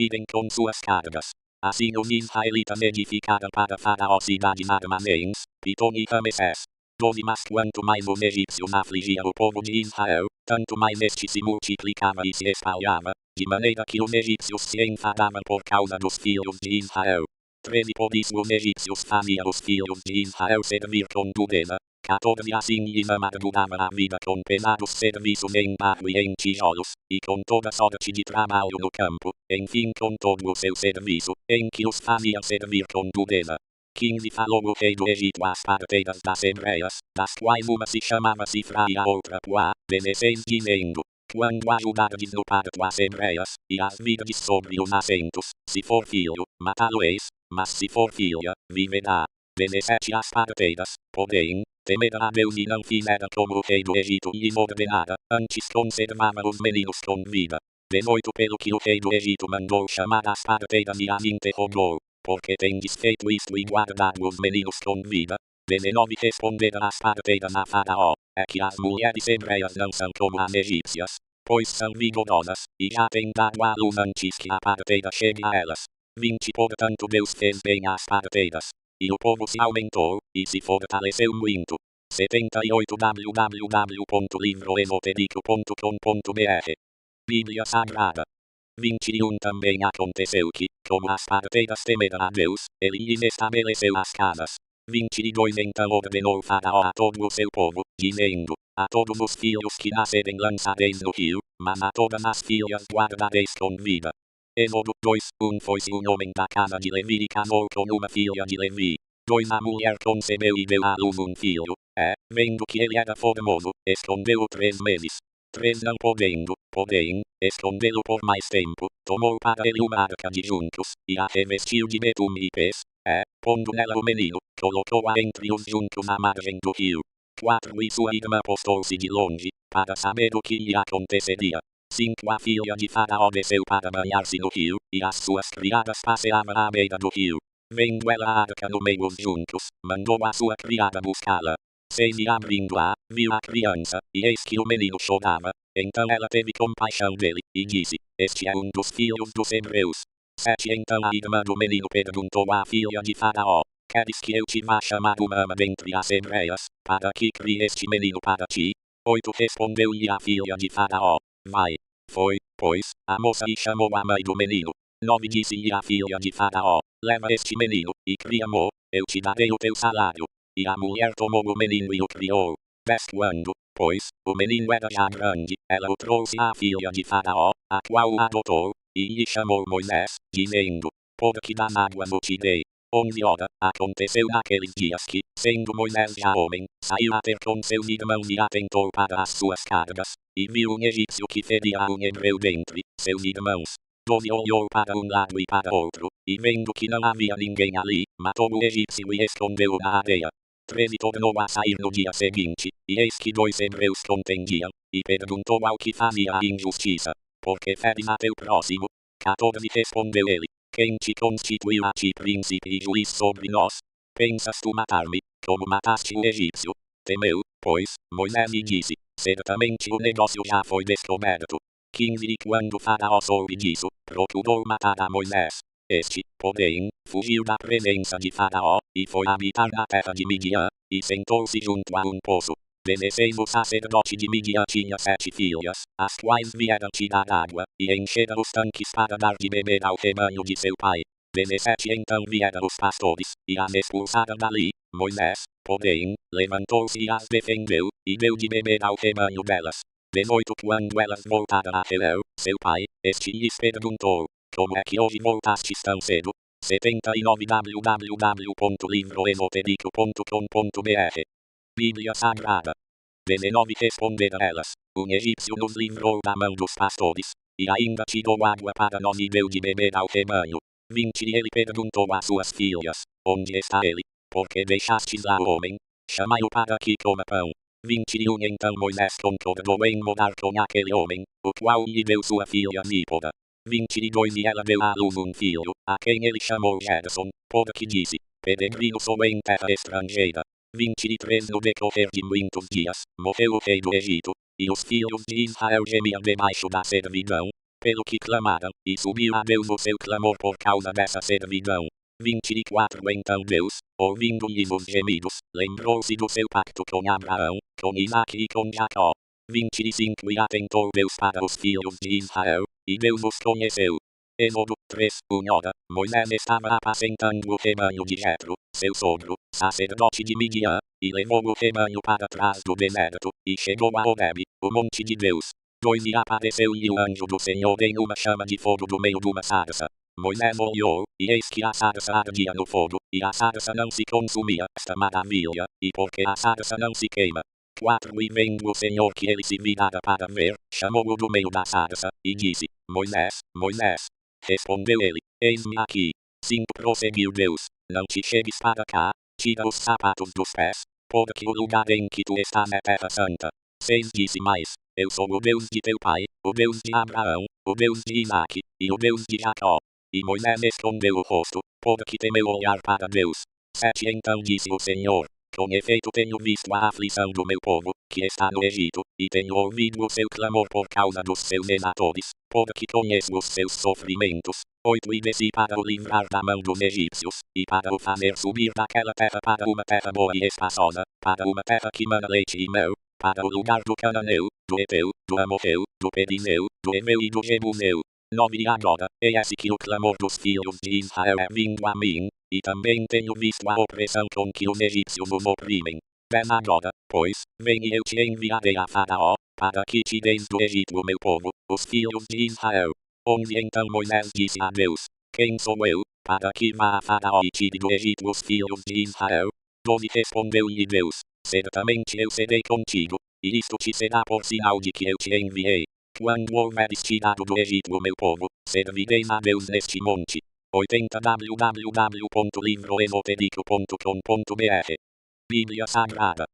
idem com suas cargas. Assim os israelitas edificaram para Faraó cidades armamentos, Pitom e Ramessés. 12 Mas quanto mais os egípcios afligiam o povo de Israel, tanto mais este se multiplicava e se espalhava, de maneira que os egípcios se enfadavam por causa dos filhos de Israel. 13 Por isso os egípcios faziam os filhos de Israel servir com dureza. 14 Assim lhes amargurava a vida com pesados serviços em barro e em tijolos, e com toda sorte de trabalho no campo, enfim com todo o seu serviço, em que os fazia servir com dureza. 15 Falou o rei do Egito às parteiras das hebreias, das quais uma se chamava Sifra e a outra Puá, 16 dizendo: Quando ajudardes no parto as hebreias, e as virdes sobre os assentos, se for filho, matá-lo-eis, mas se for filha, viverá. 17 As parteiras, porém, temeram a Deus e não fizeram como o rei do Egito lhes ordenara, antes conservava os meninos com vida. 18 Pelo que o rei do Egito mandou chamar as parteiras e as interrogou: Porque tendes feito isto e guardado os meninos com vida? 19 Responderam as parteiras a Faraó: É que as mulheres hebreias não são como as egípcias, pois são vigorosas, e já têm dado à luz antes que a parteira chegue a elas. 20 Portanto Deus fez bem às parteiras, e o povo se aumentou, e se fortaleceu muito. 78 www.livroesotérico.com.br Bíblia Sagrada. 21 Também aconteceu que, como as parteiras temeram a Deus, ele lhes estabeleceu as casas. 22 Então ordenou Faraó a todo o seu povo, dizendo: A todos os filhos que nascerem lançareis no rio, mas a todas as filhas guardareis com vida. Êxodo 2, Foi-se um homem da casa de Levi e casou com uma filha de Levi. 2 A mulher concebeu e deu à luz um filho, vendo que ele era formoso, escondeu-o 3 meses. 3 Não podendo, porém, escondê-lo por mais tempo, tomou para ele uma arca de juncos, e a revestiu de betume e pés, pondo nela o menino, colocou-a entre os juncos à margem do rio. 4 E sua irmã postou-se de longe, para saber o que lhe aconteceria. 5 A filha de Faraó desceu para banhar-se no rio, e as suas criadas passeavam à beira do rio. Vendo ela a arca no meio dos juncos, mandou a sua criada buscá-la. 6 E abrindo-a, viu a criança, e eis que o menino chorava. Então ela teve compaixão dele, e disse: Este é um dos filhos dos hebreus. 7 Então a irmã do menino perguntou à filha de Faraó: Queres que eu te vá chamar uma dentre as hebreias, para que crie este menino para ti? 8 Respondeu-lhe a filha de Faraó: Vai. Foi, pois, a moça e chamou a mãe do menino. 9 Disse-lhe a filha de Faraó: Leva este menino, e cria-mo, eu te darei o teu salário. E a mulher tomou o menino e o criou. 10 Quando, pois, o menino era já grande, ela o trouxe à filha de Faraó, a qual o adotou, e lhe chamou Moisés, dizendo: Porque das águas o tirei. 11 Ora, aconteceu naqueles dias que, sendo Moisés já homem, saiu a ter com seus irmãos e atentou para as suas cargas, e viu um egípcio que feria a um hebreu dentre seus irmãos. 12 Olhou para um lado e para outro, e vendo que não havia ninguém ali, matou o egípcio e escondeu-o na areia. 13 Tornou a sair no dia seguinte, e eis que 2 hebreus contendiam, e perguntou ao que fazia a injustiça: Porque feres a teu próximo? 14 Respondeu ele: Quem te constituiu a ti príncipe e juiz sobre nós? Pensas tu matar-me, como mataste o egípcio? Temeu, pois, Moisés e disse: Certamente o negócio já foi descoberto. 15 E quando Faraó soube disso, procurou matar a Moisés. Este, porém, fugiu da presença de Faraó, e foi habitar na terra de Midian, e sentou-se junto a um poço. 16 O sacerdote de Midian tinha 7 filhas, as quais vieram tirar água, e encheram os tanques para dar de beber ao rebanho de seu pai. 17 Então vieram os pastores, e as expulsaram dali. Moisés, porém, levantou-se e as defendeu, e deu de beber ao rebanho delas. 18 Quando elas voltaram a Reuel, seu pai, este lhes perguntou: Como é que hoje voltastes tão cedo? 79 www.livroesotérico.com.br Bíblia Sagrada. 19 Responderam elas: Um egípcio nos livrou da mão dos pastores, e ainda tirou água para nós e deu de beber ao rebanho. 20 E ele perguntou às suas filhas: Onde está ele? Porque deixastes lá o homem? Chamai-o para que coma pão. 21 Então Moisés concordou em morar com aquele homem, o qual lhe deu sua filha Zípora. 22 E ela deu à luz um filho, a quem ele chamou Gerson, porque disse: Peregrino sou em terra estrangeira. 23 No decorrer de muitos dias, morreu o rei do Egito, e os filhos de Israel gemiam debaixo da servidão. pelo que clamaram, e subiu a Deus o seu clamor por causa dessa servidão. 24 Então Deus, ouvindo-lhes os gemidos, lembrou-se do seu pacto com Abraão, com Isaque e com Jacó. 25 E atentou Deus para os filhos de Israel, e Deus os conheceu. Êxodo 3, 1 Ora, Moisés estava apacentando o rebanho de Jetro, seu sogro, sacerdote de Midian, e levou o rebanho para trás do deserto, e chegou a Horebe, o monte de Deus. 2 E apareceu-lhe o anjo do Senhor em uma chama de fogo do meio de uma sarça. Moisés olhou, e eis que a sarça ardia no fogo, e a sarça não se consumia, esta maravilha, e porque a sarça não se queima. 4 E vendo o Senhor que ele se virara para ver, chamou-o do meio da sarça, e disse, Moisés, Moisés. Respondeu ele, eis-me aqui. 5 Prosseguiu Deus, não te chegues para cá, tira os sapatos dos pés, porque o lugar em que tu estás é terra santa. 6 Disse mais, eu sou o Deus de teu pai, o Deus de Abraão, o Deus de Isaque, e o Deus de Jacó. E Moisés escondeu o rosto, porque temeu olhar para Deus. 7 Então disse o Senhor, com efeito tenho visto a aflição do meu povo, que está no Egito, e tenho ouvido o seu clamor por causa dos seus exatores, porque conheço os seus sofrimentos. 8 E desci para o livrar da mão dos egípcios, e para o fazer subir daquela terra para uma terra boa e espaçosa, para uma terra que mana leite e mel, para o lugar do Cananeu, do Eteu, do Amorreu, do Perizeu, do Eveu e do Jebuseu. 9 E agora, eis que o clamor dos filhos de Israel é vindo a mim, e também tenho visto a opressão com que os egípcios os oprimem. 10 Agora, pois, vem e eu te enviarei a Faraó, para que tires do Egito o meu povo, os filhos de Israel. 11 Então Moisés disse a Deus, quem sou eu, para que vá a Faraó e tire do Egito os filhos de Israel? 12 Respondeu-lhe Deus, certamente eu serei contigo, e isto te será por sinal de que eu te enviei. Quando houveres tirado do Egito o meu povo, servireis a Deus neste monte. 80 www.livroesotérico.com.br Bíblia Sagrada.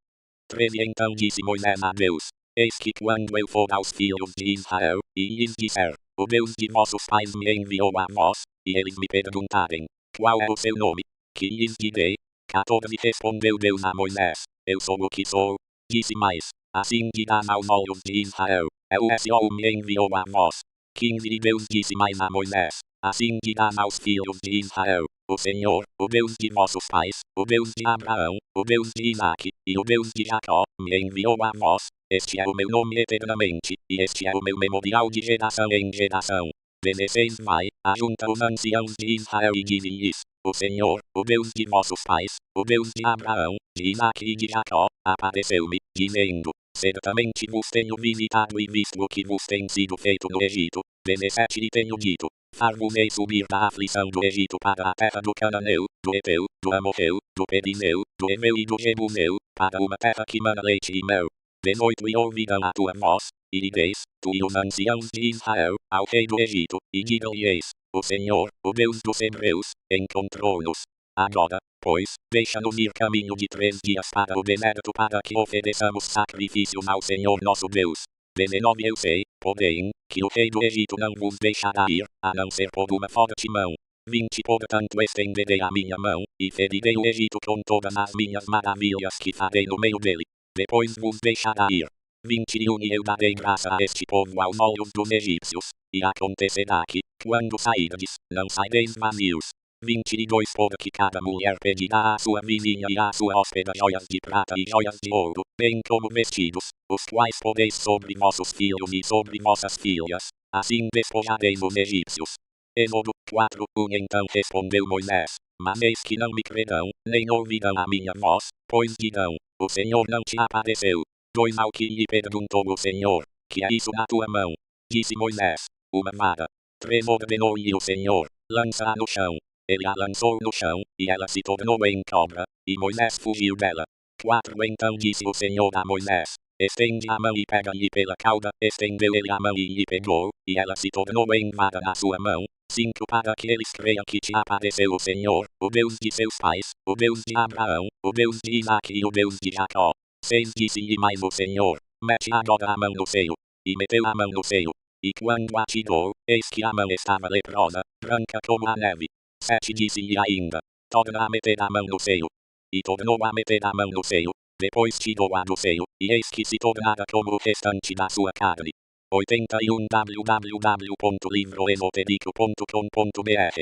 13 Então disse Moisés a Deus, eis que quando eu for aos filhos de Israel, e lhes disser, o Deus de vossos pais me enviou a vós, e eles me perguntarem, qual é o seu nome? Que lhes direi? 14 Respondeu Deus a Moisés, eu sou o que sou. Disse mais, assim dirás aos olhos de Israel, é o Senhor me enviou a vós. 15 E Deus disse mais a Moisés, assim dirás aos filhos de Israel, o Senhor, o Deus de vossos pais, o Deus de Abraão, o Deus de Isaque, e o Deus de Jacó, me enviou a vós. Este é o meu nome eternamente, e este é o meu memorial de geração em geração. 16 Vai, ajunta os anciãos de Israel e dize-lhes, o Senhor, o Deus de vossos pais, o Deus de Abraão, de Isaque e de Jacó, apareceu-me, dizendo, certamente vos tenho visitado e visto o que vos tem sido feito no Egito. 17 E tenho dito, far-vos-ei subir da aflição do Egito para a terra do Cananeu, do Eteu, do Amorreu, do Perizeu, do Eveu e do Jebuseu, para uma terra que mana leite e mel. 18 E ouvirão a tua voz, e direis, tu e os anciãos de Israel, ao rei do Egito, e digam-lhes, o Senhor, o Deus dos Hebreus, encontrou-nos. Agora, pois, deixa-nos ir caminho de 3 dias para o deserto para que ofereçamos sacrifícios ao Senhor nosso Deus. 19 Eu sei, porém, que o rei do Egito não vos deixará ir, a não ser por uma forte mão. 20 Portanto estenderei a minha mão, e ferirei o Egito com todas as minhas maravilhas que farei no meio dele. Depois vos deixará ir. 21 E eu darei graça a este povo aos olhos dos egípcios, e acontecerá que, quando sairdes, não saireis vazios. 22 Porque cada mulher pedirá à sua vizinha e à sua hóspeda joias de prata e joias de ouro, bem como vestidos, os quais poreis sobre vossos filhos e sobre vossas filhas, assim despojareis os egípcios. Êxodo 4, 1 Então respondeu Moisés, mas eis que não me crerão, nem ouvirão a minha voz, pois dirão, o Senhor não te apareceu. 2 Ao que lhe perguntou o Senhor, que é isso na tua mão? Disse Moisés, uma vara. 3 Ordenou-lhe o Senhor, lança-a no chão. Ele a lançou no chão, e ela se tornou em cobra, e Moisés fugiu dela. 4 Então disse o Senhor a Moisés, estende a mão e pega-lhe pela cauda. Estendeu ele a mão e lhe pegou, e ela se tornou em vara na sua mão. 5 Para que eles creiam que te apareceu o Senhor, o Deus de seus pais, o Deus de Abraão, o Deus de Isaque e o Deus de Jacó. 6 Disse-lhe mais o Senhor, mete agora a mão no seio. E meteu a mão no seio. E quando a tirou, eis que a mão estava leprosa, branca como a neve. 7 Disse-lhe ainda, torna a meter a mão no seio. E tornou a meter a mão no seio. Depois tirou-a do seio, e eis que se tornara como o restante da sua carne. 81 www.livroenotedico.com.br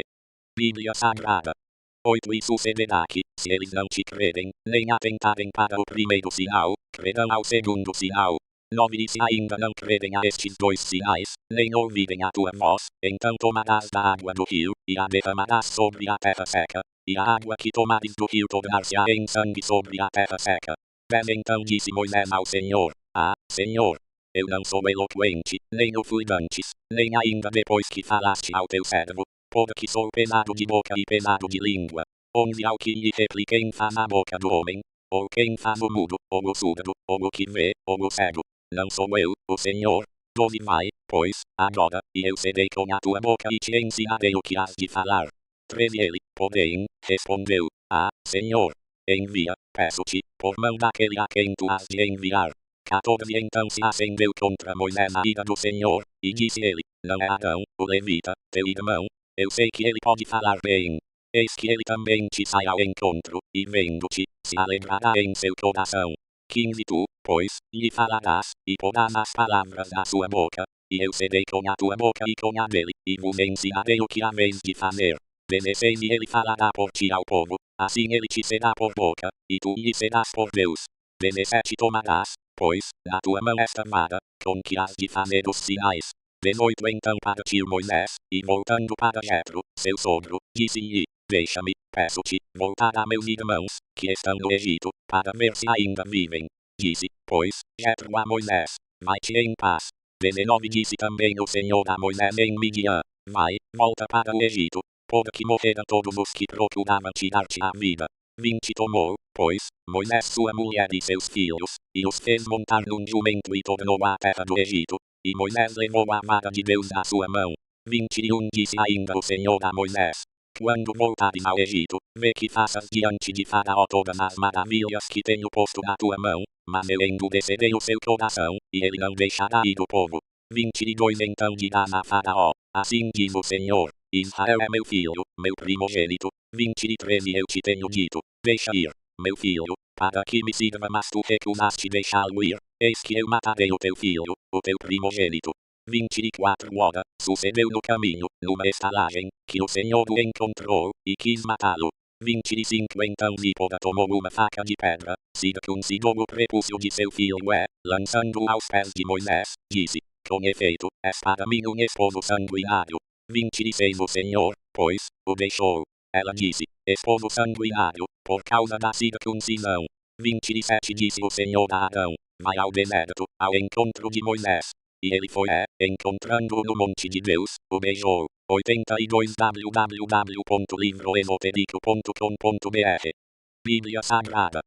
Bíblia Sagrada. 8 E sucederá que, se eles não te credem, nem atentarem para o primeiro sinal, credam ao segundo sinal. 9 E se ainda não credem a estes 2 sinais, nem ouvirem a tua voz, então tomarás da água do rio, e a derramarás sobre a terra seca, e a água que tomares do rio tornar-se-á em sangue sobre a terra seca. 10 Então disse Moisés ao Senhor: Senhor, eu não sou eloquente, nem o fui dantes, nem ainda depois que falaste ao teu servo, porque sou pesado de boca e pesado de língua. 11 Ao que lhe replique quem faz a boca do homem, ou quem faz o mudo, ou o surdo, ou o que vê, ou o cego. Não sou eu, o Senhor. 12 Vai, pois, agora, e eu serei com a tua boca e te ensinarei o que has de falar. 13 Ele, porém, respondeu: Senhor, envia, peço-te, por mão daquele a quem tu has de enviar. 14 Então se acendeu contra Moisés a ira do Senhor, e disse ele: Não é Arão, o levita, teu irmão? Eu sei que ele pode falar bem. Eis que ele também te sai ao encontro, e vendo-te, se alegrará em seu coração. 15 Tu, pois, lhe falarás, e porás as palavras da sua boca, e eu serei com a tua boca e com a dele, e vos ensinarei o que haveis de fazer. 16 E ele falará por ti ao povo, assim ele te será por boca, e tu lhe serás por Deus. 17 Tomarás, pois, na tua mão esta vara, com que has de fazer os sinais. 18 Então partiu Moisés, e voltando para Jetro, seu sogro, disse-lhe: Deixa-me, peço-te, voltar a meus irmãos, que estão no Egito, para ver se ainda vivem. Disse, pois, Jetro a Moisés: Vai-te em paz. 19 Disse também o Senhor a Moisés em Midian: Vai, volta para o Egito, porque morreram todos os que procuravam tirar-te a vida. 20 Tomou, pois, Moisés sua mulher e seus filhos, e os fez montar num jumento e tornou à terra do Egito, e Moisés levou a vara de Deus na sua mão. 21 Disse ainda o Senhor a Moisés: Quando voltares ao Egito, vê que faças diante de Faraó todas as maravilhas que tenho posto na tua mão, mas eu endurecerei o seu coração, e ele não deixará ir o povo. 22 Então dirás a Faraó: Assim diz o Senhor: Israel é meu filho, meu primogênito. 23 E eu te tenho dito: Deixa ir, meu filho, para que me sirva, mas tu recusaste deixá-lo ir. Eis que eu matarei o teu filho, o teu primogênito. 24 Ora, sucedeu no caminho, numa estalagem, que o Senhor o encontrou, e quis matá-lo. 25 Então Zípora tomou uma faca de pedra, circuncidou o prepúcio de seu filho e, lançando-o aos pés de Moisés, disse: Com efeito, és para mim um esposo sanguinário. 26 O Senhor, pois, o deixou. Ela disse: Esposo sanguinário, por causa da circuncisão. 27 Disse o Senhor a Arão: Vai ao deserto, ao encontro de Moisés. E ele foi encontrando-o no monte de Deus, o beijou. 82 www.livroenotedico.com.br Bíblia Sagrada.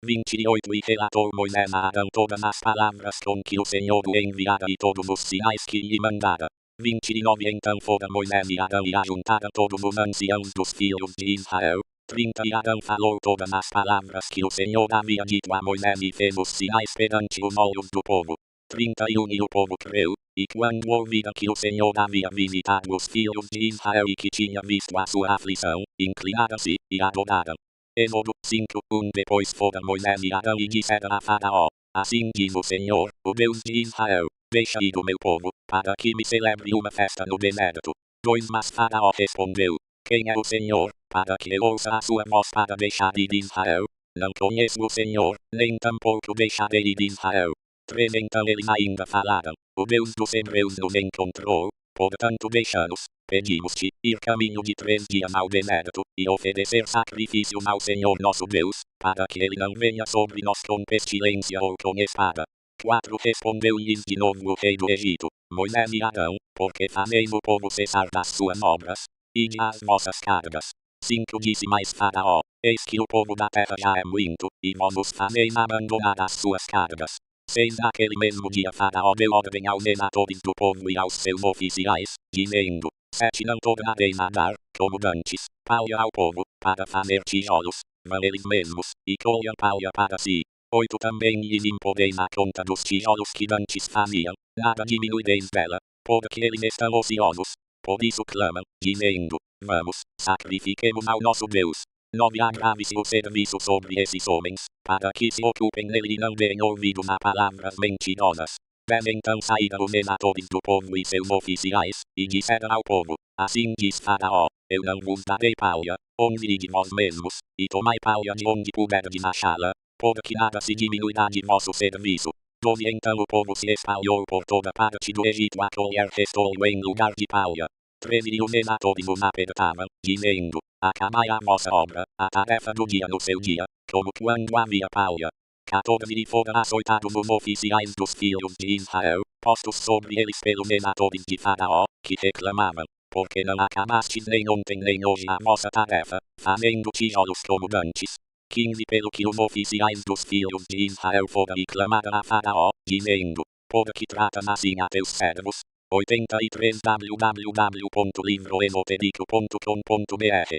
28 E relatou Moisés a Arão todas as palavras com que o Senhor o enviara e todos os sinais que lhe mandara. 29 Então foram Moisés e Arão e ajuntaram todos os anciãos dos filhos de Israel. 30 E Arão falou todas as palavras que o Senhor havia dito a Moisés e fez os sinais perante os olhos do povo. 31 E o povo creu, e quando ouviram que o Senhor havia visitado os filhos de Israel e que tinha visto a sua aflição, inclinaram-se, e adoraram. Êxodo 5:1 Depois foram Moisés e Arão e disseram a Faraó: Assim diz o Senhor, o Deus de Israel: Deixa ir o meu povo, para que me celebre uma festa no deserto. 2 Mas Faraó respondeu: Quem é o Senhor, para que eu ouça a sua voz para deixar ir Israel? Não conheço o Senhor, nem tampouco deixarei ir Israel. 3 Então eles ainda falaram: O Deus dos Hebreus nos encontrou, portanto deixa-nos, pedimos-te, ir caminho de 3 dias ao deserto, e oferecer sacrifícios ao Senhor nosso Deus, para que ele não venha sobre nós com pestilência ou com espada. 4 Respondeu-lhes de novo o rei do Egito: Moisés e Arão, porque fazeis o povo cessar das suas obras? Ide às vossas cargas. 5 Disse mais Faraó: Eis que o povo da terra já é muito, e vós os fazeis abandonar as suas cargas. 6 Naquele mesmo dia Faraó deu ordem aos senadores do povo e aos seus oficiais, dizendo: 7 Não tornareis a dar, como dantes, palha ao povo, para fazer tijolos. Vão eles mesmos, e colham palha para si. 8 Também lhes imporeis a conta dos tijolos que dantes faziam, nada diminuireis dela, porque eles estão ociosos. Por isso clamam, dizendo: Vamos, sacrifiquemos ao nosso Deus. 9 Agrave-se o serviço sobre esses homens, para que se ocupem nele e não deem ouvidos a palavras mentirosas. Devem então saíram os senadores do povo e seus oficiais, e disseram ao povo: Assim diz Faraó, eu não vos darei palha, onde ide vós mesmos, e tomai palha de onde puderdes achá-la, porque nada se diminuirá de vosso serviço. 12 Então o povo se espalhou por toda parte do Egito a colher restolho em lugar de palha. 13 E os senadores os apertavam, dizendo: Acabai a vossa obra, a tarefa do dia no seu dia, como quando havia palha. 14 E foram açoitados os oficiais dos filhos de Israel, postos sobre eles pelos senadores de Faraó, que reclamavam: Porque não acabastes nem ontem nem hoje a vossa tarefa, fazendo tijolos como dantes. 15 Pelo que os oficiais dos filhos de Israel foram e clamaram a Faraó, dizendo: Por que tratas assim a teus servos? 83 www.livroesotérico.com.br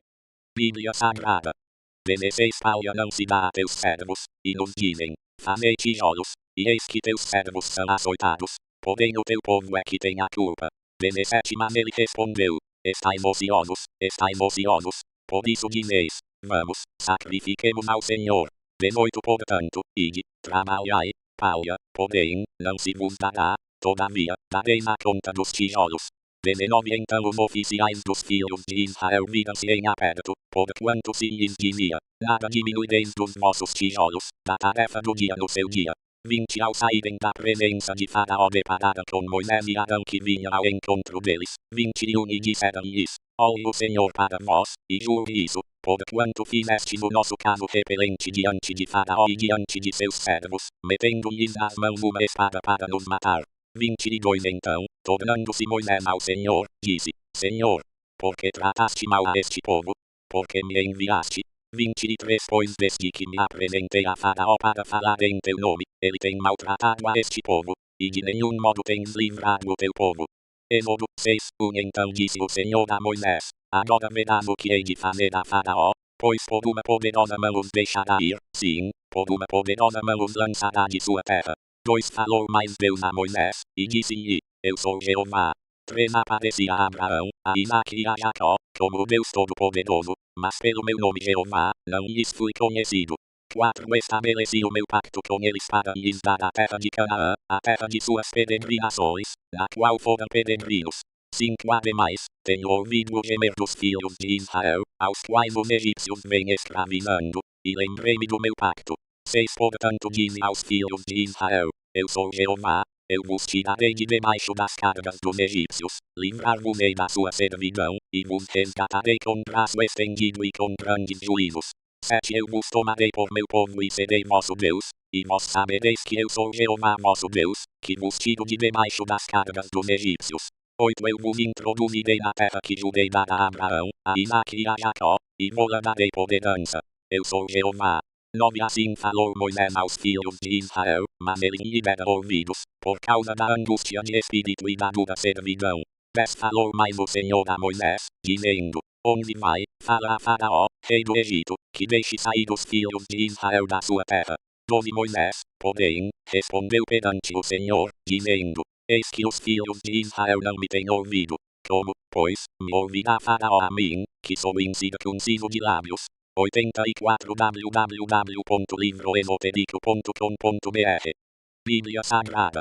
Bíblia Sagrada. 16 Palha não se dá a teus servos, e nos dizem: Fazei tijolos, e eis que teus servos são açoitados, porém o teu povo é que tem a culpa. 17 Mas ele respondeu: Estais ociosos, por isso dizeis: Vamos, sacrifiquemos ao Senhor. 18 Portanto, ide, trabalhai, palha, porém, não se vos dará, todavia, dareis a conta dos tijolos. 19 Então os oficiais dos filhos de Israel viram-se em aperto, porquanto se lhes dizia: Nada diminuireis dos vossos tijolos, da tarefa do dia no seu dia. 20 Ao saírem da presença de Faraó depararam com Moisés e Arão que vinham ao encontro deles. 21 E disseram-lhes: Olhe o Senhor para vós, e julgue isso, porquanto fizestes o nosso caso repelente diante de Faraó e diante de seus servos, metendo-lhes nas mãos uma espada para nos matar. 22 Então, tornando-se Moisés ao Senhor, disse: Senhor, por que trataste mal a este povo? Por que me enviaste? 23 Pois desde que me apresentei a Faraó para falar em teu nome, ele tem maltratado a este povo, e de nenhum modo tens livrado o teu povo. Êxodo 6:1 Então disse o Senhor a Moisés: Agora verás o que hei de fazer a Faraó, pois por uma poderosa mão os deixará ir, sim, por uma poderosa mão os lançará de sua terra. 2 Falou mais Deus a Moisés, e disse-lhe: Eu sou Jeová. 3 Aparecia a Abraão, a Isaque e a Jacó, como o Deus Todo-Poderoso, mas pelo meu nome Jeová, não lhes fui conhecido. 4 Estabeleci o meu pacto com eles para lhes dar a terra de Canaã, a terra de suas peregrinações, na qual foram peregrinos. 5 Ademais, tenho ouvido o gemer dos filhos de Israel, aos quais os egípcios vêm escravizando, e lembrei-me do meu pacto. 6 Portanto dize aos filhos de Israel: Eu sou Jeová, eu vos tirarei de debaixo das cargas dos egípcios, livrar-vos-ei da sua servidão, e vos resgatarei com braço estendido e com grandes juízos. 7 Eu vos tomarei por meu povo e serei vosso Deus, e vós sabereis que eu sou Jeová vosso Deus, que vos tiro de debaixo das cargas dos egípcios. 8 Eu vos introduzirei na terra que jurei dar a Abraão, a Isaque e a Jacó, e vou-la darei por herança. Eu sou Jeová. 9 Assim falou Moisés aos filhos de Israel, mas eles lhe deram ouvidos, por causa da angústia de espírito e da dura servidão. 10 Falou mais o Senhor a Moisés, dizendo: Onde vai, fala a Faraó, rei do Egito, que deixe sair os filhos de Israel da sua terra. 12 Moisés, porém, respondeu perante o Senhor, dizendo: Eis que os filhos de Israel não me têm ouvido. Como, pois, me ouvirá Faraó a mim, que sou incircunciso de lábios? 84 www.livroesotérico.com.br Bíblia Sagrada.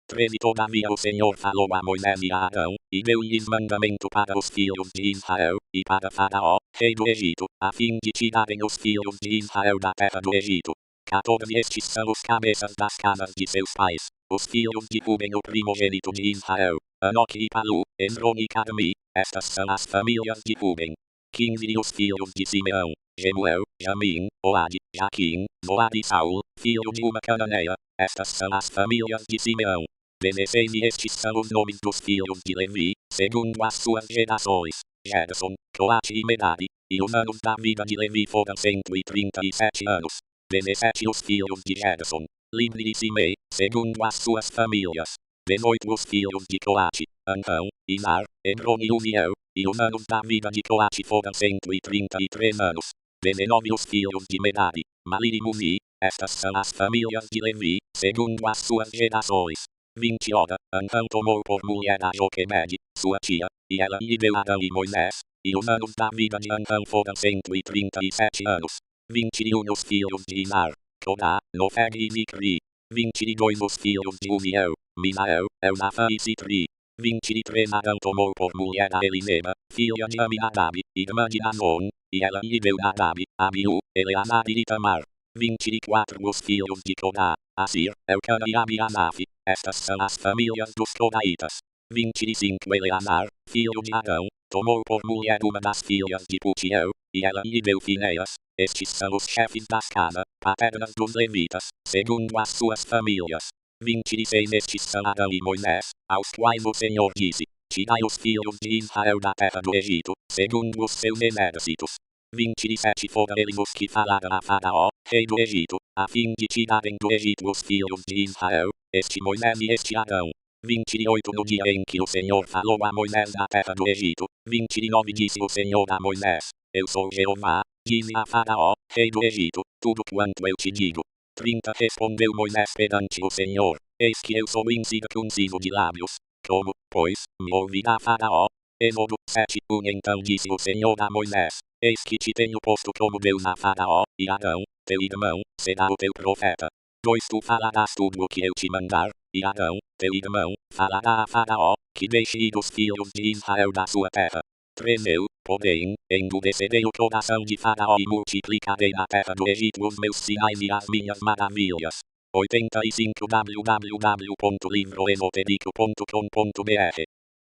13 Todavia o Senhor falou a Moisés e a Arão, e deu-lhes mandamento para os filhos de Israel, e para Faraó, rei do Egito, a fim de tirarem os filhos de Israel da terra do Egito. 14 Estes são os cabeças das casas de seus pais, os filhos de Ruben o primogênito de Israel, Anoque e Palu, Esrom e Carmi, estas são as famílias de Ruben. 15 E os filhos de Simeão, Gemuel, Jamim, Oade, Jaquim, Zoar e Saul, filho de uma cananeia, estas são as famílias de Simeão. 16 E estes são os nomes dos filhos de Levi, segundo as suas gerações: Gerson, Coate e Merari, e os anos da vida de Levi foram 137 anos. 17 Os filhos de Gerson, Libni e Simei, segundo as suas famílias. 18 Os filhos de Coate, Antão, Izar, Hebron e Uziel, e os anos da vida de Coate foram 133 anos. 19 Os filhos de Merari, Mali e Muzi, estas são as famílias de Levi, segundo as suas gerações. 20 Ora, Antão tomou por mulher a Joquebede, sua tia, e ela lhe deu Arão e Moisés, e os anos da vida de Antão foram 137 anos. 21 Os filhos de Izar, Corá, Nofeg e Zicri. 22 Os filhos de Uziel, Misael, Elzafã e Citri. 23 Adão tomou por mulher a Eliseba, filha de Aminadab, irmã de Azon, e ela lhe deu Nadab, Abiú, Eleazar e Itamar. 24 Os filhos de Codá, Assir, Elcana e Abiasaf. Estas são as famílias dos Codaitas. 25 Eleazar, filho de Adão, tomou por mulher uma das filhas de Putiel, e ela lhe deu Finéias. Estes são os chefes das casas paternas dos levitas, segundo as suas famílias. 26 Estes são Adão e Moisés, aos quais o Senhor disse: Tirai os filhos de Israel da terra do Egito, segundo os seus exércitos. 27 Foram eles os que falaram a Faraó, rei do Egito, a fim de tirarem do Egito os filhos de Israel, este Moisés e este Adão. 28 No dia em que o Senhor falou a Moisés da terra do Egito, 29 Disse o Senhor a Moisés: Eu sou Jeová, dize a Faraó, rei do Egito, tudo quanto eu te digo. 30 Respondeu Moisés perante o Senhor: Eis que eu sou incircunciso de lábios. Como, pois, me ouvirá Faraó? Êxodo 7 Então disse o Senhor a Moisés: Eis que te tenho posto como Deus a Faraó, e Arão, teu irmão, será o teu profeta. 2 Tu falarás tudo o que eu te mandar, e Arão, teu irmão, falará a Faraó, que deixe ir os filhos de Israel da sua terra. 3 Eu, porém, endurecerei o coração de Faraó e multiplicarei na terra do Egito os meus sinais e as minhas maravilhas. 85 www.livroesotérico.com.br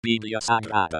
Bíblia Sagrada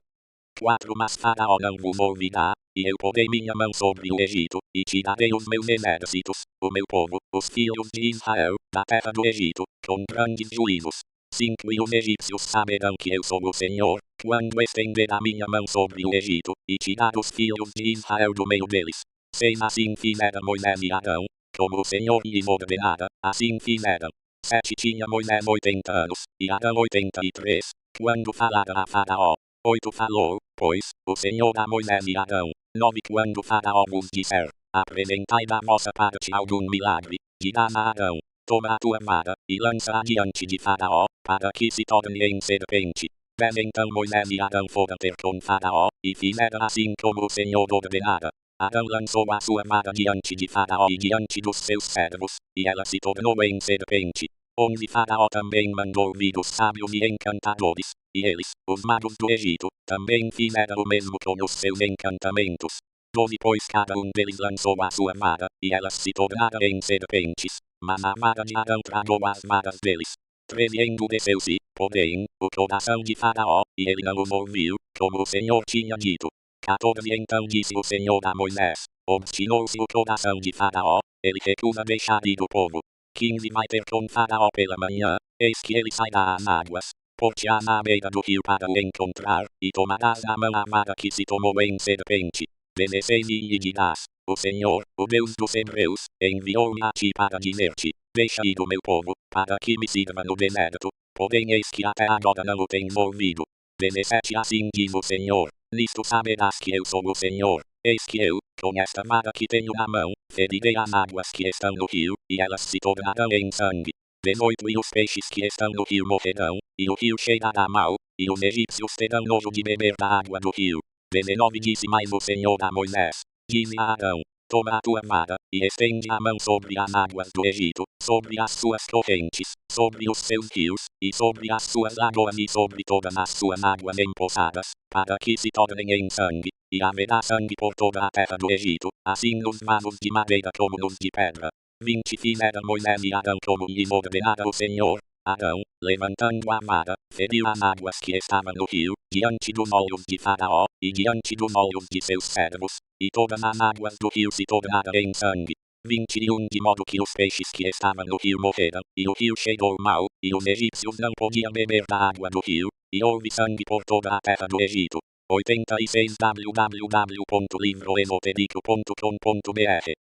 4 Mas Faraó não vos ouvirá, e eu porei minha mão sobre o Egito, e tirarei os meus exércitos, o meu povo, os filhos de Israel, da terra do Egito, com grandes juízos. 5 E os egípcios saberão que eu sou o Senhor, quando estender a minha mão sobre o Egito, e tirar os filhos de Israel do meio deles. 6 Assim fizeram Moisés e Arão, como o Senhor lhes ordenara, assim fizeram. 7 Tinha Moisés 80 anos, e Arão 83, quando falaram a Faraó. 8 Falou, pois, o Senhor a Moisés e Arão. 9 Quando Faraó vos disser: Apresentai da vossa parte algum milagre, dirás a Arão: Toma a tua vara, e lança-a diante de Faraó, para que se torne em serpente. 10 Então Moisés e Arão foram ter com Faraó, e fizeram assim como o Senhor ordenara. Arão lançou a sua vara diante de Faraó e diante dos seus servos, e ela se tornou em serpente. 11 Faraó também mandou vir os sábios e encantadores, e eles, os magos do Egito, também fizeram o mesmo com os seus encantamentos. 12 Pois cada um deles lançou a sua vara, e elas se tornaram em serpentes, mas a vara de Arão tragou as varas deles. 13 Endureceu-se, porém, o coração de Faraó, e ele não os ouviu, como o Senhor tinha dito. 14 Então disse o Senhor a Moisés: Obstinou-se o coração de Faraó, ele recusa deixar ir o povo. 15 Vai ter com Faraó pela manhã, eis que ele sairá às águas, por-te-ás à beira do rio para o encontrar, e tomarás à mão a vara que se tomou em serpente. 16 E lhe dirás: O Senhor, o Deus dos Hebreus, enviou-me a ti para dizer-te: Deixa ir o meu povo, para que me sirva no deserto, porém eis que até agora não o tens ouvido. 17 Assim diz o Senhor: Nisto saberás que eu sou o Senhor. Eis que eu, com esta vara que tenho na mão, ferirei as águas que estão no rio, e elas se tornarão em sangue. 18 E os peixes que estão no rio morrerão, e o rio cheirará mal, e os egípcios terão nojo de beber da água do rio. 19 Disse mais o Senhor a Moisés: Dize a Arão: Toma a tua vara, e estende a mão sobre as águas do Egito, sobre as suas correntes, sobre os seus rios, e sobre as suas lagoas e sobre todas as suas águas empoçadas, para que se tornem em sangue, e haverá sangue por toda a terra do Egito, assim nos vasos de madeira como nos de pedra. 20 Fizeram Moisés e Arão como lhes ordenara o Senhor. Arão, levantando a vara, feriu as águas que estavam no rio, diante dos olhos de Faraó, e diante dos olhos de seus servos, e todas as águas do rio se tornaram em sangue. 21 De modo que os peixes que estavam no rio morreram, e o rio cheirou mal, e os egípcios não podiam beber da água do rio, e houve sangue por toda a terra do Egito. 86 www.livroesotérico.com.br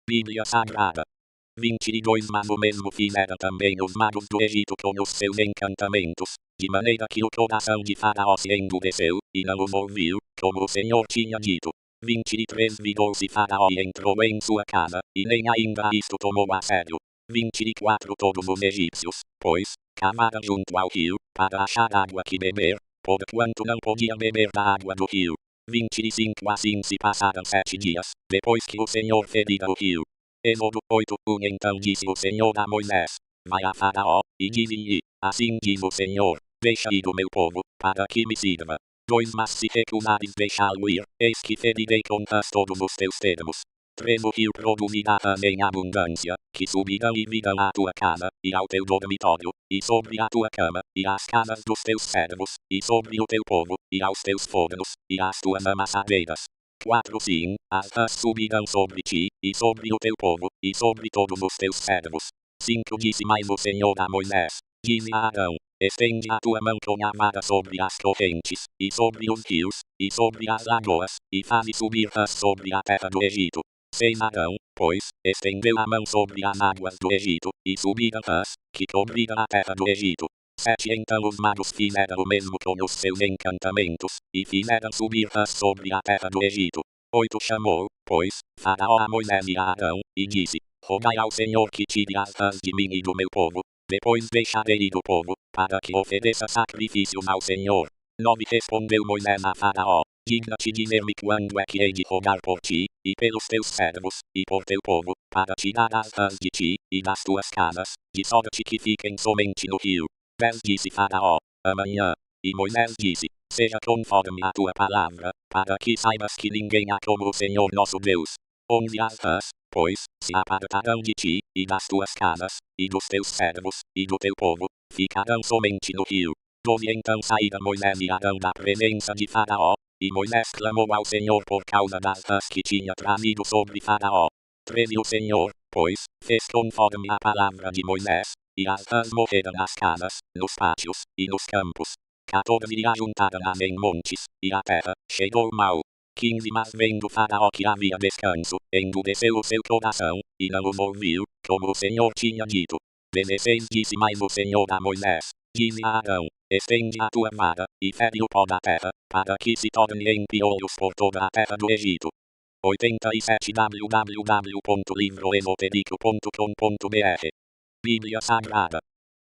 Bíblia Sagrada 22 Mas o mesmo fizeram também os magos do Egito com os seus encantamentos, de maneira que o coração de Faraó se endureceu, e não os ouviu, como o Senhor tinha dito. 23 Virou-se Faraó e entrou em sua casa, e nem ainda isto tomou a sério. 24 Todos os egípcios, pois, cavaram junto ao rio, para achar água que beber, porquanto não podiam beber da água do rio. 25 Assim se passaram 7 dias, depois que o Senhor ferira o rio. Êxodo 8 Então disse o Senhor a Moisés: Vai a Faraó, e disse-lhe, assim diz o Senhor, deixa ir o meu povo, para que me sirva. Mas se recusares deixá-lo ir, eis que ferirei contra todos os teus termos. 3. O rio produzirá também abundância, que subirão e virão à tua casa, e ao teu dormitório, e sobre a tua cama, e às casas dos teus servos, e sobre o teu povo, e aos teus fornos, e às tuas amassadeiras. 4. Sim, as rãs subirão sobre ti, e sobre o teu povo, e sobre todos os teus servos. 5. Disse mais o Senhor a Moisés, dize a Arão, estende a tua mão com a vara sobre as correntes, e sobre os rios, e sobre as lagoas, e faze subir rãs sobre a terra do Egito. 6. Arão, pois, estendeu a mão sobre as águas do Egito, e subiram rãs, que cobriram a terra do Egito. 7. Então os magos fizeram o mesmo com os seus encantamentos, e fizeram subir rãs sobre a terra do Egito. 8. Chamou, pois, Faraó a Moisés e a Arão, e disse, rogai ao Senhor que tire as rãs de mim e do meu povo, depois deixarei ir o povo, para que ofereça sacrifícios ao Senhor. 9. Respondeu Moisés a Faraó, digna-te dizer-me quando é que hei de rogar por ti, e pelos teus servos, e por teu povo, para tirar as rãs de ti, e das tuas casas, de sorte que fiquem somente no rio. 10. Disse Faraó, amanhã. E Moisés disse, seja conforme a tua palavra, para que saibas que ninguém há como o Senhor nosso Deus. 11. As rãs, pois, se apartarão de ti, e das tuas casas, e dos teus servos, e do teu povo, ficarão somente no rio. 12. Então saíram Moisés e Arão da presença de Faraó, e Moisés clamou ao Senhor por causa das rãs que tinha trazido sobre Faraó. 13. O Senhor, pois, fez conforme a palavra de Moisés, e as rãs morreram nas casas, nos pátios, e nos campos. 14. E ajuntaram-as em montes, e a terra cheirou mal. 15. Mas vendo Faraó que havia descanso, endureceu o seu coração, e não os ouviu, como o Senhor tinha dito. 16. Disse mais o Senhor a Moisés, dize a Arão, estende a tua vara, e fere o pó da terra, para que se torne em piolhos por toda a terra do Egito. 87. www.livroesotérico.com.br Bíblia Sagrada.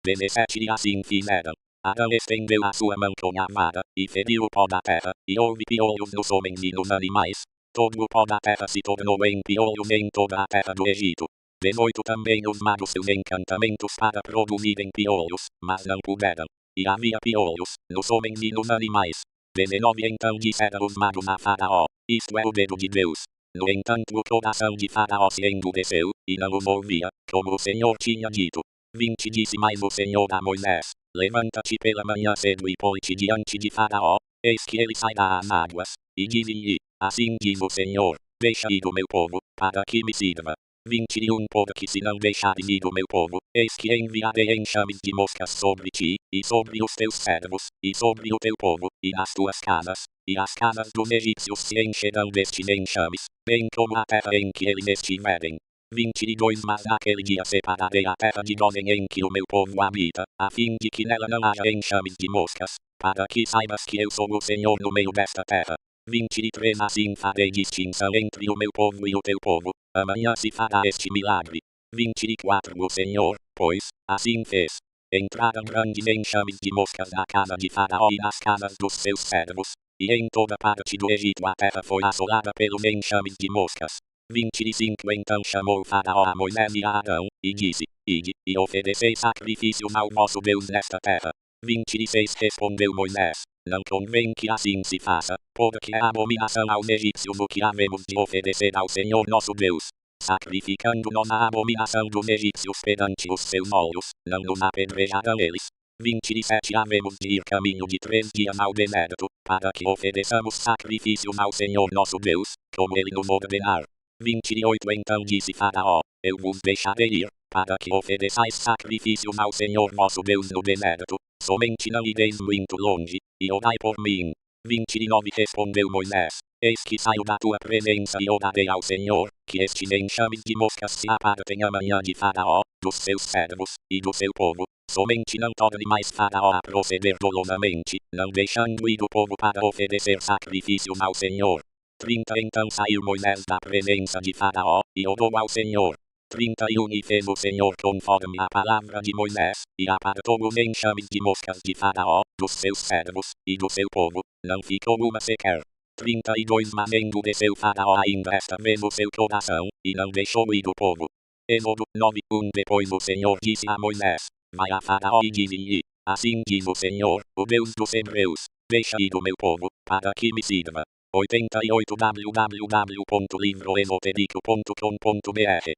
17. E assim fizeram. Arão estendeu a sua mão com a vara, e feriu o pó da terra, e houve piolhos nos homens e nos animais. Todo o pó da terra se tornou em piolhos em toda a terra do Egito. 18. Também os magos seus encantamentos para produzirem piolhos, mas não puderam. E havia piolhos, nos homens e nos animais. 19. Então disseram os magos a Faraó, isto é o dedo de Deus. No entanto o coração de Faraó se endureceu, e não os ouvia, como o Senhor tinha dito. 20. Disse mais o Senhor a Moisés, levanta-te pela manhã cedo e põe-te diante de Faraó, eis que ele sairá às águas, e dize-lhe, assim diz o Senhor, deixa ir o meu povo, para que me sirva. 21. Porque se não deixares ir o meu povo, eis que enviarei enxames de moscas sobre ti, e sobre os teus servos, e sobre o teu povo, e nas tuas casas, e as casas dos egípcios se encherão destes enxames, bem como a terra em que eles estiverem. 22. Mas naquele dia separarei a terra de Gósen em que o meu povo habita, a fim de que nela não haja enxames de moscas, para que saibas que eu sou o Senhor no meio desta terra. 23. Assim farei distinção entre o meu povo e o teu povo, amanhã se fará este milagre. 24. O Senhor, pois, assim fez. Entraram grandes enxames de moscas na casa de Faraó e nas casas dos seus servos, e em toda parte do Egito a terra foi assolada pelos enxames de moscas. 25. Então chamou Faraó a Moisés e a Arão, e disse, ide, e oferecei sacrifícios ao vosso Deus nesta terra. 26. Respondeu Moisés, não convém que assim se faça, porque é abominação aos egípcios o que havemos de oferecer ao Senhor nosso Deus. Sacrificando-nos a abominação dos egípcios perante os seus olhos, não nos apedrejarão eles. 27. Havemos de ir caminho de 3 dias ao deserto, para que ofereçamos sacrifícios ao Senhor nosso Deus, como ele nos ordenar. 28. Então disse Faraó, eu vos deixarei ir, para que ofereçais sacrifícios ao Senhor vosso Deus no deserto, somente não ireis muito longe, e orai por mim. 29. Respondeu Moisés, eis que saio da tua presença e orarei ao Senhor, que estes enxames de moscas se apartem amanhã de Faraó, dos seus servos, e do seu povo, somente não torne mais Faraó a proceder dolosamente, não deixando ir o povo para oferecer sacrifícios ao Senhor. 30. Então saiu Moisés da presença de Faraó, e orou ao Senhor. 31. E fez o Senhor conforme a palavra de Moisés, e apartou os enxames de moscas de Faraó, dos seus servos, e do seu povo, não ficou uma sequer. 32. Mas endureceu Faraó ainda esta vez o seu coração, e não deixou ir o povo. Êxodo 9. Depois o Senhor disse a Moisés, vai a Faraó e dize-lhe, assim diz o Senhor, o Deus dos Hebreus, deixa ir o meu povo, para que me sirva. 88 www.livroesotérico.com.br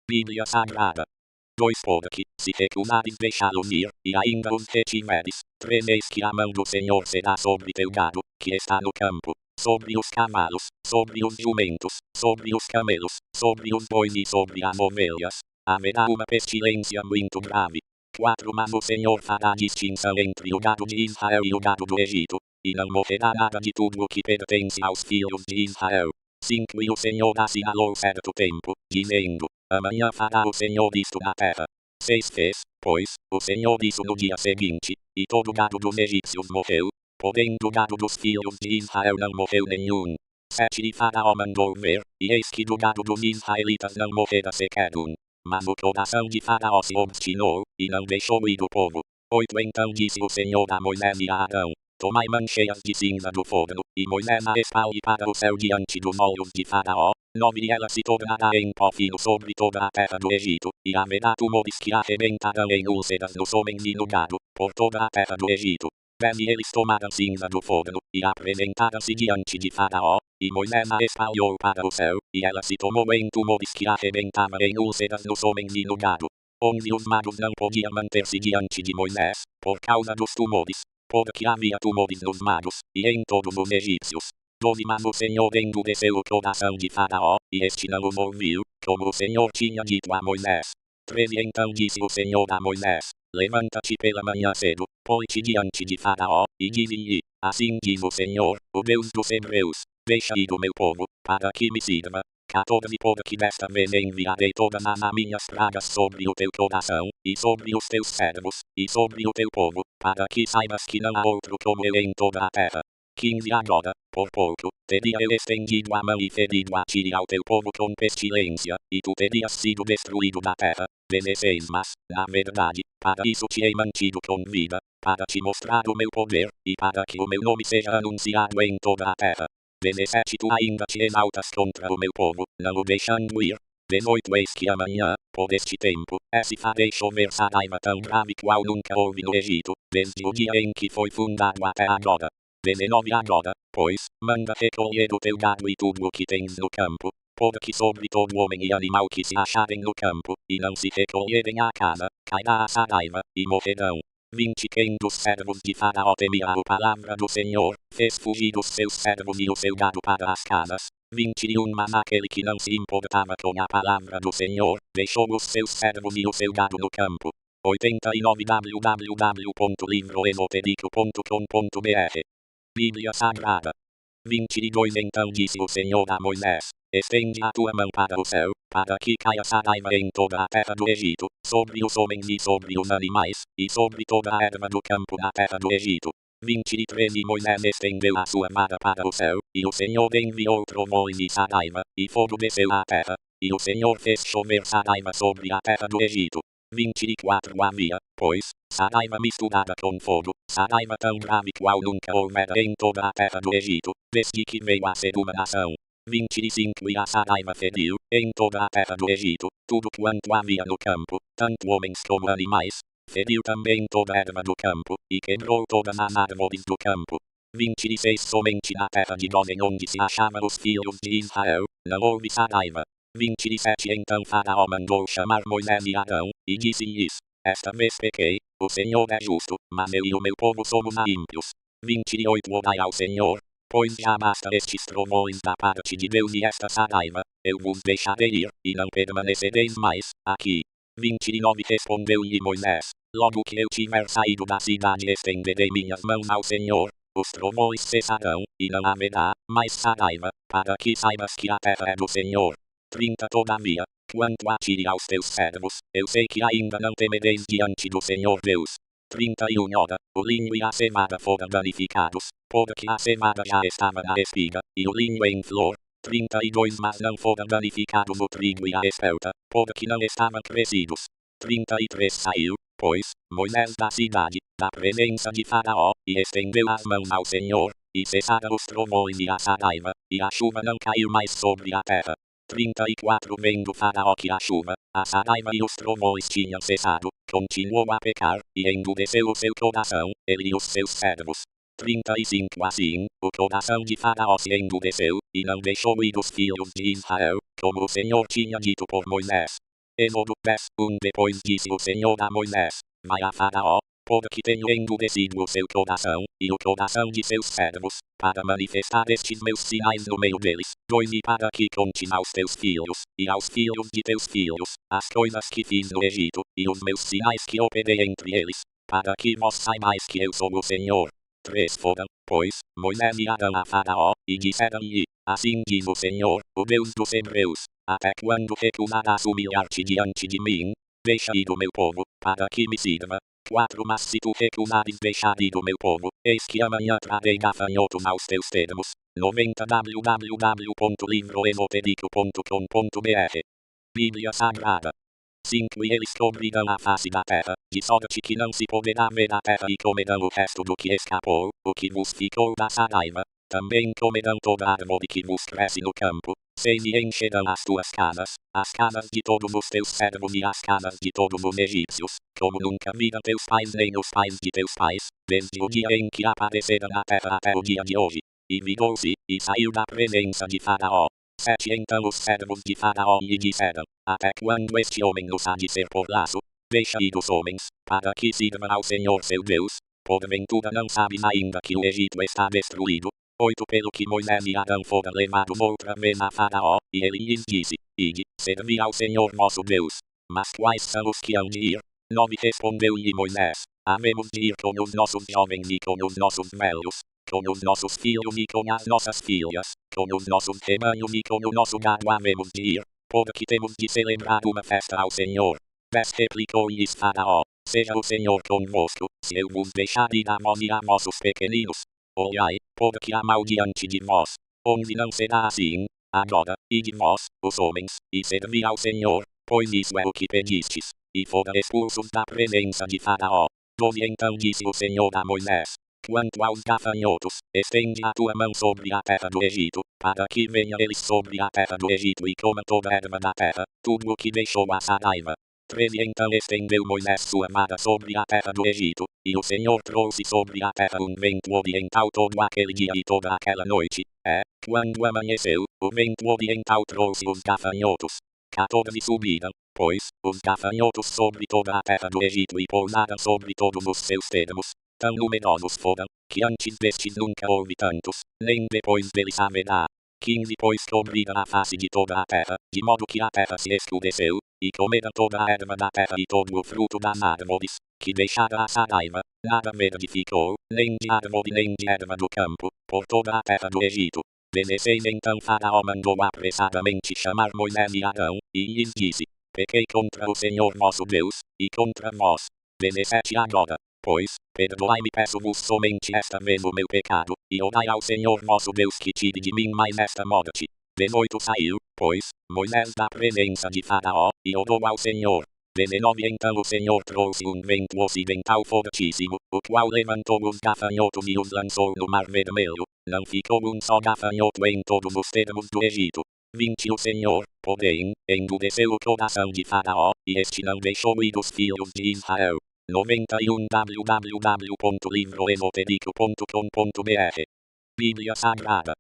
Bíblia Sagrada. 2 Porque, se recusares deixá-los ir, e ainda os retiveres, tremeis que a mão do Senhor será sobre teu gado, que está no campo, sobre os cavalos, sobre os jumentos, sobre os camelos, sobre os bois e sobre as ovelhas. Haverá uma pestilência muito grave. 4 Mas o Senhor fará distinção entre o gado de Israel e o gado do Egito, e não morrerá nada de tudo o que pertence aos filhos de Israel. 5 E o Senhor assinalou certo tempo, dizendo, amanhã fará o Senhor isto na terra. 6 Fez, pois, o Senhor isso no dia seguinte, e todo o gado dos egípcios morreu, porém do gado dos filhos de Israel não morreu nenhum. 7 E Faraó mandou ver, e eis que do gado dos israelitas não morrera sequer um. Mas o coração de Faraó se obstinou, e não deixou ir o povo. 8 Então disse o Senhor a Moisés e a Arão, tomai mãos cheias de cinza do forno, e Moisés a espalhe para o céu diante dos olhos de Faraó. 9 E ela se tornará em pó fino sobre toda a terra do Egito, e haverá tumores que arrebentarão em úlceras nos homens e no gado, por toda a terra do Egito. 10 E eles tomaram cinza do forno, e apresentaram-se diante de Faraó, e Moisés a espalhou para o céu, e ela se tomou em tumores que arrebentavam em úlceras nos homens e no gado. 11 Os magos não podiam manter-se diante de Moisés, por causa dos tumores, porque havia tumores nos magos, e em todos os egípcios. 12 Mas o Senhor endureceu o coração de Faraó, e este não os ouviu, como o Senhor tinha dito a Moisés. 13 Então disse o Senhor a Moisés, levanta-te pela manhã cedo, põe-te diante de Faraó, e dize-lhe, assim diz o Senhor, o Deus dos Hebreus, deixa ir o meu povo, para que me sirva. 14 Porque desta vez enviarei todas as minhas pragas sobre o teu coração, e sobre os teus servos, e sobre o teu povo, para que saibas que não há outro como eu em toda a terra. 15 Agora, por pouco, teria eu estendido a mão e ferido a ti e ao teu povo com pestilência, e tu terias sido destruído da terra. 16 Mas, na verdade, para isso te hei mantido com vida, para te mostrar o meu poder, e para que o meu nome seja anunciado em toda a terra. 17 Tu ainda te exaltas contra o meu povo, não o deixando ir. 18 Eis que amanhã, por este tempo, se farei chover saraiva tão grave qual nunca houve no Egito, desde o dia em que foi fundado até agora. 19 Agora, pois, manda recolher o teu gado e tudo o que tens no campo, porque sobre todo homem e animal que se acharem no campo, e não se recolherem à casa, cairá a saraiva, e morrerão. 20 Quem dos servos de Faraó temia a palavra do Senhor, fez fugir os seus servos e o seu gado para as casas. 21 Mas aquele que não se importava com a palavra do Senhor, deixou os seus servos e o seu gado no campo. 89 www.livroesotérico.com.br Bíblia Sagrada. 22 Então disse o Senhor a Moisés, estende a tua mão para o céu, para que caia saraiva em toda a terra do Egito, sobre os homens e sobre os animais, e sobre toda a erva do campo na terra do Egito. 23 E Moisés estendeu a sua vara para o céu, e o Senhor enviou trovões e saraiva, e fogo desceu à terra, e o Senhor fez chover saraiva sobre a terra do Egito. 24 Havia, pois, saraiva misturada com fogo, saraiva tão grave qual nunca houvera em toda a terra do Egito, desde que veio a ser uma nação. 25 E a saraiva feriu, em toda a terra do Egito, tudo quanto havia no campo, tanto homens como animais, feriu também toda a erva do campo, e quebrou todas as árvores do campo. 26 Somente na terra de Gósen onde se achavam os filhos de Israel, não houve saraiva. 27 Então Faraó mandou chamar Moisés e Arão, e disse-lhes, esta vez pequei, o Senhor é justo, mas eu e o meu povo somos ímpios. 28 Orai ao Senhor, pois já basta estes trovões da parte de Deus e esta saraiva, eu vos deixarei ir, e não permanecereis mais aqui. 29 Respondeu-lhe Moisés, logo que eu tiver saído da cidade estenderei minhas mãos ao Senhor, os trovões cessarão, e não haverá mais saraiva, para que saibas que a terra é do Senhor. 30 Todavia, quanto a ti e aos teus servos, eu sei que ainda não temereis diante do Senhor Deus. 31 Ora, o linho e a cevada foram danificados, porque a cevada já estava na espiga, e o linho em flor. 32 Mas não foram danificados o trigo e a espelta, porque não estavam crescidos. 33 Saiu, pois, Moisés da cidade, da presença de Faraó, e estendeu as mãos ao Senhor, e cessaram os trovões e a saraiva, e a chuva não caiu mais sobre a terra. 34 Vendo Faraó que a chuva, a saraiva e os trovões tinham cessado, continuou a pecar, e endureceu o seu coração, ele e os seus servos. 35 Assim, o coração de Faraó se endureceu, e não deixou ir os filhos de Israel, como o Senhor tinha dito por Moisés. Êxodo 10:1 Depois disse o Senhor a Moisés: Vai a Faraó, porque tenho endurecido o seu coração, e o coração de seus servos, para manifestar estes meus sinais no meio deles. 2 E para que conte aos teus filhos, e aos filhos de teus filhos, as coisas que fiz no Egito, e os meus sinais que operei entre eles, para que vós saibais que eu sou o Senhor. 3 Foram, pois, Moisés e Arão a Faraó, e disseram-lhe: Assim diz o Senhor, o Deus dos Hebreus: Até quando recusarás humilhar-te diante de mim? Deixa ir o meu povo, para que me sirva. 4 Mas se tu recusares deixar ir o meu povo, eis que amanhã trarei gafanhotos aos teus termos. 90 www.livroesotérico.com.br Bíblia Sagrada 5 E eles cobrirão a face da terra, de sorte que não se poderá ver a terra, e comerão o resto do que escapou, o que vos ficou da saraiva. Também comerão toda árvore que vos cresce no campo. 6 E encherão as tuas casas, as casas de todos os teus servos e as casas de todos os egípcios, como nunca viram teus pais nem os pais de teus pais, desde o dia em que apareceram na terra até o dia de hoje. E virou-se, e saiu da presença de Faraó. 7 Então os servos de Faraó lhe disseram: Até quando este homem nos há de ser por laço? Deixa ir os homens, para que sirvam ao Senhor seu Deus. Porventura não sabes ainda que o Egito está destruído? 8 Pelo que Moisés e Arão foram levados outra vez a Faraó, e ele lhes disse: Ide, servi ao Senhor vosso Deus. Mas quais são os que hão de ir? 9 Respondeu-lhe Moisés: Havemos de ir com os nossos jovens e com os nossos velhos, com os nossos filhos e com as nossas filhas, com os nossos rebanhos e com o nosso gado havemos de ir, porque temos de celebrar uma festa ao Senhor. 10 Replicou-lhes Faraó: Seja o Senhor convosco, se eu vos deixar ir a vós e a vossos pequeninos. Olhai, porque há mal diante de vós. 11 Não será assim. Agora, ide vós, os homens, e servi ao Senhor, pois isso é o que pedistes. E foram expulsos da presença de Faraó. 12 Então disse o Senhor a Moisés: Quanto aos gafanhotos, estende a tua mão sobre a terra do Egito, para que venha eles sobre a terra do Egito e coma toda a erva da terra, tudo o que deixou a saraiva. 13 Então estendeu Moisés sua vara sobre a terra do Egito, e o Senhor trouxe sobre a terra vento oriental todo aquele dia e toda aquela noite. Quando amanheceu, o vento oriental trouxe os gafanhotos. 14 Subiram, pois, os gafanhotos sobre toda a terra do Egito e pousaram sobre todos os seus termos. Tão numerosos foram, que antes destes nunca houve tantos, nem depois deles haverá. 15 Pois cobriram a face de toda a terra, de modo que a terra se escureceu, e comeram toda a erva da terra e todo o fruto das árvores, que deixara a saraiva, nada verde ficou, nem de árvore nem de erva do campo, por toda a terra do Egito. 16 Então Faraó mandou apressadamente chamar Moisés e Arão, e lhes disse: Pequei contra o Senhor vosso Deus, e contra vós. 17 Agora, pois, perdoai-me, peço-vos somente esta vez o meu pecado, e orai ao Senhor vosso Deus que tire de mim mais esta morte. 18 Saiu, pois, Moisés da presença de Faraó, e orou ao Senhor. 19 Então o Senhor trouxe vento ocidental fortíssimo, o qual levantou os gafanhotos e os lançou no Mar Vermelho. Não ficou só gafanhoto em todos os termos do Egito. 20 O Senhor, porém, endureceu o coração de Faraó, e este não deixou ir os filhos de Israel. 91 www.livroesotérico.com.br Bíblia Sagrada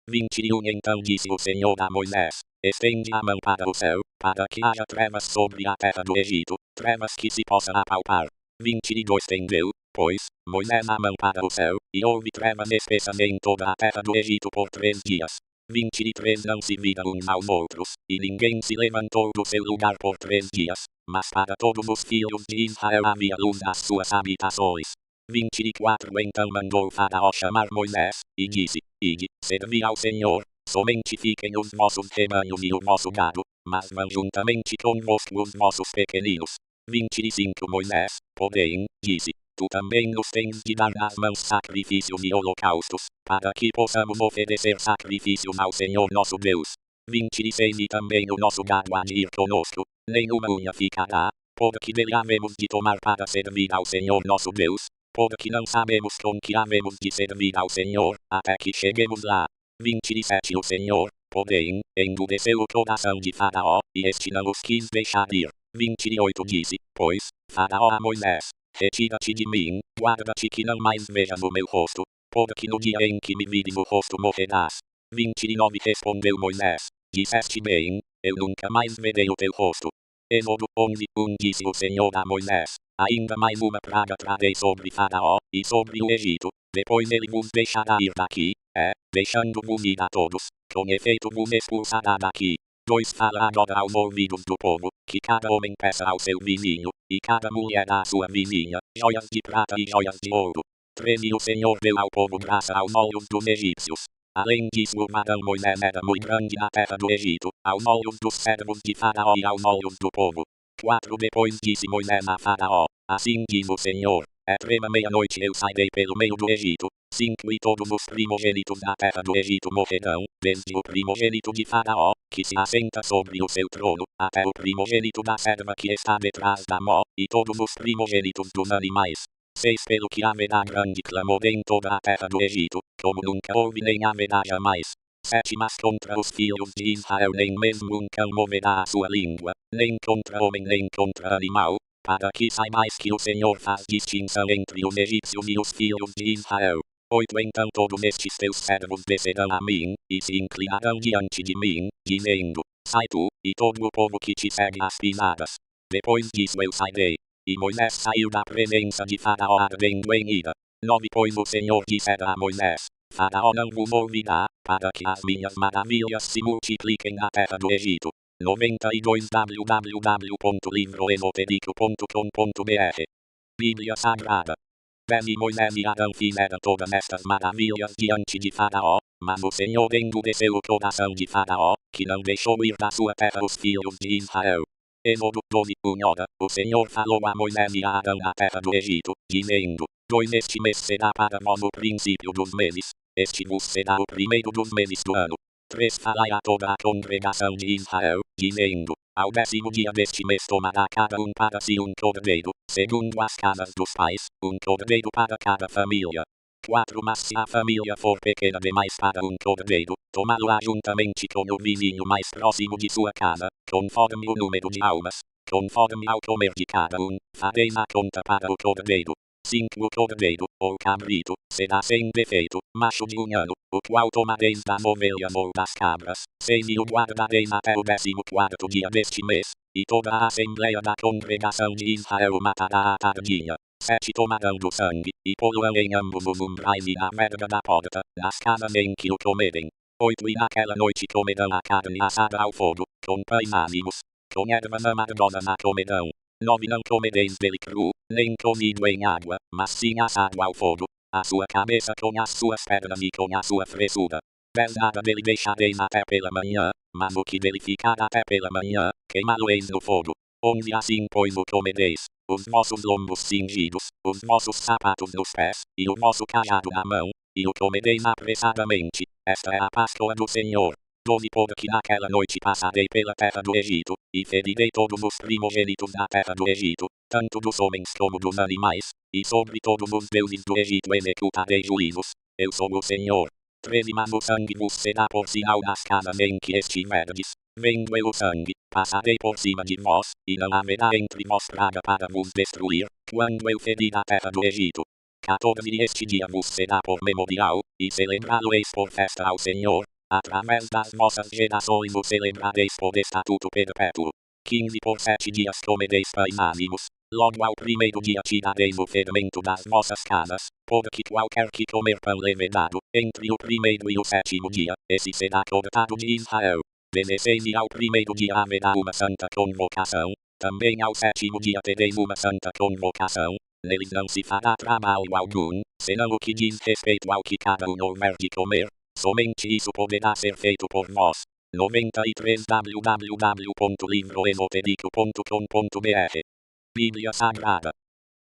21 Então disse o Senhor a Moisés: Estende a mão para o céu, para que haja trevas sobre a terra do Egito, trevas que se possa apalpar. 22 Estendeu, pois, Moisés a mão para o céu, e houve trevas espessas em toda a terra do Egito por 3 dias. 23 Não se viram uns aos outros, e ninguém se levantou do seu lugar por 3 dias, mas para todos os filhos de Israel havia luz nas suas habitações. 24 Então mandou Faraó chamar Moisés, e disse: Ide, servi ao Senhor, somente fiquem os vossos rebanhos e o vosso gado, mas vão juntamente convosco os vossos pequeninos. 25 Moisés, porém, disse: Tu também nos tens de dar nas mãos sacrifícios e holocaustos, para que possamos oferecer sacrifícios ao Senhor nosso Deus. 26 E também o nosso gado há de ir conosco, nenhuma unha ficará, porque dele havemos de tomar para servir ao Senhor nosso Deus, porque não sabemos com que havemos de servir ao Senhor, até que cheguemos lá. 27 O Senhor, Porém, endureceu o coração de Faraó, e este não os quis deixar ir. 28 Disse, pois, Faraó a Moisés: Retira-te de mim, guarda-te que não mais vejas o meu rosto, porque no dia em que me vires o rosto morrerás. 29 Respondeu Moisés: Disseste bem, eu nunca mais verei o teu rosto. Êxodo 11:1 Disse o Senhor a Moisés: Ainda mais uma praga trarei sobre Faraó, e sobre o Egito, depois ele vos deixará ir daqui, deixando-vos ir a todos, com efeito vos expulsará daqui. 2 Fala agora aos ouvidos do povo, que cada homem peça ao seu vizinho, e cada mulher à sua vizinha, joias de prata e joias de ouro. 13 O Senhor deu ao povo graça aos olhos dos egípcios. Além disso o varão Moisés era muito grande na terra do Egito, aos olhos dos servos de Faraó e aos olhos do povo. 4 Depois disse Moisés a Faraó: Assim diz o Senhor, trema meia-noite eu sairei pelo meio do Egito. 5 E todos os primogênitos da terra do Egito morrerão, desde o primogênito de Faraó, que se assenta sobre o seu trono, até o primogênito da serva que está detrás da mó, e todos os primogênitos dos animais. 6 Pelo que haverá grande clamor em toda a terra do Egito, como nunca houve nem haverá jamais. 7 Mas contra os filhos de Israel nem mesmo um cão moverá a sua língua, nem contra homem nem contra animal, para que saibais que o Senhor faz distinção entre os egípcios e os filhos de Israel. 8 Então todos estes teus servos descerão a mim, e se inclinarão diante de mim, dizendo: Sai tu, e todo o povo que te segue às pisadas. Depois disso eu sairei. E Moisés saiu da presença de Faraó ardendo em ira. 9 Pois o Senhor dissera a Moisés: Faraó não vos ouvirá, para que as minhas maravilhas se multipliquem na terra do Egito. 92 www.livroesotérico.com.br Bíblia Sagrada. E Moisés e Arão fizeram todas estas maravilhas diante de Faraó, mas o Senhor endureceu o coração de Faraó, que não deixou ir da sua terra os filhos de Israel. Êxodo 12:1 Ora, o Senhor falou a Moisés e a Arão na terra do Egito, dizendo: 2 Este mês será para vós o princípio dos meses, este vos será o primeiro dos meses do ano. 3 Falai a toda a congregação de Israel, dizendo: Ao 10º dia deste mês tomará cada um para si um cordeiro, segundo as casas dos pais, um cordeiro para cada família. 4 Mas se a família for pequena demais para um cordeiro, tomá-lo-á juntamente com o vizinho mais próximo de sua casa, conforme o número de almas, conforme ao comer de cada um, fareis a conta para o cordeiro. 5 O cordeiro, ou cabrito, será sem defeito, macho de um ano, o qual tomareis das ovelhas ou das cabras. 6 E o guardareis até o 14º dia deste mês, e toda a assembleia da congregação de Israel matará à tardinha. 7 Tomarão do sangue, e pô-lo-ão em ambos os umbrais e na verga da porta, nas casas em que o comerem. 8 E naquela noite comerão a carne assada ao fogo, com pães ázimos, com ervas amargosas a comerão. 9 Não comereis dele cru, nem cozido em água, mas sim assado ao fogo, a sua cabeça com as suas pernas e com a sua fressura. 10 Nada dele deixareis até pela manhã, mas o que dele ficar até pela manhã, queimá-lo-eis no fogo. 11 Assim pois o comereis, os vossos lombos cingidos, os vossos sapatos nos pés, e o vosso cajado na mão, e o comereis apressadamente. Esta é a Páscoa do Senhor. 12 Porque naquela noite passarei pela terra do Egito, e ferirei todos os primogênitos da terra do Egito, tanto dos homens como dos animais, e sobre todos os deuses do Egito executarei juízos. Eu sou o Senhor. 13 Mas o sangue vos será por sinal nas casas em que estiverdes. Vendo eu o sangue, passarei por cima de vós, e não haverá entre vós praga para vos destruir, quando eu ferir a terra do Egito. 14 Este dia vos será por memorial, e celebrá-lo-eis por festa ao Senhor. Através das vossas gerações o celebrareis por estatuto perpétuo. 15 Por 7 dias comereis pães ázimos. Logo ao primeiro dia tirareis o fermento das vossas casas, porque qualquer que comer pão levedado, entre o primeiro e o 7º dia, esse será cortado de Israel. 16 E ao primeiro dia haverá uma santa convocação, também ao 7º dia tereis uma santa convocação. Neles não se fará trabalho algum, senão o que diz respeito ao que cada um houver de comer. Somente isso poderá ser feito por vós. 93 www.livroesotérico.com.br Bíblia Sagrada.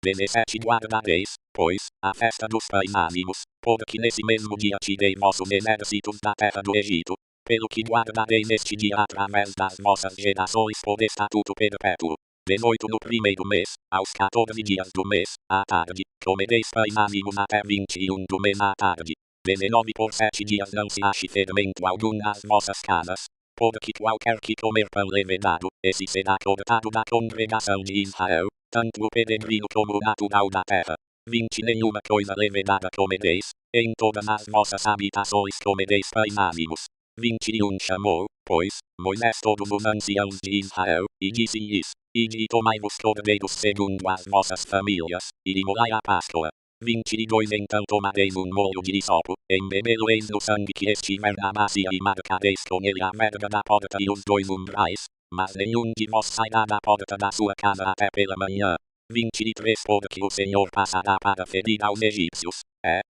17 Guardareis, pois, a festa dos pães ázimos, porque nesse mesmo dia tirei vossos exércitos da terra do Egito, pelo que guardareis este dia através das vossas gerações por estatuto perpétuo. 18 No primeiro mês, aos 14 dias do mês, à tarde, comereis pães ázimos até 21 do mês à tarde. 19 por 7 dias não se ache fermento algum nas vossas casas. Pode que qualquer que comer pão levedado, esse será cortado da congregação de Israel, tanto o peregrino como o natural da terra. 20 Nenhuma coisa levedada comereis, em todas as vossas habitações comereis pães ânimos. 21 Chamou, pois, Moisés todos os anciãos de Israel, e disse-lhes: Ide e tomai-vos cordeiros segundo as vossas famílias, e imolai a Páscoa. 22 Então tomareis um molho de hisopo, embebê-lo-eis no sangue que estiver na bacia e marcareis com ele a verga da porta e os 2 umbrais, mas nenhum de vós sairá da porta da sua casa até pela manhã. 23 Porque o Senhor passará para ferir aos egípcios.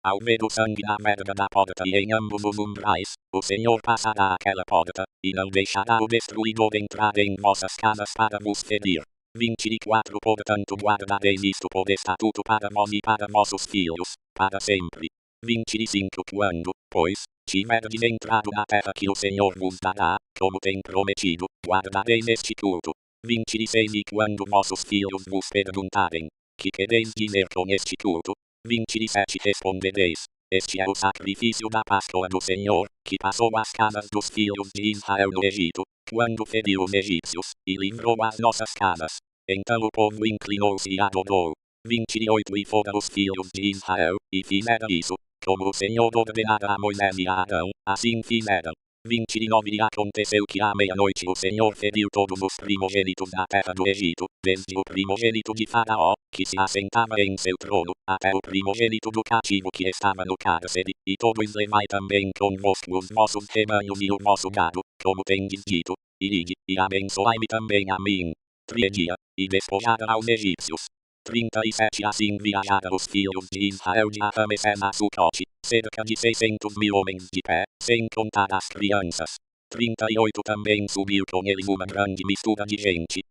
Ao ver o sangue na verga da porta e em ambos os umbrais, o Senhor passará aquela porta, e não deixará o destruidor entrar em vossas casas para vos ferir. 24 Portanto guardareis isto por estatuto para vós e para vossos filhos, para sempre. 25 Quando, pois, tiverdes entrado na terra que o Senhor vos dará, como tem prometido, guardareis este culto. 26 E quando vossos filhos vos perguntarem: Que quereis dizer com este culto? 27 Respondereis: Este é o sacrifício da Páscoa do Senhor, que passou as casas dos filhos de Israel no Egito, quando feriu os egípcios, e livrou as nossas casas. Então o povo inclinou-se e adorou. 28 E foram os filhos de Israel, e fizeram isso, como o Senhor ordenara a Moisés e a Arão, assim fizeram. 29 E aconteceu que à meia-noite o Senhor feriu todos os primogênitos da terra do Egito, desde o primogênito de Faraó, que se assentava em seu trono, até o primogênito do cativo que estava no cárcere, e todos levai também convosco os vossos rebanhos e o vosso gado, como tendes dito, e ide, e abençoai-me também a mim. 3 E despojaram aos egípcios. 37 Assim viajaram os filhos de Israel de Ramessés a Sucote, cerca de 600.000 homens de pé, sem contar as crianças. 38 Também subiu com eles uma grande mistura de gente,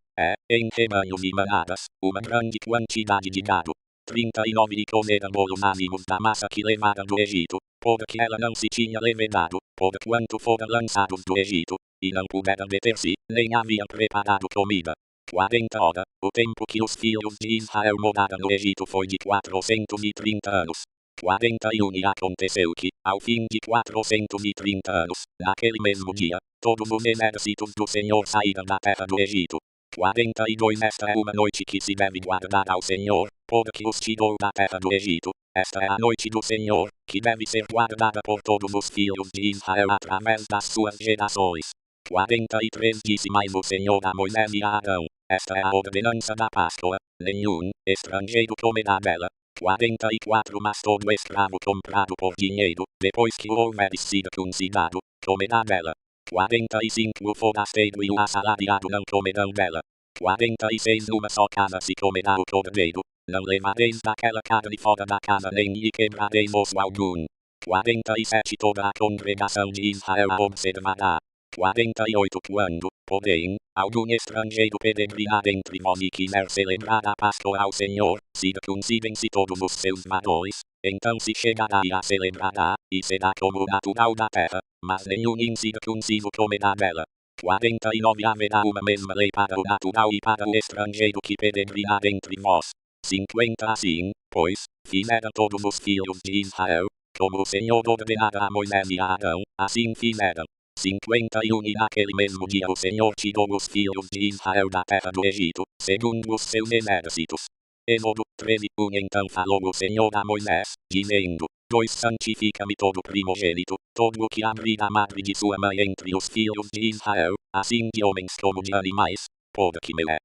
em rebanhos e manadas, uma grande quantidade de gado. 39 E comeram bolos ânimos da massa que levaram do Egito, porque ela não se tinha levedado, porquanto foram lançados do Egito, e não puderam deter-se, nem haviam preparado comida. 40 horas, o tempo que os filhos de Israel moraram no Egito foi de 430 anos. 41 E aconteceu que, ao fim de 430 anos, naquele mesmo dia, todos os exércitos do Senhor saíram da terra do Egito. 42 Esta é uma noite que se deve guardar ao Senhor, porque os tirou da terra do Egito. Esta é a noite do Senhor, que deve ser guardada por todos os filhos de Israel através das suas gerações. 43 Disse mais o Senhor a Moisés e a Arão: Esta é a ordenança da Páscoa, nenhum estrangeiro comerá dela. 44 Mas todo escravo comprado por dinheiro, depois que o houveres circuncidado, comerá dela. 45 O forasteiro e o assalariado não comerão dela. 46 Numa só casa se comerá o cordeiro, não levareis daquela carne fora da casa nem lhe quebrareis osso algum. 47 Toda a congregação de Israel a observará. 48 Quando, porém, algum estrangeiro peregrinar entre vós e quiser celebrar a Páscoa ao Senhor, circuncidem-se todos os seus varões, então se chegará e a celebrará, e será como o natural da terra, mas nenhum incircunciso comerá dela. 49 Haverá uma mesma lei para o natural e para o estrangeiro que peregrinar entre vós. 50 Assim, pois, fizeram todos os filhos de Israel, como o Senhor ordenara a Moisés e a Arão, assim fizeram. 51 E naquele mesmo dia o Senhor tirou os filhos de Israel da terra do Egito, segundo os seus exércitos. Êxodo 13:1 Então falou o Senhor a Moisés, dizendo: Santifica-me todo primogênito, todo o que abrir a madre de sua mãe entre os filhos de Israel, assim de homens como de animais, porque meu é.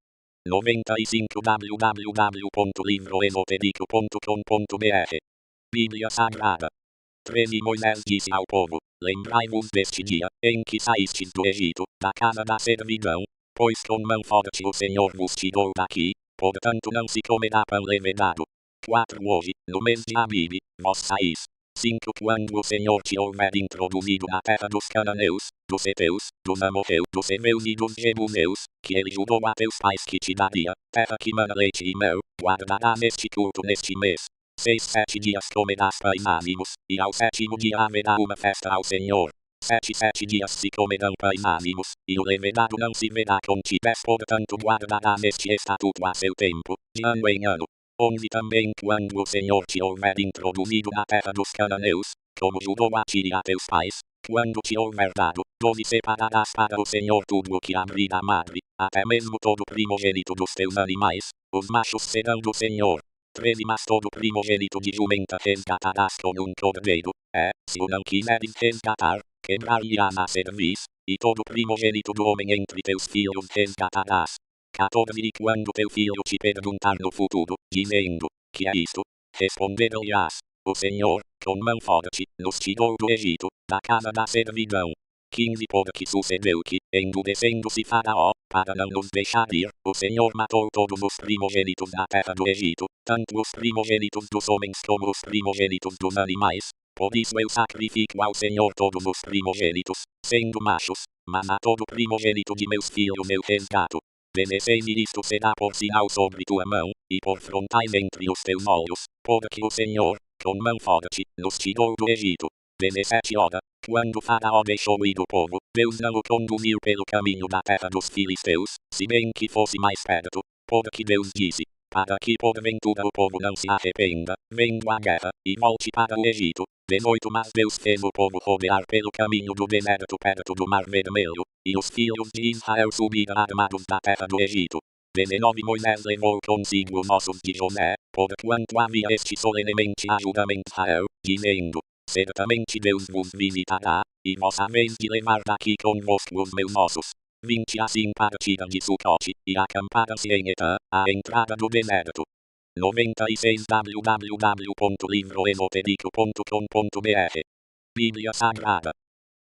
95 www.livroesotérico.com.br Bíblia Sagrada 13 Moisés disse ao povo: Lembrai-vos deste dia, em que saístes do Egito, da casa da servidão, pois com mão forte o Senhor vos tirou daqui, portanto não se comerá pão levedado. 4 Hoje, no mês de Abib, vós saís. 5 Quando o Senhor te houver introduzido na terra dos cananeus, dos heteus, dos amorreus, dos heveus e dos jebuseus, que ele jurou a teus pais que te daria, terra que mana leite e mel, guardarás este culto neste mês. 7 dias comerás pães ânimos, e ao 7º dia haverá uma festa ao Senhor. 7 dias se comerão pães ânimos, e o levedado não se verá contigo. Portanto guardarás este estatuto a seu tempo, de ano em ano. 11 Também quando o Senhor te houver introduzido na terra dos cananeus, como jurou a ti e a teus pais, quando te houver dado, 12 separarás para o Senhor tudo o que abrir a madre, até mesmo todo primogênito dos teus animais, os machos serão do Senhor. 13 Mas todo primogênito de jumenta resgatarás como um cordeiro, se o não quiseres resgatar, quebrar-lhe-á na cerviz, e todo primogênito do homem entre teus filhos resgatarás. 14 E quando teu filho te perguntar no futuro, dizendo, que é isto? Responder-lhe-ás, o Senhor, com mão forte, nos tirou do Egito, da casa da servidão. 15 Porque sucedeu que, endurecendo-se Faraó, para não nos deixar ir, o Senhor matou todos os primogênitos da terra do Egito, tanto os primogênitos dos homens como os primogênitos dos animais. Por isso eu sacrifico ao Senhor todos os primogênitos, sendo machos, mas a todo primogênito de meus filhos eu resgato. 16 E isto será por sinal sobre tua mão, e por frontais entre os teus olhos, porque o Senhor, com mão forte, nos tirou do Egito. 17 Ora, quando Faraó deixou ir o povo, Deus não o conduziu pelo caminho da terra dos filisteus, se bem que fosse mais perto, porque Deus disse, para que porventura o povo não se arrependa, vendo a guerra, e volte para o Egito. 18 Mas Deus fez o povo rodear pelo caminho do deserto perto do Mar Vermelho, e os filhos de Israel subiram armados da terra do Egito. 19 Moisés levou consigo os ossos de José, porquanto havia este solenemente a juramento Israel, dizendo, certamente Deus vos visitará, e vós haveis de levar daqui convosco os meus ossos. 20 Assim partiram de Sucote, e acamparam-se em Etã, à entrada do deserto. 96 www.livroesotérico.com.br Bíblia Sagrada.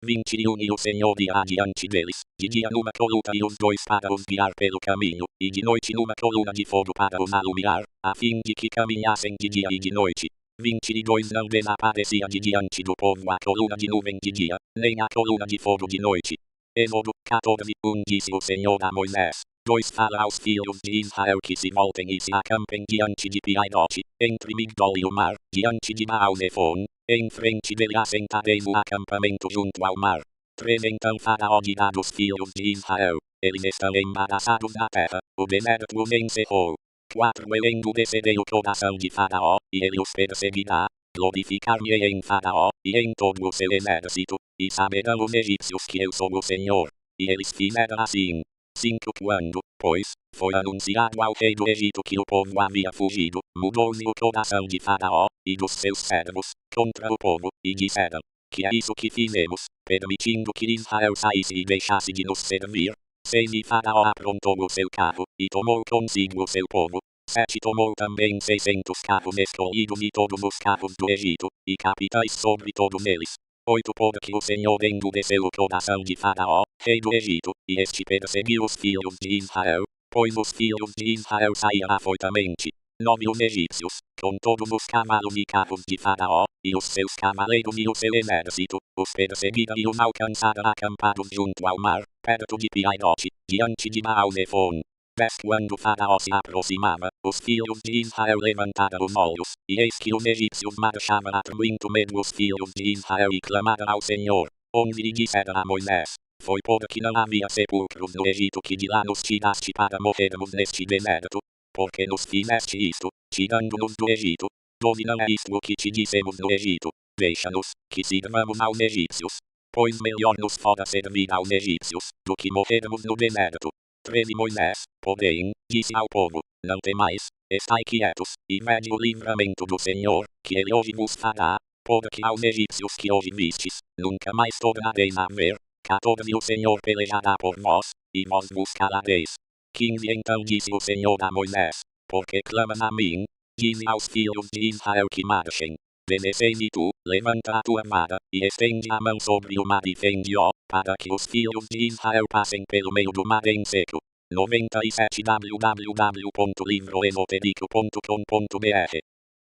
21 E o Senhor ia adiante deles, de dia numa coluna e os dois para os guiar pelo caminho, e de noite numa coluna de fogo para os alumiar, a fim de que caminhassem de dia e de noite. 22 Não desaparecia de diante do povo a coluna de nuvem de dia, nem a coluna de fogo de noite. Êxodo 14 Disse o Senhor a Moisés, 2 Fala aos filhos de Israel que se voltem e se acampem diante de Piairote, entre Migdol e o mar, diante de Baal-Zephon, em frente dele assentareis o acampamento junto ao mar. 3 Então Faraó dirá dos filhos de Israel, eles estão embaraçados da terra, o deserto os encerrou. 4 Eu endurecerei o coração de Faraó, e ele os perseguirá, glorificar-me-ei em Faraó, e em todo o seu exército, e saberão os egípcios que eu sou o Senhor. E eles fizeram assim. 5 Quando, pois, foi anunciado ao rei do Egito que o povo havia fugido, mudou-se o coração de Faraó, e dos seus servos, contra o povo, e disseram, que é isso que fizemos, permitindo que Israel saísse e deixasse de nos servir. 6 E Faraó aprontou o seu carro, e tomou consigo o seu povo. 7 Tomou também 600 carros escolhidos e todos os carros do Egito, e capitães sobre todos eles. 8 Porque o Senhor endureceu o coração de Faraó, rei do Egito, e este perseguiu os filhos de Israel, pois os filhos de Israel saíam afoitamente. 9 Os egípcios, com todos os cavalos e carros de Faraó, e os seus cavaleiros e o seu exército, os perseguiram e os alcançaram acampados junto ao mar, perto de Piairote, diante de Baal-Zephon. 10 Quando Faraó se aproximava, os filhos de Israel levantaram os olhos, e eis que os egípcios marchavam a muito medo os filhos de Israel e clamaram ao Senhor. 11 E disseram a Moisés, foi porque não havia sepulcros no Egito que de lá nos tiraste para morrermos neste deserto, porque nos fizeste isto, tirando-nos do Egito. 12 Não é isto o que te dissemos no Egito, deixa-nos, que sirvamos aos egípcios, pois melhor nos fora servir aos egípcios, do que morrermos no deserto. 13 Moisés, porém, disse ao povo, não temais, estai quietos, e vede o livramento do Senhor, que ele hoje vos fará, porque aos egípcios que hoje vistes, nunca mais tornareis a ver. 14 O Senhor pelejará por vós, e vós vos calareis. 15 Então disse o Senhor a Moisés, porque clamas a mim, dize aos filhos de Israel que marchem. 16 E tu, levanta a tua vara, e estende a mão sobre o mar e fende-o, para que os filhos de Israel passem pelo meio do mar em seco. 97 www.livroesotérico.com.br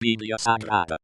Bíblia Sagrada.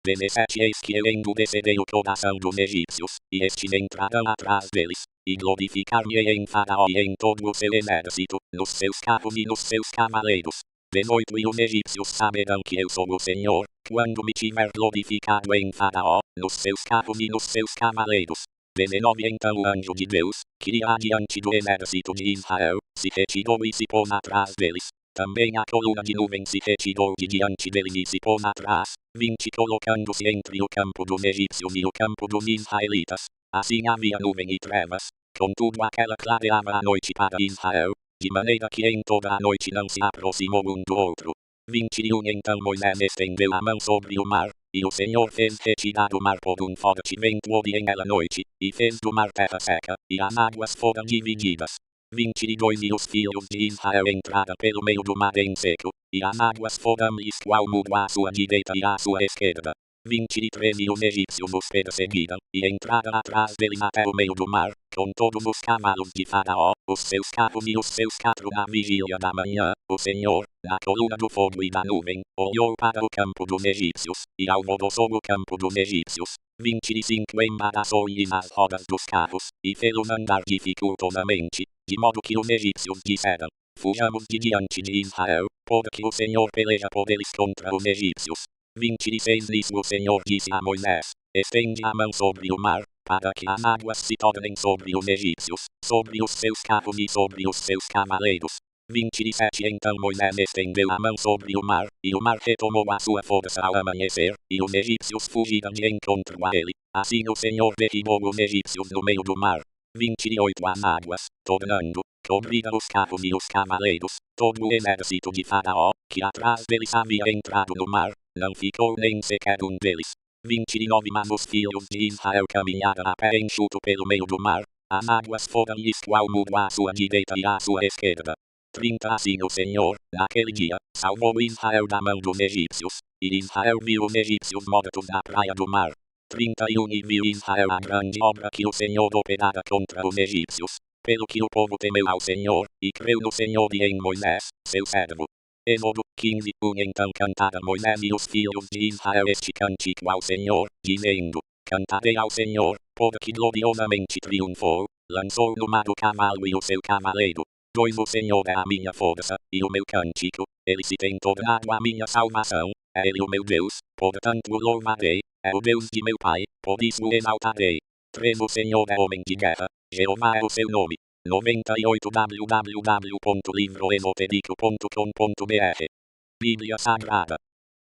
17 Eis que eu endurecerei o coração dos egípcios, e estes entrarão atrás deles, e glorificar-me em Faraó e em todo o seu exército, nos seus carros e nos seus cavaleiros. 18 E os egípcios saberão que eu sou o Senhor, quando me tiver glorificado em Faraó, nos seus carros e nos seus cavaleiros. 19 Então o anjo de Deus, que ia adiante do exército de Israel, se retirou e se pôs atrás deles, Também a coluna de nuvem se retirou de diante dele e se pôs atrás, 20 colocando-se entre o campo dos egípcios e o campo dos israelitas. Assim havia nuvem e trevas, contudo aquela clareava a noite para Israel, de maneira que em toda a noite não se aproximou um do outro. 21 Então Moisés estendeu a mão sobre o mar, e o Senhor fez retirar do mar por um forte vento oriental à noite, e fez do mar terra seca, e as águas foram divididas. 22 E os filhos de Israel entraram pelo meio do mar em seco, e as águas foram isto ao mudo à sua direita e à sua esquerda. 23 E os egípcios os perseguiram, e entraram atrás deles até o meio do mar, com todos os cavalos de Faraó, os seus carros e os seus carros na vigília da manhã. O Senhor, na coluna do fogo e da nuvem, olhou para o campo dos egípcios, e alvoroçou o campo dos egípcios. 25 Embaraçou-lhes as rodas dos carros, e fê-los andar dificultosamente, de modo que os egípcios disseram: fujamos de diante de Israel, porque o Senhor peleja por eles contra os egípcios. 26 Nisso o Senhor disse a Moisés: estende a mão sobre o mar, para que as águas se tornem sobre os egípcios, sobre os seus carros e sobre os seus cavaleiros. 27 Então Moisés estendeu a mão sobre o mar, e o mar retomou a sua força ao amanhecer, e os egípcios fugiram de encontro a ele. Assim o Senhor derribou os egípcios no meio do mar. 28 As águas, tornando, cobriram os carros e os cavaleiros, todo o exército de Faraó, que atrás deles havia entrado no mar, não ficou nem sequer um deles. 29 Mas os filhos de Israel caminharam a pé enxuto pelo meio do mar, as águas foram isto ao mudo à sua direita e à sua esquerda. 30 Assim o Senhor, naquele dia, salvou Israel da mão dos egípcios, e Israel viu os egípcios mortos na praia do mar. 31 E viu Israel a grande obra que o Senhor operara contra os egípcios, pelo que o povo temeu ao Senhor, e creu no Senhor e em Moisés, seu servo. Êxodo 15 Então cantaram Moisés e os filhos de Israel este cântico ao Senhor, dizendo: cantarei ao Senhor, porque gloriosamente triunfou, lançou no mar o cavalo e o seu cavaleiro. 2 O Senhor é a minha força, e o meu cântico, ele se tem tornado a minha salvação, é ele o meu Deus, portanto o louvarei, é o Deus de meu pai, por isso o exaltarei. 3 O Senhor é homem de guerra, Jeová é o seu nome. 98 www.livroesotérico.com.br Bíblia Sagrada.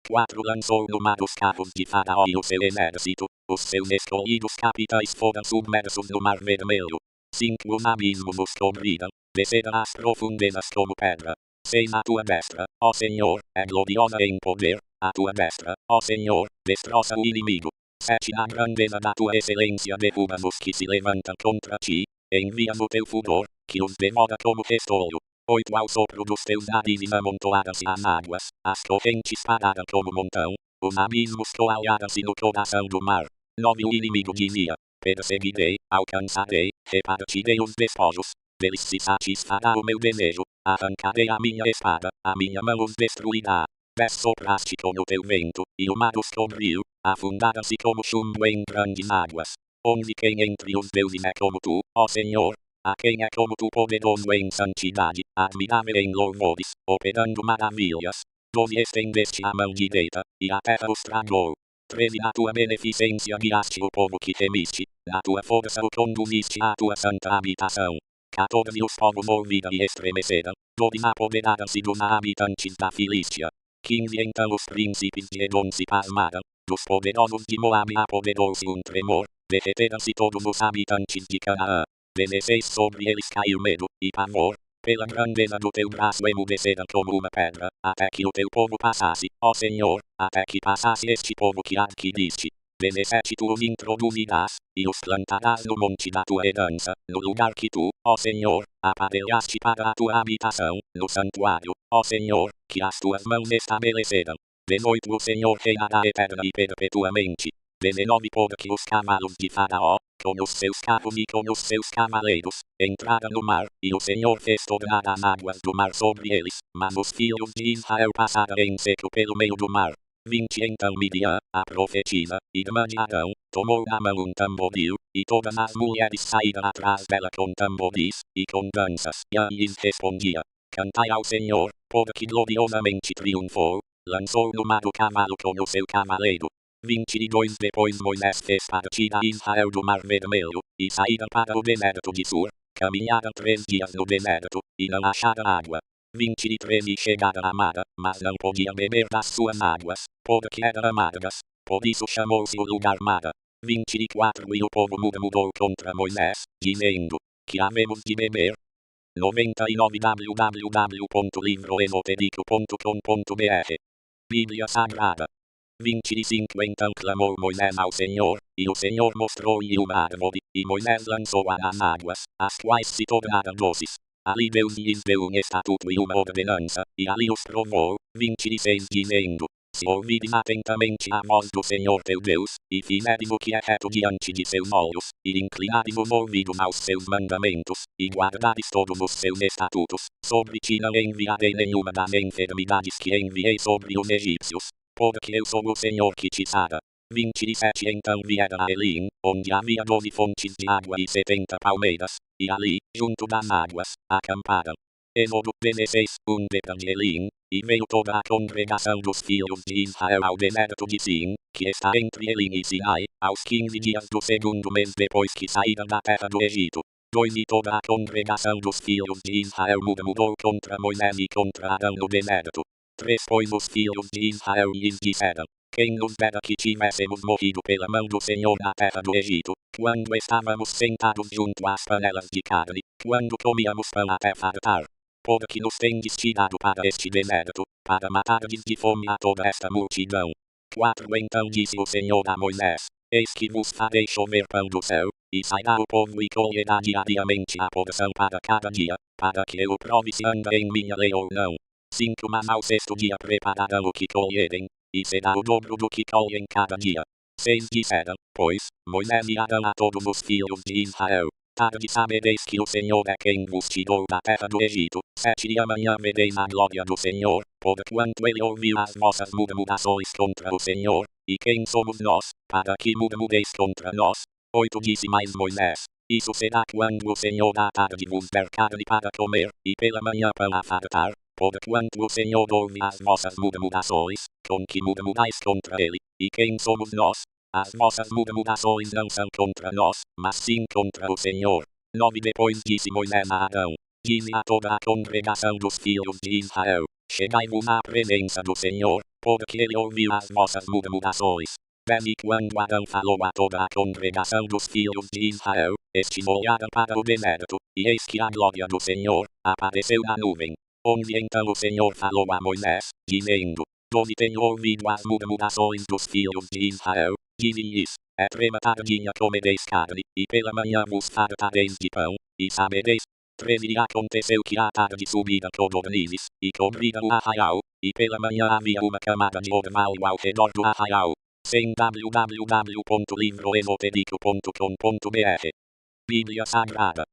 4 Lançou no mar os carros de Faraó e o seu exército, os seus escolhidos capitães foram submersos no mar vermelho. 5 Os abismos os cobriram, desceram às profundezas como pedra. 6 A tua destra, ó Senhor, é gloriosa em poder, a tua destra, ó Senhor, destroça o inimigo. 7 Na grandeza da tua excelência derrubas os que se levantam contra ti, envias o teu furor, que os devora como restolho. 8 Ao sopro dos teus narizes amontoaram-se as águas, as correntes pararam como montão, os abismos coalharam-se no coração do mar. 9 O inimigo dizia: perseguirei, alcançarei, repartirei os despojos, deles se satisfará o meu desejo, arrancarei a minha espada, a minha mão os destruirá. 10 Sopraste com o teu vento, e o mar os cobriu, afundaram-se como chumbo em grandes águas. 11 Quem entre os deuses é como tu, ó Senhor? A quem é como tu poderoso em santidade, admirável em louvores, operando maravilhas. 12 Estendeste a mão direita, e a terra os tragou. 13 Na tua beneficência guiaste o povo que temiste, na tua força o conduziste à tua santa habitação. 14 Os povos ouviram e estremeceram, todos apoderaram-se dos habitantes da Filístia. 15 Então os príncipes de Edom se pasmaram, dos poderosos de Moabe apoderou-se um tremor, derreteram-se todos os habitantes de Canaã. 16 Sobre eles caiu medo, e pavor, pela grandeza do teu braço emudeceram como uma pedra, até que o teu povo passasse, ó Senhor, até que passasse este povo que adquiriste. 17 Tu os introduzirás, e os plantarás no monte da tua herança, no lugar que tu, ó Senhor, aparelhaste para a tua habitação, no santuário, ó Senhor, que as tuas mãos estabeleceram. 18 O Senhor reinará eterna e perpetuamente. 19 Porque os cavalos de Faraó, com os seus carros e com os seus cavaleiros, entraram no mar, e o Senhor fez tornar as águas do mar sobre eles, mas os filhos de Israel passaram em seco pelo meio do mar. 20 Então Midian, a profetisa, irmã de Arão, tomou na mão um tamboril, e todas as mulheres saíram atrás dela com tamboris, e com danças. E lhes respondia: cantai ao Senhor, porque gloriosamente triunfou, lançou no mar o cavalo com o seu cavaleiro. 22 Depois Moisés fez partir a Israel do mar vermelho, e saíram para o deserto de Sur, caminharam 3 dias no deserto, e não acharam água. 23 e chegada amada, mas não podia beber das suas águas, porque eram amargas. Por isso chamou-se o lugar Mara. 24 E o povo murmurou contra Moisés, dizendo: Que havemos de beber? 99 www.livroesotérico.com.br Bíblia Sagrada 25 Então clamou Moisés ao Senhor, e o Senhor mostrou-lhe uma árvore, e Moisés lançou-a nas águas, as quais se tornaram doces. Ali Deus lhes deu um estatuto e uma ordenança, e ali os provou, 26 dizendo: Se ouvides atentamente a voz do Senhor teu Deus, e fizerdes o que é reto diante de seus olhos, e inclinardes os ouvidos aos seus mandamentos, e guardares todos os seus estatutos, sobre ti não enviarei nenhuma das enfermidades que enviei sobre os egípcios, porque eu sou o Senhor que te sara. 27 Então vieram a Elim, onde havia 12 fontes de água e 70 palmeiras, e ali, junto das águas, acamparam. Êxodo 16 Depois de Elim, e veio toda a congregação dos filhos de Israel ao deserto de Zin, que está entre Elim e Sinai, aos 15 dias do segundo mês depois que saíram da terra do Egito. 2 E toda a congregação dos filhos de Israel murmurou contra Moisés e contra Arão no deserto. 3 Pois os filhos de Israel lhes disseram: Quem nos dera que tivéssemos morrido pela mão do Senhor na terra do Egito, quando estávamos sentados junto às panelas de carne, quando comíamos pão até fartar. Porque nos tendes tirado para este deserto, para matardes de fome a toda esta multidão. 4 Então disse o Senhor a Moisés: Eis que vos farei chover pão do céu, e sairá o povo e colherá diariamente a porção para cada dia, para que eu prove se anda em minha lei ou não. 5 Mas ao sexto dia prepararão o que colherem, e será o dobro do que colhem cada dia. 6 Disseram, pois, Moisés e Arão a todos os filhos de Israel: Tarde sabereis que o Senhor é quem vos tirou da terra do Egito. 7 E amanhã vereis a glória do Senhor, porquanto ele ouviu as vossas murmurações contra o Senhor. E quem somos nós, para que murmureis contra nós? 8 Disse mais Moisés: Isso será quando o Senhor à tarde vos der carne para comer, e pela manhã pão a fartar, porquanto o Senhor ouve as vossas murmurações, com que murmurais contra ele. E quem somos nós? As vossas murmurações não são contra nós, mas sim contra o Senhor. 9 Depois disse Moisés a Arão: Dize a toda a congregação dos filhos de Israel: Chegai-vos à presença do Senhor, porque ele ouviu as vossas murmurações. 10 E quando Arão falou a toda a congregação dos filhos de Israel, estes olharam para o deserto, e eis que a glória do Senhor apareceu na nuvem. 11 Então o Senhor falou a Moisés, dizendo: 12 Tenho ouvido as murmurações dos filhos de Israel. Dize-lhes: É tardinha comereis carne, e pela manhã vos fartareis de pão, e sabereis. 13 E aconteceu que à tarde subiram codornizes, e cobriram o arraial, e pela manhã havia uma camada de orvalho ao redor do arraial. Sem www.livroesotérico.com.br Bíblia Sagrada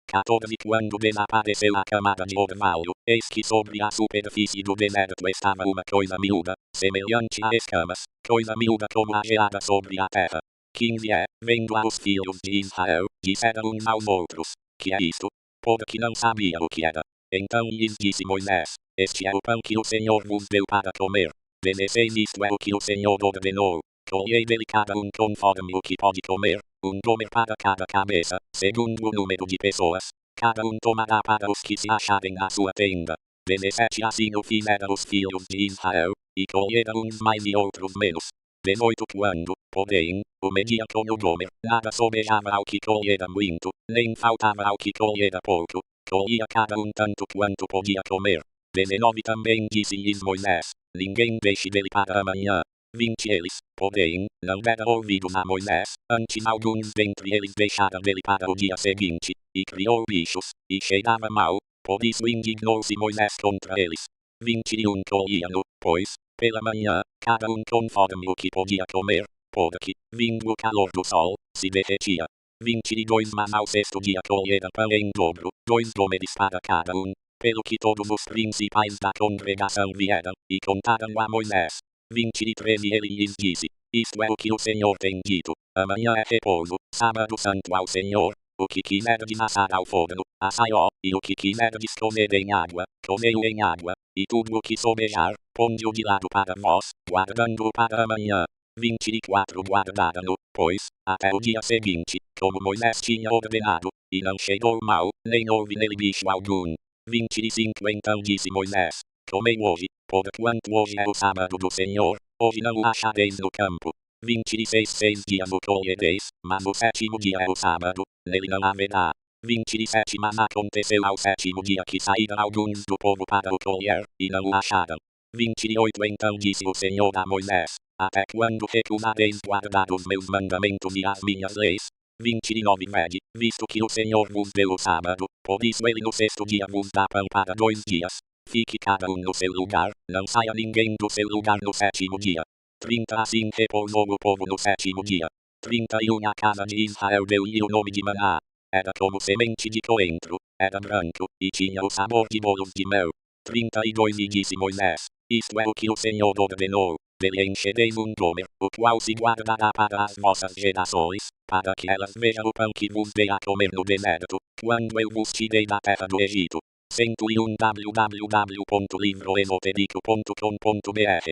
14 Quando desapareceu a camada de orvalho, eis que sobre a superfície do deserto estava uma coisa miúda, semelhante a escamas, coisa miúda como a geada sobre a terra. 15 Vendo a os filhos de Israel, disseram uns aos outros: Que é isto? Porque não sabia o que era. Então lhes disse Moisés: Este é o pão que o Senhor vos deu para comer. 16 Isto é o que o Senhor ordenou: Colhei dele cada um conforme o que pode comer, um gomer para cada cabeça, segundo o número de pessoas. Cada um tomará para os que se acharem na sua tenda. 17 Assim o fizeram os filhos de Israel, e colheram uns mais e outros menos. 18 Quando, porém, o mediam com o gomer, nada sobejava ao que colhera muito, nem faltava ao que colhera pouco, colhia cada um tanto quanto podia comer. 19 Também disse-lhes Moisés: Ninguém deixe dele para amanhã. 20 Eles, porém, não deram ouvidos a Moisés, antes alguns dentre eles deixaram dele para o dia seguinte, e criou bichos, e cheirava mal, por isso indignou-se Moisés contra eles. 21 Colhiam-no, pois, pela manhã, cada um conforme o que podia comer, porque, vindo o calor do sol, se derretia. 22 Mas ao sexto dia colheram pão em dobro, 2 gomeres para cada um, pelo que todos os principais da congregação vieram, e contaram a Moisés. 23 E ele lhes disse: Isto é o que o Senhor tem dito: Amanhã é repouso, sábado santo ao Senhor. O que quiserdes assar ao forno, assai-o, e o que quiserdes comer em água, comei-o em água, e tudo o que sobejar, ponde-o de lado para vós, guardando-o para amanhã. 24 Guardaram-no, pois, até o dia seguinte, como Moisés tinha ordenado, e não cheirou mal, nem houve nele bicho algum. 25 Então disse Moisés: Comei hoje, porquanto hoje é o sábado do Senhor, hoje não o achareis no campo. 26 6 dias o colhereis, mas o sétimo dia é o sábado, nele não haverá. 27 Mas aconteceu ao sétimo dia que saíram alguns do povo para o colher, e não o acharam. 28 Então disse o Senhor a Moisés: Até quando recusareis guardar os meus mandamentos e as minhas leis? 29 Vede, visto que o Senhor vos deu o sábado, por isso ele no sexto dia vos dá pão para 2 dias. Fique cada um no seu lugar, não saia ninguém do seu lugar no sétimo dia. 30 Assim repousou o povo no sétimo dia. 31 A casa de Israel deu-lhe o nome de Maná. Era como semente de coentro, era branco, e tinha o sabor de bolos de mel. 32 E disse Moisés: Isto é o que o Senhor ordenou. Dele enchereis um gomer, o qual se guardará para as vossas gerações, para que elas vejam o pão que vos dei a comer no deserto, quando eu vos tirei da terra do Egito. 101 www.livroesotérico.com.br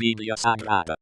Bíblia Sagrada.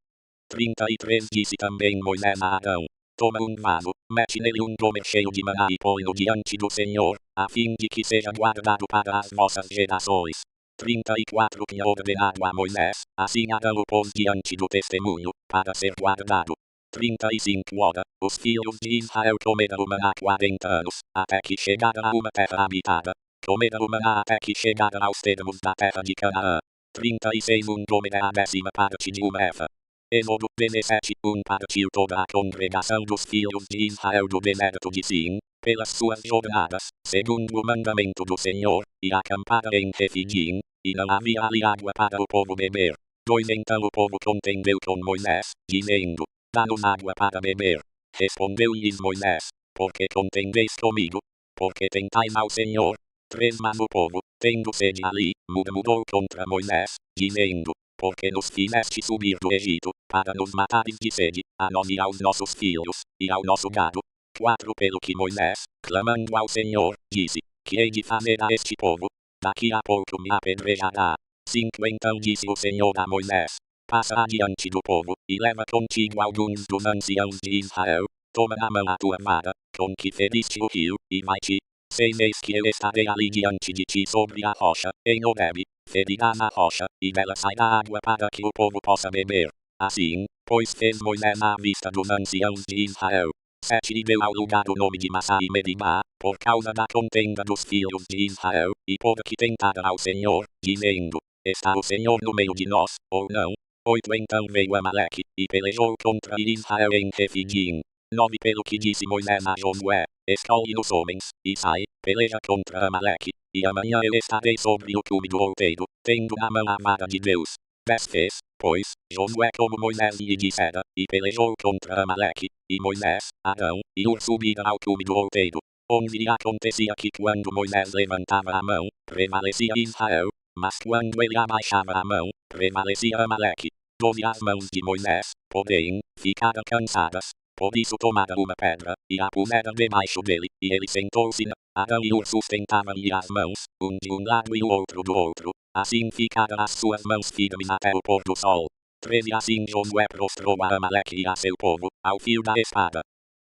33 Disse também Moisés a Arão: Toma um vaso, mete nele um gomer cheio de maná e põe-no diante do Senhor, a fim de que seja guardado para as vossas gerações. 34 Tinha ordenado a Moisés, assim Arão o pôs diante do testemunho, para ser guardado. 35 Ora, os filhos de Israel comeram o maná 40 anos, até que chegaram a uma terra habitada. Comeram o maná até que chegaram aos termos da terra de Canaã. 36 Um gomer é a 10ª parte de uma efa. Êxodo 17 Partiu toda a congregação dos filhos de Israel do deserto de Sim, pelas suas jornadas, segundo o mandamento do Senhor, e acamparam em Refidim, e não havia ali água para o povo beber. 2 Então o povo contendeu com Moisés, dizendo: Dá-nos água para beber. Respondeu-lhes Moisés: Por que contendeis comigo? Porque tentais ao Senhor. 3 Mas o povo, tendo sede ali, murmurou contra Moisés, dizendo: Porque nos fizeste subir do Egito, para nos matares de sede, a nós e aos nossos filhos, e ao nosso gado. 4 Pelo que Moisés, clamando ao Senhor, disse: Que hei de fazer a este povo? Daqui a pouco me apedrejará. 5 Então disse o Senhor a Moisés: Passa adiante do povo, e leva contigo alguns dos anciãos de Israel. Toma na mão a tua vara, com que feriste o rio, e vai-te. 6 Eis que eu estarei ali diante de ti sobre a rocha, em Horebe. Ferirás a rocha, e dela sairá água para que o povo possa beber. Assim, pois fez Moisés à vista dos anciãos de Israel. 7 E deu ao lugar o nome de Massá e Meribá, por causa da contenda dos filhos de Israel, e porque tentaram ao Senhor, dizendo: Está o Senhor no meio de nós, ou não? 8 Então veio Amaleque, e pelejou contra Israel em Refidim. 9 Pelo que disse Moisés a Josué: Escolhe os homens, e sai, peleja contra Amaleque, e amanhã eu estarei sobre o cume do outeiro, tendo na mão a vara de Deus. 10 Fez, pois, Josué como Moisés lhe dissera, e pelejou contra Amaleque, e Moisés, Arão, e Hur subiram ao cume do outeiro. 11 E acontecia que quando Moisés levantava a mão, prevalecia Israel, mas quando ele abaixava a mão, prevalecia Amaleque. 12 As mãos de Moisés, porém, ficaram cansadas. Por isso tomaram uma pedra, e a puseram debaixo dele, e ele sentou-se na. Arão e Hur sustentavam-lhe as mãos, um de um lado e o outro do outro. Assim ficaram as suas mãos firmes até o pôr do sol. 13 Assim Josué prostrou a Amaleque e a seu povo, ao fio da espada.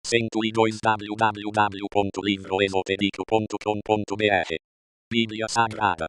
102 www.livroesotérico.com.br Bíblia Sagrada.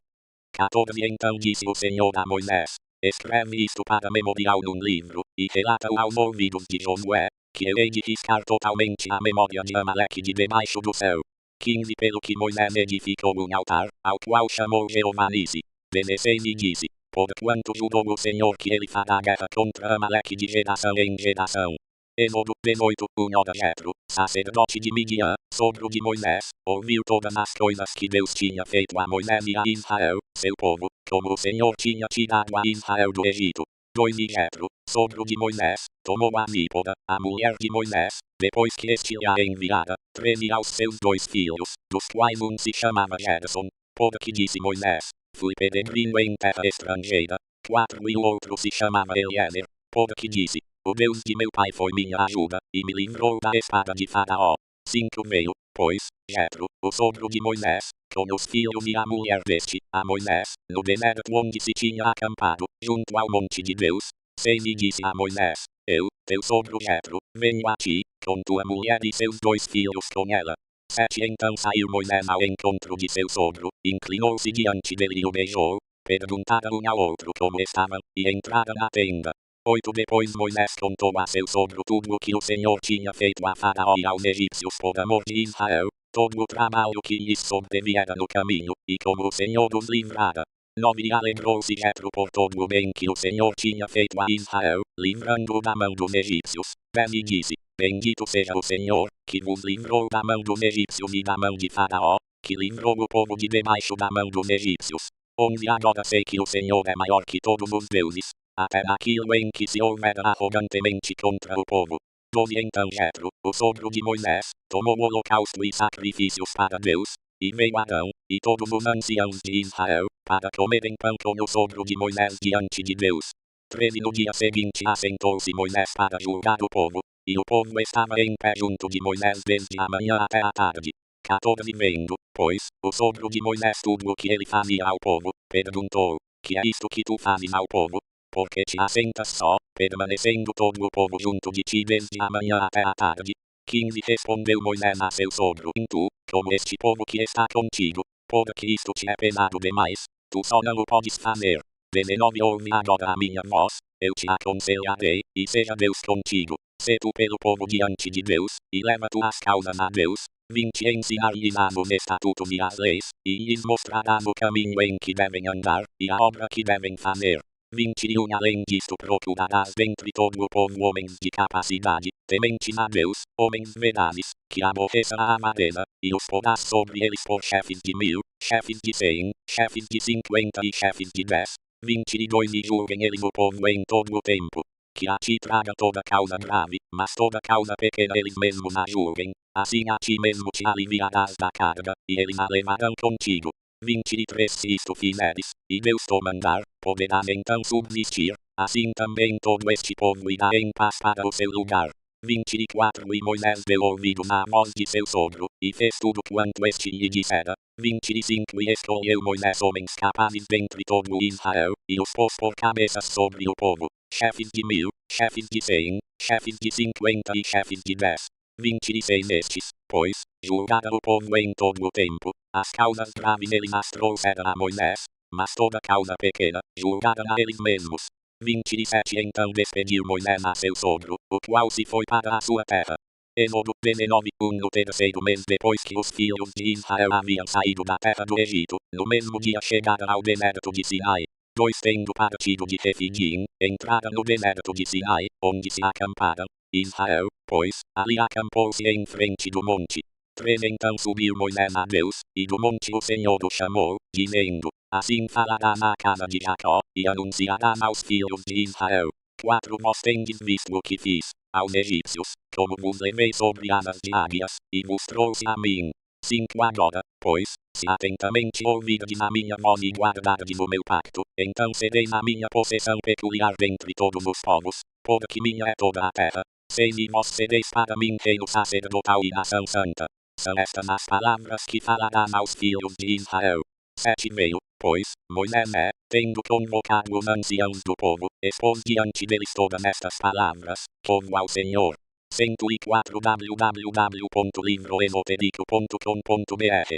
14 Então disse o Senhor a Moisés: Escreve isto para memorial num livro, e relata-o aos ouvidos de Josué, que eu hei de riscar totalmente a memória de Amaleque de debaixo do céu. 15 Pelo que Moisés edificou um altar, ao qual chamou Jeová Nisi. 16 E disse: Porquanto jurou o Senhor que ele fará guerra contra Amaleque de geração em geração. Êxodo 18 Ora Jetro, sacerdote de Midian, sogro de Moisés, ouviu todas as coisas que Deus tinha feito a Moisés e a Israel, seu povo, como o Senhor tinha tirado a Israel do Egito. 2 E Jetro, sogro de Moisés, tomou a Zípora, a mulher de Moisés, depois que este a enviara, 13 aos seus 2 filhos, dos quais um se chamava Gerson, porque disse Moisés: Fui peregrino em terra estrangeira. 4 E o outro se chamava Eliezer, porque disse: O Deus de meu pai foi minha ajuda, e me livrou da espada de Faraó. 5 Veio, pois, Jetro, o sogro de Moisés, com os filhos e a mulher deste, a Moisés, no deserto onde se tinha acampado, junto ao monte de Deus. 6 E disse a Moisés: Eu, teu sogro Jetro, venho a ti, com tua mulher e seus 2 filhos com ela. 7 Então saiu Moisés ao encontro de seu sogro, inclinou-se diante dele e o beijou, perguntaram um ao outro como estavam, e entraram na tenda. 8 Depois Moisés contou a seu sogro tudo o que o Senhor tinha feito a Faraó e aos egípcios por amor de Israel, todo o trabalho que lhes sobreviera no caminho, e como o Senhor os livrara. 9 E alegrou-se Jetro por todo o bem que o Senhor tinha feito a Israel, livrando-o da mão dos egípcios. 10 E disse: Bendito seja o Senhor, que vos livrou da mão dos egípcios e da mão de Faraó, que livrou o povo de debaixo da mão dos egípcios. 11 Agora sei que o Senhor é maior que todos os deuses, até naquilo em que se houver arrogantemente contra o povo. 12 Então Jetro, o sogro de Moisés, tomou o holocausto e sacrifícios para Deus, e veio Arão, e todos os anciãos de Israel, para comerem pão com o sogro de Moisés diante de Deus. 13 No dia seguinte assentou-se Moisés para julgar o povo, e o povo estava em pé junto de Moisés desde a manhã até a tarde. 14 Vendo, pois, o sogro de Moisés tudo o que ele fazia ao povo, perguntou: Que é isto que tu fazes ao povo? Porque te assentas só, permanecendo todo o povo junto de ti desde a manhã até a tarde? 15 Respondeu Moisés a seu sogro: Tu, como este povo que está contigo, porque isto te é pesado demais, tu só não o podes fazer. 19 Ouve agora a minha voz, eu te aconselharei, e seja Deus contigo. Sê tu pelo povo diante de Deus, e leva tuas causas a Deus. 20 Ensinar-lhes os estatutos e as leis, e lhes mostrarás o caminho em que devem andar, e a obra que devem fazer. 21 Além disto procurarás dentre todo o povo homens de capacidade, tementes a Deus, homens verazes, que aborreçam a avareza, e os porás sobre eles por chefes de 1000, chefes de 100, chefes de 50 e chefes de 10. 22 E julguem eles o povo em todo o tempo. Que a ti traga toda causa grave, mas toda causa pequena eles mesmos a julguem, assim a ti mesmo te aliviarás da carga, e eles a levarão contigo. 23 Se isto fizeres, e Deus te mandar, poderás então subsistir, assim também todo este povo irá em paz para o seu lugar. 24 E Moisés deu ouvidos à voz de seu sogro, e fez tudo quanto este lhe dissera. 25 E escolheu Moisés homens capazes dentre todo o Israel, e os pôs por cabeças sobre o povo, chefes de 1000, chefes de 100, chefes de 50 e chefes de 10. 26 Estes, pois, julgaram o povo em todo o tempo, as causas graves eles as trouxeram a Moisés, mas toda causa pequena, julgaram a eles mesmos. 27 Então despediu Moisés a seu sogro, o qual se foi para a sua terra. Êxodo 19 No terceiro mês depois que os filhos de Israel haviam saído da terra do Egito, no mesmo dia chegaram ao deserto de Sinai. 2 Tendo partido de Refidim, entraram no deserto de Sinai, onde se acamparam. Israel, pois, ali acampou-se em frente do monte. 3 Então subiu Moisés a Deus, e do monte o Senhor o chamou, dizendo: Assim falarás à casa de Jacó, e anunciarás aos filhos de Israel. 4 Vós tendes visto o que fiz aos egípcios, como vos levei sobre asas de águias, e vos trouxe a mim. 5 Agora, pois, se atentamente ouvirdes a minha voz e guardardes o meu pacto, então sereis a minha possessão peculiar dentre todos os povos, porque minha é toda a terra. 6 E vós sereis para mim reino sacerdotal e nação santa. São estas as palavras que falarás aos filhos de Israel. 7 Veio, pois, Moisés tendo convocado os anciãos do povo, expôs diante deles todas estas palavras: Povo ao Senhor. 104 www.livroesotérico.com.br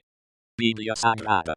Bíblia Sagrada.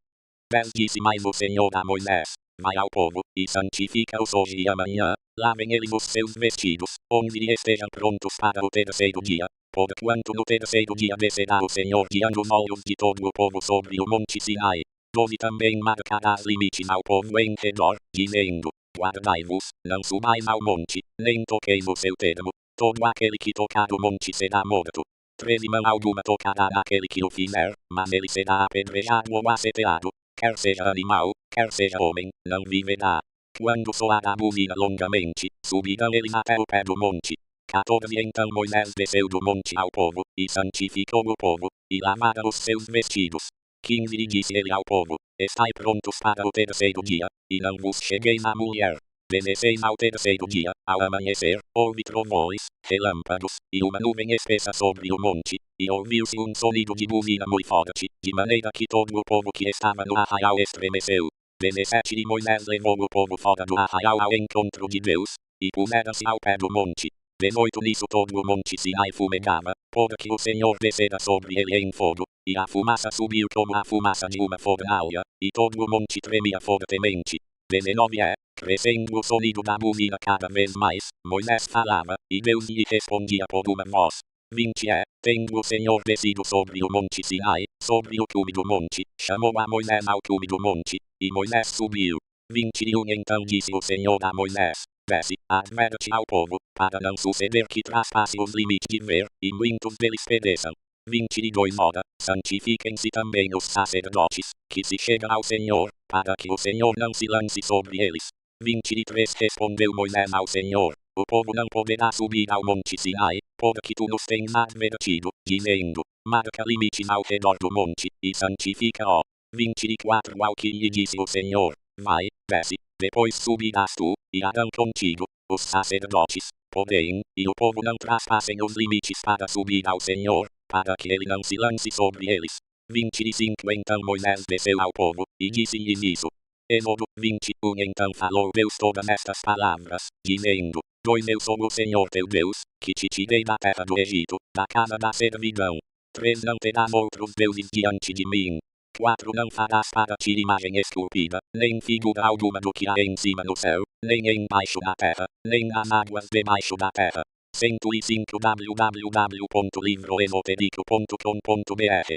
10 Disse mais o Senhor a Moisés: Vai ao povo, e santifica-os hoje e amanhã, lavem eles os seus vestidos, 11 E estejam prontos para o terceiro dia, porquanto no terceiro dia descerá o Senhor guiando os olhos de todo o povo sobre o monte Sinai. 12 Também marcarás limites ao povo em redor, dizendo: Guardai-vos, não subais ao monte, nem toqueis o seu termo, todo aquele que tocar o monte será morto. 13 Mão alguma tocará aquele que o fizer, mas ele será apedrejado ou aceteado, quer seja animal, quer seja homem, não viverá. Quando soar a buzina longamente, subirão eles até o pé do monte. 14 Então Moisés desceu do monte ao povo, e santificou o povo, e lavara os seus vestidos. 15 E disse ele ao povo: Estai prontos para o terceiro dia, e não vos chegueis à mulher. 16 Ao terceiro dia, ao amanhecer, houve trovões, relâmpagos, e uma nuvem espessa sobre o monte, e ouviu-se um sonido de buzina muito forte, de maneira que todo o povo que estava no arraial estremeceu. 17 E Moisés levou o povo fora do arraial ao encontro de Deus, e puseram-se ao pé do monte. 18 nisso todo o monte Sinai fumegava, por que o Senhor descera sobre ele em fogo, e a fumaça subiu como a fumaça de uma fornalha, e todo o monte tremia fortemente. 19 crescendo o sonido da buzina cada vez mais, Moisés falava, e Deus lhe respondia por uma voz. 20 tendo o Senhor descido sobre o monte Sinai, sobre o cume do monte, chamou a Moisés ao cume do monte, e Moisés subiu. 21 Então disse o Senhor a Moisés, desce, adverte ao povo, para não suceder que traspasse os limites de ver, e muitos deles pereçam. 22 Ora, santifiquem-se também os sacerdotes, que se chegam ao Senhor, para que o Senhor não se lance sobre eles. 23 Respondeu Moisés ao Senhor, o povo não poderá subir ao monte Sinai, porque tu nos tens advertido, dizendo, marca limites ao redor do monte, e santifica-o. 24 Ao que lhe disse o Senhor, vai, desce, depois subirás tu, e Arão contigo, os sacerdotes, porém, e o povo não traspassem os limites para subir ao Senhor, para que ele não se lance sobre eles. 25 Então Moisés desceu ao povo, e disse-lhes isso. Êxodo 21 Então falou Deus todas estas palavras, dizendo, 2 Eu sou o Senhor teu Deus, que te tirei da terra do Egito, da casa da servidão. 3 Não terás outros deuses diante de mim. 4 Não farás para ti imagem esculpida, nem figura alguma do que há em cima no céu, nem embaixo da terra, nem nas águas debaixo da terra. 105 www.livroesotérico.com.br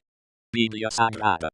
Bíblia Sagrada.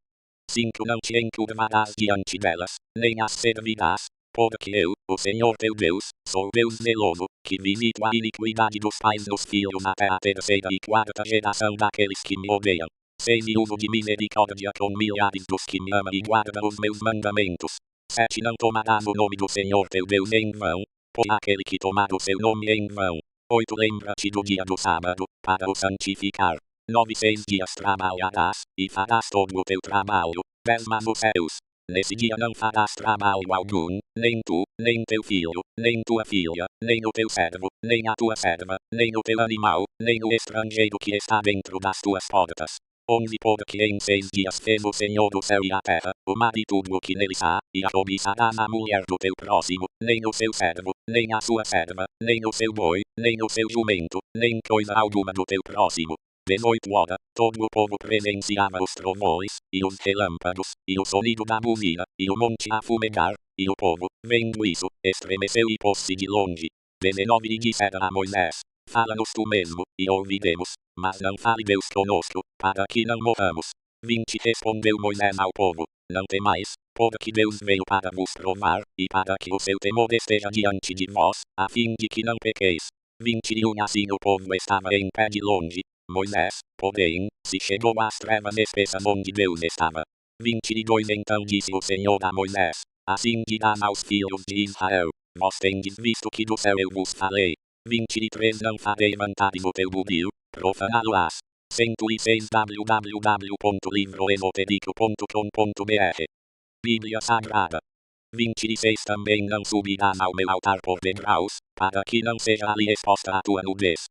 5 Não te encurvarás diante delas, nem as servirás, porque eu, o Senhor teu Deus, sou Deus zeloso, que visito a iniquidade dos pais dos filhos até a terceira e quarta geração daqueles que me odeiam. 6 E uso de misericórdia com milhares dos que me amam e guardam os meus mandamentos. 7 Não tomarás o nome do Senhor teu Deus em vão, por aquele que tomar o seu nome em vão. 8 Lembra-te do dia do sábado, para o santificar. 9 6 dias trabalharás, e farás todo o teu trabalho, 10 Mas os céus. Nesse dia não farás trabalho algum, nem tu, nem teu filho, nem tua filha, nem o teu servo, nem a tua serva, nem o teu animal, nem o estrangeiro que está dentro das tuas portas. 11 Porque em 6 dias fez o Senhor do céu e a terra, o mar e tudo o que neles há, e a cobiçarás a mulher do teu próximo, nem o seu servo, nem a sua serva, nem o seu boi, nem o seu jumento, nem coisa alguma do teu próximo. 18 Ora, todo o povo presenciava os trovões, e os relâmpagos, e o sonido da buzina, e o monte a fumegar, e o povo, vendo isso, estremeceu e pôs-se de longe. 19 E disseram a Moisés, fala-nos tu mesmo, e ouviremos, mas não fale Deus conosco, para que não morramos. 20 Respondeu Moisés ao povo, não temais, porque Deus veio para vos provar, e para que o seu temor esteja diante de vós, a fim de que não pequeis. 21 Assim o povo estava em pé de longe, Moisés, porém, se chegou às trevas espessas onde Deus estava. 22 Então disse o Senhor a Moisés, assim dirás aos filhos de Israel, vós tendes visto que do céu eu vos falei. 23 Não farei levantares o teu budil, profaná-lo-ás. 106 www.livroesotérico.com.br Bíblia Sagrada. 26 Também não subirás ao meu altar por degraus, para que não seja ali exposta a tua nudez.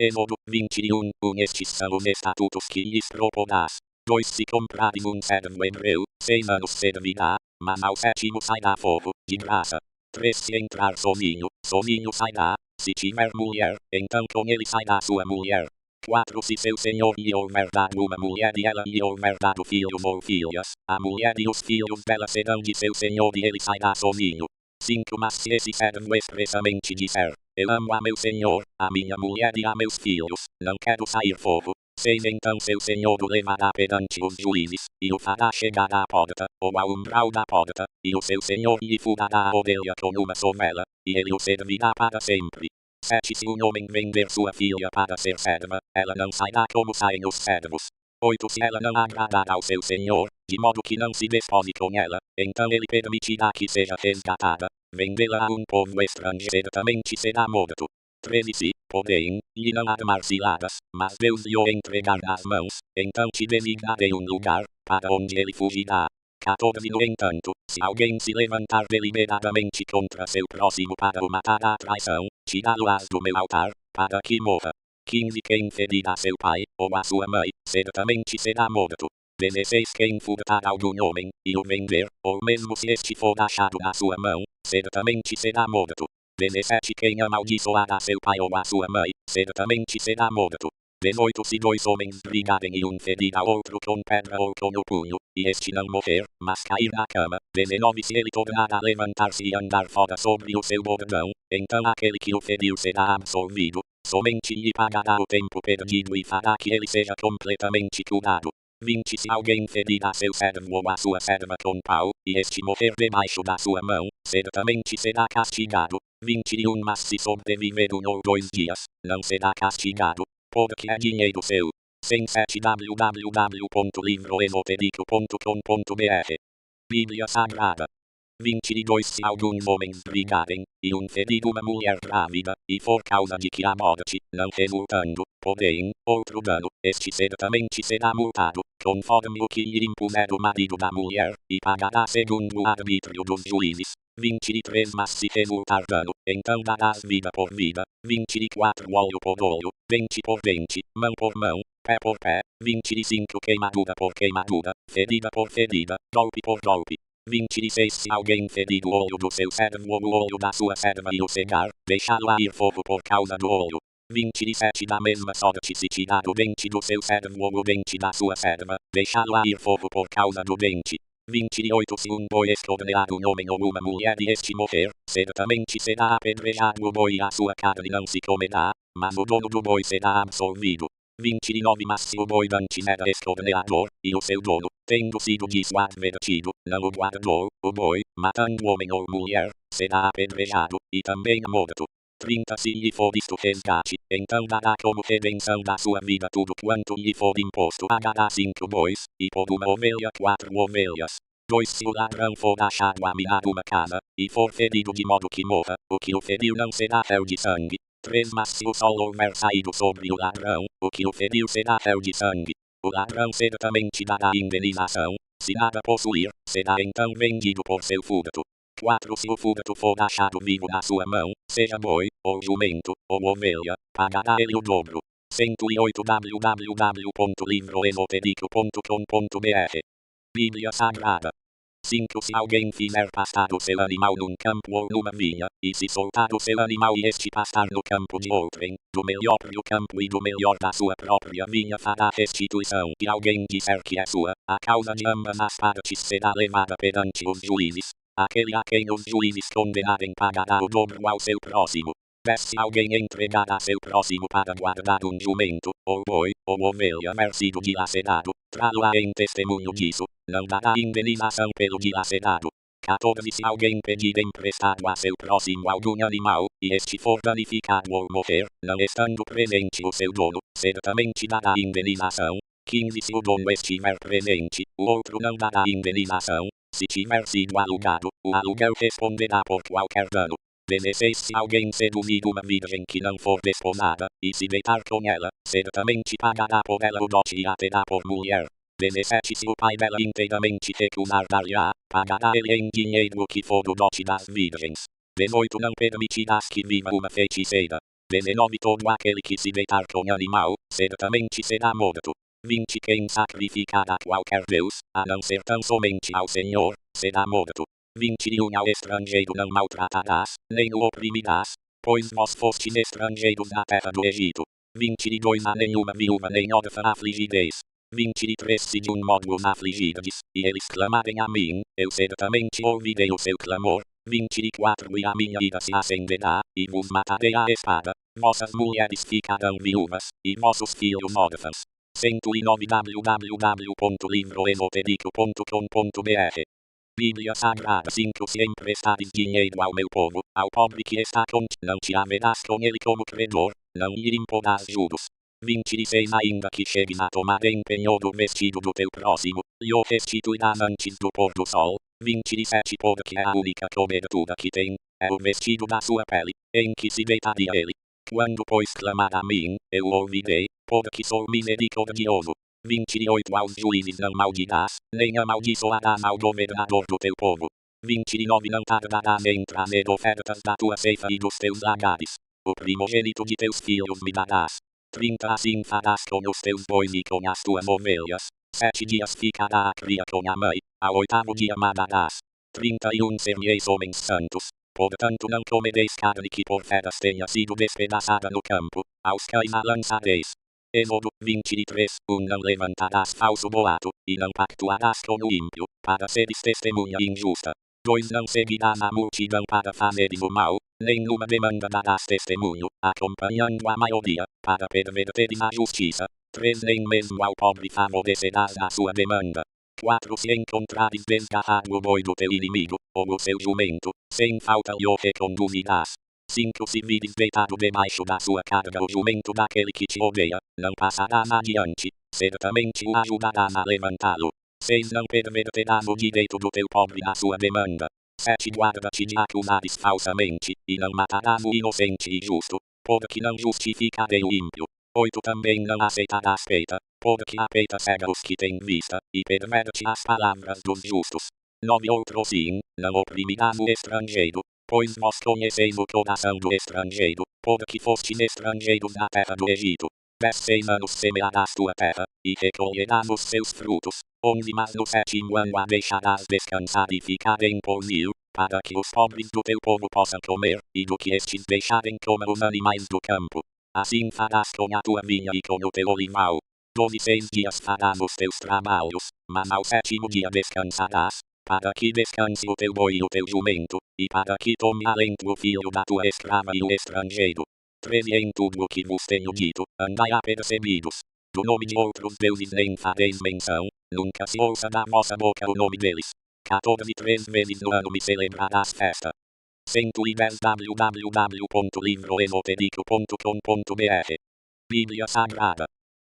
Êxodo 21 Estes são os estatutos que lhes proporás. 2 Se comprares um servo hebreu, 6 anos servirá, mas ao 7º sairá fogo, de graça. 3 Se entrar sozinho, sozinho sairá, se tiver mulher, então com ele sairá sua mulher. 4 Se seu senhor lhe houver dado uma mulher e ela lhe houver dado filhos ou filhas, a mulher e os filhos dela serão de seu senhor e ele sairá sozinho. 5 Mas se esse servo expressamente disser, eu amo a meu senhor, a minha mulher e a meus filhos, não quero sair fogo. 6 Então seu senhor o levará perante os juízes, e o fará chegar à porta, ou ao umbral da porta, e o seu senhor lhe furará a orelha com uma sovela, e ele o servirá para sempre. 7 Se um homem vender sua filha para ser serva, ela não sairá como saem os servos. 8 Se ela não agradar ao seu senhor, de modo que não se despose com ela, então ele permitirá que seja resgatada. Vendê-la a um povo estrangeiro certamente será morto. 13 Se, porém, lhe não armar ciladas, mas Deus lhe o entregar nas mãos, então te designarei um lugar, para onde ele fugirá. 14 No entanto, se alguém se levantar deliberadamente contra seu próximo para o matar à traição, tirá-lo-ás do meu altar, para que morra. 15 Quem ferir a seu pai, ou a sua mãe, certamente será morto. 16 Quem furtar algum homem, e o vender, ou mesmo se este for achado na sua mão, certamente será morto. 17 quem amaldiçoar a seu pai ou a sua mãe, certamente será morto. 18 se dois homens brigarem e um ferir a outro com pedra ou com o punho, e este não morrer, mas cair na cama. 19 se ele tornar a levantar-se e andar fora sobre o seu bordão, então aquele que o feriu será absolvido, somente lhe pagará o tempo perdido e fará que ele seja completamente curado. 20 se alguém ferir a seu servo ou a sua serva com pau, e este morrer debaixo da sua mão, certamente será castigado. 21 mas se sobreviver 1 ou 2 dias, não será castigado, porque é dinheiro seu. 107 www.livroesotérico.com.br Bíblia Sagrada 22 se alguns homens brigarem, e um ferir uma mulher grávida, e for causa de que a morte, não resultando, porém, outro dano, este certamente será multado, conforme o que lhe impuser o marido da mulher, e pagará segundo o arbítrio dos juízes. 23 mas se resultar dano, então darás vida por vida. 24 olho por olho, dente por dente, mão por mão, pé por pé. 25 queimadura por queimadura, ferida por ferida, golpe por golpe. 26 se alguém ferir o olho do seu servo ou o olho da sua serva e o cegar, deixá-lo ir fogo por causa do olho. 27 da mesma sorte se tirar o dente do seu servo ou o dente da sua serva, deixá-lo ir fogo por causa do dente. 28 se um boi escornear um homem ou uma mulher e este morrer, certamente será apedrejado o boi e a sua carne não se comerá, mas o dono do boi será absolvido. 29 mas se o boi antes era escorneador, e o seu dono, tendo sido disso advertido, não o guardou, o boi, matando homem ou mulher, será apedrejado, e também morto. 30 se lhe for isto resgate, então dará como redenção da sua vida tudo quanto lhe for imposto. Pagará 5 bois, e por uma ovelha 4 ovelhas. 2 se o ladrão for achado a minar uma casa, e for ferido de modo que morra, o que o feriu não será réu de sangue. 3 mas se o sol houver saído sobre o ladrão, o que o feriu será réu de sangue. O ladrão certamente dará indenização, se nada possuir, será então vendido por seu furto. 4 se o furto for achado vivo na sua mão, seja boi, ou jumento, ou ovelha, pagará ele o dobro. 108 www.livroesotérico.com.br Bíblia Sagrada 5 se alguém fizer pastar o seu animal num campo ou numa vinha, e se soltar o seu animal e este pastar no campo de outrem, do melhor do campo e do melhor da sua própria vinha fará restituição. E alguém disser que é sua, a causa de ambas as partes será levada perante os juízes. Aquele a quem os juízes condenarem pagará o dobro ao seu próximo. 10 se alguém entregar a seu próximo para guardar um jumento, ou boi, ou ovelha vencido dilacerado, trá-lo-á em testemunho disso, não dará indenização pelo dilacerado. 14 se alguém pedir emprestado a seu próximo algum animal, e este for danificado ou morrer, não estando presente o seu dono, certamente dará indenização. 15 se o dono estiver presente, o outro não dará indenização. Se tiver sido alugado, o aluguel responderá por qualquer dano. 16 se alguém seduzir uma virgem que não for desposada, e se deitar com ela, certamente pagará por ela o dote e a terá por mulher. 17 se o pai dela inteiramente recusar dar-lhe-á, pagará ele em dinheiro o que for do dote das virgens. 18 não permitirás que viva uma feiticeira. 19 todo aquele que se deitar com animal, certamente será morto. 20 quem sacrificar a qualquer Deus, a não ser tão somente ao Senhor, será morto. 21 ao estrangeiro não maltratarás, nem o oprimirás, pois vós fostes estrangeiros na terra do Egito. 22 a nenhuma viúva nem órfã afligireis. 23 se de um modo os afligirdes, e eles clamarem a mim, eu certamente ouvirei o seu clamor. 24 e a minha ira se acenderá, e vos matarei à espada. Vossas mulheres ficarão viúvas, e vossos filhos órfãos. 109 www.livroesotérico.com.br Bíblia Sagrada 5 se emprestares dinheiro ao meu povo, ao pobre que está contigo, não te haverás com ele como credor, não lhe imporás juros. 26 ainda que chegues a tomar empenho do vestido do teu próximo, lhe o restituirás antes do pôr do sol. 27 porque é a única cobertura que tem, é o vestido da sua pele, em que se deitaria ele. Quando pois clamar a mim, eu ouvirei, porque sou misericordioso. 28 aos juízes não maldirás, nem amaldiçoarás ao governador do teu povo. 29 não tardarás em trazer ofertas da tua ceifa e dos teus lagares. O primogênito de teus filhos me darás. 30 assim farás com os teus bois e com as tuas ovelhas. 7 dias ficará a cria com a mãe, ao 8º dia matarás. 31 ser-me-eis homens santos, Portanto não comereis carne que por feras tenha sido despedaçada no campo, aos cães a lançareis. Êxodo 23, não levantarás falso boato, e não pactuarás com o ímpio, para seres testemunha injusta. 2 Não seguirás a multidão para fazeres o mal, nem numa demanda darás testemunho, acompanhando a maioria, para perverteres a justiça. 3 Nem mesmo ao pobre favorecerás na sua demanda. 4 Se encontrares desgarrado o boi do teu inimigo, ou o seu jumento, sem falta lhe o reconduzirás. 5 Se vires deitado debaixo da sua carga o jumento daquele que te odeia, não passarás adiante, certamente o ajudarás a levantá-lo. 6 Não perverterás o direito do teu pobre na sua demanda. 7 Guarda-te de acusares falsamente, e não matarás o inocente e justo, porque não justificarei o ímpio. 8 Também não aceitarás peita, porque a peita cega os que têm vista, e perverte as palavras dos justos. 9 Outro sim, não oprimirás o estrangeiro, pois vós conheceis o coração do estrangeiro, porque fostes estrangeiros na terra do Egito. 10 6 anos semearás tua terra, e recolherás os seus frutos. 11 Mas no 7º ano a deixarás descansar e ficar em pousio, para que os pobres do teu povo possam comer, e do que estes deixarem coma os animais do campo. Assim farás com a tua vinha e com o teu olival. 12 6 dias farás os teus trabalhos, mas ao 7º dia descansarás, para que descanse o teu boi e o teu jumento, e para que tome alento o filho da tua escrava e o estrangeiro. 13 Em tudo o que vos tenho dito, andai apercebidos. Do nome de outros deuses nem fareis menção, nunca se ouça da vossa boca o nome deles. 14 3 vezes no ano me celebrarás festa. 110 www.livroesotérico.com.br Bíblia Sagrada.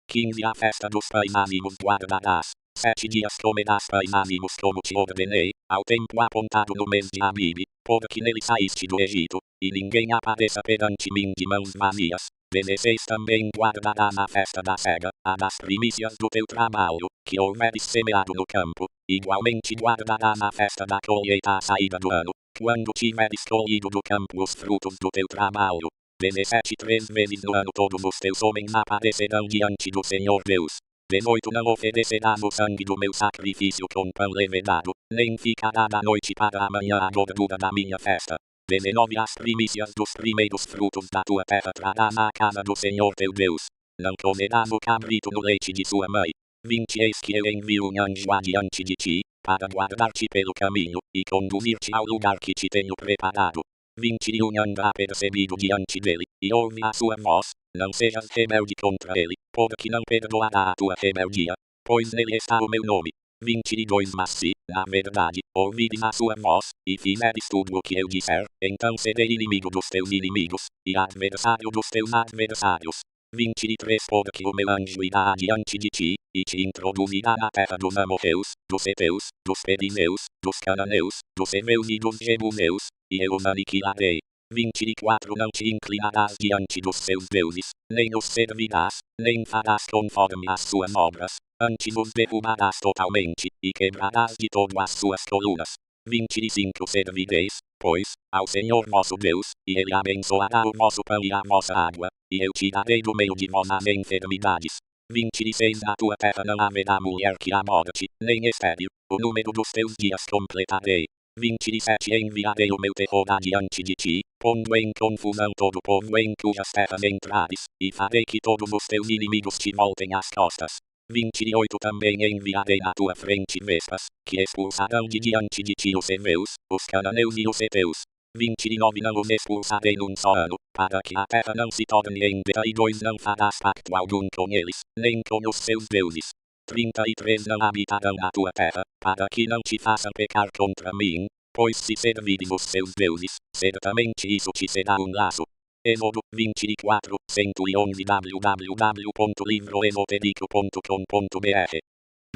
15 A festa dos pães ázimos guardarás. 7 dias comerás pães ázimos como te ordenei, ao tempo apontado no mês de Abibe, porque nele saíste do Egito, e ninguém apareça perante mim de mãos vazias. 16 Também guardarás a festa da cega, a das primícias do teu trabalho, que houveres semeado no campo. Igualmente guardarás a festa da colheita à saída do ano, quando tiveres colhido do campo os frutos do teu trabalho. 17 3 vezes no ano todos os teus homens aparecerão diante do Senhor Deus. 18 Não oferecerás o sangue do meu sacrifício com pão levedado, nem ficará da noite para amanhã a gordura da minha festa. 19 As primícias dos primeiros frutos da tua terra trarás à casa do Senhor teu Deus. Não comerás o cabrito no leite de sua mãe. 20 Eis que eu envio um anjo adiante de ti, para guardar-te pelo caminho, e conduzir-te ao lugar que te tenho preparado. 21 Anda apercebido diante dele, e ouve a sua voz, não sejas rebelde contra ele, porque não perdoará a tua rebeldia, pois nele está o meu nome. 22 Mas se, na verdade, ouvires a sua voz, e fizeres tudo o que eu disser, então serei inimigo dos teus inimigos, e adversário dos teus adversários. 23 Porque o meu anjo irá adiante de ti, e te introduzirá na terra dos amorreus, dos heteus, dos perizeus, dos cananeus, dos heveus e dos jebuseus, e eu os aniquilarei. 24 Não te inclinarás diante dos seus deuses, nem os servirás, nem farás conforme as suas obras, antes os derrubarás totalmente, e quebrarás de todo as suas colunas. 25 Servireis, pois, ao Senhor vosso Deus, e ele abençoará o vosso pão e a vossa água, e eu tirarei do meio de vós as enfermidades. 26 Na tua terra não haverá mulher que a morte, nem estéril, o número dos teus dias completarei. 27 Enviarei o meu terror adiante de ti, pondo em confusão todo o povo em cujas terras entrares, e farei que todos os teus inimigos te voltem as costas. 28 Também enviarei à tua frente vespas, que expulsarão de diante de ti os heveus, os cananeus e os heteus. 29 Não os expulsarei num só ano, para que a terra não se torne em 2 Não farás pacto algum com eles, nem com os seus deuses. 33 Não habitarão na tua terra, para que não te façam pecar contra mim, pois se servires os seus deuses, certamente isso te será um laço. Êxodo 24, 111 www.livroesotérico.com.br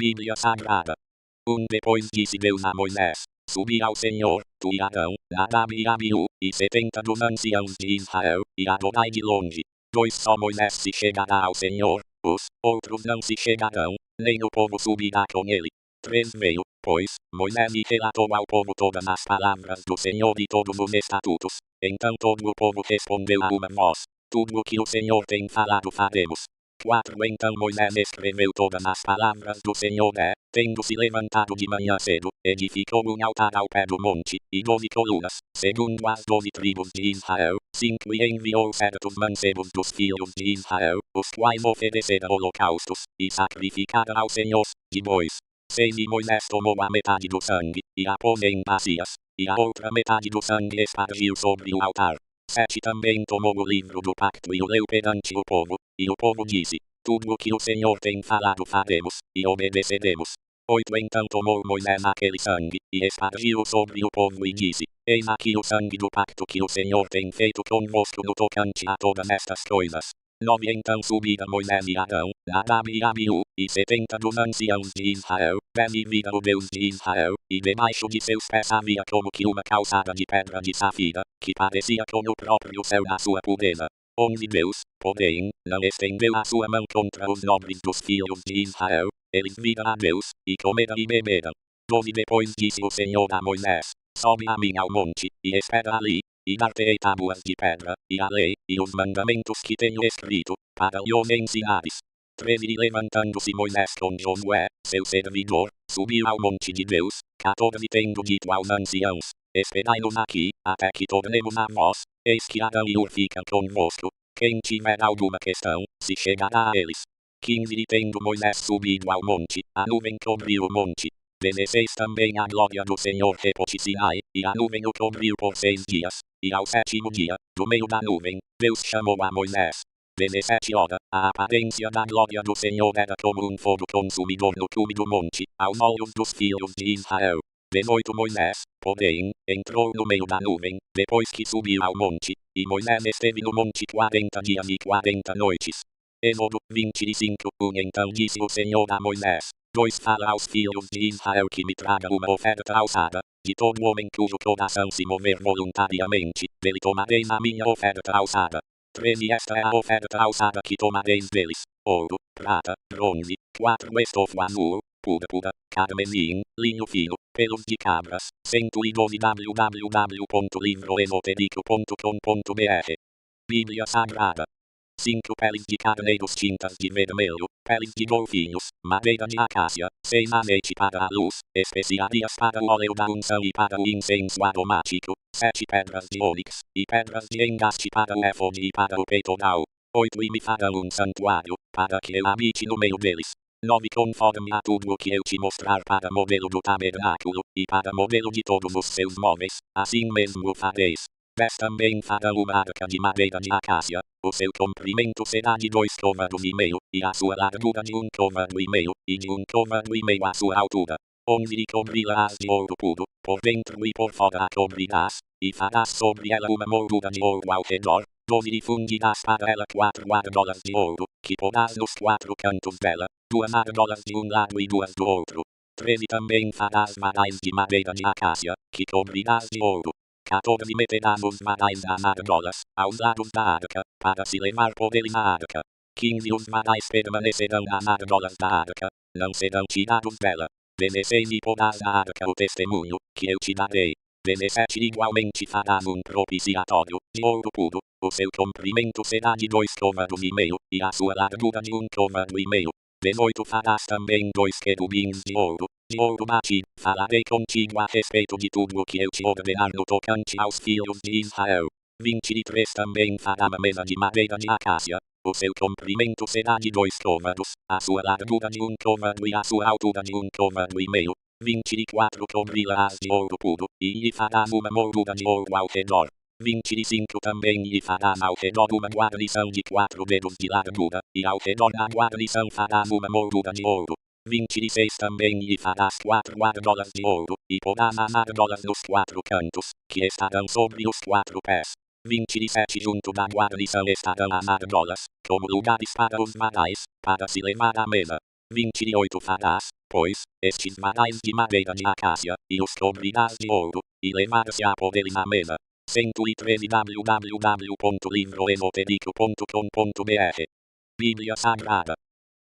Bíblia Sagrada. Depois disse Deus a Moisés, subi ao Senhor, tu e Arão, Nadab e Abiú, e 70 dos anciãos de Israel, e adorai de longe. 2 Só Moisés se chegará ao Senhor, os outros não se chegarão, nem o povo subirá com ele. 3 Veio, pois, Moisés e relatou ao povo todas as palavras do Senhor e todos os estatutos. Então todo o povo respondeu a uma voz, tudo o que o Senhor tem falado faremos. 4 Então Moisés escreveu todas as palavras do Senhor tendo se levantado de manhã cedo, edificou um altar ao pé do monte, e 12 colunas, segundo as 12 tribos de Israel, 5 e enviou 7 mancebos dos filhos de Israel, os quais ofereceram holocaustos, e sacrificaram ao Senhor, de bois. 6 E Moisés tomou a metade do sangue, e a pôs em bacias, e a outra metade do sangue espargiu sobre o altar. 7 Também tomou o livro do pacto e o leu perante o povo, e o povo disse: tudo o que o Senhor tem falado faremos, e obedeceremos. 8 Então tomou Moisés aquele sangue, e espargiu sobre o povo e disse: eis aqui o sangue do pacto que o Senhor tem feito convosco no tocante a todas estas coisas. 9 Então subiram Moisés e Arão, Nadab e Abiú, e 70 dos anciãos de Israel, e viram o Deus de Israel, e debaixo de seus pés havia como que uma calçada de pedra de safira, que parecia como o próprio céu da sua pureza. 11 Deus, porém, não estendeu a sua mão contra os nobres dos filhos de Israel, eles viram a Deus, e comeram e beberam. 12 Depois disse o Senhor a Moisés: sobe a mim ao monte, e espera ali, e dar-te-ei tábuas de pedra, e a lei, e os mandamentos que tenho escrito, para os ensinares. 13 E levantando-se Moisés com Josué, seu servidor, subiu ao monte de Deus, 14 Tendo dito aos anciãos: esperai-nos aqui, até que tornemos a vós, eis que Arão e Hur ficam convosco. Quem tiver alguma questão, se chegará a eles. 15 E tendo Moisés subido ao monte, a nuvem cobriu o monte. 16 Também a glória do Senhor repôs Sinai, e a nuvem o cobriu por 6 dias, e ao 7º dia, do meio da nuvem, Deus chamou a Moisés. 17 Ora, a aparência da glória do Senhor era como um fogo consumidor no cume do monte, aos olhos dos filhos de Israel. 18 Moisés, porém, entrou no meio da nuvem, depois que subiu ao monte, e Moisés esteve no monte 40 dias e 40 noites. Êxodo 25 Então disse o Senhor a Moisés: 2 Fala aos filhos de Israel que me traga uma oferta alçada, de todo homem cujo coração se mover voluntariamente, dele tomareis a minha oferta alçada. 13 Esta é a oferta alçada que tomareis deles: ouro, prata, bronze, 4 estofo azul, púrpura, carmesim, linho fino, pelos de cabras, 112 www.livroesotérico.com.br. Bíblia Sagrada. 5 peles de carneiros tintas de vermelho, peles de golfinhos, madeira de acácia, 6 azeite para a luz, especiarias para o óleo da unção e para o incenso aromático, 7 pedras de ônix, e pedras de engaste para o éfode e para o peitoral. 8 E me farão um santuário, para que eu habite no meio deles. 9 Conforme a tudo o que eu te mostrar para modelo do tabernáculo, e para modelo de todos os seus móveis, assim mesmo o fareis. 10 Também farão uma arca de madeira de acácia, o seu comprimento será de 2 côvados e meio, e a sua largura de 1 côvado e meio, e de 1 côvado e meio a sua altura. 11 E cobri-la-ás de ouro puro, por dentro e por fora a cobrirás, e farás sobre ela uma moldura de ouro ao redor. 12 E fundirás para ela 4 argolas de ouro, que porás nos 4 cantos dela, 2 argolas de um lado e 2 do outro. 13 Também farás varais de madeira de acácia, que cobrirás de ouro. 14 Meterás os varais das argolas, aos lados da arca, para se levar por eles a arca. 15 Os varais permanecerão nas argolas da arca, não serão tirados dela. 16 E porás na arca o testemunho, que eu te darei. 17 Igualmente farás um propiciatório, de ouro puro, o seu comprimento será de 2 côvados e meio, e a sua largura de 1 côvado e meio. 18 Farás também 2 querubins de ouro batido, falarei contigo a respeito de tudo o que eu te ordenar no tocante aos filhos de Israel. 23 Também fará uma mesa de madeira de acácia, o seu comprimento será de 2 côvados, a sua largura de 1 côvado e a sua altura de 1 côvado e meio. 24 Cobri-la-ás de ouro puro, e lhe farás uma moldura de ouro ao redor. 25 Também lhe farás ao redor uma guarnição de 4 dedos de largura, e ao redor da guarnição farás uma moldura de ouro. 26 Também lhe farás 4 argolas de ouro, e porás as argolas nos 4 cantos, que estarão sobre os 4 pés. 27 Junto da guarnição estarão as argolas, como lugares para os varais, para se levar à mesa. 28 Farás, pois, estes varais de madeira de acácia, e os cobrirás de ouro, e levar-se-á por eles à mesa. 113 www.livroesotérico.com.br. Bíblia Sagrada.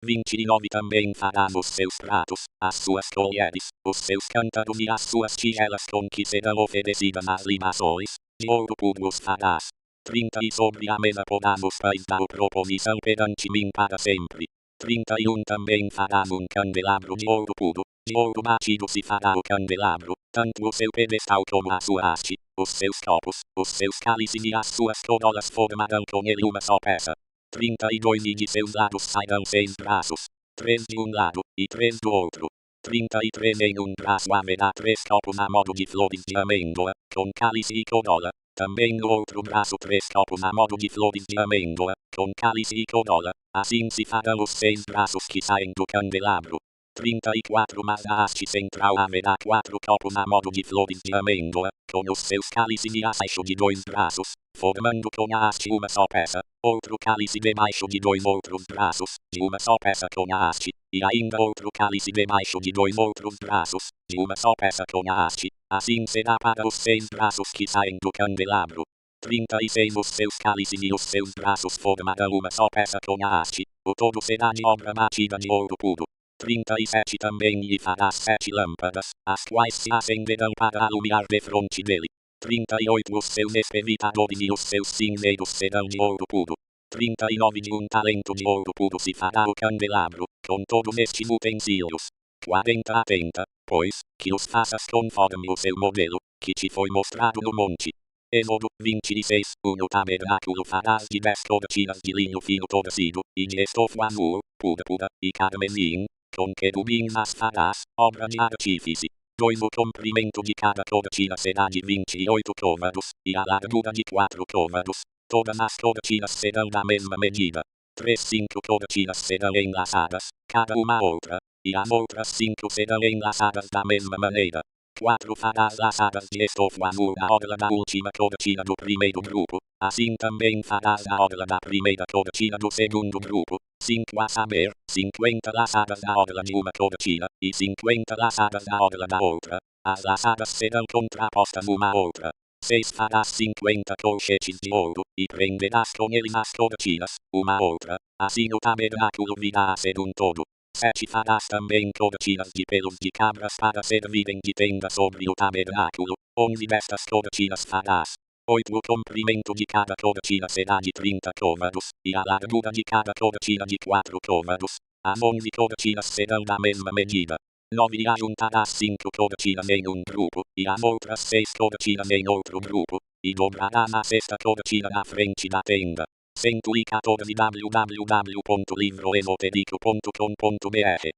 29 Também farás os seus pratos, as suas colheres, os seus cântaros e as suas tigelas com que serão oferecidas as libações, de ouro puro os farás. 30 e sobre a mesa podamos pais da proposição perante mim para sempre. 31 também farás um candelabro de ouro puro, de ouro batido se fará o candelabro, tanto o seu pedestal como a sua haste, os seus copos, os seus cálices e as suas corolas formarão com ele uma só peça. 32 e de seus lados sairão 6 braços, 3 de um lado, e 3 do outro. 33 em um braço haverá 3 copos a modo de flores de amêndoa, com cálice e corola. Também no outro braço 3 copos a modo de flores de amêndoa, com cálice e corola. Assim se farão os 6 braços que saem do candelabro. 34 Mas na haste central haverá 4 copos a modo de flores de amêndoa, com os seus cálices e abaixo de 2 braços, formando com a haste uma só peça. Outro cálice debaixo de 2 outros braços, de uma só peça com a haste, e ainda outro cálice debaixo de 2 outros braços, de uma só peça com a haste. Assim será para os 6 braços que saem do candelabro. 36 Os seus cálices e os seus braços formarão uma só peça com a haste. O todo será de obra batida de ouro puro. 37 Também lhe farás 7 lâmpadas, as quais se acenderão para alumiar defronte dele. 38 Os seus espevitadores e os seus cinzeiros serão de ouro puro. 39 De um talento de ouro puro se fará o candelabro, com todos estes utensílios. 40 Atenta, pois, que os faças conforme o seu modelo, que te foi mostrado no monte. Êxodo 26 No tabernáculo farás de 10 cortinas de linho fino torcido, e de estofa azul, púrpura, e carmesim, com querubins as farás, obra de artífice. 2 O comprimento de cada cortina será de 28 côvados, e a largura de 4 côvados. Todas as cortinas serão da mesma medida. 3 5 cortinas serão enlaçadas, cada uma a outra, e as outras 5 serão enlaçadas da mesma maneira. 4 Farás laçadas de estofa azul na orla da última cortina do primeiro grupo, assim também farás na orla da primeira cortina do segundo grupo. 5 A saber, 50 laçadas na orla de uma cortina, e 50 laçadas na orla da outra. As laçadas serão contrapostas uma à outra. 6 Farás 50 colchetes de ouro, e prenderás com eles as cortinas, uma à outra. Assim o tabernáculo virá a ser um todo. 7 Farás também cortinas de pelos de cabras para servirem de tenda sobre o tabernáculo. 11 destas cortinas farás. 8 O comprimento de cada cortina será de 30 côvados, e a largura de cada cortina de 4 côvados. As 11 cortinas serão da mesma medida. 9 E ajuntarás 5 cortinas em um grupo, e as outras 6 cortinas em outro grupo, e dobrarás a sexta cortina na frente da tenda. 114 www.livroesoterico.com.br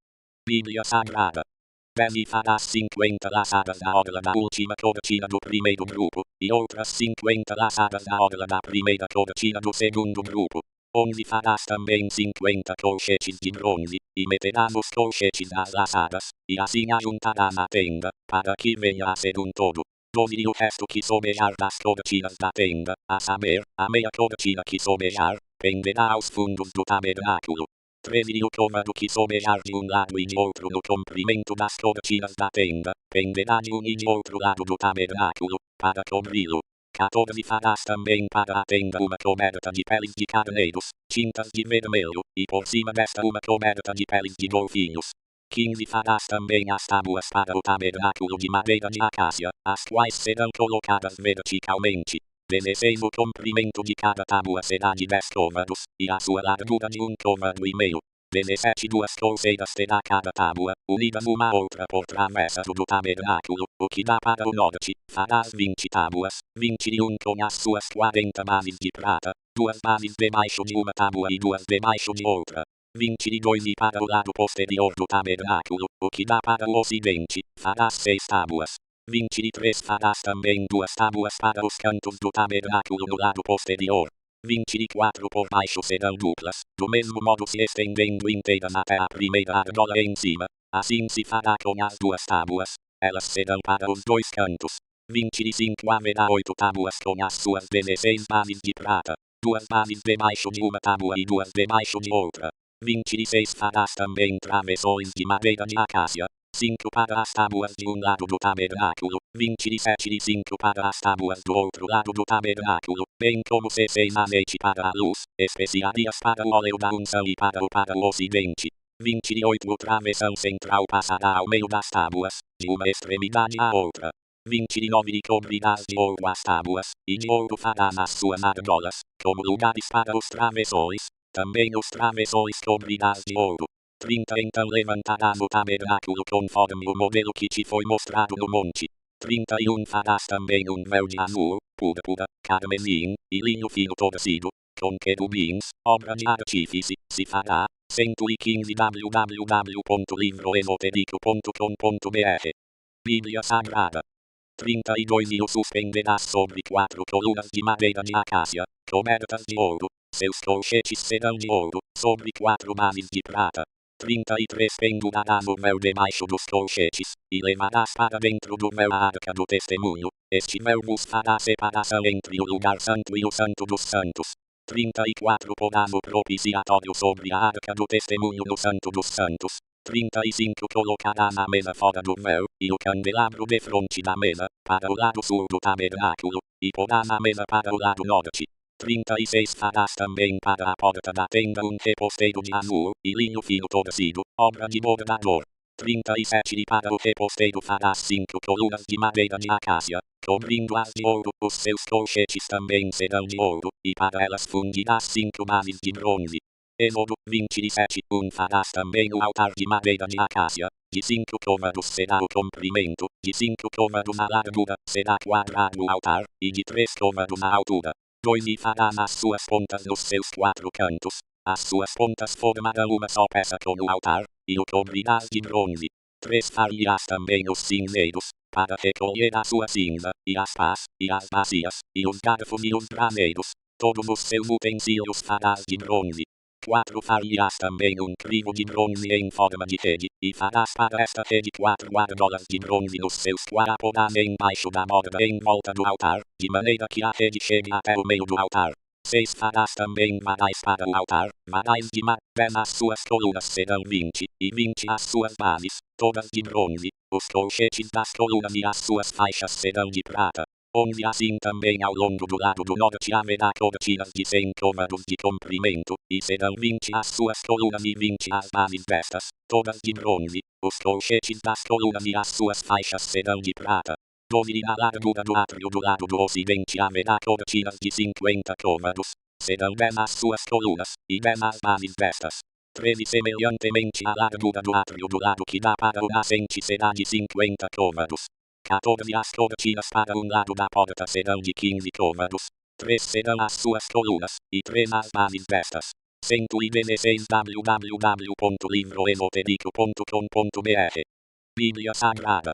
Bíblia Sagrada. 10 E farás 50 laçadas na orla da última cortina do primeiro grupo, e outras 50 laçadas na orla da primeira cortina do segundo grupo. 11 Farás também 50 colchetes de bronze, e meterás os colchetes nas laçadas, e assim ajuntarás a tenda, para que venha a ser um todo. 12 E o resto que sobejar das cortinas da tenda, a saber, a meia cortina que sobejar, penderá aos fundos do tabernáculo. 13 E o côvado que sobejar de um lado e de outro no comprimento das cortinas da tenda, penderá de um e de outro lado do tabernáculo, para cobri-lo. 14 Farás também para a tenda uma coberta de peles de carneiros, tintas de vermelho, e por cima desta uma coberta de peles de golfinhos. 15 Farás também as tábuas para o tabernáculo de madeira de acácia, as quais serão colocadas verticalmente. 16 O comprimento de cada tábua será de 10 côvados, e a sua largura de 1 côvado e meio. 17 Duas colcheiras terá cada tábua, unidas uma à outra por travessas do tabernáculo, o que dá para o norte. Farás 20 tábuas, 21 com as suas 40 bases de prata, 2 bases debaixo de uma tábua e 2 debaixo de outra. 22 E para o lado posterior do tabernáculo, o que dá para o ocidente, farás 6 tábuas. 23 Farás também 2 tábuas para os cantos do tabernáculo no lado posterior. 24 Por baixo serão duplas, do mesmo modo se estendendo inteiras até a primeira argola em cima. Assim se fará com as 2 tábuas. Elas serão para os 2 cantos. 25 Haverá 8 tábuas com as suas 16 bases de prata, 2 bases debaixo de uma tábua e 2 debaixo de outra. 26 Farás também travessões de madeira de acácia, 5 para as tábuas de um lado do tabernáculo, 27 E 5 para as tábuas do outro lado do tabernáculo, bem como 6 azeite para a luz, especiarias para o óleo da unção e para o ocidente. 28 O travessão central passará ao meio das tábuas, de uma extremidade à outra. 29 de cobrirás de ouro as tábuas, e de ouro farás as suas argolas, como lugares para os travessões, também os travessões cobrirás de ouro. 30 Então levantarás o tabernáculo conforme o modelo que te foi mostrado no monte. 31 Farás também um véu de azul, púrpura, carmesim, e linho fino torcido, com querubins, obra de artífice, se fará. 115 www.livroesotérico.com.br Bíblia Sagrada 32 E o suspenderás sobre 4 colunas de madeira de acácia, cobertas de ouro. Seus colchetes serão de ouro, sobre 4 bases de prata. 33 Pendurarás o véu debaixo dos colchetes, e levarás para dentro do véu a arca do testemunho. Este véu vos fará separação entre o lugar santo e o santo dos santos. 34 Porás o propiciatório sobre a arca do testemunho no santo dos santos. 35 Colocarás a mesa fora do véu, e o candelabro defronte da mesa, para o lado sul do tabernáculo, e porás a mesa para o lado norte. 36 Farás também para a porta da tenda um reposteiro de azul, e linho fino torcido, obra de bordador. 37 E para o reposteiro farás 5 colunas de madeira de acácia, cobrindo-as de ouro. Os seus colchetes também serão de ouro, e para elas fundirás 5 bases de bronze. Êxodo 27 Farás também o altar de madeira de acácia, de 5 côvados será o comprimento, de 5 côvados a largura, será quadrado o altar, e de 3 côvados a altura. 2 E farás as suas pontas nos seus 4 cantos, as suas pontas formarão uma só peça com o altar, e o cobrirás de bronze. 3 Farás também os cinzeiros, para recolher a sua cinza, e as pás, e as bacias, e os garfos e os braseiros. Todos os seus utensílios farás de bronze. 4 Farás também um crivo de bronze em forma de rede, e farás para esta rede 4 argolas de bronze nos seus 4 porás embaixo da borda em volta do altar, de maneira que a rede chegue até o meio do altar. 6 Farás também varais para o altar, varais de madeira. As suas colunas serão 20, e 20 as suas bases, todas de bronze. Os colchetes das colunas e as suas faixas serão de prata. 11 Assim também ao longo do lado do norte haverá cortinas de 100 côvados de comprimento, e serão 20 as suas colunas e 20 as bases destas, todas de bronze. Os colchetes das colunas e as suas faixas serão de prata. 12 E na largura do átrio do lado do ocidente haverá cortinas de 50 côvados. Serão 10 as suas colunas, e 10 as bases destas. 13 Semelhantemente a largura do átrio do lado que dá para o nascente será de 50 côvados. 14 As cortinas para um lado da porta serão de 15 côvados. 3 serão as suas colunas, e 3 as bases destas. 116 www.livroesotérico.com.br Bíblia Sagrada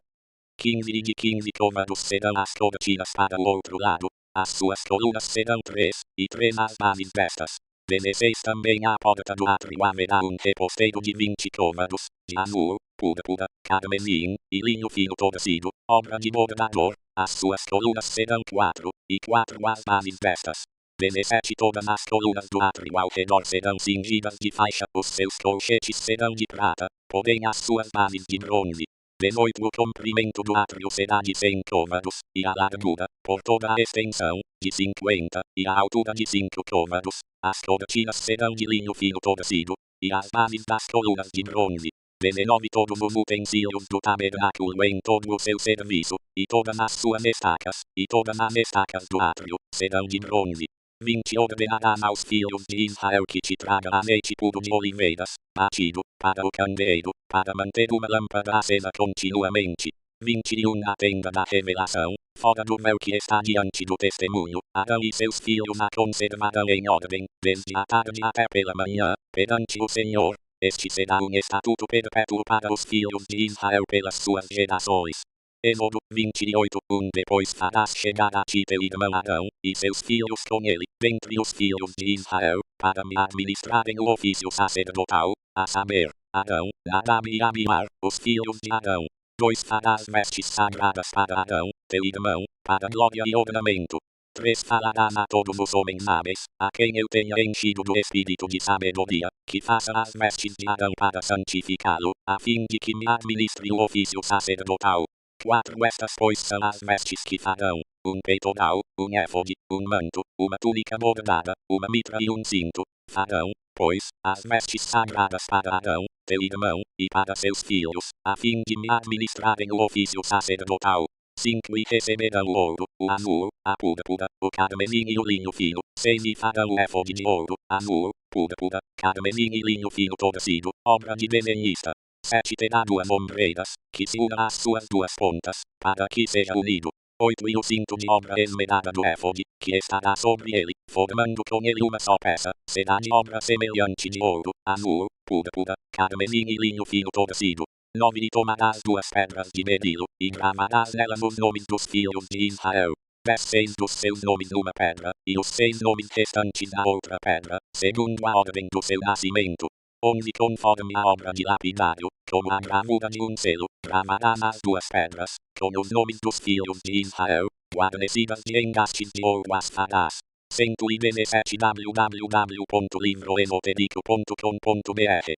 15 E de 15 côvados serão as cortinas para o outro lado. As suas colunas serão 3, e 3 as bases destas. 16 Também à porta do átrio haverá um reposteiro de 20 côvados, de azul, púrpura, carmesim, e linho fino torcido, obra de bordador. As suas colunas serão 4, e 4 as bases destas. 17 Todas as colunas do átrio ao redor serão cingidas de faixa. Os seus colchetes serão de prata, porém as suas bases de bronze. 18 O comprimento do átrio será de 100 côvados, e a largura, por toda a extensão, de 50, e a altura de 5 côvados. As cortinas serão de linho fino torcido, e as bases das colunas de bronze. 19 Todos os utensílios do tabernáculo em todo o seu serviço, e todas as suas estacas, e todas as estacas do átrio, serão de bronze. 20 Ordenarás aos filhos de Israel que te traga azeite puro de oliveiras, batido, para o candeeiro, para manter uma lâmpada acesa continuamente. 21 A tenda da revelação, fora do véu que está diante do testemunho, Arão e seus filhos a conservarão em ordem, desde a tarde até pela manhã, perante o Senhor. Este será um estatuto perpétuo para os filhos de Israel pelas suas gerações. Êxodo 28 Depois farás chegar a ti teu irmão Arão, e seus filhos com ele, dentre os filhos de Israel, para me administrarem o ofício sacerdotal, a saber, Arão, Nadab e Abiar, os filhos de Arão. 2 Farás vestes sagradas para Arão, teu irmão, para glória e ornamento. 3 Falarás a todos os homens hábeis, a quem eu tenha enchido do espírito de sabedoria, que faça as vestes de Arão para santificá-lo, a fim de que me administre o ofício sacerdotal. 4 Estas pois são as vestes que farão: um peitoral, um éfode, um manto, uma túnica bordada, uma mitra e um cinto. Farão, pois, as vestes sagradas para Arão, teu irmão, e para seus filhos, a fim de me administrarem o ofício sacerdotal. 5 e receberão o ouro, o azul, a púrpura, o carmesim e o linho fino. 6 e farão o éfode de ouro, azul, púrpura, carmesim e linho fino torcido, obra de desenhista. 7 terá 2 ombreiras, que se unam às suas 2 pontas, para que seja unido. 8 e o cinto de obra esmerada do éfode, que estará sobre ele, formando com ele uma só peça, será de obra semelhante de ouro, azul, púrpura, carmesim e linho fino torcido. 9 e tomarás 2 pedras de berilo, e gravarás nelas os nomes dos filhos de Israel. 10 6 dos seus nomes numa pedra, e os 6 nomes restantes na outra pedra, segundo a ordem do seu nascimento. 11 conforme a obra de lapidário, como a gravura de um selo, gravará nas 2 pedras, com os nomes dos filhos de Israel, guarnecidas de engastes de ouro as farás. 117 www.livroesotérico.com.br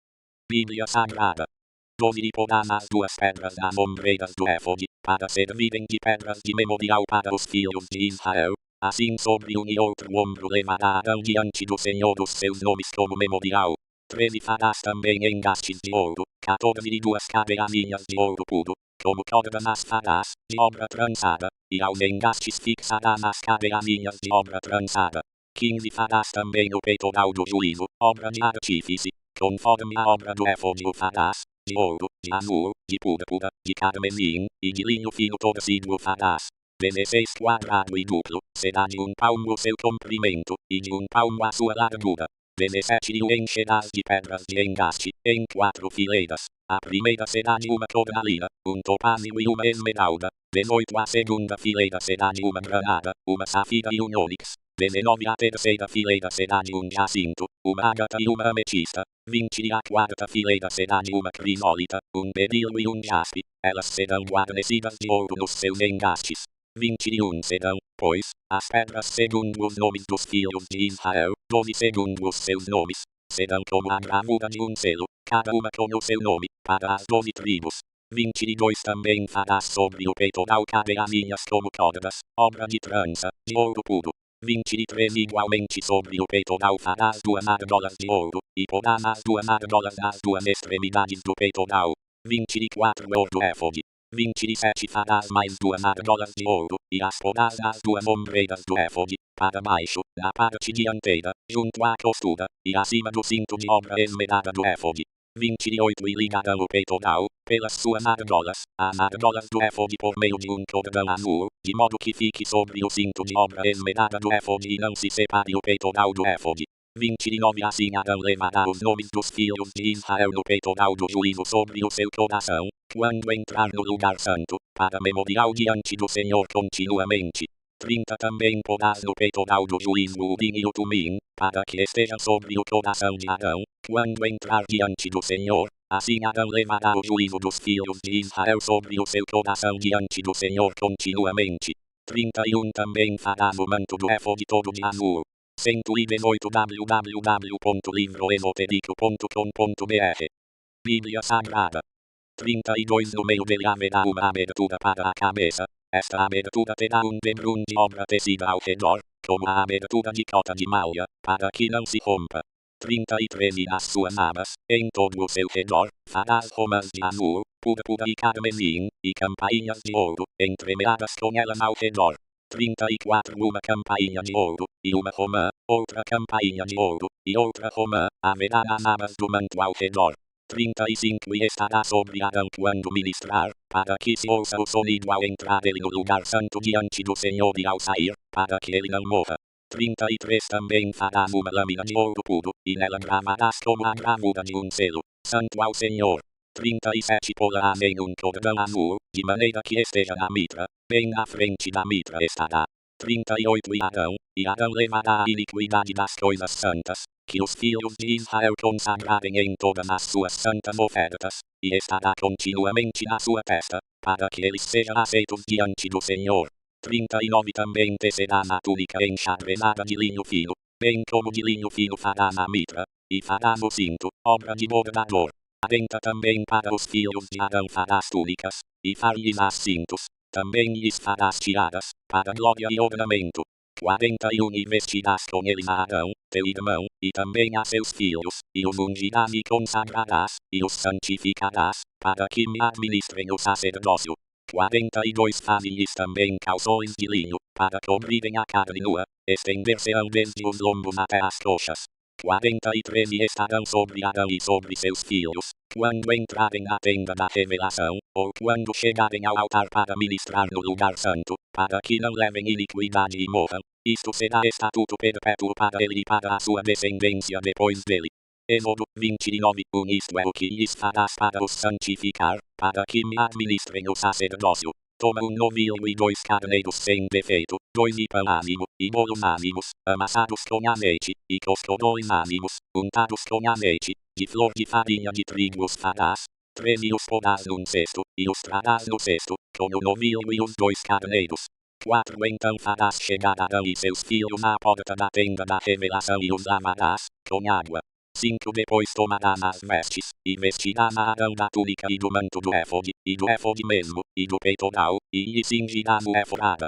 Bíblia Sagrada. 12 e porás as 2 pedras das ombreiras do éfode, para servirem de pedras de memorial para os filhos de Israel. Assim sobre um e outro ombro levará Arão diante do Senhor os seus nomes como memorial. 13 farás também engastes de ouro, 14 e 2 cabeazinhas de ouro puro, como cordas as farás, de obra trançada, e aos engastes fixarás as cabeazinhas de obra trançada. 15 farás também o peitoral do juízo, obra de artífice, conforme a obra do éfode o farás, de ouro, de azul, de púrpura, de carmesim, e de linho fino torcido o farás. 16 quadrado e duplo, será de 1 palmo o seu comprimento, e de 1 palmo a sua largura. 17 e o encherás de pedras de engaste, em 4 fileiras. A primeira será de uma cornalina, um topázio e uma esmeralda. 18 a segunda fileira será de uma granada, uma safira e um ônix. 19 a terceira fileira será de um jacinto, uma ágata e uma ametista. 20 e a quarta fileira será de uma crisólita, um berilo e um jaspe. Elas serão guarnecidas de ouro nos seus engastes. 21 serão, pois, as pedras segundo os nomes dos filhos de Israel, 12 segundo os seus nomes. Serão como a gravura de um selo, cada uma com o seu nome, para as 12 tribos. 22 também farás sobre o peitoral cabeazinhas como cordas, obra de trança, de ouro puro. 23 igualmente sobre o peitoral farás 2 argolas de ouro, e porás as 2 argolas nas 2 extremidades do peitoral. 24 ouro éfode. 27 farás mais 2 argolas de ouro, e as porás nas 2 ombreiras do éfode, para baixo, na parte dianteira, junto à costura, e acima do cinto de obra esmerada do éfode. 28 e ligarão o peitoral, pelas suas argolas, as argolas do éfode por meio de um cordão azul, de modo que fique sobre o cinto de obra esmerada do éfode e não se separe o peitoral do éfode. 29 Assim Arão levará os nomes dos filhos de Israel no peitoral do juízo sobre o seu coração, quando entrar no lugar santo, para memorial diante do Senhor continuamente. 30 Também porás no peitoral do juízo o Urim e o Tumim, para que esteja sobre o coração de Arão, quando entrar diante do Senhor. Assim Arão levará o juízo dos filhos de Israel sobre o seu coração diante do Senhor continuamente. 31 Também farás o manto do éfode todo de azul. 118 www.livroesotérico.com.br Bíblia Sagrada. 32 No meio dele haverá uma abertura para a cabeça. Esta abertura terá um debrum de obra tecida ao redor, como a abertura de cota de malha, para que não se rompa. 33 E as suas abas, em todo o seu redor, farás romas de azul, púrpura e carmesim, e campainhas de ouro, entremeadas com elas ao redor. 34 Uma campainha de ouro, e uma romã, outra campainha de ouro, e outra romã, haverá nas abas do manto ao redor. 35 E estará sobre Arão quando ministrar, para que se ouça o sonido ao entrar ele no lugar santo diante do Senhor e ao sair, para que ele não morra. 33 Também farás uma lâmina de ouro puro, e nela gravarás como a gravura de um selo, santo ao Senhor. 37 Porás em um cordão azul, de maneira que esteja na mitra, bem na frente da mitra estará. 38 E Arão levará a iniquidade das coisas santas, que os filhos de Israel consagrarem em todas as suas santas ofertas, e estará continuamente na sua testa, para que eles sejam aceitos diante do Senhor. 39 Também tecerás a túnica enxadrezada de linho fino, bem como de linho fino farás a mitra, e farás o cinto, obra de bordador. 40 Também para os filhos de Arão farás túnicas, e far-lhes cintos, também lhes farás tiradas, para glória e ornamento. 41 E vestirás com eles a Arão, teu irmão, e também a seus filhos, e os ungirás e consagrarás, e os santificarás, para que me administrem o sacerdócio. 42 Fazem também calções de linho, para cobrirem a carne nua, estender-se-ão desde os lombos até as coxas. 43 E estarão sobre Arão e sobre seus filhos, quando entrarem na tenda da revelação, ou quando chegarem ao altar para ministrar no lugar santo, para que não levem iniquidade e morram. Isto será estatuto perpétuo para ele e para a sua descendência depois dele. Êxodo 29 Isto é o que lhes farás para os santificar, para que me administrem o sacerdócio. Toma um novilho e 2 carneiros sem defeito, 2 de pão ázimo, e bolos ázimos, amassados com azeite, e coscorões ázimos, untados com azeite, de flor de farinha de trigo os farás. 13 Os porás num cesto, e os trarás no cesto, com o novilho e os 2 carneiros. 4 Então farás chegar Arão e seus filhos à porta da tenda da revelação e os lavarás, com água. 5 Depois tomarás as vestes, e vestirás a Arão da túnica e do manto do éfode, e do éfode mesmo, e do peitoral, e lhe cingirás o éfode.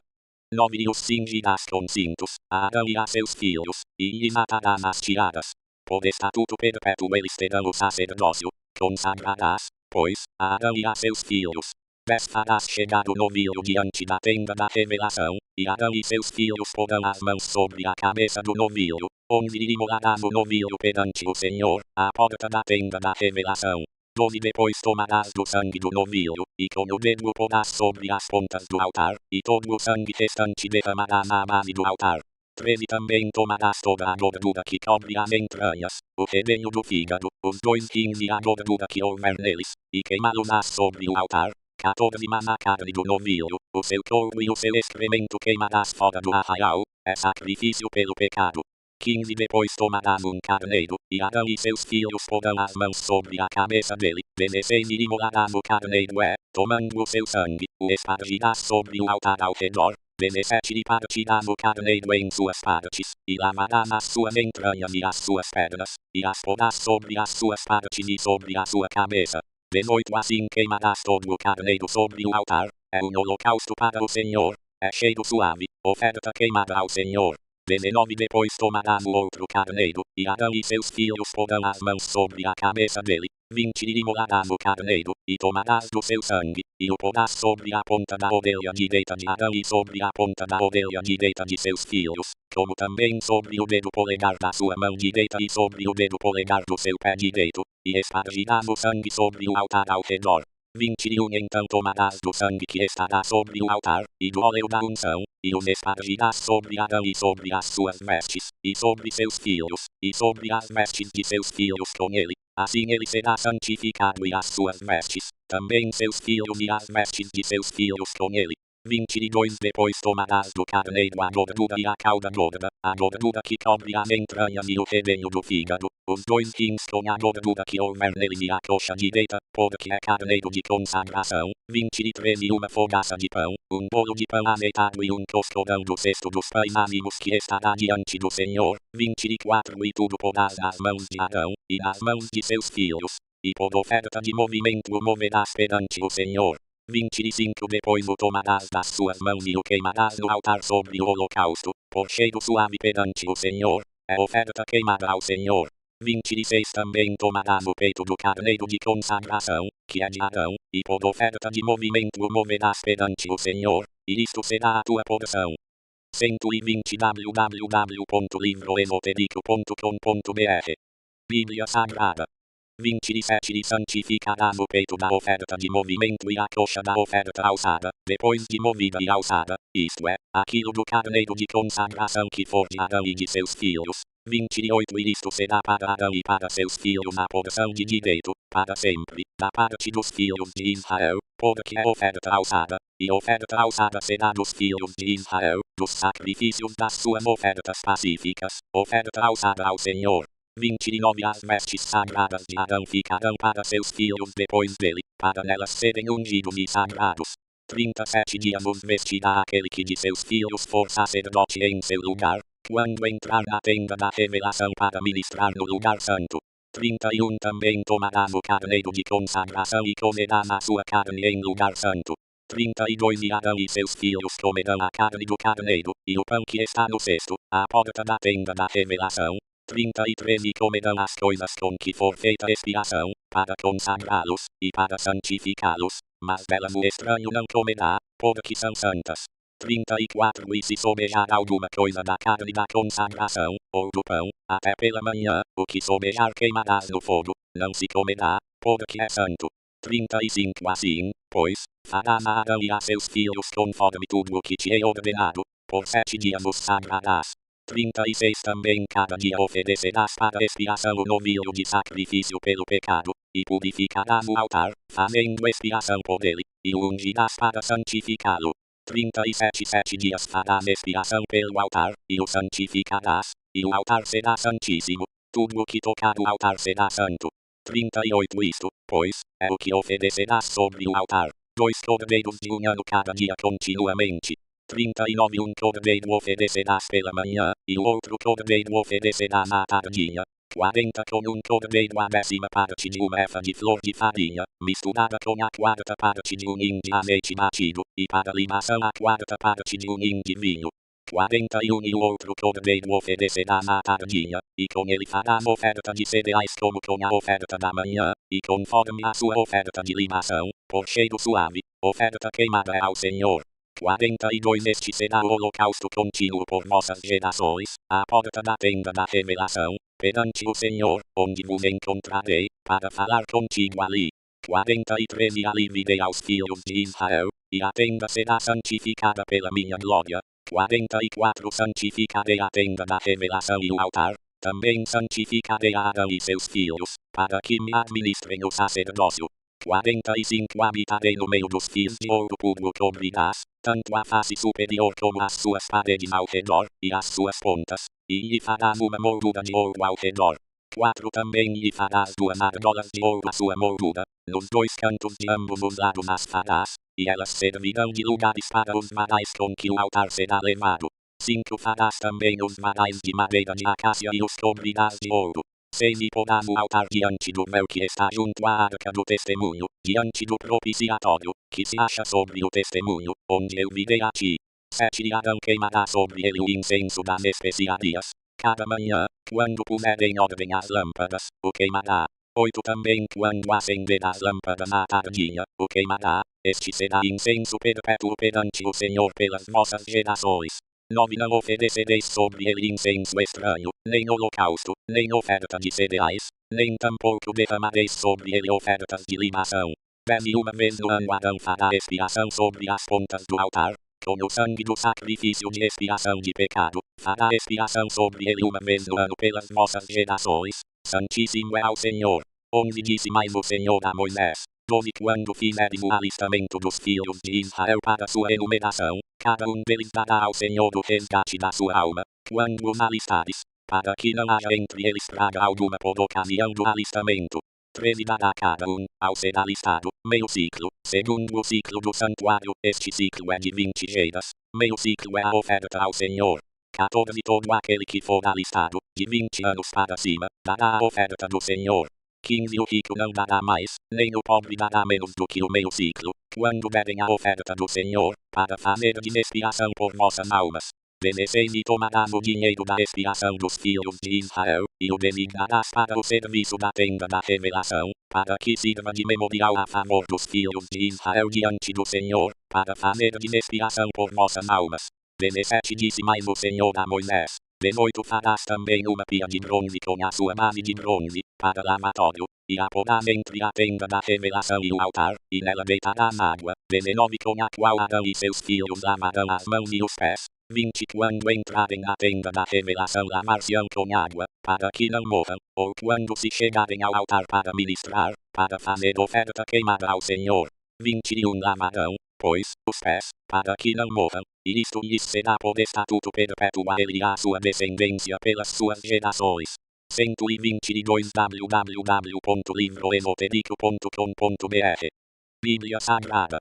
9 E os cingirás com cintos, a Arão e a seus filhos, e lhes atarás as tiaras. Por estatuto perpétuo eles terão o sacerdócio, consagrarás, pois, a Arão e a seus filhos. 10 Farás chegar o novilho diante da tenda da revelação, e Arão e seus filhos porão as mãos sobre a cabeça do novilho, onde imolarás o novilho perante o Senhor, à porta da tenda da revelação. 12 Depois tomarás do sangue do novilho, e com o dedo o porás sobre as pontas do altar, e todo o sangue restante derramarás à base do altar. 13 Também tomarás toda a gordura que cobre as entranhas, o redeio do fígado, os 2 rins e a gordura que houver neles, e queimá-los sobre o altar. 14 Mas a carne do novilho, o seu couro e o seu excremento queimarás fora do arraial, é sacrifício pelo pecado. 15 Depois tomarás um carneiro, e Arão e seus filhos porão as mãos sobre a cabeça dele. 16 E imolarás o carneiro tomando o seu sangue, o espargirás sobre o altar ao redor. 17 E partirás o carneiro em suas partes, e lavarás as suas entranhas e as suas pernas, e as porás sobre as suas partes e sobre a sua cabeça. 18 Assim queimarás todo o carneiro sobre o altar, é um holocausto para o Senhor, é cheiro suave, oferta queimada ao Senhor. 19 Depois tomarás o outro carneiro, e Arão e seus filhos porão as mãos sobre a cabeça dele. 20 E imolarás o carneiro, e tomarás do seu sangue, e o porás sobre a ponta da orelha direita de Arão e sobre a ponta da orelha direita de seus filhos, como também sobre o dedo polegar da sua mão direita e sobre o dedo polegar do seu pé direito, e espargirás o sangue sobre o altar ao redor. 21 Então tomarás do sangue que estará sobre o altar, e do óleo da unção, e os espargirás sobre Arão e sobre as suas vestes, e sobre seus filhos, e sobre as vestes de seus filhos com ele. Assim ele será santificado e as suas vestes, também seus filhos e as vestes de seus filhos com ele. 22 Depois tomarás do carneiro a gordura e a cauda gorda, a gordura que cobre as entranhas e o redeio do fígado, os 2 rins com a gordura que houver nele e a coxa direita, porque é carneiro de consagração. 23 E uma fogaça de pão, um bolo de pão azeitado e um coscorão do cesto dos pães ázimos que estará diante do Senhor. 24 E tudo porás nas mãos de Arão, e nas mãos de seus filhos, e por oferta de movimento o moverás perante o Senhor. 25 Depois o tomarás das suas mãos e o queimarás no altar sobre o holocausto, por cheiro suave perante o Senhor, é oferta queimada ao Senhor. 26 Também tomarás o peito do carneiro de consagração, que é de Arão, e por oferta de movimento o moverás perante o Senhor, e isto será a tua porção. 120 www.livroesotérico.com.br Bíblia Sagrada 27 E santificarás o peito da oferta de movimento e a coxa da oferta alçada, depois de movida e alçada, isto é, aquilo do carneiro de consagração que for de Arão e de seus filhos. 28 E isto será para Arão e para seus filhos a porção de direito, para sempre, da parte dos filhos de Israel, porque é oferta alçada, e oferta alçada será dos filhos de Israel, dos sacrifícios das suas ofertas pacíficas, oferta alçada ao Senhor. 29 As vestes sagradas de Arão ficarão para seus filhos depois dele, para nelas serem ungidos e sagrados. 37 Dias os vestirá aquele que de seus filhos for sacerdote em seu lugar, quando entrar na tenda da revelação para ministrar no lugar santo. 31 Também tomarás o carneiro de consagração e comerás a sua carne em lugar santo. 32 E Arão e seus filhos comerão a carne do carneiro, e o pão que está no cesto, à porta da tenda da revelação. 33 E comerão as coisas com que for feita expiação, para consagrá-los, e para santificá-los, mas belas o estranho não comerá, porque são santas. 34 E se sobejar alguma coisa da carne da consagração, ou do pão, até pela manhã, o que sobejar queimarás no fogo, não se comerá, porque é santo. 35 Assim, pois, farás a Arão e a seus filhos conforme tudo o que te hei ordenado, por 7 dias os sagrarás. 36 Também cada dia oferecerás para expiação o novilho de sacrifício pelo pecado, e purificarás o altar, fazendo expiação por ele, e o ungirás para santificá-lo. 37 7 dias farás expiação pelo altar, e o santificarás, e o altar será santíssimo, tudo o que tocar o altar será santo. 38 Isto, pois, é o que oferecerás sobre o altar: 2 cordeiros de 1 ano cada dia continuamente. 39 Um cordeiro oferecerás pela manhã, e o outro cordeiro oferecerás à tardinha. 40 Com um cordeiro a 10ª parte de uma efa de flor de farinha, misturada com a 4ª parte de um hin de azeite batido, e para libação a 4ª parte de um hin de vinho. 41 E o outro cordeiro oferecerás à tardinha, e com ele farás oferta de cereais como com a oferta da manhã, e conforme a sua oferta de libação, por cheiro suave, oferta queimada é ao Senhor. 42 Este será o holocausto contínuo por vossas gerações, à porta da tenda da revelação, perante o Senhor, onde vos encontrarei, para falar contigo ali. 43 E ali virei aos filhos de Israel, e a tenda será santificada pela minha glória. 44 Santificarei a tenda da revelação e o altar, também santificarei a Arão e seus filhos, para que me administrem o sacerdócio. 45 Habitarei no meio dos fios de ouro puro cobrirás, tanto a face superior como as suas paredes ao redor, e as suas pontas, e lhe farás uma moldura de ouro ao redor. 4 Também lhe farás 2 argolas de ouro à sua moldura, nos 2 cantos de ambos os lados as farás, e elas servirão de lugares para os varais com que o altar será levado. 5 Farás também os varais de madeira de acácia e os cobrirás de ouro. 6 E porás o altar diante do véu que está junto à arca do testemunho, diante do propiciatório, que se acha sobre o testemunho, onde eu virei a ti. 7 E Arão queimará sobre ele o incenso das especiarias. Cada manhã, quando puser em ordem as lâmpadas, o queimará. 8 Também quando acender as lâmpadas à tardinha, o queimará. Este será incenso perpétuo perante o Senhor pelas vossas gerações. 9 Não oferecereis sobre ele incenso estranho, nem holocausto, nem oferta de cereais, nem tampouco derramareis sobre ele ofertas de libação. 10 E uma vez no ano Arão fará expiação sobre as pontas do altar, com o sangue do sacrifício de expiação de pecado, fará expiação sobre ele uma vez no ano pelas vossas gerações, santíssimo é ao Senhor. 11 Disse mais o Senhor a Moisés: 12 Quando fizeres o alistamento dos filhos de Israel para sua enumeração, cada um deles dará ao Senhor o resgate da sua alma, quando os alistares, para que não haja entre eles praga alguma por ocasião do alistamento. 13 Dará cada um, ao ser alistado, meio ciclo, segundo o ciclo do santuário. Este ciclo é de 20 geras, meio ciclo é a oferta ao Senhor. 14 Todo aquele que for alistado, de 20 anos para cima, dará a oferta do Senhor. 15 O rico não dará mais, nem o pobre dará menos do que o meio ciclo, quando derem a oferta do Senhor, para fazer de expiação por vossas almas. 16 E tomarás o dinheiro da expiação dos filhos de Israel, e o designarás para o serviço da tenda da revelação, para que sirva de memorial a favor dos filhos de Israel diante do Senhor, para fazer de expiação por vossas almas. 17 Disse mais o Senhor a Moisés: 18 Farás também uma pia de bronze com a sua base de bronze, para lavatório, e a porás entre a tenda da revelação e o altar, e nela deitarás água. 19 Com a qual Arão e seus filhos lavarão as mãos e os pés. 20 Quando entrarem na tenda da revelação lavar-se-ão com água, para que não morram, ou quando se chegarem ao altar para ministrar, para fazer oferta queimada ao Senhor. 21 Lavarão, pois, os pés, para que não morram, e isto lhes será por estatuto perpétuo a ele e à sua descendência pelas suas gerações. 122 www.livroesotérico.com.br Bíblia Sagrada.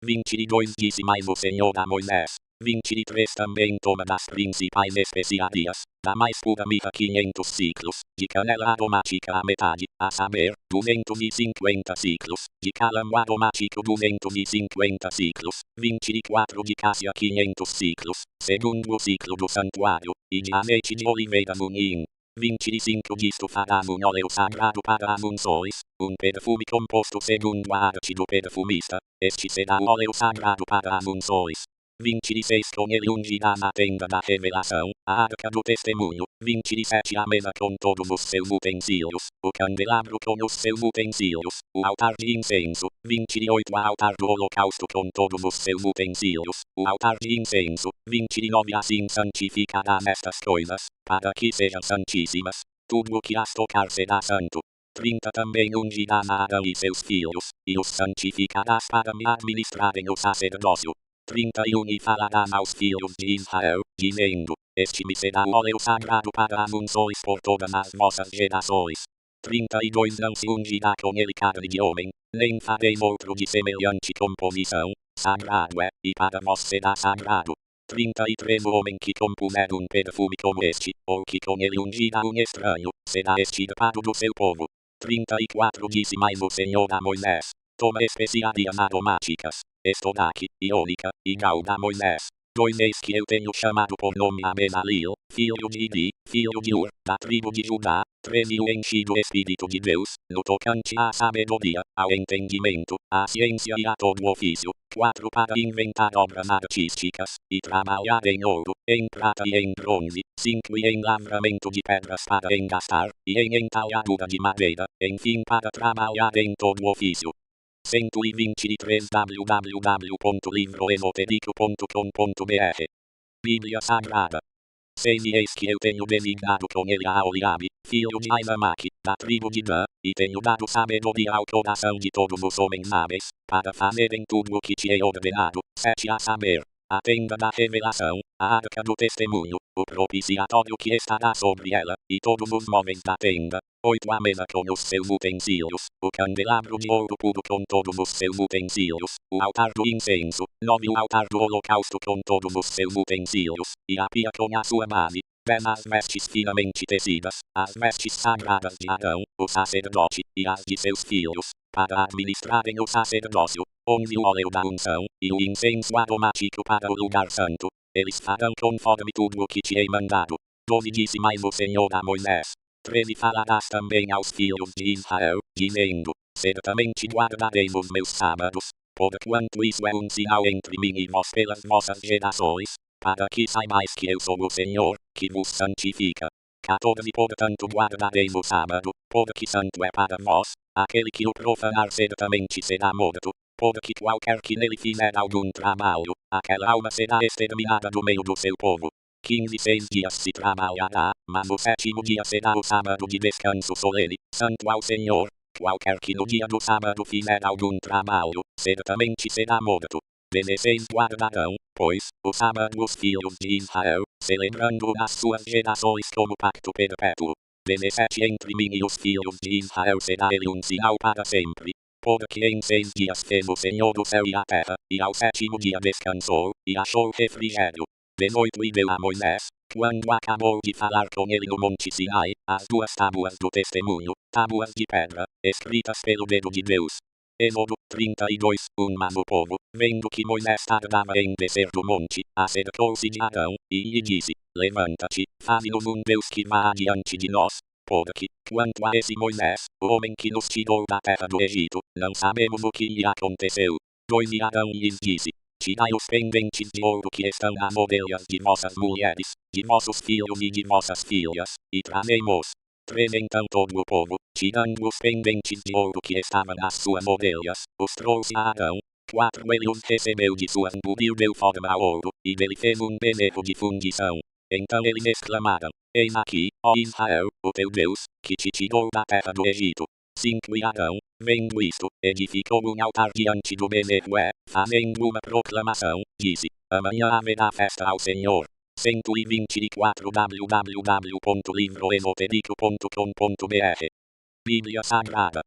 22 Disse mais o Senhor a Moisés: 23 Também toma das principais especiarias, da mais pura mirra 500 ciclos, de canela aromática a metade, a saber, 250 ciclos, de cálamo aromático 250 ciclos, 24 de cássia 500 ciclos, segundo o ciclo do santuário, e de azeite de oliveira um hin. 25 disto farás um óleo sagrado para as unções, um perfume composto segundo a arte do perfumista. Este será o óleo sagrado para as unções. 26 Com ele ungirás a tenda da revelação, a arca do testemunho. 27 A mesa com todos os seus utensílios, o candelabro com os seus utensílios, o altar de incenso. 28 O altar do holocausto com todos os seus utensílios, o altar de incenso. 29 Assim santificarás estas coisas, para que sejam santíssimas. Tudo o que as tocar será santo. 30 Também ungirás a Arão e seus filhos, e os santificarás para me administrarem o sacerdócio. 31 E falarás aos filhos de Israel, dizendo: Este me será o óleo sagrado para as unções por todas as vossas gerações. 32 Não se ungirá com ele carne de homem, nem fareis outro de semelhante composição, sagrado é, e para vós será sagrado. 33 O homem que compuser um perfume como este, ou que com ele ungirá um estranho, será extirpado do seu povo. 34 Disse mais o Senhor a Moisés: Toma especiarias aromáticas, estoraque, e ônica, e gauda Moisés. 2 Eis que eu tenho chamado por nome a Bezaleel, filho de Idi, filho de Ur, da tribo de Judá. 13 E o enchi do Espírito de Deus, no tocante à sabedoria, ao entendimento, à ciência e a todo ofício. 4 Para inventar obras artísticas, e trabalhar em ouro, em prata e em bronze. 5 E em lavramento de pedras para engastar, e em entalhadura de madeira, enfim para trabalhar em todo ofício. 123 www.livroesotérico.com.br Bíblia Sagrada. 6 E eis que eu tenho designado com ele a Oliabe, filho de Aizamaque, da tribo de Dan, e tenho dado sabedoria ao coração de todos os homens sábios, para fazerem tudo o que te hei ordenado. 7 A saber, a tenda da revelação, a arca do testemunho, o propiciatório que estará sobre ela, e todos os móveis da tenda. 8 A mesa com os seus utensílios, o candelabro de ouro puro com todos os seus utensílios, o altar do incenso. 9 O altar do holocausto com todos os seus utensílios, e a pia com a sua base. 10 As vestes finamente tecidas, as vestes sagradas de Arão, o sacerdote, e as de seus filhos, para administrarem o sacerdócio. 11 O óleo da unção, e o incenso aromático para o lugar santo. Eles farão conforme tudo o que te hei mandado. 12 Disse mais o Senhor a Moisés: 13 Falarás também aos filhos de Israel, dizendo: Certamente guardareis os meus sábados, porquanto isso é um sinal entre mim e vós pelas vossas gerações, para que saibais que eu sou o Senhor, que vos santifica. 14 Portanto guardareis o sábado, porque santo é para vós. Aquele que o profanar certamente será morto, porque qualquer que nele fizer algum trabalho, aquela alma será exterminada do meio do seu povo. 15 6 dias se trabalhará, mas o sétimo dia será o sábado de descanso solene, santo ao Senhor. Qualquer que no dia do sábado fizer algum trabalho, certamente será morto. 16 Guardarão, pois, o sábado os filhos de Israel, celebrando nas suas gerações como pacto perpétuo. 17 Entre mim e os filhos de Israel será ele um sinal para sempre. Porque em 6 dias fez o Senhor do céu e a terra, e ao sétimo dia descansou, e achou refrigério. 18 E deu a Moisés, quando acabou de falar com ele no monte Sinai, as 2 tábuas do testemunho, tábuas de pedra, escritas pelo dedo de Deus. Êxodo 32 Mas o povo, vendo que Moisés tardava em descer do monte, acercou-se de Arão, e lhe disse: Levanta-te, faze-nos um Deus que vá adiante de nós, porque, quanto a esse Moisés, o homem que nos tirou da terra do Egito, não sabemos o que lhe aconteceu. 2 E Arão lhes disse: Tirai os pendentes de ouro que estão nas orelhas de vossas mulheres, de vossos filhos e de vossas filhas, e trazei-mos. 3 Então todo o povo, tirando os pendentes de ouro que estavam nas suas orelhas, os trouxe a Arão. 4 Ele os recebeu de suas mãos e deu forma a ouro, e dele fez um bezerro de fundição. Então eles exclamaram: Eis aqui, ó Israel, o teu Deus, que te tirou da terra do Egito. 5 E Arão, vendo isto, edificou um altar diante do bezerro fazendo uma proclamação, disse: Amanhã haverá festa ao Senhor. 124 www.livroesotérico.com.br Bíblia Sagrada.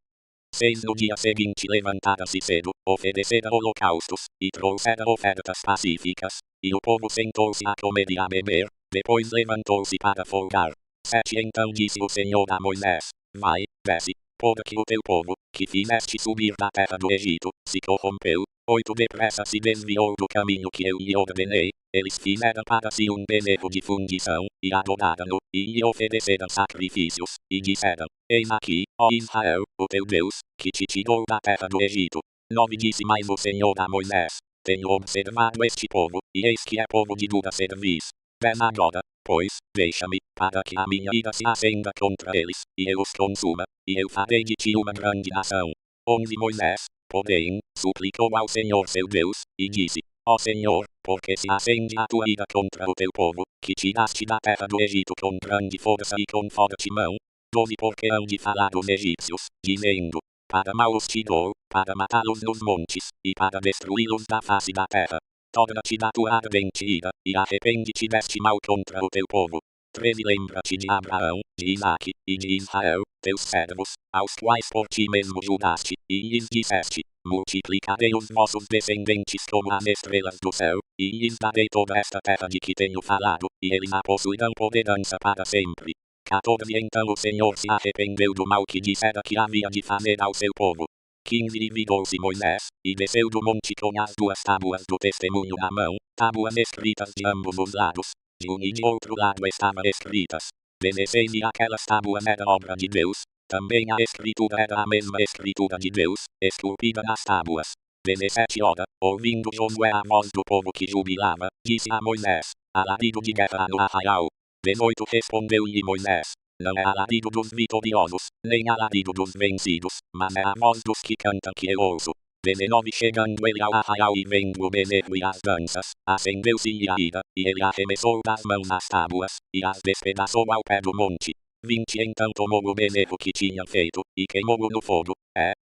6 No dia seguinte levantara-se cedo, oferecera holocaustos, e trouxera ofertas pacíficas, e o povo sentou-se a comer e a beber, depois levantou-se para folgar. 7 Então disse o Senhor a Moisés: Vai, desce, porque o teu povo, que fizeste subir da terra do Egito, se corrompeu, 8 depressa se desviou do caminho que eu lhe ordenei, eles fizeram para si um bezerro de fundição, e adoraram-no, e lhe ofereceram sacrifícios, e disseram, eis aqui, ó Israel, o teu Deus, que te tirou da terra do Egito. 9 Disse mais o Senhor a Moisés, tenho observado este povo, e eis que é povo de dura cerviz. 10 Agora, pois, deixa-me, para que a minha ira se acenda contra eles, e eu os consuma, e eu farei de ti uma grande nação. 11 Moisés, porém, suplicou ao Senhor seu Deus, e disse, ó Senhor, porque se acende a tua ira contra o teu povo, que tiraste da terra do Egito com grande força e com forte mão? 12 Porque hão de falar os egípcios, dizendo, para mal os tirou, para matá-los nos montes, e para destruí-los da face da terra. Torna-te da tua ardente ira, e arrepende-te deste mal contra o teu povo. 13 Lembra-te de Abraão, de Isaque, e de Israel, teus servos, aos quais por ti mesmo juraste, e lhes disseste, multiplicarei os vossos descendentes como as estrelas do céu, e lhes darei toda esta terra de que tenho falado, e eles a possuirão por herança para sempre. 14 Então o Senhor se arrependeu do mal que dissera que havia de fazer ao seu povo. 15 E virou-se Moisés, e desceu do monte com as 2 tábuas do testemunho na mão, tábuas escritas de ambos os lados, de um e de outro lado estavam escritas. 16 E aquelas tábuas eram obra de Deus, também a escritura era a mesma escritura de Deus, esculpida nas tábuas. 17 Ora, ouvindo Josué a voz do povo que jubilava, disse a Moisés, alarido de guerra no arraial. 18 Respondeu-lhe Moisés, não é alarido dos vitoriosos, nem alarido dos vencidos, mas é a voz dos que cantam que eu ouço. 19 Chegando ele ao arraial e vendo o bezerro e as danças, acendeu-se-lhe a ira, e ele arremessou das mãos as tábuas, e as despedaçou ao pé do monte. 20 Então tomou o bezerro que tinha feito, e queimou-o no fogo,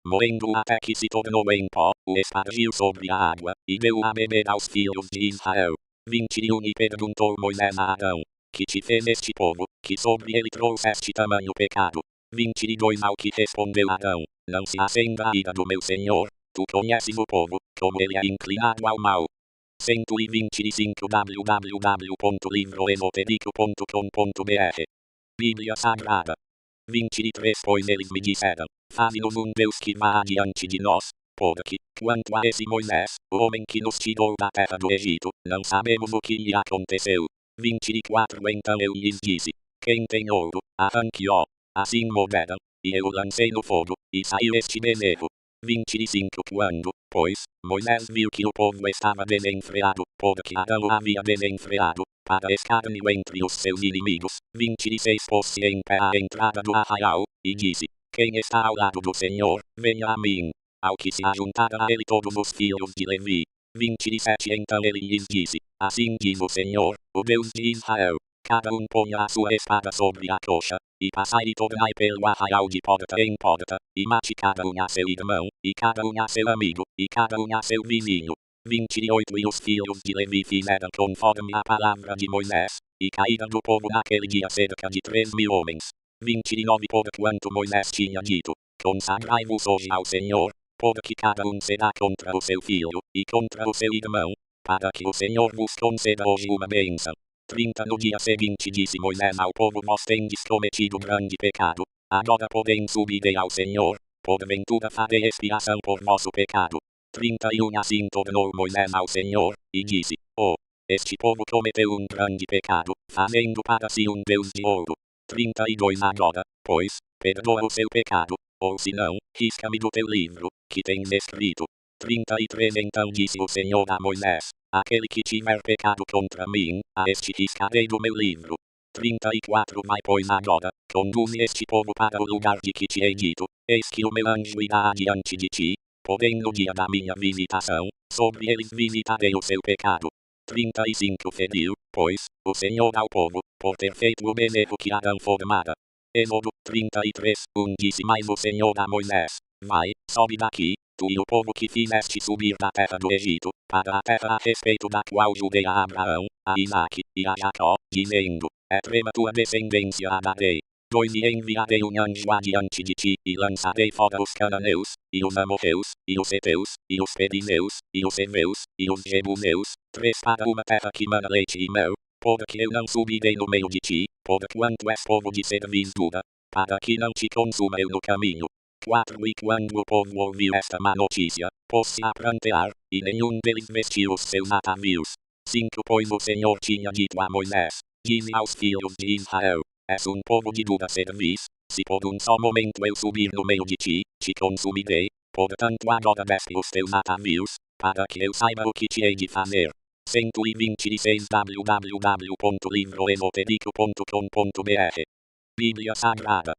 moendo-o até que se tornou em pó, o espargiu sobre a água, e deu-o a beber aos filhos de Israel. 21 E perguntou Moisés a Arão, que te fez este povo, que sobre ele trouxeste tamanho pecado. 22 Ao que respondeu Arão, não se acenda a ira do meu Senhor, tu conheces o povo, como ele é inclinado ao mal. 125 www.livroesotérico.com.br Bíblia Sagrada. 23 Pois eles me disseram, faze-nos um Deus que vá adiante de nós, porque, quanto a esse Moisés, o homem que nos tirou da terra do Egito, não sabemos o que lhe aconteceu. 24 Então eu lhes disse, quem tem ouro, arranque-o. Assim moderam, e eu o lancei no fogo, e saiu este bezerro. 25 Quando, pois, Moisés viu que o povo estava desenfreado, porque Arão o havia desenfreado, para escárnio entre os seus inimigos. 26 Pôs-se em pé à entrada do arraial, e disse, quem está ao lado do Senhor, venha a mim. Ao que se ajuntaram a ele todos os filhos de Levi. 27 Então ele lhes disse, assim diz o Senhor, o Deus de Israel, cada um ponha a sua espada sobre a coxa, e passai e tornai pelo arraial de porta em porta, e mate cada um a seu irmão, e cada um a seu amigo, e cada um a seu vizinho. 28 E os filhos de Levi fizeram conforme a palavra de Moisés, e caíram do povo naquele dia cerca de 3.000 homens. 29 Porquanto Moisés tinha dito, consagrai-vos hoje ao Senhor, porque cada um será contra o seu filho, e contra o seu irmão, para que o Senhor vos conceda hoje uma bênção. 30 No dia seguinte disse Moisés ao povo, vós tendes cometido grande pecado, agora porém subirei ao Senhor, porventura farei expiação por vosso pecado. 31 Assim tornou Moisés ao Senhor, e disse, este povo cometeu um grande pecado, fazendo para si um Deus de ouro. 32 Agora, pois, perdoa o seu pecado, ou se não, risca-me do teu livro, que tens escrito. 33 Então disse o Senhor a Moisés, aquele que tiver pecado contra mim, a este riscarei do meu livro. 34 Vai pois agora, conduze este povo para o lugar de que te hei dito, eis que o meu anjo irá adiante de ti, porém no dia da minha visitação, sobre eles visitarei o seu pecado. 35 Feriu, pois, o Senhor ao povo, por ter feito o bezerro que Arão formara. Êxodo 33 Disse mais o Senhor a Moisés, vai, sobe daqui, tu e o povo que fizeste subir da terra do Egito, para a terra a respeito da qual jurei a Abraão, a Isaque, e a Jacó, dizendo, é trema tua descendência a darei. 2 E enviarei um anjo adiante de ti, e lançarei fora os cananeus, e os amorreus, e os heteus, e os perineus, e os heveus, e os jebuseus, 3 Para uma terra que mana leite e mel, porque eu não subirei no meio de ti, porquanto és povo de cerviz dura, para que não te consuma eu no caminho. 4 E quando o povo ouviu esta má notícia, pôs-se a prantear, e nenhum deles vestiu os seus atavios. 5 Pois o Senhor tinha dito a Moisés: dize aos filhos de Israel: és um povo de dura cerviz, se por um só momento eu subir no meio de ti, te consumirei, portanto agora veste os teus atavios, para que eu saiba o que te hei de fazer. 126 www.livroesotérico.com.br Bíblia Sagrada.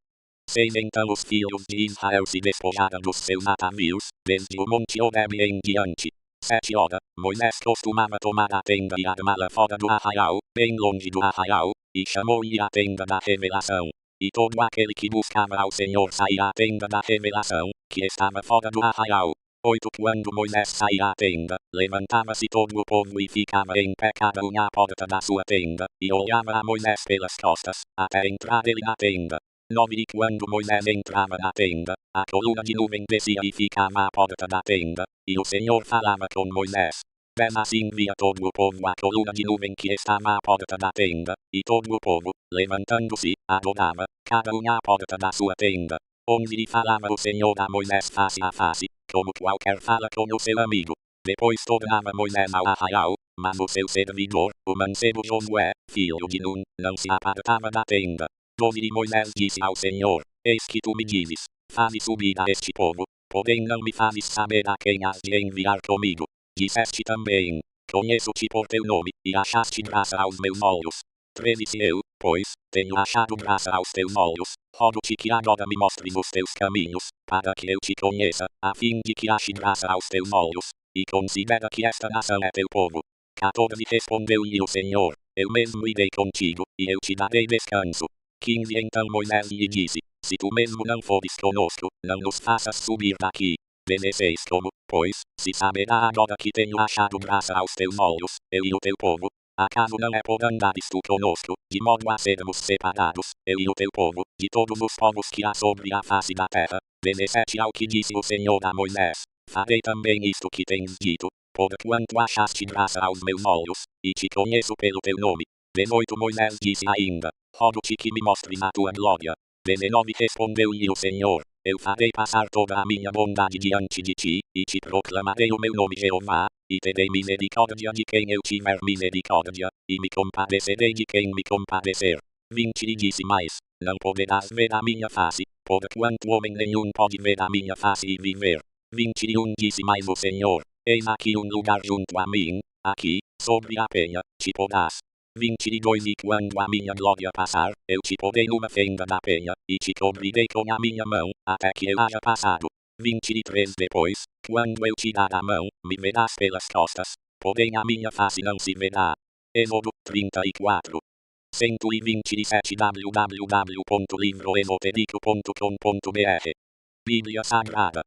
6 Então os filhos de Israel se despojaram dos seus atavios, desde o monte Horeb em diante. 7 Ora, Moisés costumava tomar a tenda e armá-la fora do arraial, bem longe do arraial, e chamou-lhe a tenda da revelação. E todo aquele que buscava ao Senhor saía à tenda da revelação, que estava fora do arraial. 8 Quando Moisés saía à tenda, levantava-se todo o povo e ficava em pé cada um à porta da sua tenda, e olhava a Moisés pelas costas, até entrar ele na tenda. 9 E quando Moisés entrava na tenda, a coluna de nuvem descia e ficava à porta da tenda, e o Senhor falava com Moisés. 10 Assim via todo o povo a coluna de nuvem que estava à porta da tenda, e todo o povo, levantando-se, adorava, cada um à porta da sua tenda. 11 E falava o Senhor a Moisés face a face, como qualquer fala com o seu amigo. Depois tornava Moisés ao arraial, mas o seu servidor, o mancebo Josué, filho de Nun, não se apartava da tenda. 12 E Moisés disse ao Senhor: eis que tu me dizes, faze subir a este povo, porém não me fazes saber a quem has de enviar comigo. Disseste também: conheço-te por teu nome, e achaste graça aos meus olhos. 13 Se eu, pois, tenho achado graça aos teus olhos, rogo-te que agora me mostres os teus caminhos, para que eu te conheça, a fim de que ache graça aos teus olhos, e considera que esta nação é teu povo. 14 Respondeu-lhe o Senhor: eu mesmo irei contigo, e eu te darei descanso. 15 Então Moisés lhe disse: se tu mesmo não fores conosco, não nos faças subir daqui. 16 Como, pois, se saberá agora que tenho achado graça aos teus olhos, eu e o teu povo? Acaso não é por andares tu conosco, de modo a sermos separados, eu e o teu povo, de todos os povos que há sobre a face da terra? 17 Ao que disse o Senhor a Moisés: farei também isto que tens dito, porquanto achaste graça aos meus olhos, e te conheço pelo teu nome. 18 Moisés disse ainda: rogo-te que me mostres a tua glória. 19 Respondeu-lhe o Senhor: eu farei passar toda a minha bondade diante de ti, e te proclamarei o meu nome Jeová, e terei misericórdia de quem eu tiver misericórdia, e me compadecerei de quem me compadecer. 20 E disse mais: não poderás ver a minha face, porquanto homem nenhum pode ver a minha face e viver. 21 Disse mais o Senhor: eis aqui um lugar junto a mim, aqui, sobre a penha, te porás. 22 E quando a minha glória passar, eu te porei numa fenda da penha, e te cobrirei com a minha mão, até que eu haja passado. 23 Depois, quando eu te dar a mão, me verás pelas costas, porém a minha face não se verá. Êxodo 34. 127 www.livroesotérico.com.br Bíblia Sagrada.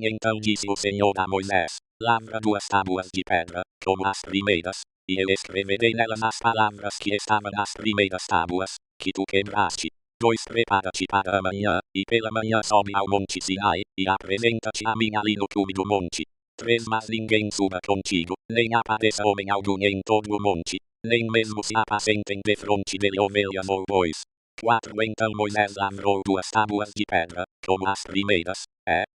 Então disse o Senhor a Moisés: lavra 2 tábuas de pedra, como as primeiras, e eu escreverei nelas as palavras que estavam nas primeiras tábuas, que tu quebraste. 2 Prepara-te para amanhã, e pela manhã sobe ao monte Sinai, e apresenta-te a mim ali no cume do monte. 3 Mas ninguém suba contigo, nem apareça homem algum em todo o monte, nem mesmo se apacentem defronte dele ovelhas ou bois. 4 Então Moisés lavrou 2 tábuas de pedra, como as primeiras,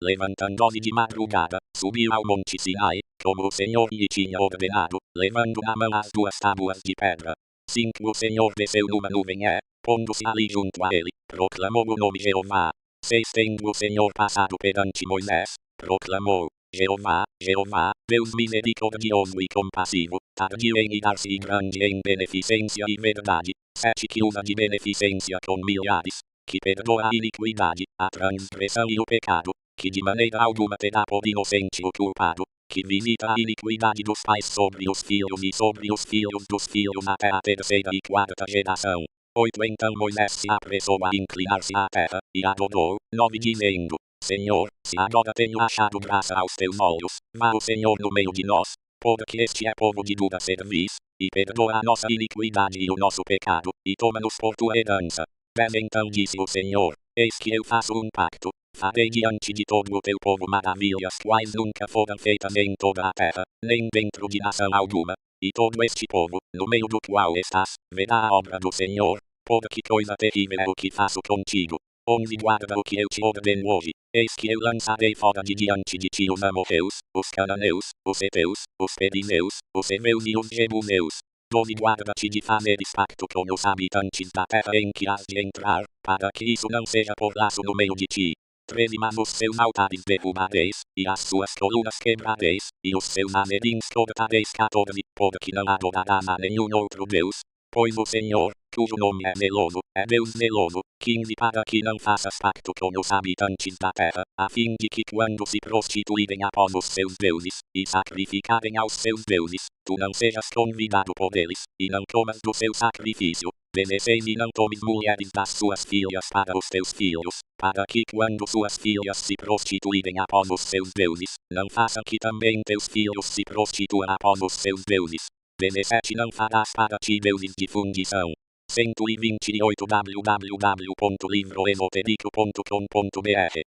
levantando-se de madrugada, subiu ao monte Sinai, como o Senhor lhe tinha ordenado, levando na mão as 2 tábuas de pedra. 5 O Senhor desceu numa nuvem pondo-se ali junto a ele, proclamou o nome Jeová. 6 Tendo o Senhor passado perante Moisés, proclamou: Jeová, Jeová, Deus misericordioso e compassivo, tardio em irar-se e grande em beneficência e verdade, 7 Que usa de beneficência com milhares, que perdoa a iniquidade, a transgressão e o pecado, que de maneira alguma terá por inocente o culpado, que visita a iniquidade dos pais sobre os filhos e sobre os filhos dos filhos até a 3ª e 4ª geração. 8 Então Moisés se apressou a inclinar-se à terra, e adorou. 9 Dizendo: Senhor, se agora tenho achado graça aos teus olhos, vá o Senhor no meio de nós, porque este é povo de dura cerviz, e perdoa a nossa iniquidade e o nosso pecado, e toma-nos por tua herança. 10 Então disse o Senhor: eis que eu faço um pacto, farei diante de todo o teu povo maravilhas quais nunca foram feitas em toda a terra, nem dentro de nação alguma, e todo este povo, no meio do qual estás, verá a obra do Senhor, porque coisa terrível é o que faço contigo. 11 Guarda o que eu te ordeno hoje. Eis que eu lançarei fora de diante de ti os amorreus, os cananeus, os heteus, os perizeus, os heveus e os jebuseus. 12 Guarda-te de fazeres pacto com os habitantes da terra em que has de entrar, para que isso não seja por laço no meio de ti. 13 Mas os seus altares derrubareis, e as suas colunas quebrareis, e os seus amerins cortareis. 14 Porque não adorarás a nenhum outro Deus, pois o Senhor, cujo nome é zeloso, é Deus zeloso. 15 Para que não faças pacto com os habitantes da terra, a fim de que quando se prostituírem após os seus deuses, e sacrificarem aos seus deuses, tu não sejas convidado por eles, e não comas do seu sacrifício. 16 E não tomes mulheres das suas filhas para os teus filhos, para que quando suas filhas se prostituírem após os seus deuses, não façam que também teus filhos se prostituam após os seus deuses. 17 Não farás para ti deuses de fundição. 128 www.livroesotérico.com.br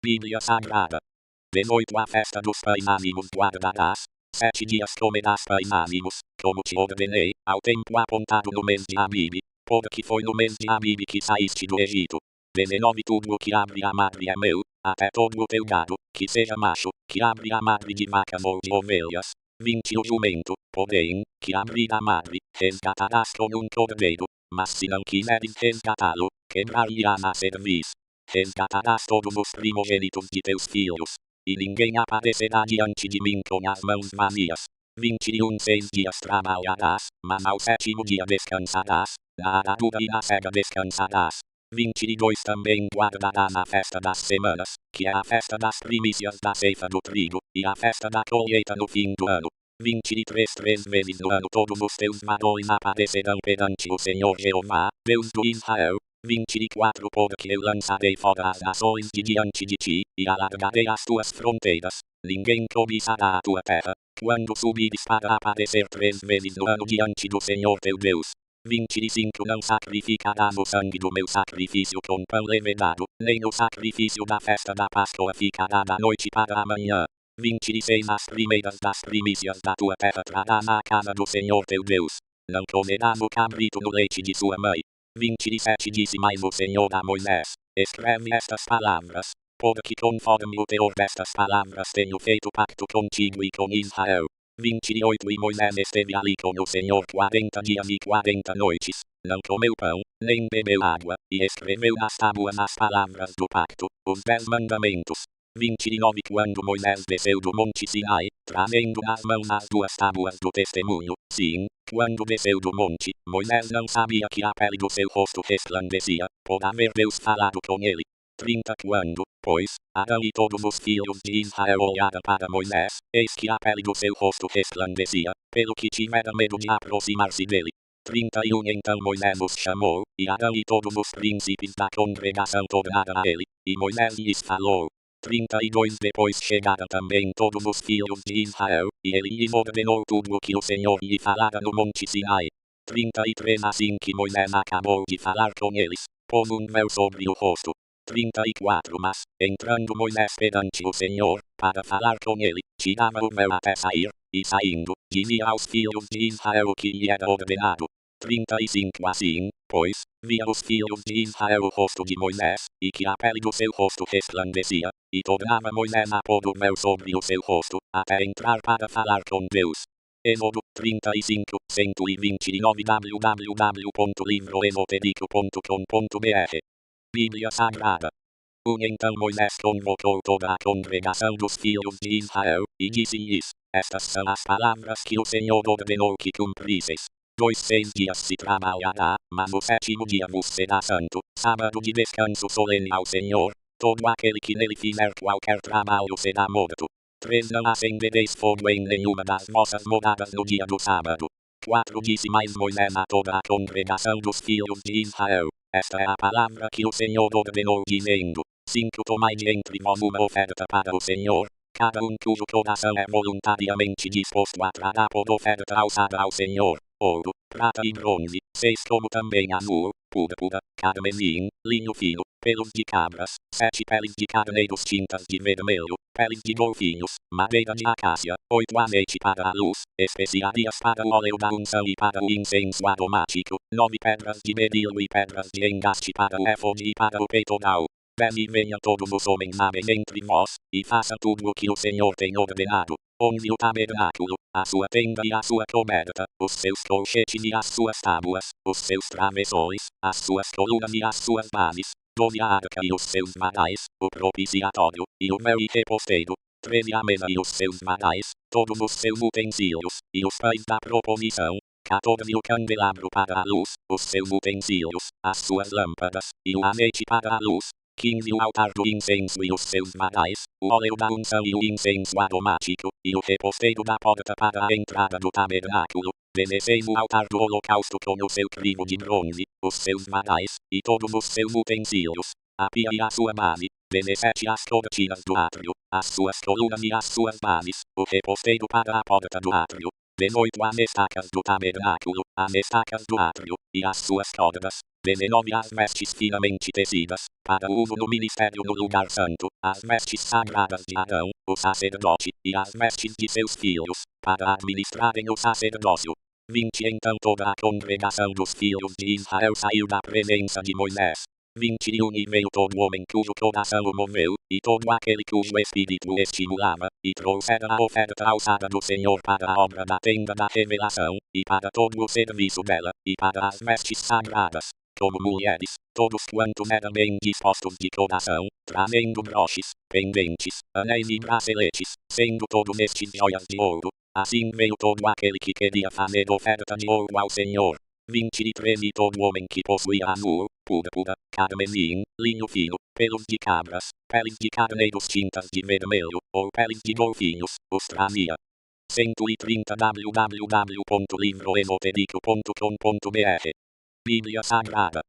Bíblia Sagrada. 18 A festa dos pães ázimos guardarás. 7 dias comerás pães ázimos, como te ordenei, ao tempo apontado no mês de Abibe, porque foi no mês de Abibe que saíste do Egito. 19 Tudo o que abre a madre é meu, até todo o teu gado, que seja macho, que abre a madre de vacas ou de ovelhas. 20 O jumento, porém, que abrir a madre, resgatarás com um cordeiro, mas se não quiseres resgatá-lo, quebrar-lhe-ás a cerviz. Resgatarás todos os primogênitos de teus filhos, e ninguém aparecerá diante de mim com as mãos vazias. 21 6 dias trabalharás, mas ao sétimo dia descansarás, na aradura e na cega descansarás. 22 Também guardarás a festa das semanas, que é a festa das primícias da ceifa do trigo, e a festa da colheita no fim do ano. 23 Três vezes no ano todos os teus varões aparecerão perante o Senhor Jeová, Deus do Israel. 24 Porque eu lançarei fora as nações de diante de ti, e alargarei as tuas fronteiras. Ninguém cobiçará a tua terra, quando subires para aparecer 3 vezes no ano diante do Senhor teu Deus. 25 Não sacrificarás o sangue do meu sacrifício com pão levedado, nem o sacrifício da festa da Páscoa ficará da noite para a manhã. 26 As primeiras das primícias da tua terra trarás à casa do Senhor teu Deus. Não comerás o cabrito no leite de sua mãe. 27 Disse mais o Senhor a Moisés: Escreve estas palavras, porque conforme o teor destas palavras tenho feito pacto contigo e com Israel. 28 E Moisés esteve ali com o Senhor 40 dias e 40 noites, não comeu pão, nem bebeu água, e escreveu nas tábuas as palavras do pacto, os 10 mandamentos. 29 Quando Moisés desceu do monte Sinai, trazendo nas mãos as 2 tábuas do testemunho, sim, quando desceu do monte, Moisés não sabia que a pele do seu rosto resplandecia, por haver Deus falado com ele. 30 Quando, pois, Arão e todos os filhos de Israel olharam para Moisés, eis que a pele do seu rosto resplandecia, pelo que tivera medo de aproximar-se dele. 31 Então Moisés os chamou, e Arão e todos os príncipes da congregação tornaram a ele, e Moisés lhes falou. 32 Depois chegaram também todos os filhos de Israel, e ele lhes ordenou tudo o que o Senhor lhe falara no monte Sinai. 33 Assim que Moisés acabou de falar com eles, pôs um véu sobre o rosto. 34 Mas, entrando Moisés perante o Senhor, para falar com ele, tirava o véu até sair, e saindo, dizia aos filhos de Israel o que lhe era ordenado. 35 Assim, pois, via os filhos de Israel o rosto de Moisés, e que a pele do seu rosto resplandecia, e tornava Moisés a pôr o véu sobre o seu rosto, até entrar para falar com Deus. Êxodo 35, 129 www.livroesotérico.com.br Bíblia Sagrada. Então Moisés convocou toda a congregação dos filhos de Israel, e disse-lhes: Estas são as palavras que o Senhor ordenou que cumprisseis. 6 dias se trabalhará, mas o sétimo dia vos será santo, sábado de descanso solene ao Senhor. Todo aquele que nele fizer qualquer trabalho será morto. 3 Não acendereis fogo em nenhuma das vossas moradas no dia do sábado. 4 Disse mais Moisés a toda a congregação dos filhos de Israel: Esta é a palavra que o Senhor ordenou dizendo: 5 Tomai de entre vós uma oferta para o Senhor, cada cujo coração é voluntariamente disposto a trará por oferta alçada ao Senhor, ouro, prata e bronze, 6 Como também azul, púrpura, carmesim, linho fino, pelos de cabras, 7 peles de carneiros tintas de vermelho, peles de golfinhos, madeira de acácia, 8 azeite para a luz, especiarias para o óleo da unção e para o incenso aromático, 9 pedras de berilo e pedras de engaste para o éfode e para o peitoral. E venha todos os homens hábeis entre vós, e faça tudo o que o Senhor tem ordenado. 11 O tabernáculo, a sua tenda e a sua coberta, os seus colchetes e as suas tábuas, os seus travessões, as suas colunas e as suas bases. 12 A arca e os seus varais, o propiciatório, e o véu e reposteiro. 13 A mesa e os seus varais, todos os seus utensílios, e os pães da proposição. 14 O candelabro para a luz, os seus utensílios, as suas lâmpadas, e o azeite para a luz. 15 O altar do incenso e os seus varais, o óleo da unção e o incenso aromático, e o reposteiro da porta para a entrada do tabernáculo. 16 O altar do holocausto com o seu crivo de bronze, os seus varais, e todos os seus utensílios, a pia e a sua base. 17 As cortinas do átrio, as suas colunas e as suas bases, o reposteiro para a porta do átrio. 18 As estacas do tabernáculo, as estacas do átrio, e as suas cordas. 19 As vestes finamente tecidas, para uso no ministério no lugar santo, as vestes sagradas de Arão, o sacerdote, e as vestes de seus filhos, para administrarem o sacerdócio. 20 Então toda a congregação dos filhos de Israel saiu da presença de Moisés. 21 E veio todo homem cujo coração o moveu, e todo aquele cujo espírito o estimulava, e trouxeram a oferta alçada do Senhor para a obra da tenda da revelação, e para todo o serviço dela, e para as vestes sagradas. Como mulheres, todos quantos eram bem dispostos de coração, trazendo broches, pendentes, anéis e braceletes, sendo todos estes joias de ouro. Assim veio todo aquele que queria fazer oferta de ouro ao Senhor. 23 E todo homem que possuía azul, púrpura, carmesim, linho fino, pelos de cabras, peles de carneiros tintas de vermelho, ou peles de golfinhos, os trazia. 130 www.livroesoterico.com.br Bíblia Sagrada.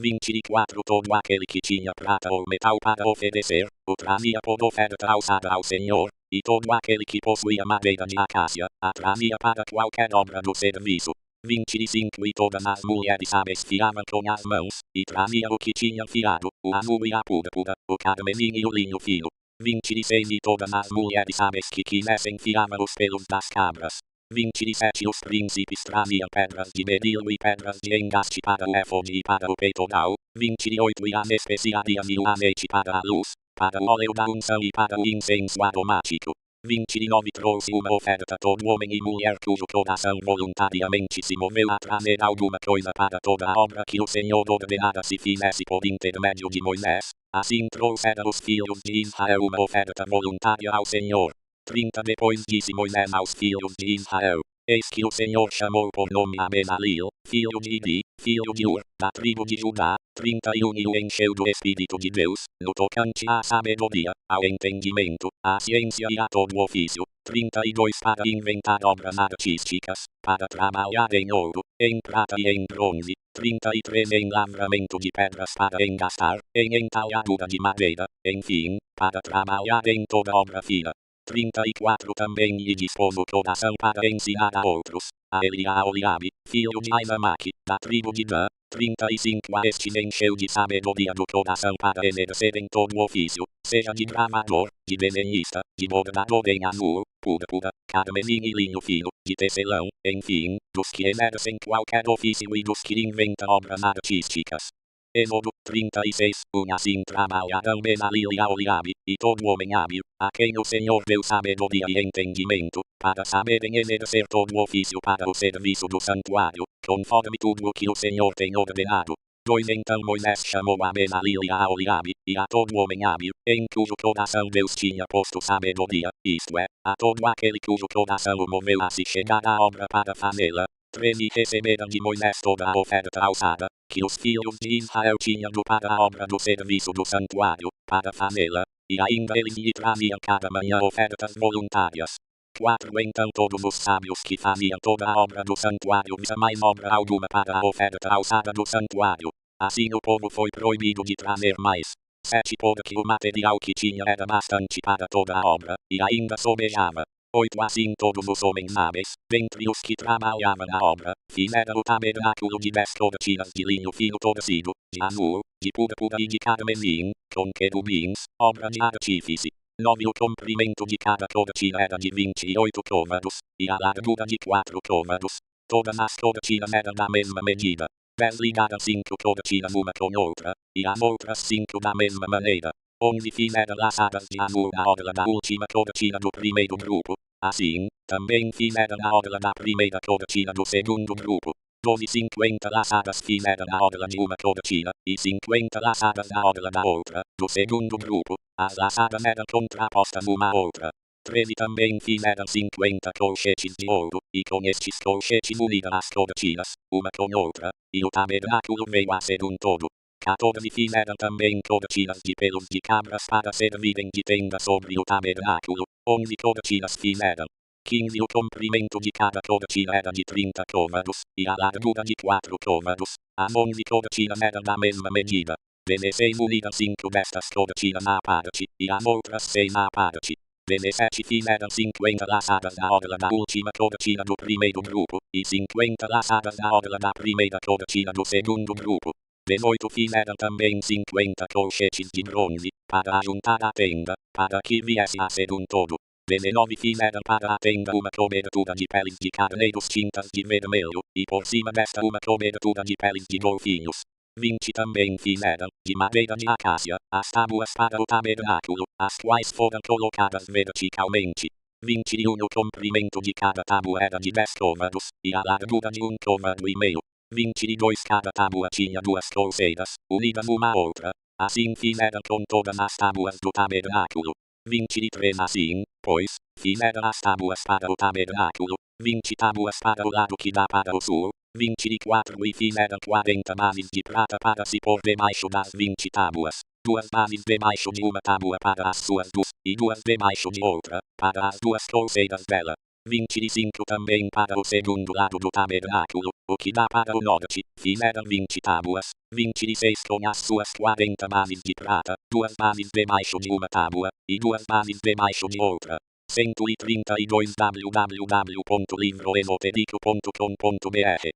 24 Todo aquele que tinha prata ou metal para oferecer, o trazia por oferta alçada ao Senhor, e todo aquele que possuía madeira de acácia, a trazia para qualquer obra do serviço. 25 E todas as mulheres sábias fiavam com as mãos, e trazia o que tinham fiado, o azul e a púrpura, o carmesim e o linho fino. 26 E todas as mulheres sábias que quisessem fiavam os pelos das cabras. 27 Os príncipes traziam pedras de berilo e pedras de engaste para o éfode e para o peitoral. 28 E as especiarias e o azeite para a luz, para o óleo da unção e para o incenso aromático. 29 Trouxe uma oferta todo homem e mulher cujo coração voluntariamente se moveu a trazer alguma coisa para toda a obra que o Senhor ordenara se fizesse por intermédio de Moisés. Assim trouxeram os filhos de Israel uma oferta voluntária ao Senhor. 30 Depois disse Moisés aos filhos de Israel: Eis que o Senhor chamou por nome a Bezaleel, filho de Idi, filho de Ur, da tribo de Judá. 31 E o encheu do Espírito de Deus, no tocante à sabedoria, ao entendimento, à ciência e a todo ofício. 32 Para inventar obras artísticas, para trabalhar em ouro, em prata e em bronze. 33 Em lavramento de pedras para engastar, em entalhadura de madeira, enfim, para trabalhar em toda obra fina. 34 Também lhe dispôs o coração para ensinar a outros, a Eliabe, filho de Aizamaque, da tribo de Dan. 35 A estes encheu de sabedoria do coração para exercerem todo o ofício, seja de gravador, de desenhista, de bordador em azul, púrpura, carmesim e linho fino, de tecelão, enfim, dos que exercem qualquer ofício e dos que inventam obras artísticas. Êxodo 36 Assim trabalharão Bezaleel e Aholiabe, e todo homem hábil, a quem o Senhor deu sabedoria e entendimento, para saberem exercer todo o ofício para o serviço do santuário, conforme tudo o que o Senhor tem ordenado. 2 Então Moisés chamou a Bezaleel e a Aholiabe, e a todo homem hábil, em cujo coração Deus tinha posto sabedoria, isto é, a todo aquele cujo coração o moveu a se chegar à obra para fazê-la. 13 Receberam de Moisés toda a oferta alçada, que os filhos de Israel tinham para a obra do serviço do santuário, para fazê-la, e ainda eles lhe traziam cada manhã ofertas voluntárias. 4 Então todos os sábios que faziam toda a obra do santuário viam mais obra alguma para a oferta alçada do santuário. Assim o povo foi proibido de trazer mais. 7 Porque o material que tinha era bastante para toda a obra, e ainda sobejava. 8 Assim todos os homens hábeis, dentre os que trabalhavam na obra, fizeram o tabernáculo de 10 cortinas de linho fino torcido, de azul, de puda e de carmesim, com querubins, obra de artífice. 9. O comprimento de cada cortina era de 28 côvados, e a largura de 4 côvados. Todas as cortinas eram da mesma medida. 10. Ligaram 5 cortinas uma com outra, e as outras 5 da mesma maneira. 11. Fizeram laçadas de azul na orla da última cortina do primeiro grupo. Assim, também fizeram a orla da primeira cortina do segundo grupo. 12. 50 laçadas fizeram na orla de uma cortina, e 50 laçadas na orla da outra, do segundo grupo. As laçadas eram contrapostas uma à outra. 13. Também fizeram 50 colchetes de ouro, e com estes colchetes uniram as cortinas, uma com outra, e o tabernáculo veio a ser um todo. 14. Fizeram também cortinas de pelos de cabras para servirem de tenda sobre o tabernáculo. 11. Cortinas fizeram. 15. O comprimento de cada cortina era de 30 côvados, e a largura de 4 côvados. As 11 cortinas eram da mesma medida. 16. Uniram 5 destas cortinas à parte, e as outras 6 à parte. 17. Fizeram 50 laçadas na orla da última cortina do primeiro grupo, e 50 laçadas na orla da primeira cortina do segundo grupo. 18. Fizeram também 50 colchetes de bronze, para ajuntar a tenda, para que viesse a ser um todo. 19. Fizeram para a tenda uma cobertura de peles de carneiros tintas de vermelho, e por cima desta uma cobertura de peles de golfinhos. 20. Também fizeram, de madeira de acácia, as tábuas para o tabernáculo, as quais foram colocadas verticalmente. 21. O comprimento de cada tábua era de 10 côvados, e a largura de 1 côvado e meio. 22. Cada tábua tinha 2 colcheiras, unidas uma à outra. Assim fizeram com todas as tábuas do tabernáculo. 23. Assim, pois, fizeram as tábuas para o tabernáculo, 20 tábuas para o lado que dá para o sul. 24. E fizeram 40 bases de prata para se pôr debaixo das 20 tábuas. 2 bases debaixo de uma tábua para as suas duas, e 2 debaixo de outra, para as 2 colcheiras dela. 25. Também para o segundo lado do tabernáculo, o que dá para o norte, fizeram 20 tábuas. 26. Com as suas 40 bases de prata, 2 bases debaixo de uma tábua, e 2 bases debaixo de outra. 132. www.livroesotérico.com.br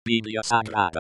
Bíblia Sagrada.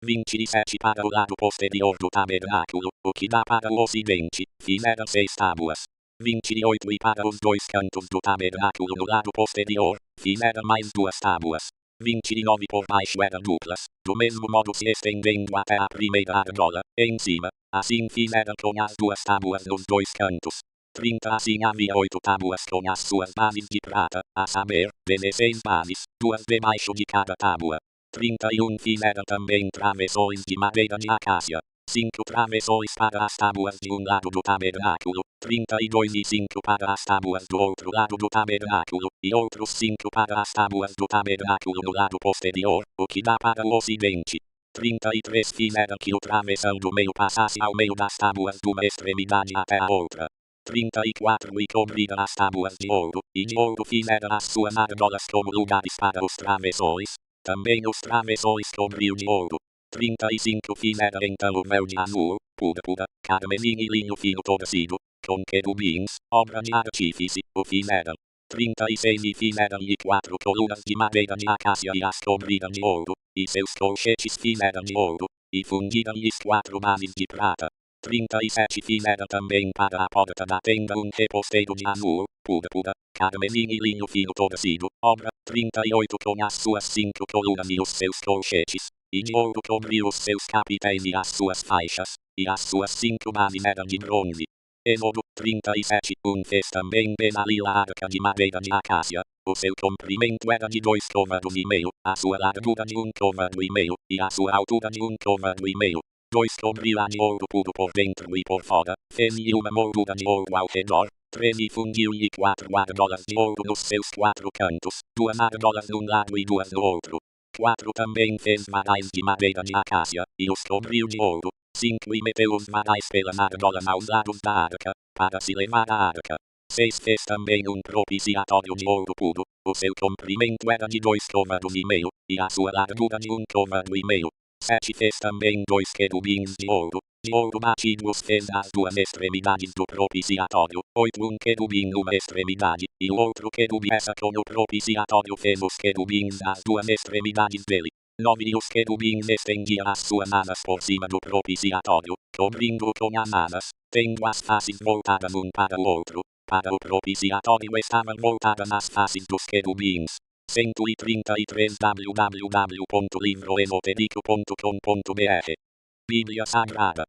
27. Para o lado posterior do tabernáculo, o que dá para o ocidente, fizeram 6 tábuas. 28. E para os 2 cantos do tabernáculo no lado posterior, fizeram mais 2 tábuas. 29. Por baixo eram duplas, do mesmo modo se estendendo até a primeira argola, em cima. Assim fizeram com as 2 tábuas nos 2 cantos. 30. Assim havia 8 tábuas com as suas bases de prata, a saber, 16 bases, 2 debaixo de cada tábua. 31. Fizeram também travessões de madeira de acácia. 5 travessões para as tábuas de um lado do tabernáculo, 32. E 5 para as tábuas do outro lado do tabernáculo, e outros 5 para as tábuas do tabernáculo no lado posterior, o que dá para o ocidente. 33. Fizeram que o travessão do meio passasse ao meio das tábuas de uma extremidade até a outra. 34. E cobriram as tábuas de ouro, e de ouro fizeram as suas argolas como lugares para os travessões. Também os travessões cobriu de ouro. 35. Fizeram então o véu de azul, púrpura, carmesim e linho fino torcido, com querubins, obra de artífice, o fizeram. 36. E fizeram-lhe 4 colunas de madeira de acácia e as cobriram de ouro, e seus colchetes fizeram de ouro, e fundiram-lhes 4 bases de prata. 37. Fizeram também para a porta da tenda um reposteiro de azul, púrpura, carmesim e linho fino torcido, obra. 38. Com as suas 5 colunas e os seus colchetes, e de ouro cobriu os seus capitéis e as suas faixas, e as suas 5 bases eram de bronze. Êxodo 37. Fez também Bezaleel a arca de madeira de acácia. O seu comprimento era de 2 côvados e meio, a sua largura de 1 côvado e meio, e a sua altura de 1 côvado e meio. 2. Cobriu-a de ouro puro por dentro e por fora, fez-lhe uma moldura de ouro ao redor. 13. Fundiu-lhe 4 argolas de ouro nos seus 4 cantos, 2 argolas de um lado e 2 do outro. 4. Também fez varais de madeira de acácia, e os cobriu de ouro. 5. E meteu os varais pelas argolas aos lados da arca, para se levar a arca. 6. Fez também um propiciatório de ouro puro, o seu comprimento era de 2 côvados e meio, e a sua largura de 1 côvado e meio. 7. Fez também 2 querubins de ouro batido os fez às 2 extremidades do propiciatório. 8. Um querubim numa extremidade, e o outro querubim com o propiciatório fez os querubins às 2 extremidades dele. 9 os querubins estendiam as suas asas por cima do propiciatório, cobrindo-o com as asas, tendo as faces voltadas um para o outro. Para o propiciatório estavam voltadas as faces dos querubins. 133 www.livroesotérico.com.br Bíblia Sagrada.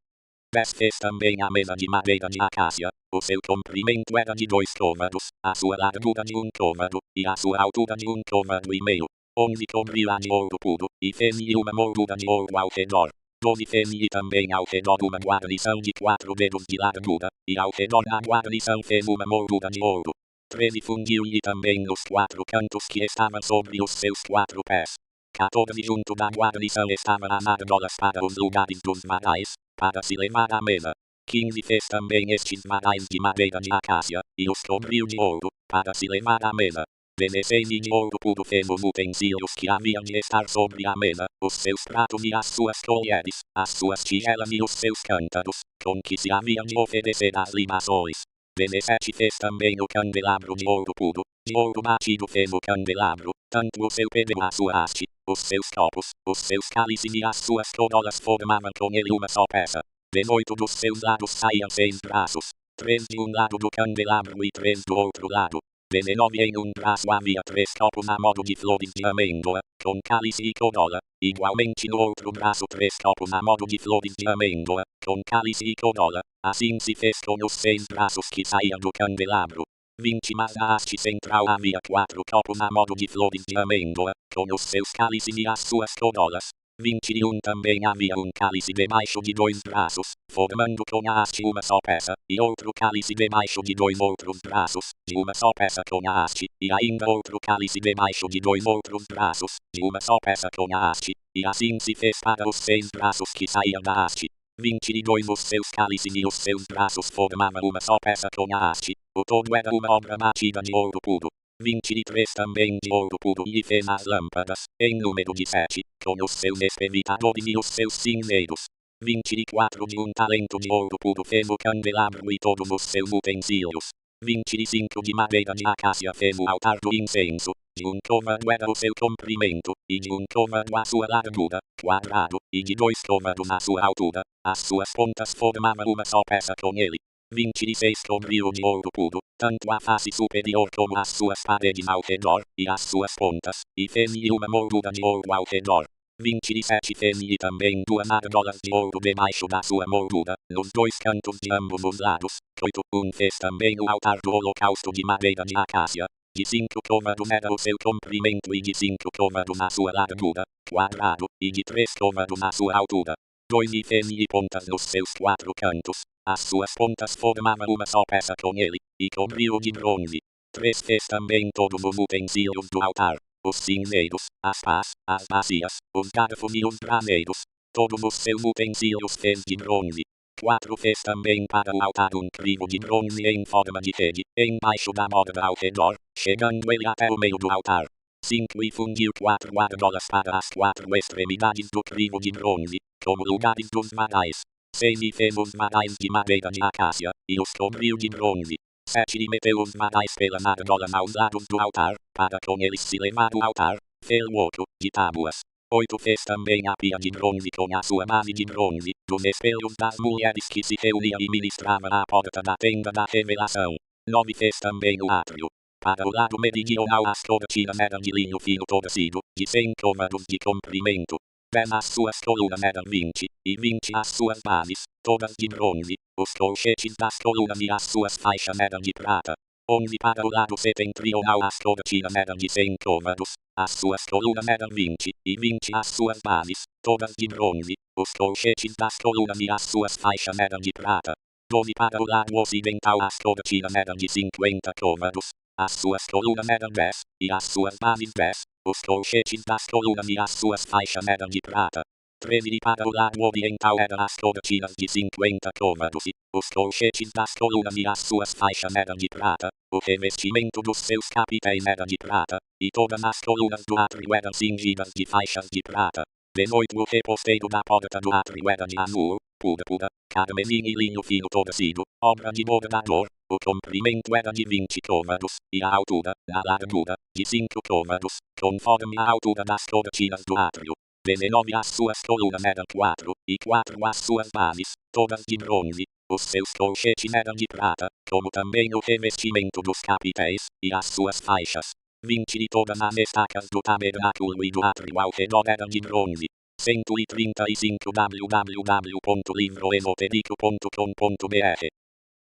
Fez também a mesa de madeira de acácia. O seu comprimento era de 2 côvados, a sua largura de 1 côvado, e a sua altura de 1 côvado e meio. 11 cobria de ouro puro, e fez-lhe uma moldura de ouro ao redor. 12 fez-lhe também ao redor uma guarnição de 4 dedos de largura, e ao redor da guarnição fez uma moldura de ouro. 13 fundiu-lhe também nos 4 cantos que estavam sobre os seus 4 pés. 14 junto da guarnição estavam as argolas para os lugares dos varais, para se levar à mesa. 15 fez também estes varais de madeira de acácia, e os cobriu de ouro, para se levar à mesa. 16 de ouro puro fez os utensílios que haviam de estar sobre a mesa, os seus pratos e as suas colheres, as suas tigelas e os seus cântaros, com que se haviam de oferecer as libações. 17 fez também o candelabro de ouro puro, de ouro batido fez o candelabro, tanto o seu pneu a sua haste, os seus copos, os seus cálices e as suas corolas formavam com ele uma só peça. 18 dos seus lados saíam 6 braços, 3 de um lado do candelabro e 3 do outro lado. 19 em um braço havia 3 copos a modo de flores de amêndoa, com cálice e corola, igualmente no outro braço 3 copos a modo de flores de amêndoa, com cálice e corola. Assim se fez com os 6 braços que saíam do candelabro. 20 mas na haste central havia 4 copos a modo de flores de amêndoa, com os seus cálices e as suas corolas. 21 também havia um cálice debaixo de 2 braços, formando com a haste uma só peça, e outro cálice debaixo de 2 outros braços, de uma só peça com a haste, e ainda outro cálice debaixo de 2 outros braços, de uma só peça com a haste, e assim se fez para os 6 braços que saíam da haste. 22 os seus cálices e os seus braços formavam uma só peça com a haste, o todo era uma obra batida de ouro puro. 23 também de ouro puro lhe fez as lâmpadas, em número de 7, com os seus espevitadores e os seus cinzeiros. 24 de um talento de ouro puro fez o candelabro e todos os seus utensílios. 25 de madeira de acácia fez o altar do incenso, de um côvado era o seu comprimento, e de um côvado a sua largura, quadrado, e de 2 côvados a sua altura, as suas pontas formavam uma só peça com ele. 26 cobriu de ouro puro, tanto a face superior como as suas paredes ao redor, e as suas pontas, e fez-lhe uma moldura de ouro ao redor. 27 fez-lhe também 2 argolas de ouro debaixo da sua moldura, nos 2 cantos de ambos os lados. 8 fez também o altar do holocausto de madeira de acácia, de 5 côvados era o seu comprimento e de 5 côvados a sua largura, quadrado, e de 3 côvados a sua altura. 2 e fez-lhe pontas nos seus 4 cantos, as suas pontas formavam uma só peça com ele, e cobriu-o de bronze. 3 fez também todos os utensílios do altar, os cinzeiros, as pás, as bacias, os garfos e os braseiros, todos os seus utensílios fez de bronze. 4 fez também para o altar um crivo de bronze em forma de rede, embaixo da borda ao redor, chegando ele até o meio do altar. 5 e fundiu 4 argolas para as 4 extremidades do crivo de bronze, como lugares dos varais. 6 e fez os varais de madeira de acácia, e os cobriu de bronze. 7 e meteu os varais pelas argolas aos lados do altar, para com eles se levar o altar, fez-o outro, de tábuas. 8 fez também a pia de bronze com a sua base de bronze, dos espelhos das mulheres que se reuniam e ministravam à porta da tenda da revelação. 9 fez também o átrio. Para o lado meridional as cortinas eram de linho fino torcido, de 100 côvados de comprimento. 10 as suas colunas eram 20, e 20 as suas bases, todas de bronze, os colchetes das colunas e as suas faixas eram de prata. 11 para o lado setentrional as cortinas eram de 100 côvados, as suas colunas eram 20, e 20 as suas bases, todas de bronze, os colchetes das colunas e as suas faixas eram de prata. 12 para o lado ocidental as cortinas eram de 50 côvados, as suas colunas eram 10, e as suas bases 10, os colchetes das colunas e as suas faixas eram de prata. 13 para o lado oriental eram as cortinas de 50 côvados, e os colchetes das colunas e as suas faixas eram de prata. O revestimento dos seus capitéis era de prata, e todas as colunas do átrio eram cingidas de faixas de prata. 18 o reposteiro da porta do átrio era de azul, púrpura, carmesim e linho fino torcido, obra de bordador. O comprimento era de 20 côvados, e a altura, a largura, de 5 côvados, conforme a altura das cortinas do átrio. Vene 9 as suas colunas eram 4, e 4 as suas bases, todas de bronze. Os seus colchetes eram de prata, como também o revestimento dos capitéis, e as suas faixas. 20 de todas as estacas do tabernáculo e do átrio ao redor eram de bronze. 135 www.livroenotedico.com.br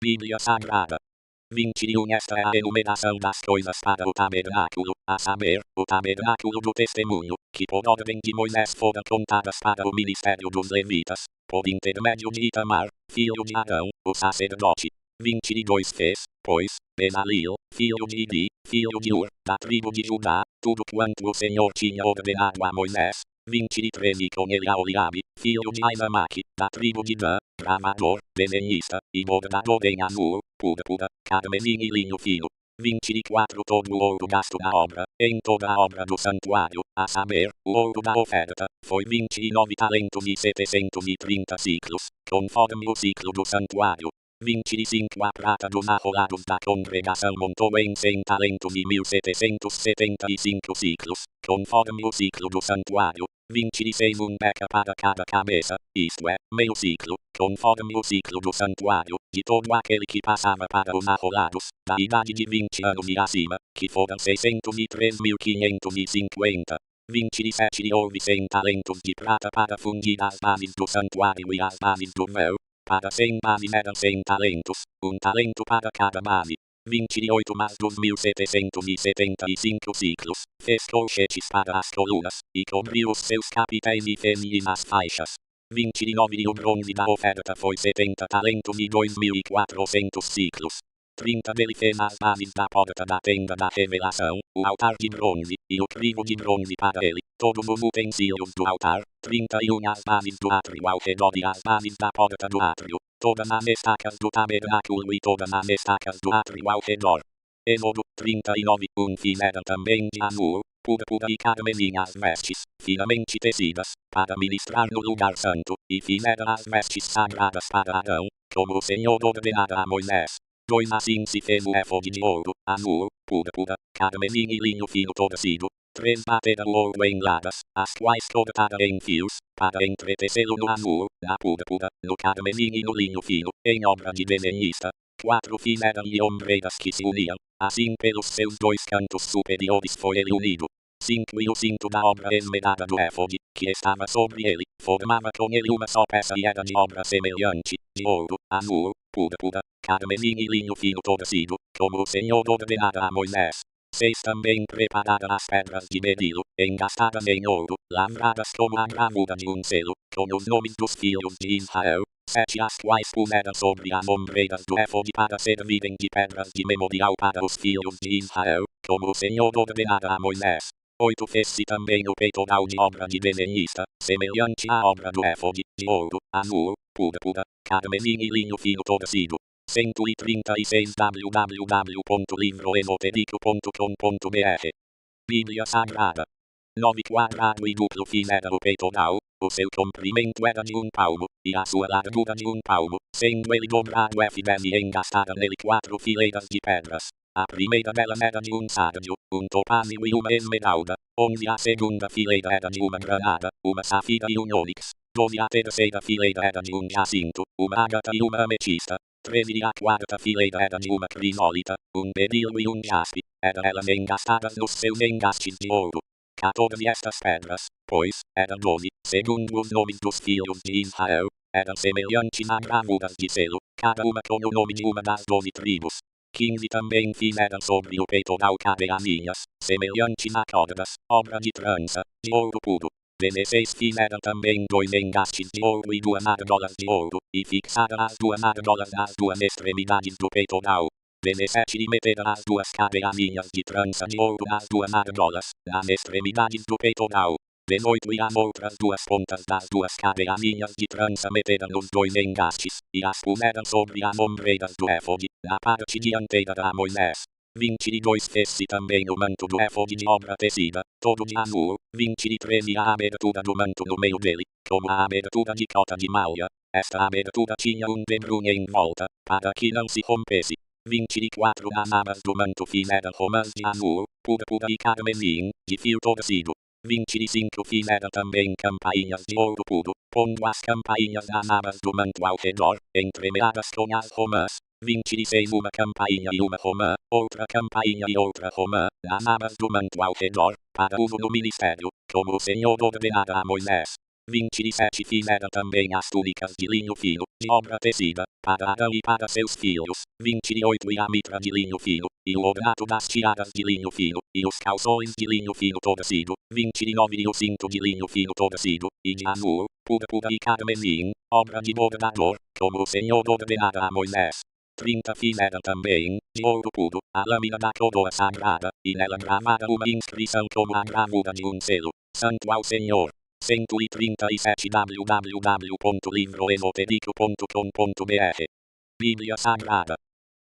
Bíblia Sagrada 21 Esta é a enumeração das coisas para o tabernáculo, a saber, o tabernáculo do testemunho, que por ordem de Moisés foram contadas para o ministério dos levitas, por intermédio de Itamar, filho de Arão, o sacerdote. 22 fez, pois, Bezaleel, filho de Idi, filho de Ur, da tribo de Judá, tudo quanto o Senhor tinha ordenado a Moisés. 23 E com ele a Oliabe, filho de Aizamaque, da tribo de Dan, gravador, desenhista, e bordador em azul, púrpura, carmesim e linho fino. 24 Todo o ouro gasto na obra, em toda a obra do santuário, a saber, o ouro da oferta, foi 29 talentos e 730 ciclos, conforme o ciclo do santuário. 25 A prata dos arrolados da congregação montou em 100 talentos e 1775 ciclos, conforme o ciclo do santuário. 26 beca para cada cabeça, isto é, meio ciclo, conforme o ciclo do santuário, de todo aquele que passava para os arrolados, da idade de 20 anos e acima, que foram 603.550. 27 E houve 100 talentos de prata para fundir as bases do santuário e as bases do véu. Para 100 bases eram 100 talentos, talento para cada base. 28 Mais dos 1775 ciclos, fez colchetes para as colunas, e cobriu os seus capitéis e fez as faixas. 29 E o bronze da oferta foi 70 talentos e 2.400 ciclos. 30 Dele fez as bases da porta da tenda da revelação, o altar de bronze, e o crivo de bronze para ele, todos os utensílios do altar. 31 As bases do átrio ao redor e as bases da porta do átrio, todas as estacas do tabernáculo e todas as estacas do átrio ao redor. Êxodo 39 fizeram também de azul, púrpura e carmesim as vestes, finamente tecidas, para ministrar no lugar santo, e fizeram as vestes sagradas para Arão, como o Senhor ordenara a Moisés. 2 Assim se fez o éfode de ouro, azul, púrpura, carmesim e linho fino torcido. 3 Bateram o ouro em ladas, as quais cortaram em fios, para entretecê-lo no azul, na púrpura, no carmesim e no linho fino, em obra de desenhista. 4 Fizeram-lhe ombreiras que se uniam, assim pelos seus 2 cantos superiores foi ele unido. 5 E o cinto da obra esmerada do éfode, que estava sobre ele, formava com ele uma só peça e era de obra semelhante, de ouro, azul, púrpura, carmesim e linho fino torcido, como o Senhor ordenara a Moisés. 6 Também prepararam as pedras de bedilo, engastadas em ouro, lavradas como a gravura de um selo, com os nomes dos filhos de Israel. 7 As quais puseram sobre as ombreiras do éfode para servirem de pedras de memorial para os filhos de Israel, como o Senhor ordenara a Moisés. 8 Fez-se também o peitoral de obra de desenhista, semelhante à obra do éfode, de ouro, azul, púrpura, carmesim e linho fino torcido. 136 www.livroenotedico.com.br Bíblia Sagrada 9 Quadrado e duplo fizeram o peitoral, o seu comprimento era de 1 palmo, e a sua largura de 1 palmo, sendo ele dobrado F10 e engastaram nele 4 fileiras de pedras. A primeira delas era de 1 sárdio, 1 topázio e uma esmeralda. 11 A segunda fileira era de uma granada, uma safira e um ônix. 12 A terceira fileira era de um jacinto, uma ágata e uma ametista. 13 A quarta fileira era de uma crisólita, um berilo e um jaspe. Eram elas engastadas nos seus engastes de ouro. 14 Estas pedras, pois, eram 12, segundo os nomes dos filhos de Israel, eram semelhantes a gravuras de selo, cada uma com o nome de uma das 12 tribos. 15 Também fizeram sobre o peitoral cadeiazinhas, semelhantes a cordas, obra de trança, de ouro puro. 16 Fizeram também 2 engastes de ouro e 2 argolas de ouro, e fixaram as 2 argolas nas 2 extremidades do peitoral. 17 E meteram as 2 cadeiazinhas de trança de ouro nas 2 argolas, nas extremidades do peitoral. 18 E as outras 2 pontas das 2 cadeiazinhas de trança meteram os 2 engastes, e as puseram sobre as ombreiras do éfode, na parte dianteira da Moisés. 22 Fez-se também o manto do éfode de obra tecida, todo de azul. 23 E a abertura do manto no meio dele, como a abertura de cota de malha. Esta abertura tinha um debrulho em volta, para que não se rompesse. 24 As abas do manto fizeram romãs de azul, púrpura e carmesim, de fio torcido. 25 fizeram também campainhas de ouro puro, pondo as campainhas das abas do manto ao redor, entremeadas com as romãs. 26 uma campainha e uma romã, outra campainha e outra romã, nas abas do manto ao redor, para uso no ministério, como o Senhor ordenara a Moisés. 27 fizeram também as túnicas de linho fino, de obra tecida, para Arão e para seus filhos. 28 e a mitra de linho fino, e o ornato das tiaras de linho fino, e os calções de linho fino torcido. 29 e o cinto de linho fino torcido, e de azul, púrpura e carmesim, obra de bordador, como o Senhor ordenara a Moisés. 30 fizeram também, de ouro puro, a lâmina da coroa sagrada, e nela gravada uma inscrição como a gravura de um selo, Santo ao Senhor. 137 www.livroesotérico.com.br Bíblia Sagrada.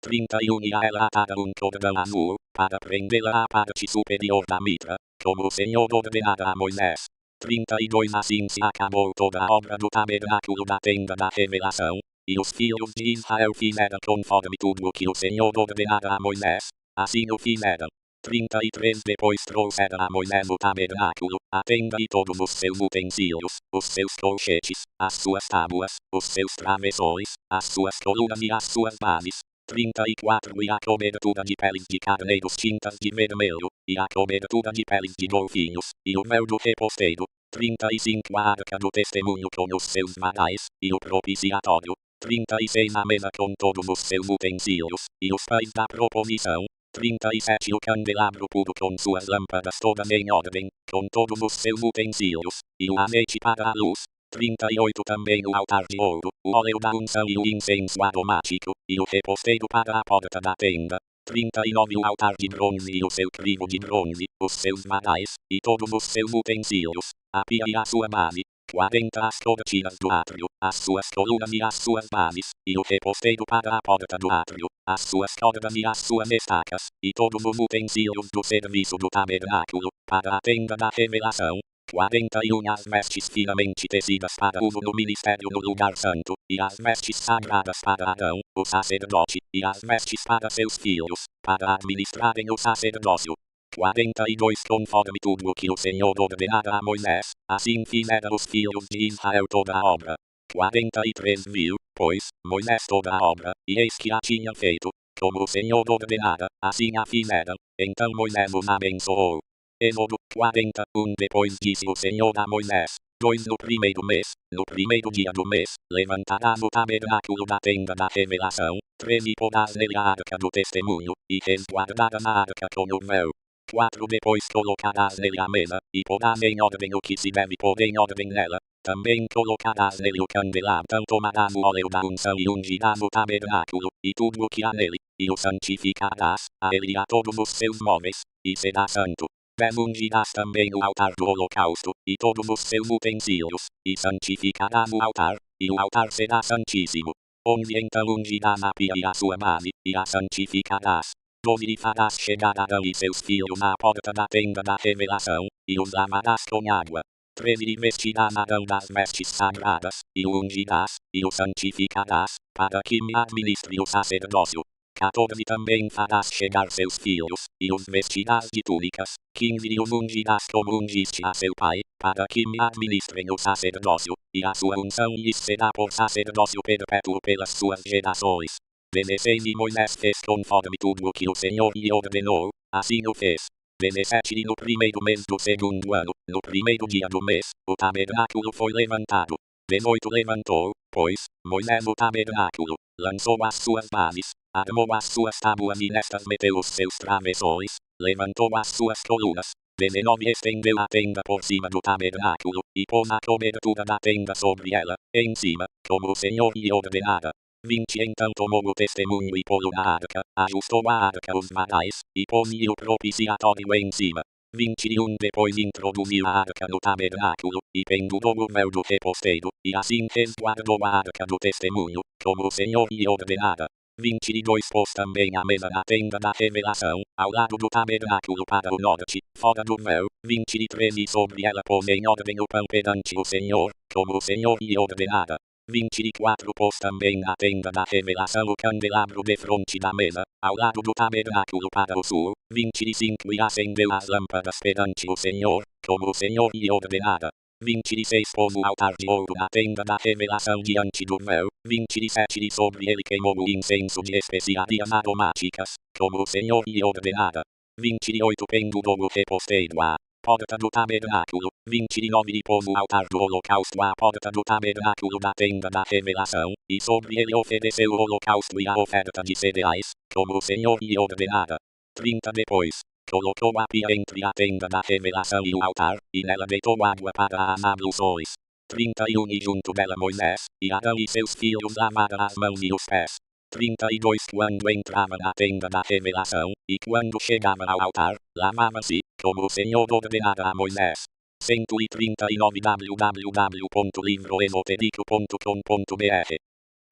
31 e a ela atada um cordão azul, para prendê-la à parte superior da mitra, como o Senhor ordenara a Moisés. 32 Assim se acabou toda a obra do tabernáculo da tenda da revelação, e os filhos de Israel fizeram conforme tudo o que o Senhor ordenara a Moisés, assim o fizeram. 33 Depois trouxeram a Moisés o tabernáculo, a tenda e todos os seus utensílios, os seus colchetes, as suas tábuas, os seus travessões, as suas colunas e as suas bases. 34 E a cobertura de peles de carneiros tintas de vermelho, e a cobertura de peles de golfinhos, e o véu do reposteiro. 35 A arca do testemunho com os seus varais, e o propiciatório. 36 A mesa com todos os seus utensílios, e os pães da proposição. 37 O candelabro puro com suas lâmpadas todas em ordem, com todos os seus utensílios, e o azeite para a luz. 38 Também o altar de ouro, o óleo da unção e o incenso aromático, e o reposteiro para a porta da tenda. 39 O altar de bronze e o seu crivo de bronze, os seus varais, e todos os seus utensílios, a pia e a sua base. 40 As cortinas do átrio, as suas colunas e as suas bases, e o reposteiro para a porta do átrio, as suas cordas e as suas estacas, e todos os utensílios do serviço do tabernáculo, para a tenda da revelação. 41 As vestes finamente tecidas para uso no ministério no lugar santo, e as vestes sagradas para Arão, o sacerdote, e as vestes para seus filhos, para administrarem o sacerdócio. 42 Conforme tudo o que o Senhor ordenara a Moisés, assim fizeram os filhos de Israel toda a obra. 43 Viu, pois, Moisés toda a obra, e eis que a tinha feito, como o Senhor ordenara, assim a fizeram, então Moisés os abençoou. Êxodo 41 Depois disse o Senhor a Moisés: 2 No primeiro mês, no primeiro dia do mês, levantarás o tabernáculo da tenda da revelação. 3 E porás nele a arca do testemunho, e resguardarás a arca com o véu. 4 Depois colocarás nele a mesa, e porás em ordem o que se deve pôr em ordem nela. Também colocarás nele o candelabro, então tomarás o óleo da unção e ungirás o tabernáculo, e tudo o que há nele, e o santificarás, a ele e a todos os seus móveis, e será santo. 10 Ungirás também o altar do holocausto, e todos os seus utensílios, e santificarás o altar, e o altar será santíssimo. 11 Então ungirás a pia e a sua base, e a santificarás. 12 E farás chegar Arão e seus filhos à porta da tenda da revelação, e os lavarás com água. 13 E vestirás Arão das vestes sagradas, e o ungirás, e o santificarás, para que me administre o sacerdócio. 14 Também farás chegar seus filhos, e os vestirás de túnicas. 15 E os ungirás como ungiste a seu pai, para que me administrem o sacerdócio, e a sua unção lhes será por sacerdócio perpétuo pelas suas gerações. 16 E Moisés fez conforme tudo o que o Senhor lhe ordenou, assim o fez. 17 E no primeiro mês do segundo ano, no primeiro dia do mês, o tabernáculo foi levantado. 18 Levantou, pois, Moisés o tabernáculo, lançou as suas bases, armou as suas tábuas e nestas meteu os seus travessões, levantou as suas colunas. 19 Estendeu a tenda por cima do tabernáculo, e pôs a cobertura da tenda sobre ela, em cima, como o Senhor lhe ordenara. 20 Então tomou o testemunho e pô-lo na arca, ajustou a arca os varais, e pôs-lhe o propiciatório em cima. 21 Depois introduziu a arca no tabernáculo, e pendurou o véu do reposteiro, e assim resguardou a arca do testemunho, como o Senhor lhe ordenara. 22 Pôs também a mesa na tenda da revelação, ao lado do tabernáculo para o norte, fora do véu. 23 E sobre ela pôs em ordem o pão perante o Senhor, como o Senhor lhe ordenara. 24 pôs também na tenda da revelação o candelabro defronte da mesa, ao lado do tabernáculo para o sul. 25 E acendeu as lâmpadas perante o Senhor, como o Senhor lhe ordenara. 26 Pôs o altar de ouro na tenda da revelação diante do véu. 27 E sobre ele queimou o incenso de especiarias aromáticas, como o Senhor lhe ordenara. 28 Pendurou o reposteiro à porta do tabernáculo. 29 E pôs o altar do holocausto à porta do tabernáculo da tenda da revelação, e sobre ele ofereceu o holocausto e a oferta de cereais, como o Senhor lhe ordenara. 30 Depois, colocou a pia entre a tenda da revelação e o altar, e nela deitou água para as abluções. 31 E junto dela Moisés, e Arão e seus filhos lavaram as mãos e os pés. 32 Quando entrava na tenda da revelação, e quando chegava ao altar, lavava-se, como o Senhor ordenara a Moisés. 139 www.livroesotérico.com.br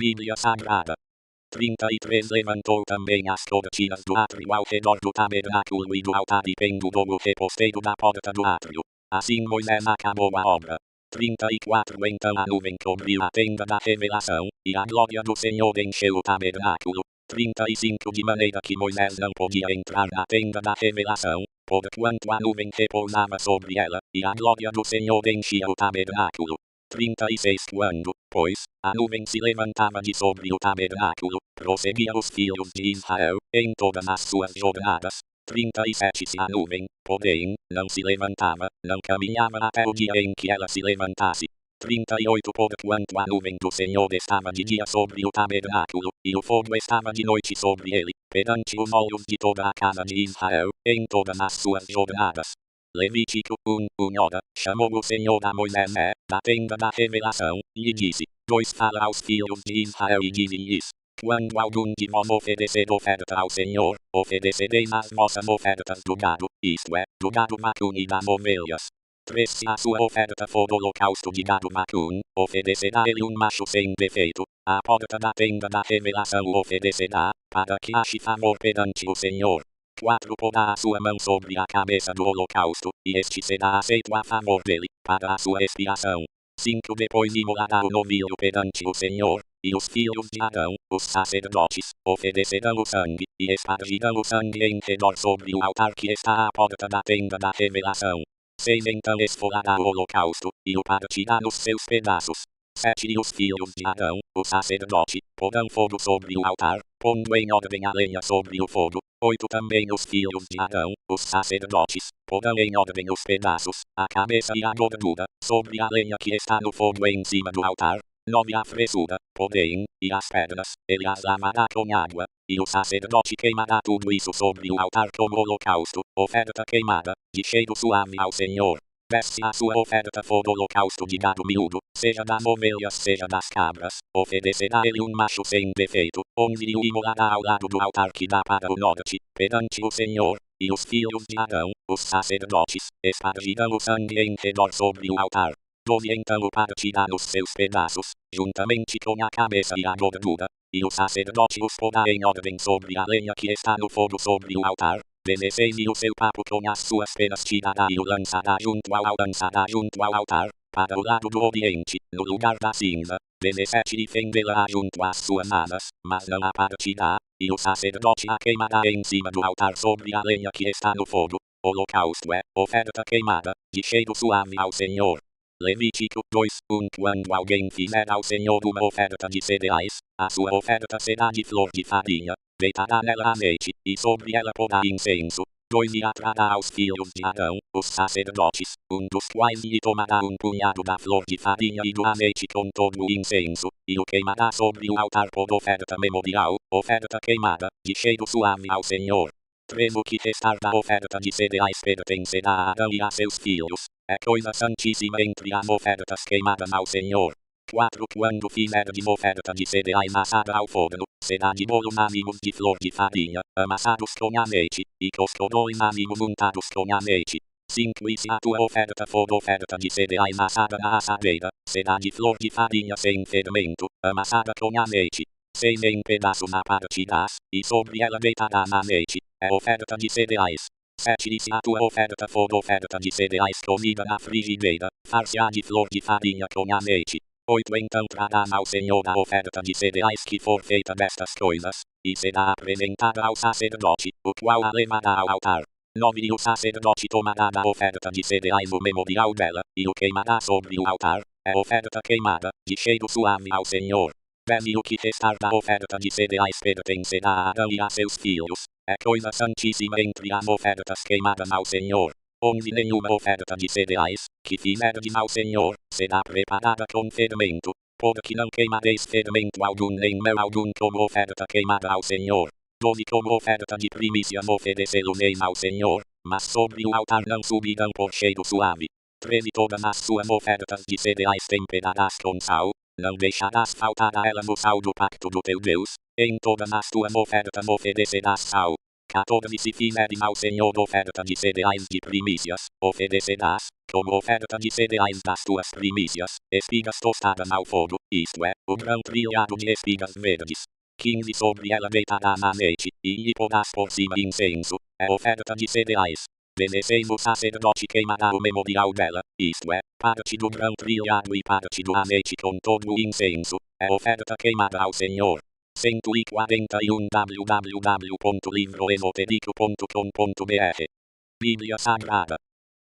Bíblia Sagrada. 33 Levantou também as cortinas do átrio ao redor do tabernáculo e do altar e pendurou o reposteiro da porta do átrio. Assim Moisés acabou a obra. 34 Então a nuvem cobriu a tenda da revelação, e a glória do Senhor encheu o tabernáculo. 35 De maneira que Moisés não podia entrar na tenda da revelação, porquanto a nuvem repousava sobre ela, e a glória do Senhor enchia o tabernáculo. 36 Quando, pois, a nuvem se levantava de sobre o tabernáculo, prosseguia os filhos de Israel, em todas as suas jornadas. 37 Se a nuvem, porém, não se levantava, não caminhava até o dia em que ela se levantasse. 38 Porquanto a nuvem do Senhor estava de dia sobre o tabernáculo, e o fogo estava de noite sobre ele, perante os olhos de toda a casa de Israel, em todas as suas jornadas. Levítico 1 Hora, chamou o Senhor a Moisés da tenda da revelação, e lhe disse: 2 Fala aos filhos de Israel e dize-lhes: quando algum de vós oferecer oferta ao Senhor, oferecereis as vossas ofertas do gado, isto é, do gado vacuno e das ovelhas. 3 Se a sua oferta for holocausto de gado vacuno, oferecerá ele um macho sem defeito, à porta da tenda da revelação o oferecerá, para que ache favor perante o Senhor. 4 Porá a sua mão sobre a cabeça do holocausto, e este será aceito a favor dele, para a sua expiação. 5 Depois imolará o novilho perante o Senhor, e os filhos de Arão, os sacerdotes, oferecerão o sangue, e espargirão o sangue em redor sobre o altar que está à porta da tenda da revelação. 6 Então esfolará o holocausto, e o partirá nos seus pedaços. 7 E os filhos de Arão, o sacerdote, porão fogo sobre o altar, pondo em ordem a lenha sobre o fogo. 8 Também os filhos de Arão, os sacerdotes, porão em ordem os pedaços, a cabeça e a gordura, sobre a lenha que está no fogo em cima do altar. 9 A fressura, porém, e as pedras, ele as lavará com água, e o sacerdote queimará tudo isso sobre o altar como holocausto, oferta queimada, de cheiro suave ao Senhor. 10 Se a sua oferta for holocausto de gado miúdo, seja das ovelhas seja das cabras, oferecerá ele um macho sem defeito, 11 E o imolará ao lado do altar que dá para o norte, perante o Senhor, e os filhos de Arão, os sacerdotes, espargirão o sangue em redor sobre o altar. 12 Então o partirá nos seus pedaços, juntamente com a cabeça e a gordura, e o sacerdote os porá em ordem sobre a lenha que está no fogo sobre o altar. 16 E o seu papo com as suas penas tirará e o lançará junto ao altar, para o lado do oriente, no lugar da cinza. 17 E fendê-la junto às suas asas, mas não a partirá, e o sacerdote a queimará em cima do altar sobre a lenha que está no fogo. Holocausto é oferta queimada, de cheiro suave ao Senhor. Levítico 2:1 Quando alguém fizer ao Senhor uma oferta de cereais, a sua oferta será de flor de farinha, deitará nela azeite, e sobre ela porá incenso. 2 E atrará aos filhos de Arão, os sacerdotes, dos quais lhe tomará um punhado da flor de farinha e do azeite com todo o incenso, e o queimará sobre o altar por oferta memorial, oferta queimada, de cheiro suave ao Senhor. 3 O que restar da oferta de cereais pertencerá a Arão e a seus filhos. É coisa santíssima entre as ofertas queimadas ao Senhor. 4 Quando fizerdes oferta de cereais assada ao forno, será de bolos ázimos de flor de farinha, amassados com azeite, e coscorões ázimos untados com azeite. 5 E se a tua oferta for oferta de cereais assada na assadeira, será de flor de farinha sem fermento, amassada com azeite. 6 Em pedaços a partirás, e sobre ela deitarás azeite, é oferta de cereais. 7 E se a tua oferta for oferta de cereais cozida na frigideira, far-se-á de flor de farinha com azeite. 8 Então trarás ao Senhor a oferta de cereais que for feita destas coisas, e será apresentada ao sacerdote, o qual a levará ao altar. 9 E o sacerdote tomará da oferta de cereais o memorial dela, e o queimará sobre o altar, é oferta queimada, de cheiro suave ao Senhor. 10 E o que restar da oferta de cereais pertencerá a Arão e a seus filhos, é coisa santíssima entre as ofertas queimadas ao Senhor. 11 Nenhuma oferta de cereais, que fizerdes ao Senhor, será preparada com fermento, porque não queimareis fermento algum nem mel algum como oferta queimada ao Senhor. 12 Como oferta de primícias oferecê-lo-eis ao Senhor, mas sobre o altar não subirão por cheiro suave. 13 Todas as suas ofertas de cereais temperarás com sal, não deixarás faltar a elas o sal do pacto do teu Deus, em todas as tuas ofertas oferecerás sal. 14 Se fizeres ao Senhor oferta de cereais de primícias, oferecerás, como oferta de cereais das tuas primícias, espigas tostadas ao fogo, isto é, o grão trilhado de espigas verdes. 15 Sobre ela deitarás azeite, e lhe porás por cima incenso, é oferta de cereais. 16 O sacerdote queimará o memorial dela, isto é, parte do grão trilhado e parte do azeite com todo o incenso, é oferta queimada ao Senhor. 141 www.livroesotérico.com.br Bíblia Sagrada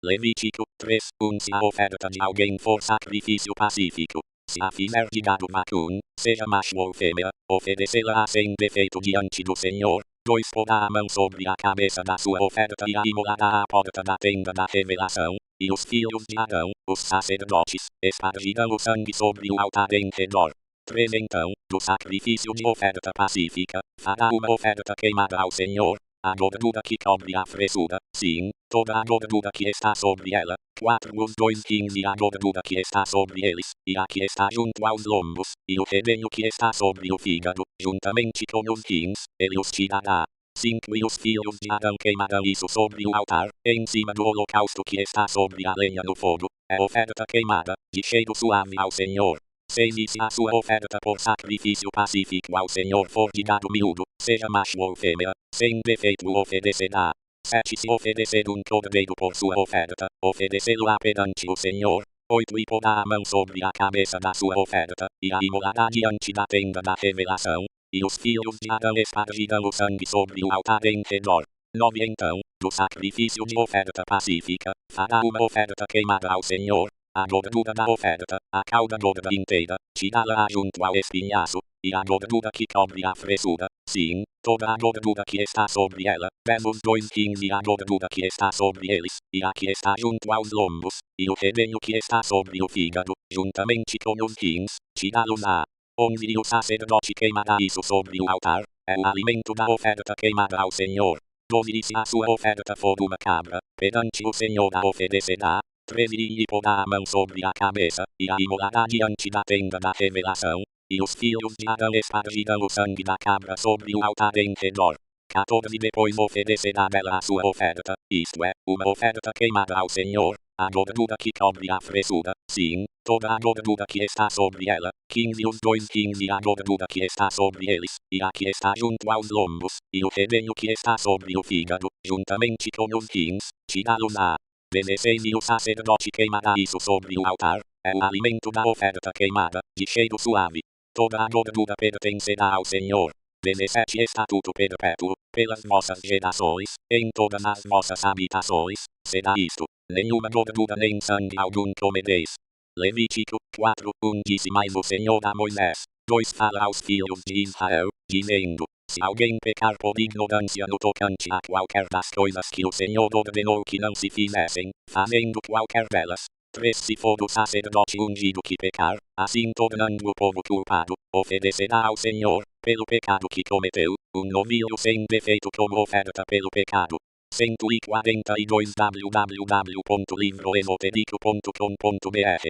Levítico 3:1 Se a oferta de alguém for sacrifício pacífico, se a fizer de gado vacum, seja macho ou fêmea, oferecê-la sem defeito diante do Senhor. 2 Porá a mão sobre a cabeça da sua oferta e a imolará à porta da tenda da revelação, e os filhos de Arão, os sacerdotes, espargirão o sangue sobre o altar em redor. 3 Então, do sacrifício de oferta pacífica, fará uma oferta queimada ao Senhor, a gordura que cobre a fressura, sim, toda a gordura que está sobre ela. 4 Os 2 rins e a gordura que está sobre eles, e a que está junto aos lombos, e o redenho que está sobre o fígado, juntamente com os rins, ele os tirará. 5 E os filhos de Arão queimarão isso sobre o altar, em cima do holocausto que está sobre a lenha no fogo, é oferta queimada, de cheiro suave ao Senhor. 6 E se a sua oferta por sacrifício pacífico ao Senhor for de gado miúdo, seja macho ou fêmea, sem defeito o oferecerá. 7 Se oferecer um cordeiro por sua oferta, oferecê-lo-á perante o Senhor. 8 E porá a mão sobre a cabeça da sua oferta, e a imolará diante da tenda da revelação, e os filhos de Arão espargirão o sangue sobre o altar em redor. 9 Então, do sacrifício de oferta pacífica, fará uma oferta queimada ao Senhor, a gordura da oferta, a cauda gorda inteira, tirá-la junto ao espinhaço, e a gordura que cobre a fressura, sim, toda a gordura que está sobre ela, 10 Os 2 rins e a gordura que está sobre eles, e a que está junto aos lombos, e o redenho que está sobre o fígado, juntamente com os rins, tirá-los-á. 11 E o sacerdote queimará isso sobre o altar, é o alimento da oferta queimada ao Senhor. 12 E se a sua oferta for uma cabra, perante o Senhor a oferecerá. 13 E lhe porá a mão sobre a cabeça, e a imolará diante da tenda da revelação, e os filhos de Arão espargirão o sangue da cabra sobre o altar em redor. 14 Depois oferecerá dela a sua oferta, isto é, uma oferta queimada ao Senhor, a gordura que cobre a fressura, sim, toda a gordura que está sobre ela. 15 Os 2 rins e a gordura que está sobre eles, e a que está junto aos lombos, e o redenho que está sobre o fígado, juntamente com os rins, tirá-los-á. 16 E o sacerdote queimará isso sobre o altar, é o alimento da oferta queimada, de cheiro suave. Toda a gordura pertencerá ao Senhor. 17 Estatuto perpétuo, pelas vossas gerações, em todas as vossas habitações, será isto: nenhuma gordura nem sangue algum comereis. Levítico 4:1 Disse mais o Senhor a Moisés: 2 Fala aos filhos de Israel, dizendo: se alguém pecar por ignorância no tocante a qualquer das coisas que o Senhor ordenou que não se fizessem, fazendo qualquer delas. 3 Se for o sacerdote ungido que pecar, assim tornando o povo culpado, oferecerá ao Senhor, pelo pecado que cometeu, um novilho sem defeito como oferta pelo pecado. 142 www.livroesotérico.com.br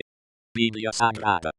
Bíblia Sagrada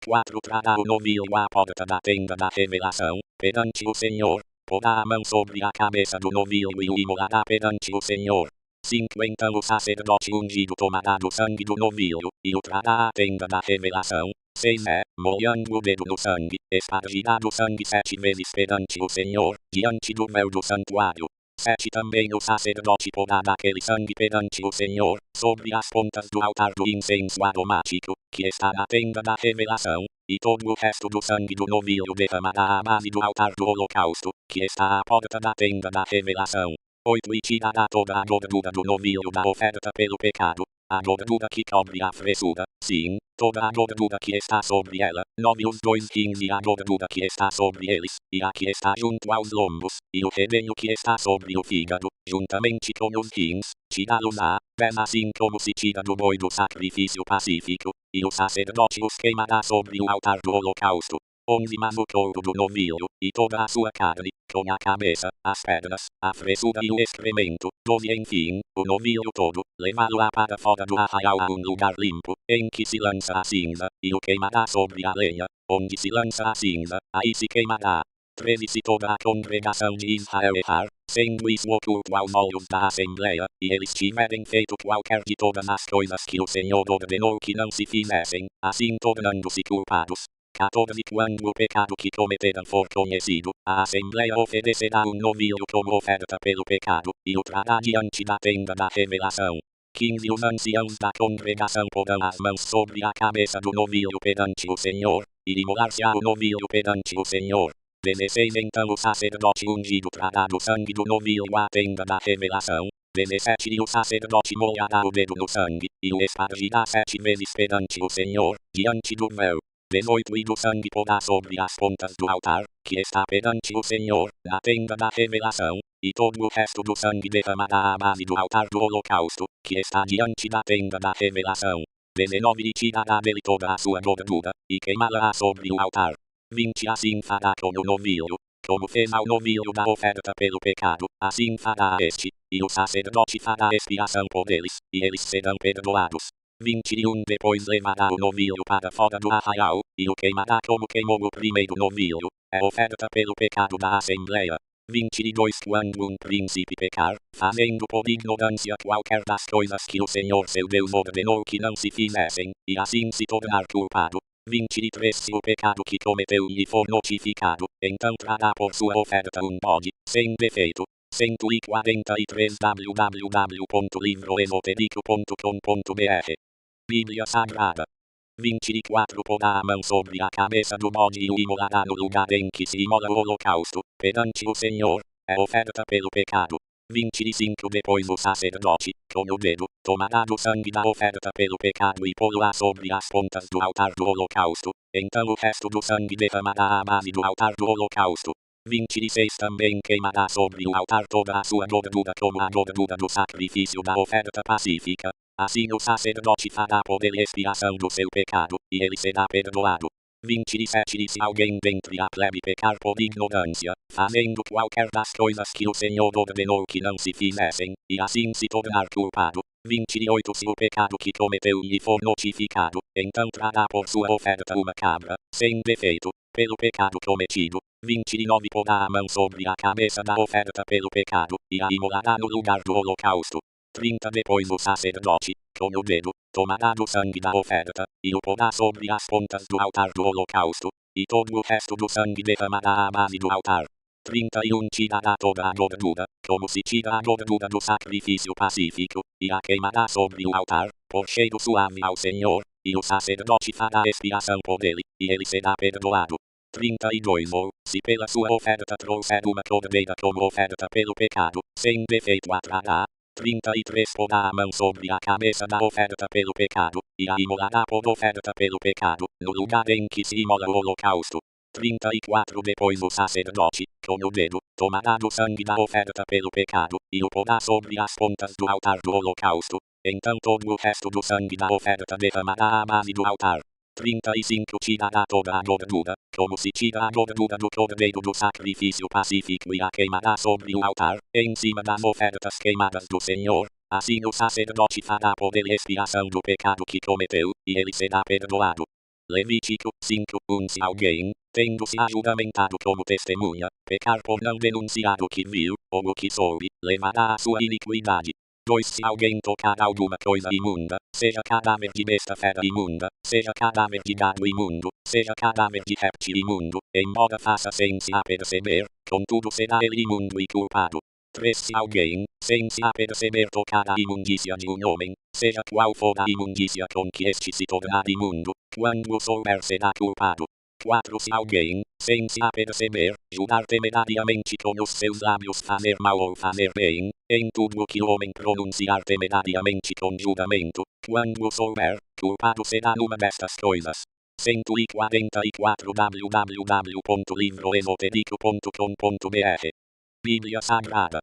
4 Trará o novilho à porta da tenda da revelação, perante o Senhor, porá a mão sobre a cabeça do novilho e o imolará perante o Senhor. 5 Então o sacerdote ungido tomará do sangue do novilho, e o trará à tenda da revelação. 6 molhando o dedo no sangue, espargirá do sangue 7 vezes perante o Senhor, diante do véu do santuário. 7 Também o sacerdote porá daquele sangue perante o Senhor, sobre as pontas do altar do incenso aromático, que está na tenda da revelação, e todo o resto do sangue do novilho derramará à base do altar do holocausto, que está à porta da tenda da revelação. 8 E tirará toda a gordura do novilho da oferta pelo pecado, a gordura que cobre a fressura, sim, toda a gordura que está sobre ela, 9 Os 2 rins e a gordura que está sobre eles, e a que está junto aos lombos, e o redenho que está sobre o fígado, juntamente com os rins, tirá-los-á, 10 Assim como se tira do boi do sacrifício pacífico, e o sacerdote os queimará sobre o altar do holocausto. 11 Mas o couro do novilho, e toda a sua carne, com a cabeça, as pernas, a fressura e o excremento, 12 Enfim, o novilho todo, levá-lo-á para fora do arraial a um lugar limpo, em que se lança a cinza, e o queimará sobre a lenha, onde se lança a cinza, aí se queimará. 13 Se toda a congregação de Israel errar, sendo isso oculto aos olhos da Assembleia, e eles tiverem feito qualquer de todas as coisas que o Senhor ordenou que não se fizessem, assim tornando-se culpados. 14 Quando o pecado que cometeram for conhecido, a Assembleia oferecerá um novilho como oferta pelo pecado, e o trará diante da tenda da revelação. 15 Os anciãos da congregação porão as mãos sobre a cabeça do novilho perante o Senhor, e imolar-se-á o novilho perante o Senhor. 16 Então o sacerdote ungido trará do sangue do novilho à tenda da revelação. 17 E o sacerdote molhará o dedo no sangue, e o espargirá 7 vezes perante o Senhor, diante do véu. 18 E do sangue porá sobre as pontas do altar, que está perante o Senhor, na tenda da revelação, e todo o resto do sangue derramará à base do altar do holocausto, que está diante da tenda da revelação. 19 E tirará dele toda a sua gordura, e queimá-la sobre o altar. 20 Assim fará com o novilho, como fez ao novilho da oferta pelo pecado, assim fará este, e o sacerdote fará expiação por eles, e eles serão perdoados. 21 Depois levará o novilho para fora do arraial, e o queimará como queimou o primeiro novilho, é oferta pelo pecado da Assembleia. 22 Quando um príncipe pecar, fazendo por ignorância qualquer das coisas que o Senhor seu Deus ordenou que não se fizessem, e assim se tornar culpado. 23 Se o pecado que cometeu lhe for notificado, então trará por sua oferta um bode, sem defeito. 143 www.livroesotérico.com.br Bíblia Sagrada. 24 Porá a mão sobre a cabeça do bode e o imolará no lugar em que se imola o holocausto, perante o Senhor, é oferta pelo pecado. 25 Depois o sacerdote, com o dedo, tomará do sangue da oferta pelo pecado e pô-lo-á sobre as pontas do altar do holocausto, então o resto do sangue derramará à base do altar do holocausto. 26 Também queimará sobre o altar toda a sua gordura como a gordura do sacrifício da oferta pacífica. Assim o sacerdote fará por ele expiação do seu pecado, e ele será perdoado. 27 E se alguém dentre a plebe pecar por ignorância, fazendo qualquer das coisas que o Senhor ordenou que não se fizessem, e assim se tornar culpado. 28 Se o pecado que cometeu lhe for notificado, então trará por sua oferta uma cabra, sem defeito, pelo pecado cometido. 29 Porá a mão sobre a cabeça da oferta pelo pecado, e a imolará no lugar do holocausto. 30 Depois o sacerdote, com o dedo, tomará do sangue da oferta, e o porá sobre as pontas do altar do holocausto, e todo o resto do sangue derramará à base do altar. 31 Tirará toda a gordura, como se tira a gordura do sacrifício pacífico, e a queimará sobre o altar, por cheiro suave ao Senhor, e o sacerdote fará expiação por ele, e ele será perdoado. 32 Ou, se pela sua oferta trouxer uma cordeira como oferta pelo pecado, sem defeito a trará. 33 Porá a mão sobre a cabeça da oferta pelo pecado, e a imolará por oferta pelo pecado, no lugar em que se imola o holocausto. 34 Depois o sacerdote, com o dedo, tomará do sangue da oferta pelo pecado, e o porá sobre as pontas do altar do holocausto, então todo o resto do sangue da oferta derramará à base do altar. 35 Tirará toda a gordura, como se tira a gordura do cordeiro do sacrifício pacífico e a queimará sobre o altar, em cima das ofertas queimadas do Senhor. Assim o sacerdote fará por ele expiação do pecado que cometeu, e ele será perdoado. Levítico 5 Se alguém, tendo-se ajuramentado como testemunha, pecar por não denunciar o que viu, ou o que soube, levará a sua iniquidade. 2 Se alguém tocar alguma coisa imunda, seja cadáver de besta fera imunda, seja cadáver de gado imundo, seja cadáver de réptil imundo, embora faça sem se aperceber, contudo será ele imundo e culpado. 3. Se alguém, sem se aperceber, tocar a imundícia de um homem, seja qual for a imundícia com que este se tornar imundo, quando o souber será culpado. 4. Se alguém, sem se aperceber, jurar temerariamente com os seus lábios fazer mal ou fazer bem, em tudo o que o homem pronunciar temerariamente com juramento, quando o souber, culpado será numa destas coisas. 144 www.livroesotérico.com.br Bíblia Sagrada.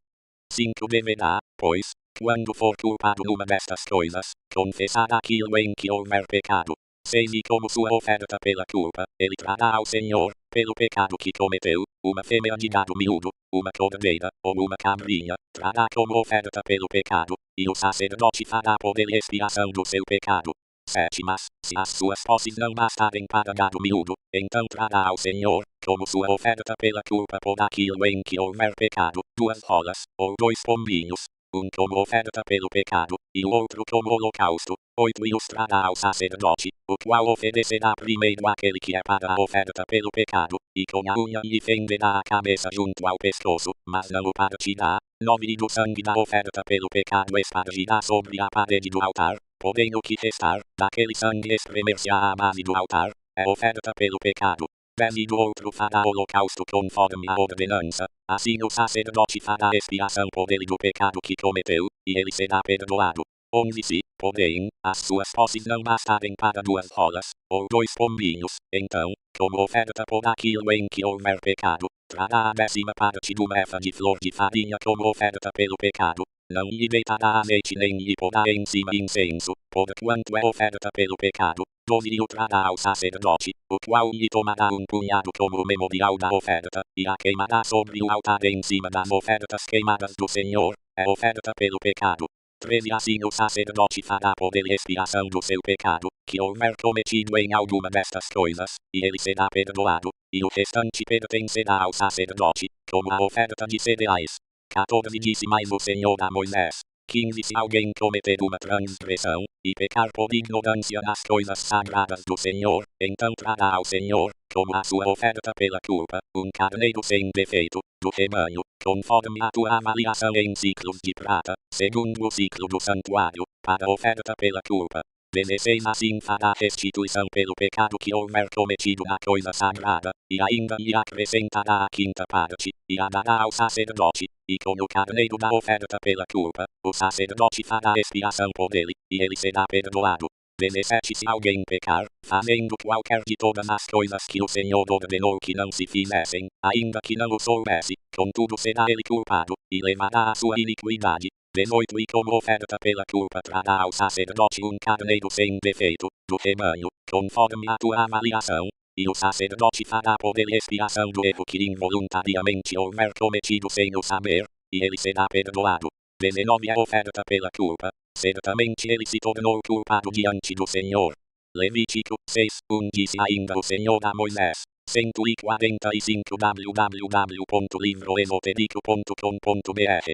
5. Deverá, pois, quando for culpado numa destas coisas, confessar aquilo em que houver pecado. 6. E como sua oferta pela culpa, ele trará ao Senhor, pelo pecado que cometeu, uma fêmea de gado miúdo, uma cordeira, ou uma cabrinha, trará como oferta pelo pecado, e o sacerdote fará por ele expiação do seu pecado. 7. Mas, se as suas posses não bastarem para gado miúdo, então trará ao Senhor, como sua oferta pela culpa por aquilo em que houver pecado, 2 rolas, ou 2 pombinhos, um como oferta pelo pecado, e o outro como holocausto. 8. E os trará ao sacerdote, o qual oferecerá primeiro aquele que é para a oferta pelo pecado, e com a unha lhe fenderá a cabeça junto ao pescoço, mas não o partirá. 9. E do sangue da oferta pelo pecado espargirá sobre a parede do altar, porém o que restar, daquele sangue espremer-se-á à base do altar, é oferta pelo pecado. 10. E do outro fará holocausto conforme a ordenança, assim o sacerdote fará expiação por ele do pecado que cometeu, e ele será perdoado. 11. Se, porém, as suas posses não bastarem para 2 rolas, ou 2 pombinhos, então, como oferta por aquilo em que houver pecado, trará a 10ª parte de uma efa de flor de farinha como oferta pelo pecado. Não lhe deitará azeite nem lhe porá em cima incenso, porquanto é oferta pelo pecado. 12. E o trará ao sacerdote, o qual lhe tomará um punhado como memorial da oferta, e a queimará sobre o altar em cima das ofertas queimadas do Senhor, é oferta pelo pecado. 13. Assim o sacerdote fará por ele expiação do seu pecado, que houver cometido em alguma destas coisas, e ele será perdoado, e o restante pertencerá ao sacerdote, como a oferta de cereais. 14. Disse mais o Senhor a Moisés. 15. Se alguém cometer uma transgressão, e pecar por ignorância nas coisas sagradas do Senhor, então trará ao Senhor, como a sua oferta pela culpa, um carneiro sem defeito, do rebanho, conforme a tua avaliação em ciclos de prata, segundo o ciclo do santuário, para oferta pela culpa. 16. Assim fará restituição pelo pecado que houver cometido na coisa sagrada, e ainda lhe acrescentará a 5ª parte, e a dará ao sacerdote, e com o carneiro da oferta pela culpa, o sacerdote fará expiação por ele, e ele será perdoado. 17. Se alguém pecar, fazendo qualquer de todas as coisas que o Senhor ordenou que não se fizessem, ainda que não o soubesse, contudo será ele culpado, e levará a sua iniquidade. 18. E como oferta pela culpa trará ao sacerdote um carneiro sem defeito, do rebanho, conforme a tua avaliação, e o sacerdote fará por ele expiação do erro que involuntariamente houver cometido sem o saber, e ele será perdoado. 19. A oferta pela culpa, certamente ele se tornou culpado diante do Senhor. Levítico 6:1 Disse ainda o Senhor a Moisés. 145 www.livroesotérico.com.br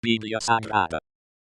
Bíblia Sagrada.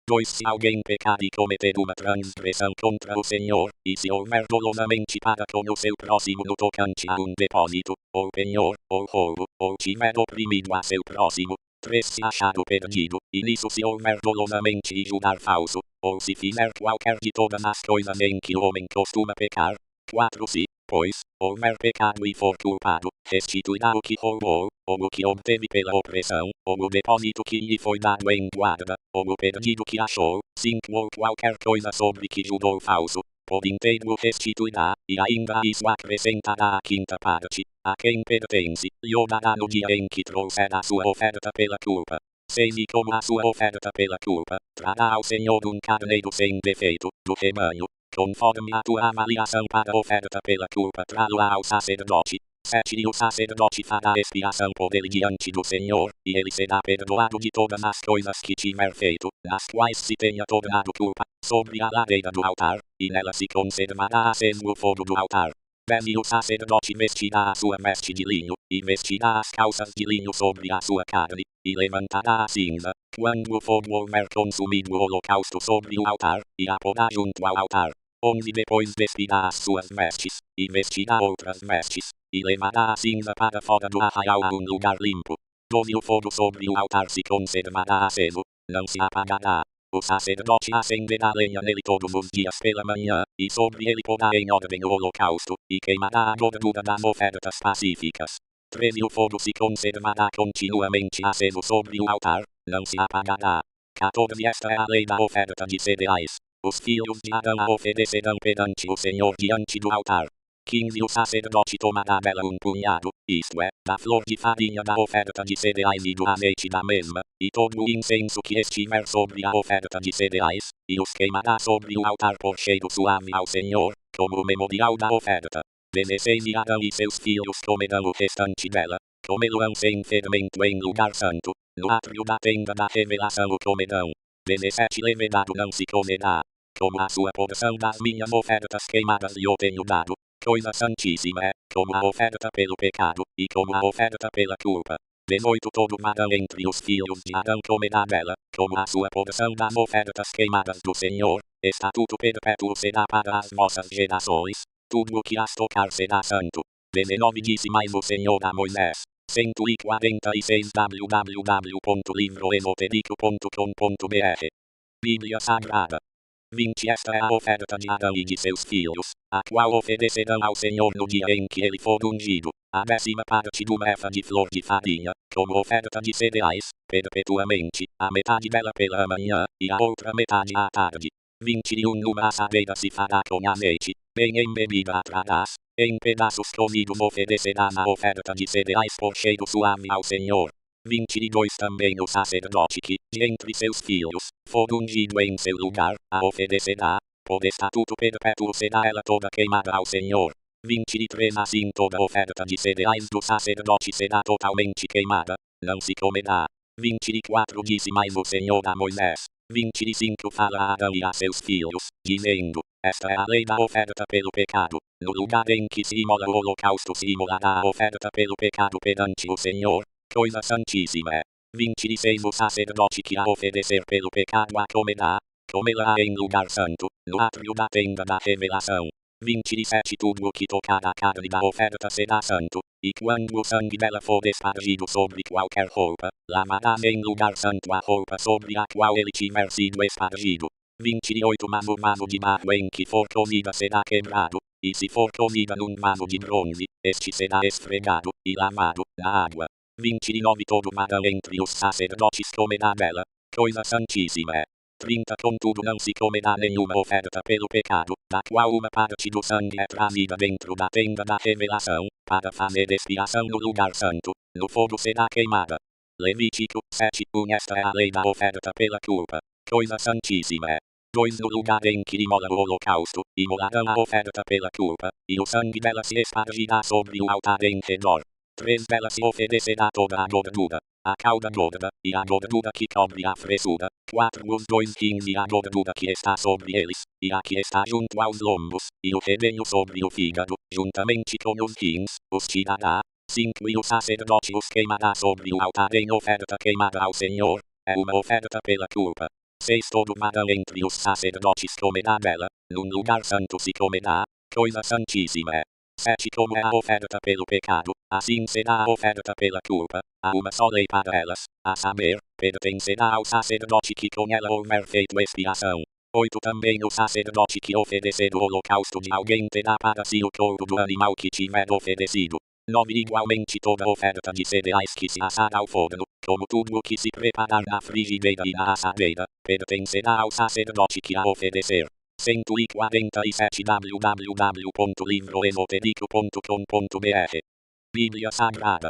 2. Se alguém pecar e cometer uma transgressão contra o Senhor, e se houver dolosamente para com o seu próximo no tocante a um depósito, ou penhor, ou roubo, ou tiver oprimido a seu próximo. 3. Se achado perdido, e nisso se houver dolosamente e jurar falso, ou se fizer qualquer de todas as coisas em que o homem costuma pecar. 4. Se, pois, houver pecado e for culpado, restituirá o que roubou, ou o que obteve pela opressão, ou o depósito que lhe foi dado em guarda, ou o perdido que achou. 5. Ou qualquer coisa sobre que jurou falso, por inteiro o restituirá, e ainda a isso acrescentará a 5ª parte, a quem pertence, e o dará no dia em que trouxer a sua oferta pela culpa. 6. E como a sua oferta pela culpa, trará ao Senhor um carneiro sem defeito, do rebanho, conforme a tua avaliação para oferta pela culpa trá-lo-á ao sacerdote. 7. E o sacerdote fará expiação por ele diante do Senhor, e ele será perdoado de todas as coisas que tiver feito, nas quais se tenha tornado culpa, sobre a lareira do altar, e nela se conservará aceso o fogo do altar. 10. E o sacerdote vestirá a sua veste de linho, e vestirá as calças de linho sobre a sua carne, e levantará a cinza, quando o fogo houver consumido o holocausto sobre o altar, e a porá junto ao altar. 11. Depois vestirá as suas vestes, e vestirá outras vestes, e levará a cinza para fora do arraial a um lugar limpo. 12 O fogo sobre o altar se conservará aceso, não se apagará. O sacerdote acenderá lenha nele todos os dias pela manhã, e sobre ele porá em ordem o holocausto, e queimará a gordura das ofertas pacíficas. 13 O fogo se conservará continuamente aceso sobre o altar, não se apagará. 14 Esta é a lei da oferta de cereais. Os filhos de Arão a oferecerão perante o Senhor diante do altar. 15 O sacerdote tomará dela punhado, isto é, da flor de farinha da oferta de cereais e do azeite da mesma, e todo o incenso que estiver sobre a oferta de cereais, e os queimará sobre o altar por cheiro suave ao Senhor, como memorial da oferta. 16 E Arão e seus filhos comerão o restante dela, comê-lo-ão sem fermento em lugar santo, no átrio da tenda da revelação o comerão. 17 Levedado não se comerá. Como a sua porção das minhas ofertas queimadas lhe tenho dado, coisa santíssima é, como a oferta pelo pecado, e como a oferta pela culpa. 18 Todo varão entre os filhos de Adão comerá dela, como a sua porção das ofertas queimadas do Senhor, estatuto perpétuo será para as vossas gerações, tudo o que as tocar será santo. 19 Disse mais o Senhor a Moisés, 146 www.livroesotérico.com.br Bíblia Sagrada 20 Esta é a oferta de Adão e de seus filhos, a qual oferecerão ao Senhor no dia em que ele for ungido, a 10ª parte de uma efa de flor de farinha, como oferta de cereais, perpetuamente, a metade dela pela manhã, e a outra metade à tarde. 21 Numa assadeira se fará com azeite, bem embebida a trarás, em pedaços cozidos oferecerás a oferta de cereais por cheiro suave ao Senhor. 22 Também o sacerdote que, de entre seus filhos, for ungido em seu lugar, a oferecerá, por estatuto perpétuo será ela toda queimada ao Senhor. 23 Assim toda oferta de cereais do sacerdote será totalmente queimada, não se comerá. 24 Disse mais o Senhor a Moisés. 25 Fala a Adão e a seus filhos, dizendo, esta é a lei da oferta pelo pecado. No lugar em que se imola o holocausto se imolará a oferta pelo pecado perante o Senhor, coisa santíssima é. 26 O sacerdote que a oferecer pelo pecado a comerá, comê-la em lugar santo, no átrio da tenda da revelação. 27 Tudo o que tocar a carne da oferta será santo, e quando o sangue dela for espargido sobre qualquer roupa, lavarás em lugar santo a roupa sobre a qual ele tiver sido espargido. 28 Mas o vaso de barro em que for cozida será quebrado, e se for cozida num vaso de bronze, este será esfregado, e lavado, na água. 29 Todo varão entre os sacerdotes comerá dela, coisa santíssima é. 30 Contudo não se comerá nenhuma oferta pelo pecado, da qual uma parte do sangue é trazida dentro da tenda da revelação, para fazer expiação no lugar santo, no fogo será queimada. Levítico 7:1 Esta é a lei da oferta pela culpa, coisa santíssima é. 2 No lugar em que imola o holocausto, imolarão a oferta pela culpa, e o sangue dela se espargirá sobre o altar em redor. 3 Dela se oferecerá toda a gordura, a cauda gorda, e a gordura que cobre a fressura. 4 Os 2 rins e a gordura que está sobre eles, e a que está junto aos lombos, e o redenho sobre o fígado, juntamente com os rins, os tirará. 5 E o sacerdote os queimará sobre o altar em oferta queimada ao Senhor, é uma oferta pela culpa. 6 Todo varão entre os sacerdotes comerá dela, num lugar santo se comerá, coisa santíssima é. 7 Como é a oferta pelo pecado, assim será a oferta pela culpa, há uma só lei para elas, a saber, pertencerá ao sacerdote que com ela houver feito expiação. 8 Também o sacerdote que oferecer o holocausto de alguém terá para si o couro do animal que tiver oferecido. 9 Igualmente toda oferta de cereais que se assar ao forno, como tudo o que se preparar na frigideira e na assadeira, pertencerá ao sacerdote que a oferecer. 147 www.livroesotérico.com.br Bíblia Sagrada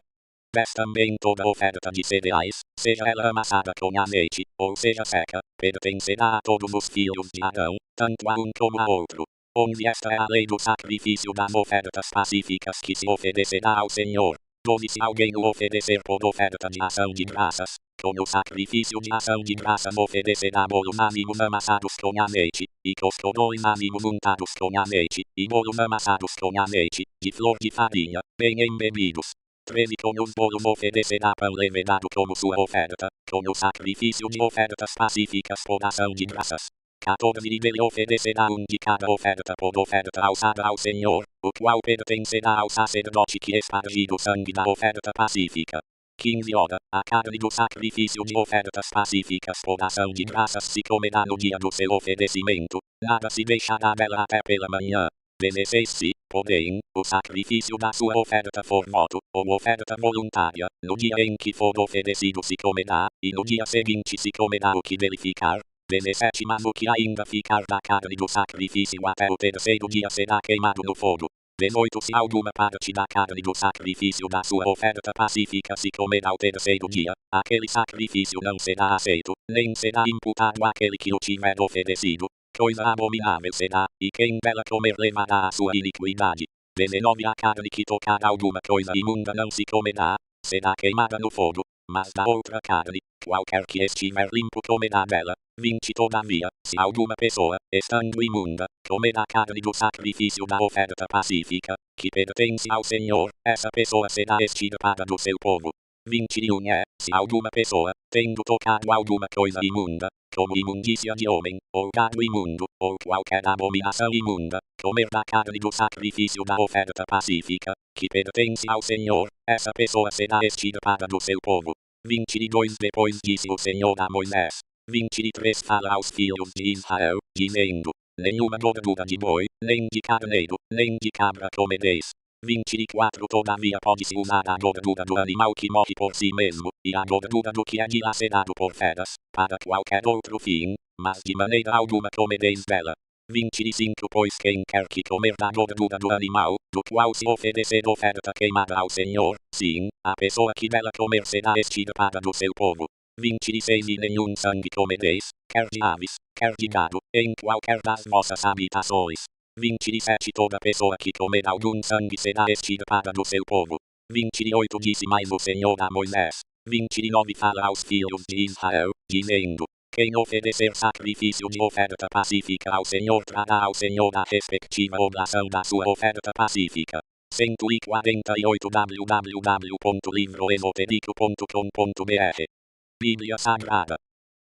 10 Também toda oferta de cereais, seja ela amassada com azeite, ou seja seca, pertencerá a todos os filhos de Adão, tanto a um como a outro. 11 Esta é a lei do sacrifício das ofertas pacíficas que se oferecerá ao Senhor. 12 Se alguém o oferecer por oferta de ação de graças, com o sacrifício de ação de graças oferecerá bolos ázimos amassados com azeite, e coscorões ázimos untados com azeite, e bolos amassados com azeite, de flor de farinha, bem embebidos. 13 Com os bolos oferecerá pão levedado como sua oferta, com o sacrifício de ofertas pacíficas por ação de graças. 14 E dele oferecerá de cada oferta por oferta alçada ao Senhor, o qual pertencerá ao sacerdote que espargir o sangue da oferta pacífica. 15 horas, a carne do sacrifício de ofertas pacíficas por ação de graças se comerá no dia do seu oferecimento, nada se deixará dela até pela manhã. 16 Se, porém, o sacrifício da sua oferta for voto, ou oferta voluntária, no dia em que for oferecido se comerá, e no dia seguinte se comerá o que dele ficar. 17 Mas o que ainda ficar da carne do sacrifício até o terceiro dia será queimado no fogo. 18 Se alguma parte da carne do sacrifício da sua oferta pacífica se comer ao terceiro dia, aquele sacrifício não será aceito, nem será imputado àquele que o tiver oferecido. Coisa abominável será, e quem dela comer levará a sua iniquidade. 19 A carne que tocar alguma coisa imunda não se comerá, será queimada no fogo, mas da outra carne, qualquer que estiver limpo comerá dela. 20 Todavia, se alguma pessoa, estando imunda, comer a carne do sacrifício da oferta pacífica, que pertence ao Senhor, essa pessoa será extirpada do seu povo. 21 Se alguma pessoa, tendo tocado alguma coisa imunda, como imundícia de homem, ou gado imundo, ou qualquer abominação imunda, comer da carne do sacrifício da oferta pacífica, que pertence ao Senhor, essa pessoa será extirpada do seu povo. 22 Depois disse o Senhor a Moisés. 23 Fala aos filhos de Israel, dizendo: nenhuma gordura de boi, nem de carneiro, nem de cabra comereis. 24 Todavia pode-se usar a gordura do animal que morre por si mesmo, e a gordura do que é dilacerado por feras, para qualquer outro fim, mas de maneira alguma comereis dela. 25 Pois quem quer que comer da gordura do animal, do qual se oferecer oferta queimada ao Senhor, sim, a pessoa que dela comer será extirpada do seu povo. 26 E nenhum sangue comereis, quer de aves, quer de gado, em qualquer das vossas habitações. 27 Toda pessoa que comer algum sangue será extirpada do seu povo. 28 Disse mais o Senhor a Moisés. 29 Fala aos filhos de Israel, dizendo: quem oferecer sacrifício de oferta pacífica ao Senhor trará ao Senhor a respectiva oblação da sua oferta pacífica. 148 www.livroesotérico.com.br Bíblia Sagrada.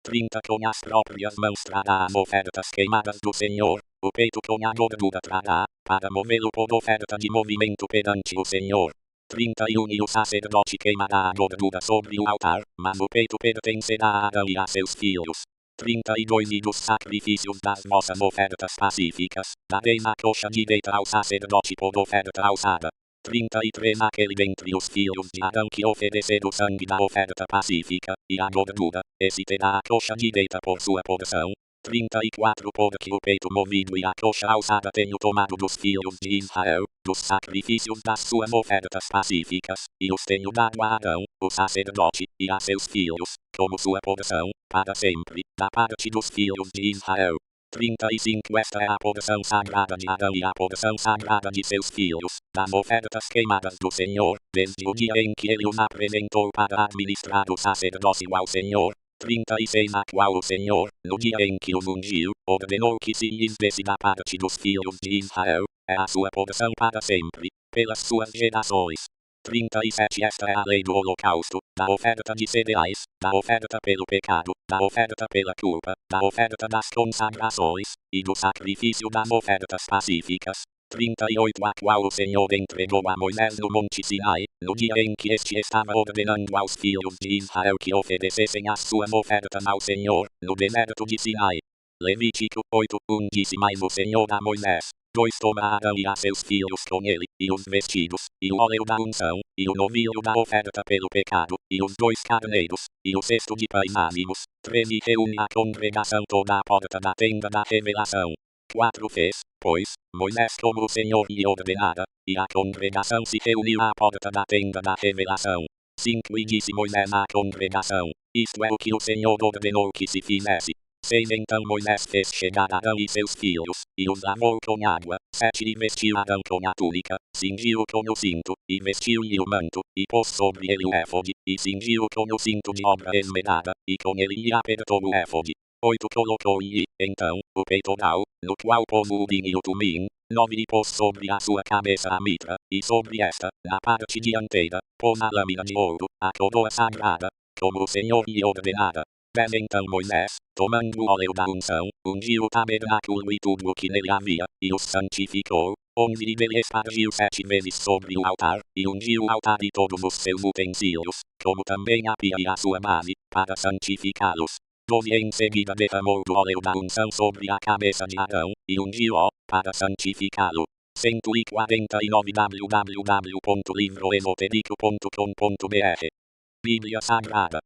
30 Com as próprias mãos trará as ofertas queimadas do Senhor, o peito com a gordura trará, para movê-lo por oferta de movimento perante o Senhor. 31 E o sacerdote queimará a gordura sobre o altar, mas o peito pertencerá a Arão e a seus filhos. 32 E dos sacrifícios das vossas ofertas pacíficas, dareis a coxa direita ao sacerdote por oferta alçada. 33 Aquele dentre os filhos de Arão que oferecer o sangue da oferta pacífica, e a gordura, esse terá a coxa direita por sua porção. 34 Porque o peito movido e a coxa alçada tenho tomado dos filhos de Israel, dos sacrifícios das suas ofertas pacíficas, e os tenho dado a Arão, o sacerdote, e a seus filhos, como sua porção, para sempre, da parte dos filhos de Israel. 35 Esta é a porção sagrada de Arão e a porção sagrada de seus filhos, das ofertas queimadas do Senhor, desde o dia em que ele os apresentou para administrar o sacerdócio ao Senhor. 36 A qual o Senhor, no dia em que os ungiu, ordenou que se lhes desse da parte dos filhos de Israel, é a sua porção para sempre, pelas suas gerações. 37 Esta é a lei do holocausto, da oferta de cereais, da oferta pelo pecado, da oferta pela culpa, da oferta das consagrações, e do sacrifício das ofertas pacíficas. 38 A qual o Senhor entregou a Moisés no Monte Sinai, no dia em que este estava ordenando aos filhos de Israel que oferecessem as suas ofertas ao Senhor, no deserto de Sinai. Levítico 8:1 Disse mais o Senhor a Moisés: 2 Toma Arão e a seus filhos com ele, e os vestidos, e o óleo da unção, e o novilho da oferta pelo pecado, e os 2 carneiros, e o cesto de pães ázimos. 13 Reúne a congregação toda à porta da tenda da revelação. 4 Fez, pois, Moisés como o Senhor lhe ordenara, e a congregação se reuniu à porta da tenda da revelação. 5 E disse Moisés à congregação: isto é o que o Senhor ordenou que se fizesse. 6 Então Moisés fez chegar Arão e seus filhos, e os lavou com água. 7 E vestiu Arão com a túnica, cingiu-o com o cinto, e vestiu-lhe o manto, e pôs sobre ele o éfode, e cingiu-o com o cinto de obra esmerada, e com ele lhe apertou o éfode. 8 Colocou-lhe, então, o peitoral, no qual pôs o urim e o tumim. 9 E pôs sobre a sua cabeça a mitra, e sobre esta, na parte dianteira, pôs a lâmina de ouro, a coroa sagrada, como o Senhor lhe ordenara. 10 Então Moisés, tomando o óleo da unção, ungiu o tabernáculo e tudo o que nele havia, e os santificou. 11 E dele espargiu 7 vezes sobre o altar, e ungiu o altar e todos os seus utensílios, como também a pia e a sua base, para santificá-los. 12 Em seguida derramou do óleo da unção sobre a cabeça de Arão, e ungiu-o, para santificá-lo. 149 www.livroesotérico.com.br Bíblia Sagrada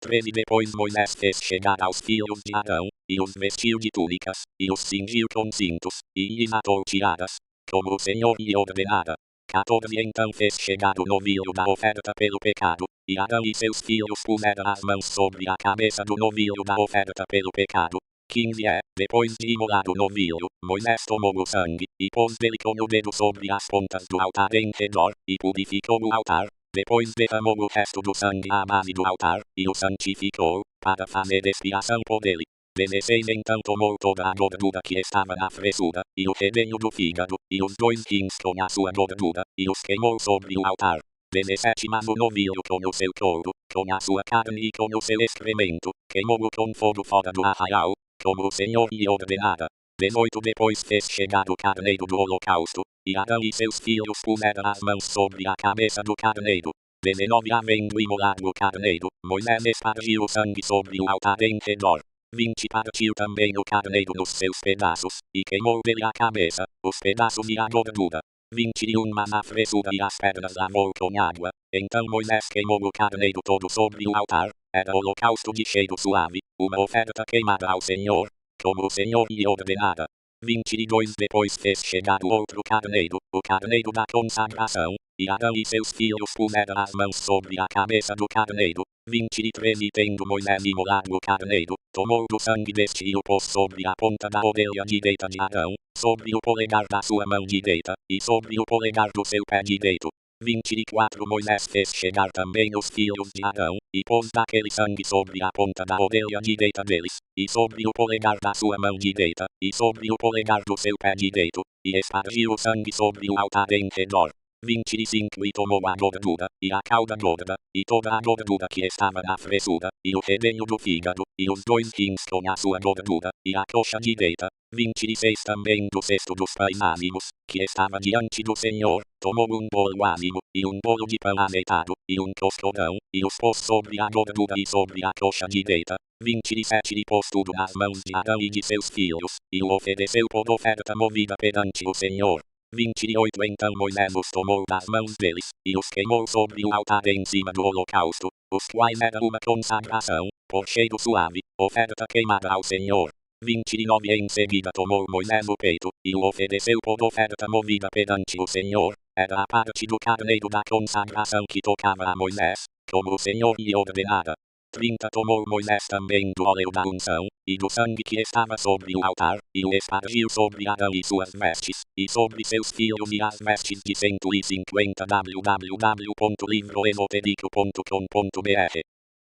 13 Depois Moisés fez chegar aos filhos de Arão, e os vestiu de túnicas, e os cingiu com cintos, e lhes atou tiaras, como o Senhor lhe ordenara. 14 Então fez chegar o novilho da oferta pelo pecado, e Arão e seus filhos puseram as mãos sobre a cabeça do novilho da oferta pelo pecado. 15 Depois de imolar o novilho, Moisés tomou o sangue, e pôs dele com o dedo sobre as pontas do altar em redor, e purificou o altar. Depois derramou o resto do sangue à base do altar, e o santificou, para fazer expiação por ele. 16 Então tomou toda a gordura que estava na fressura, e o redenho do fígado, e os 2 rins com a sua gordura, e os queimou sobre o altar. 17 Mas o novilho com o seu couro, com a sua carne e com o seu excremento, queimou-o com fogo fora do arraial, como o Senhor lhe ordenara. 18 Depois fez chegar o carneiro do holocausto, e Arão e seus filhos puseram as mãos sobre a cabeça do carneiro. 19 Havendo imolado o carneiro, Moisés espargiu o sangue sobre o altar em redor. 20 Partiu também o carneiro nos seus pedaços, e queimou dele a cabeça, os pedaços e a gordura. 21 Mas a fressura e as pedras lavou com água. Então Moisés queimou o carneiro todo sobre o altar. Era holocausto de cheiro suave, uma oferta queimada ao Senhor, como o Senhor lhe ordenara. 22 Depois fez chegar o outro carneiro, o carneiro da consagração, e Arão e seus filhos puseram as mãos sobre a cabeça do carneiro. 23 E tendo Moisés imolado o carneiro, tomou do sangue deste e o pôs sobre a ponta da orelha direita de Arão, sobre o polegar da sua mão direita, e sobre o polegar do seu pé direito. 24 Moisés fez chegar também os filhos de Arão, e pôs daquele sangue sobre a ponta da orelha direita deles, e sobre o polegar da sua mão direita, e sobre o polegar do seu pé direito, e espargiu o sangue sobre o altar em redor. 25 E tomou a gordura, e a cauda gorda, e toda a gordura que estava na fressura, e o redenho do fígado, e os 2 rins com a sua gordura, e a coxa direita. 26 Também do cesto dos pães ázimos, que estava diante do Senhor, tomou um bolo ázimo, e um bolo de pão azeitado, e um coscorão, e os pôs sobre a gordura e sobre a coxa direita. 27 E pôs tudo nas mãos de Arão e de seus filhos, e o ofereceu por oferta movida perante o Senhor. 28 Então Moisés os tomou das mãos deles, e os queimou sobre o altar em cima do holocausto, os quais era uma consagração, por cheiro suave, oferta queimada ao Senhor. 29 Em seguida tomou Moisés o peito, e o ofereceu por oferta movida perante o Senhor, era a parte do carneiro da consagração que tocava a Moisés, como o Senhor lhe ordenara. 30 Tomou Moisés também do óleo da unção, e do sangue que estava sobre o altar, e o espargiu sobre Arão e suas vestes, e sobre seus filhos e as vestes de 150 www.livroesotérico.com.br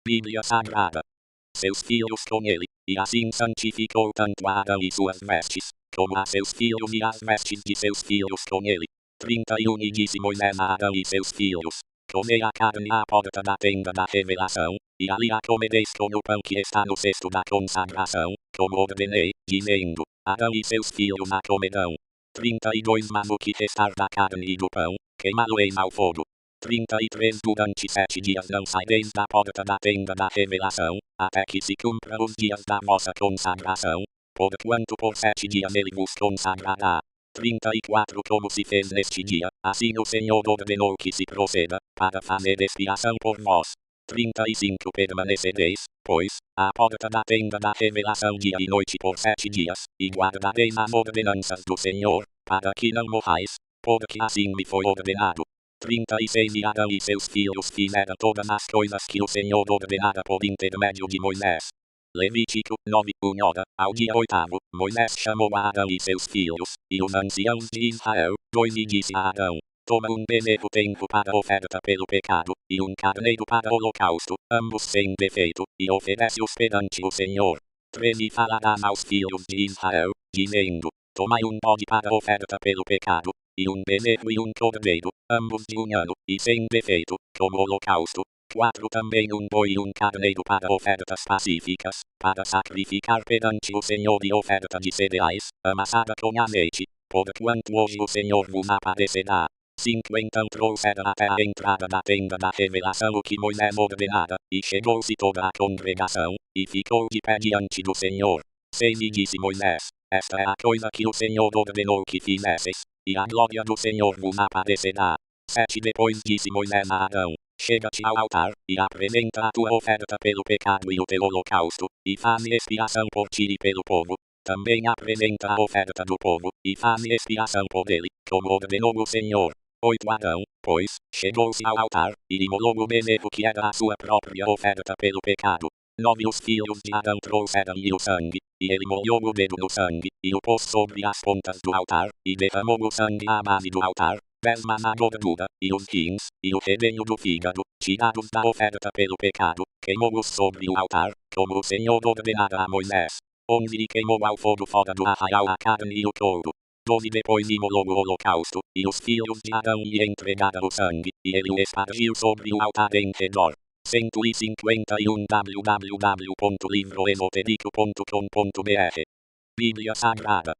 Bíblia Sagrada. Seus filhos com ele, e assim santificou tanto a Arão e suas vestes, como a seus filhos e as vestes de seus filhos com ele. 31 E disse Moisés a Arão e seus filhos: Comei a carne à porta da tenda da revelação, e ali a comereis com o pão que está no cesto da consagração, como ordenei, dizendo: Arão e seus filhos a comerão. 32 Mas o que restar da carne e do pão, queimá-lo-eis ao fogo. 33 Durante 7 dias não saireis da porta da tenda da revelação, até que se cumpra os dias da vossa consagração, porquanto por 7 dias ele vos consagrará. 34 Como se fez neste dia, assim o Senhor ordenou que se proceda, para fazer expiação por vós. 35 Permanecereis, pois, à porta da tenda da revelação dia e noite por 7 dias, e guardareis as ordenanças do Senhor, para que não morrais, porque assim me foi ordenado. 36 E Arão e seus filhos fizeram todas as coisas que o Senhor ordenara por intermédio de Moisés. Levítico 9 Hora, ao dia 8º, Moisés chamou a Arão e seus filhos, e os anciãos de Israel, 2 E disse a Arão: Toma um bezerro tempo para oferta pelo pecado, e um carneiro para holocausto, ambos sem defeito, e oferece-os perante o Senhor. 3 E falarás aos filhos de Israel, dizendo: Tomai um bode para oferta pelo pecado, e um bezerro e um cordeiro, ambos de 1 ano, e sem defeito, como holocausto. 4 Também um boi e um carneiro para ofertas pacíficas, para sacrificar perante o Senhor e oferta de cereais, amassada com azeite, porquanto hoje o Senhor vos aparecerá. 5 Então trouxeram até a entrada da tenda da revelação o que Moisés ordenara, e chegou-se toda a congregação, e ficou de pé diante do Senhor. 6 E disse Moisés: Esta é a coisa que o Senhor ordenou que fizesseis, e a glória do Senhor vos aparecerá. 7 Depois disse Moisés a Arão: Chega-te ao altar, e apresenta a tua oferta pelo pecado e o teu holocausto, e faze expiação por ti e pelo povo. Também apresenta a oferta do povo, e faze expiação por ele, como ordenou o Senhor. 8 Arão, pois, chegou-se ao altar, e imolou o bezerro que era a sua própria oferta pelo pecado. 9 Os filhos de Arão trouxeram-lhe o sangue, e ele molhou o dedo no sangue, e o pôs sobre as pontas do altar, e derramou o sangue à base do altar, 10 Mas a gordura, e os rins, e o redenho do fígado, tirados da oferta pelo pecado, queimou-os sobre o altar, como o Senhor ordenara a Moisés. 11 E queimou ao fogo fora do arraial a carne e o couro. 12 Depois imolou o holocausto, e os filhos de Arão lhe entregaram o sangue, e ele o espargiu sobre o altar em redor. 151 www.livroesotérico.com.br Bíblia Sagrada.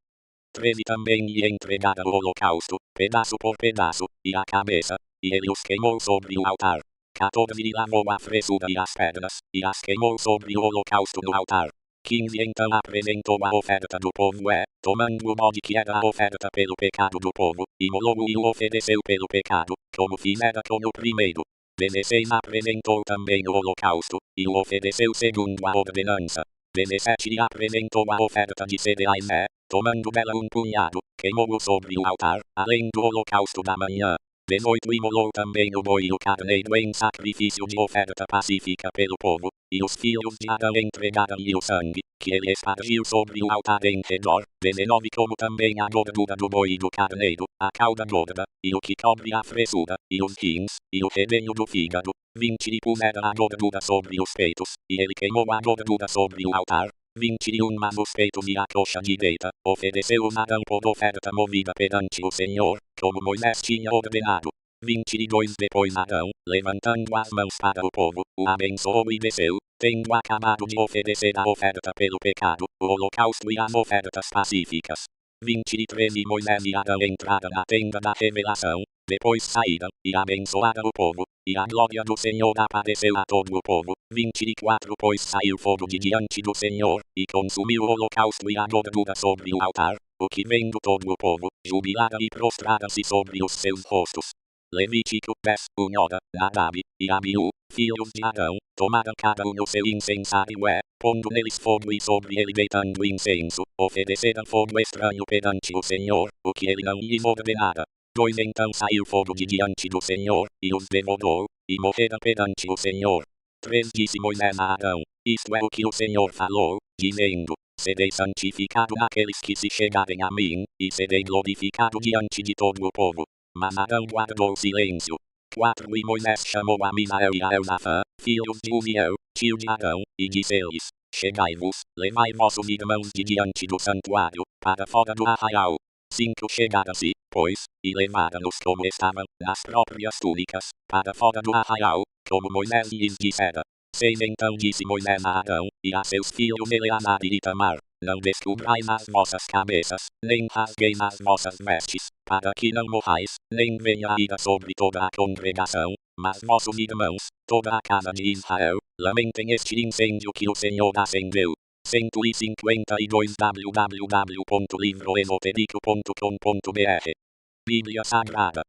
13 Também lhe entregaram o holocausto, pedaço por pedaço, e a cabeça, e ele os queimou sobre o altar. 14 E lavou a fressura e as pedras, e as queimou sobre o holocausto no altar. 15 Então apresentou a oferta do povo tomando o bode que era a oferta pelo pecado do povo, imolou-o e o ofereceu pelo pecado, como fizera com o primeiro. 16 Apresentou também o holocausto, e o ofereceu segundo a ordenança. 17 E apresentou a oferta de cereais tomando dela um punhado, queimou-o sobre o altar, além do holocausto da manhã. 18 Imolou também o boi e o carneiro em sacrifício de oferta pacífica pelo povo, e os filhos de Arão entregaram-lhe o sangue, que ele espargiu sobre o altar em redor. 19 Como também a gordura do boi e do carneiro, a cauda gorda, e o que cobre a fressura, e os rins, e o redenho do fígado. 20 E pusera a gordura sobre os peitos, e ele queimou a gordura sobre o altar. 21 Mas os peitos e a coxa direita, ofereceu-os Arão por oferta movida perante o Senhor, como Moisés tinha ordenado. 22 Depois Arão, levantando as mãos para o povo, o abençoou e desceu, tendo acabado de oferecer a oferta pelo pecado, o holocausto e as ofertas pacíficas. 23 E Moisés e Arão entraram na tenda da revelação, depois saíram, e abençoaram o povo, e a glória do Senhor apareceu a todo o povo. 24 Pois saiu fogo de diante do Senhor, e consumiu o holocausto e a gordura sobre o altar, o que vendo todo o povo, jubilara e prostrara-se sobre os seus rostos. Levítico 10 Unhora, Nadab, e Abiú, filhos de Arão, tomaram cada um o seu incensário pondo neles fogo e sobre ele deitando incenso, ofereceram fogo estranho perante o Senhor, o que ele não lhes ordenara. 2 Então saiu fogo de diante do Senhor, e os devorou, e morreram perante o Senhor. 3 Disse Moisés a Arão: Isto é o que o Senhor falou, dizendo: Serei santificado naqueles que se chegarem a mim, e serei glorificado diante de todo o povo. Mas Arão guardou silêncio. 4 E Moisés chamou a Misael e a Elzafã, filhos de Uziel, tio de Arão, e disse-lhes: Chegai-vos, levai vossos irmãos de diante do santuário, para fora do arraial. 5 Chegaram-se, pois, e levaram-nos como estavam, nas próprias túnicas, para fora do arraial, como Moisés lhes dissera. 6 Então disse Moisés a Arão, e a seus filhos Eleazar e Itamar: Não descubrais as vossas cabeças, nem rasgueis as vossas vestes, para que não morrais, nem venha a ira sobre toda a congregação, mas vossos irmãos, toda a casa de Israel, lamentem este incêndio que o Senhor acendeu. 152 www.livroesotérico.com.br Bíblia Sagrada.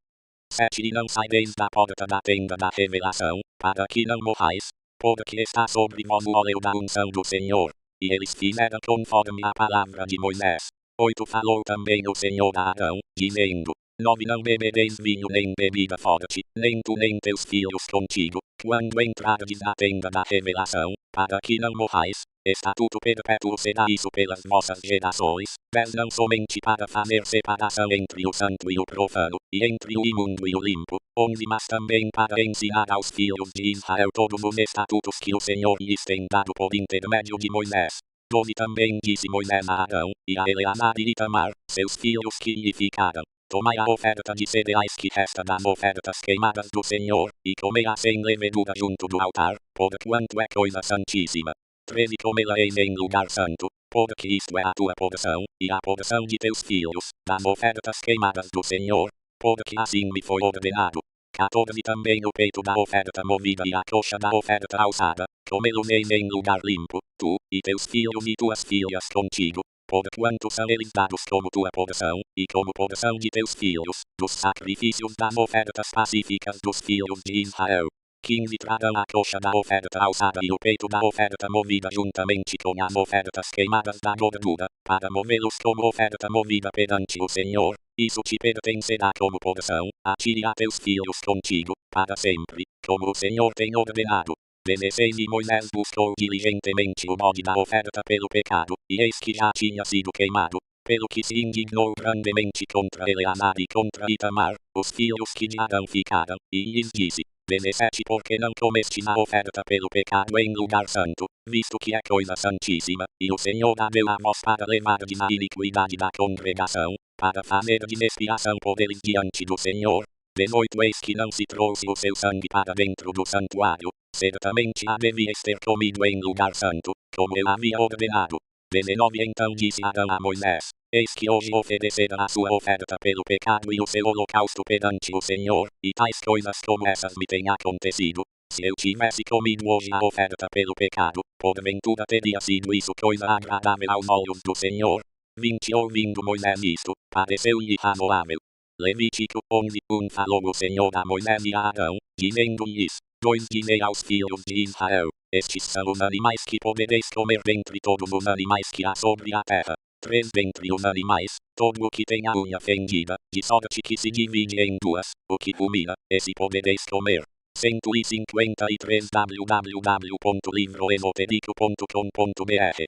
7 E não saireis da porta da tenda da revelação, para que não morrais, porque está sobre vós o óleo da unção do Senhor. E eles fizeram conforme a palavra de Moisés. 8 Falou também o Senhor a Arão, dizendo: 9 Não bebereis vinho nem bebida forte, nem tu nem teus filhos contigo, quando entrardes na tenda da revelação, para que não morrais. Estatuto perpétuo será isso pelas vossas gerações, 10 Não somente para fazer separação entre o santo e o profano, e entre o imundo e o limpo. 11 Mas também para ensinar aos filhos de Israel todos os estatutos que o Senhor lhes tem dado por intermédio de Moisés. 12 Também disse Moisés a Arão, e a Eleazar e Itamar, seus filhos que lhe ficaram: Tomai a oferta de cereais que resta das ofertas queimadas do Senhor, e comei-a sem levedura junto do altar, porquanto é coisa santíssima. 13 Comê-la-eis em lugar santo, porque isto é a tua porção, e a porção de teus filhos, das ofertas queimadas do Senhor. porque assim me foi ordenado. 14 Também o peito da oferta movida e a coxa da oferta alçada, comê-los em lugar limpo, tu, e teus filhos e tuas filhas contigo, porquanto são eles dados como tua porção, e como porção de teus filhos, dos sacrifícios das ofertas pacíficas dos filhos de Israel. 15 Tragam a coxa da oferta alçada e o peito da oferta movida juntamente com as ofertas queimadas da gordura, para movê-los como oferta movida perante o Senhor. Isso te pertencerá como porção, a ti e a teus filhos contigo, para sempre, como o Senhor tem ordenado. 16 E Moisés buscou diligentemente o bode da oferta pelo pecado, e eis que já tinha sido queimado, pelo que se indignou grandemente contra Eleazar e contra Itamar, os filhos que de Arão ficaram, e lhes disse: 17 Porque não comestes a oferta pelo pecado em lugar santo, visto que é coisa santíssima, e o Senhor a deu a vós para levardes a iniquidade da congregação, para fazerdes expiação por eles diante do Senhor. 18 Eis que não se trouxe o seu sangue para dentro do santuário, certamente a devias ter comido em lugar santo, como eu havia ordenado. 19 Então disse Arão a Moisés: Eis que hoje oferecerá a sua oferta pelo pecado e o seu holocausto perante o Senhor, e tais coisas como essas me têm acontecido. Se eu tivesse comido hoje a oferta pelo pecado, porventura teria sido isso coisa agradável aos olhos do Senhor. 20 Ouvindo Moisés isto, pareceu-lhe razoável. Levítico 11:1 Falou o Senhor a Moisés e a Arão, dizendo-lhes: 2 Dizei aos filhos de Israel: Estes são os animais que podereis comer dentre todos os animais que há sobre a terra. 3 Dentre os animais, todo o que tem a unha fendida, de sorte que se divide em duas, o que vomita, esse podereis comer. 153 www.livroesotérico.com.br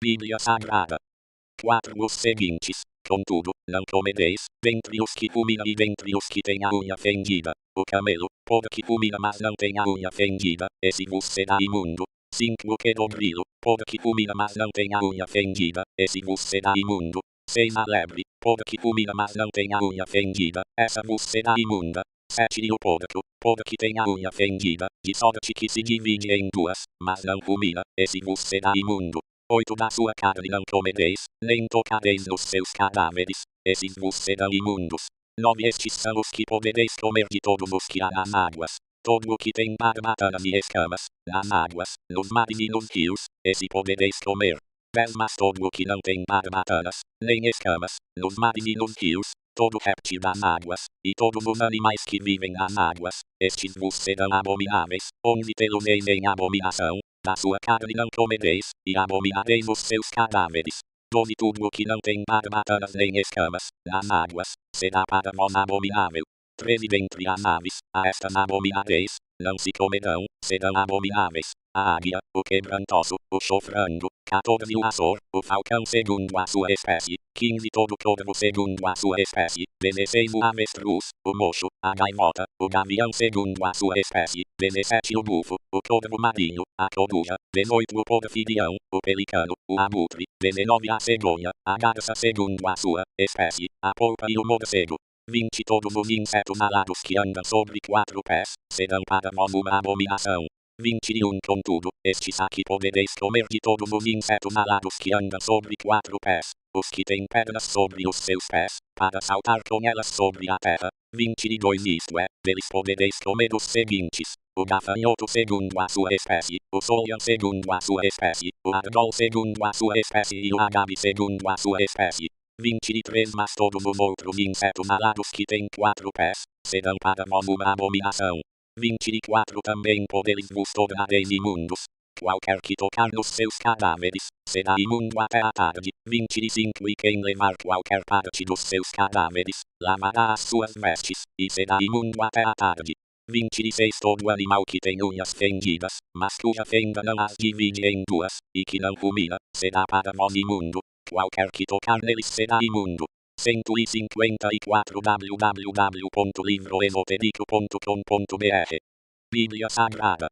Bíblia Sagrada 4 Os seguintes: Contudo, não comereis, dentre os que vomita e dentre os que tem a unha fendida, o camelo, porque vomita mas não tem a unha fendida, esse vos será imundo. 5 O querogrilo, porque vomita mas não tem a unha fendida, esse vos será imundo. 6 A lebre, porque vomita mas não tem a unha fendida, essa vos será imunda. 7 E o porco, porque tem a unha fendida, de sorte que se divide em duas, mas não vomita, esse vos será imundo. 8 Da sua carne não comereis, nem tocareis nos seus cadáveres, esses vos serão imundos. 9 Estes são os que podereis comer de todos os que há nas águas, todo o que tem barbatanas e escamas, nas águas, nos mares e nos rios, esse podereis comer. 10 Mas todo o que não tem barbatanas, nem escamas, nos mares e nos rios, todo réptil das águas, e todos os animais que vivem nas águas, estes vos serão abomináveis. 11 Tê-los-eis em abominação, da sua carne não comereis, e abominareis os seus cadáveres. 12 Tudo o que não tem barbatanas nem escamas, nas águas, será para vós abominável. 13 Dentre as aves, a estas abominareis, não se comerão, serão abomináveis. A águia, o quebrantoso, o chofrango. 14 O açor, o falcão segundo a sua espécie. 15 Todo corvo segundo a sua espécie. 16 O avestruz, o mocho, a gaivota, o gavião segundo a sua espécie. 17 O bufo, o corvo marinho, a coruja. 18 O porfirião, o pelicano, o abutre. 19 A cegonha, a garça segundo a sua espécie, a polpa e o morcego. 20 Todos os insetos alados que andam sobre 4 pés, serão para vós uma abominação. 21 Contudo, estes aqui podereis comer de todos os insetos alados que andam sobre 4 pés, os que têm pernas sobre os seus pés, para saltar com elas sobre a terra. 22 Isto é, deles podereis comer os seguintes: o gafanhoto segundo a sua espécie, o solhão segundo a sua espécie, o argol segundo a sua espécie e o agabe segundo a sua espécie. 23 Mas todos os outros insetos alados que têm 4 pés, serão para vós uma abominação. 24 Também poderes vos tornareis imundos. Qualquer que tocar nos seus cadáveres, será imundo até a tarde. 25 E quem levar qualquer parte dos seus cadáveres, lavará as suas vestes, e será imundo até a tarde. 26 Todo animal que tem unhas fendidas, mas cuja fenda não as divide em duas, e que não vomita, será para vós imundo. Qualquer que tocar neles será imundo. 154 www.livroesotérico.com.br Bíblia Sagrada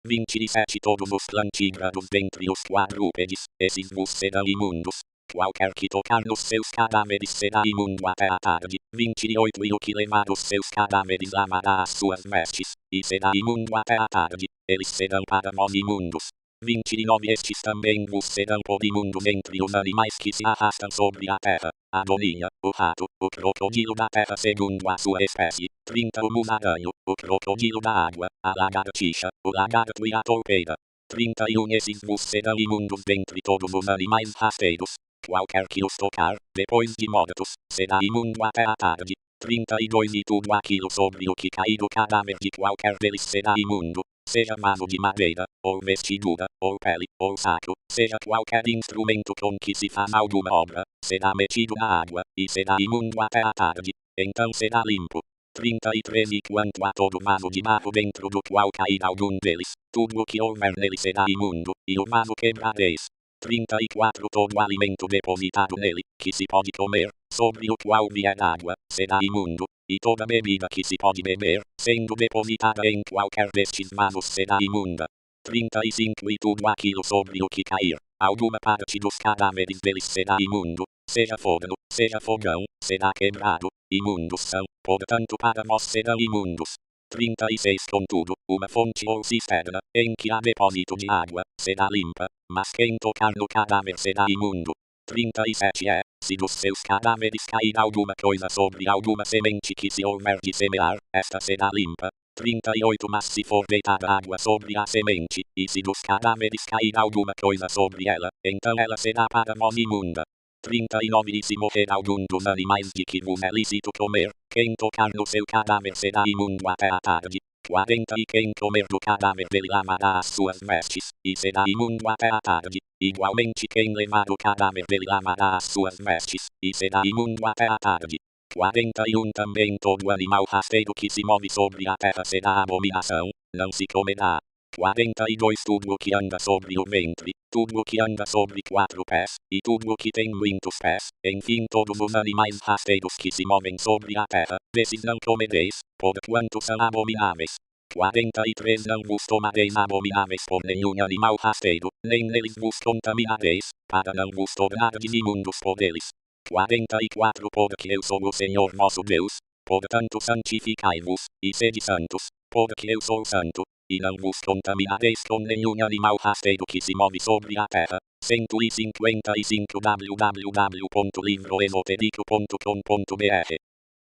27 Todos os plantígrados dentre os quadrúpedes, esses vos serão imundos. Qualquer que tocar nos seus cadáveres será imundo até a tarde. 28 E o que levar os seus cadáveres lavará as suas vestes, e será imundo até a tarde. Eles serão para vós imundos. 29 Estes também vos serão por imundos entre os animais que se arrastam sobre a terra: a doninha, o rato, o crocodilo da terra segundo a sua espécie. 30 O musaranho, o crocodilo da água, a lagartixa, o lagarto e a torpeira. 31 Esses vos serão imundos dentre todos os animais rasteiros. Qualquer que os tocar, depois de mortos, será imundo até a tarde. 32 E tudo aquilo sobre o que cair do cadáver de qualquer deles será imundo, seja vaso de madeira, ou vestidura, ou pele, ou saco, seja qualquer instrumento com que se faz alguma obra, será metido na água, e será imundo até a tarde, então será limpo. 33 E quanto a todo vaso de barro dentro do qual cair algum deles, tudo o que houver nele será imundo, e o vaso quebrareis. 34 Todo alimento depositado nele, que se pode comer, sobre o qual vier água, será imundo, e toda bebida que se pode beber, sendo depositada em qualquer destes vasos será imunda. 35 E tudo aquilo sobre o que cair, alguma parte dos cadáveres deles será imundo, seja forno, seja fogão, será quebrado, imundos são, portanto para vós serão imundos. 36 Contudo, uma fonte ou cisterna, em que há depósito de água, será limpa, mas quem tocar no cadáver será imundo. 37 Se dos seus cadáveres cair alguma coisa sobre alguma semente que se houver de semear, esta será limpa. 38 Mas se for deitada água sobre a semente, e se dos cadáveres cair alguma coisa sobre ela, então ela será para vós imunda. 39 E se morrer algum dos animais de que vos é lícito comer, quem tocar no seu cadáver será imundo até a tarde. 40 E quem comer do cadáver dele lavará as suas vestes, e será imundo até a tarde. Igualmente quem levar do cadáver dele lavará as suas vestes, e será imundo até a tarde. 41 Também todo animal rasteiro que se move sobre a terra será abominação, não se comerá. 42 Tudo o que anda sobre o ventre, tudo o que anda sobre 4 pés, e tudo o que tem muitos pés, enfim todos os animais rasteiros que se movem sobre a terra, desses não comereis, porquanto são abomináveis. 43 Não vos tomareis abomináveis por nenhum animal rasteiro, nem neles vos contaminareis, para não vos tornardes imundos por eles. 44 Porque eu sou o Senhor vosso Deus, portanto santificai-vos, e sede santos, porque eu sou santo, e não vos contaminareis com nenhum animal rasteiro que se move sobre a terra. 155 www.livroesotérico.com.br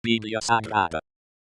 Bíblia Sagrada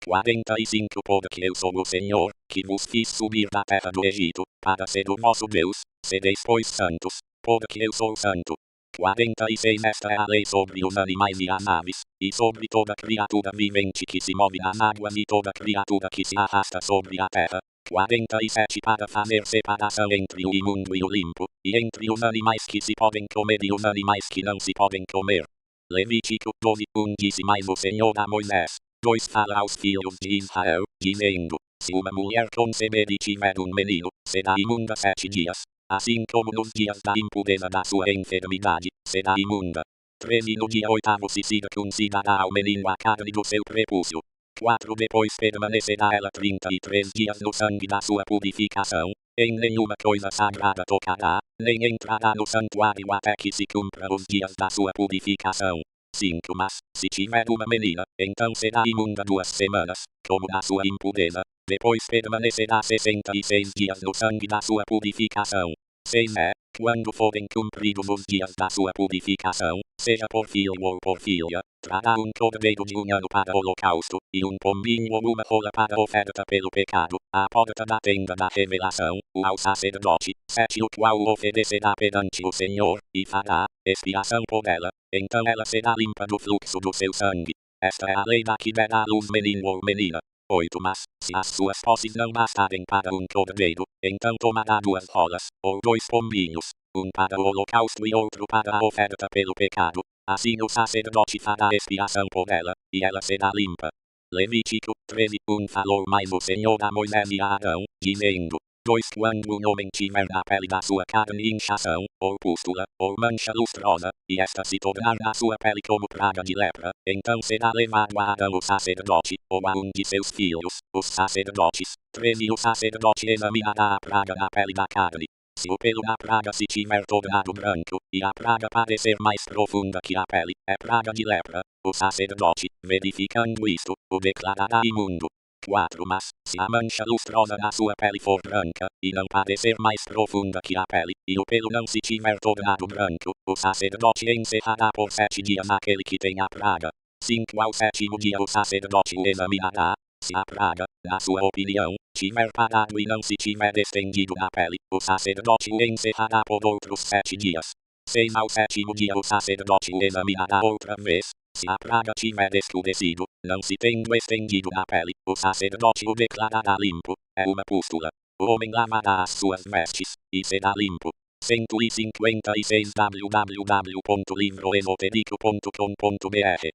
45 Porque eu sou o Senhor, que vos fiz subir da terra do Egito, para ser o vosso Deus, sereis pois santos, porque eu sou santo. 46 Esta é a lei sobre os animais e as aves, e sobre toda criatura vivente que se move nas águas e toda criatura que se arrasta sobre a terra. 47 Para fazer separação entre o imundo e o limpo, e entre os animais que se podem comer e os animais que não se podem comer. Levítico 12, Disse mais o Senhor a Moisés: 2 Fala aos filhos de Israel, dizendo: Se uma mulher conceber e tiver um menino, será imunda 7 dias. Assim como nos dias da impureza da sua enfermidade, será imunda. 13 No dia 8º se circuncidará ao menino a carne do seu prepúcio. 4 Depois permanecerá ela 33 dias no sangue da sua purificação, em nenhuma coisa sagrada tocará, nem entrará no santuário até que se cumpra os dias da sua purificação. 5 Mas, se tiver uma menina, então será imunda 2 semanas, como na sua impureza, depois permanecerá 66 dias no sangue da sua purificação. 6 Quando forem cumpridos os dias da sua purificação, seja por filho ou por filha, trará um cordeiro de 1 ano para holocausto, e um pombinho ou uma rola para oferta pelo pecado, à porta da tenda da revelação, ao sacerdote, 7 O qual o oferecerá perante o Senhor, e fará expiação por ela, então ela será limpa do fluxo do seu sangue. Esta é a lei da que dará à luz menino ou menina. 8 Mas, se as suas posses não bastarem para um cordeiro, então tomará 2 rolas, ou 2 pombinhos, um para o holocausto e outro para a oferta pelo pecado. Assim o sacerdote fará expiação por ela, e ela será limpa. Levítico 13 Falou mais o Senhor a Moisés e a Arão, dizendo: 2 Quando um homem tiver na pele da sua carne inchação, ou pústula, ou mancha lustrosa, e esta se tornar na sua pele como praga de lepra, então será levado a Arão o sacerdote, ou a um de seus filhos, os sacerdotes. 13 O sacerdote examinará a praga na pele da carne. Se o pelo da praga se tiver tornado branco, e a praga parecer mais profunda que a pele, é praga de lepra. O sacerdote, verificando isto, o declarará imundo. 4. Mas, se a mancha lustrosa da sua pele for branca, e não parecer mais profunda que a pele, e o pelo não se tiver tornado branco, o sacerdote encerrará por 7 dias aquele que tem a praga. 5. Ao 7º dia o sacerdote o examinará. Se a praga, na sua opinião, tiver parado e não se tiver estendido na pele, o sacerdote o encerrará por outros 7 dias. 6. Ao 7º dia o sacerdote o examinará outra vez. Se a praga tiver escurecido, não se tendo estendido na pele, o sacerdote o declarará limpo. É uma pústula. O homem lavará as suas vestes, e será limpo. 156 www.livroesotérico.com.br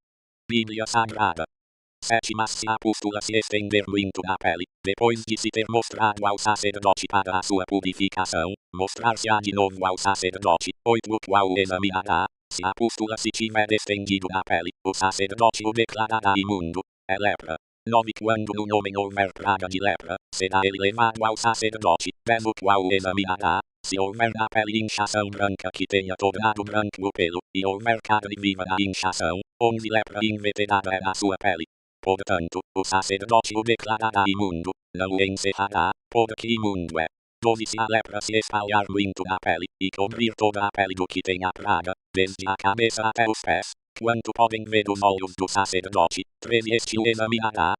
Bíblia Sagrada. 7. Mas se a pústula se estender muito na pele, depois de se ter mostrado ao sacerdote para a sua purificação, mostrar-se-á de novo ao sacerdote, 8. O qual o examinará. Se a pústula se tiver estendido na pele, o sacerdote o declarará imundo. É lepra. 9. Quando no homem houver praga de lepra, será ele levado ao sacerdote, 10. O qual o examinará. Se houver na pele inchação branca que tenha tornado branco o pelo, e houver carne viva na inchação, 11. Lepra inveterada é na sua pele. Portanto, o sacerdote o declarará imundo, não o encerrará, porque imundo é. 12. Se a lepra se espalhar muito na pele, e cobrir toda a pele do que tem a praga, desde a cabeça até os pés, quanto podem ver os olhos do sacerdote, 13. Este o examinará.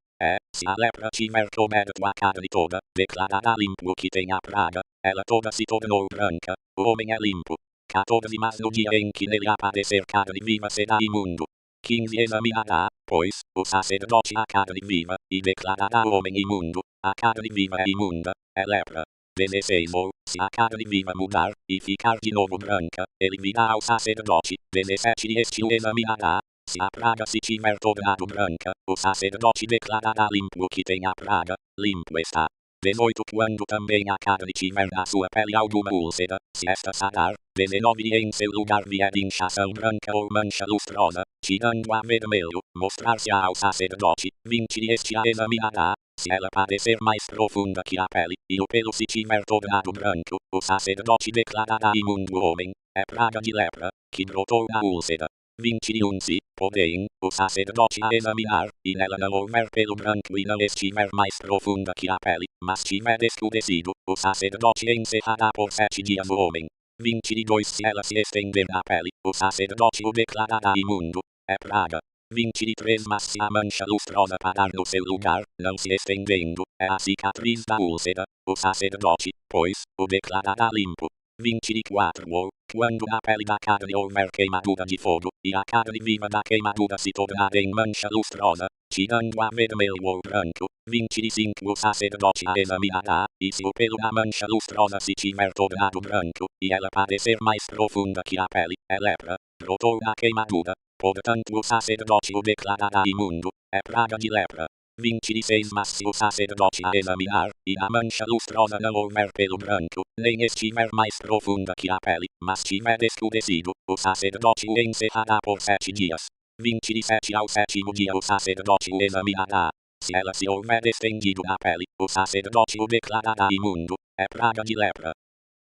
Se a lepra tiver coberto a carne toda, declarará limpo o que tem a praga, ela toda se tornou branca, o homem é limpo. 14. Mas no dia em que nele aparecer carne viva será imundo. 15. Examinará, pois, o sacerdote a carne viva, e declarará o homem imundo. A carne viva é imunda, é lepra. 16. Ou, se a carne viva mudar, e ficar de novo branca, ele virá ao sacerdote. 17. E este o examinará. Se a praga se tiver tornado branca, o sacerdote declarará limpo o que tem a praga, limpo está. 18. Quando também a carne tiver na sua pele alguma úlcera, se esta sarar, 19. E em seu lugar vier inchação branca ou mancha lustrosa, tirando a vermelho, mostrar-se-á ao sacerdote, 20. E este a examinará. Se ela parecer mais profunda que a pele, e o pelo se tiver tornado branco, o sacerdote declarará imundo o homem, é praga de lepra, que brotou na úlcera. 21. Se, porém, o sacerdote a examinar, e nela não houver pelo branco e não estiver mais profunda que a pele, mas tiver escurecido, o sacerdote encerrará por 7 dias o homem. 22. Se ela se estender na pele, o sacerdote o declarará imundo, é praga. 23. Mas se a mancha lustrosa parar no seu lugar, não se estendendo, é a cicatriz da úlcera, o sacerdote, pois, o declarará limpo. 24. Ou, quando na pele da carne houver queimadura de fogo, e a carne viva da queimadura se tornar em mancha lustrosa, tirando a vermelho ou branco, 25. O sacerdote a examinará, e se o pelo da mancha lustrosa se tiver tornado branco, e ela parecer mais profunda que a pele, é lepra, brotou na queimadura, portanto o sacerdote o declarará imundo, é praga de lepra. 26. Mas se o sacerdote a examinar, e a mancha lustrosa não houver pelo branco, nem estiver mais profunda que a pele, mas tiver escurecido, o sacerdote o encerrará por 7 dias. 27. Ao 7º dia o sacerdote o examinará. Se ela se houver estendido na pele, o sacerdote o declarará imundo, é praga de lepra.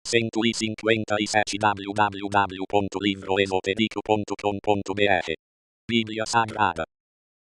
157 www.livroesotérico.com.br Bíblia Sagrada.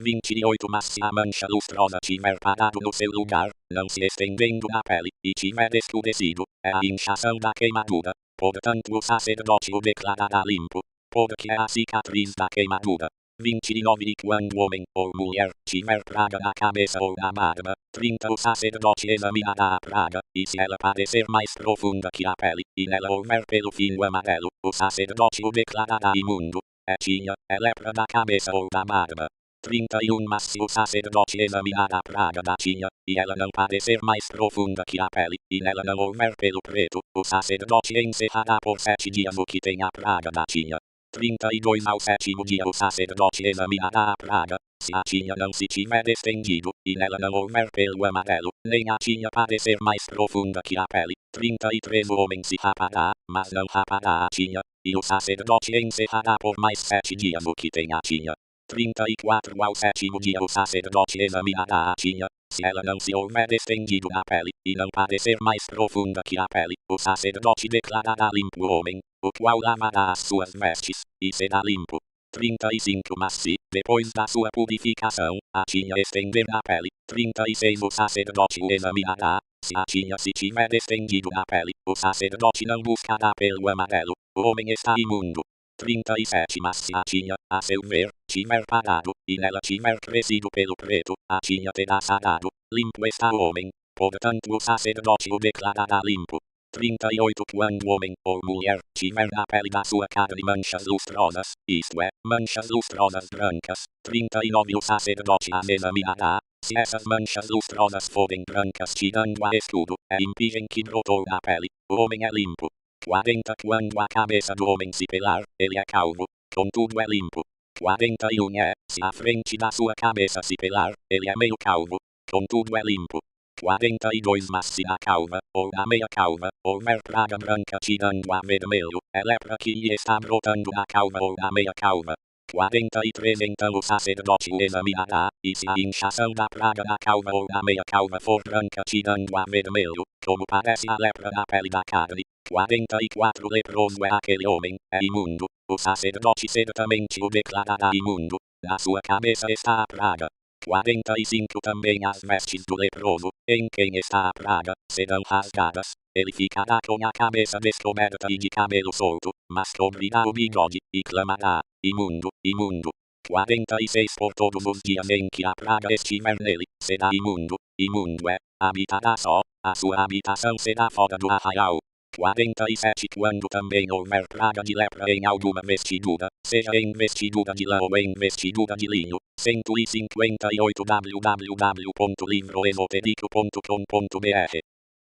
28. Mas se a mancha lustrosa tiver parado no seu lugar, não se estendendo na pele, e tiver escurecido, é a inchação da queimadura, portanto o sacerdote o declarará limpo, porque é a cicatriz da queimadura. 29. E quando homem ou mulher tiver praga na cabeça ou na barba, 30. O sacerdote examinará a praga, e se ela parecer mais profunda que a pele, e nela houver pelo fino amarelo, o sacerdote o declarará imundo, é tinha, é lepra da cabeça ou da barba. 31. Mas se o sacerdote examinar a praga da tinha, e ela não parecer mais profunda que a pele, e nela não houver pelo preto, o sacerdote encerrará por 7 dias o que tem a praga da tinha. 32. Ao 7º dia o sacerdote examinará a praga. Se a tinha não se tiver estendido, e nela não houver pelo amarelo, nem a tinha parecer mais profunda que a pele, 33. O homem se rapará, mas não rapará a tinha, e o sacerdote encerrará por mais 7 dias o que tem a tinha. 34. Ao 7º dia o sacerdote examinará a tinha. Se ela não se houver estendido na pele, e não parecer mais profunda que a pele, o sacerdote declarará limpo o homem, o qual lavará as suas vestes, e será limpo. 35. Mas se, depois da sua purificação, a tinha estender na pele. 36. O sacerdote o examinará. Se a tinha se tiver estendido na pele, o sacerdote não buscará pelo amarelo. O homem está imundo. 37. Mas se a tinha, a seu ver, tiver parado, e nela tiver crescido pelo preto, a tinha terá sarado. Limpo está o homem. Portanto o sacerdote o declarará limpo. 38. Quando homem ou mulher tiver na pele da sua carne manchas lustrosas, isto é, manchas lustrosas brancas. 39. O sacerdote as examinará. Se essas manchas lustrosas forem brancas tirando a escudo, impingem que brotou da pele, o homem é limpo. 40. Quando a cabeça do homem se pelar, ele é calvo, contudo é limpo. 41. Se a frente da sua cabeça se pelar, ele é meio calvo, contudo é limpo. 42. Mas se a calva, ou a meia calva, houver praga branca tirando a vermelho, é lepra que lhe está brotando da calva ou da meia calva. 43. Então o sacerdote o examinará, e se a inchação da praga da calva ou da meia calva for branca tirando a vermelho, como parece a lepra da pele da carne. 44. Leproso é aquele homem, é imundo, o sacerdote certamente o declarará imundo, na sua cabeça está a praga. 45. Também as vestes do leproso, em quem está a praga, serão rasgadas. Ele ficará com a cabeça descoberta e de cabelo solto, mas cobrirá o bigode, e clamará, imundo, imundo. 46. Por todos os dias em que a praga estiver nele, será imundo, imundo é, habitará só, a sua habitação será fora do arraial. 47. Quando também houver praga de lepra em alguma vestidura, seja em vestidura de lã ou em vestidura de linho. 158. www.livroesotérico.com.br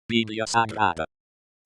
Bíblia Sagrada.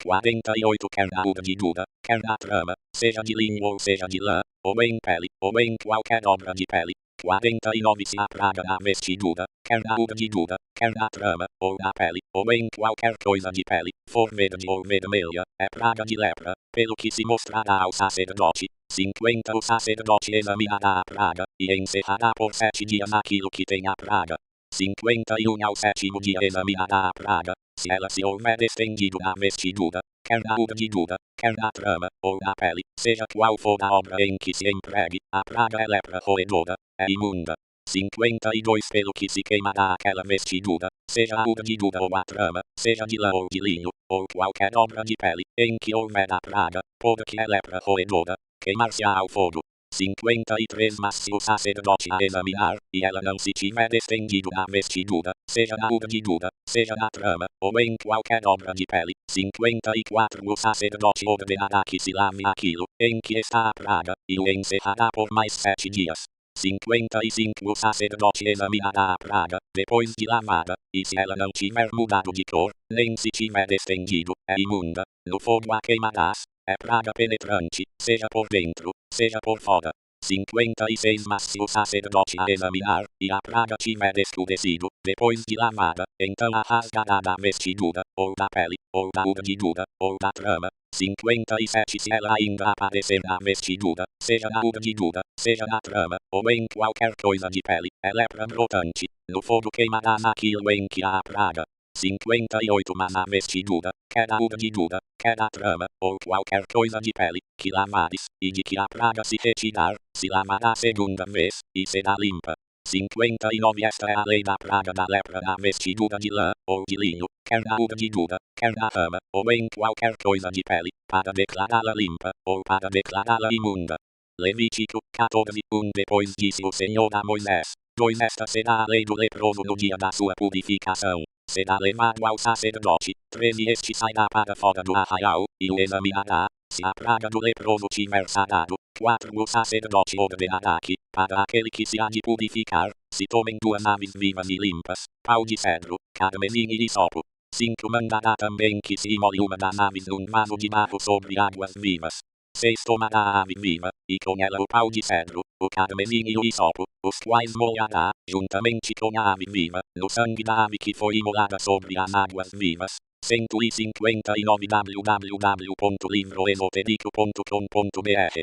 48. Quer a urdidura, quer a trama, seja de linho ou seja de lã, ou em pele, ou em qualquer obra de pele. 49. Se a praga da vestidura, quer a urdidura, quer a trama, ou da pele, ou em qualquer coisa de pele, for verde ou vermelha, é praga de lepra, pelo que se mostrará ao sacerdote. 50. O sacerdote examinará a praga, e encerrará por 7 dias aquilo que tem a praga. 51. Ao 7º dia examinará a praga, se ela se houver estendido na vestidura, quer na urdidura, quer na trama, ou na pele, seja qual for a obra em que se empregue, a praga é lepra roedora, é imunda. 52. Pelo que se queimará aquela vestidura, seja a urdidura ou a trama, seja de lã ou de linho, ou qualquer obra de pele, em que houver a praga, porque é lepra roedora, queimar-se-á ao fogo. 53. Mas se o sacerdote a examinar, e ela não se tiver estendido na vestidura, seja na urdidura, seja na trama, ou em qualquer obra de pele. 54. O sacerdote ordenará que se lave aquilo, em que está a praga, e o encerrará por mais 7 dias. 55. O sacerdote examinará a praga, depois de lavada, e se ela não tiver mudado de cor, nem se tiver estendido, é imunda, no fogo a queimarás, é praga penetrante, seja por dentro, seja por fora. 56. Mas se o sacerdote a examinar, e a praga tiver escurecido, depois de lavada, então a rasgará da vestidura, ou da pele, ou da urdidura, ou da trama. 57. Se ela ainda aparecer na vestidura, seja na urdidura, seja na trama, ou em qualquer coisa de pele, é lepra brotante, no fogo queimarás aquilo em que há a praga. 58. Mas a vestidura, quer a urdidura, quer a trama, ou qualquer coisa de pele, que lavares, e de que a praga se retirar, se lavará segunda vez, e será limpa. 59. Esta é a lei da praga da lepra na vestidura de lã, ou de linho, quer na urdidura, quer na rama, ou em qualquer coisa de pele, para declará-la limpa, ou para declará-la imunda. Levítico 14:1. Depois disse o Senhor a Moisés: 2. Esta será a lei do leproso no dia da sua purificação. Será levado ao sacerdote. 13. Este sairá para fora do arraial, e o examinará. Se a praga do leproso tiver sarado. 4. O sacerdote ordenará que, para aquele que se há de purificar, se tomem 2 aves vivas e limpas, pau de cedro, carmesim e hisopo. 5. Mandará também que se imole uma das aves num vaso de barro sobre águas vivas. 6. Tomará a ave viva, e com ela o pau de cedro, o carmesim e o hisopo, os quais molhará, juntamente com a ave viva, no sangue da ave que foi imolada sobre as águas vivas. 159. www.livroesotérico.com.br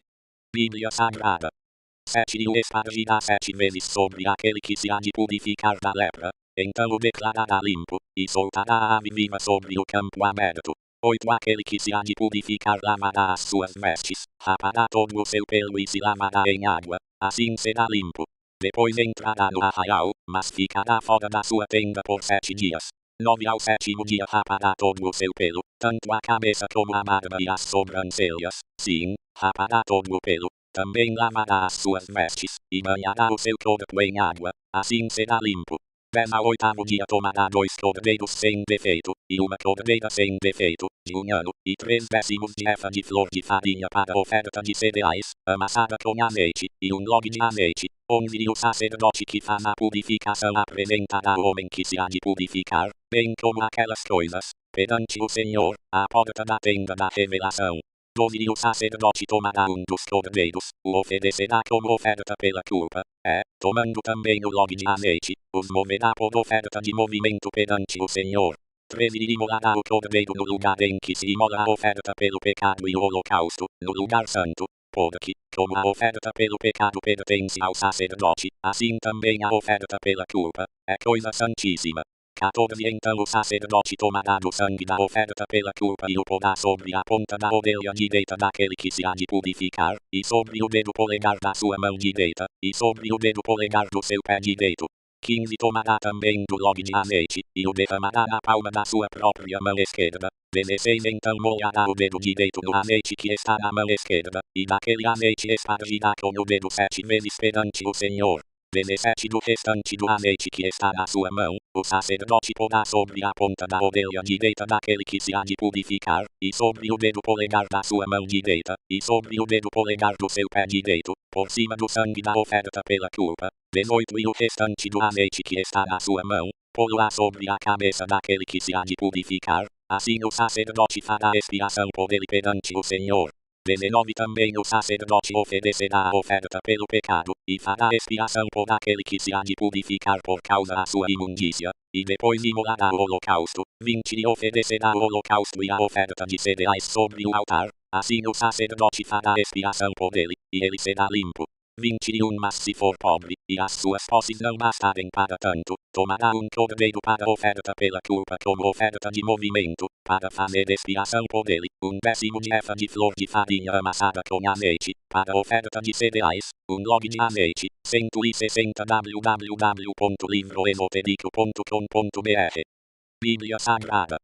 Bíblia Sagrada. 7. E o espargirá 7 vezes sobre aquele que se há de purificar da lepra, então o declarará limpo, e soltará a ave viva sobre o campo aberto. 8. Aquele que se há de purificar lavará as suas vestes, rapará todo o seu pelo e se lavará em água, assim será limpo. Depois entrará no arraial, mas ficará fora da sua tenda por 7 dias. 9. Ao 7º dia rapará todo o seu pelo, tanto a cabeça como a barba e as sobrancelhas, sim, rapará todo o pelo. Também lavará as suas vestes, e banhará o seu corpo em água, assim será limpo. 10. Ao 8º dia tomará 2 cordeiros sem defeito, e uma cordeira sem defeito, de um ano, e 3 décimos de efa de flor de farinha para oferta de cereais, amassada com azeite, e um log de azeite. 11. E o sacerdote que faz a purificação apresentará o homem que se há de purificar, bem como aquelas coisas, perante o Senhor, à porta da tenda da revelação. 12. E o sacerdote tomará um dos cordeiros, o oferecerá como oferta pela culpa, tomando também o log de azeite, os moverá por oferta de movimento perante o Senhor. 13. E imolará o cordeiro no lugar em que se imola a oferta pelo pecado e o holocausto, no lugar santo, porque, como a oferta pelo pecado pertence ao sacerdote, assim também a oferta pela culpa, é coisa santíssima. 14. Então o sacerdote tomará do sangue da oferta pela culpa e o porá sobre a ponta da orelha direita daquele que se há de purificar, e sobre o dedo polegar da sua mão direita, e sobre o dedo polegar do seu pé direito. 15. Tomará também do log de azeite, e o derramará na palma da sua própria mão esquerda. 16. Então molhará o dedo direito no azeite que está na mão esquerda, e daquele azeite espargirá com o dedo 7 vezes perante o Senhor. 17. Do restante do azeite que está na sua mão, o sacerdote porá sobre a ponta da orelha direita daquele que se há de purificar, e sobre o dedo polegar da sua mão direita, e sobre o dedo polegar do seu pé direito, por cima do sangue da oferta pela culpa. 18. E o restante do azeite que está na sua mão, pô-lo-á sobre a cabeça daquele que se há de purificar, assim o sacerdote fará expiação por ele perante o Senhor. 19. Também o sacerdote oferecerá a oferta pelo pecado, e fará expiação por aquele que se há de purificar por causa da sua imundícia, e depois imolará o holocausto. 20. E oferecerá o holocausto e a oferta de cereais sobre o altar, assim o sacerdote fará expiação por ele, e ele será limpo. 21. Mas se for pobre, e as suas posses não bastarem para tanto, tomará um cordeiro para oferta pela culpa como oferta de movimento, para fazer expiação por ele, 1/10 de efa de flor de farinha amassada com azeite, para oferta de cereais, um log de azeite, 160 www.livroesoterico.com.br. Bíblia Sagrada.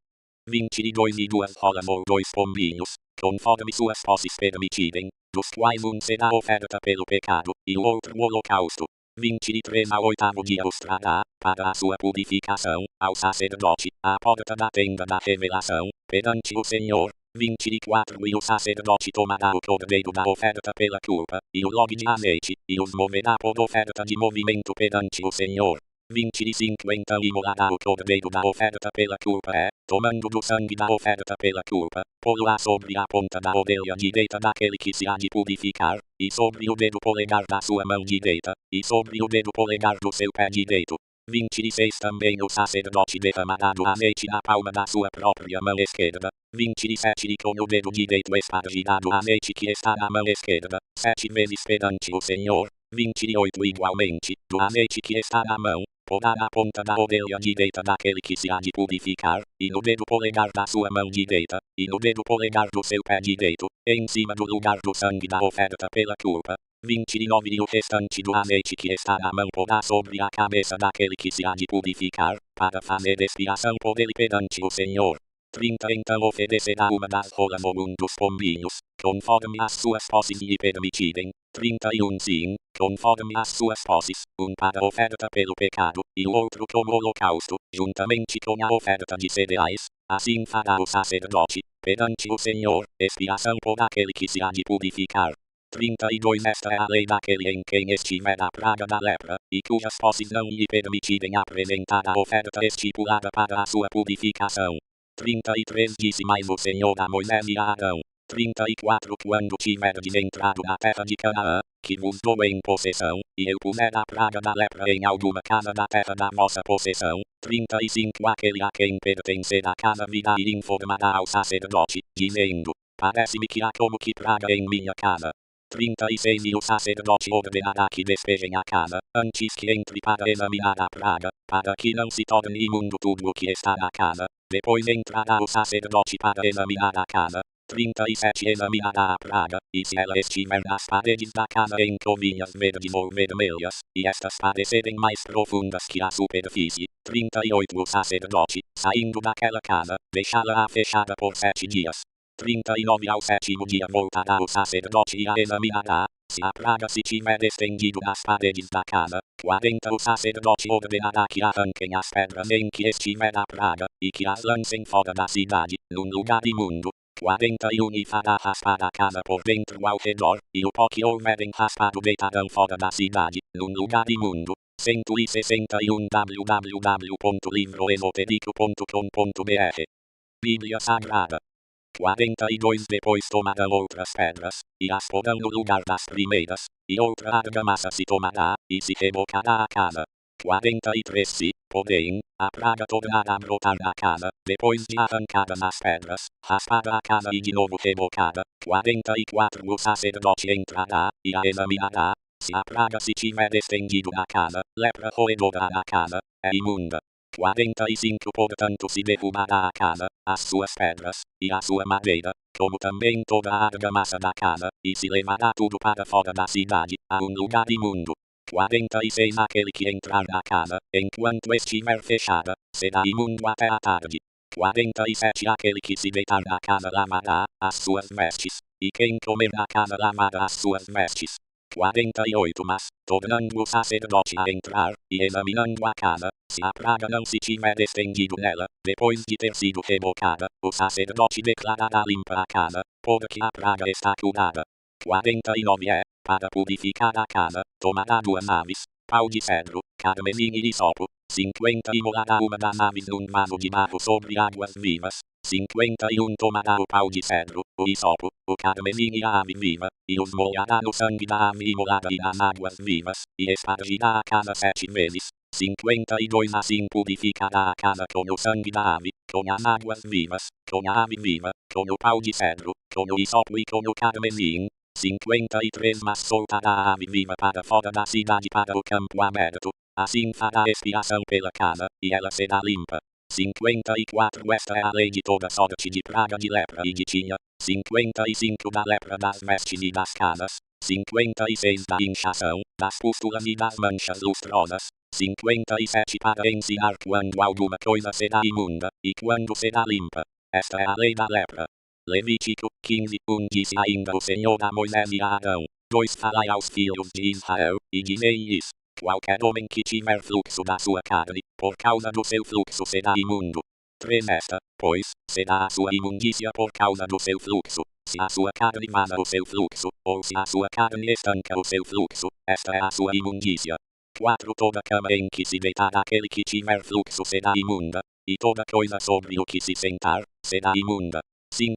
22. E 2 rolas ou 2 pombinhos, conforme suas posses permitirem, dos quais um será oferta pelo pecado, e o outro o holocausto. 23. Ao 8º dia os trará, para a sua purificação, ao sacerdote, à porta da tenda da revelação, perante o Senhor. 24. E o sacerdote tomará o cordeiro da oferta pela culpa, e o log de azeite, e os moverá por oferta de movimento perante o Senhor. 25. Então imolará o cordeiro da oferta pela culpa tomando do sangue da oferta pela culpa, pô-lo-á sobre a ponta da orelha direita daquele que se há de purificar, e sobre o dedo polegar da sua mão direita, e sobre o dedo polegar do seu pé direito. 26. Também o sacerdote derramará do azeite na palma da sua própria mão esquerda. 27. E com o dedo direito espargirá do azeite que está na mão esquerda, 7 vezes perante o Senhor. 28. Igualmente, do azeite que está na mão, porá na ponta da orelha direita daquele que se há de purificar, e no dedo polegar da sua mão direita, e no dedo polegar do seu pé direito, em cima do lugar do sangue da oferta pela culpa. 29. E o restante do azeite que está na mão porá sobre a cabeça daquele que se há de purificar, para fazer expiação por ele perante o Senhor. 30. Então oferecerá uma das rolas ou um dos pombinhos, conforme as suas posses lhe permitirem. 31. Sim, conforme as suas posses, um para oferta pelo pecado, e o outro como holocausto, juntamente com a oferta de cereais. Assim fará o sacerdote, perante o Senhor, expiação por aquele que se há de purificar. 32. Esta é a lei daquele em quem estiver a praga da lepra, e cujas posses não lhe permitirem apresentar a oferta estipulada para a sua purificação. 33. Disse mais o Senhor a Moisés e a Arão. 34. Quando tiverdes entrado na terra de Canaã, que vos dou em possessão, e eu puser a praga da lepra em alguma casa da terra da vossa possessão. 35. Aquele a quem pertencer a casa virá e informará ao sacerdote, dizendo: parece-me que há como que praga em minha casa. 36. E o sacerdote ordenará que despejem a casa, antes que entre para examinar a praga, para que não se torne imundo tudo o que está na casa. Depois entrará o sacerdote para examinar a casa. 37 Examinará a praga, e se ela estiver nas paredes da casa em covinhas verdes ou vermelhas, e estas parecerem mais profundas que a superfície. 38 O sacerdote, saindo daquela casa, deixá-la fechada por 7 dias. 39 Ao sétimo dia voltará o sacerdote e a examinará. Se a praga se tiver estendido nas paredes da casa, 40 O sacerdote ordenará que arranquem as pedras em que estiver a praga, e que as lancem fora da cidade, num lugar imundo. 41 E fará raspar a casa por dentro ao redor, e o pó que houverem raspado deitarão fora da cidade, num lugar imundo. 161 www.livroesotérico.com.br Bíblia Sagrada 42 Depois tomarão outras pedras, e as porão no lugar das primeiras, e outra argamassa se tomará, e se rebocará a casa. 43 Se, porém, a praga tornar a brotar na casa, depois de arrancada nas pedras, raspada a casa e de novo rebocada. 44 O sacerdote entrará, e a examinará. Se a praga se tiver estendido na casa, lepra roedora na casa, é imunda. 45 Portanto se derrubará a casa, as suas pedras, e a sua madeira, como também toda a argamassa da casa, e se levará tudo para fora da cidade, a um lugar imundo. 46 Aquele que entrar na casa, enquanto estiver fechada, será imundo até a tarde. 47 Aquele que se deitar na casa lavará as suas vestes, e quem comer na casa lavará as suas vestes. 48 Mas, tornando o sacerdote a entrar, e examinando a casa, se a praga não se tiver estendido nela, depois de ter sido rebocada, o sacerdote declarará limpa a casa, porque a praga está curada. 49 Para purificar a casa, tomará 2 naves, pau de cedro, carmesim e hisopo. 50 E molará uma das naves num vaso de barro sobre águas vivas. 51 Tomará o pau de cedro, o hisopo, o carmesim e a ave viva, e os molhará no sangue da ave imolada e nas águas vivas, e espargirá a casa 7 vezes. 52 Assim purificará a casa com o sangue da ave, com as águas vivas, com a ave viva, com o pau de cedro, com o hisopo e com o carmesim. 53 Mas soltará a ave viva para fora da cidade para o campo aberto. Assim fará expiação pela casa, e ela será limpa. 54 Esta é a lei de toda sorte de praga de lepra e de tinha. 55 Da lepra das vestes e das casas. 56 Da inchação, das pústulas e das manchas lustrosas. 57 Para ensinar quando alguma coisa será imunda, e quando será limpa. Esta é a lei da lepra. Levítico 15 Disse ainda o Senhor a Moisés e a Arão: 2 Falai aos filhos de Israel, e dizei-lhes: qualquer homem que tiver fluxo da sua carne, por causa do seu fluxo será imundo. 3 Esta, pois, será a sua imundícia por causa do seu fluxo. Se a sua carne vaza o seu fluxo, ou se a sua carne estanca o seu fluxo, esta é a sua imundícia. 4 Toda cama em que se deitar aquele que tiver fluxo será imunda, e toda coisa sobre o que se sentar, será imunda. 5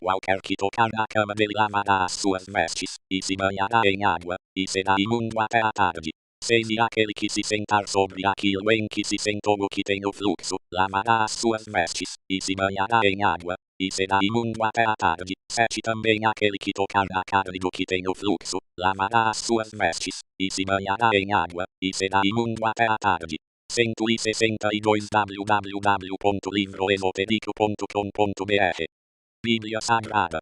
Qualquer que tocar na cama dele lavará as suas vestes, e se banhará em água, e será imundo até a tarde. 6 E aquele que se sentar sobre aquilo em que se sentou o que tem o fluxo, lavará as suas vestes, e se banhará em água, e será imundo até a tarde. 7 Também aquele que tocar na carne do que tem o fluxo, lavará as suas vestes, e se banhará em água, e será imundo até a tarde. 162 www.livroesotérico.com.br Bíblia Sagrada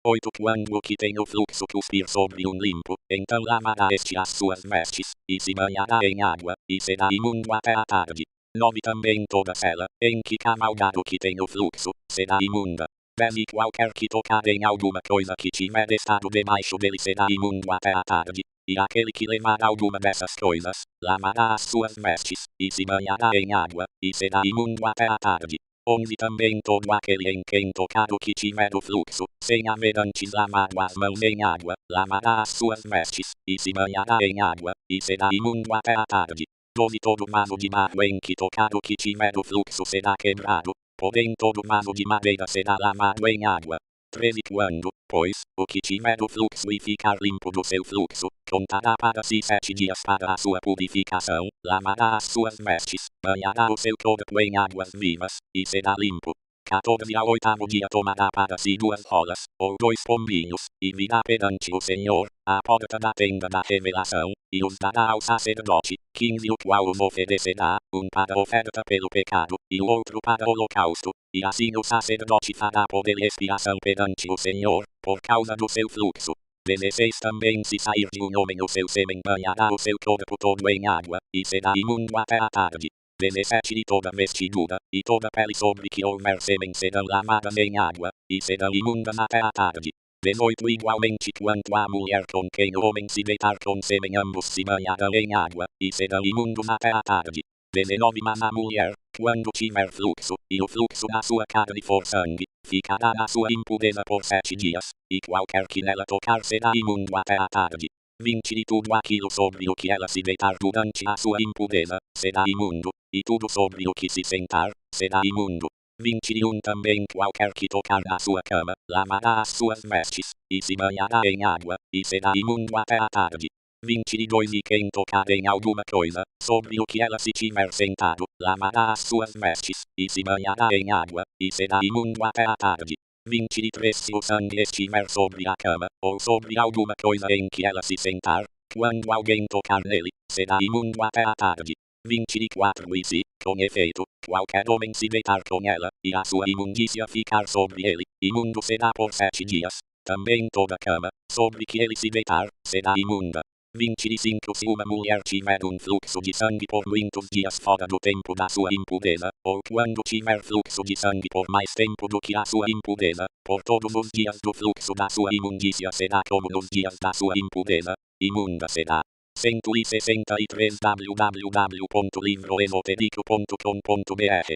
8 Quando o que tem o fluxo cuspir sobre um limpo, então lavará este as suas vestes, e se banhará em água, e será imundo até a tarde. 9 Também toda cela, em que cavalgar o que tem o fluxo, será imunda. 10 E qualquer que tocar em alguma coisa que tiver estado debaixo dele será imundo até a tarde. E aquele que levar alguma dessas coisas, lavará as suas vestes, e se banhará em água, e será imundo até a tarde. 11 Também todo aquele em quem tocar o que tiver o fluxo, sem haver antes lavado as mãos em água, lavará as suas vestes, e se banhará em água, e será imundo até a tarde. 12 Todo vaso de barro em que tocar o que tiver o fluxo será quebrado, porém todo vaso de madeira será lavado em água. 13 Quando, pois, o que tiver o fluxo e ficar limpo do seu fluxo, contará para si 7 dias para a sua purificação, lavará as suas vestes, banhará o seu corpo em águas vivas, e será limpo. 14 ao 8º dia tomará para si 2 rolas, ou 2 pombinhos, e virá perante o Senhor, à porta da tenda da revelação, e os dará ao sacerdote, 15 o qual os oferecerá, um para oferta pelo pecado, e o outro para holocausto, e assim o sacerdote fará por ele expiação perante o Senhor, por causa do seu fluxo. 16 também se sair de um homem o seu sêmen banhará o seu corpo todo em água, e será imundo até a tarde. 17 E toda vestidura, e toda pele sobre que houver sêmen serão lavadas em água, e serão imundas até a tarde. 18 Igualmente quanto à mulher com quem o homem se deitar com sêmen ambos se banharão em água, e serão imundos até a tarde. 19 Mas a mulher, quando tiver fluxo, e o fluxo da sua carne for sangue, ficará na sua impureza por 7 dias, e qualquer que nela tocar será imundo até a tarde. 20 E tudo aquilo sobre o que ela se deitar durante a sua impureza, será imundo, e tudo sobre o que se sentar, será imundo. 21 Também qualquer que tocar na sua cama, lavará as suas vestes, e se banhará em água, e será imundo até a tarde. 22 E quem tocar em alguma coisa, sobre o que ela se tiver sentado, lavará as suas vestes, e se banhará em água, e será imundo até a tarde. 23 Se o sangue estiver sobre a cama, ou sobre alguma coisa em que ela se sentar, quando alguém tocar nele, será imundo até a tarde. 24 E se, com efeito, qualquer homem se deitar com ela, e a sua imundícia ficar sobre ele, imundo será por 7 dias. Também toda cama, sobre que ele se deitar, será imunda. 25 Se uma mulher tiver um fluxo de sangue por muitos dias fora do tempo da sua impureza, ou quando tiver fluxo de sangue por mais tempo do que a sua impureza, por todos os dias do fluxo da sua imundícia será como nos dias da sua impureza, imunda será. 163 www.livroesoterico.com.br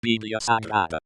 Bíblia Sagrada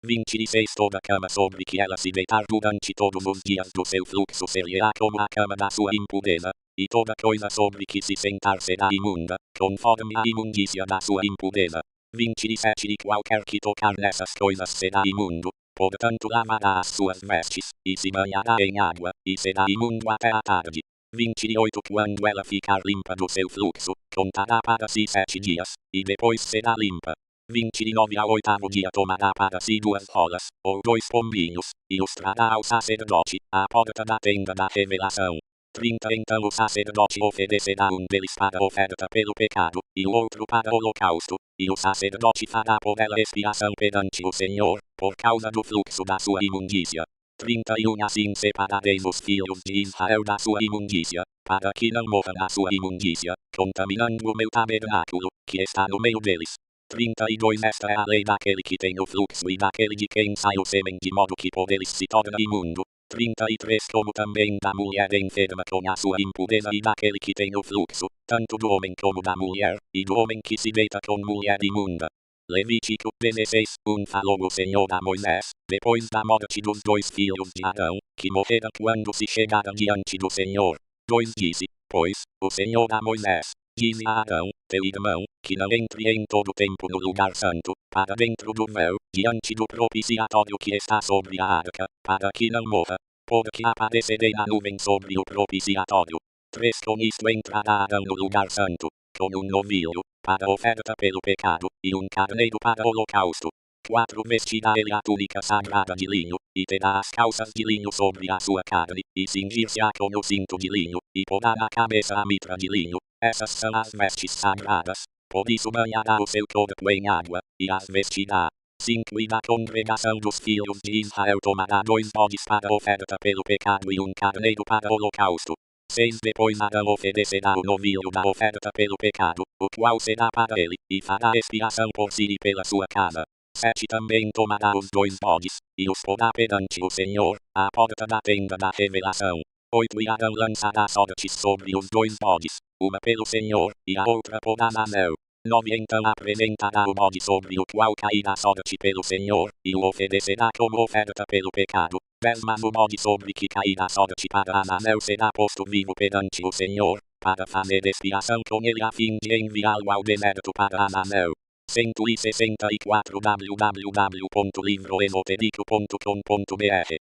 26 Toda cama sobre que ela se deitar durante todos os dias do seu fluxo ser-lhe-á como a cama da sua impureza, e toda coisa sobre que se sentar será imunda, conforme a imundícia da sua impureza. 27 E qualquer que tocar nessas coisas será imundo, portanto lavará as suas vestes, e se banhará em água, e será imundo até a tarde. 28 Quando ela ficar limpa do seu fluxo, contará para si 7 dias, e depois será limpa. 29 Ao 8º dia tomará para si 2 rolas, ou 2 pombinhos, e os trará ao sacerdote, à porta da tenda da revelação. 30 Então o sacerdote oferecerá um deles para oferta pelo pecado, e o outro para holocausto, e o sacerdote fará por ela expiação perante o Senhor, por causa do fluxo da sua imundícia. 31 Assim separareis os filhos de Israel da sua imundícia, para que não morram a sua imundícia, contaminando o meu tabernáculo, que está no meio deles. 32 Esta é a lei daquele que tem o fluxo e daquele de quem sai o sêmen de modo que por eles se torna imundo. 33 Como também da mulher enferma com a sua impureza e daquele que tem o fluxo, tanto do homem como da mulher, e do homem que se deita com mulher imunda. Levítico 16 Falou o Senhor a Moisés, depois da morte dos 2 filhos de Arão, que morreram quando se chegaram diante do Senhor. 2 Disse, pois, o Senhor a Moisés, dize a Arão, teu irmão, que não entre em todo tempo no lugar santo, para dentro do véu, diante do propiciatório que está sobre a arca, para que não morra, porque aparecerei na nuvem sobre o propiciatório. 3 Com isto entrará Arão no lugar santo, com um novilho, para oferta pelo pecado, e um carneiro para holocausto. 4 Vestirá ele a túnica sagrada de linho, e terá as calças de linho sobre a sua carne, e cingir-se-á com o cinto de linho, e porá na cabeça a mitra de linho. Essas são as vestes sagradas. Por isso banhará o seu corpo em água, e as vestirá. 5 E da congregação dos filhos de Israel tomará 2 bodes para oferta pelo pecado e um carneiro para holocausto. 6 Depois Arão oferecerá o novilho da oferta pelo pecado, o qual será para ele, e fará expiação por si e pela sua casa. 7 Também tomará os 2 bodes, e os porá perante o Senhor, à porta da tenda da revelação. 8 E Arão lançará sortes sobre os 2 bodes, uma pelo Senhor, e a outra porá na mel. 9 Então apresentará o bode sobre o qual cairá sorte pelo Senhor, e o oferecerá como oferta pelo pecado. 10 Mas o bode sobre que cairá sorte para Ananel será posto vivo perante o Senhor, para fazer expiação com ele a fim de enviá-lo ao deserto para Ananel. 164 www.livroesoterico.com.br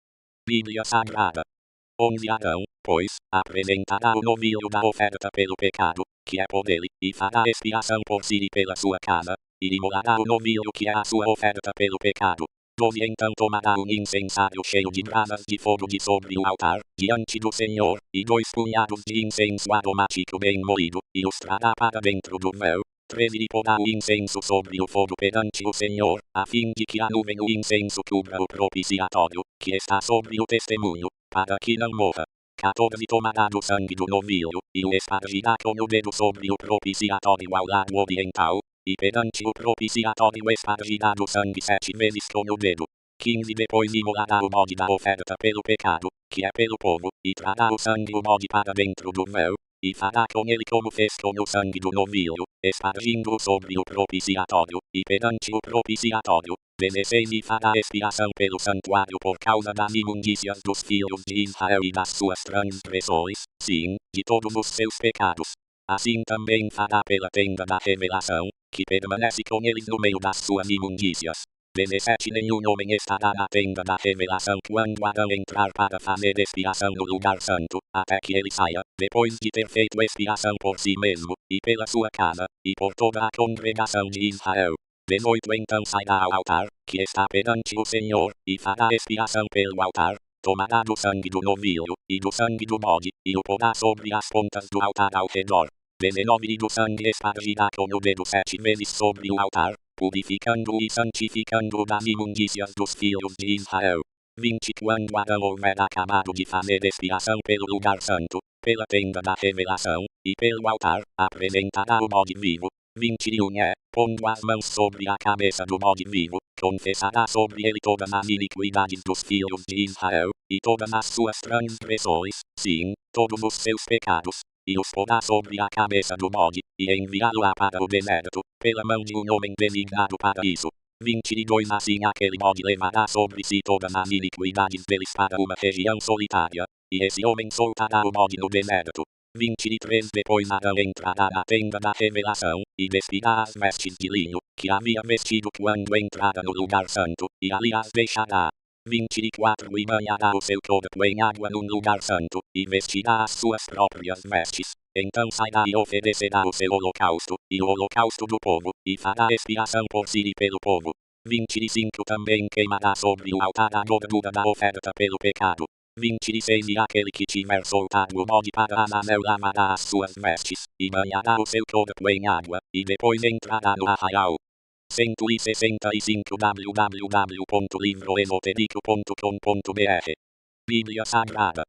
Bíblia Sagrada 11 Arão, pois, apresentará o novilho da oferta pelo pecado, que é por ele, e fará expiação por si e pela sua casa, e imolará o novilho que é a sua oferta pelo pecado. 12 Então tomará um incensário cheio de brasas de fogo de sobre o altar, diante do Senhor, e 2 punhados de incenso aromático bem moído, e os trará para dentro do véu. 13 E porá o incenso sobre o fogo perante o Senhor, a fim de que a nuvem o incenso cubra o propiciatório, que está sobre o testemunho, para que não morra. 14 Tomará do sangue do novilho, e o espargirá com o dedo sobre o propiciatório ao lado oriental, e perante o propiciatório espargirá do sangue 7 vezes com o dedo. 15 Depois imolará o bode da oferta pelo pecado, que é pelo povo, e trará o sangue do bode para dentro do véu, e fará com ele como fez com o sangue do novilho, espargindo-o sobre o propiciatório, e perante o propiciatório. 16 E fará expiação pelo santuário por causa das imundícias dos filhos de Israel e das suas transgressões, sim, de todos os seus pecados. Assim também fará pela tenda da revelação, que permanece com eles no meio das suas imundícias. 17 Nenhum homem estará na tenda da revelação quando Adão entrar para fazer expiação no lugar santo, até que ele saia, depois de ter feito expiação por si mesmo, e pela sua casa, e por toda a congregação de Israel. 18 Então sairá ao altar, que está perante o Senhor, e fará expiação pelo altar, tomará do sangue do novilho, e do sangue do bode, e o porá sobre as pontas do altar ao redor. 19 E do sangue espargirá com o dedo 7 vezes sobre o altar, purificando-o e santificando-o das imundícias dos filhos de Israel. 20 Quando Adão houver acabado de fazer expiação pelo lugar santo, pela tenda da revelação, e pelo altar, apresentará o bode vivo. 21 Pondo as mãos sobre a cabeça do bode vivo, confessará sobre ele todas as iniquidades dos filhos de Israel, e todas as suas transgressões, sim, todos os seus pecados, e os porá sobre a cabeça do bode, e enviá-lo-á para o deserto, pela mão de um homem designado para isso. 22 Assim aquele bode levará sobre si todas as iniquidades deles para uma região solitária, e esse homem soltará o bode no deserto. 23 Depois Adão entrará na tenda da revelação, e despirá as vestes de linho, que havia vestido quando entrara no lugar santo, e ali as deixará. 24 E banhará o seu corpo em água num lugar santo, e vestirá as suas próprias vestes. Então sairá e oferecerá o seu holocausto, e o holocausto do povo, e fará expiação por si e pelo povo. 25 Também queimará sobre o altar a gordura da oferta pelo pecado. 26 E aquele que tiver soltado o bode para Azazel lavará as suas vestes, e banhará o seu corpo em água, e depois entrará no arraial. 165 www.livroesotérico.com.br Bíblia Sagrada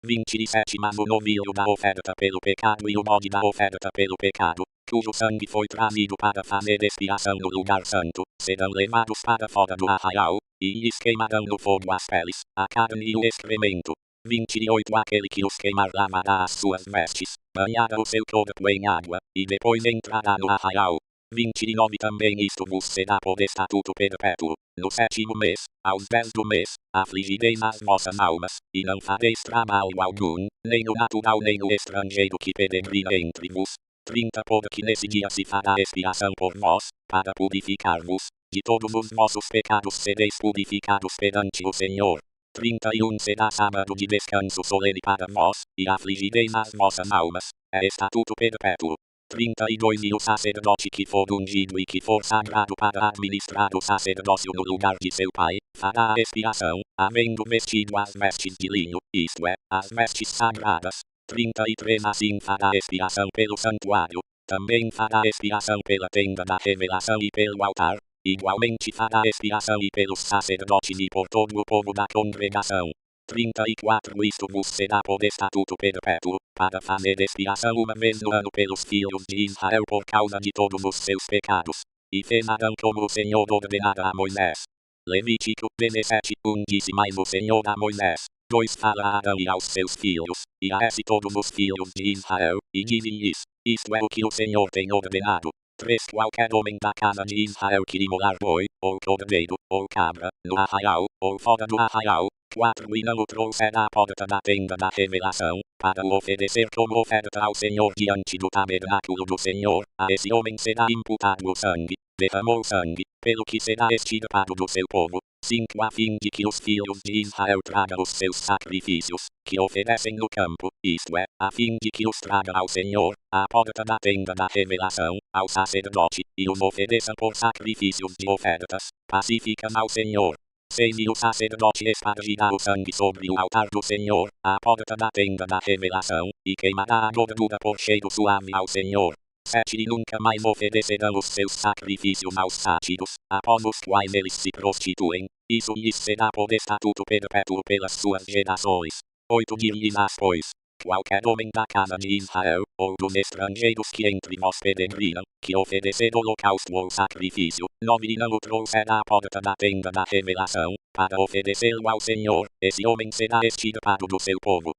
27 Mas o novilho da oferta pelo pecado e o bode da oferta pelo pecado, cujo sangue foi trazido para fazer expiação no lugar santo, serão levados para fora do arraial, e lhes queimarão no fogo as peles, a carne e o excremento. 28 Aquele que os queimar lavará as suas vestes, banhará o seu corpo em água, e depois entrará no arraial. 29 Também isto vos será por estatuto perpétuo. No 7º mês, aos 10 do mês, afligireis as vossas almas, e não fareis trabalho algum, nem o natural nem o estrangeiro que peregrina entre vos. 30 Porque nesse dia se fará expiação por vós, para purificar-vos. De todos os vossos pecados sereis purificados perante o Senhor. 31 Será sábado de descanso solene para vós, e afligireis as vossas almas. É estatuto perpétuo. 32 E o sacerdote que for ungido e que for sagrado para administrar o sacerdócio no lugar de seu pai, fará a expiação, havendo vestido as vestes de linho, isto é, as vestes sagradas. 33 Assim fará expiação pelo santuário, também fará expiação pela tenda da revelação e pelo altar, igualmente fará expiação e pelos sacerdotes e por todo o povo da congregação. 34 Isto vos será por estatuto perpétuo, para fazer expiação uma vez no ano pelos filhos de Israel por causa de todos os seus pecados. E fez Adão como o Senhor ordenara a Moisés. Levítico 17 Disse mais o Senhor a Moisés. 2 Fala a Adão e aos seus filhos, e a esse todos os filhos de Israel, e dize-lhes, isto é o que o Senhor tem ordenado. 3 Qualquer homem da casa de Israel que imolar boi, ou cordeiro, ou cabra, no arraial, ou fora do arraial. 4 E não o trouxer à porta da tenda da revelação, para o oferecer como oferta ao Senhor diante do tabernáculo do Senhor, a esse homem será imputado o sangue, derramou sangue, pelo que será extirpado do seu povo. 5 A fim de que os filhos de Israel tragam os seus sacrifícios, que oferecem no campo, isto é, a fim de que os traga ao Senhor, à porta da tenda da revelação, ao sacerdote, e os ofereça por sacrifícios de ofertas, pacíficas ao Senhor. 6 E o sacerdote espargirá o sangue sobre o altar do Senhor, à porta da tenda da revelação, e queimará a gordura por cheiro suave ao Senhor. 7 E nunca mais oferecerão os seus sacrifícios aos sátiros, após os quais eles se prostituem. Isso lhes será por estatuto perpétuo pelas suas gerações. 8 Dirás, pois, qualquer homem da casa de Israel, ou dos estrangeiros que entre vós peregrinam, que oferecer holocausto ou sacrifício, 9 E não o trouxer à porta da tenda da revelação, para oferecê-lo ao Senhor, esse homem será extirpado do seu povo.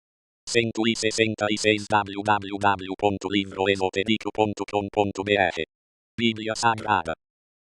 166 www.livroesotérico.com.br Bíblia Sagrada.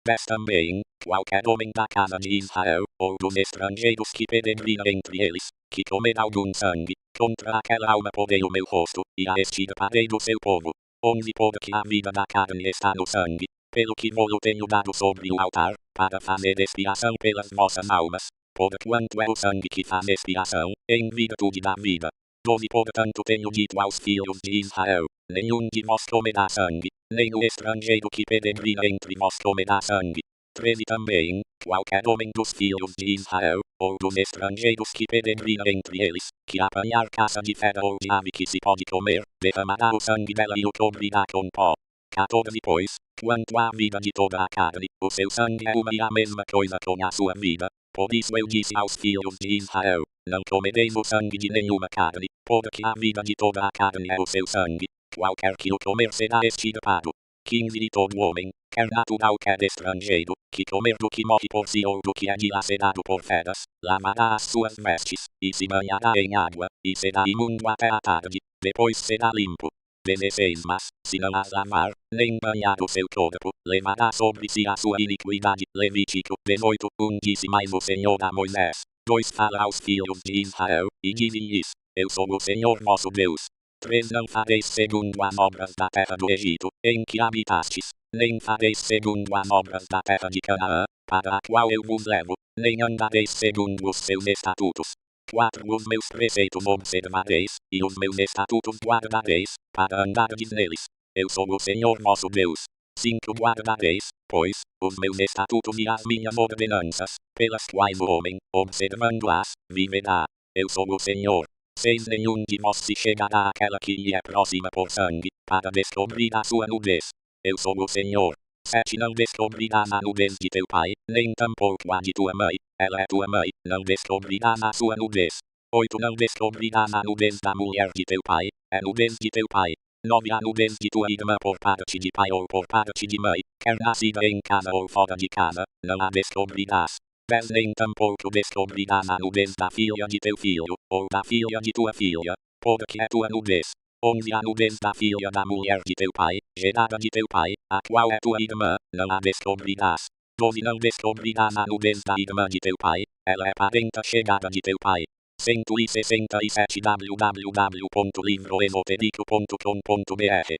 Vês também, qualquer homem da casa de Israel, ou dos estrangeiros que peregrinam entre eles, que comer algum sangue, contra aquela alma porei o meu rosto, e a extirparei do seu povo. 11 Porque a vida da carne está no sangue, pelo que vou-lo tenho dado sobre o altar, para fazer expiação pelas vossas almas, porquanto é o sangue que faz expiação, em virtude da vida. 12 Portanto tenho dito aos filhos de Israel, nenhum de vós comerá sangue, nem o estrangeiro que peregrina entre vós comerá sangue. 13 Também, qualquer homem dos filhos de Israel, ou dos estrangeiros que peregrinam entre eles, que apanhar caça de fera ou de ave que se pode comer, derramará o sangue dela e o cobrirá com pó. 14 Pois, quanto à vida de toda a carne, o seu sangue é uma e a mesma coisa com a sua vida. Por isso eu disse aos filhos de Israel, não comereis o sangue de nenhuma carne, porque a vida de toda a carne é o seu sangue, qualquer que o comer será extirpado. 15 E todo homem, quer natural quer estrangeiro, que comer do que morre por si ou do que é dilacerado por feras, lavará as suas vestes, e se banhará em água, e será imundo até a tarde, depois será limpo. 16 Mas, se não as lavar, nem banhar o seu corpo, levará sobre si a sua iniquidade. Levítico 18 Disse mais o Senhor a Moisés, 2 Fala aos filhos de Israel, e dize-lhes, eu sou o Senhor vosso Deus. 3 Não fareis segundo as obras da terra do Egito, em que habitastes, nem fareis segundo as obras da terra de Canaã, para a qual eu vos levo, nem andareis segundo os seus estatutos. 4 Os meus preceitos observareis, e os meus estatutos guardareis, para andardes neles. Eu sou o Senhor vosso Deus. 5 Guardareis, pois, os meus estatutos e as minhas ordenanças, pelas quais o homem, observando-as, viverá. Eu sou o Senhor. 6 Nenhum de vós se chegará àquela que lhe é próxima por sangue, para descobrir a sua nudez. Eu sou o Senhor. 7 Não descobrirás a nudez de teu pai, nem tampouco a de tua mãe, ela é tua mãe, não descobrirás a sua nudez. 8 Não descobrirás a nudez da mulher de teu pai, é nudez de teu pai. 9 A nudez de tua irmã por parte de pai ou por parte de mãe, quer nascida em casa ou fora de casa, não a descobrirás. 10 Nem tampouco descobrirás a nudez da filha de teu filho, ou da filha de tua filha, porque é tua nudez. 11 A nudez da filha da mulher de teu pai, gerada de teu pai, a qual é tua irmã, não a descobrirás. 12 Não descobrirás a nudez da irmã de teu pai, ela é parenta chegada de teu pai. 167 www.livroesotérico.com.br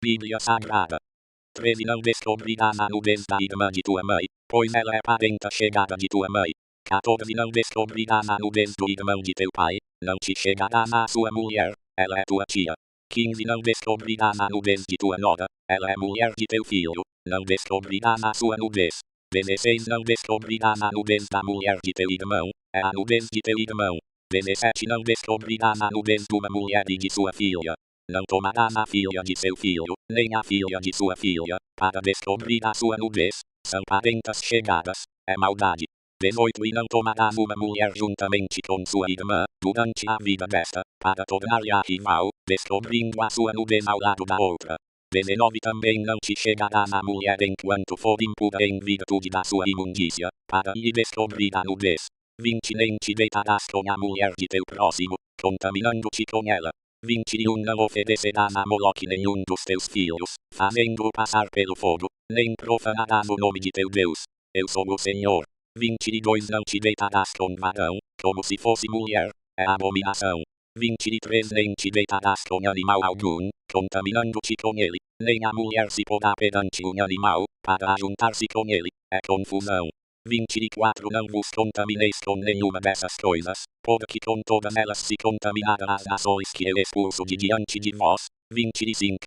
Bíblia Sagrada. 13 Não descobrirás a nudez da irmã de tua mãe, pois ela é parenta chegada de tua mãe. 14 Não descobrirás a nudez do irmão de teu pai, não te chegarás à sua mulher, ela é tua tia. 15 Não descobrirás a nudez de tua nora, ela é mulher de teu filho, não descobrirás a sua nudez. 16 Não descobrirás a nudez da mulher de teu irmão, é a nudez de teu irmão. 17 Não descobrirás a nudez de uma mulher e de sua filha. Não tomarás a filha de seu filho, nem a filha de sua filha, para descobrir a sua nudez, são parentas chegadas, é maldade. 18 E não tomarás uma mulher juntamente com sua irmã, durante a vida desta, para tornar-lhe rival, descobrindo a sua nudez ao lado da outra. 19 Também não te chegarás à mulher enquanto for impura em virtude da sua imundícia, para lhe descobrir a nudez. 20 Nem te deitarás com a mulher de teu próximo, contaminando-te com ela. 21 Não oferecerás a Moloque nenhum dos teus filhos, fazendo-o passar pelo fogo, nem profanarás o nome de teu Deus. Eu sou o Senhor. 22 Não te deitarás com varão, como se fosse mulher, é abominação. 23 Nem te deitarás com animal algum, contaminando-te com ele, nem a mulher se porá perante um animal, para ajuntar-se com ele, é confusão. 24 Não vos contamineis com nenhuma dessas coisas, porque com todas elas se contaminarão as nações que eu expulso de diante de vós. 25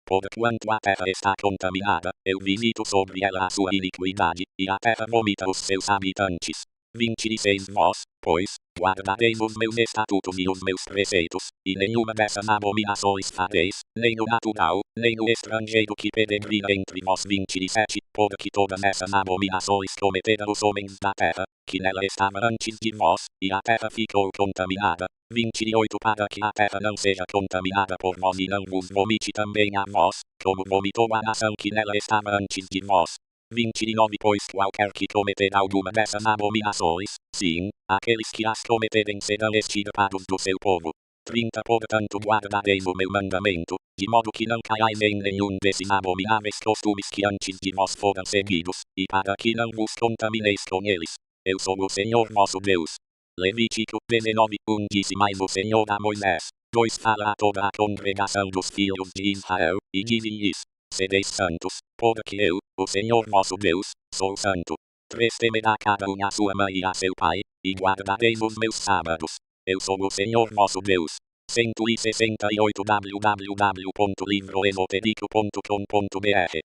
Porquanto a terra está contaminada, eu visito sobre ela a sua iniquidade, e a terra vomita os seus habitantes. 26 Vós, pois, guardareis os meus estatutos e os meus preceitos, e nenhuma dessas abominações fareis, nem o natural, nem o estrangeiro que peregrina entre vós. 27 Porque todas essas abominações cometeram os homens da terra, que nela estava antes de vós, e a terra ficou contaminada. 28 Para que a terra não seja contaminada por vós e não vos vomite também a vós, como vomitou a nação que nela estava antes de vós. 29 Pois qualquer que cometer alguma dessas abominações, sim, aqueles que as cometerem serão extirpados do seu povo. 30 Portanto guardareis o meu mandamento, de modo que não caiais em nenhum desses abomináveis costumes que antes de vós foram seguidos, e para que não vos contamineis com eles. Eu sou o Senhor vosso Deus. Levítico 19 Disse mais o Senhor a Moisés: 2 Fala a toda a congregação dos filhos de Israel, e dize-lhes: Sereis santos, porque eu, o Senhor vosso Deus, sou santo. 3 Temerá cada um a sua mãe e a seu pai, e guardareis os meus sábados. Eu sou o Senhor vosso Deus. 168 www.livroesotérico.com.br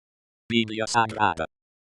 Bíblia Sagrada.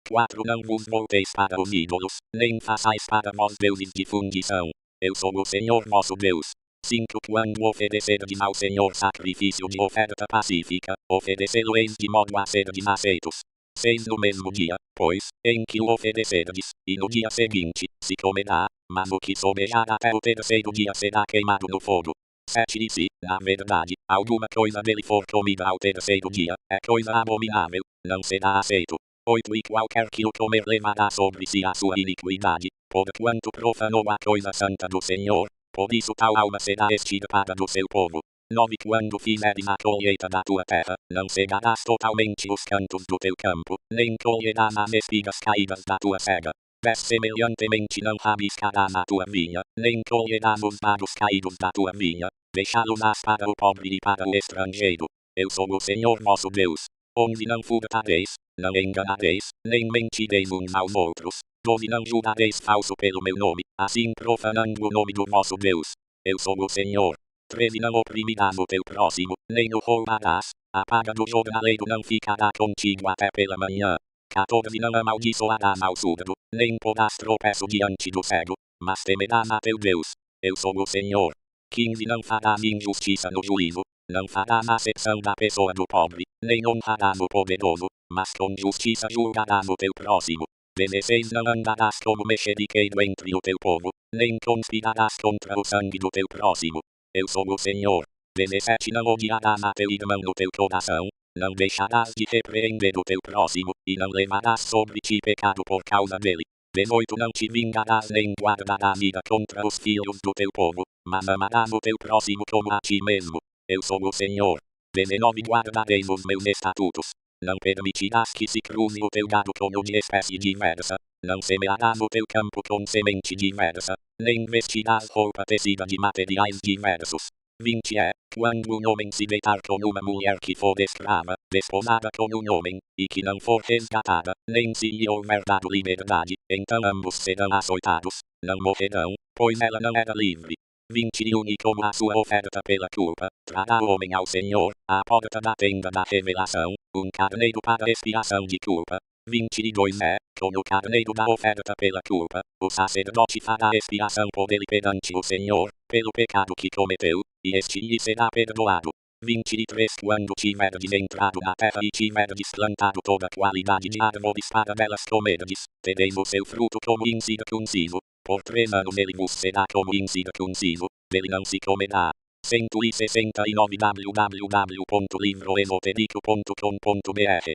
4 Não vos volteis para os ídolos, nem façais para vós deuses de fundição. Eu sou o Senhor vosso Deus. 5 Quando oferecerdes ao Senhor sacrifício de oferta pacífica, oferecê-lo-eis de modo a serdes aceitos. 6 No mesmo dia, pois, em que o oferecerdes, e no dia seguinte, se comerá, mas o que sobejar até o terceiro dia será queimado no fogo. 7 E se, na verdade, alguma coisa dele for comida ao terceiro dia, é coisa abominável, não será aceito. 8 E qualquer que o comer levará sobre si a sua iniquidade, porquanto profanou a coisa santa do Senhor, por isso tal alma será extirpada do seu povo. 9 Quando fizeres a colheita da tua terra, não cegarás totalmente os cantos do teu campo, nem colherás as espigas caídas da tua cega. 10 Semelhantemente não rabiscarás a tua vinha, nem colherás os bagos caídos da tua vinha, deixá-los-ás para o pobre e para o estrangeiro. Eu sou o Senhor vosso Deus. 11 Não furtareis, não enganareis, nem mentireis uns aos outros. 12 Não jurareis falso pelo meu nome, assim profanando o nome do vosso Deus. Eu sou o Senhor. 13 Não oprimirás o teu próximo, nem o roubarás. A paga do jornaleiro não ficará contigo até pela manhã. 14 Não amaldiçoarás ao surdo, nem porás tropeço diante do cego, mas temerás a teu Deus. Eu sou o Senhor. 15 Não farás injustiça no juízo, não farás acepção da pessoa do pobre, nem honrarás o poderoso, mas com justiça julgarás o teu próximo. 16 Não andarás como mexeriqueiro entre o teu povo, nem conspirarás contra o sangue do teu próximo. Eu sou o Senhor. 17 Não odiarás a teu irmão no teu coração, não deixarás de repreender o teu próximo, e não levarás sobre ti pecado por causa dele. 18 Não te vingarás nem guardarás ira contra os filhos do teu povo, mas amarás o teu próximo como a ti mesmo. Eu sou o Senhor. 19 Guardareis os meus estatutos. Não permitirás que se cruze o teu gado com o de espécie diversa, não semearás o teu campo com semente diversa, nem vestirás roupa tecida de materiais diversos. 20 Quando um homem se deitar com uma mulher que for escrava, desposada com um homem, e que não for resgatada, nem se lhe houver dado liberdade, então ambos serão açoitados, não morrerão, pois ela não era livre. 21 E como a sua oferta pela culpa, trará o homem ao Senhor, à porta da tenda da revelação, um carneiro para expiação de culpa. 22 Como o carneiro da oferta pela culpa, o sacerdote fará expiação por ele perante o Senhor, pelo pecado que cometeu, e este lhe será perdoado. 23 Quando tiverdes entrado na terra e tiverdes plantado toda qualidade de árvores para delas comerdes, tereis o seu fruto como incircunciso. Por 3 anos ele vos será como incircunciso, dele não se comerá. 169 www.livroesotérico.com.br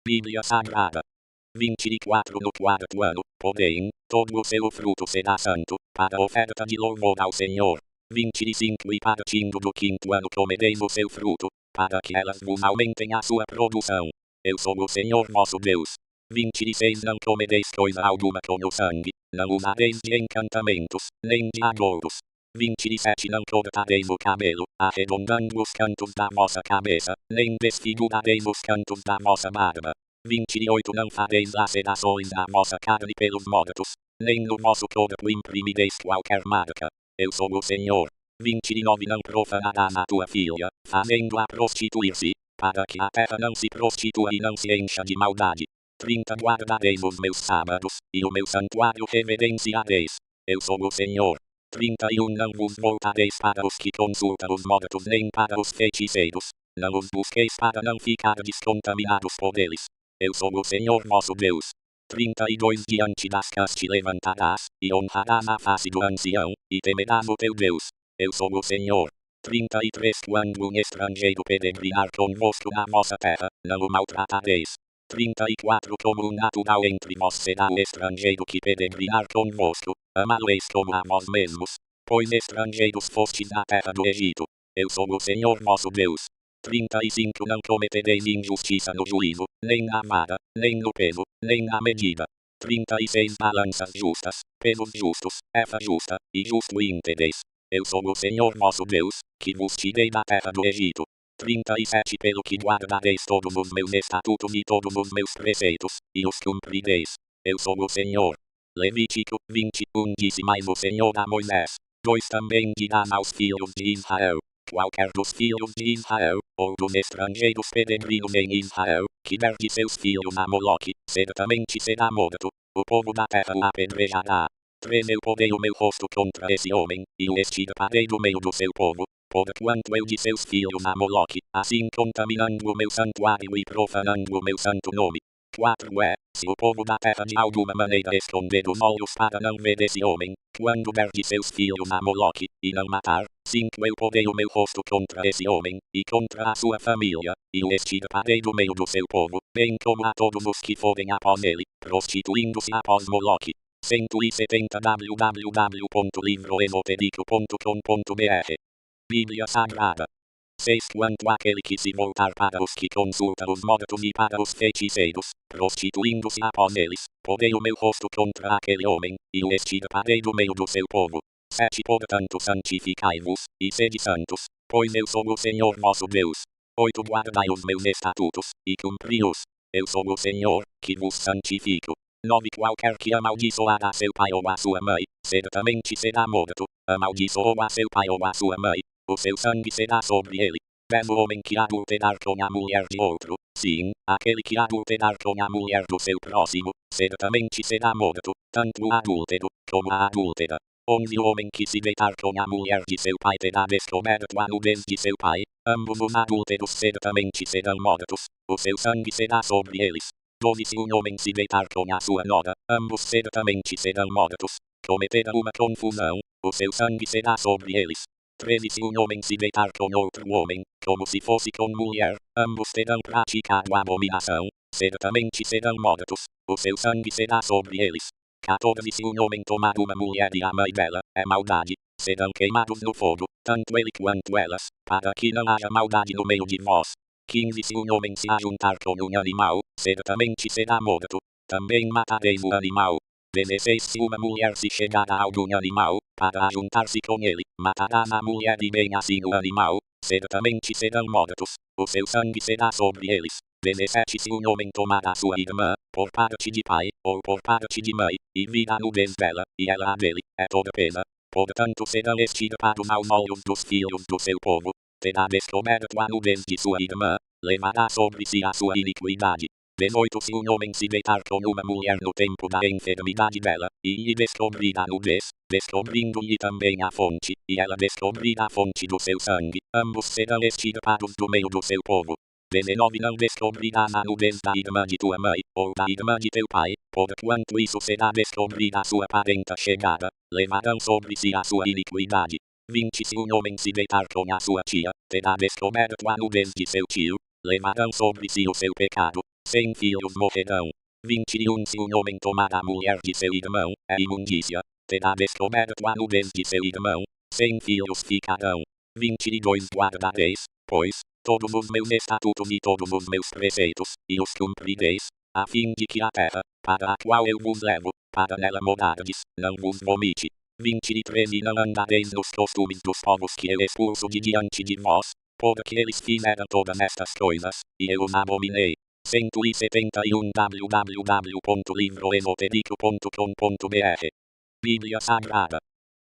Bíblia Sagrada. 24 No quarto ano, porém, todo o seu fruto será santo, para oferta de louvor ao Senhor. 25 E partindo do quinto ano comereis o seu fruto, para que elas vos aumentem a sua produção. Eu sou o Senhor vosso Deus. 26 Não comereis coisa alguma com o sangue, não usareis de encantamentos, nem de agouros. 27 Não cortareis o cabelo, arredondando os cantos da vossa cabeça, nem desfigurareis os cantos da vossa barba. 28 Não fareis lacerações da vossa carne pelos mortos, nem no vosso corpo imprimireis qualquer marca. Eu sou o Senhor. 29 Não profanarás a tua filha, fazendo-a prostituir-se, para que a terra não se prostitua e não se encha de maldade. 30 Guardareis os meus sábados, e o meu santuário reverenciareis. Eu sou o Senhor. 31 Não vos voltareis para os que consultam os mortos nem para os feiticeiros. Não os busqueis para não ficardes contaminados por eles. Eu sou o Senhor vosso Deus. 32 Diante das cãs te levantarás, e honrarás a face do ancião, e temerás o teu Deus. Eu sou o Senhor. 33 Quando um estrangeiro peregrinar convosco na vossa terra, não o maltratareis. 34 Como um natural entre vós será o estrangeiro que peregrinar convosco, amá-lo-eis como a vós mesmos, pois estrangeiros fostes na terra do Egito. Eu sou o Senhor vosso Deus. 35 Não cometereis injustiça no juízo, nem na vara, nem no peso, nem na medida. 36 Balanças justas, pesos justos, efa justa, e justo íntegres. Eu sou o Senhor vosso Deus, que vos tirei da terra do Egito. 37 Pelo que guardareis todos os meus estatutos e todos os meus preceitos, e os cumprireis. Eu sou o Senhor. Levítico 21 Disse mais o Senhor a Moisés: 2 Também dirás aos filhos de Israel: qualquer dos filhos de Israel, ou dos estrangeiros peregrinos em Israel, que der de seus filhos a Moloque, certamente será morto. O povo da terra o apedrejará. 3 Eu porei o meu rosto contra esse homem, e o extirparei do meio do seu povo, porquanto eu de seus filhos a Moloque, assim contaminando o meu santuário e profanando o meu santo nome. 4 Se o povo da terra de alguma maneira esconder os olhos para não ver esse homem, quando der de seus filhos a Moloque, e não matar, 5 Eu porei o meu rosto contra esse homem, e contra a sua família, e o extirparei do meio do seu povo, bem como a todos os que forem após ele, prostituindo-se após Moloque. 170 www.livroesotérico.com.br Bíblia Sagrada. 6 Quanto àquele que se voltar para os que consulta os mortos e para os feiticeiros, prostituindo-se após eles, porei o meu rosto contra aquele homem, e o extirparei do meio do seu povo. 7 Portanto santificai-vos, e sede santos, pois eu sou o Senhor vosso Deus. 8 Guardai os meus estatutos, e cumpri-os. Eu sou o Senhor, que vos santifico. 9 Qualquer que amaldiçoar a seu pai ou a sua mãe, certamente será morto. Amaldiçoou a seu pai ou a sua mãe, o seu sangue será sobre ele. 10 O homem que adulterar com a mulher de outro, sim, aquele que adulterar com a mulher do seu próximo, certamente será morto, tanto o adúltero, como a adúltera. 11 O homem que se deitar com a mulher de seu pai terá descoberto a nudez de seu pai, ambos os adúlteros certamente serão mortos, o seu sangue será sobre eles. 12 Se um homem se deitar com a sua nora, ambos certamente serão mortos, cometerão uma confusão, o seu sangue será sobre eles. 13 Se um homem se deitar com outro homem, como se fosse com mulher, ambos terão praticado abominação, certamente serão mortos, o seu sangue será sobre eles. 14 Se um homem tomar uma mulher e a mãe dela, é maldade, serão queimados no fogo, tanto ele quanto elas, para que não haja maldade no meio de vós. 15 Se um homem se ajuntar com um animal, certamente será morto, também matareis o animal. 16 Se uma mulher se chegar a algum animal, para ajuntar-se com ele, matarás a mulher e bem assim o animal, certamente serão mortos, o seu sangue será sobre eles. 17 Se um homem tomar a sua irmã, por parte de pai, ou por parte de mãe, e vir a nudez dela, e ela a dele, é toda pena, portanto serão extirpados aos olhos dos filhos do seu povo. Terá descoberto a nudez de sua irmã, levará sobre si a sua iniquidade. 18 Se um homem se deitar com uma mulher no tempo da enfermidade dela, e lhe descobrir a nudez, descobrindo-lhe também a fonte, e ela descobrir a fonte do seu sangue, ambos serão extirpados do meio do seu povo. 19 Não descobrirás a nudez da irmã de tua mãe, ou da irmã de teu pai, porquanto isso será descobrir a sua parenta chegada, levarão sobre si a sua iniquidade. 20 Se um homem se deitar com a sua tia, terá descoberto a nudez de seu tio, levarão sobre si o seu pecado, 100 filhos morrerão. 21 Se um homem tomar a mulher de seu irmão, é imundícia, terá descoberto a nudez de seu irmão, 100 filhos ficarão. 22 Guardareis, pois, todos os meus estatutos e todos os meus preceitos, e os cumprireis, a fim de que a terra, para a qual eu vos levo, para nela morardes, não vos vomite. 23 E não andareis nos costumes dos povos que eu expulso de diante de vós, porque eles fizeram todas estas coisas, e eu os abominei. 171 www.livroesotérico.com.br Bíblia Sagrada.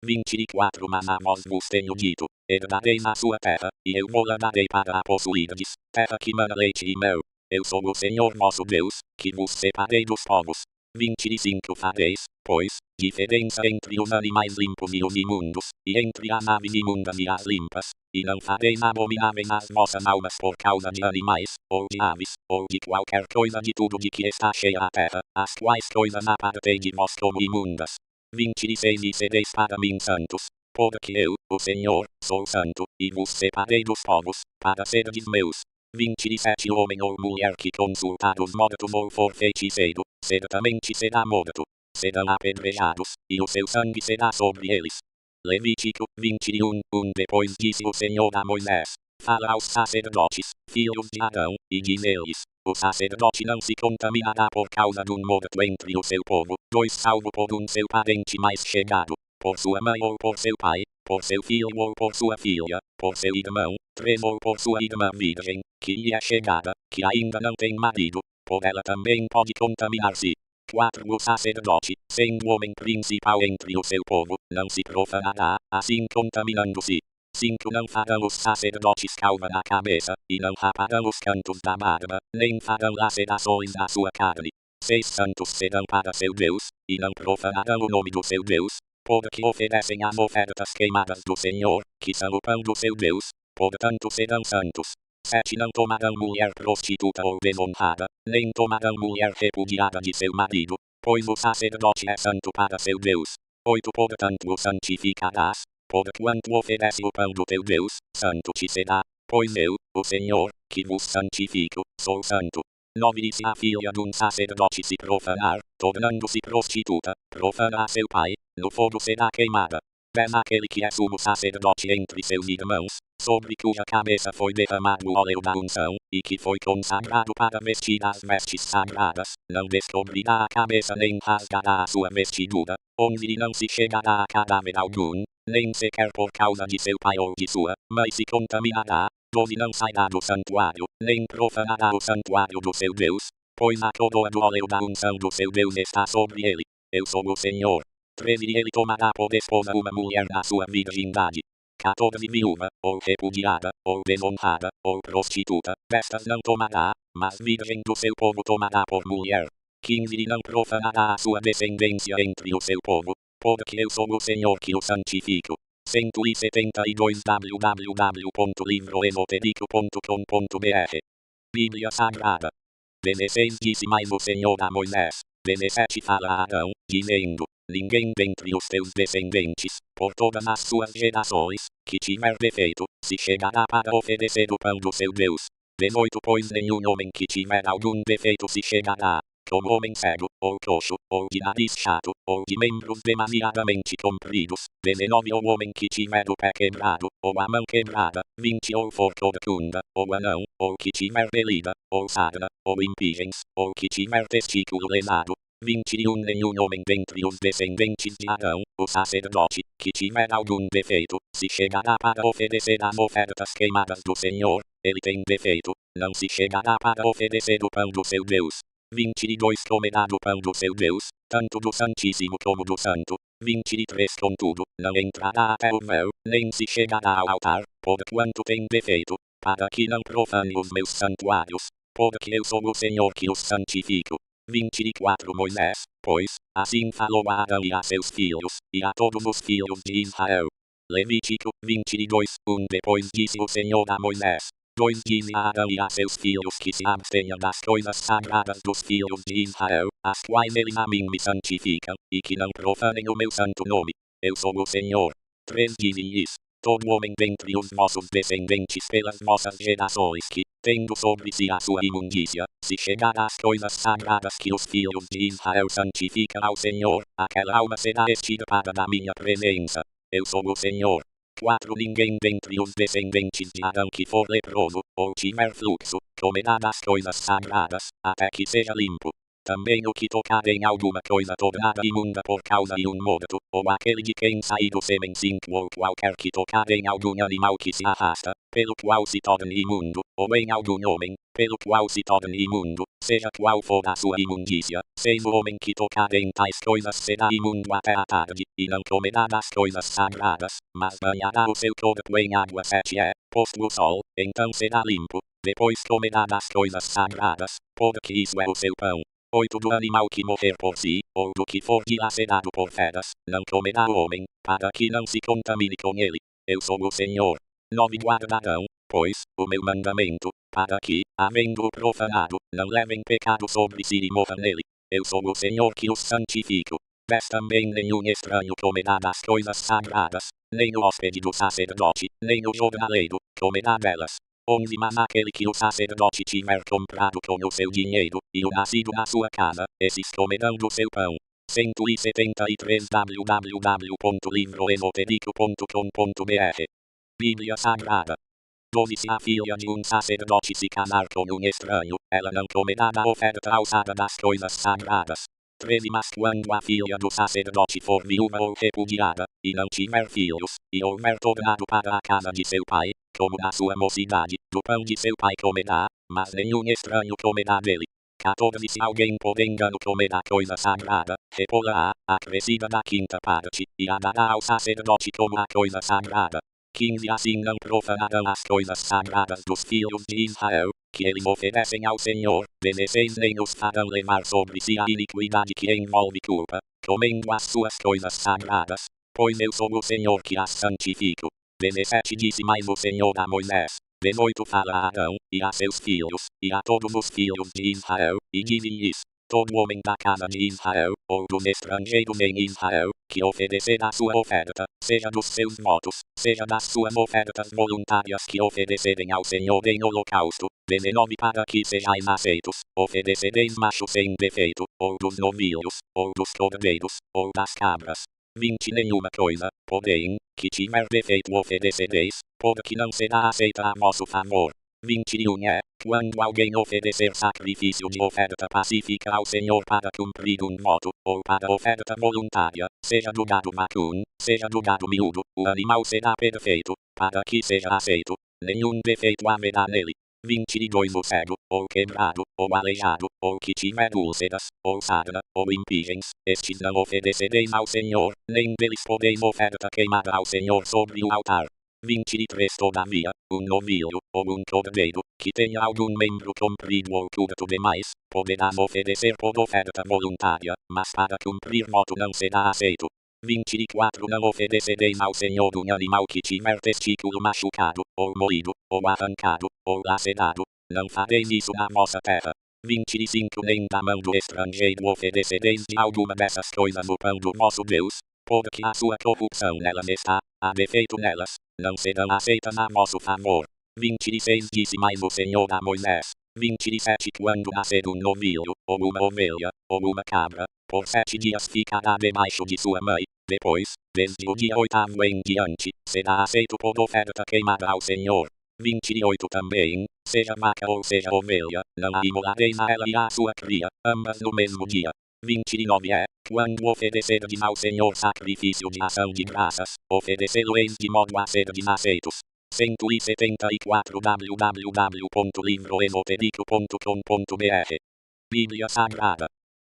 24 Mas a vós vos tenho dito, herdareis a sua terra, e eu vou-la darei para a possuirdes, terra que mana leite e mel. eu sou o Senhor vosso Deus, que vos separei dos povos. 25 Fareis, pois, diferença entre os animais limpos e os imundos, e entre as aves imundas e as limpas, e não fareis abomináveis as vossas almas por causa de animais, ou de aves, ou de qualquer coisa de tudo de que está cheia a terra, as quais coisas apartei de vós como imundas. 26 E sereis para mim santos, porque eu, o Senhor, sou santo, e vos separei dos povos, para serdes meus. 27 Homem ou mulher que consultar os mortos ou for feiticeiro, certamente será morto. Serão apedrejados, e o seu sangue será sobre eles. Levítico 21, Depois disse o Senhor a Moisés: Fala aos sacerdotes, filhos de Arão, e diz-lhes: o sacerdote não se contaminará por causa de morto entre o seu povo, 2 Salvo por seu parente mais chegado, por sua mãe ou por seu pai, por seu filho ou por sua filha, por seu irmão, 3 ou por sua irmã virgem, que lhe é chegada, que ainda não tem marido, por ela também pode contaminar-se. 4 O sacerdote, sendo homem principal entre o seu povo, não se profanará, assim contaminando-se. 5 Não farão os sacerdotes calva na cabeça, e não raparão os cantos da barba, nem farão lacerações à sua carne. 6 Santos serão para seu Deus, e não profanarão o nome do seu Deus, porque oferecem as ofertas queimadas do Senhor, que são o pão do seu Deus, portanto serão santos. 7 Não tomarão mulher prostituta ou desonrada, nem tomarão mulher repudiada de seu marido, pois o sacerdote é santo para seu Deus. 8 Portanto o santificarás, porquanto oferece o pão do teu Deus, santo te será, pois eu, o Senhor, que vos santifico, sou santo. 9 E se a filha de sacerdote se profanar, tornando-se prostituta, profana a seu pai, no fogo será queimada. 10 Aquele que é sumo sacerdote entre seus irmãos, sobre cuja cabeça foi derramado o óleo da unção, e que foi consagrado para vestir as vestes sagradas, não descobrirá a cabeça nem rasgará a sua vestidura, 11 E não se chegará a cadáver algum, nem sequer por causa de seu pai ou de sua, mas se contaminará. 12 Não sairá do santuário, nem profanará o santuário do seu Deus, pois a coroa do óleo da unção do seu Deus está sobre ele. Eu sou o Senhor. 13 E ele tomará por esposa uma mulher na sua virgindade. 14 Viúva, ou repudiada, ou desonrada, ou prostituta, destas não tomará, mas virgem do seu povo tomará por mulher. 15 E não profanará a sua descendência entre o seu povo, porque eu sou o Senhor que o santifico. 172 www.livroesotérico.com.br Bíblia Sagrada. 16 Disse mais o Senhor a Moisés. 17 Fala a Arão, dizendo: Ninguém dentre os teus descendentes, por todas as suas gerações, que tiver defeito, se chegará para oferecer o pão do seu Deus. 18 Pois nenhum homem que tiver algum defeito se chegará, como homem cego, ou coxo, ou de nariz chato, ou de membros demasiadamente compridos. 19 O homem que tiver o pé quebrado, ou a mão quebrada. 20 Ou for corcunda, ou anão, ou que tiver belida, ou sarna, ou impirens, ou que tiver testículo lesado. 21 Nenhum homem dentre os descendentes de Arão, o sacerdote, que tiver algum defeito, se chegará para oferecer as ofertas queimadas do Senhor, ele tem defeito, não se chegará para oferecer o pão do seu Deus. 22 Comerá do pão do seu Deus, tanto do Santíssimo como do Santo. 23 Contudo, não entrará até o véu, nem se chegará ao altar, porquanto tem defeito, para que não profane os meus santuários, porque eu sou o Senhor que os santifico. 24 Moisés, pois, assim falou a Arão e a seus filhos, e a todos os filhos de Israel. Levítico 22, Depois disse o Senhor a Moisés: 2 Dize a Arão e a seus filhos que se abstenham das coisas sagradas dos filhos de Israel, as quais eles a mim me santificam, e que não profanem o meu santo nome. Eu sou o Senhor. 3 Dize-lhes: Todo homem dentre os vossos descendentes pelas vossas gerações que, tendo sobre si a sua imundícia, se chegar às coisas sagradas que os filhos de Israel santificam ao Senhor, aquela alma será extirpada da minha presença. Eu sou o Senhor. 4 Ninguém dentre os descendentes de Adão que for leproso, ou tiver fluxo, comerá das coisas sagradas, até que seja limpo. também o que tocar em alguma coisa tornada imunda por causa de morto, ou aquele de quem sai do sêmen cinco ou qualquer que tocar em algum animal que se arrasta, pelo qual se torna imundo, ou em algum homem, pelo qual se torna imundo, seja qual for a sua imundícia, 6 o homem que tocar em tais coisas será imundo até a tarde, e não comerá das coisas sagradas, mas banhará o seu corpo em água 7 posto o sol, então será limpo, depois comerá das coisas sagradas, porque isso é o seu pão. 8 do animal que morrer por si, ou do que for dilacerado por feras, não comerá o homem, para que não se contamine com ele. Eu sou o Senhor. 9 guardarão, pois, o meu mandamento, para que, havendo-o profanado, não levem pecado sobre si e morram nele. Eu sou o Senhor que os santifico. 10 também nenhum estranho comerá das coisas sagradas, nem o hóspede do sacerdote, nem o jornaleiro, comerá delas. 11 Mas aquele que o sacerdote tiver comprado com o seu dinheiro, e o nascido na sua casa, esses comerão do seu pão. 173 www.livroesotérico.com.br Bíblia Sagrada. 12 Se a filha de um sacerdote se casar com um estranho, ela não comerá da oferta alçada das coisas sagradas. 13 Mas quando a filha do sacerdote for viúva ou repudiada, e não tiver filhos, e houver tornado para a casa de seu pai, como na sua mocidade, do pão de seu pai comerá, mas nenhum estranho comerá dele. 14 Se alguém por engano comerá coisa sagrada, repô-la-á, acrescida da quinta parte, e a dará ao sacerdote como a coisa sagrada. 15 Assim não profanarão as coisas sagradas dos filhos de Israel, que eles oferecem ao Senhor. 16 Nem os farão levar sobre si a iniquidade que envolve culpa, comendo as suas coisas sagradas, pois eu sou o Senhor que as santifico. 17 Disse mais o Senhor a Moisés. 18 Fala a Arão, e a seus filhos, e a todos os filhos de Israel, e dize-lhes: todo homem da casa de Israel, ou dos estrangeiros em Israel, que oferecer a sua oferta, seja dos seus votos, seja das suas ofertas voluntárias que oferecerem ao Senhor em holocausto, 19 Para que sejais aceitos, oferecereis macho sem defeito, ou dos novilhos, ou dos cordeiros, ou das cabras. 20 Nenhuma coisa, porém, que tiver defeito oferecereis, porque não será aceita a vosso favor. 21 Quando alguém oferecer sacrifício de oferta pacífica ao Senhor para cumprir um voto, ou para oferta voluntária, seja do gado vacuno, seja do gado miúdo, o animal será perfeito, para que seja aceito, nenhum defeito haverá nele. 22 O cego, ou quebrado, ou aleijado, ou que tiver úlceras, ou sarna, ou impingens, estes não oferecereis ao Senhor, nem deles podeis oferta queimada ao Senhor sobre o altar. 23 Todavia, um novilho, ou um cordeiro, que tenha algum membro comprido ou curto demais, poderás oferecer por oferta voluntária, mas para cumprir voto não será aceito. 24 Não oferecereis ao Senhor um animal que tiver testículo machucado, ou moído, ou arrancado, ou lacerado, não fareis isso na vossa terra. 25 Nem da mão do estrangeiro oferecereis de alguma dessas coisas o pão do vosso Deus, porque a sua corrupção nelas está, há defeito nelas, não serão aceitas a vosso favor. 26 Disse mais o Senhor a Moisés. 27 Quando nascer um novilho, ou uma ovelha, ou uma cabra, por 7 dias ficará debaixo de sua mãe, depois, desde o dia 8º em diante, será aceito por oferta queimada ao Senhor. 28 Também, seja vaca ou seja ovelha, não a imolareis a ela e à sua cria, ambas no mesmo dia. 29 Quando oferecerdes ao Senhor sacrifício de ação de graças, oferecê-lo-eis de modo a serdes aceitos. 174 www.livroesotérico.com.br Bíblia Sagrada.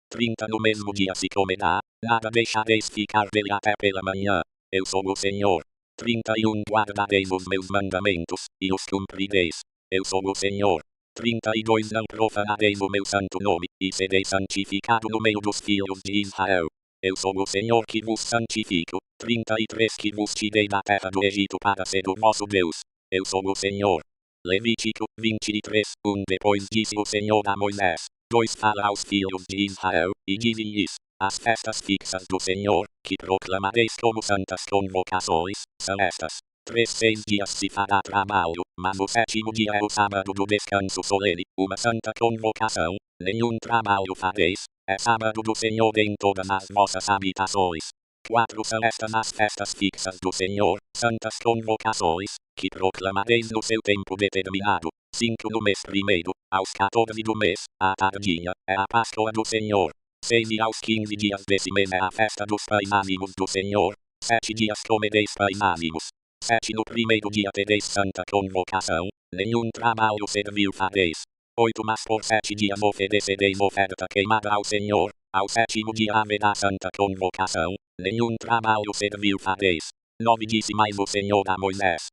30 No mesmo dia se comerá, nada deixareis ficar dele até pela manhã. Eu sou o Senhor. 31 Guardareis os meus mandamentos, e os cumprireis. Eu sou o Senhor. 32 Não profanareis o meu santo nome, e sereis santificado no meio dos filhos de Israel. Eu sou o Senhor que vos santifico. 33 Que vos tirei da terra do Egito para ser o vosso Deus. Eu sou o Senhor. Levítico 23 Depois disse o Senhor a Moisés. 2 Fala aos filhos de Israel, e dize-lhes: as festas fixas do Senhor, que proclamareis como santas convocações, são estas. 3 6 dias se fará trabalho, mas o 7º dia é o sábado do descanso solene, uma santa convocação, nenhum trabalho fareis, é sábado do Senhor em todas as vossas habitações. 4 são estas as festas fixas do Senhor, santas convocações, que proclamareis no seu tempo determinado. 5 no mês primeiro, aos 14 do mês, à tardinha, é a Páscoa do Senhor. 6 e aos 15 dias desse mês é a festa dos pães ânimos do Senhor. 7 dias comereis pães ânimos. 7 no primeiro dia tereis santa convocação, nenhum trabalho servil fareis. 8 mas por 7 dias oferecereis oferta queimada ao Senhor. Ao 7º dia haverá santa convocação, nenhum trabalho servil fareis. 9 disse mais o Senhor a Moisés: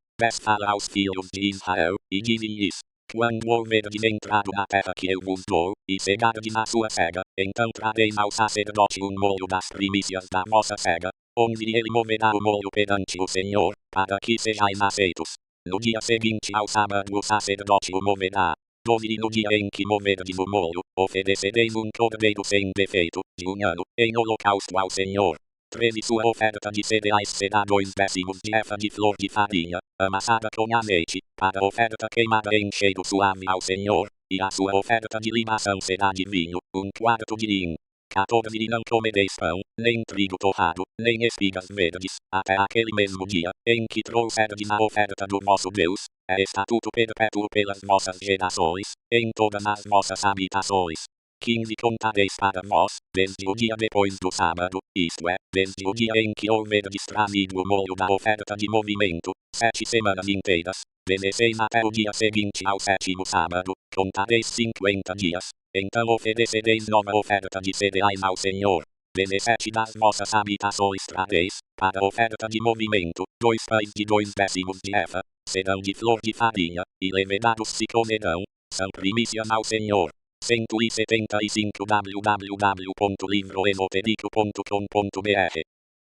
fala aos filhos de Israel, e dize-lhes: quando houverdes entrado na terra que eu vos dou, e cegardes na sua cega, então trareis ao sacerdote um molho das primícias da vossa cega, onde ele moverá o molho perante o Senhor, para que sejais aceitos. No dia seguinte ao sábado o sacerdote o moverá. 12 e no dia em que moverdes o molho, oferecereis um cordeiro sem defeito, de um ano, em holocausto ao Senhor. 13 sua oferta de cereais será 2 décimos de efa de flor de farinha, amassada com azeite, para oferta queimada em cheiro suave ao Senhor, e a sua oferta de libação será de vinho, 1/4 de hin. 14 e não comereis pão, nem trigo torrado, nem espigas verdes, até aquele mesmo dia, em que trouxerdes a oferta do vosso Deus, é estatuto perpétuo pelas vossas gerações, em todas as vossas habitações. 15 contareis para vós, desde o dia depois do sábado, isto é, desde o dia em que houverdes trazido o molho da oferta de movimento, 7 semanas inteiras, 16 até o dia seguinte ao 7º sábado, contareis 50 dias, então oferecereis nova oferta de cereais ao Senhor. 17 das vossas habitações trareis, para oferta de movimento, 2 pães de 2 décimos de efa, serão de flor de farinha, e levedados se comerão, são primícias ao Senhor. 175 www.livroesotérico.com.br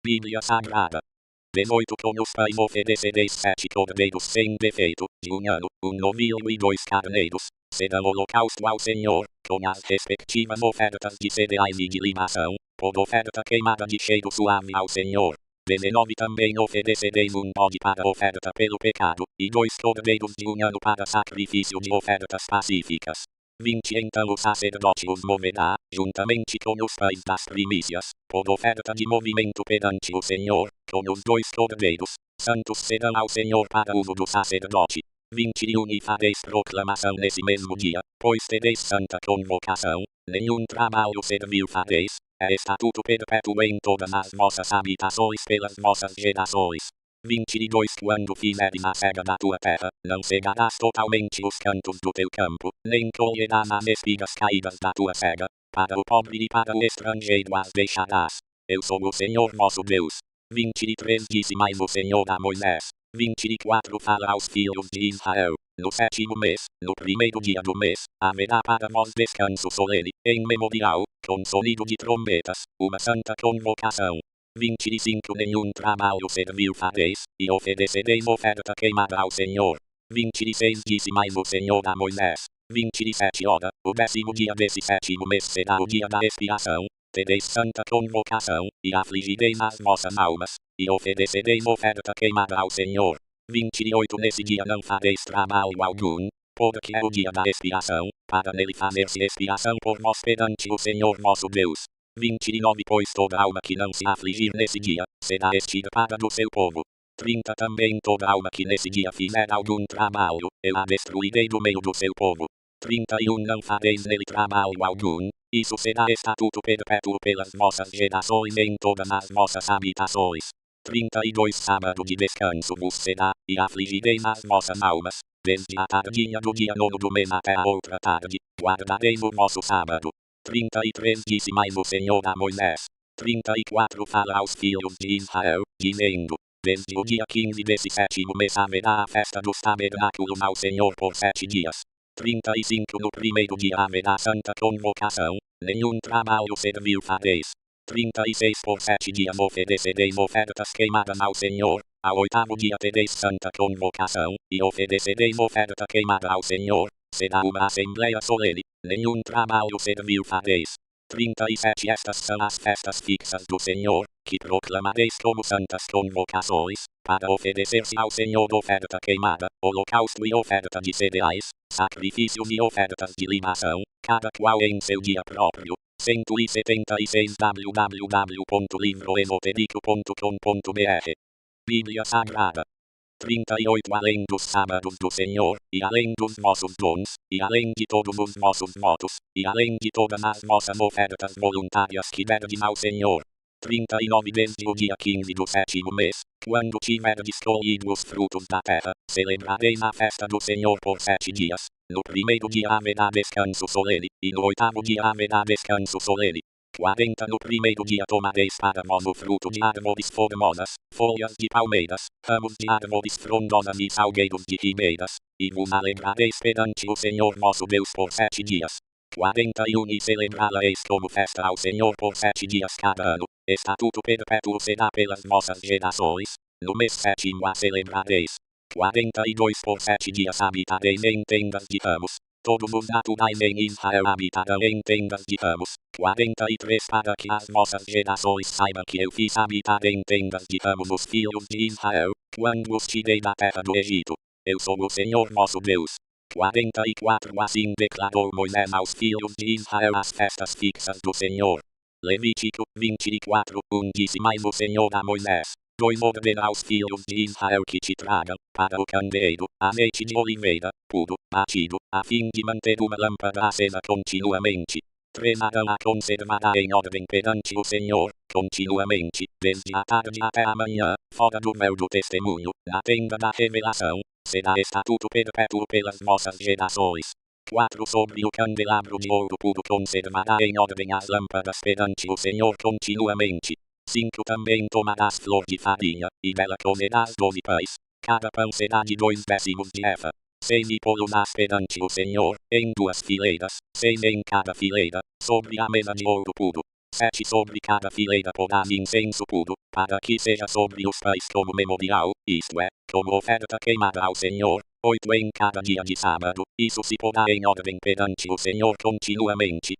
Bíblia Sagrada. 18 com os pães oferecereis 7 cordeiros sem defeito, de um ano, um novilho e 2 carneiros, serão holocausto ao Senhor, com as respectivas ofertas de cereais e de libação, por oferta queimada de cheiro suave ao Senhor. 19 também oferecereis um bode para oferta pelo pecado, e 2 cordeiros de um ano para sacrifício de ofertas pacíficas. 20 Então o sacerdote os moverá, juntamente com os pães das primícias, por oferta de movimento perante o Senhor, com os 2 cordeiros, santos serão ao Senhor para uso do sacerdote. 21 E fareis proclamação nesse mesmo dia, pois tereis santa convocação, nenhum trabalho servil fareis, é estatuto perpétuo em todas as vossas habitações pelas vossas gerações. 22 Quando fizeres a cega da tua terra, não cegarás totalmente os cantos do teu campo, nem colherás as espigas caídas da tua cega, para o pobre e para o estrangeiro as deixarás. Eu sou o Senhor vosso Deus. 23 Disse mais o Senhor a Moisés. 24 Fala aos filhos de Israel. No 7º mês, no primeiro dia do mês, haverá para vós descanso solene, em memorial, com sonido de trombetas, uma santa convocação. 25 Nenhum trabalho servil fareis, e oferecereis oferta queimada ao Senhor. 26 Disse mais o Senhor a Moisés. 27 Ora, o 10º dia desse 7º mês será o dia da expiação, tereis santa convocação, e afligireis as vossas almas, e oferecereis oferta queimada ao Senhor. 28 Nesse dia não fareis trabalho algum, porque é o dia da expiação, para nele fazer-se expiação por vós perante o Senhor vosso Deus. 29 Pois toda alma que não se afligir nesse dia, será extirpada do seu povo. 30 Também toda alma que nesse dia fizer algum trabalho, eu a destruirei do meio do seu povo. 31 Não fareis nele trabalho algum, isso será estatuto perpétuo pelas vossas gerações em todas as vossas habitações. 32 Sábado de descanso vos será, e afligireis as vossas almas, desde a tardinha do dia 9º do mês até a outra tarde, guardareis o vosso sábado. 33 Disse mais o Senhor a Moisés. 34 Fala aos filhos de Israel, dizendo: Desde o dia 15 desse 7º mês haverá a festa dos tabernáculos ao Senhor por 7 dias. 35 No primeiro dia haverá santa convocação, nenhum trabalho servil fareis. 36 Por 7 dias oferecereis ofertas queimadas ao Senhor, ao 8º dia tereis santa convocação, e oferecereis oferta queimada ao Senhor, será uma assembleia solene, nenhum trabalho servil fareis. 37 Estas são as festas fixas do Senhor, que proclamareis como santas convocações, para oferecer-se ao Senhor oferta queimada, holocausto e oferta de cereais, sacrifícios e ofertas de libação, cada qual em seu dia próprio. 176 www.livroesotérico.com.br Bíblia Sagrada 38 Além dos sábados do Senhor, e além dos vossos dons, e além de todos os vossos votos, e além de todas as vossas ofertas voluntárias que derdes ao Senhor. 39 Desde o dia 15 do 7º mês, quando tiverdes colhido os frutos da terra, celebrareis a festa do Senhor por 7 dias. No primeiro dia haverá descanso solene, e no 8º dia haverá descanso solene. 40 No primeiro dia tomareis para vós o fruto de árvores formosas, folhas de palmeiras, ramos de árvores frondosas e salgueiros de ribeiras, e vos alegrareis perante o Senhor vosso Deus por 7 dias. 41 E celebrá-la-eis como festa ao Senhor por 7 dias cada ano, estatuto perpétuo será pelas vossas gerações, no mês 7º a celebrareis. 42 Por 7 dias habitareis em tendas de ramos. Todos os naturais em Israel habitarão em tendas de ramos. 43 Para que as vossas gerações saibam que eu fiz habitar em tendas de ramos os filhos de Israel, quando os tirei da terra do Egito. Eu sou o Senhor vosso Deus. 44 Assim declarou Moisés aos filhos de Israel as festas fixas do Senhor. Levítico 24 Disse mais o Senhor a Moisés: 2 Ordena aos filhos de Israel que te tragam, para o candeeiro, azeite de oliveira, puro, batido, a fim de manter uma lâmpada acesa continuamente. 3 Arão a conservará em ordem perante o Senhor, continuamente, desde a tarde até a manhã, fora do véu do testemunho, na tenda da revelação, será estatuto perpétuo pelas vossas gerações. 4 Sobre o candelabro de ouro puro conservará em ordem as lâmpadas perante o Senhor continuamente. 5 Também tomarás flor de farinha, e dela comerás 12 pães, cada pão será de 2 décimos de efa. 6 E pô-los-ás perante o Senhor, em 2 fileiras, 6 em cada fileira, sobre a mesa de ouro puro. 7 Sobre cada fileira porás incenso puro, para que seja sobre os pães como memorial, isto é, como oferta queimada ao Senhor. 8 Em cada dia de sábado, isso se porá em ordem perante o Senhor continuamente,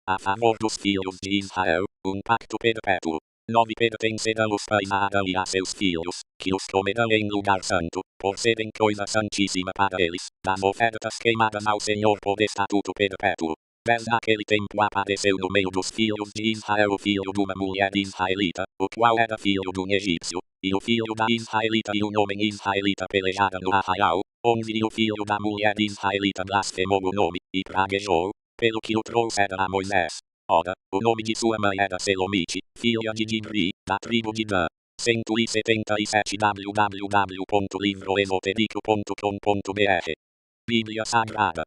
a favor dos filhos de Israel, um pacto perpétuo. 9 Pertencerão os pães a Arão e a seus filhos, que os comerão em lugar santo, por serem coisa santíssima para eles, das ofertas queimadas ao Senhor por estatuto perpétuo. 10 Naquele tempo apareceu no meio dos filhos de Israel o filho de uma mulher israelita, o qual era filho de um egípcio, e o filho da israelita e um homem israelita pelejaram no arraial. 11 E o filho da mulher israelita blasfemou o nome, e praguejou, pelo que o trouxera a Moisés. Ora, o nome de sua mãe era Selomite, filha de Dibri, da tribo de Dan. 177 www.livroesotérico.com.br Bíblia Sagrada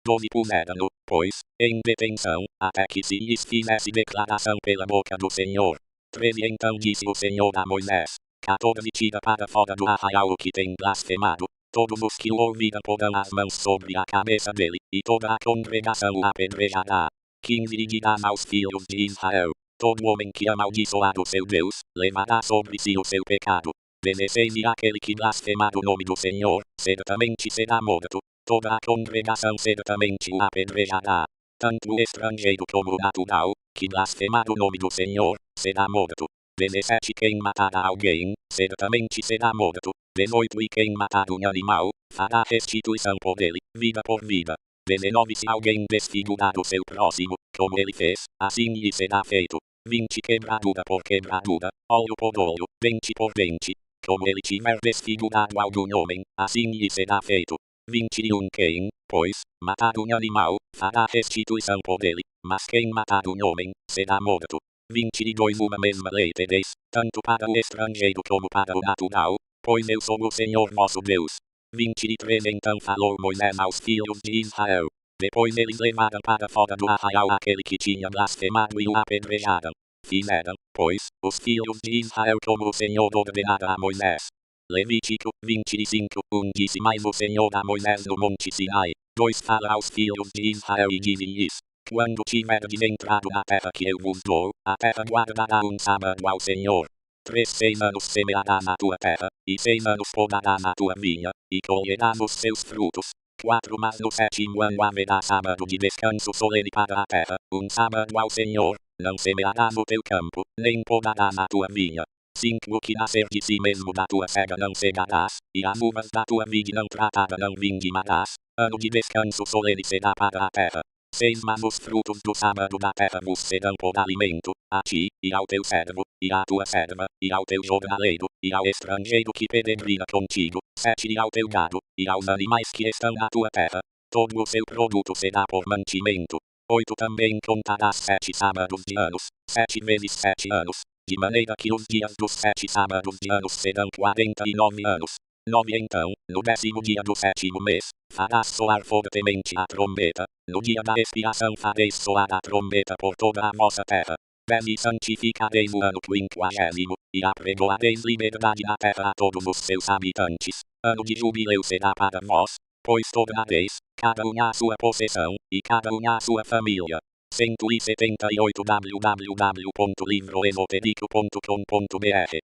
12 Puseram-no, pois, em detenção, até que se lhes fizesse declaração pela boca do Senhor. 13 Então disse o Senhor a Moisés: 14 Tira para fora do arraial o que tem blasfemado. Todos os que o ouviram porão as mãos sobre a cabeça dele, e toda a congregação o apedrejará. 15 E dirás aos filhos de Israel: todo homem que amaldiçoar o seu Deus, levará sobre si o seu pecado. 16 E aquele que blasfemar o nome do Senhor, certamente será morto. Toda a congregação certamente o apedrejará. Tanto o estrangeiro como o natural, que blasfemar o nome do Senhor, será morto. 17 Quem matar a alguém, certamente será morto. 18 E quem matar um animal, fará restituição por ele, vida por vida. 19 Se alguém desfigurar o seu próximo, como ele fez, assim lhe será feito. 20 Quebradura por quebradura, olho por olho, dente por dente. Como ele tiver desfigurado algum homem, assim lhe será feito. 21 Quem, pois, matar um animal, fará restituição por ele, mas quem matar um homem, será morto. 22 Uma mesma lei tereis, tanto para o estrangeiro como para o natural, pois eu sou o Senhor vosso Deus. 23 Então falou Moisés aos filhos de Israel. Depois eles levaram para fora do arraial aquele que tinha blasfemado e o apedrejaram. Fizeram, pois, os filhos de Israel como o Senhor ordenara a Moisés. Levítico 25 Disse mais o Senhor a Moisés no monte Sinai. 2 Fala aos filhos de Israel e dize-lhes: quando tiverdes entrado na terra que eu vos dou, a terra guardará um sábado ao Senhor. 3 6 anos semearás a tua terra, e 6 anos podarás a tua vinha, e colherás os seus frutos. 4 Mas no 7º ano haverá sábado de descanso solene para a terra, um sábado ao Senhor. Não semearás o teu campo, nem podarás a tua vinha. 5 O que nascer de si mesmo da tua cega não cegarás, e as uvas da tua vide não tratada não vindimarás. Ano de descanso solene será para a terra. 6 Mas os frutos do sábado da terra vos serão por alimento, a ti, e ao teu servo, e à tua serva, e ao teu jornaleiro, e ao estrangeiro que peregrina contigo, 7 E ao teu gado, e aos animais que estão na tua terra, todo o seu produto será por mantimento. 8 Também contarás 7 sábados de anos, 7 vezes 7 anos, de maneira que os dias dos 7 sábados de anos serão 49 anos. 9 Então, no 10º dia do 7º mês, farás soar fortemente a trombeta, no dia da expiação fareis soar a trombeta por toda a vossa terra. 10 E santificareis o ano 50º, e apregoareis liberdade na terra a todos os seus habitantes. Ano de jubileu será para vós, pois tornareis, cada um à sua possessão, e cada um à sua família. 178 www.livroesotérico.com.br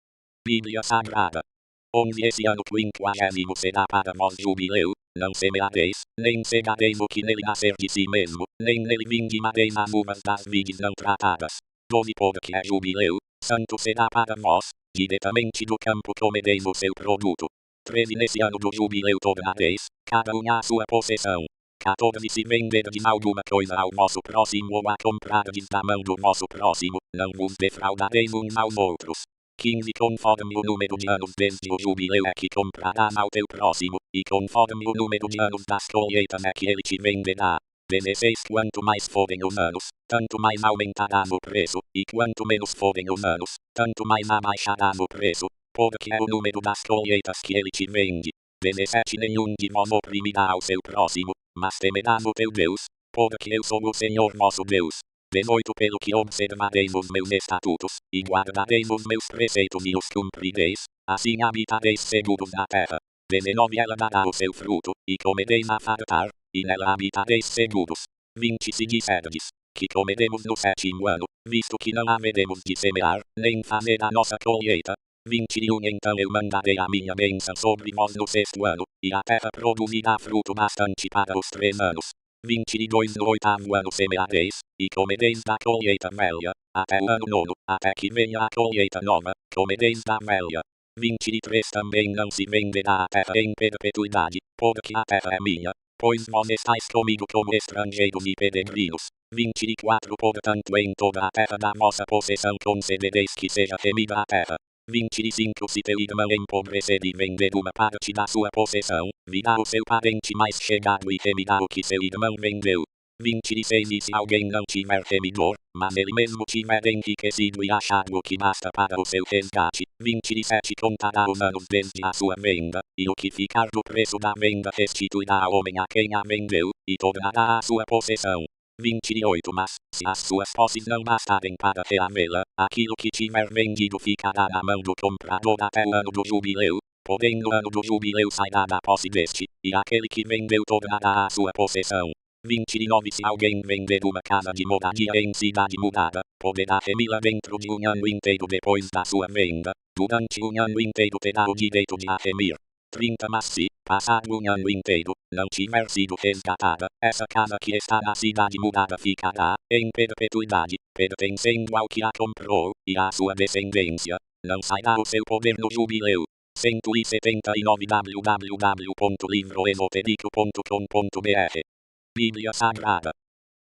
Bíblia Sagrada. 11 Esse ano 50º será para vós jubileu, não semeareis, nem cegareis o que nele nascer de si mesmo, nem nele vindimareis as uvas das vides não tratadas. 12 Porque é jubileu, santo será para vós, diretamente do campo comereis o seu produto. 13 Nesse ano do jubileu tornareis, cada um à sua possessão. 14 Se venderdes alguma coisa ao vosso próximo ou a comprardes da mão do vosso próximo, não vos defraudareis uns aos outros. 15 Conforme o número de anos desde o jubileu é que comprarás ao teu próximo, e conforme o número de anos das colheitas é que ele te venderá. 16 Quanto mais forem os anos, tanto mais aumentarás o preço, e quanto menos forem os anos, tanto mais abaixarás o preço, porque é o número das colheitas que ele te vende. 17 Nenhum de vós oprimirá ao seu próximo, mas temerás o teu Deus, porque eu sou o Senhor vosso Deus. 18 Pelo que observareis os meus estatutos, e guardareis os meus preceitos e os cumprireis, assim habitareis seguros na terra. 19 Ela dará o seu fruto, e comereis a fartar, e nela habitareis seguros. 20 Se disserdes, que comeremos no 7º ano, visto que não haveremos de semear, nem fazer a nossa colheita. 21 Então eu mandarei a minha bênção sobre vós no 6º ano, e a terra produzirá fruto bastante para os 3 anos. 22 No 8º ano semeareis, e comereis da colheita velha, até o ano 9, até que venha a colheita nova, comereis da velha. 23 Também não se venderá a terra em perpetuidade, porque a terra é minha, pois vós estáis comigo como estrangeiros e peregrinos. 24 Portanto em toda a terra da vossa possessão concedereis que seja remida a terra. 25 Se teu irmão empobrecer e vender uma parte da sua possessão, virá o seu parente mais chegado e remirá o que seu irmão vendeu. 26 E se alguém não tiver remidor, mas ele mesmo tiver enriquecido e achado o que basta para o seu resgate, 27 Contará os anos desde a sua venda, e o que ficar do preço da venda restituirá ao homem a quem a vendeu, e tornará a sua possessão. 28 Mas, se as suas posses não bastarem para reavê-la, aquilo que tiver vendido ficará na mão do comprador até o ano do jubileu, porém no ano do jubileu sairá da posse deste, e aquele que vendeu tornará a sua possessão. 29 Se alguém vender uma casa de moradia em cidade mudada, poderá remí-la dentro de um ano inteiro depois da sua venda, durante um ano inteiro terá o direito de a remir. 30 Mas se, passado um ano inteiro, não tiver sido resgatada, essa casa que está na cidade mudada ficará, em perpetuidade, pertencendo ao que a comprou, e à sua descendência. Não sairá o seu poder no jubileu. 179 www.livroesotérico.com.br Bíblia Sagrada.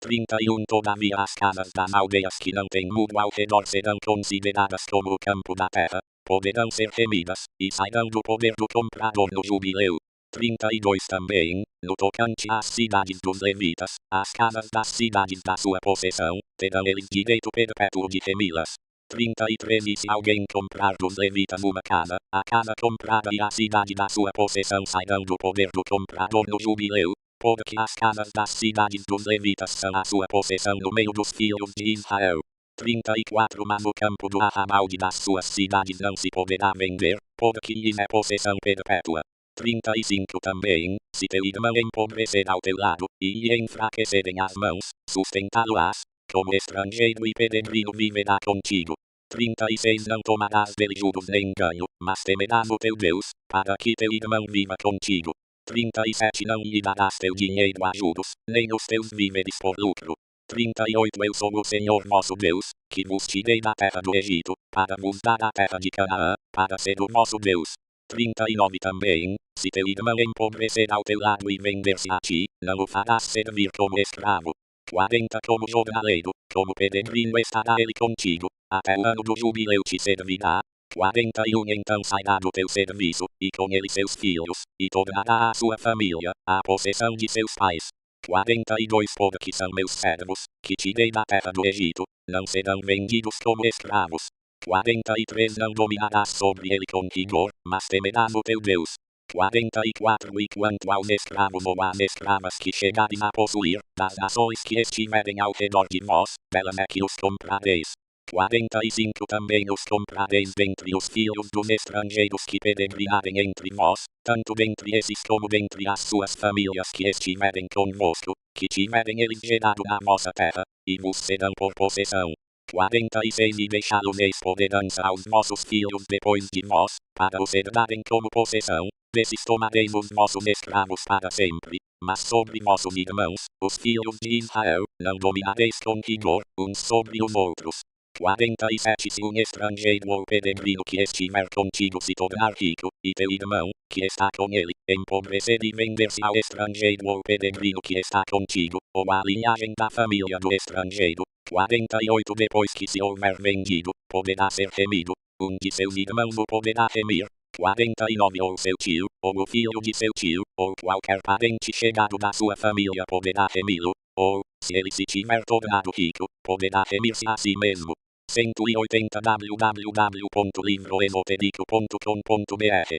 31 Todavia as casas das aldeias que não têm muro ao redor serão consideradas como o campo da terra, poderão ser remidas, e sairão do poder do comprador no jubileu. 32 Também, no tocante às cidades dos levitas, as casas das cidades da sua possessão, terão eles direito perpétuo de remi-las. 33 E se alguém comprar dos levitas uma casa, a casa comprada e a cidade da sua possessão sairão do poder do comprador no jubileu, porque as casas das cidades dos levitas são a sua possessão no meio dos filhos de Israel. 34 Mas o campo do arrabalde das suas cidades não se poderá vender, porque lhes é possessão perpétua. 35 Também, se teu irmão empobrecer ao teu lado, e lhe enfraquecerem as mãos, sustentá-lo-ás, como estrangeiro e peregrino viverá contigo. 36 Não tomarás dele juros nem ganho, mas temerás o teu Deus, para que teu irmão viva contigo. 37 Não lhe darás teu dinheiro a juros, nem os teus víveres por lucro. 38 Eu sou o Senhor vosso Deus, que vos tirei da terra do Egito, para vos dar a terra de Canaã, para ser o vosso Deus. 39 Também, se teu irmão empobrecer ao teu lado e vender-se a ti, não o farás servir como escravo. 40 como jornaleiro, como peregrino estará ele contigo, até o ano do jubileu te servirá. 41 então sairá do teu serviço, e com ele seus filhos, e tornará à sua família, à possessão de seus pais. 42 Porque são meus servos, que tirei da terra do Egito, não serão vendidos como escravos. 43 Não dominarás sobre ele com rigor, mas temerás o teu Deus. 44 E quanto aos escravos ou às escravas que chegares a possuir, das nações que estiverem ao redor de vós, delas é que os comprareis. 45 Também os comprareis dentre os filhos dos estrangeiros que peregrinarem entre vós, tanto dentre esses como dentre as suas famílias que estiverem convosco, que tiverem eles gerado na vossa terra, e vos serão por possessão. 46 E deixá-los-eis por herança aos vossos filhos depois de vós, para os herdarem como possessão. Desses tomareis os vossos escravos para sempre, mas sobre vossos irmãos, os filhos de Israel, não dominareis com rigor, uns sobre os outros. 47 Se um estrangeiro ou peregrino que estiver contigo se tornar rico, e teu irmão, que está com ele, empobrecer e vender-se ao estrangeiro ou peregrino que está contigo, ou à linhagem da família do estrangeiro. 48 Depois que se houver vendido, poderá ser remido, um de seus irmãos o poderá remir. 49 Ou seu tio, ou o filho de seu tio, ou qualquer parente chegado da sua família poderá remi-lo, ou, se ele se tiver tornado rico, poderá remir-se a si mesmo. 180 www.livroesotérico.com.br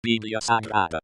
Bíblia Sagrada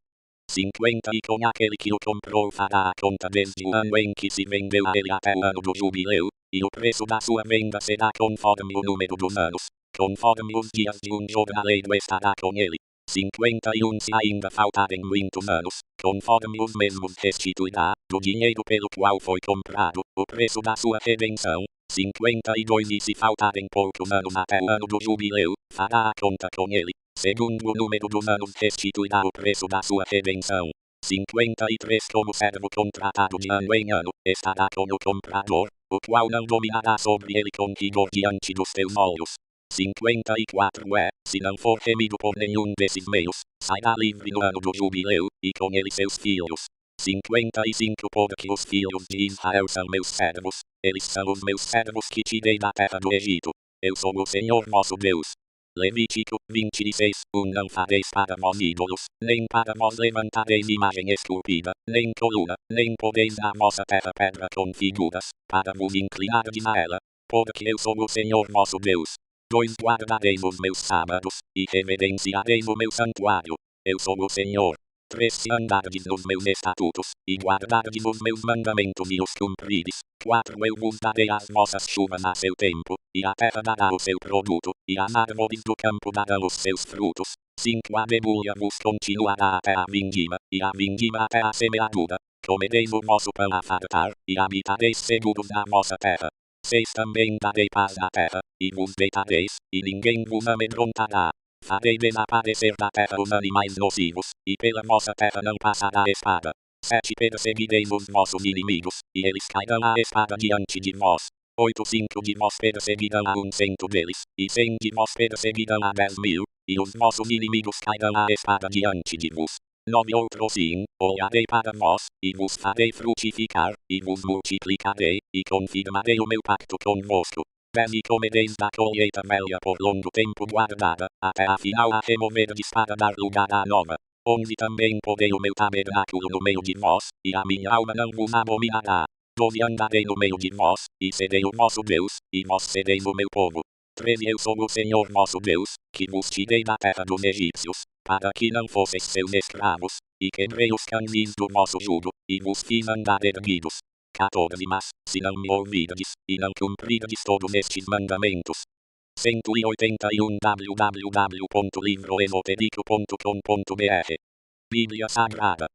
50 E com aquele que o comprou fará a conta desde o ano em que se vendeu a ele até o ano do jubileu, e o preço da sua venda será conforme o número dos anos, conforme os dias de um jornaleiro estará com ele. 51 Se ainda faltarem muitos anos, conforme os mesmos restituirá, do dinheiro pelo qual foi comprado, o preço da sua redenção. 52 E se faltarem poucos anos até o ano do jubileu, fará a conta com ele, segundo o número dos anos restituirá o preço da sua redenção. 53 Como servo contratado de ano em ano, estará com o comprador, o qual não dominará sobre ele com rigor diante dos teus olhos. 54 Se não for remido por nenhum desses meios, sairá livre no ano do jubileu, e com ele seus filhos. 55 Porque os filhos de Israel são meus servos, eles são os meus servos que tirei da terra do Egito. Eu sou o Senhor vosso Deus. Levítico 26 Não fareis para vós ídolos, nem para vós levantareis imagem esculpida, nem coluna, nem poreis na vossa terra pedra com figuras, para vos inclinardes a ela. Porque eu sou o Senhor vosso Deus. 2 Guardareis os meus sábados, e reverenciareis o meu santuário. Eu sou o Senhor. 3 Se andardes nos meus estatutos, e guardardes os meus mandamentos e os cumprides. 4 Eu vos darei as vossas chuvas a seu tempo, e a terra dará o seu produto, e as árvores do campo darão os seus frutos. 5 A debulha vos continuará até a vindima, e a vindima até a semeadura. Comereis o vosso pão a fartar, e habitareis seguros na vossa terra. 6 Também darei paz na terra, e vos deitareis, e ninguém vos amedrontará. Farei desaparecer da terra os animais nocivos, e pela vossa terra não passará a espada. 7 Perseguireis os vossos inimigos, e eles cairão a espada diante de vós. 8 5 de vós perseguirão a 100 deles, e 100 de vós perseguirão a 10.000, e os vossos inimigos cairão a espada diante de vos. 9 Outro sim, olharei para vós, e vos farei frutificar, e vos multiplicarei, e confirmarei o meu pacto convosco. 10 E comereis da colheita velha por longo tempo guardada, até a final a removerdes para dar lugar à nova. 11 Também porei o meu tabernáculo no meio de vós, e a minha alma não vos abominará. 12 Andarei no meio de vós, e serei o vosso Deus, e vós sereis o meu povo. 13 Eu sou o Senhor vosso Deus, que vos tirei da terra dos egípcios, para que não fosseis seus escravos, e quebrei os candis do vosso jugo, e vos fiz andar erguidos. 14 Mas, se não me ouvirdes, e não cumprirdes todos estes mandamentos. 181 www.livroesotérico.com.br Bíblia Sagrada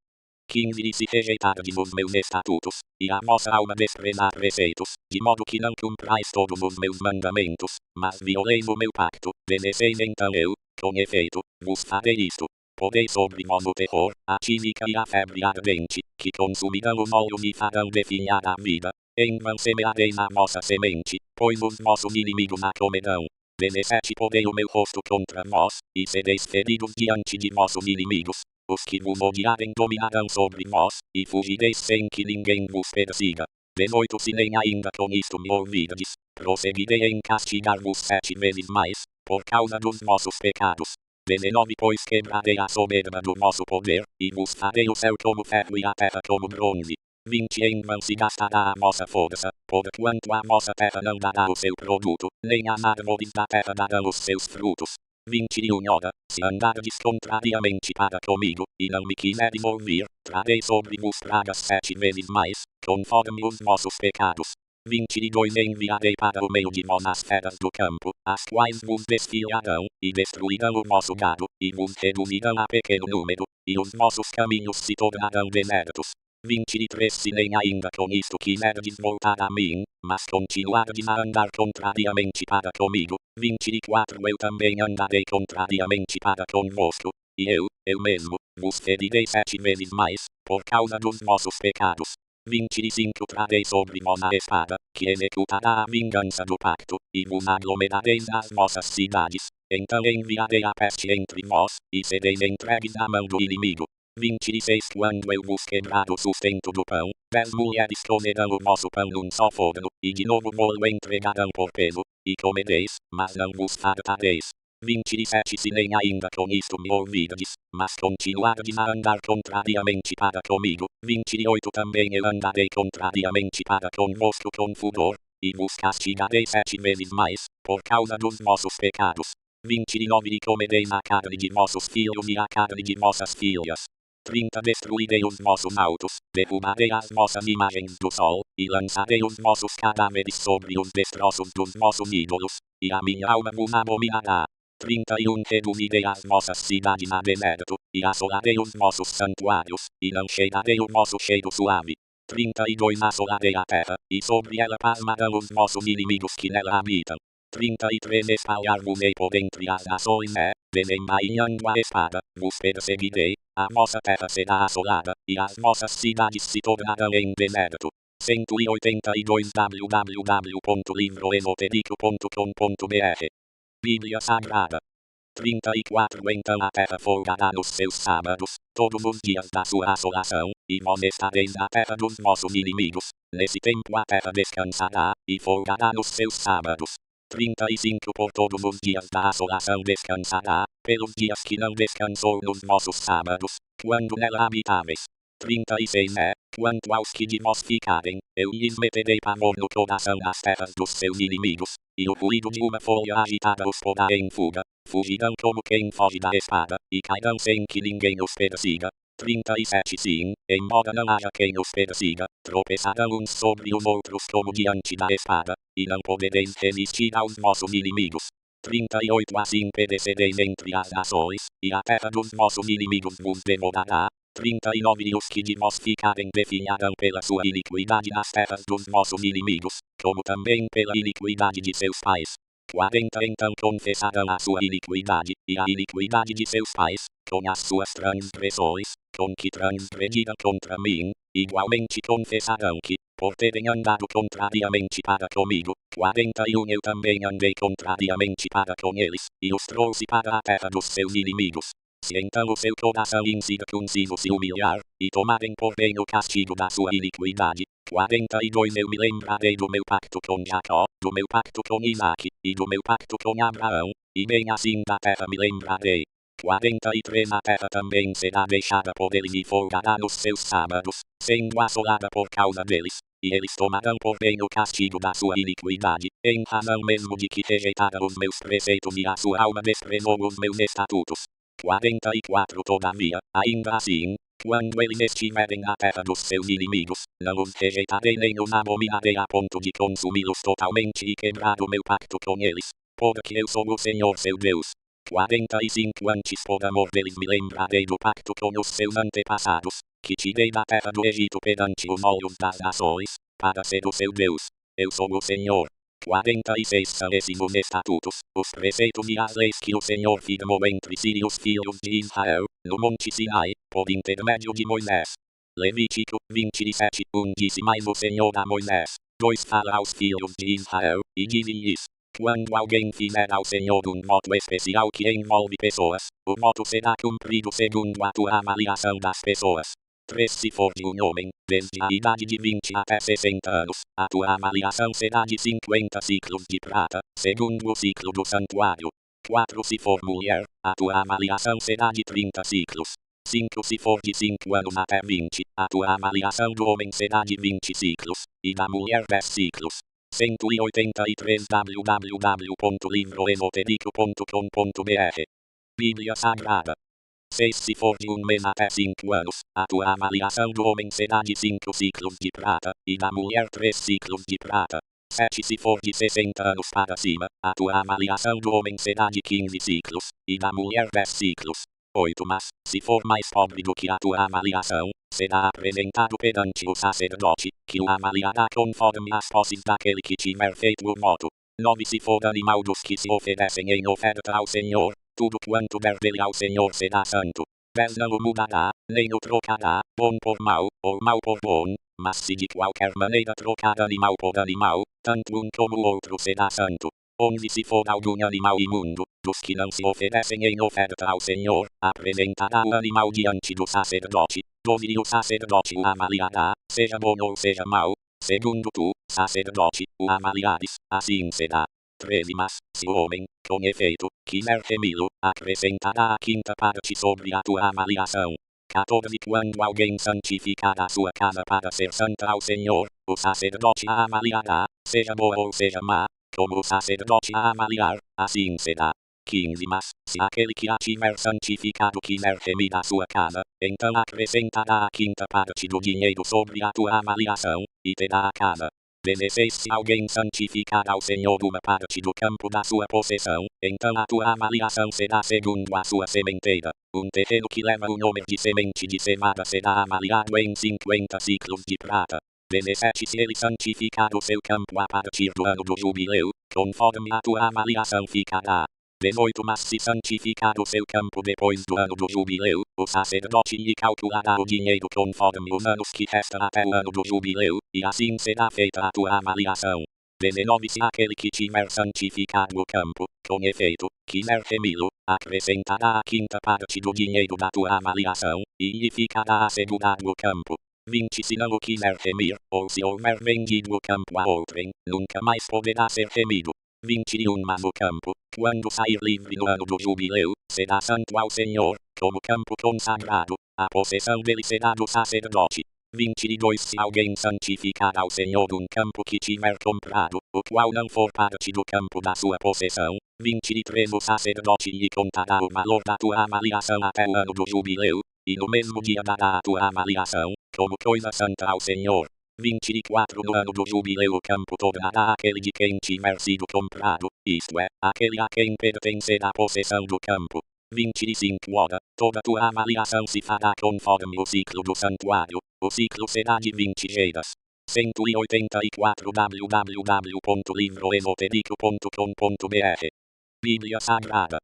15 E se rejeitardes os meus estatutos, e a vossa alma desprezar preceitos, de modo que não cumprais todos os meus mandamentos, mas violeis o meu pacto, 16 Então eu, com efeito, vos farei isto. Porei sobre vós o terror, a tísica e a febre ardente, que consumirão os olhos e farão definhar a vida. Em vão semeareis a vossa semente, pois os vossos inimigos a comerão. 17 Porei o meu rosto contra vós, e sereis feridos diante de vossos inimigos. Os que vos odiarem dominarão sobre vós, e fugireis sem que ninguém vos persiga. 18 Se nem ainda com isto me ouvirdes, prosseguirei em castigar-vos 7 vezes mais, por causa dos vossos pecados. 19 Pois quebrarei a soberba do vosso poder, e vos farei o céu como ferro e a terra como bronze. 20 Em vão se gastará a vossa força, porquanto a vossa terra não dará o seu produto, nem as árvores da terra darão os seus frutos. 21 Ora, se andardes contrariamente para comigo, e não me quiserdes ouvir, trarei sobre vos pragas 7 vezes mais, conforme os vossos pecados. 22 Enviarei para o meio de vós as feras do campo, as quais vos desfiarão, e destruirão o vosso gado, e vos reduzirão a pequeno número, e os vossos caminhos se tornarão desertos. 23 Se nem ainda com isto quiserdes voltar a mim, mas continuardes a andar contrariamente para comigo, 24 Eu também andarei contrariamente para convosco, e eu mesmo, vos ferirei 7 vezes mais, por causa dos vossos pecados. 25 Trarei sobre vós a espada, que executará a vingança do pacto, e vos aglomerareis nas vossas cidades. Então enviarei a peste entre vós, e sereis entregues à mão do inimigo. 26 Quando eu vos quebrar o sustento do pão, 10 mulheres comerão o vosso pão num só forno, e de novo vou entregarão por peso, e comereis, mas não vos fartareis. 27 Se nem ainda com isto me ouvirdes, mas continuardes a andar contrariamente para comigo, 28 Também eu andarei contrariamente para convosco com furor, e vos castigarei 7 vezes mais, por causa dos vossos pecados. 29 E comereis a carne de vossos filhos e a carne de vossas filhas. 30 Destruirei os vossos altos, derrubarei as vossas imagens do sol, e lançarei os vossos cadáveres sobre os destroços dos vossos ídolos, e a minha alma vos abominará. 31 Reduzirei as vossas cidades a deserto, e assolarei os vossos santuários, e não cheirarei o vosso cheiro suave. 32 Assolarei a terra, e sobre ela pasmarão os vossos inimigos que nela habitam. 33 Espalhar-vos-ei por entre as nações desembainhando a espada, vos perseguirei, a vossa terra será assolada, e as vossas cidades se tornarão em deserto. 182 www.livroesotérico.com.br Bíblia Sagrada. 34 Então a terra folgará nos seus sábados, todos os dias da sua assolação, e vós estareis na terra dos vossos inimigos. Nesse tempo a terra descansará, e folgará nos seus sábados. 35 Por todos os dias da assolação descansará, pelos dias que não descansou nos vossos sábados, quando nela habitáveis. 36 Quanto aos que de vós ficarem, eu lhes meterei pavor no coração nas terras dos seus inimigos, e o ruído de uma folha agitada os porá em fuga, fugirão como quem foge da espada, e cairão sem que ninguém os persiga. 37 Sim, embora não haja quem os persiga, tropeçarão uns sobre os outros como diante da espada, e não podereis resistir aos vossos inimigos. 38 Assim perecereis entre as nações, e a terra dos vossos inimigos vos devorará. 39 E os que de vós ficarem definharão pela sua iniquidade nas terras dos vossos inimigos, como também pela iniquidade de seus pais. 40 Então confessarão a sua iniquidade, e a iniquidade de seus pais, com as suas transgressões, com que transgrediram contra mim, igualmente confessarão que, por terem andado contrariamente para comigo, 41 Eu também andei contrariamente para com eles, e os trouxe para a terra dos seus inimigos. Se então o seu coração incircunciso se humilhar, e tomarem por bem o castigo da sua iniquidade, 42 Eu me lembrarei do meu pacto com Jacó, do meu pacto com Isaac, e do meu pacto com Abraão, e bem assim da terra me lembrarei. 43 A terra também será deixada por eles e folgará nos seus sábados, sendo assolada por causa deles, e eles tomarão por bem o castigo da sua iniquidade, em razão mesmo de que rejeitaram os meus preceitos e a sua alma desprezou os meus estatutos. 44 Todavia, ainda assim, quando eles estiverem na terra dos seus inimigos, não os rejeitarei nem os abominarei a ponto de consumi-los totalmente e quebrar o meu pacto com eles, porque eu sou o Senhor seu Deus. 45 Antes por amor deles me lembrarei do pacto com os seus antepassados, que tirei da terra do Egito perante os olhos das nações, para ser o seu Deus. Eu sou o Senhor. 46 São esses os estatutos, os preceitos e as leis que o Senhor firmou entre si e os filhos de Israel, no monte Sinai, por intermédio de Moisés. Levítico 27 Disse mais o Senhor a Moisés: 2 Fala aos filhos de Israel, e dize-lhes: quando alguém fizer ao Senhor um voto especial que envolve pessoas, o voto será cumprido segundo a tua avaliação das pessoas. 3 se for de um homem, desde a idade de 20 até 60 anos, a tua avaliação será de 50 ciclos de prata, segundo o ciclo do santuário. 4 se for mulher, a tua avaliação será de 30 ciclos. 5 se for de 5 anos até 20, a tua avaliação do homem será de 20 ciclos, e da mulher 10 ciclos. 183 www.livroesotérico.com.br Bíblia Sagrada. 6 se for de um mês até 5 anos, a tua avaliação do homem será de 5 ciclos de prata, e da mulher 3 ciclos de prata. 7 se for de 60 anos para cima, a tua avaliação do homem será de 15 ciclos, e da mulher 10 ciclos. 8 Mas, se for mais pobre do que a tua avaliação, será apresentado perante o sacerdote, que o avaliará conforme as posses daquele que tiver feito o voto. 9 Se for animal dos que se oferecem em oferta ao Senhor, tudo quanto der dele ao Senhor será santo. 10 Não o mudará, nem o trocará, bom por mal, ou mal por bom, mas se de qualquer maneira trocar animal por animal, tanto um como o outro será santo. 11 Se for algum animal imundo, dos que não se oferecem em oferta ao Senhor, apresentará o animal diante do sacerdote. 12 E o sacerdote o avaliará, seja bom ou seja mau, segundo tu, sacerdote, o avaliares, assim será. 13 Mas, se o homem, com efeito, quiser remi-lo, acrescentará a quinta parte sobre a tua avaliação. 14 Quando alguém santificar a sua casa para ser santa ao Senhor, o sacerdote a avaliará, seja boa ou seja má, como o sacerdote a avaliar, assim será. 15 Mas, se aquele que a tiver santificado quiser remir a sua casa, então acrescentará a quinta parte do dinheiro sobre a tua avaliação, e terá a casa. 16 Se alguém santificar ao Senhor uma parte do campo da sua possessão, então a tua avaliação será segundo a sua sementeira. Um terreno que leva o nome de semente de cevada será avaliado em 50 ciclos de prata. 17 Se ele santificar o seu campo a partir do ano do jubileu, conforme a tua avaliação ficará. 18 Mas se santificar o seu campo depois do ano do jubileu, o sacerdote lhe calculará o dinheiro conforme os anos que resta até o ano do jubileu, e assim será feita a tua avaliação. 19 Se aquele que tiver santificado o campo, com efeito, quiser remi-lo, acrescentará a quinta parte do dinheiro da tua avaliação, e lhe ficará assegurado o campo. 20 Se não o quiser remir, ou se houver vendido o campo a outrem, nunca mais poderá ser remido. 21 Mas o campo, quando sair livre no ano do jubileu, será santo ao Senhor, como campo consagrado, a possessão dele será do sacerdote. 22 Se alguém santificar ao Senhor um campo que tiver comprado, o qual não for parte do campo da sua possessão, 23 O sacerdote lhe contará o valor da tua avaliação até o ano do jubileu, e no mesmo dia dará a tua avaliação, como coisa santa ao Senhor. 24 No ano do jubileu o campo tornará aquele de quem tiver sido comprado, isto é, aquele a quem pertencer a possessão do campo. 25 Ora, toda tua avaliação se fará conforme o ciclo do santuário, o ciclo será de 20 geiras. 184 www.livroesotérico.com.br Bíblia Sagrada.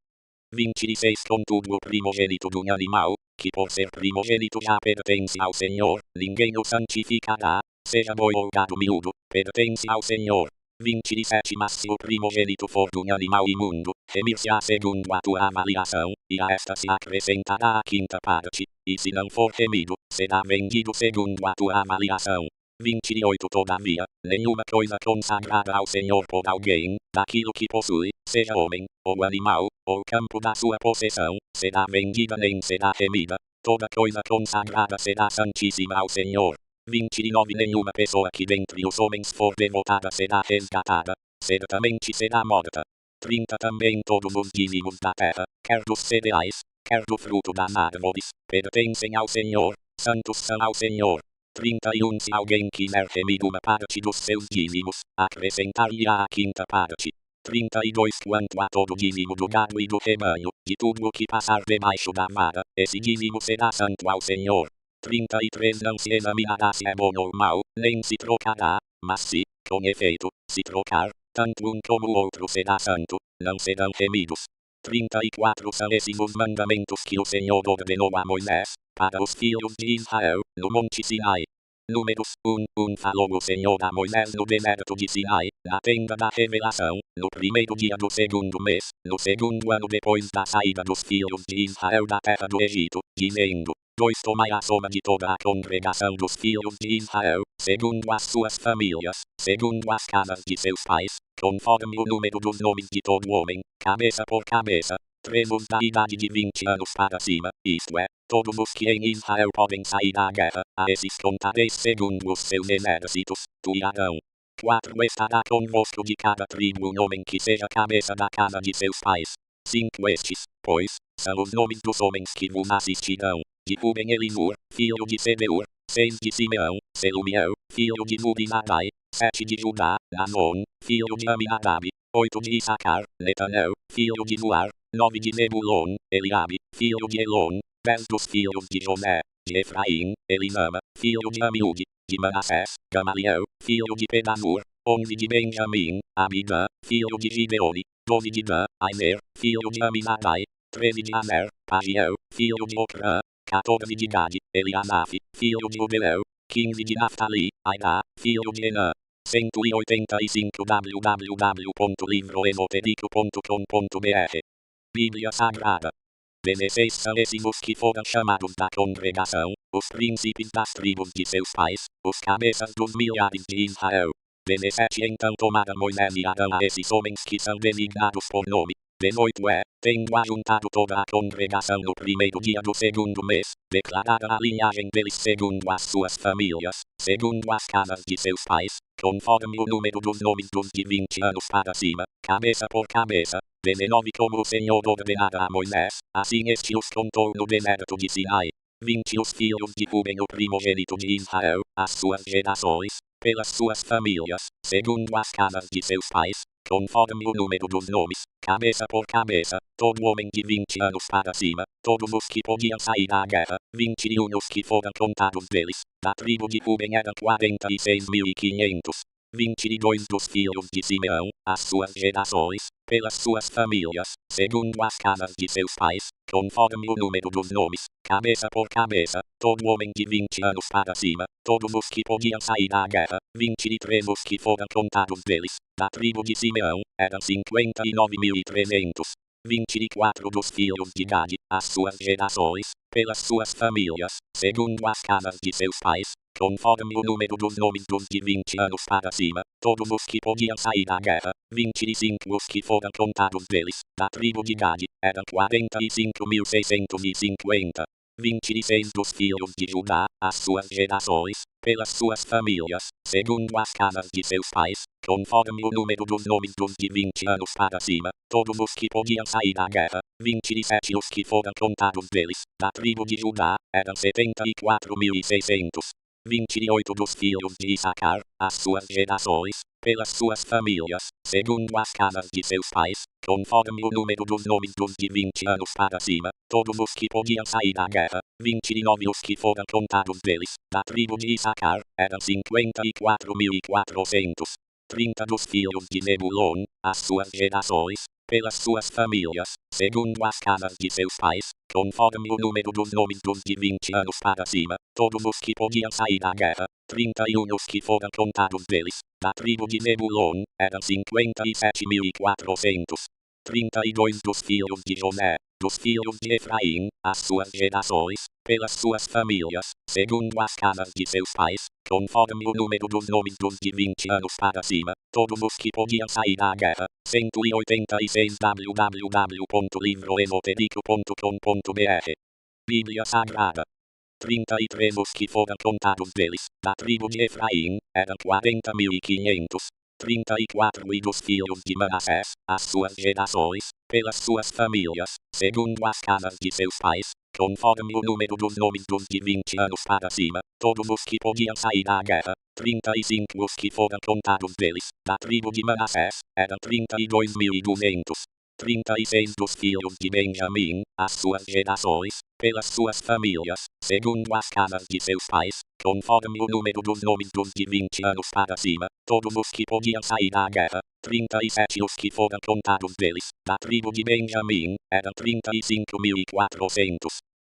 26 Contudo o primogênito de um animal, que por ser primogênito já pertence ao Senhor, ninguém o santificará, seja boi ou gado miúdo, pertence ao Senhor. 27 Mas se o primogênito for de um animal imundo, remir-se-á segundo a tua avaliação, e a esta se acrescentará a quinta parte, e se não for remido, será vendido segundo a tua avaliação. 28 Todavia, nenhuma coisa consagrada ao Senhor por alguém, daquilo que possui, seja homem, ou animal, ou campo da sua possessão, será vendida nem será remida, toda coisa consagrada será santíssima ao Senhor. 29 Nenhuma pessoa que dentre os homens for devotada será resgatada, certamente será morta. 30 Também todos os dízimos da terra, quer dos cereais, quer do fruto das árvores, pertencem ao Senhor, santos são ao Senhor. 31 Se alguém quiser remir uma parte dos seus dízimos, acrescentar-lhe-á a quinta parte. 32 Quanto a todo dízimo do gado e do rebanho, de tudo o que passar debaixo da vara, esse dízimo será santo ao Senhor. 33 Não se examinará se é bom ou mau, nem se trocará, mas se, com efeito, se trocar, tanto um como o outro será santo, não serão remidos. 34 São esses os mandamentos que o Senhor ordenou a Moisés, para os filhos de Israel, no Monte Sinai. Números 1 Falou o Senhor a Moisés no deserto de Sinai, na tenda da revelação, no primeiro dia do segundo mês, no segundo ano depois da saída dos filhos de Israel da terra do Egito, dizendo: 2 tomai a soma de toda a congregação dos filhos de Israel, segundo as suas famílias, segundo as casas de seus pais, conforme o número dos nomes de todo homem, cabeça por cabeça, trenos da idade de 20 anos para cima, isto é, todos os que em Israel podem sair da guerra, a esses contareis segundo os seus exércitos, tu e Arão. 4 estará convosco de cada tribo um homem que seja cabeça da casa de seus pais. 5 estes, pois, são os nomes dos homens que vos assistirão. De Ruben Elisur, filho de Sebeur. 6 de Simeão, Selumiel, filho de Zurizadai. 7 de Judá, Nanon, filho de Aminadab. 8 de Issacar, Netanel, filho de Zuar. 9 de Zebulon, Eliabe, filho de Elon. 10 dos filhos de José, de Efraim, Elinama, filho de Amiúde. De Manassés, Gamaliel, filho de Pedazur. 11 de Benjamim, Abidã, filho de Gideoni. 12 de Dan, Aimer, filho de Aminadai. 13 de Aner, Pagiel, filho de Ocrã. 14 de Gad, Eliasaf, filho de Ubelel. 15 de Naftali, Aidá, filho de Enã. 185 www.livroesotérico.com.br Bíblia Sagrada. 16 são esses os que foram chamados da congregação, os príncipes das tribos de seus pais, os cabeças dos milhares de Israel. 17 Então tomara Moisés e Arão a esses homens que são designados por nome. 18 tendo ajuntado toda a congregação no primeiro dia do segundo mês, declarada a linhagem deles segundo as suas famílias, segundo as casas de seus pais, conforme o número dos nomes dos de 20 anos para cima, cabeça por cabeça. 19 Como o Senhor ordenara a Moisés, assim este os contou no deserto de Sinai. 20 Os filhos de Ruben o primogênito de Israel, as suas gerações, pelas suas famílias, segundo as casas de seus pais, conforme o número dos nomes, cabeça por cabeça, todo homem de 20 anos para cima, todos os que podiam sair da guerra, 21 os que foram contados deles, da tribo de Ruben eram 46.500. 22 dos filhos de Simeão, as suas gerações, pelas suas famílias, segundo as casas de seus pais, conforme o número dos nomes, cabeça por cabeça, todo homem de 20 anos para cima, todos os que podiam sair da guerra, 23 os que foram contados deles, da tribo de Simeão, eram 59.300. 24 dos filhos de Gad, as suas gerações, pelas suas famílias, segundo as casas de seus pais, conforme o número dos nomes dos de 20 anos para cima, todos os que podiam sair da guerra, 25 os que foram contados deles, da tribo de Gad, eram 45.650. 26 dos filhos de Judá, as suas gerações, pelas suas famílias, segundo as casas de seus pais, conforme o número dos nomes dos de 20 anos para cima, todos os que podiam sair da guerra, 27 os que foram contados deles, da tribo de Judá, eram 74.600. 28 dos filhos de Issacar, as suas gerações, pelas suas famílias, segundo as casas de seus pais, conforme o número dos nomes dos de 20 anos para cima, todos os que podiam sair da guerra, 29 os que foram contados deles, da tribo de Issacar, eram 54.400. 30 dos filhos de Zebulon, as suas gerações, pelas suas famílias, segundo as casas de seus pais, conforme o número dos nomes dos de 20 anos para cima, todos os que podiam sair da guerra, 31 os que foram contados deles, da tribo de Zebulon, eram 57.400. 32 dos filhos de José, dos filhos de Efraim, as suas gerações, pelas suas famílias, segundo as casas de seus pais, conforme o número dos nomes dos de 20 anos para cima, todos os que podiam sair da guerra, 186 www.livroesotérico.com.br Bíblia Sagrada. 33 os que foram contados deles, da tribo de Efraim, eram 40.500. 34 e dos filhos de Manassés, as suas gerações, pelas suas famílias, segundo as casas de seus pais, conforme o número dos nomes dos de 20 anos para cima, todos os que podiam sair da guerra, 35 os que foram contados deles, da tribo de Manassés, eram 32.200. 36 dos filhos de Benjamim, as suas gerações, pelas suas famílias, segundo as casas de seus pais, conforme o número dos nomes dos de 20 anos para cima, todos os que podiam sair da guerra, 37 os que foram contados deles, da tribo de Benjamim, eram 35.400.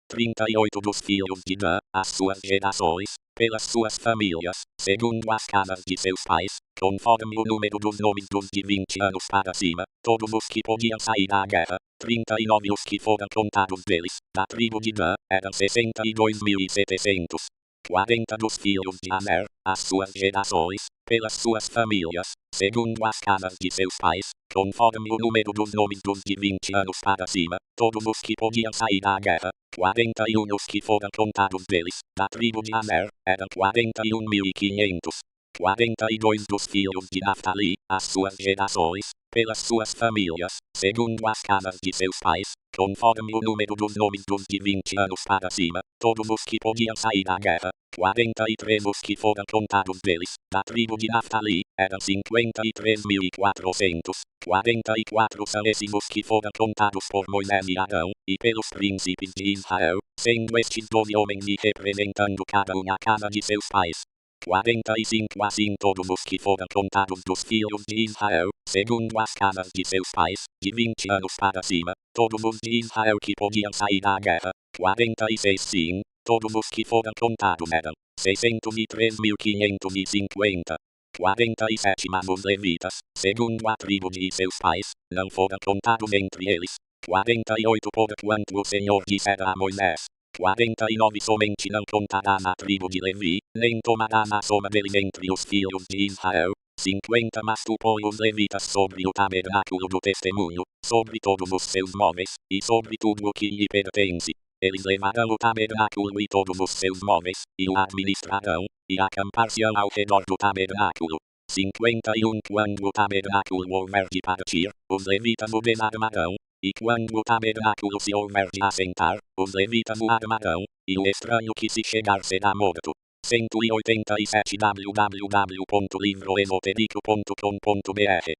38 dos filhos de Dan, as suas gerações, pelas suas famílias, segundo as casas de seus pais, conforme o número dos nomes dos de 20 anos para cima, todos os que podiam sair da guerra, 39 os que foram contados deles, da tribo de Dan, eram 62.700. 40 dos filhos de Aner, as suas gerações, pelas suas famílias, segundo as casas de seus pais, conforme o número dos nomes dos de 20 anos para cima, todos os que podiam sair da guerra. 41 os que foram contados deles, da tribo de Aner, eram 41.500. 42 dos filhos de Naftali, as suas gerações, pelas suas famílias, segundo as casas de seus pais, conforme o número dos nomes dos de 20 anos para cima, todos os que podiam sair da guerra. 43 os que foram contados deles, da tribo de Naftali, eram 53.400. 44 são esses os que foram contados por Moisés e Arão, e pelos príncipes de Israel, sendo estes 12 homens e representando cada um a casa de seus pais. 45 assim todos os que foram contados dos filhos de Israel, segundo as casas de seus pais, de 20 anos para cima, todos os de Israel que podiam sair da guerra. 46 sim, todos os que foram contados eram 603.550. 47 mas os levitas, segundo a tribo de seus pais, não foram contados entre eles. 48 porquanto o Senhor dissera a Moisés: 49 somente não contará na tribo de Levi, nem tomará na soma deles entre os filhos de Israel. 50 mas tu põe os levitas sobre o tabernáculo do testemunho, sobre todos os seus móveis, e sobre tudo o que lhe pertence. Eles levarão o tabernáculo e todos os seus móveis, e o administrarão, e acampar-se-ão ao redor do tabernáculo. 51 Quando o tabernáculo houver de partir, os levitas o desarmarão, e quando o tabernáculo se houver de assentar, os levitas o armarão, e o estranho que se chegar será morto. 187 www.livroesotérico.com.br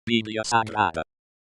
Bíblia Sagrada.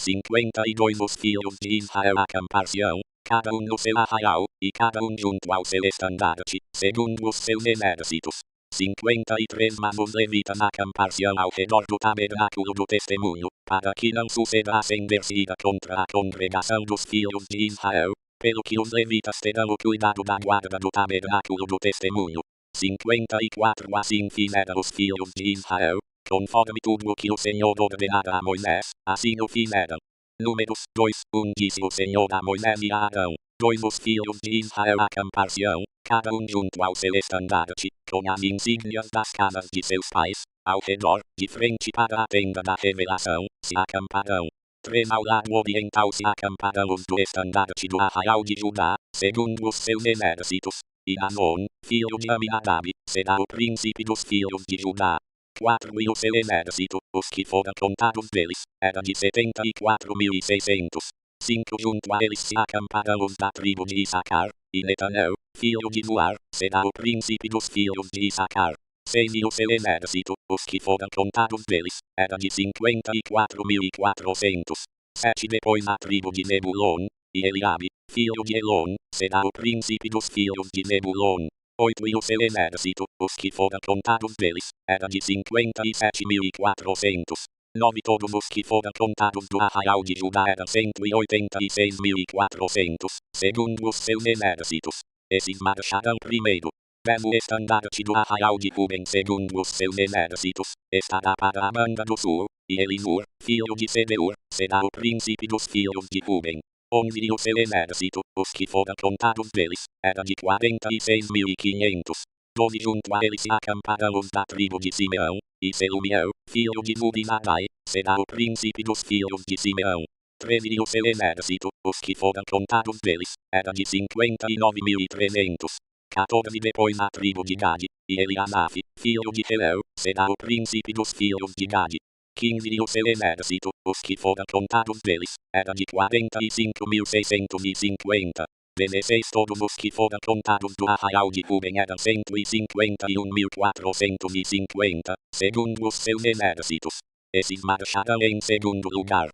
52 Os filhos de Israel acampar-se-ão, cada um no seu arraial, e cada um junto ao seu estandarte, segundo os seus exércitos. 53 Mas os levitas acampar-se-ão ao redor do tabernáculo do testemunho, para que não suceda acender-se-ira contra a congregação dos filhos de Israel, pelo que os levitas terão o cuidado da guarda do tabernáculo do testemunho. 54 Assim fizeram os filhos de Israel, conforme tudo o que o Senhor ordenara a Moisés, assim o fizeram. Números 2:1 Disse o Senhor a Moisés e a Arão: 2 Os filhos de Israel acampar-se-ão, cada um junto ao seu estandarte, com as insígnias das casas de seus pais, ao redor, de frente para a tenda da revelação, se acamparão. 3 Ao lado oriental se acamparão os do estandarte do arraial de Judá, segundo os seus exércitos, e Anon, filho de Aminadab, será o príncipe dos filhos de Judá. 4 E o seu exército, os que foram contados deles, era de 74.600. 5 Junto a eles se acamparão os da tribo de Issacar, e Netanel, filho de Zuar, será o príncipe dos filhos de Issacar. 6 E o seu exército, os que foram contados deles, era de 54.400. 7 Depois a tribo de Nebulon, e Eliabe, filho de Elon, será o príncipe dos filhos de Nebulon. 8 E o seu exército, os que foram contados deles, era de 57.400. 9 Todos os que foram contados do arraial de Judá eram 186.400, segundo os seus exércitos. Esses marcharão primeiro. 10 O estandarte do arraial de Ruben segundo os seus exércitos, estará para a banda do sul, e Elisur, filho de Sedeur, será o príncipe dos filhos de Ruben. 11 E o seu exército, os que foram contados deles, era de 46.500. 12 Junto a eles se acamparão os da tribo de Simeão, e Selumiel, filho de Zurizadai, será o príncipe dos filhos de Simeão. 13 E o seu exército, os que foram contados deles, era de 59.300. 14 Depois a tribo de Gade, e Eliasaf, filho de Helel, será o príncipe dos filhos de Gade. 15 E o seu exército, os que foram contados deles, era de 45.650. 16 Todos os que foram contados do arraial de Ruben eram 151.450, segundo os seus exércitos. Esses marcharão em segundo lugar.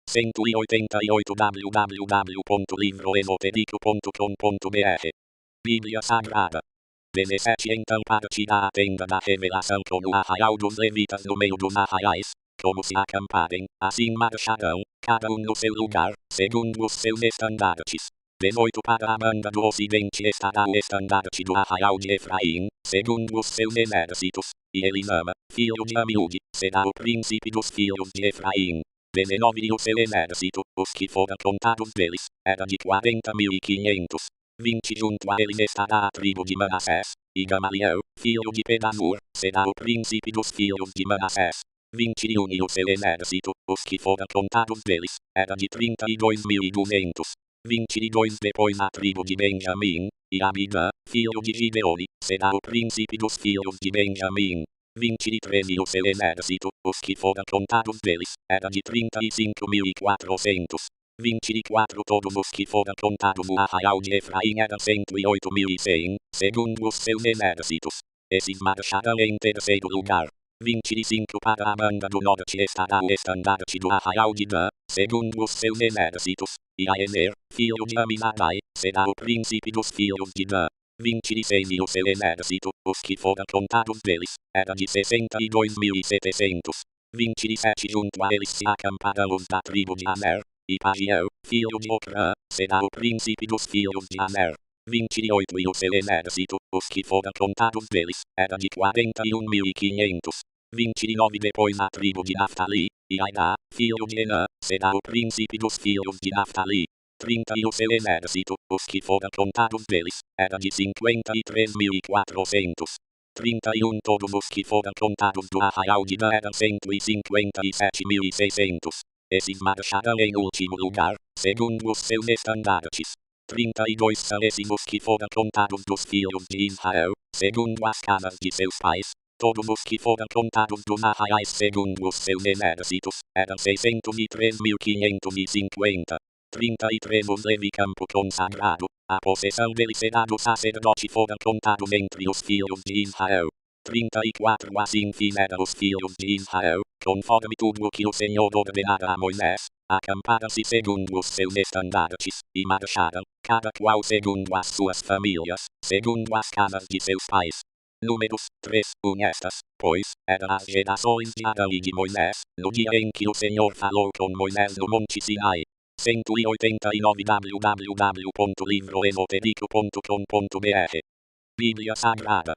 188 www.livroesotérico.com.br Bíblia Sagrada. 17 Então partirá a tenda da revelação com o arraial dos levitas no meio dos arraiais, como se acamparem, assim marcharão, cada um no seu lugar, segundo os seus estandartes. 18 Para a banda do ocidente estará o estandarte do arraial de Efraim, segundo os seus exércitos, e Elisama, filho de Amiúde, será o príncipe dos filhos de Efraim. 19 o seu exército, os que foram contados deles, era de 40.500. 20 junto a eles estava a tribo de Manassés, e Gamaliel, filho de Pedazur, será o príncipe dos filhos de Manassés. 21 e o seu exército, os que foram contados deles, era de 32.200. 22 depois a tribo de Benjamim, e Abidã, filho de Gideoni, será o príncipe dos filhos de Benjamim. 23 e o seu exército, os que foram contados deles, era de 35.400. 24 todos os que foram contados no arraial de Efraim eram 108.100, segundo os seus exércitos. Esses marcharam em terceiro lugar. 25 para a banda do norte estará o estandarte do arraial de Dan, segundo os seus exércitos, e Aener, filho de Aminadai, será o príncipe dos filhos de Dan. 26 e o seu exército, os que foram contados deles, era de 62.700. 27 junto a eles se acamparam os da tribo de Aner, e Pagiel, filho de Ocrã, será o príncipe dos filhos de Aner. 28 e o seu exército, os que foram contados deles, era de 41.500. 29 depois a tribo de Naftali, e Aidá, filho de Enã, será o príncipe dos filhos de Naftali. 30 e o seu exército, os que foram contados deles, era de 53.400. 31 todos os que foram contados do arraial de Dan eram 157.600. Esses marcharam em último lugar, segundo os seus estandartes. 32 são esses os que foram contados dos filhos de Israel, segundo as casas de seus pais. Todos os que foram contados dos arraiais segundo os seus exércitos, eram 603.550. 33 os Levi campo consagrado, a possessão deles será do sacerdote foram contados entre os filhos de Israel. 34 assim fizeram os filhos de Israel, conforme tudo o que o Senhor ordenara a Moisés, acamparam-se segundo os seus estandartes, e marcharam, cada qual segundo as suas famílias, segundo as casas de seus pais. Números 3, estas, pois, eram as gerações de Arão e de Moisés, no dia em que o Senhor falou com Moisés no Monte Sinai. 189 www.livroesotérico.com.br Bíblia Sagrada.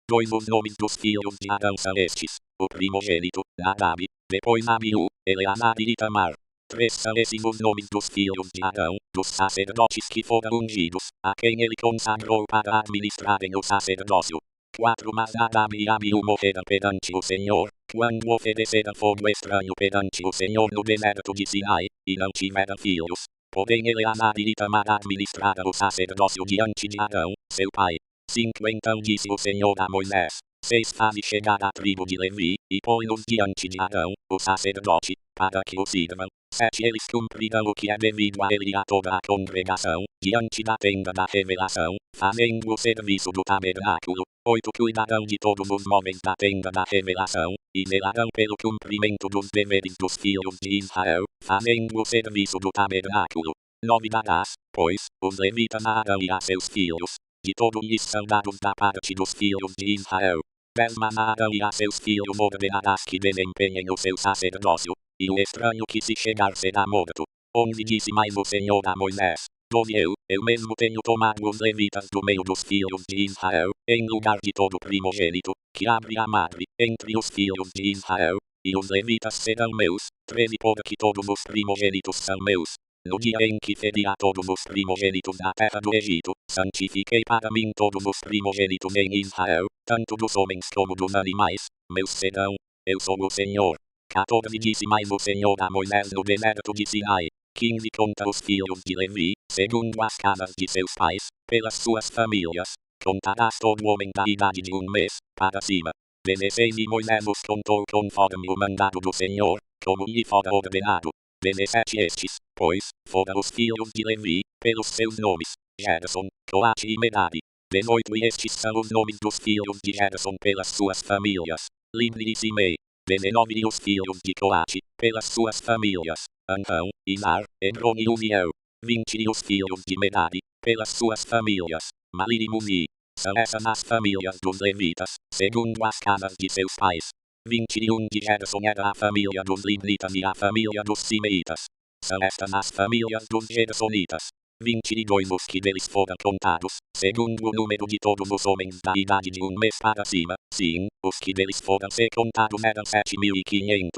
2 Os nomes dos filhos de Arão são estes: o primogênito, Nadab, depois Abiú, Eleazar e Itamar. 3 são esses os nomes dos filhos de Arão, dos sacerdotes que foram ungidos, a quem ele consagrou para administrarem o sacerdócio. 4 Mas Nadab e Abiú morreram perante o Senhor, quando ofereceram fogo estranho perante o Senhor no deserto de Sinai, e não tiveram filhos. Porém Eleazar e Itamar administraram o sacerdócio diante de Arão, seu pai. 5 Então disse o Senhor a Moisés: 6 Faze chegar a tribo de Levi, e põe-nos diante de Arão, o sacerdote, para que o sirvam. 7 Eles cumprirão o que é devido a ele e a toda a congregação, diante da tenda da revelação, fazendo o serviço do tabernáculo. 8 Cuidarão de todos os móveis da tenda da revelação, e zelarão pelo cumprimento dos deveres dos filhos de Israel, fazendo o serviço do tabernáculo. 9 Darás, pois, os levitas a Arão e a seus filhos, de todos lhes são dados da parte dos filhos de Israel. 10 Mas a Arão e a seus filhos ordenarás que desempenhem o seu sacerdócio, e o estranho que se chegar será morto. 11 Disse mais o Senhor a Moisés: 12 Eu mesmo tenho tomado os levitas do meio dos filhos de Israel, em lugar de todo primogênito, que abre a madre, entre os filhos de Israel, e os levitas serão meus. 13 Porque todos os primogênitos são meus. No dia em que feri a todos os primogênitos da terra do Egito, santifiquei para mim todos os primogênitos em Israel, tanto dos homens como dos animais, meus serão. Eu sou o Senhor. 14 Disse mais o Senhor a Moisés no deserto de Sinai: 15 Conta os filhos de Levi, segundo as casas de seus pais, pelas suas famílias. Contarás todo homem da idade de 1 mês, para cima. 16 E Moisés os contou conforme o mandado do Senhor, como lhe fora ordenado. 17 Estes, pois, foram os filhos de Levi, pelos seus nomes: Gerson, Coate e Merari. 18 E estes são os nomes dos filhos de Gerson pelas suas famílias: Libni e Simei. 19 E os filhos de Coate, pelas suas famílias: Antão, Izar, Hebron e Uziel. 20 E os filhos de Merari, pelas suas famílias: Mali e Muzi. São essas as famílias dos levitas, segundo as casas de seus pais. 21 De Gerson era a família dos Libnitas e a família dos Simeitas. São estas as famílias dos Gersonitas. 22 Os que deles foram contados, segundo o número de todos os homens da idade de 1 mês para cima, sim, os que deles foram ser contados eram 7.500.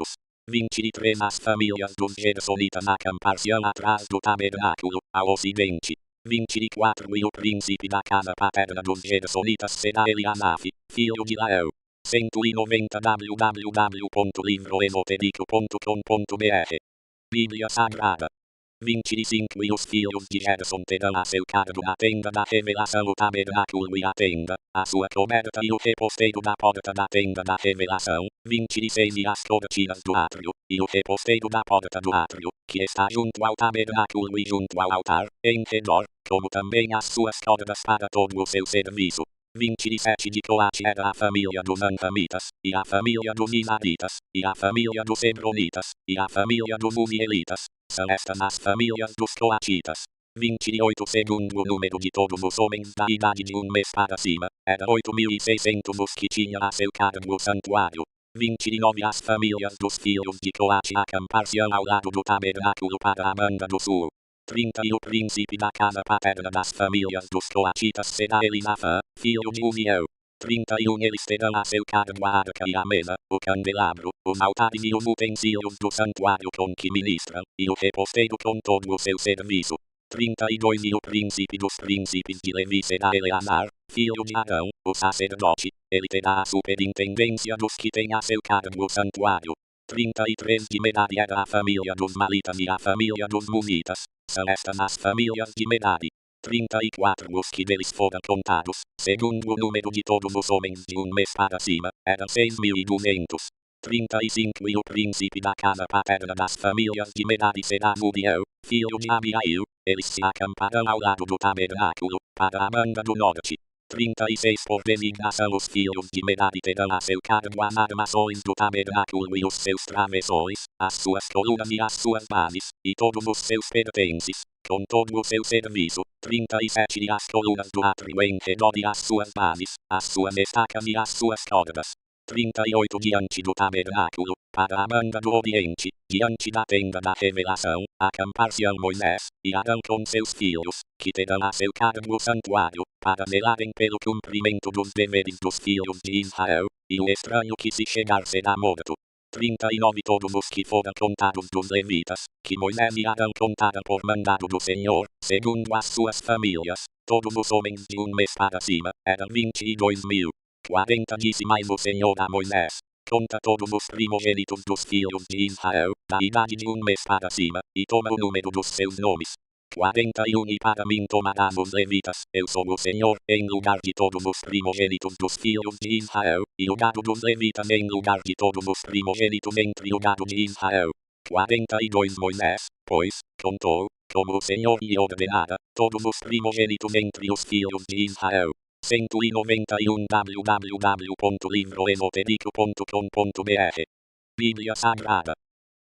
23 As famílias dos Gersonitas acampar-se-ão atrás do tabernáculo, ao ocidente. 24 E o príncipe da casa paterna dos Gersonitas será Eliasaf, filho de Lael. 190 www.livroesotérico.com.br Bíblia Sagrada. 25 E os filhos de Gerson terão a seu cargo na tenda da revelação o tabernáculo e a tenda, a sua coberta e o reposteiro da porta da tenda da revelação. 26 E as cortinas do átrio, e o reposteiro da porta do átrio, que está junto ao tabernáculo e junto ao altar, em redor, como também as suas cordas para todo o seu serviço. 27 De Coate era a família dos Antamitas, e a família dos Isaritas, e a família dos Hebronitas, e a família dos Uzielitas. São estas as famílias dos Coatitas. 28 Segundo o número de todos os homens da idade de um mês para cima, era 8.600 os que tinha a seu cargo o santuário. 29 As famílias dos filhos de Coate acampar-se-ão ao lado do tabernáculo para a banda do sul. 30 E o príncipe da casa paterna das famílias dos Coatitas será Elisafã, filho de Uziel. 31 Eles terão a seu cargo a arca e a mesa, o candelabro, os altares e os utensílios do santuário com que ministram, e o reposteiro com todo o seu serviço. 32 E o príncipe dos príncipes de Levi será Eleazar, filho de Arão, o sacerdote. Ele terá a superintendência dos que têm a seu cargo o santuário. 33 De Merari era a família dos Malitas e a família dos Munitas. São estas as famílias de Merari. 34 Os que deles foram contados, segundo o número de todos os homens de um mês para cima, eram 6.200. 35 E o príncipe da casa paterna das famílias de Merari será Mudiel, filho de Abiail. Eles se acamparão ao lado do tabernáculo, para a banda do norte. 36 Por designação os filhos de Merari terão a seu cargo as armações do tabernáculo e os seus travessões, as suas colunas e as suas bases, e todos os seus pertences, com todo o seu serviço. 37 E as colunas do átrio em redor e as suas bases, as suas estacas e as suas cordas. 38 Diante do tabernáculo, para a banda do oriente, diante da tenda da revelação, acampar-se-ão Moisés, e Arão com seus filhos, que terão a seu cargo o santuário, para zelarem pelo cumprimento dos deveres dos filhos de Israel, e o estranho que se chegar será morto. 39 Todos os que foram contados dos levitas, que Moisés e Arão contaram por mandado do Senhor, segundo as suas famílias, todos os homens de um mês para cima, eram 22.000. 40 Disse mais o Senhor a Moisés: conta todos os primogênitos dos filhos de Israel, da idade de um mês para cima, e toma o número dos seus nomes. 41 E para mim tomarás os levitas, eu sou o Senhor, em lugar de todos os primogênitos dos filhos de Israel, e o gado dos levitas em lugar de todos os primogênitos entre o gado de Israel. 42 Moisés, pois, contou, como o Senhor lhe ordenara, todos os primogênitos entre os filhos de Israel. 191 www.livroesotérico.com.br Bíblia Sagrada.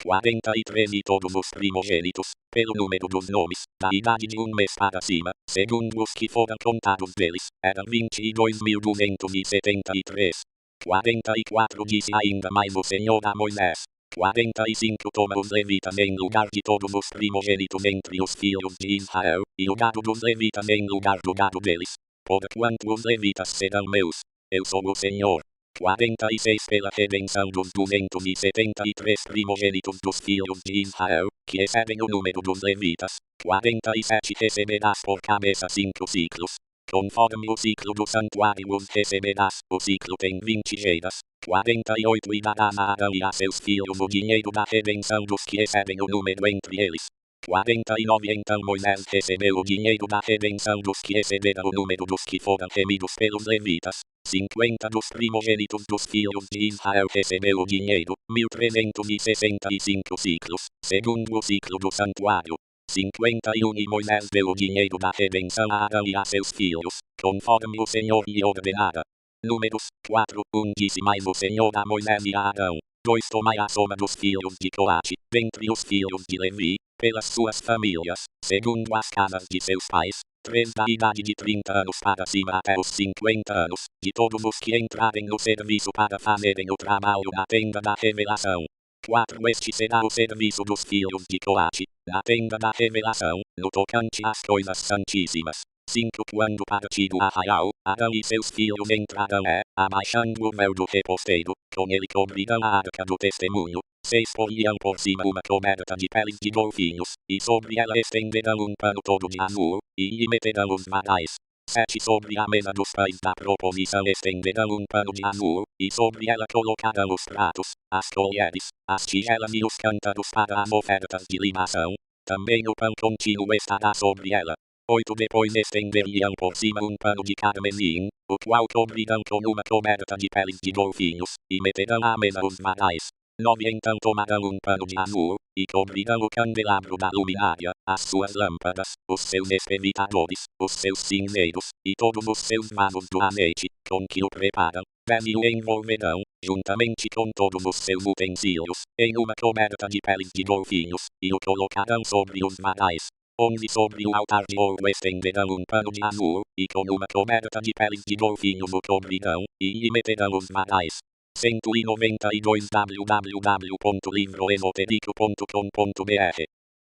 43 E todos os primogênitos, pelo número dos nomes, da idade de um mês para cima, segundo os que foram contados deles, eram 22.273. 44 Disse ainda mais o Senhor a Moisés: 45 Toma os levitas em lugar de todos os primogênitos entre os filhos de Israel, e o gado dos levitas em lugar do gado deles. Porquanto os levitas serão meus. Eu sou o Senhor. 46 Pela redenção dos 273 primogênitos dos filhos de Israel, que recebem o número dos levitas. 47 Receberás por cabeça 5 ciclos. Conforme o ciclo do santuário os receberás. O ciclo tem 20 geras. 48 E darás a Arão e a seus filhos o dinheiro da redenção dos que recebem o número entre eles. 49 Então Moisés recebeu o dinheiro da redenção dos que receberam o número dos que foram remidos pelos levitas. 50 Dos primogênitos dos filhos de Israel recebeu o dinheiro, 1.365 ciclos, segundo o ciclo do santuário. 51 E Moisés deu o dinheiro da redenção a Arão e a seus filhos, conforme o Senhor lhe ordenara. Números 4 Disse mais o Senhor a Moisés e a Arão: 2 Tomai a soma dos filhos de Coate, dentre os filhos de Levi, pelas suas famílias, segundo as casas de seus pais, 3 da idade de 30 anos para cima até os 50 anos, de todos os que entrarem no serviço para fazerem o trabalho na tenda da revelação. 4 Este será o serviço dos filhos de Coate, na tenda da revelação, no tocante às coisas santíssimas. 5 Quando partido arraial, Arão e seus filhos entrarão abaixando o véu do reposteiro, com ele cobrirão a arca do testemunho, Se expoliam por cima uma coberta de peles de golfinhos, e sobre ela estenderam um pano todo de azul, e lhe meteram os varais. 7. Sobre a mesa dos pães da proposição estenderam um pano de azul, e sobre ela colocaram os pratos, as colheres, as tigelas e os cântaros para as ofertas de libação. Também o pão contínuo estará sobre ela. 8. Depois estenderiam por cima um pano de carmesim, o qual cobriram com uma coberta de peles de golfinhos, e meterão à mesa os varais. 9. Então tomarão um pano de azul, e cobrirão o candelabro da luminária, as suas lâmpadas, os seus esperitadores, os seus cinzeiros, e todos os seus vasos do azeite, com que o preparam. 10. E o envolverão, juntamente com todos os seus utensílios, em uma coberta de peles de golfinhos, e o colocarão sobre os varais. 11. Sobre o altar de ouro estenderão um pano de azul, e com uma coberta de peles de golfinhos o cobrirão, e lhe meterão os varais. 192 www.livroesotérico.com.br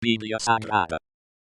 Bíblia Sagrada.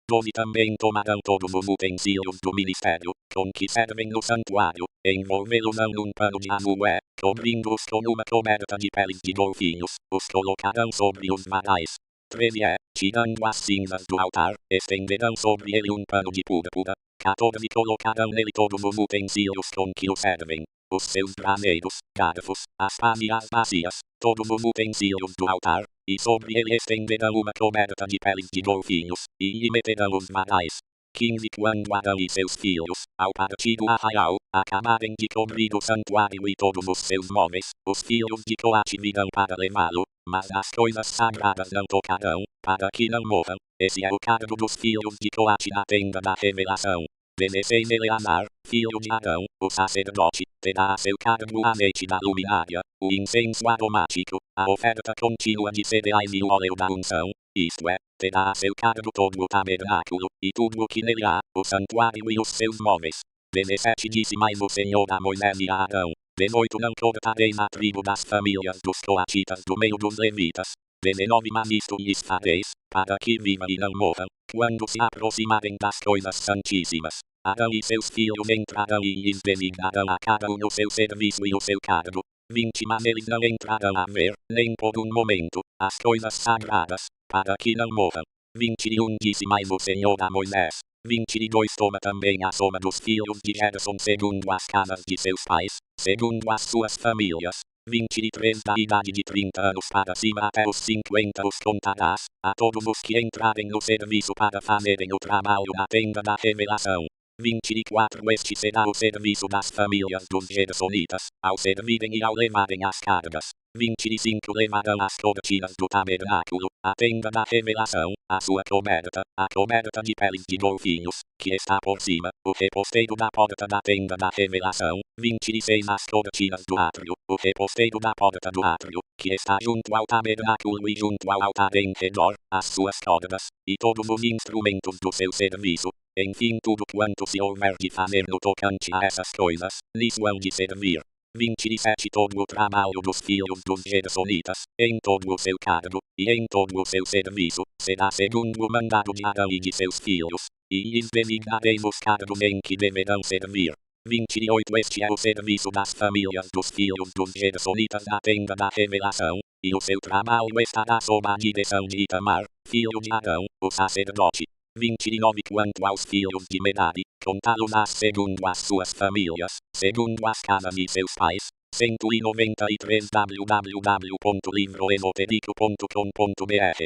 12. Também tomarão todos os utensílios do ministério, com que servem no santuário, envolvê-los num pano de azul cobrindo-os com uma coberta de peles de golfinhos, os colocarão sobre os varais. 13. Tirando as cinzas do altar, estenderão sobre ele um pano de púrpura. 14. Colocarão nele todos os utensílios com que o servem, os seus braseiros, garfos, as pás e as bacias, todos os utensílios do altar, e sobre ele estenderão uma coberta de peles de golfinhos, e lhe meterão os varais. 15. Quando Arão e seus filhos, ao partir do arraial, acabarem de cobrir o santuário e todos os seus móveis, os filhos de Coate virão para levá-lo, mas as coisas sagradas não tocarão, para que não morram. Esse é o cargo dos filhos de Coate na tenda da revelação. 16. Eleazar, filho de Arão, o sacerdote, terá a seu cargo o azeite da luminária, o incenso aromático, a oferta contínua de cereais e o óleo da unção, isto é, terá a seu cargo todo o tabernáculo, e tudo o que nele há, o santuário e os seus móveis. 17. Disse mais o Senhor a Moisés e a Arão. 18. Não cortareis a tribo das famílias dos coatitas do meio dos levitas. 19. Mas isto lhes fareis, para que vivam e não morram, quando se aproximarem das coisas santíssimas. Arão e seus filhos entrarão e lhes designarão a cada um o seu serviço e o seu cargo. 20. Mas eles não entrarão a ver, nem por um momento, as coisas sagradas, para que não morram. 21. Disse mais o Senhor a Moisés. 22. Toma também a soma dos filhos de Gerson segundo as casas de seus pais, segundo as suas famílias. 23. Da idade de 30 anos para cima até os 50 os contarás, a todos os que entrarem no serviço para fazerem o trabalho na tenda da revelação. 24. Este será o serviço das famílias dos Gersonitas, ao servirem e ao levarem as cargas. 25. Levarão as cortinas do tabernáculo, a tenda da revelação, a sua coberta, a coberta de peles de golfinhos, que está por cima, o reposteiro da porta da tenda da revelação. 26. As cortinas do átrio, o reposteiro da porta do átrio, que está junto ao tabernáculo e junto ao altar em redor, as suas cordas, e todos os instrumentos do seu serviço. Enfim, tudo quanto se houver de fazer no tocante a essas coisas, lhes hão de servir. 27. Todo o trabalho dos filhos dos Gersonitas, em todo o seu cargo, e em todo o seu serviço, será segundo o mandado de Arão e de seus filhos, e lhes designareis os cargos em que deverão servir. 28. Este é o serviço das famílias dos filhos dos Gersonitas na tenda da revelação, e o seu trabalho estará sob a direção de Itamar, filho de Arão, o sacerdote. 29. Quanto aos filhos de Merari, contá-los-ás segundo as suas famílias, segundo as casas de seus pais. 193 www.livroesotérico.com.br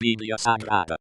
Bíblia Sagrada.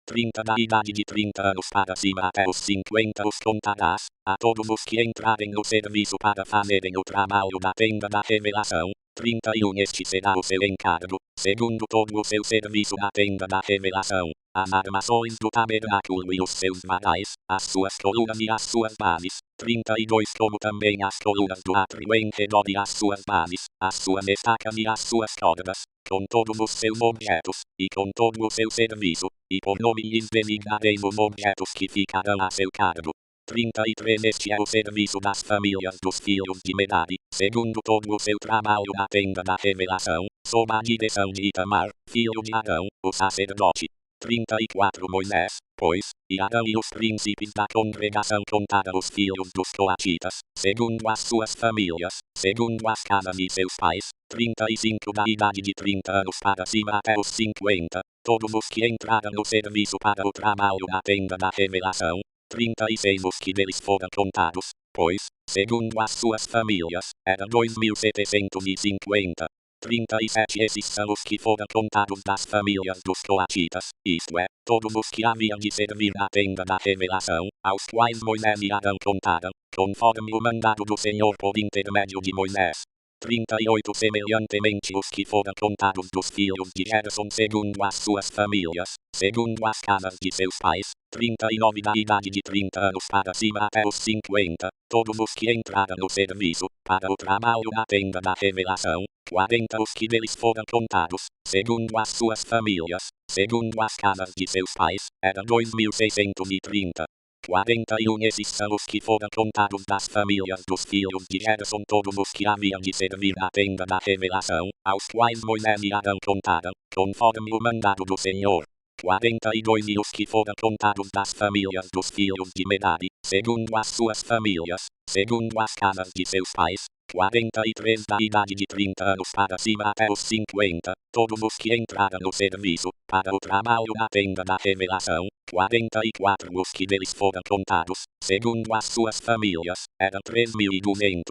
30. Da idade de 30 anos para cima até os 50 os contarás, a todos os que entrarem no serviço para fazerem o trabalho da tenda da revelação. 31. Este será o seu encargo, segundo todo o seu serviço na tenda da revelação, as armações do tabernáculo e os seus varais, as suas colunas e as suas bases. 32. Como também as colunas do átrio em redor e as suas bases, as suas estacas e as suas cordas, com todos os seus objetos, e com todo o seu serviço, e por nome lhes designareis os objetos que ficarão a seu cargo. 33. Este é o serviço das famílias dos filhos de Merari, segundo todo o seu trabalho na tenda da revelação, sob a direção de Itamar, filho de Arão, o sacerdote. 34. Moisés, pois, e Arão e os príncipes da congregação contaram os filhos dos coatitas, segundo as suas famílias, segundo as casas de seus pais. 35 da idade de 30 anos para cima até os 50, todos os que entraram no serviço para o trabalho na tenda da revelação, 36 os que deles foram contados, pois, segundo as suas famílias, eram 2.750. 37 esses são os que foram contados das famílias dos coatitas, isto é, todos os que haviam de servir na tenda da revelação, aos quais Moisés e Arão contaram, conforme o mandado do Senhor por intermédio de Moisés. 38 semelhantemente os que foram contados dos filhos de Gerson segundo as suas famílias, segundo as casas de seus pais, 39 da idade de 30 anos para cima até os 50, todos os que entraram no serviço, para o trabalho na tenda da revelação, 40 os que deles foram contados, segundo as suas famílias, segundo as casas de seus pais, eram 2.630. 41 esses são os que foram contados das famílias dos filhos de Gerson todos os que haviam de servir na tenda da revelação, aos quais Moisés e Arão contaram, conforme o mandado do Senhor. 42 e os que foram contados das famílias dos filhos de Merari, segundo as suas famílias, segundo as casas de seus pais, 43 da idade de 30 anos para cima até os 50, todos os que entraram no serviço, para o trabalho na tenda da revelação, 44 os que deles foram contados, segundo as suas famílias, eram 3.200.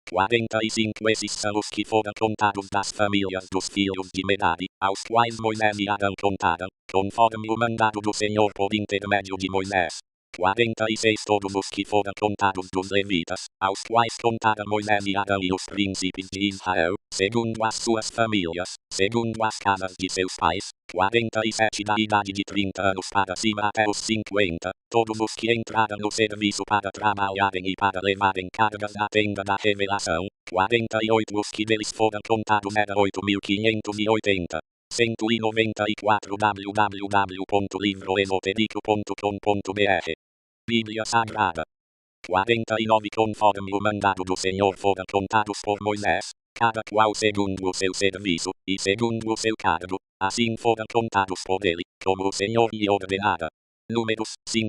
45 esses são os que foram contados das famílias dos filhos de Merari, aos quais Moisés e Arão contaram, conforme o mandado do Senhor por intermédio de Moisés. 46 todos os que foram contados dos levitas, aos quais contaram Moisés e Arão e os príncipes de Israel, segundo as suas famílias, segundo as casas de seus pais, 47 da idade de 30 anos para cima até os 50, todos os que entraram no serviço para trabalharem e para levarem cargas na tenda da revelação, 48 os que deles foram contados eram 8.580. 194 www.livroesoterico.com.br Bíblia Sagrada 49 conforme o mandado do Senhor foram contados por Moisés, cada qual segundo o seu serviço, e segundo o seu cargo, assim foram contados por ele, como o Senhor lhe ordenara. Números 5,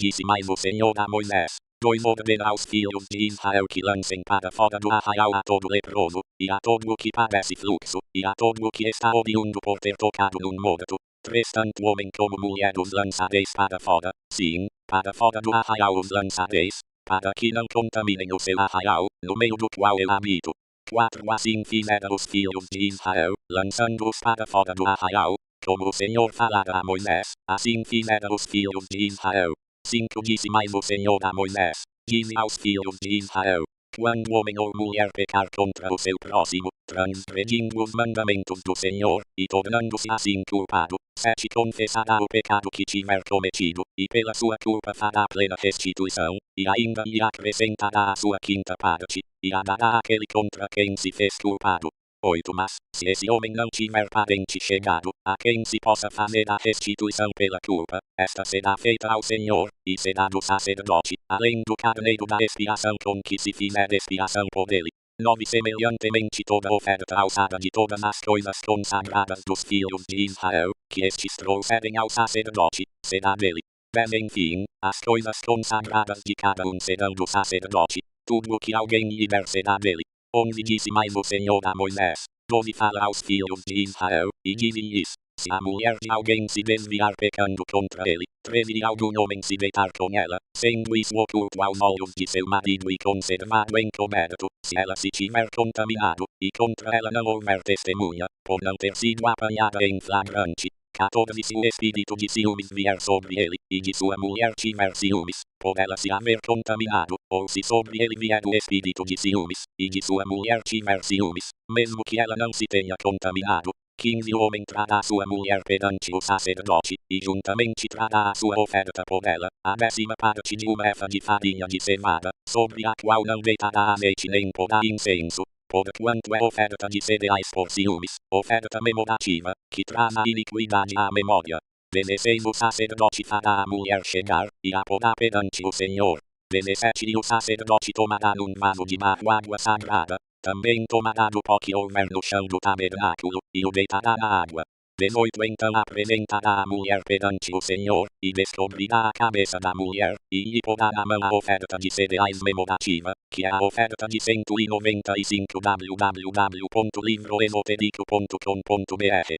disse mais o Senhor a Moisés, 2 ordena aos filhos de Israel que lancem para fora do arraial a todo leproso, e a todo o que padece fluxo, e a todo o que está oriundo por ter tocado num morto. 3 tanto homem como mulher os lançareis para fora, sim, para fora do arraial os lançareis, para que não contaminem o seu arraial, no meio do qual eu habito. 4 Assim fizeram os filhos de Israel, lançando-os para fora do arraial, como o Senhor falara a Moisés, assim fizeram os filhos de Israel. 5 Disse mais o Senhor a Moisés, dize aos filhos de Israel, quando homem ou mulher pecar contra o seu próximo, transgredindo os mandamentos do Senhor, e tornando-se assim culpado, 7 Confessará o pecado que tiver cometido, e pela sua culpa fará plena restituição, e ainda lhe acrescentará a sua quinta parte, e a dará àquele contra quem se fez culpado. 8 Mas, se esse homem não tiver parente chegado, a quem se possa fazer a restituição pela culpa, esta será feita ao Senhor, e será do sacerdote, além do carneiro da expiação com que se fizer expiação por ele. 9 Semelhantemente toda oferta alçada de todas as coisas consagradas dos filhos de Israel, que estes trouxerem ao sacerdote, será dele. 10 Enfim, as coisas consagradas de cada serão do sacerdote, tudo o que alguém lhe der será dele. 11 Disse mais o Senhor a Moisés, 12 Fala aos filhos de Israel, e dize-lhes, se a mulher de alguém se desviar pecando contra ele, 13 E algum homem se deitar com ela, sendo isso oculto aos olhos de seu marido e conservado encoberto, se ela se tiver contaminado, e contra ela não houver testemunha, por não ter sido apanhada em flagrante. 14 Se o espírito de ciúmes vier sobre ele, e de sua mulher tiver ciúmes, por ela se haver contaminado, ou se sobre ele vier o espírito de ciúmes, e de sua mulher tiver ciúmes, mesmo que ela não se tenha contaminado, 15 O homem trará sua mulher perante o sacerdote, e juntamente trará a sua oferta por ela, a 10ª parte de uma efa de farinha de cevada, sobre a qual não deitará azeite nem porá incenso, porquanto é oferta de cereais por ciúmes, oferta memorativa, que traz a iniquidade à memória. 16 O sacerdote fará a mulher chegar, e a porá perante o Senhor. 17 E o sacerdote tomará num vaso de barro água sagrada, também tomará do pó que houver no chão do tabernáculo, e o deitará na água. 18 Então apresentará a mulher perante o Senhor, e descobrirá a cabeça da mulher, e lhe porá na mão a oferta de cereais memorativa, que é a oferta de 195 www.livroesotérico.com.br.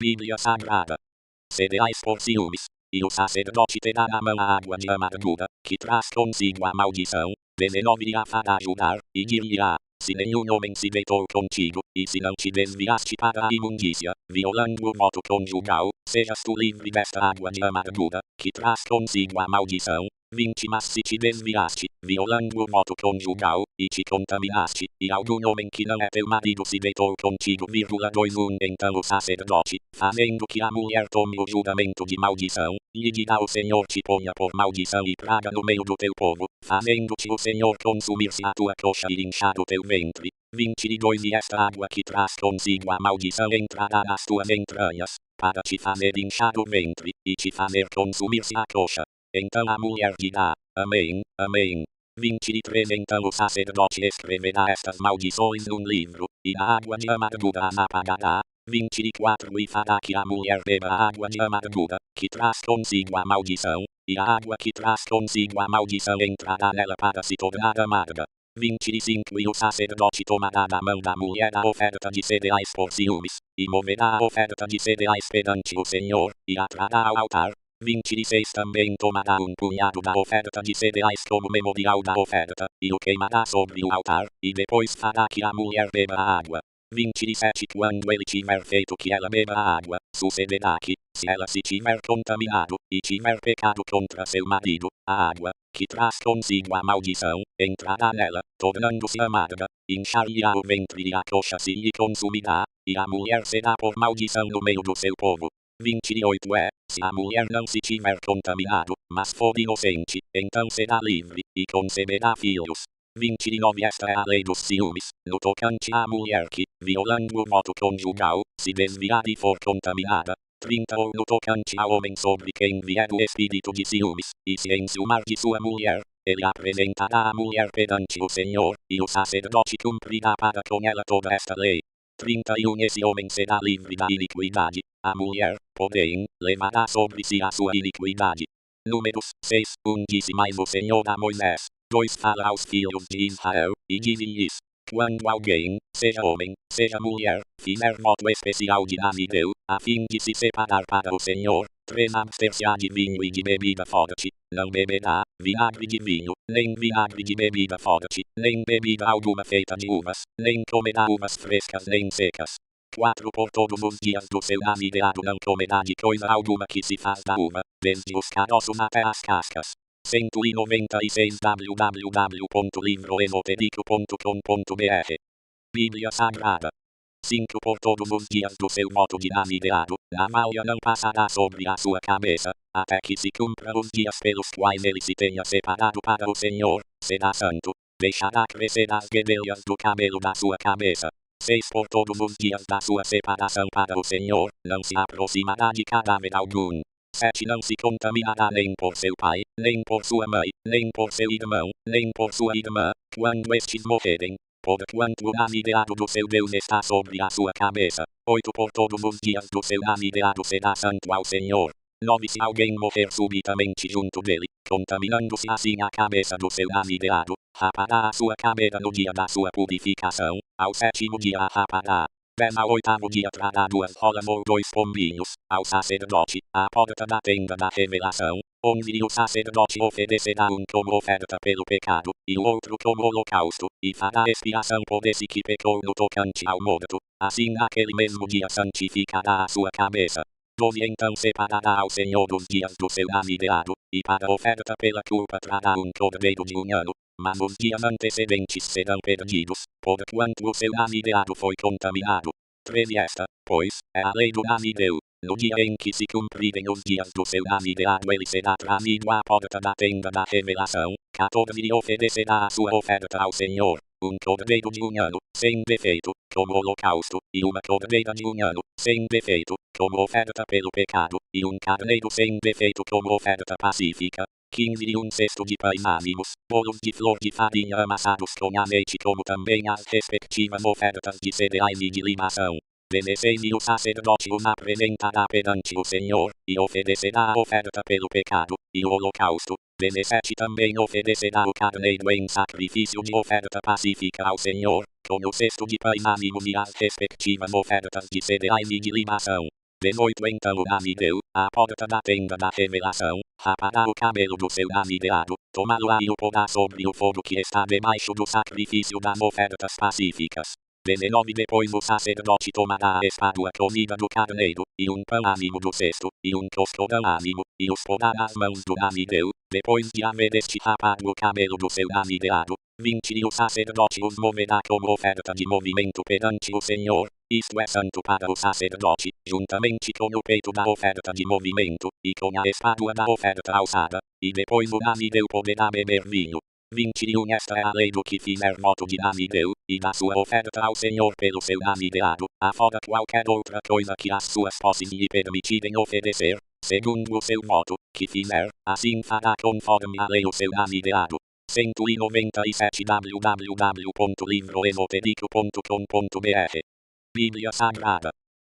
Bíblia Sagrada. Cereais por ciúmes. E o sacerdote terá na mão a água de amargura, que traz consigo a maldição, 19 e a fará jurar, e dir-lhe-á: se nenhum homem se deitou contigo, e se não te desviaste para a imundícia, violando o voto conjugal, sejas tu livre desta água de amargura, que traz consigo a maldição. 20 Mas se te desviaste, violando o voto conjugal, e te contaminaste, e algum homem que não é teu marido se deitou contigo, 21 Então o sacerdote, fazendo que a mulher tome o juramento de maldição, lhe dirá: o Senhor te ponha por maldição e praga no meio do teu povo, fazendo-te o Senhor consumir-se a tua coxa e inchar o teu ventre. 22 E esta água que traz consigo a maldição entrará nas tuas entranhas, para te fazer inchar o ventre, e te fazer consumir-se a coxa. Então a mulher dirá: Amém, Amém. 23 Então o sacerdote escreverá estas maldições num livro, e a água de amargura as apagará. 24 E fará que a mulher beba a água de amargura, que traz consigo a maldição, e a água que traz consigo a maldição entrará nela para se tornar amarga. 25 E o sacerdote tomará da mão da mulher a oferta de cereais por ciúmes, e moverá a oferta de cereais perante o Senhor, e a trará ao altar. 26 Também tomará um punhado da oferta de cereais como memorial da oferta, e o queimará sobre o altar, e depois fará que a mulher beba a água. 27 Quando ele tiver feito que ela beba a água, sucederá que, se ela se tiver contaminado, e tiver pecado contra seu marido, a água, que traz consigo a maldição, entrará nela, tornando-se amarga, inchar-lhe-á o ventre e a coxa se lhe consumirá, e a mulher será por maldição no meio do seu povo. 28 Se a mulher não se tiver contaminado, mas for inocente, então será livre, e conceberá filhos. 29 Esta é a lei dos ciúmes, no tocante à mulher que, violando o voto conjugal, se desviar e for contaminada. 30 Ou no tocante ao homem sobre quem vier o espírito de ciúmes, e se enciumar de sua mulher, ele apresentará a mulher perante o Senhor, e o sacerdote cumprirá para com ela toda esta lei. 31 Esse homem será livre da iniquidade, a mulher, porém, levará sobre si a sua iniquidade. Números 6 Disse mais o Senhor a Moisés: 2 Fala aos filhos de Israel, e dize-lhes: quando alguém, seja homem, seja mulher, fizer voto especial de Nazireu, a fim de se separar para o Senhor, 3 Abster-se-á de vinho e de bebida forte, não beberá vinagre de vinho, nem vinagre de bebida forte, nem bebida alguma feita de uvas, nem comerá uvas frescas nem secas. 4 Por todos os dias do seu nazireado não comerá de coisa alguma que se faz da uva, desde os caroços até as cascas. 196 www.livroesotérico.com.br. Bíblia Sagrada. 5 Por todos os dias do seu voto de nazireado, navalha não passará sobre a sua cabeça, até que se cumpra os dias pelos quais ele se tenha separado para o Senhor, será santo. Deixará crescer as guedelhas do cabelo da sua cabeça. 6 Por todos os dias da sua separação para o Senhor, não se aproximará de cadáver algum. 7 Não se contaminará nem por seu pai, nem por sua mãe, nem por seu irmão, nem por sua irmã, quando estes morrerem, porquanto o nazireado do seu Deus está sobre a sua cabeça. 8 Por todos os dias do seu nazireado será santo ao Senhor. 9 Se alguém morrer subitamente junto dele, contaminando-se assim a cabeça do seu nazireado, rapará a sua cabeça no dia da sua purificação, ao 7º dia a rapará. 10 Ao 8º dia trará 2 rolas ou 2 pombinhos, ao sacerdote, à porta da tenda da revelação, onde o sacerdote oferecerá um como oferta pelo pecado, e o outro como holocausto, e fará expiação por esse que pecou no tocante ao morto. Assim naquele mesmo dia santificará a sua cabeça. 12 Então separará ao Senhor dos dias do seu nazireado, e para oferta pela culpa trará um cordeiro de um ano, mas os dias antecedentes serão perdidos, porquanto o seu nazireado foi contaminado. 13 Esta, pois, é a lei do nazireu. No dia em que se cumprirem os dias do seu nazireado ele será trazido à porta da tenda da revelação. 14 E oferecerá a sua oferta ao Senhor, um cordeiro de um ano, sem defeito, como holocausto, e uma cordeira de um ano, sem defeito, como oferta pelo pecado, e um carneiro sem defeito como oferta pacífica. 15 E um cesto de pães ázimos, bolos de flor de farinha amassados com azeite, como também as respectivas ofertas de cereais e de libação. Venecei o sacerdote uma apresentará perante o Senhor, e oferecerá a oferta pelo pecado, e o holocausto. Venecete também oferecerá o carneiro em sacrifício de oferta pacífica ao Senhor, com o cesto de pães ânimos e as respectivas ofertas de cereais e de libação. 18 Então o namideu, à porta da tenda da revelação, rapará o cabelo do seu namideado, tomá-lo-á e o porá sobre o fogo que está debaixo do sacrifício das ofertas pacíficas. 19 Depois o sacerdote tomará a espádua comida do carneiro, e um pão ânimo do cesto, e um coscorão ânimo, e os porá nas mãos do namideu, depois de haver este rapado o cabelo do seu namideado. 20 E o sacerdote os moverá como oferta de movimento perante o Senhor, isto é santo para o sacerdote, juntamente com o peito da oferta de movimento, e com a espádua da oferta alçada, e depois o namideu poderá beber vinho. 21 Esta é a lei do que fizer voto de namideu, e da sua oferta ao Senhor pelo seu namideado, afora qualquer outra coisa que as suas posses lhe permitirem oferecer, segundo o seu voto, que fizer, assim fará conforme a lei o seu namideado. 197 www.livroesotérico.com.br Bíblia Sagrada.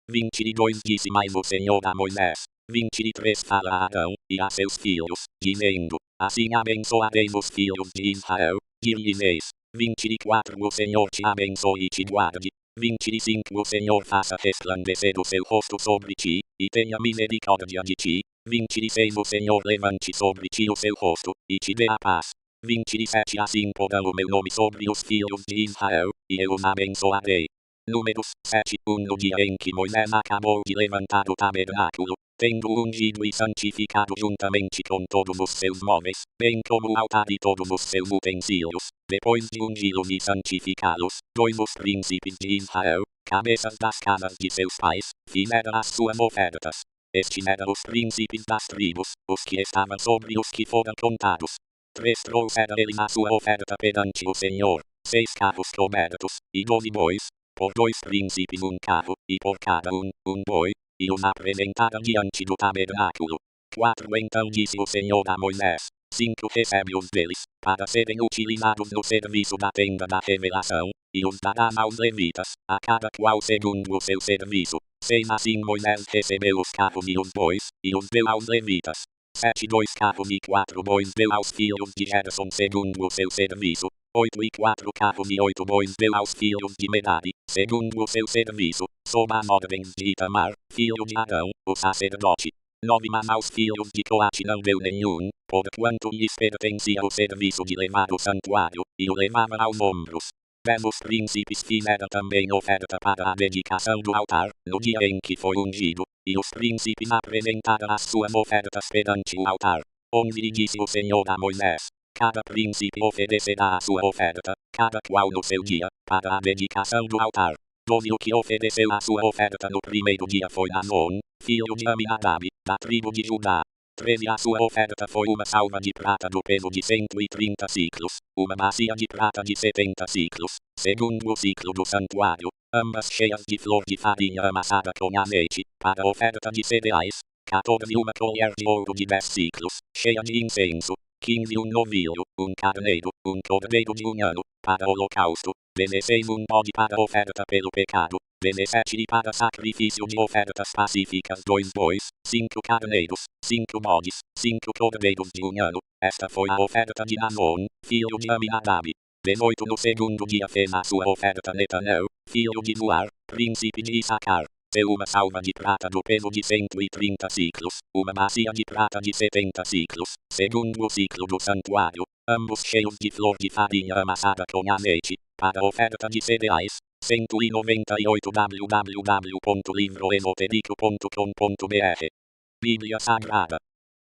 22 Disse mais o Senhor a Moisés. 23 Fala a Arão, e a seus filhos, dizendo, assim abençoareis os filhos de Israel, dir-lhes. 24 O Senhor te abençoe e te guarde. 25 O Senhor faça resplandecer o seu rosto sobre ti, e tenha misericórdia de ti. 26 O Senhor levante sobre ti o seu rosto, e te dê a paz. 27 Assim porá o meu nome sobre os filhos de Israel, e eu os abençoarei. Números 7 No dia em que Moisés acabou de levantar o tabernáculo, tendo ungido e santificado juntamente com todos os seus móveis, bem como o altar e todos os seus utensílios, depois de ungí-los e santificá-los, os príncipes de Israel, cabeças das casas de seus pais, fizeram as suas ofertas. Estes eram os príncipes das tribos, os que estavam sobre os que foram contados. 3 Trouxeram eles a sua oferta perante o Senhor, 6 carros cobertos, e 12 bois, por 2 príncipes um carro, e por cada um boi, e os apresentaram diante do tabernáculo. 4 Então disse o Senhor a Moisés, 5 recebe-os deles, para serem utilizados no serviço da tenda da revelação, e os darás aos levitas, a cada qual segundo o seu serviço. 6 Assim Moisés recebeu os carros e os bois, e os deu aos levitas. 7 2 carros e 4 bois deu aos filhos de Gerson segundo o seu serviço. 8 e 4 carros e 8 bois deu aos filhos de Merari, segundo o seu serviço, sob as ordens de Itamar, filho de Arão, o sacerdote. 9 Mas aos filhos de Coate não deu nenhum, porquanto lhes pertencia o serviço de levar o santuário, e o levava aos ombros. 10 Os príncipes fizeram também oferta para a dedicação do altar, no dia em que foi ungido, e os príncipes apresentaram as suas ofertas perante o altar. 11 E disse o Senhor a Moisés, cada príncipe oferecerá a sua oferta, cada qual no seu dia, para a dedicação do altar. 12 O que ofereceu a sua oferta no primeiro dia foi Anon, filho de Aminadab, da tribo de Judá. 13 A sua oferta foi uma salva de prata do peso de 130 ciclos, uma bacia de prata de 70 ciclos, segundo o ciclo do santuário, ambas cheias de flor de farinha amassada com azeite, para oferta de cereais. 14 Uma colher de ouro de 10 ciclos, cheia de incenso. 15 Um novilho, um carneiro, um cordeiro de um ano, para holocausto. 16 Um bode para oferta pelo pecado. 17 E para sacrifício de ofertas pacíficas 2 bois, 5 carneiros, 5 bodes, 5 cordeiros de um ano. Esta foi a oferta de Anon, filho de Aminadab. 18 No segundo dia fez a sua oferta Netanel, filho de Zuar, príncipe de Issacar. Deu uma salva de prata do peso de 130 ciclos, uma bacia de prata de 70 ciclos, segundo o ciclo do santuário, ambos cheios de flor de farinha amassada com azeite, para oferta de cereais. 198 www.livroesotérico.com.br Bíblia Sagrada.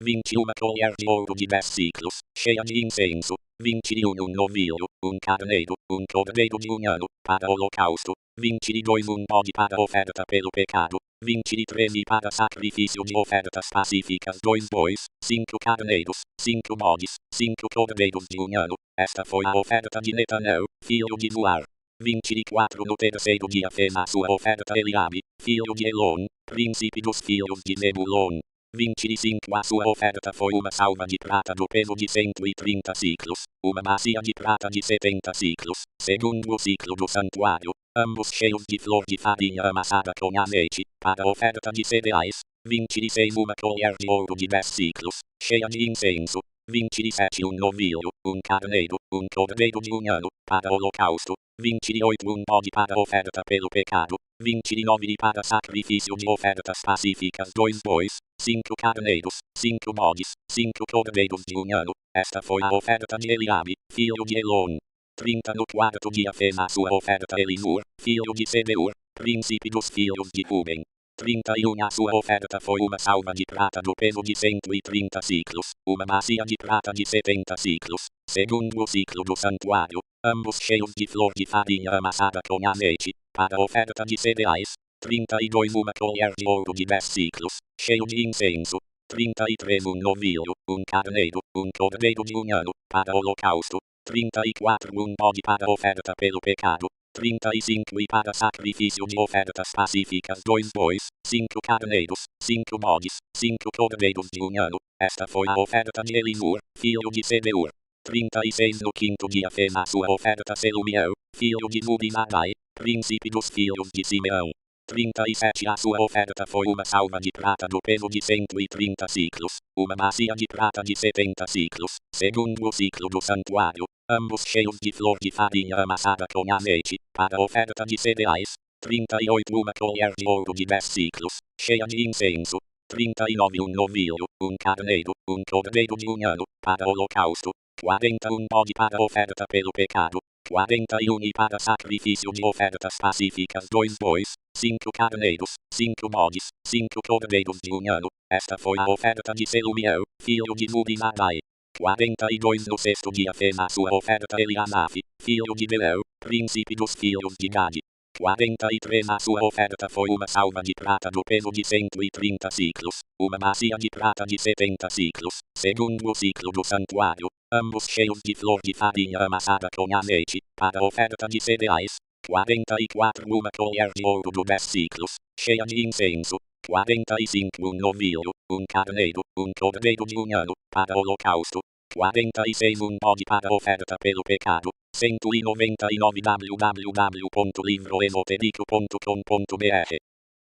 21 Colher de ouro de 10 ciclos, cheia de incenso. 21 Um novilho, um carneiro, um cordeiro de um ano, para holocausto. 22 Um bode para oferta pelo pecado. 23 E para sacrifício de ofertas pacíficas 2 bois, 5 carneiros, 5 bodes, 5 cordeiros de um ano. Esta foi a oferta de Netanel, filho de Zuar. 24 No terceiro dia fez a sua oferta Eliabe, filho de Elon, príncipe dos filhos de Zebulon. 25 A sua oferta foi uma salva de prata do peso de 130 ciclos, uma bacia de prata de 70 ciclos, segundo o ciclo do santuário, ambos cheios de flor de farinha amassada com azeite, para oferta de cereais. 26 Uma colher de ouro de 10 ciclos, cheia de incenso. 27 Um novilho, um carneiro, um cordeiro de um ano, para holocausto. 28 Um bode para oferta pelo pecado. 29 E para sacrifício de ofertas pacíficas 2 bois, 5 carneiros, 5 bodes, 5 cordeiros de um ano. Esta foi a oferta de Eliabe, filho de Elon. 30 No quarto dia fez a sua oferta Elisur, filho de Sedeur, príncipe dos filhos de Ruben. 31 A sua oferta foi uma salva de prata do peso de 130 ciclos, uma bacia de prata de 70 ciclos, segundo o ciclo do santuário, ambos cheios de flor de farinha amassada com azeite, para oferta de cereais. 32 Uma colher de ouro de 10 ciclos, cheio de incenso. 33 Um novilho, um carneiro, um cordeiro de um ano, para holocausto. 34 Um bode para oferta pelo pecado. 35 E para sacrifício de ofertas pacíficas 2 bois, 5 carneiros, 5 bodes, 5 cordeiros de um ano. Esta foi a oferta de Elisur, filho de Sedeur. 36 No quinto dia fez a sua oferta Selumiel, filho de Zurizadai, príncipe dos filhos de Simeão. 37 A sua oferta foi uma salva de prata do peso de 130 ciclos, uma bacia de prata de 70 ciclos, segundo o ciclo do santuário, ambos cheios de flor de farinha amassada com azeite, para oferta de cereais. 38 Uma colher de ouro de 10 ciclos, cheia de incenso. 39 Um novilho, um carneiro, um cordeiro de um ano, para holocausto. 40 Um bode para oferta pelo pecado. 41 E para sacrifício de ofertas pacíficas 2 bois, 5 carneiros, 5 bodes, 5 cordeiros de um ano. Esta foi a oferta de Selumiel, filho de Zurizadai. 42 No sexto dia fez a sua oferta Eliasaf, filho de Deleu, príncipe dos filhos de Gade. 43 A sua oferta foi uma salva de prata do peso de 130 ciclos, uma bacia de prata de 70 ciclos, segundo o ciclo do santuário, ambos cheios de flor de farinha amassada com azeite, para oferta de cereais. 44 Uma colher de ouro do 10 ciclos, cheia de incenso. 45 Um novilho, um carneiro, um cordeiro de um ano, para holocausto. 46 Um bode para oferta pelo pecado. 199 www.livroesotérico.com.br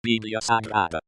Bíblia Sagrada.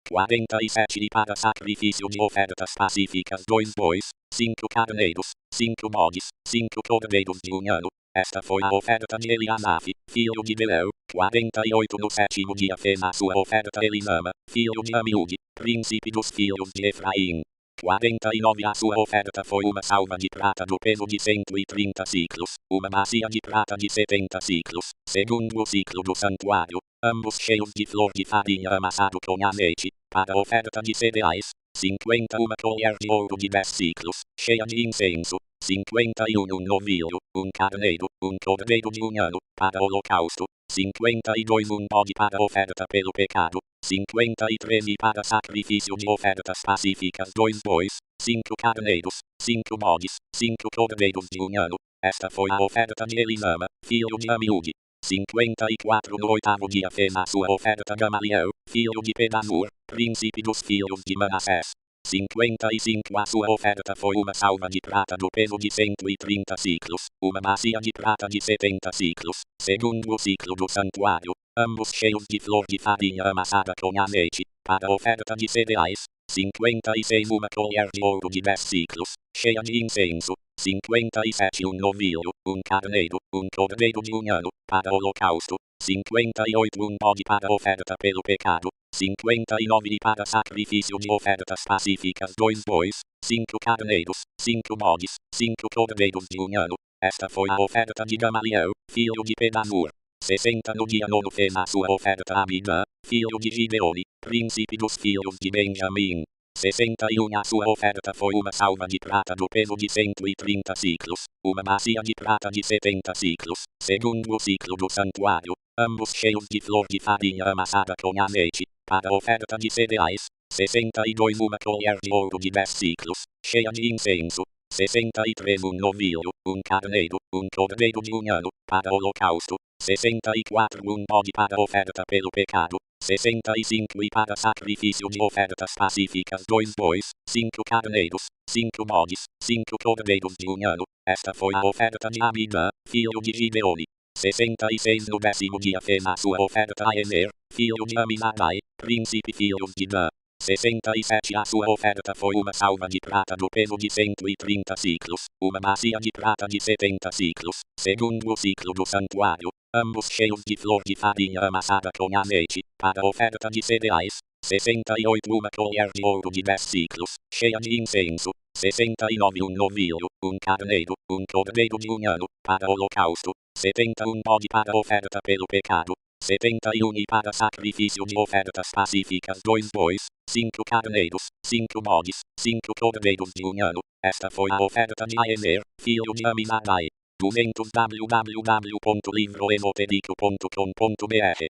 47 E para sacrifício de ofertas pacíficas 2 bois, 5 carneiros, 5 bodes, 5 cordeiros de um ano. Esta foi a oferta de Eliasaf, filho de Deleu. 48 No sétimo dia fez a sua oferta Elisama, filho de Amiúde, príncipe dos filhos de Efraim. 49 A sua oferta foi uma salva de prata do peso de 130 ciclos, uma bacia de prata de 70 ciclos, segundo o ciclo do santuário, ambos cheios de flor de farinha amassado com azeite, para oferta de cereais. 50 Uma colher de ouro de 10 ciclos, cheia de incenso. 51 Um novilho, um carneiro, um cordeiro de um ano, para holocausto. 52 Um bode para oferta pelo pecado. 53 E para sacrifício de ofertas pacíficas 2 bois, 5 carneiros, 5 bodes, 5 cordeiros de um ano. Esta foi a oferta de Elisama, filho de Amiúde. 54 No oitavo dia fez a sua oferta Gamaliel, filho de Pedazur, príncipe dos filhos de Manassés. 55 A sua oferta foi uma salva de prata do peso de 130 ciclos, uma bacia de prata de 70 ciclos, segundo o ciclo do santuário, ambos cheios de flor de farinha amassada com azeite, para oferta de cereais. 56 Uma colher de ouro de 10 ciclos, cheia de incenso. 57 Um novilho, um carneiro, um cordeiro de um ano, para holocausto. 58 Um bode para oferta pelo pecado. 59 E para sacrifício de ofertas pacíficas 2 bois, 5 carneiros, 5 bodes, 5 cordeiros de um ano. Esta foi a oferta de Gamaliel, filho de Pedazur. 60 No dia nono fez a sua oferta Abidã, filho de Gideone, príncipe dos filhos de Benjamim. 61 A sua oferta foi uma salva de prata do peso de 130 ciclos, uma bacia de prata de 70 ciclos, segundo o ciclo do santuário, ambos cheios de flor de farinha amassada com azeite, para oferta de cereais. 62 Uma colher de ouro de 10 ciclos, cheia de incenso. 63 Um novilho, um carneiro, um cordeiro de um ano, para holocausto. 64 Um bode para oferta pelo pecado. 65 E para sacrifício de ofertas pacíficas 2 bois, 5 carneiros, 5 bodes, 5 cordeiros de um ano. Esta foi a oferta de Abidã, filho de Gideone. 66 no 10º dia fez a sua oferta a Ener, filho de Aminadai, príncipe filhos de Dan. 67 A sua oferta foi uma salva de prata do peso de 130 ciclos, uma bacia de prata de 70 ciclos, segundo o ciclo do santuário, ambos cheios de flor de farinha amassada com azeite, para oferta de cereais. 68 Uma colher de ouro de 10 ciclos, cheia de incenso. 69 Um novilho, um carneiro, um cordeiro de um ano, para holocausto. 71 Bode para oferta pelo pecado. 71 E para sacrifício de ofertas pacíficas 2 bois, 5 carneiros, 5 bodes, 5 cordeiros de um ano. Esta foi a oferta de Aener, filho de Aminadai. 200 www.livroesotérico.com.br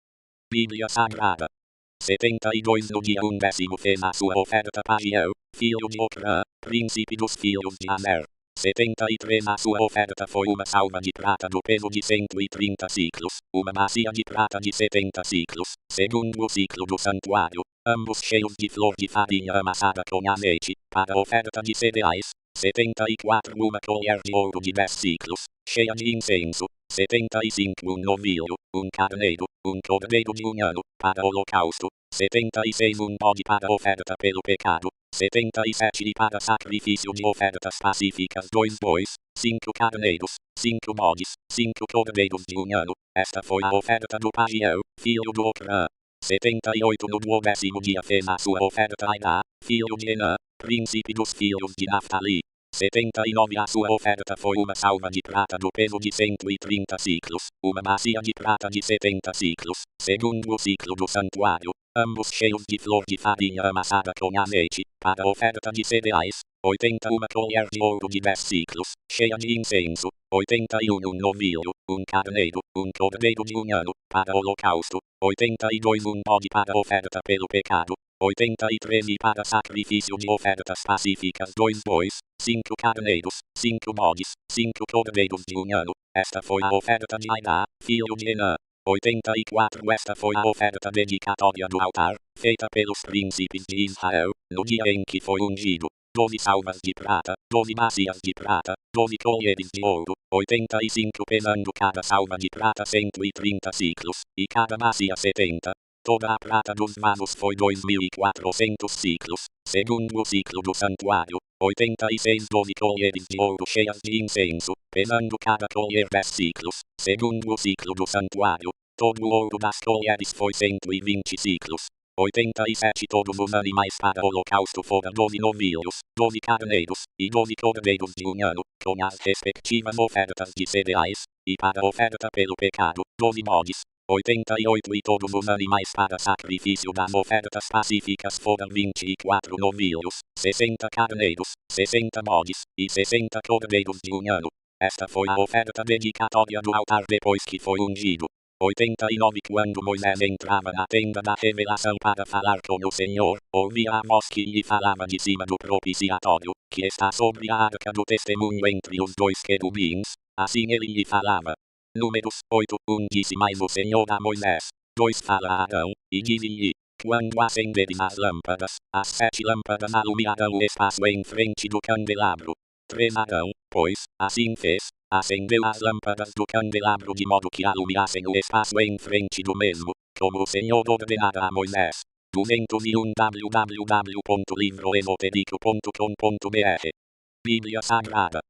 Bíblia Sagrada. 72 No dia 10º fez a sua oferta Pagiel, filho de Ocrã, príncipe dos filhos de Aner. 73 A sua oferta foi uma salva de prata do peso de 130 ciclos, uma bacia de prata de 70 ciclos, segundo o ciclo do santuário, ambos cheios de flor de farinha amassada com azeite, para oferta de cereais. 74 Uma colher de ouro de 10 ciclos, cheia de incenso. 75 Um novilho, um carneiro, um cordeiro de um ano, para holocausto. 76 Um bode para oferta pelo pecado. 77 E para sacrifício de ofertas pacíficas 2 bois, 5 carneiros, 5 bodes, 5 cordeiros de um ano. Esta foi a oferta do Pagiel, filho do Ocrã. 78 No 12º dia fez a sua oferta Aidá, filho de Enã, príncipe dos filhos de Naftali. 79 A sua oferta foi uma salva de prata do peso de 130 ciclos, uma bacia de prata de 70 ciclos, segundo o ciclo do santuário, ambos cheios de flor de farinha amassada com azeite, para oferta de cereais. 80 Uma colher de ouro de 10 ciclos, cheia de incenso. 81 Um novilho, um carneiro, um cordeiro de um ano, para holocausto. 82 Um bode para oferta pelo pecado. 83 E para sacrifício de ofertas pacíficas 2 bois, 5 carneiros, 5 bodes, 5 cordeiros de um ano. Esta foi a oferta de Aidá, filho de Enã. 84 Esta foi a oferta dedicatória do altar, feita pelos príncipes de Israel, no dia em que foi ungido. 12 salvas de prata, 12 bacias de prata, 12 colheres de ouro, 85 pesando cada salva de prata 130 ciclos, e cada bacia 70. Toda a prata dos vasos foi 2.400 ciclos, segundo o ciclo do santuário. 86 12 colheres de ouro cheias de incenso, pesando cada colher 10 ciclos, segundo o ciclo do santuário. Todo o ouro das colheres foi 120 ciclos. 87 Todos os animais para holocausto foram 12 novilhos, 12 carneiros, e 12 cordeiros de um ano, com as respectivas ofertas de cereais, e para oferta pelo pecado, 12 bodes. 88 E todos os animais para sacrifício das ofertas pacíficas foram 24 novilhos, 60 carneiros, 60 bodes, e 60 cordeiros de um ano. Esta foi a oferta dedicatória do altar depois que foi ungido. 89 Quando Moisés entrava na tenda da revelação para falar com o Senhor, ouvia a voz que lhe falava de cima do propiciatório, que está sobre a arca do testemunho entre os dois querubins. Assim ele lhe falava. Números 8 Disse mais o Senhor a Moisés. 2 Fala a Arão, e dize-lhe: Quando acenderes as lâmpadas, as 7 lâmpadas alumiarão o espaço em frente do candelabro. 3 Arão, pois, assim fez, acendeu as lâmpadas do candelabro de modo que alumiassem o espaço em frente do mesmo, como o Senhor ordenara a Moisés. 201 www.livroesotérico.com.br Bíblia Sagrada.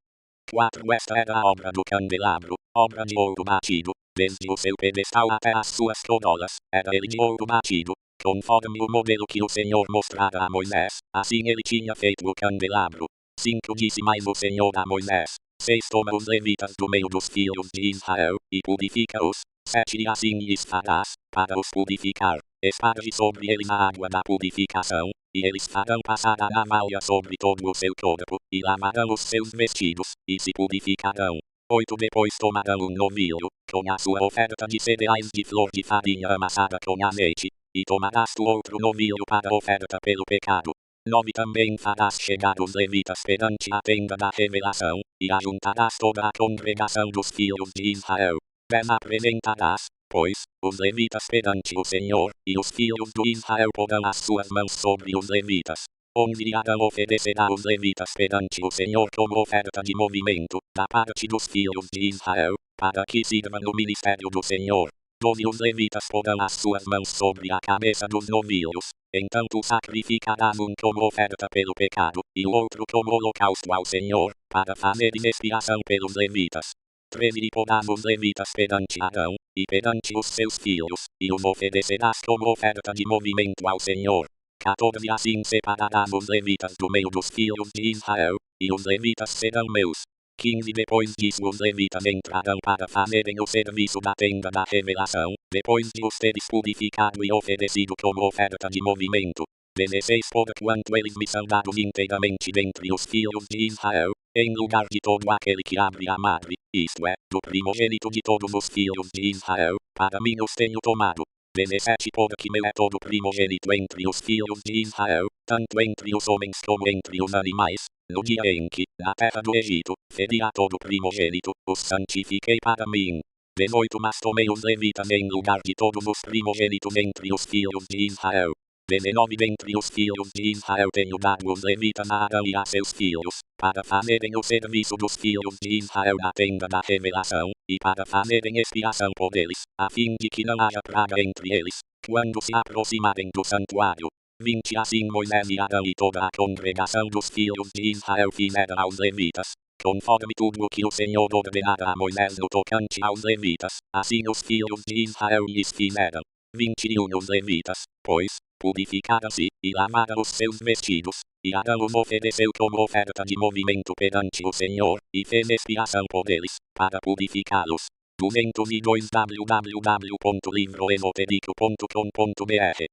4 Esta era a obra do candelabro, obra de ouro batido, desde o seu pedestal até as suas corolas, era ele de ouro batido, conforme o modelo que o Senhor mostrara a Moisés, assim ele tinha feito o candelabro. 5 Disse mais o Senhor a Moisés. 6 Toma os levitas do meio dos filhos de Israel, e purifica-os. 7 E assim lhes farás, para os purificar, esparge sobre eles a água da purificação, e eles farão passar a navalha sobre todo o seu corpo, e lavarão os seus vestidos, e se purificarão. 8 Depois tomarão um novilho, com a sua oferta de cereais de flor de farinha amassada com azeite, e tomarás tu outro novilho para oferta pelo pecado. 9 Também farás chegar os levitas perante a tenda da revelação, e ajuntarás toda a congregação dos filhos de Israel. 10 Apresentarás, pois, os levitas perante o Senhor, e os filhos do Israel porão as suas mãos sobre os levitas. onde Adão oferecerá os levitas perante o Senhor como oferta de movimento, da parte dos filhos de Israel, para que sirvam no ministério do Senhor. 12 Os levitas porão as suas mãos sobre a cabeça dos novilhos, então tu sacrificarás um como oferta pelo pecado, e o outro como holocausto ao Senhor, para fazeres expiação pelos levitas. 13 E porás os levitas perante Arão, e perante os seus filhos, e os oferecerás como oferta de movimento ao Senhor. 14 Assim separarás os levitas do meio dos filhos de Israel, e os levitas serão meus. 15 Depois disso os levitas entrarão para fazerem o serviço da tenda da revelação, depois de os teres purificado e oferecido como oferta de movimento. 16 Porquanto eles me são dados inteiramente dentre os filhos de Israel, em lugar de todo aquele que abre a madre, isto é, do primogênito de todos os filhos de Israel, para mim os tenho tomado. 17 Porque meu é todo primogênito entre os filhos de Israel, tanto entre os homens como entre os animais, no dia em que, na terra do Egito, feri a todo primogênito, os santifiquei para mim. 18 Mas tomei os levitas em lugar de todos os primogênitos entre os filhos de Israel. 19 Dentre os filhos de Israel tenho dado os levitas a Arão e a seus filhos, para fazerem o serviço dos filhos de Israel na tenda da revelação, e para fazerem expiação por eles, a fim de que não haja praga entre eles, quando se aproximarem do santuário. 20 Assim Moisés e Arão e toda a congregação dos filhos de Israel fizeram aos levitas, conforme tudo o que o Senhor ordenara a Moisés no tocante aos levitas, assim os filhos de Israel lhes fizeram. 21 Os levitas, pois, purificaram-se, e lavaram os seus vestidos, e Arão os ofereceu como oferta de movimento perante o Senhor, e fez expiação por eles, para purificá-los. 202 www.livroesotérico.com.br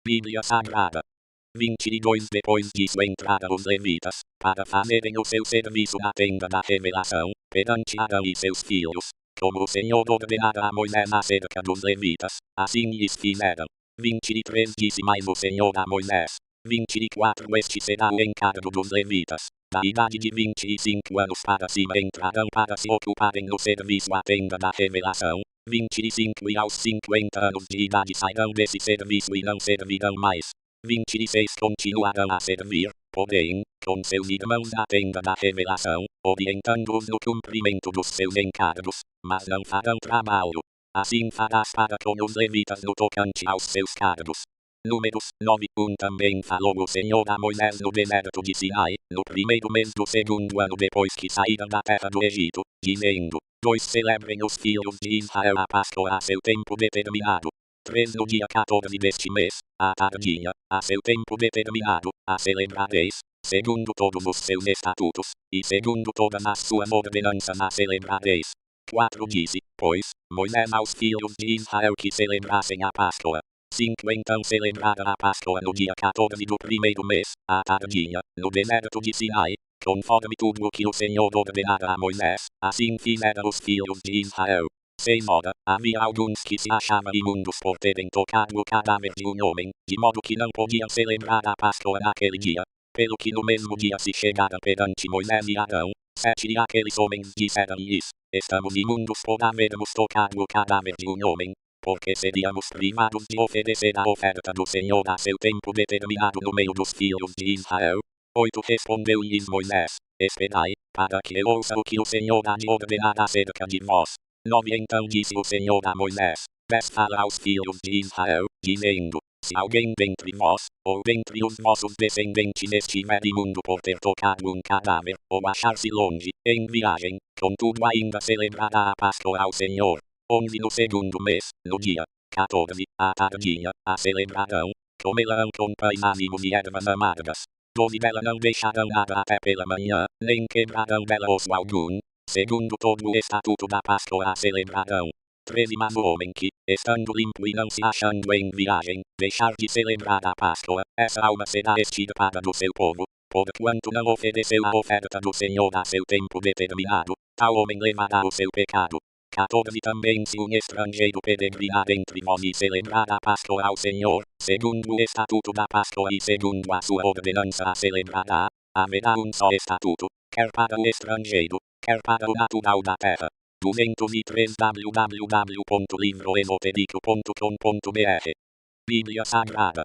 Bíblia Sagrada. 22 Depois disso entraram os levitas, para fazerem o seu serviço na tenda da revelação, perante Arão e seus filhos, como o Senhor ordenara a Moisés acerca dos levitas, assim lhes fizeram. 23 Disse mais o Senhor a Moisés. 24 Este será o encargo dos levitas, da idade de 25 anos para cima entrarão para se ocuparem no serviço à tenda da revelação, 25 e aos 50 anos de idade sairão desse serviço e não servirão mais. 26 Continuarão a servir, porém, com seus irmãos na tenda da revelação, orientando-os no cumprimento dos seus encargos, mas não farão trabalho. Assim farás para com os levitas no tocante aos seus cargos. Números 9:1 Também falou o Senhor a Moisés no deserto de Sinai, no primeiro mês do segundo ano depois que saíram da terra do Egito, dizendo: 2 Celebrem os filhos de Israel a Páscoa a seu tempo determinado. 3 No dia 14 deste mês, à tardinha, a seu tempo determinado, a celebrareis, segundo todos os seus estatutos, e segundo todas as suas ordenanças a celebrareis. 4 Disse, pois, Moisés aos filhos de Israel que celebrassem a Páscoa. 5 Então celebraram a Páscoa no dia 14 do primeiro mês, à tardinha, no deserto de Sinai, conforme tudo o que o Senhor ordenara a Moisés, assim fizeram os filhos de Israel. 6 Havia alguns que se achavam imundos por terem tocado o cadáver de um homem, de modo que não podiam celebrar a Páscoa naquele dia, pelo que no mesmo dia se chegaram perante Moisés e Arão. 7 E aqueles homens disseram-lhes: Estamos imundos por havermos tocado o cadáver de um homem, porque seríamos privados de oferecer a oferta do Senhor a seu tempo determinado no meio dos filhos de Israel. 8 Respondeu-lhes Moisés: Esperai, para que eu ouça o que o Senhor há de ordenar acerca de vós. 9 Então disse o Senhor a Moisés: Fala aos filhos de Israel, dizendo: Se alguém dentre vós, ou dentre os vossos descendentes estiver imundo por ter tocado um cadáver, ou achar-se longe, em viagem, contudo ainda celebrará a Páscoa ao Senhor. 11 No segundo mês, no dia 14, à tardinha, a celebrarão, comerão com pães ázimos e ervas amargas. 12 Dela não deixarão nada até pela manhã, nem quebrarão dela osso algum, segundo todo o estatuto da Páscoa a celebrarão. 13 Mas o homem que, estando limpo e não se achando em viagem, deixar de celebrar a Páscoa, essa alma será extirpada do seu povo, porquanto não ofereceu a oferta do Senhor a seu tempo determinado, tal homem levará o seu pecado. 14 Também se um estrangeiro peregrinar entre vós e celebrar a Páscoa ao Senhor, segundo o estatuto da Páscoa e segundo a sua ordenança a celebrará, haverá um só estatuto, quer para o estrangeiro, quer para o natural da terra. 203 www.livroesotérico.com.br Bíblia Sagrada.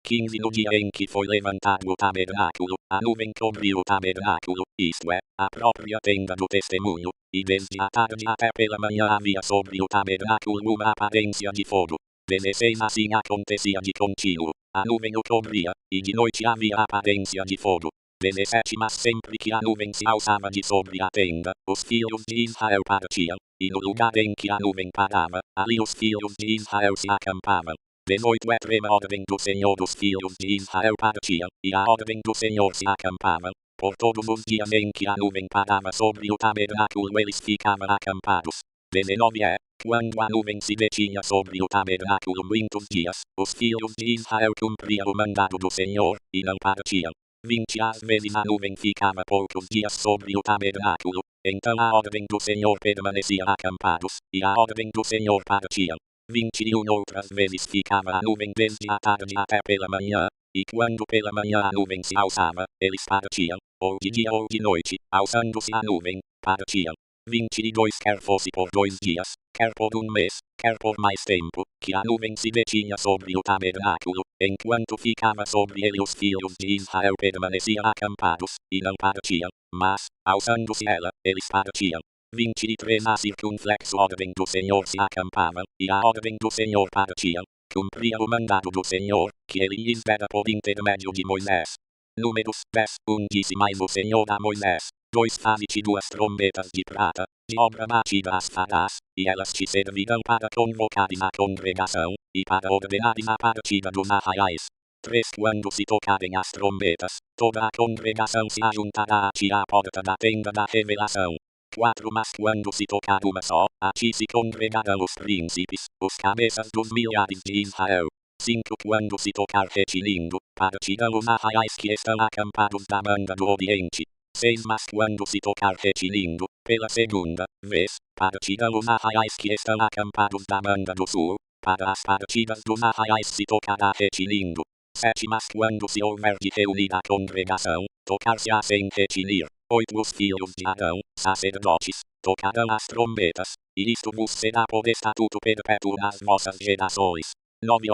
15 no dia em que foi levantado o tabernáculo, a nuvem cobriu o tabernáculo, isto é, a própria tenda do testemunho, e desde a tarde até pela manhã havia sobre o tabernáculo uma aparência de fogo. 16 Assim acontecia de contínuo, a nuvem o cobria, e de noite havia aparência de fogo. 17 Mas sempre que a nuvem se alçava de sobre a tenda, os filhos de Israel partiam, e no lugar em que a nuvem parava, ali os filhos de Israel se acampavam. 18 É trema ordem do Senhor dos filhos de Israel partiam, e a ordem do Senhor se acampavam. Por todos os dias em que a nuvem parava sobre o tabernáculo eles ficavam acampados. 19 Quando a nuvem se detinha sobre o tabernáculo muitos dias, os filhos de Israel cumpriam o mandado do Senhor, e não partiam. 20 Às vezes a nuvem ficava poucos dias sobre o tabernáculo, então a ordem do Senhor permanecia acampados, e a ordem do Senhor partiam. 21 Outras vezes ficava a nuvem desde a tarde até pela manhã, e quando pela manhã a nuvem se alçava, eles partiam, ou de dia ou de noite, alçando-se a nuvem, partiam. 22 Quer fosse por 2 dias, quer por um mês, quer por mais tempo, que a nuvem se detinha sobre o tabernáculo, enquanto ficava sobre ele os filhos de Israel permaneciam acampados, e não partiam, mas, alçando-se ela, eles partiam. 23 A circunflexo ordem do Senhor se acampavam, e a ordem do Senhor partiam, cumpria o mandado do Senhor, que ele lhes dera por intermédio de Moisés. Números 10 Disse mais o Senhor a Moisés: 2 Faze-te 2 trombetas de prata, de obra batida as farás, e elas te servirão para convocares a congregação, e para ordenares a partida dos arraiais. 3 Quando se tocarem as trombetas, toda a congregação se ajuntará a ti à porta da tenda da revelação. 4 Mas quando se tocar uma só, a ti se congregarão os príncipes, os cabeças dos milhares de Israel. 5 Quando se tocar retinindo, partirão os arraiais que estão acampados da banda do Oriente. 6 Mas quando se tocar retinindo, pela segunda vez, partirão os arraiais que estão acampados da banda do Sul, para as partidas dos arraiais se tocará retinindo. 7 Mas quando se houver de reunir a congregação, tocar-se-á sem retinir. 8 Os filhos de Arão, sacerdotes, tocarão as trombetas, e isto vos será por estatuto perpétuo nas vossas gerações. 9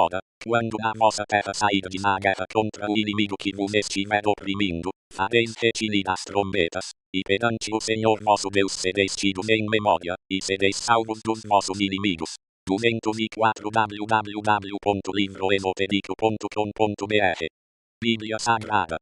Quando na vossa terra sairdes à guerra contra o inimigo que vos estiver oprimindo, fareis retinir as trombetas, e perante o Senhor vosso Deus sereis tidos em memória, e sereis salvos dos vossos inimigos. 204 www.livroesotérico.com.br Bíblia Sagrada.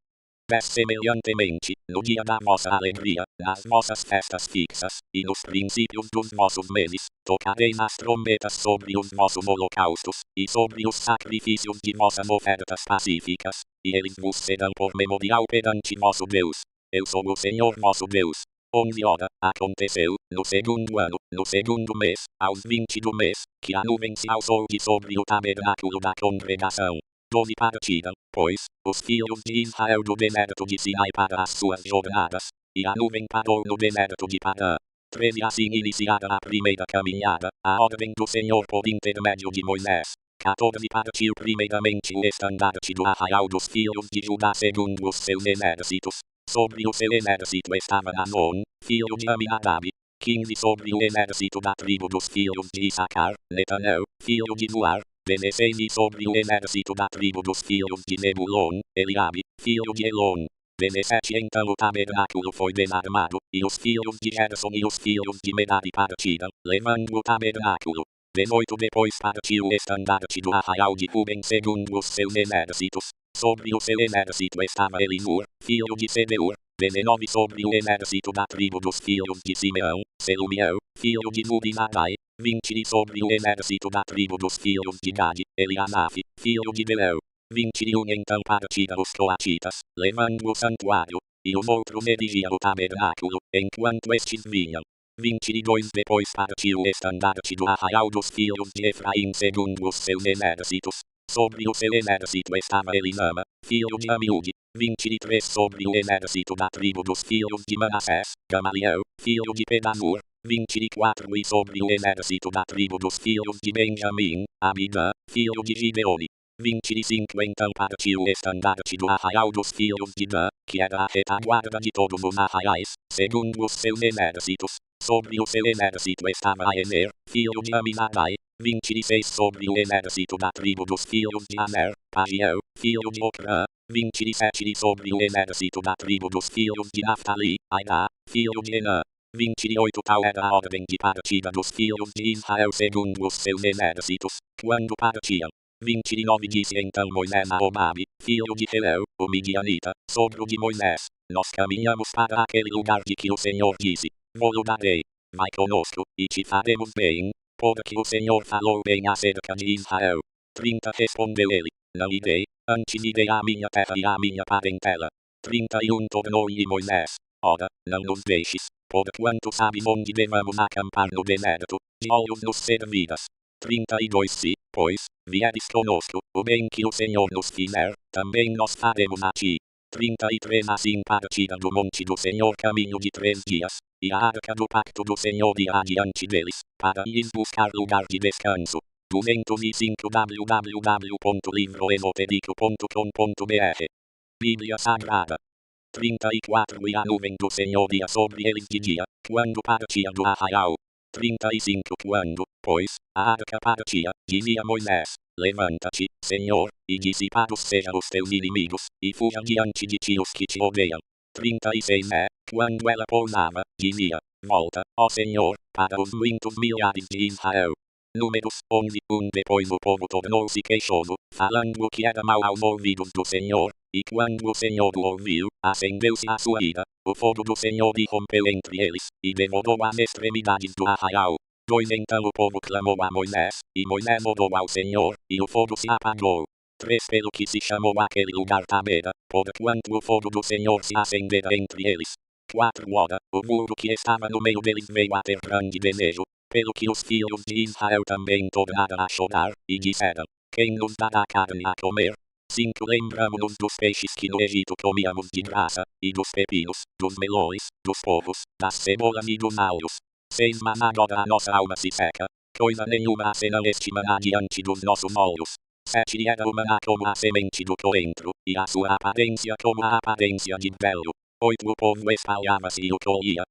10 Semelhantemente, no dia da vossa alegria, nas vossas festas fixas, e nos princípios dos vossos meses, tocareis as trombetas sobre os vossos holocaustos, e sobre os sacrifícios de vossas ofertas pacíficas, e eles vos serão por memorial perante vosso Deus. Eu sou o Senhor vosso Deus. 11 Aconteceu, no segundo ano, no segundo mês, aos 20 do mês, que a nuvem se alçou de sobre o tabernáculo da congregação. 12 Partiram, pois, os filhos de Israel do deserto de Sinai para as suas jornadas, e a nuvem parou no deserto de Parã. 13 Assim iniciada a primeira caminhada, a ordem do Senhor por intermédio de Moisés. 14 Partiu primeiramente o estandarte do arraial dos filhos de Judá segundo os seus exércitos. Sobre o seu exército estava Anon, filho de Aminadab. 15 Sobre o exército da tribo dos filhos de Issacar, Netanel, filho de Zuar. 16 E sobre o exército da tribo dos filhos de Zebulon, Eliabe, filho de Elon. 17 Então o tabernáculo foi desarmado, e os filhos de Gerson e os filhos de Merari partiram, levando o tabernáculo. 18 Depois partiu o estandarte do arraial de Ruben segundo os seus exércitos. Sobre o seu exército estava Elisur, filho de Sedeur. 19 Sobre o exército da tribo dos filhos de Simeão, Selumiel, filho de Zurinadai. 20 E sobre o exército da tribo dos filhos de Gade, Eliasaf, filho de Deleu. 21 Então partiram os coatitas, levando o santuário, e os outros erigiam o tabernáculo, enquanto estes vinham. 22 Depois partiu o estandarte do arraial dos filhos de Efraim segundo os seus exércitos. Sobre o seu exército estava Elinama, filho de Amiúde. 23 Sobre o exército da tribo dos filhos de Manassés, Gamaliel, filho de Pedazur. 24 E sobre o exército da tribo dos filhos de Benjamim, Abidã, filho de Gideoni. 25 Então partiu o estandarte do arraial dos filhos de Dan, que era a retaguarda de todos os arraiais, segundo os seus exércitos. Sobre o seu exército estava Aener, filho de Aminadai. 26 Sobre o exército da tribo dos filhos de Aner, Pagiel, filho de Ocrã. 27 E sobre o exército da tribo dos filhos de Naphtali, Aidá, filho de Enã. 28 Tal era a ordem de partida dos filhos de Israel segundo os seus exércitos, quando partiam. 29 Disse então Moisés a Obabe, filho de Reuel, o Midianita, sogro de Moisés: Nós caminhamos para aquele lugar de que o Senhor disse: Vou-lo darei. Vai conosco, e te faremos bem, porque o Senhor falou bem acerca de Israel. 30 Respondeu ele: Não irei, antes irei à minha terra e à minha parentela. 31 Tornou-lhe Moisés: Ora, não nos deixes, porquanto sabes onde devamos acampar no deserto, de olhos nos servirás. 32 Se, pois, vieres conosco, o bem que o Senhor nos fizer, também nós faremos a ti. 33 Assim partira do monte do Senhor caminho de 3 dias, e a arca do pacto do Senhor ia adiante deles, para lhes buscar lugar de descanso. 205 www.livroesotérico.com.br Bíblia Sagrada 34 E a nuvem do Senhor ia sobre eles de dia, quando partia do arraial. 35 Quando, pois, a arca partia, dizia Moisés: Levanta-te, Senhor, e dissipados sejam os teus inimigos, e fuja diante de ti os que te odeiam. 36 Quando ela pousava, dizia: Volta, ó Senhor, para os muitos milhares de Israel. Números 11 Depois o povo tornou-se queixoso, falando o que era mal aos ouvidos do Senhor, e quando o Senhor o ouviu, acendeu-se a sua ira, o fogo do Senhor irrompeu entre eles, e devorou as extremidades do arraial. 2 Então o povo clamou a Moisés, e Moisés orou ao Senhor, e o fogo se apagou. 3 Pelo que se chamou aquele lugar Tabera, porquanto o fogo do Senhor se acendera entre eles. 4 Ora, o muro que estava no meio deles veio a ter grande desejo, pelo que os filhos de Israel também tornaram a chorar, e disseram: Quem nos dará carne a comer? 5 Lembramo-nos dos peixes que no Egito comíamos de graça, e dos pepinos, dos melões, dos povos, das cebolas e dos alhos. 6 Mas agora a nossa alma se seca, coisa nenhuma há senão este maná diante dos nossos olhos. 7 E era o maná como a semente do coentro, e a sua aparência como a aparência de velho. 8 O povo espalhava-se e o colhia,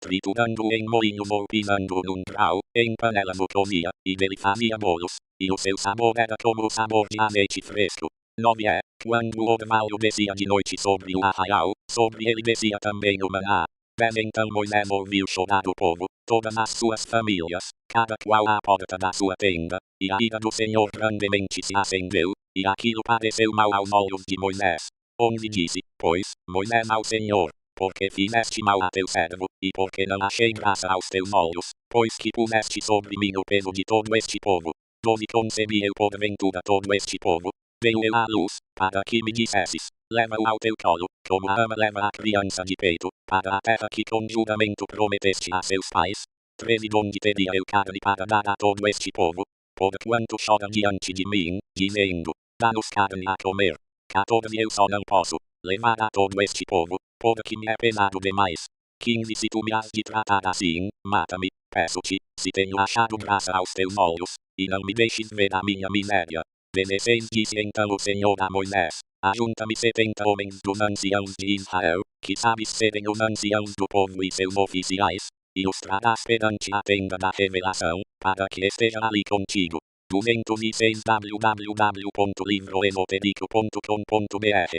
triturando-o em moinhos ou pisando num grau, em panelas o comia, e dele fazia bolos, e o seu sabor era como o sabor de azeite fresco. 9 Quando o orvalho descia de noite sobre o arraial, sobre ele descia também o maná. 10 Então Moisés ouviu chorar o povo, todas as suas famílias, cada qual à porta da sua tenda, e a ira do Senhor grandemente se acendeu, e aquilo pareceu mal aos olhos de Moisés. 11 Disse, pois, Moisés ao Senhor: Porque fizeste mal a teu servo, e porque não achei graça aos teus olhos, pois que puseste sobre mim o peso de todo este povo. 12 Concebi eu porventura todo este povo, veio eu à luz, para que me dissesses: Leva-o ao teu colo, como a ama leva a criança de peito, para a terra que com juramento prometeste a seus pais. 13 Donde teria eu carne para dar a todo este povo, porquanto chora diante de mim, dizendo: Dá-nos carne a comer. 14 Eu só não posso levar a todo este povo, porque me é pesado demais. 15 Se tu me has de tratar assim, mata-me, peço-te, se tenho achado graça aos teus olhos, e não me deixes ver a minha miséria. 16 Disse então o Senhor a Moisés: Ajunta-me 70 homens dos anciãos de Israel, que sabes serem os anciãos do povo e seus oficiais, e os trarás perante a tenda da revelação, para que esteja ali contigo. 206 www.livroesotérico.com.br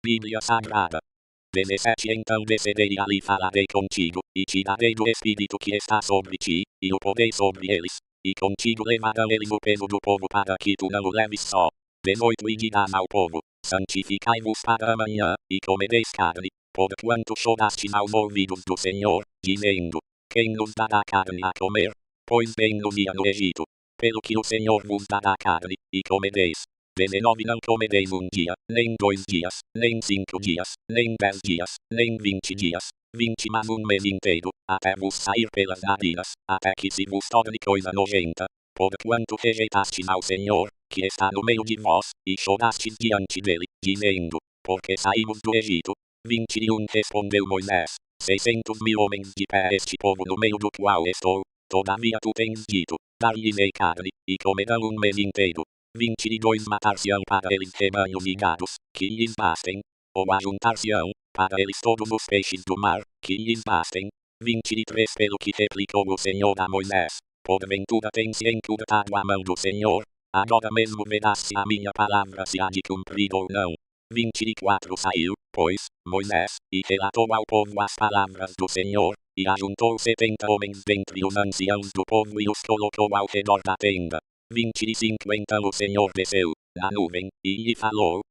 Bíblia Sagrada 17 Então descerei e ali falarei contigo, e te darei do Espírito que está sobre ti, e o porei sobre eles, e contigo levarão eles o peso do povo para que tu não o leves só. 18 E dirás ao povo: Santificai-vos para amanhã, e comereis carne, porquanto chorastes aos ouvidos do Senhor, dizendo: Quem nos dará carne a comer? Pois bem nos ia no Egito. Pelo que o Senhor vos dará carne, e comereis. 19 Não comereis um dia, nem 2 dias, nem 5 dias, nem 10 dias, nem 20 dias, 20 mas um mês inteiro, até vos sair pelas narinas, até que se vos torne coisa nojenta. Porquanto rejeitastes ao Senhor, que está no meio de vós, e chorastes diante dele, dizendo: Porque saímos do Egito. 21 Respondeu Moisés: 600.000 homens de pé este povo no meio do qual estou. Todavia tu tens dito: Dar-lhes-ei carne, e comerão um mês inteiro. 22 Matar-se-ão para eles rebanhos e gados, que lhes bastem, ou ajuntar-se-ão, para eles todos os peixes do mar, que lhes bastem. 23 Pelo que replicou o Senhor a Moisés: Porventura tem-se encurtado a mão do Senhor? Agora mesmo verás se a minha palavra se há de cumprir ou não. 24 Saiu, pois, Moisés, e relatou ao povo as palavras do Senhor, e ajuntou 70 homens dentre os anciãos do povo e os colocou ao redor da tenda. 25 Então o Senhor desceu na nuvem, e lhe falou,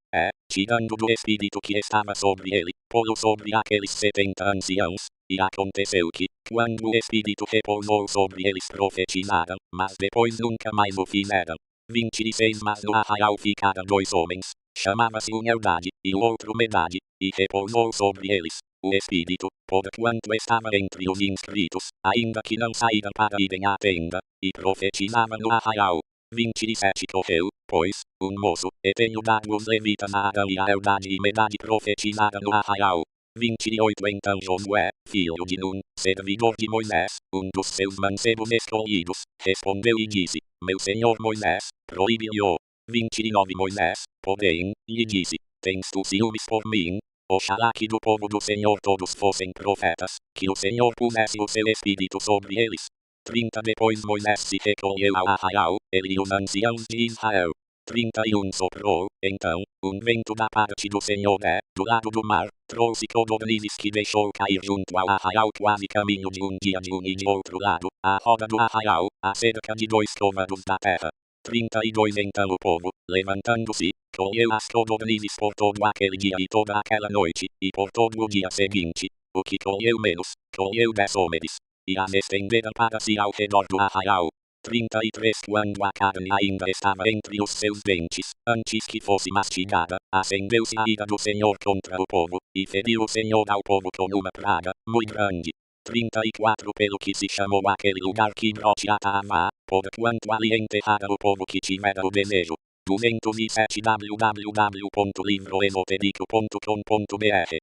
tirando do Espírito que estava sobre ele, pô-lo sobre aqueles 70 anciãos, e aconteceu que, quando o Espírito repousou sobre eles profetizaram, mas depois nunca mais o fizeram. 26 Mas no arraial ficaram 2 homens, chamava-se um Eldade, e o outro Medade, e repousou sobre eles o Espírito, porquanto estava entre os inscritos, ainda que não saíram para irem à tenda, e profetizava no arraial. 27 Correu, pois, um moço, e tenho dado os levitas a Arão e a Eldade e Medade profetizaram no arraial. 28 Então Josué, filho de Nun, servidor de Moisés, um dos seus mancebos escolhidos, respondeu e disse, meu senhor Moisés, proíbe-o. 29 Moisés, porém, lhe disse, tens tu ciúmes por mim? Oxalá que do povo do Senhor todos fossem profetas, que o Senhor pusesse o seu espírito sobre eles. 30 Depois Moisés se recolheu ao arraial, ele e os anciãos de Israel. 31 Soprou, então, um vento da parte do Senhor do lado do mar, trouxe codornizes que deixou cair junto ao arraial quase caminho de um dia de um e de outro lado, à roda do arraial, a cerca de 2 côvados da terra. 32 Então o povo, levantando-se, colheu as codornizes por todo aquele dia e toda aquela noite, e por todo o dia seguinte. O que colheu menos, colheu 10 homeres, e as estenderam para si ao redor do arraial. 33 Quando a carne ainda estava entre os seus dentes, antes que fosse mastigada, acendeu-se a ira do Senhor contra o povo, e feriu o Senhor ao povo com uma praga muito grande. 34 Pelo que se chamou aquele lugar Kibroth Hattaavá, porquanto ali enterrara o povo que tivera o desejo. 207 www.livroesotérico.com.br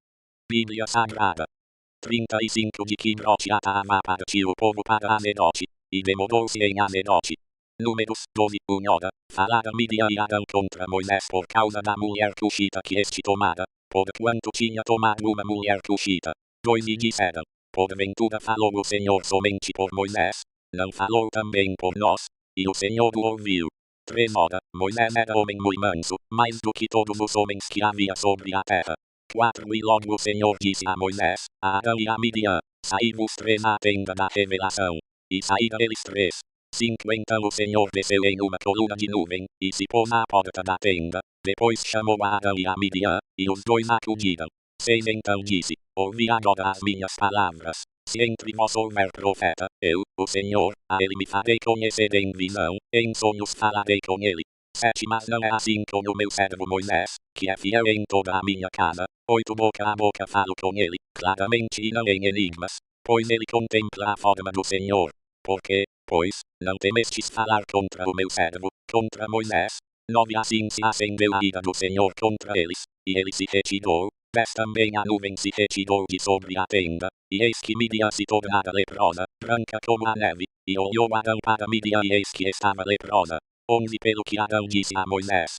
Bíblia Sagrada. 35 De Kibroth Hattaavá partiu o povo para Azerote, e demorou-se em Azerote. Números 12 Hora, falara Midian e Arão contra Moisés por causa da mulher cuxita que este tomara, porquanto tinha tomado uma mulher cuxita. 2 E disseram, porventura falou o Senhor somente por Moisés, não falou também por nós? E o Senhor o ouviu. 3 Ora, Moisés era homem muito manso, mais do que todos os homens que havia sobre a terra. 4 E logo o Senhor disse a Moisés, a Arão e a Midian, saí-vos 3 à tenda da revelação. E saíram eles 3. 5 Então o Senhor desceu em uma coluna de nuvem, e se pôs à porta da tenda, depois chamou a Arão e a Midian, e os 2 acudiram. 6 Então disse, ouvi agora as minhas palavras. Se entre vós houver profeta, eu, o Senhor, a ele me farei conhecer em visão, em sonhos falarei com ele. 7 Mas não é assim com o meu servo Moisés, que é fiel em toda a minha casa. 8 Boca a boca falo com ele, claramente e não em enigmas, pois ele contempla a forma do Senhor. Porque, pois, não temestes falar contra o meu servo, contra Moisés? 9 Assim se acendeu a ira do Senhor contra eles, e ele se retirou. 10 Também a nuvem se retirou de sobre a tenda, e eis que Midian se tornara leprosa, branca como a neve, e olhou Arão para Midian e eis que estava leprosa. 11 Pelo que Arão disse a Moisés,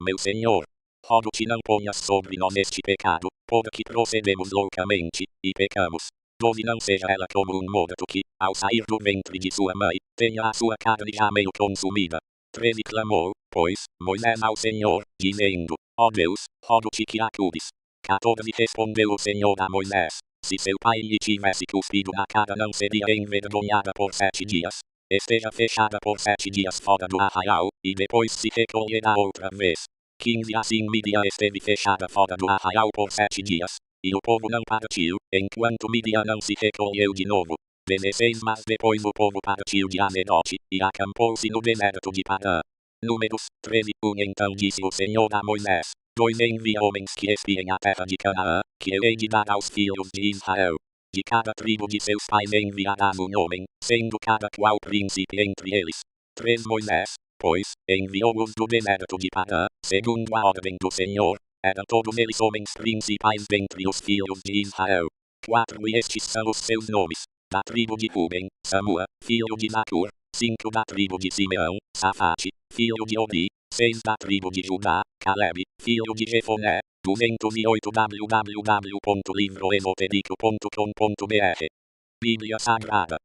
meu Senhor, rogo-te não ponhas sobre nós este pecado, porque procedemos loucamente, e pecamos. 12 Não seja ela como um morto que, ao sair do ventre de sua mãe, tenha a sua carne já meio consumida. 13 Clamou, pois, Moisés ao Senhor, dizendo, ó Deus, rogo-te que acudes. 14 Respondeu o Senhor a Moisés, se seu pai lhe tivesse cuspido na cara não seria envergonhada por 7 dias. Esteja fechada por 7 dias fora do arraial, e depois se recolherá outra vez. 15 Assim Midian esteve fechada fora do arraial por 7 dias, e o povo não partiu, enquanto Midian não se recolheu de novo. 16 Mas depois o povo partiu de Azerote, e acampou-se no deserto de Parã. Números 13 Então disse o Senhor a Moisés, 2 Envia homens que espiem a terra de Canaã, que eu hei de dar aos filhos de Israel. De cada tribo de seus pais enviarás um homem, sendo cada qual príncipe entre eles. 3 Moisés, pois, enviou-os do deserto de Parã, segundo a ordem do Senhor. Eram todos eles homens principais dentre os filhos de Israel. 4 E estes são os seus nomes. Da tribo de Ruben, Samua, filho de Zacur. 5 Da tribo de Simeão, Safate, filho de Odi. 6 Da tribo de Judá, Caleb, filho de Jefoné. 208 www.livroesotérico.com.br Bíblia Sagrada.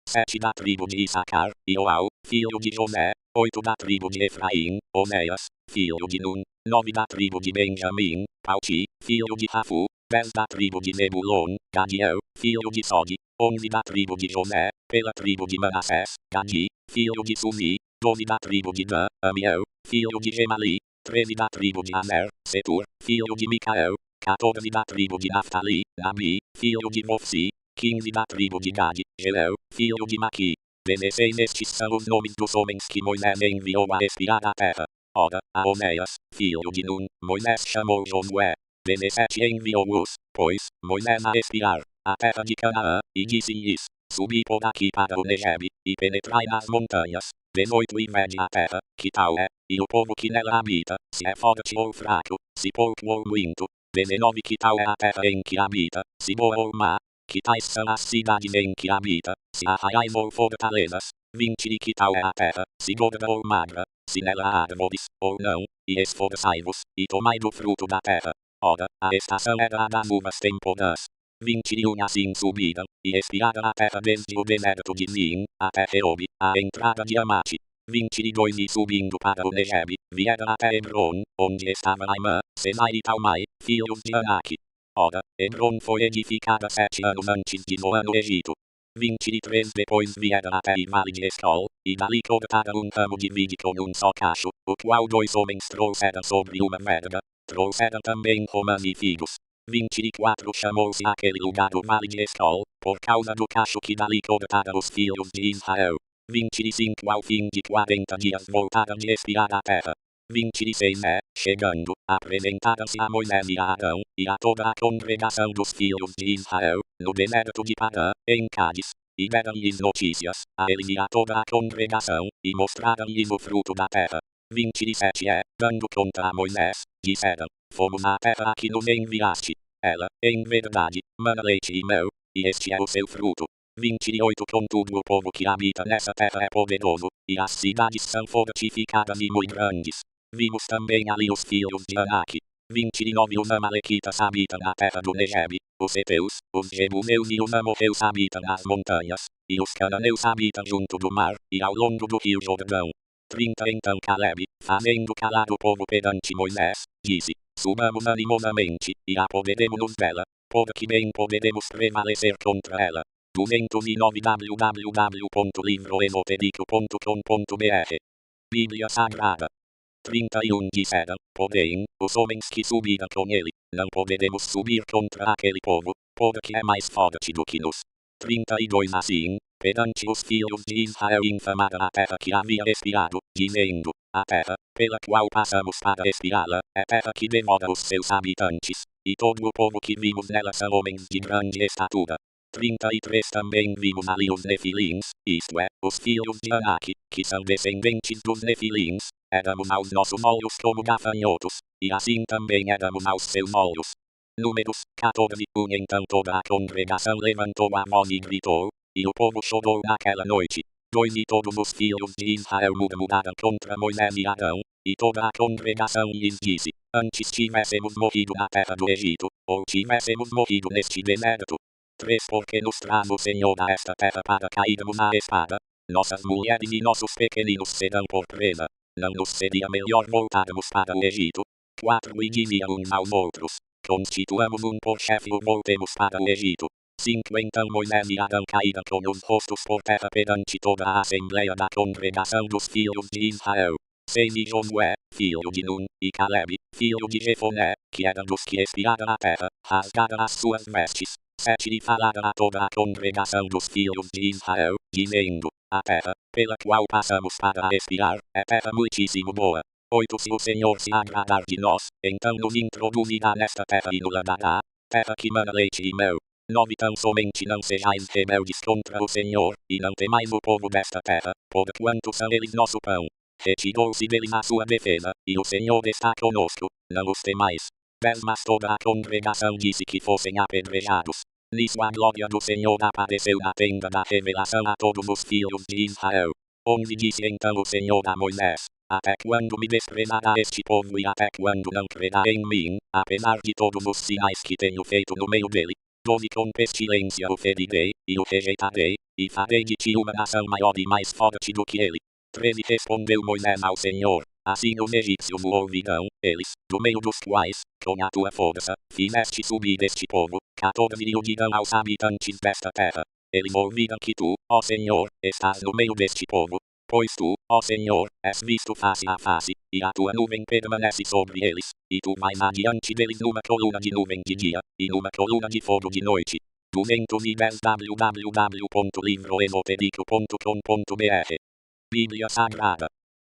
7 da tribo de Issacar, Ioau, filho de José. 8 da tribo de Efraim, Onéas, filho de Nun. 9 da tribo de Benjamim, Palti, filho de Rafu. 10 da tribo de Zebulon, Gadiel, filho de Sodi. 11 da tribo de José, pela tribo de Manassés, Gadi, filho de Suzi. 12 da tribo de Dan, Amiel, filho de Gemali. 13 da tribo de Aner, Setur, filho de Micael. 14 da tribo de Naftali, Nabi, filho de Mofsi. 15 da tribo de Gad, Gelel, filho de Maqui. 16 estes são os nomes dos homens que Moisés enviou a espiar a terra. Ora, a Onéas, filho de Nun, Moisés chamou Josué. 17 enviou-os, pois, Moisés a espiar a terra de Canaã, e disse-lhes: Subi por aqui para o Negeb, e penetrai nas montanhas. 18 e vede a terra, que tal é, e o povo que nela habita, se é forte ou fraco, se pouco ou muito. 19 que tal é a terra em que habita, se boa ou má. Que tais são as cidades em que habita, se arraiais ou fortalezas. 20 e que tal é a terra, se gorda ou magra, se nela há árvores, ou não, e esforçai-vos, e tomai do fruto da terra. Ora, a estação era a das uvas temporais. 21 assim subiram, e espiaram a terra desde o deserto de Zin, até Reob, a entrada de Amate. 22 e subindo para o Negeb, vieram até Hebron, onde estava Aimã, Senai e Talmai, filhos de Anak. Ora, Hebron foi edificada 7 anos antes de Zoan no Egito. 23 depois vieram até o vale de Escol, e dali cortaram um ramo de vide com um só cacho, o qual 2 homens trouxeram sobre uma verga. Trouxeram também romãs e figos. 24 chamou-se aquele lugar o vale de Escol, por causa do cacho que dali cortaram os filhos de Israel. 25 ao fim de 40 dias voltaram de espiar a terra. 26 chegando, apresentaram-se a Moisés e a Arão, e a toda a congregação dos filhos de Israel, no deserto de Parã, em Cádiz, e deram-lhes notícias, a eles e a toda a congregação, e mostraram-lhes o fruto da terra. 27 dando conta a Moisés, disseram: Fomos à terra a que nos enviaste. Ela, em verdade, mana leite e mel, e este é o seu fruto. 28 Contudo o povo que habita nessa terra é poderoso, e as cidades são fortificadas e muito grandes. Vimos também ali os filhos de Anak. 29 Os amalequitas habitam na terra do Negeb, os heteus, os jebuseus e os amorreus habitam nas montanhas, e os cananeus habitam junto do mar, e ao longo do rio Jordão. 30 Então Caleb, fazendo calar o povo perante Moisés, disse: Subamos animosamente, e apoderemo-nos dela, porque bem poderemos prevalecer contra ela. 209 www.livroesotérico.com.br Bíblia Sagrada. 31 Disseram, porém, os homens que subiram com ele: Não poderemos subir contra aquele povo, porque é mais forte do que nós. 32 Assim, perante os filhos de Israel infamaram a terra que havia espiado, dizendo: A terra, pela qual passamos para espiá-la, é terra que devora os seus habitantes, e todo o povo que vimos nela são homens de grande estatura. 33 Também vimos ali os Nefilins, isto é, os filhos de Anak, que são descendentes dos Nefilins. Éramos aos nossos olhos como gafanhotos, e assim também éramos aos seus olhos. Números 14 Então toda a congregação levantou a voz e gritou, e o povo chorou naquela noite. 2 E todos os filhos de Israel murmuraram contra Moisés e Arão, e toda a congregação lhes disse: Antes tivéssemos morrido na terra do Egito, ou tivéssemos morrido neste deserto. 3 Porque nos traz o Senhor a esta terra para cairmos à espada. Nossas mulheres e nossos pequeninos serão por presa. Não nos seria melhor voltarmos para o Egito? 4 E diziam uns aos outros: Constituamos um por chefe e voltemos para o Egito. 5 Então Moisés e Arão caíram com os rostos por terra perante toda a assembleia da congregação dos filhos de Israel. 6 E Josué, filho de Nun, e Caleb, filho de Jefoné, que eram dos que espiaram a terra, rasgaram as suas vestes. 7 E falaram a toda a congregação dos filhos de Israel, dizendo: A terra, pela qual passamos para a espiar, é terra muitíssimo boa. 8 Se o Senhor se agradar de nós, então nos introduzirá nesta terra e nos dará, terra que mana leite e mel. 9 Tão somente não sejais rebeldes contra o Senhor, e não temais o povo desta terra, porquanto são eles nosso pão. Retirou-se deles a sua defesa, e o Senhor está conosco, não os temais. 10 Mas toda a congregação disse que fossem apedrejados. Nisso a glória do Senhor apareceu na tenda da revelação a todos os filhos de Israel. 11 Disse então o Senhor a Moisés: Até quando me desprezará este povo e até quando não crerá em mim, apesar de todos os sinais que tenho feito no meio dele? 12 Com pestilência o ferirei, e o rejeitarei, e farei de ti uma nação maior e mais forte do que ele. 13 Respondeu Moisés ao Senhor: Assim os egípcios o ouvirão, eles, do meio dos quais, com a tua força, fizeste subir este povo. 14 E o dirão aos habitantes desta terra: Eles ouviram que tu, ó Senhor, estás no meio deste povo. Pois tu, ó Senhor, és visto face a face, e a tua nuvem permanece sobre eles, e tu vais adiante deles numa coluna de nuvem de dia, e numa coluna de fogo de noite. 210 www.livroesotérico.com.br Bíblia Sagrada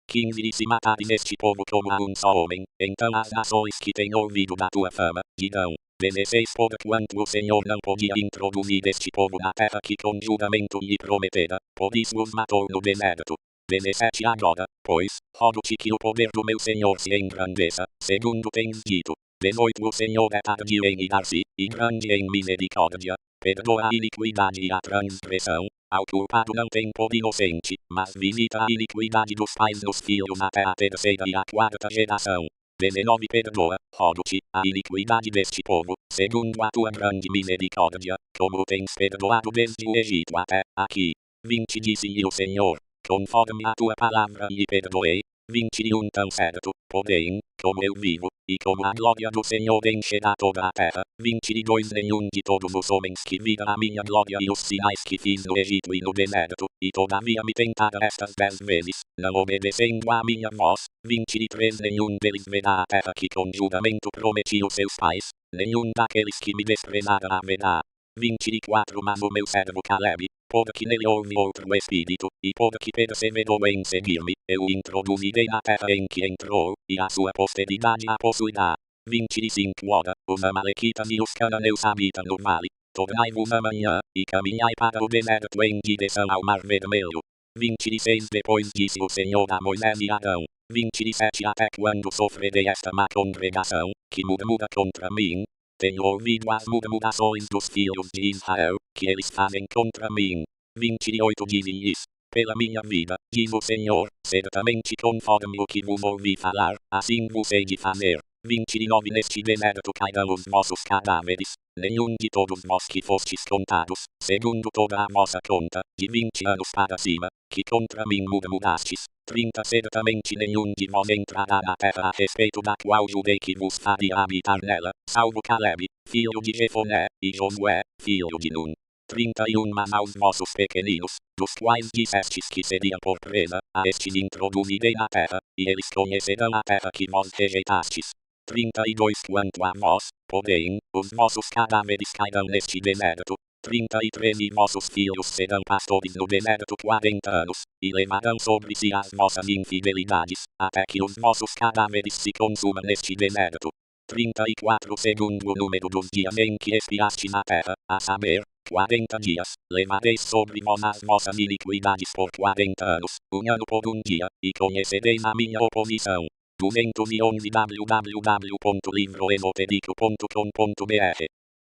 15 E se matares este povo como a um só homem, então as nações que têm ouvido da tua fama, dirão: 16 Porquanto o Senhor não podia introduzir este povo na terra que com juramento lhe prometera, por isso os matou no deserto. 17 Agora, pois, rogo-te que o poder do meu Senhor se engrandeça, segundo tens dito. 18 O Senhor é tardio em irar-se, e grande em misericórdia, perdoa a iniquidade e a transgressão. Ao culpado não tem por inocente, mas visita a iniquidade dos pais dos filhos até a terceira e a quarta geração. 19 Perdoa, rogo-te, a iniquidade deste povo, segundo a tua grande misericórdia, como tens perdoado desde o Egito até aqui. 20 Disse-lhe o Senhor: Conforme a tua palavra lhe perdoei. 21 Tão certo, porém, como eu vivo, e como a glória do Senhor encherá toda a terra. 22 Nenhum de todos os homens que viram a minha glória e os sinais que fiz no Egito e no deserto, e todavia me tentaram estas 10 vezes, não obedecendo à minha voz. 23 Nenhum deles verá a terra que com juramento prometi aos seus pais, nenhum daqueles que me desprezaram a verá. 24 Mas o meu servo Caleb, porque nele houve outro espírito, e porque perseverou em seguir-me, eu o introduzirei na terra em que entrou, e a sua posteridade a possuirá. 25 Ora, os amalequitas e os cananeus habitam no vale. Tornai-vos amanhã, e caminhai para o deserto em direção ao Mar Vermelho. 26 Depois disse o Senhor a Moisés e Arão: 27 Até quando sofrerei esta má congregação, que murmura contra mim? Tenho ouvido as murmurações dos filhos de Israel, que eles fazem contra mim. 28 Dize-lhes: Pela minha vida, diz o Senhor, certamente conforme o que vos ouvi falar, assim vos hei de fazer. 29 Neste deserto cairão os vossos cadáveres, nenhum de todos vós que fostes contados, segundo toda a vossa conta, de 20 anos para cima, que contra mim murmurastes. 30 Certamente nenhum de vós entrará na terra a respeito da qual jurei que vos faria habitar nela, salvo Caleb, filho de Jefoné, e Josué, filho de Nun. 31 Mas aos vossos pequeninos, dos quais dissestes que seriam por presa, a estes introduzirei na terra, e eles conhecerão a terra que vós rejeitastes. 32 Quanto a vós, porém, os vossos cadáveres cairão neste deserto. 33 E vossos filhos serão pastores no deserto 40 anos, e levarão sobre si as vossas infidelidades, até que os vossos cadáveres se consumam neste deserto. 34 Segundo o número dos dias em que espiaste na terra, a saber, 40 dias, levareis sobre vós as vossas iniquidades por 40 anos, um ano por um dia, e conhecereis a minha oposição. 211 www.livroesotérico.com.br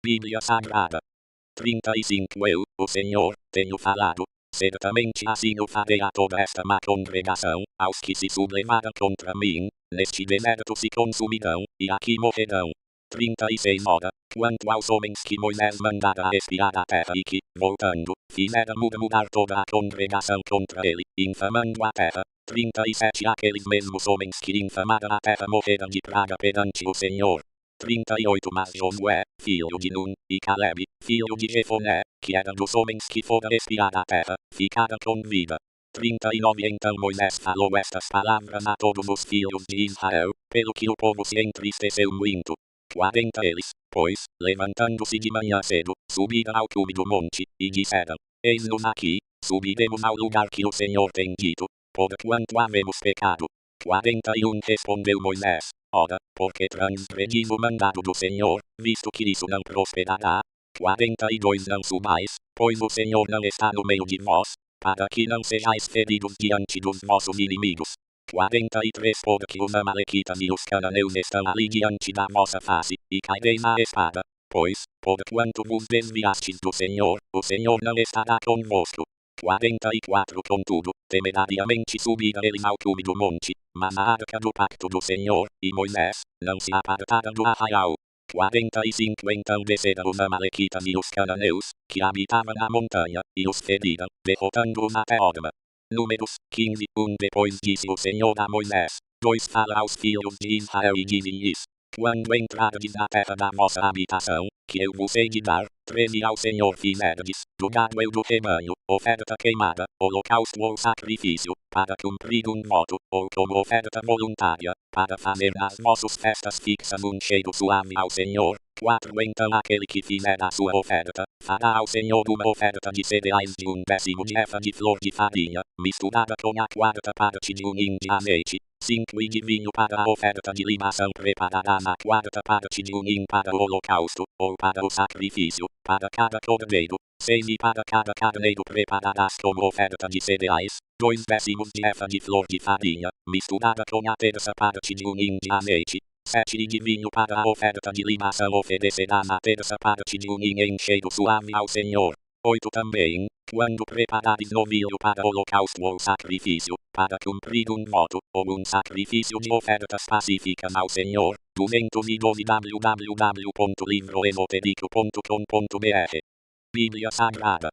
Bíblia Sagrada 35 Eu, o Senhor, tenho falado. Certamente assim o farei a toda esta má congregação, aos que se sublevaram contra mim, neste deserto se consumirão, e aqui morrerão. 36 Ora, quanto aos homens que Moisés mandara a espiar a terra e que, voltando, fizeram murmurar toda a congregação contra ele, infamando a terra. 37 Aqueles mesmos homens que infamaram a terra morreram de praga perante o Senhor. 38 Mas Josué, filho de Nun, e Caleb, filho de Jefoné, que eram dos homens que foram espiar a terra, ficaram com vida. 39 Então Moisés falou estas palavras a todos os filhos de Israel, pelo que o povo se entristeceu muito. 40 Eles, pois, levantando-se de manhã cedo, subiram ao cume do monte, e disseram: Eis-nos aqui, subiremos ao lugar que o Senhor tem dito, porquanto havemos pecado. 41 Respondeu Moisés: Ora, porque transgredis o mandado do Senhor, visto que isso não prosperará. 42 Não subais, pois o Senhor não está no meio de vós, para que não sejais feridos diante dos vossos inimigos. 43 Porque os amalequitas e os cananeus estão ali diante da vossa face, e caireis à espada. Pois, porquanto vos desviastes do Senhor, o Senhor não estará convosco. 44 Contudo, temerariamente subiram eles ao cume do monte, mas a arca do pacto do Senhor, e Moisés, não se apartaram do arraial. 40 e 50 desceram os amalequitas e os cananeus, que habitavam na montanha, e os feriram, derrotando-os até Horma. Números 15, 1. Depois disse o Senhor a Moisés: 2. Fala aos filhos de Israel e dize-lhes: quando entrardes na terra da vossa habitação, que eu vos hei de dar, 13. Ao Senhor fizerdes, do gado e do rebanho, oferta queimada, holocausto ou sacrifício, para cumprir um voto, ou como oferta voluntária, para fazer nas vossas festas fixas um cheiro suave ao Senhor. 4. Então aquele que fizer a sua oferta, fará ao Senhor uma oferta de cereais de 1/10 de efa de flor de farinha, misturada com a 4ª parte de hin de azeite. 5. E de vinho para a oferta de libação preparará na 4ª parte de hin para o holocausto, ou para o sacrifício, para cada cordeiro. 6. E para cada carneiro prepararás como oferta de cereais, 2/10 de efa de flor de farinha, misturada com a 3ª parte de hin de azeite. 7. E de vinho para a oferta de libação oferecerá na 3ª parte de hin em cheiro suave ao Senhor. 8. Também, quando preparares novilho para holocausto ou sacrifício, para cumprir um voto, ou um sacrifício de ofertas pacíficas ao Senhor, 212 www.livroesotérico.com.br. Bíblia Sagrada.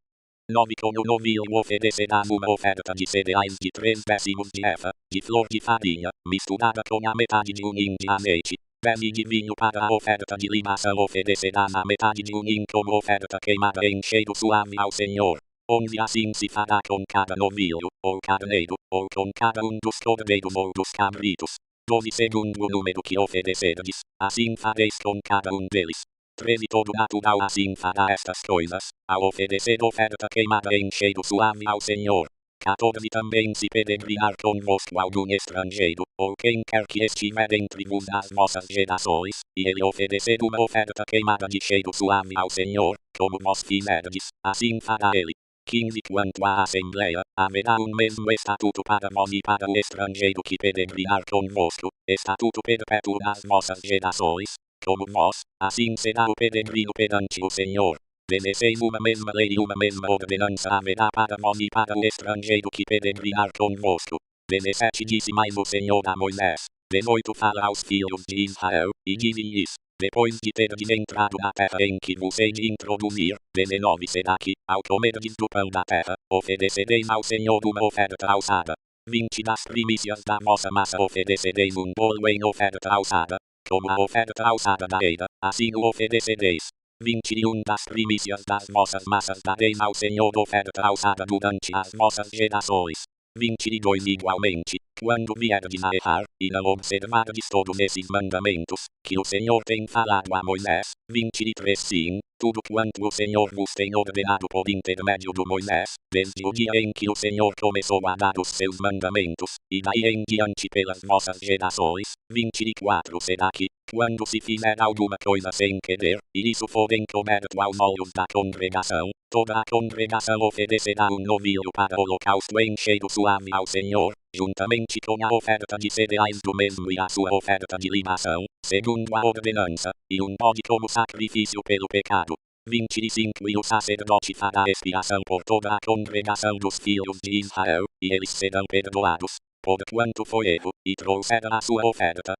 9. Com o novilho oferecerás uma oferta de cereais de 3/10 de efa, de flor de farinha, misturada com a metade de hin de azeite. 10. E de vinho para a oferta de libação oferecerás a metade de hin como oferta queimada em cheiro suave ao Senhor. 11. Assim se fará com cada novilho, ou carneiro, ou com cada dos cordeiros ou dos cabritos. 12. Segundo o número que oferecerdes, assim fareis com cada deles. 13. Todo natural assim fará estas coisas, a oferecer oferta queimada em cheiro suave ao Senhor. 14. Também se peregrinar convosco algum estrangeiro, ou quem quer que estiver entre vos das vossas gerações, e ele oferecer uma oferta queimada de cheiro suave ao Senhor, como vós fizerdes, assim fará ele. 15. Quanto à Assembleia, haverá mesmo estatuto para vós e para o estrangeiro que peregrinar convosco, estatuto perpétuo das vossas gerações, como vós, assim será o peregrino perante o Senhor. 16. Uma mesma lei e uma mesma ordenança haverá para vós e para o estrangeiro que peregrinar convosco. 17. Disse mais o Senhor a Moisés. 18. Fala aos filhos de Israel, e dize-lhes: depois de terdes entrado na terra em que vos hei de introduzir. 19. Será que, ao comerdes do pão da terra, oferecereis ao Senhor uma oferta alçada. 20. Das primícias da vossa massa oferecereis bolo em oferta alçada, como a oferta alçada da eira, assim o oferecereis. 21. Das primícias das vossas massas dareis ao Senhor oferta alçada durante as vossas gerações. 22. Igualmente, quando vierdes a errar, e não observardes todos esses mandamentos, que o Senhor tem falado a Moisés. 23. Sim, tudo quanto o Senhor vos tem ordenado por intermédio do Moisés, desde o dia em que o Senhor começou a dar os seus mandamentos, e daí em diante pelas vossas gerações. 24. Será que, quando se fizer alguma coisa sem querer, e isso for encoberto aos olhos da congregação, toda a congregação oferecerá novilho para holocausto em cheiro suave ao Senhor, juntamente com a oferta de cereais do mesmo e a sua oferta de libação, segundo a ordenança, e bode como sacrifício pelo pecado. 25. E o sacerdote fará expiação por toda a congregação dos filhos de Israel, e eles serão perdoados, porquanto foi erro, e trouxeram a sua oferta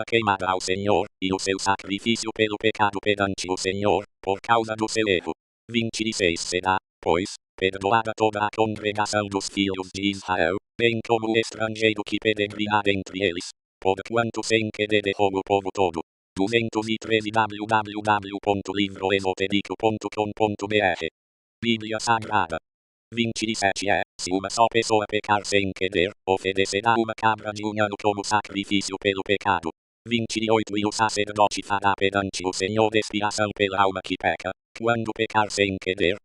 queimada ao Senhor, e o seu sacrifício pelo pecado perante o Senhor, por causa do seu erro. 26. Será, pois, perdoada toda a congregação dos filhos de Israel, bem como o estrangeiro que peregrinar entre eles, porquanto sem querer errou o povo todo. 213 www.livroesotérico.com.br. Bíblia Sagrada. 27. Se uma só pessoa pecar sem querer, oferecerá uma cabra de ano como sacrifício pelo pecado. 28. E o sacerdote fará perante o Senhor expiação pela alma que peca. Quando pecar sem querer,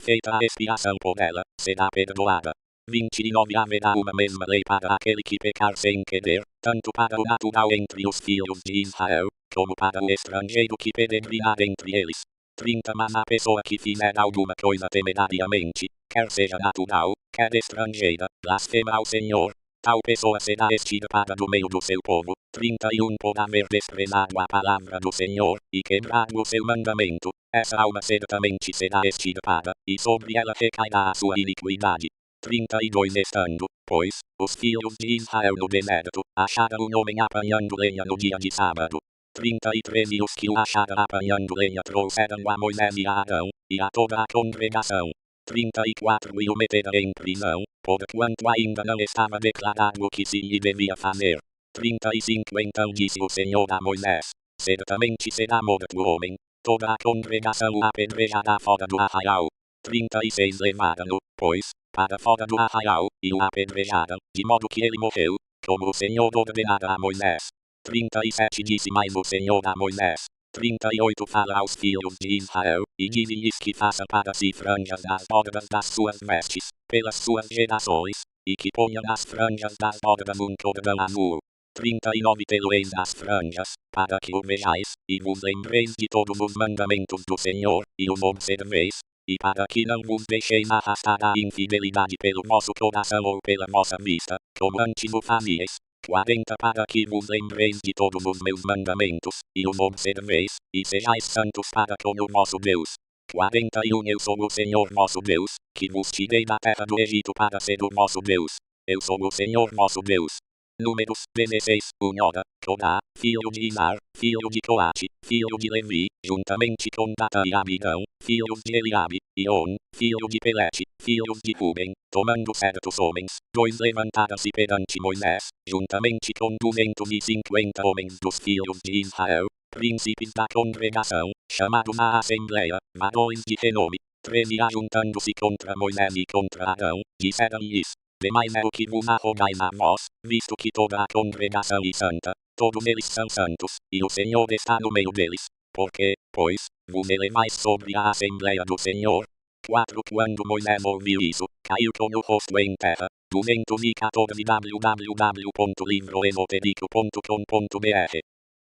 feita a expiação por ela, será perdoada. 29. Haverá uma mesma lei para aquele que pecar sem querer, tanto para o natural entre os filhos de Israel, como para o estrangeiro que peregrinar entre eles. 30. Mas a pessoa que fizer alguma coisa temerariamente, quer seja natural, quer estrangeira, blasfema ao Senhor, tal pessoa será extirpada do meio do seu povo. 31. Por haver desprezado a palavra do Senhor, e quebrado o seu mandamento, essa alma certamente será extirpada, e sobre ela recairá a sua iniquidade. 32. Estando, pois, os filhos de Israel no deserto, acharam um homem apanhando lenha no dia de sábado. 33 E os que o acharam apanhando lenha trouxeram a Moisés e a Arão, e a toda a congregação. 34 E o meteram em prisão, porquanto ainda não estava declarado o que se lhe devia fazer. 35 Então disse o Senhor a Moisés: certamente será morto o homem, toda a congregação o apedrejará fora do arraial. 36 Levaram-no, pois, para fora do arraial, e o apedrejaram, de modo que ele morreu, como o Senhor ordenara a Moisés. 37 Disse mais o Senhor a Moisés. 38 Fala aos filhos de Israel, e dize-lhes que façam para si franjas das bordas das suas vestes, pelas suas gerações, e que ponham as franjas das bordas um cordão azul. 39 Teloeis as franjas, para que o vejais, e vos lembreis de todos os mandamentos do Senhor, e os observeis, e para que não vos deixeis arrastar à infidelidade pelo vosso coração ou pela vossa vista, como antes o fazíeis. 40 Para que vos lembreis de todos os meus mandamentos, e os observeis, e sejais santos para com o vosso Deus. 41 Eu sou o Senhor vosso Deus, que vos tirei da terra do Egito para ser o vosso Deus. Eu sou o Senhor vosso Deus. Números 16 Unhora, Corá, filho de Izar, filho de Coate, filho de Levi, juntamente com Data e Abidão, filhos de Eliabe, e On, filho de Pelete, filhos de Ruben, tomando certos homens, dois levantaram-se perante Moisés, juntamente com 250 homens dos filhos de Israel, príncipes da congregação, chamados à assembleia, varões de renome. 13 Ajuntando-se contra Moisés e contra Arão, disseram-lhes: demais é o que vos arrogais a vós, visto que toda a congregação é santa, todos eles são santos, e o Senhor está no meio deles. Porque, pois, vos elevais sobre a assembleia do Senhor? 4 Quando Moisés ouviu isso, caiu com o rosto em terra. 214 www.livroesotérico.com.br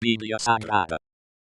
Bíblia Sagrada.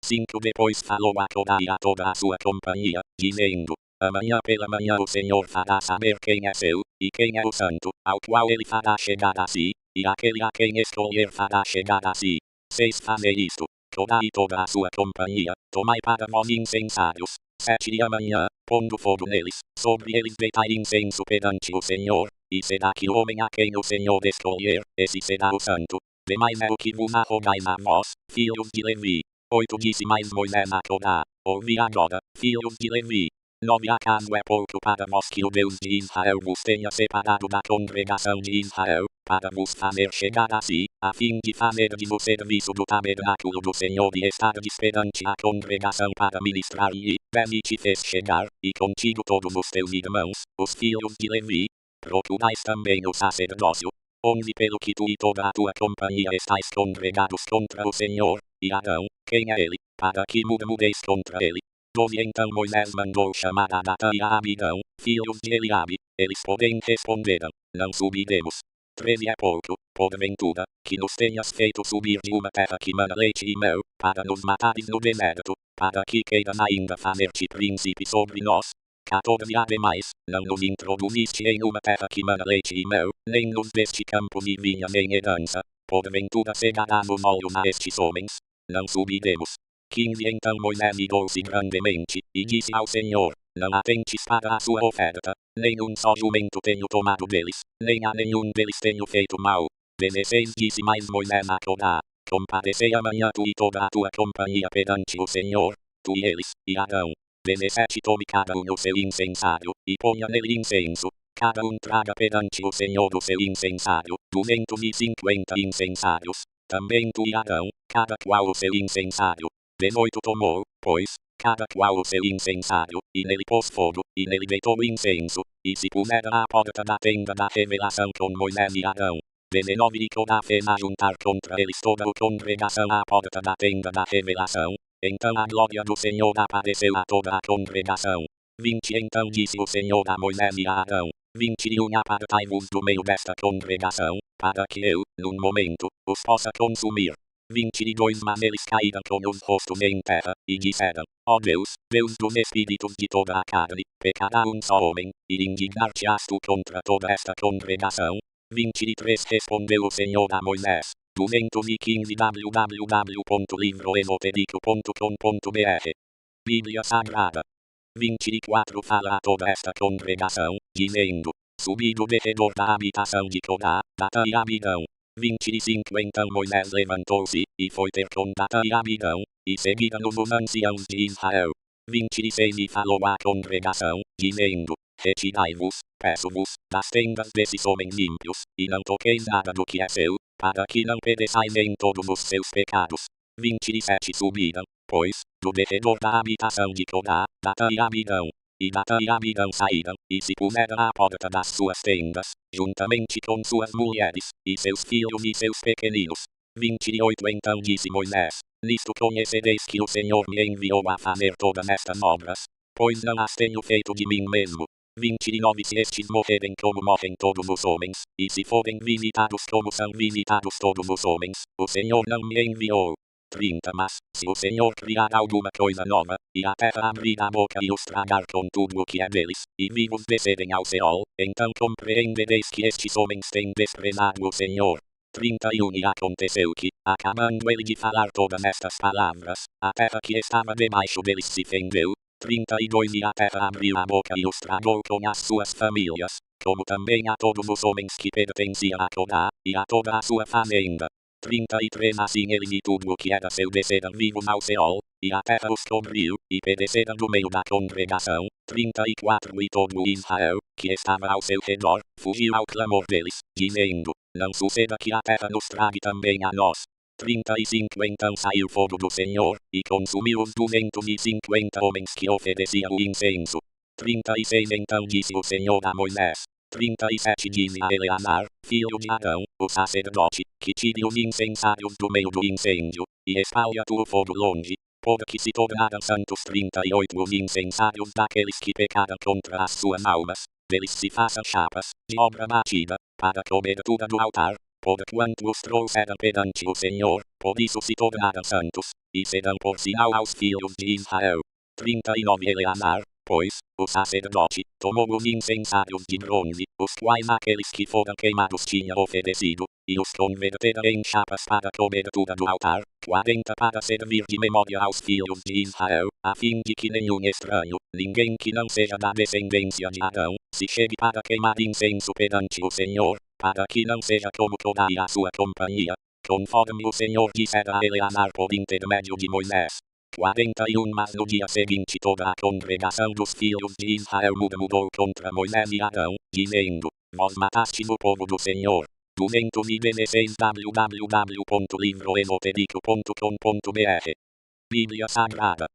5 Depois falou a Corá e a toda a sua companhia, dizendo: amanhã pela manhã o Senhor fará saber quem é seu, e quem é o santo, ao qual ele fará chegar a si, e aquele a quem escolher fará chegar a si. 6 Fazei isto, Corá e toda a sua companhia, tomai para vós incensários. 7 E amanhã, pondo fogo neles, sobre eles deitai incenso perante o Senhor, e será que o homem a quem o Senhor escolher, esse será o santo. Demais é o que vos arrogais a vós, filhos de Levi. 8 Disse mais Moisés a Corá: ouvi agora, filhos de Levi. 9 Acaso é pouco para vós que o Deus de Israel vos tenha separado da congregação de Israel, para vos fazer chegar a si, a fim de fazerdes o serviço do tabernáculo do Senhor e estardes perante a congregação para ministrar-lhe. 10 E te fez chegar, e contigo todos os teus irmãos, os filhos de Levi. Procurais também o sacerdócio. 11 Pelo que tu e toda a tua companhia estáis congregados contra o Senhor, e Arão, quem é ele, para que murmureis contra ele. 12 Então Moisés mandou chamar a Data e a Abidão, filhos de Eliabe. Eles porém responderam: não subiremos. 13 É pouco, porventura, que nos tenhas feito subir de uma terra que mana leite e mel, para nos matares no deserto, para que queiras ainda fazer-te príncipe sobre nós. 14 Ademais, não nos introduziste em uma terra que mana leite e mel, nem nos deste campos e vinhas em herança. Porventura cegarás os olhos a estes homens? Não subiremos. 15 Então Moisés irou-se grandemente, e disse ao Senhor: não atentes para a sua oferta, nem um só jumento tenho tomado deles, nem a nenhum deles tenho feito mal. 16 Disse mais Moisés a Corá: comparecei amanhã tu e toda a tua companhia perante o Senhor, tu e eles, e Arão. 17 Tome cada um o seu incensário, e ponha nele incenso. Cada um traga perante o Senhor o seu incensário, 250 incensários. Também tu e Arão, cada qual o seu incensário. 18 Tomou, pois, cada qual o seu incensário, e nele pôs fogo, e nele deitou o incenso, e se pusera à porta da tenda da revelação com Moisés e Arão. 19 E Corá fez ajuntar contra eles toda a congregação à porta da tenda da revelação. Então a glória do Senhor apareceu a toda a congregação. 20 Então disse o Senhor a Moisés e a Arão: 21 Apartai-vos do meio desta congregação, para que eu, num momento, os possa consumir. 22 Mas eles caíram com os rostos em terra, e disseram: ó Deus, Deus dos espíritos de toda a carne, pecará um só homem, e indignar-te-ás tu contra toda esta congregação. 23 Respondeu o Senhor a Moisés: 215 www.livroesotérico.com.br Bíblia Sagrada. 24 Fala a toda esta congregação, dizendo: subi do derredor da habitação de Corá, Data e Abidão. 20:5 Então Moisés levantou-se, e foi ter com Datã e Abirão, e seguiram-no os anciãos de Israel. 26 E falou à congregação, dizendo: Retirai-vos, peço-vos, das tendas desses homens ímpios, e não toqueis nada do que é seu, para que não pereçais em todos os seus pecados. 27 Subiram, pois, do derredor da habitação de Corá, Datã e Abirão. E Datã e Abirão saíram, e se puseram à porta das suas tendas, juntamente com suas mulheres, e seus filhos e seus pequeninos. 28 Então disse Moisés: Nisto conhecereis que o Senhor me enviou a fazer todas estas obras, pois não as tenho feito de mim mesmo. 29 Se estes morrerem como morrem todos os homens, e se forem visitados como são visitados todos os homens, o Senhor não me enviou. 30 Mas, se o Senhor criar alguma coisa nova, e a terra abrir a boca e os tragar com tudo o que é deles, e vivos descerem ao Seol, então compreendereis que estes homens têm desprezado o Senhor. 31 E aconteceu que, acabando ele de falar todas estas palavras, a terra que estava debaixo deles se fendeu. 32 E a terra abriu a boca e os tragou com as suas famílias, como também a todos os homens que pertenciam a Corá, e a toda a sua fazenda. 33 Assim eles e tudo o que era seu desceram vivos ao Seol, e a terra os cobriu, e pereceram no meio da congregação. 34 E todo Israel, que estava ao seu redor, fugiu ao clamor deles, dizendo: Não suceda que a terra nos trague também a nós. 35 Então saiu fogo do Senhor, e consumiu os 250 homens que ofereciam o incenso. 36 Então disse o Senhor a Moisés: 37 Dize a Eleazar, filho de Arão, o sacerdote, que tire os incensários do meio do incêndio, e espalha tu o fogo longe, porque se tornaram santos. 38 Os incensários daqueles que pecaram contra as suas almas, deles se façam chapas, de obra batida, para a cobertura do altar, porquanto os trouxeram perante o Senhor, por isso se tornaram santos, e serão por sinal aos filhos de Israel. 39 Eleazar, pois, o sacerdote, tomou os incensários de bronze, os quais aqueles que foram queimados tinham oferecido, e os converteram em chapas para a cobertura do altar, 40 para servir de memória aos filhos de Israel, a fim de que nenhum estranho, ninguém que não seja da descendência de Arão, se chegue para queimar incenso perante o Senhor, para que não seja como Corá e a sua companhia, conforme o Senhor dissera a Eleazar por intermédio de Moisés. 41 Mas no dia seguinte toda a congregação dos filhos de Israel murmurou contra Moisés e Arão, dizendo: Vós matastes o povo do Senhor. 216 www.livroesotérico.com.br Bíblia Sagrada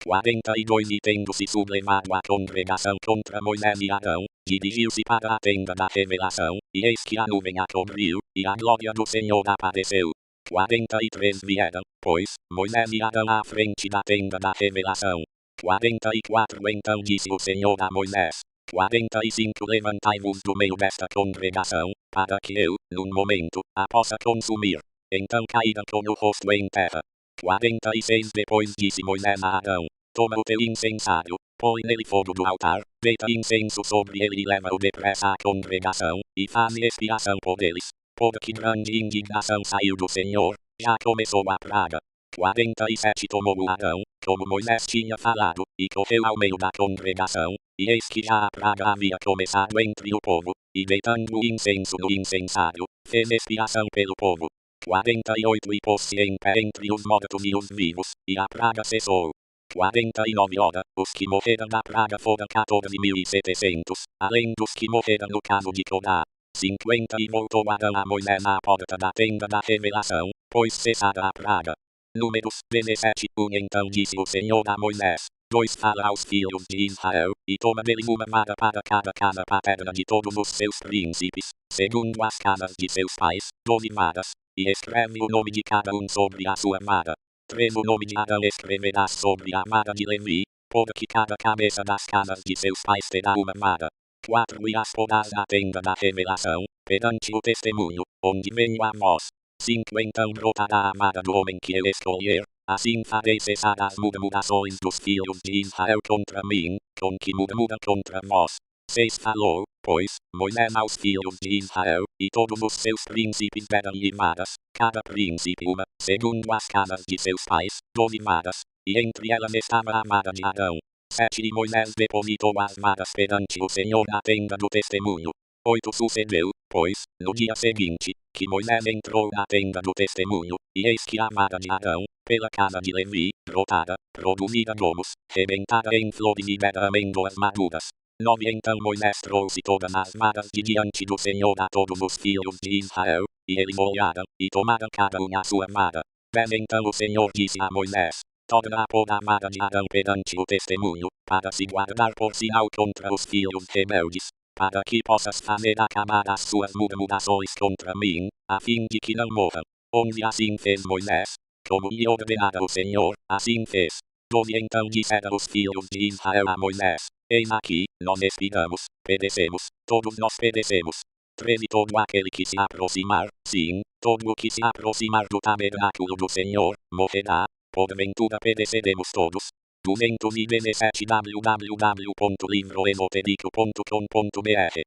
42 E tendo-se sublevado a congregação contra Moisés e Arão, dirigiu-se para a tenda da revelação, e eis que a nuvem a cobriu, e a glória do Senhor apareceu. 43 Vieram, pois, Moisés e Arão à frente da tenda da revelação. 44 Então disse o Senhor a Moisés: 45 Levantai-vos do meio desta congregação, para que eu, num momento, a possa consumir. Então caíram com o rosto em terra. 46 Depois disse Moisés a Arão: Toma o teu incensário, põe nele fogo do altar, deita incenso sobre ele e leva-o depressa à congregação, e faze expiação por eles. Porque grande indignação saiu do Senhor, já começou a praga. 47 Tomou o Arão, como Moisés tinha falado, e correu ao meio da congregação, e eis que já a praga havia começado entre o povo, e deitando o incenso no incensário, fez expiação pelo povo. 48 E pôs-se em pé entre os mortos e os vivos, e a praga cessou. 49 Ora, os que morreram da praga foram 14.700, além dos que morreram no caso de Corá. 50 E voltou Arão a Moisés à porta da tenda da revelação, pois cessara a praga. Números 17 Então disse o Senhor a Moisés: 2 Fala aos filhos de Israel, e toma deles uma vara para cada casa paterna de todos os seus príncipes, segundo as casas de seus pais, 12 varas, e escreve o nome de cada um sobre a sua vara. 3 O nome de Arão escreverás sobre a vara de Levi, porque cada cabeça das casas de seus pais terá uma vara. 4 E as porás na tenda da revelação, perante o testemunho, onde venho a vós. 5 Então brotará a vara do homem que eu escolher, assim farei cessar as murmurações dos filhos de Israel contra mim, com que murmuram contra vós. 6 Falou, pois, Moisés aos filhos de Israel, e todos os seus príncipes deram-lhe varas, cada príncipe uma, segundo as casas de seus pais, 12 varas, e entre elas estava a vara de Arão. 7 E Moisés depositou as varas perante o Senhor na tenda do testemunho. 8 Sucedeu, pois, no dia seguinte, que Moisés entrou na tenda do testemunho, e eis que a vara de Arão, pela casa de Levi, brotada, produzida gomos, rebentada em flores e dera amêndoas maduras. 9 Então Moisés trouxe todas as varas de diante do Senhor a todos os filhos de Israel, e eles olharam, e tomaram cada um a sua vara. 10 Então o Senhor disse a Moisés: torna a pôr a vara de Arão perante o testemunho, para se guardar por sinal contra os filhos rebeldes, para que possas fazer acabar as suas murmurações contra mim, a fim de que não morram. 11 Assim fez Moisés, como lhe ordenara o Senhor, assim fez. 12 Então disseram os filhos de Israel a Moisés: eis aqui, nós expiramos, perecemos, todos nós perecemos. 13 Todo aquele que se aproximar, sim, todo o que se aproximar do tabernáculo do Senhor, morrerá, porventura pereceremos todos. 217 www.livroesotérico.com.br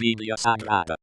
Bíblia Sagrada.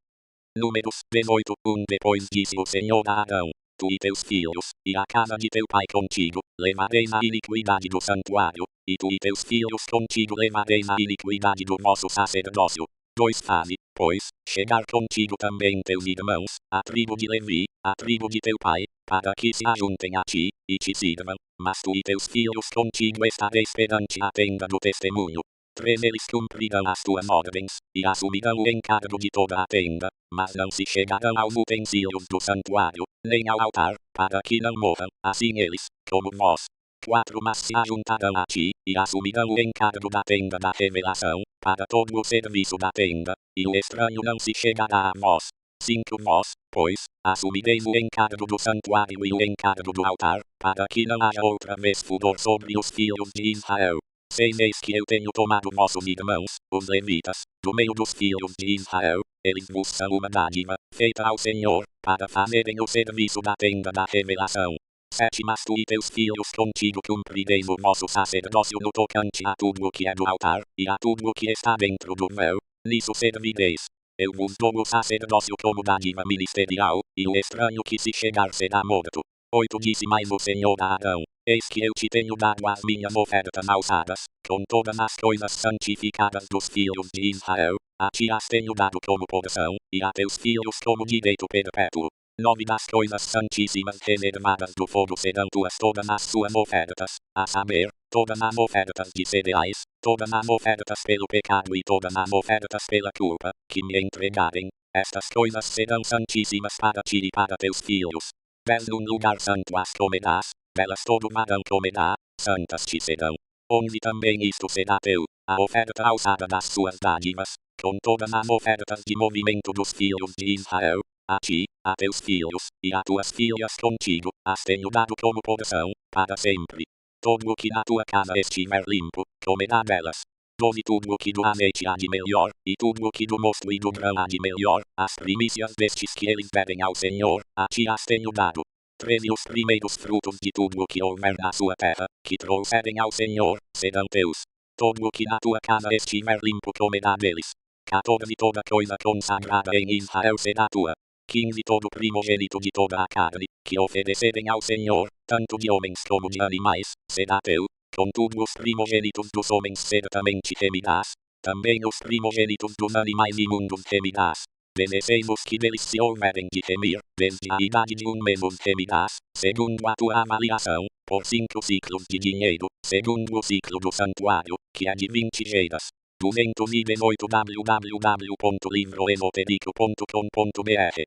Números 18, 1 Depois disse o Senhor a Arão: tu e teus filhos, e a casa de teu pai contigo, levareis a iniquidade do santuário, e tu e teus filhos contigo levareis a iniquidade do vosso sacerdócio. 2 Fale, pois, chegar contigo também teus irmãos, a tribo de Levi, a tribo de teu pai, para que se ajuntem a ti, e te sirvam, mas tu e teus filhos contigo estareis perante a tenda do testemunho. 3 Eles cumprirão as tuas ordens, e assumirão o encargo de toda a tenda, mas não se chegarão aos utensílios do santuário, nem ao altar, para que não morram, assim eles, como vós. 4 Mas se ajuntarão a ti, e assumirão o encargo da tenda da revelação, para todo o serviço da tenda, e o estranho não se chegará a vós. 5 Vós, pois, assumireis o encargo do santuário e o encargo do altar, para que não haja outra vez furor sobre os filhos de Israel. 6 Eis que eu tenho tomado vossos irmãos, os levitas, do meio dos filhos de Israel, eles vos são uma dádiva, feita ao Senhor, para fazerem o serviço da tenda da revelação. 7 Mas tu e teus filhos contigo cumprireis o vosso sacerdócio no tocante a tudo o que é do altar, e a tudo o que está dentro do véu, nisso servireis. Eu vos dou o sacerdócio como dádiva ministerial, e o estranho que se chegar será morto. 8 Disse mais o Senhor a Arão: eis que eu te tenho dado as minhas ofertas alçadas, com todas as coisas santificadas dos filhos de Israel, a ti as tenho dado como porção, e a teus filhos como direito perpétuo. 9 Das coisas santíssimas reservadas do fogo serão tuas todas as suas ofertas, a saber, todas as ofertas de cereais, todas as ofertas pelo pecado e todas as ofertas pela culpa, que me entregarem. Estas coisas serão santíssimas para ti e para teus filhos. 10 Num lugar santo as comerás, delas todo varão comerá, santas te serão. 11 Também isto será teu, a oferta alçada das suas dádivas, com todas as ofertas de movimento dos filhos de Israel, a ti, a teus filhos, e a tuas filhas contigo, as tenho dado como porção, para sempre. Todo o que na tua casa estiver limpo, comerá delas. 12 Tudo o que do azeite há de melhor, e tudo o que do mosto e do grão há de melhor, as primícias destes que eles devem ao Senhor, a ti as tenho dado. 13 Os primeiros frutos de tudo o que houver na sua terra, que trouxerem ao Senhor, serão teus. Todo o que na tua casa estiver limpo comerá deles. 14 Toda coisa consagrada em Israel será tua. 15 Todo primogênito de toda a carne, que oferecerem ao Senhor, tanto de homens como de animais, será teu. Contudo os primogênitos dos homens certamente remirás, também os primogênitos dos animais imundos remirás. 16 Os que deles se houverem de remir, desde a idade de mês os remirás, segundo a tua avaliação, por 5 ciclos de dinheiro, segundo o ciclo do santuário, que é de 20 geiras. 218 www.livroesotérico.com.br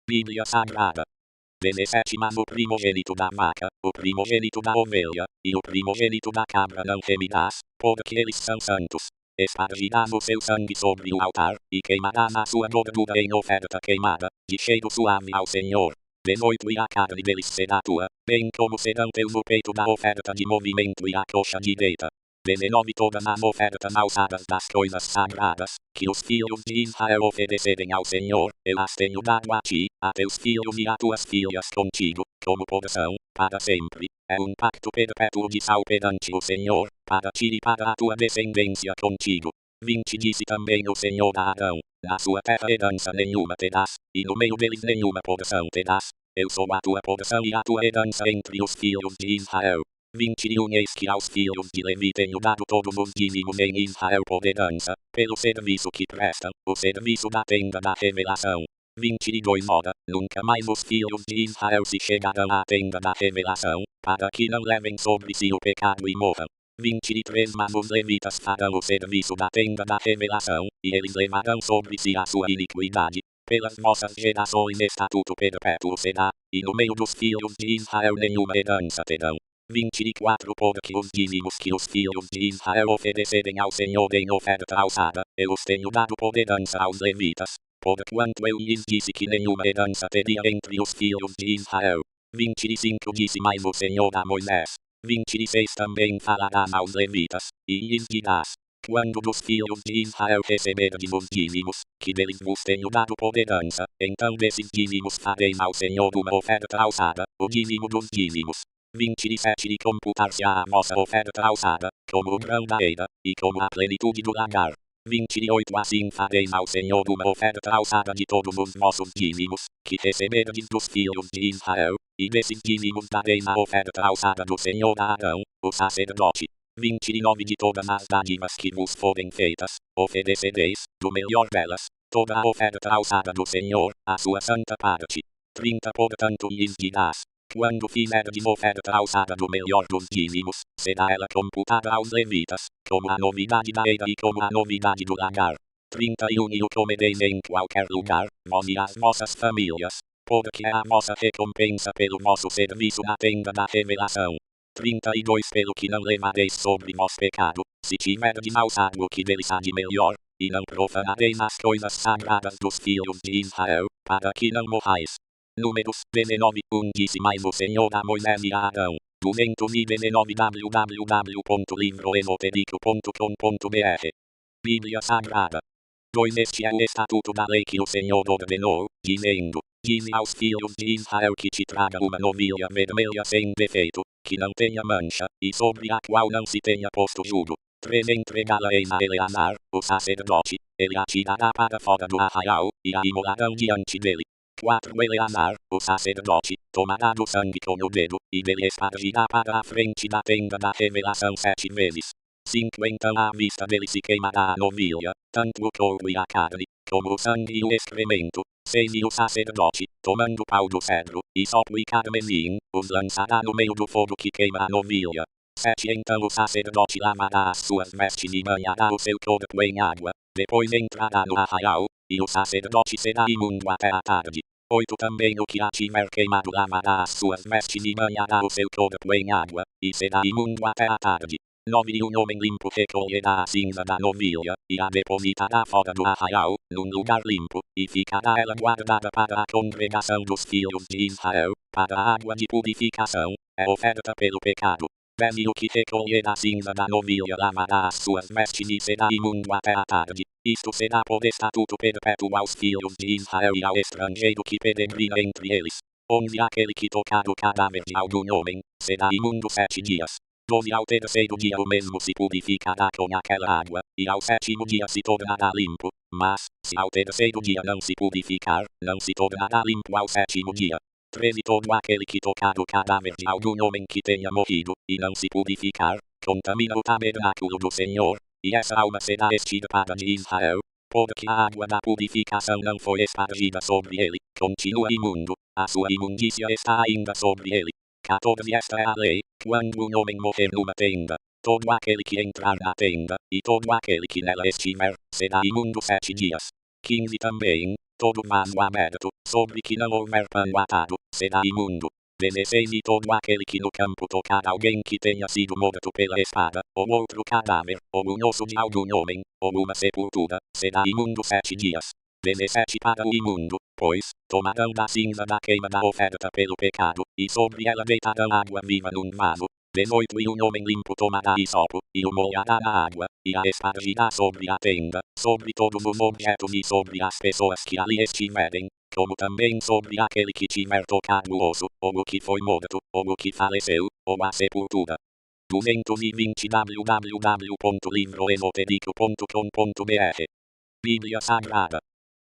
Bíblia Sagrada. 17 Mas o primogênito da vaca, o primogênito da ovelha, e o primogênito da cabra não remirás, porque eles são santos. Espargirás o seu sangue sobre o altar, e queimarás a sua gordura em oferta queimada, de cheiro suave ao Senhor. 18 E a carne deles será tua, bem como serão teus o peito da oferta de movimento e a coxa direita. 19 Todas as ofertas alçadas das coisas sagradas, que os filhos de Israel oferecerem ao Senhor, eu as tenho dado a ti, a teus filhos e a tuas filhas contigo, como porção, para sempre. É um pacto perpétuo de sal perante o Senhor, para ti e para a tua descendência contigo. 20 Disse também o Senhor a Arão: na sua terra herança nenhuma terás, e no meio deles nenhuma porção terás. Eu sou a tua porção e a tua herança entre os filhos de Israel. 21 Eis que aos filhos de Levi tenho dado todos os dízimos em Israel por herança, pelo serviço que prestam, o serviço da tenda da revelação. 22 Ora, nunca mais os filhos de Israel se chegarão à tenda da revelação, para que não levem sobre si o pecado e morram. 23 Mas os levitas farão o serviço da tenda da revelação, e eles levarão sobre si a sua iniquidade. Pelas vossas gerações estatuto perpétuo será, e no meio dos filhos de Israel nenhuma herança terão. 24 Porque os dízimos que os filhos de Israel oferecerem ao Senhor em oferta alçada, eu os tenho dado por herança aos levitas, porquanto eu lhes disse que nenhuma herança teria entre os filhos de Israel. 25 Disse mais o Senhor a Moisés. 26 Também falarás aos levitas, e lhes dirás: quando dos filhos de Israel receberdes os dízimos, que deles vos tenho dado por herança, então desses dízimos fareis ao Senhor uma oferta alçada, o dízimo dos dízimos. 27 E computar-se-á a vossa oferta alçada, como o grão da eira, e como a plenitude do lagar. 28 Assim fareis ao Senhor uma oferta alçada de todos os vossos dízimos, que receberdes dos filhos de Israel, e desses dízimos dareis a oferta alçada do Senhor a Arão, o sacerdote. 29 De todas as dádivas que vos forem feitas, oferecereis, do melhor delas, toda a oferta alçada do Senhor, a sua santa parte. 30 Portanto lhes dirás: quando fizerdes oferta alçada do melhor dos dízimos, será ela computada aos levitas, como a novidade da eira e como a novidade do lagar. 31 E o comereis em qualquer lugar, vós e as vossas famílias, porque é a vossa recompensa pelo vosso serviço na tenda da revelação. 32 Pelo que não levareis sobre vós pecado, se tiverdes alçado o que deles há de melhor, e não profanareis as coisas sagradas dos filhos de Israel, para que não morrais. Números 19 Disse mais o Senhor a Moisés e a Arão. 219 www.livroesoterico.com.br Bíblia Sagrada. 2 Este é o estatuto da lei que o Senhor ordenou, dizendo: dize aos filhos de Israel que te traga uma novilha vermelha sem defeito, que não tenha mancha, e sobre a qual não se tenha posto jugo. 3 Entregá-la-eis a Eleazar, o sacerdote, ele a tirará para fora do arraial, e a imolarão diante dele. 4 Eleazar, o sacerdote, tomará do sangue com o dedo, e dele espargirá para a frente da tenda da revelação 7 vezes. 5 Então à vista dele se queimará a novilha, tanto o corpo e a carne, como o sangue e o excremento. 6 E o sacerdote, tomando pau do cedro, e sopo e carmesim, os lançará no meio do fogo que queima a novilha. 7 Então o sacerdote lavará as suas vestes e banhará o seu corpo em água, depois entrará no arraial, e o sacerdote será imundo até a tarde. 8 Também o que a tiver queimado lavará as suas vestes e banhará o seu corpo em água, e será imundo até a tarde. 9 E um homem limpo recolherá a cinza da novilha, e a depositará fora do arraial, num lugar limpo, e ficará ela guardada para a congregação dos filhos de Israel, para a água de purificação, é oferta pelo pecado. 10 E o que recolher a cinza da novilha lavará as suas vestes e será imundo até a tarde. Isto será por estatuto perpétuo aos filhos de Israel e ao estrangeiro que peregrina entre eles. 11 Aquele que tocar o cadáver de algum homem, será imundo 7 dias. 12 Ao terceiro dia o mesmo se purificará com aquela água, e ao sétimo dia se tornará limpo, mas, se ao terceiro dia não se purificar, não se tornará limpo ao sétimo dia. 13 Todo aquele que tocar o cadáver de algum homem que tenha morrido, e não se purificar, contamina o tabernáculo do Senhor, e essa alma será extirpada de Israel, porque a água da purificação não foi espargida sobre ele, continua imundo, a sua imundícia está ainda sobre ele. 14 Esta é a lei, quando um homem morrer numa tenda, todo aquele que entrar na tenda, e todo aquele que nela estiver, será imundo 7 dias. 15 Também, todo vaso aberto, sobre que não houver pano atado, será imundo. 16 E todo aquele que no campo tocar alguém que tenha sido morto pela espada, ou outro cadáver, ou um osso de algum homem, ou uma sepultura, será imundo 7 dias. 17 Para o imundo, pois, tomarão da cinza da queima da oferta pelo pecado, e sobre ela deitarão água viva num vaso. 18 E um homem limpo tomará hisopo, e o molhará na água, e a espargirá sobre a tenda, sobre todos os objetos e sobre as pessoas que ali estiverem, como também sobre aquele que tiver tocado o osso, ou o que foi morto, ou o que faleceu, ou a sepultura. 220 www.livroesoterico.com.br Bíblia Sagrada.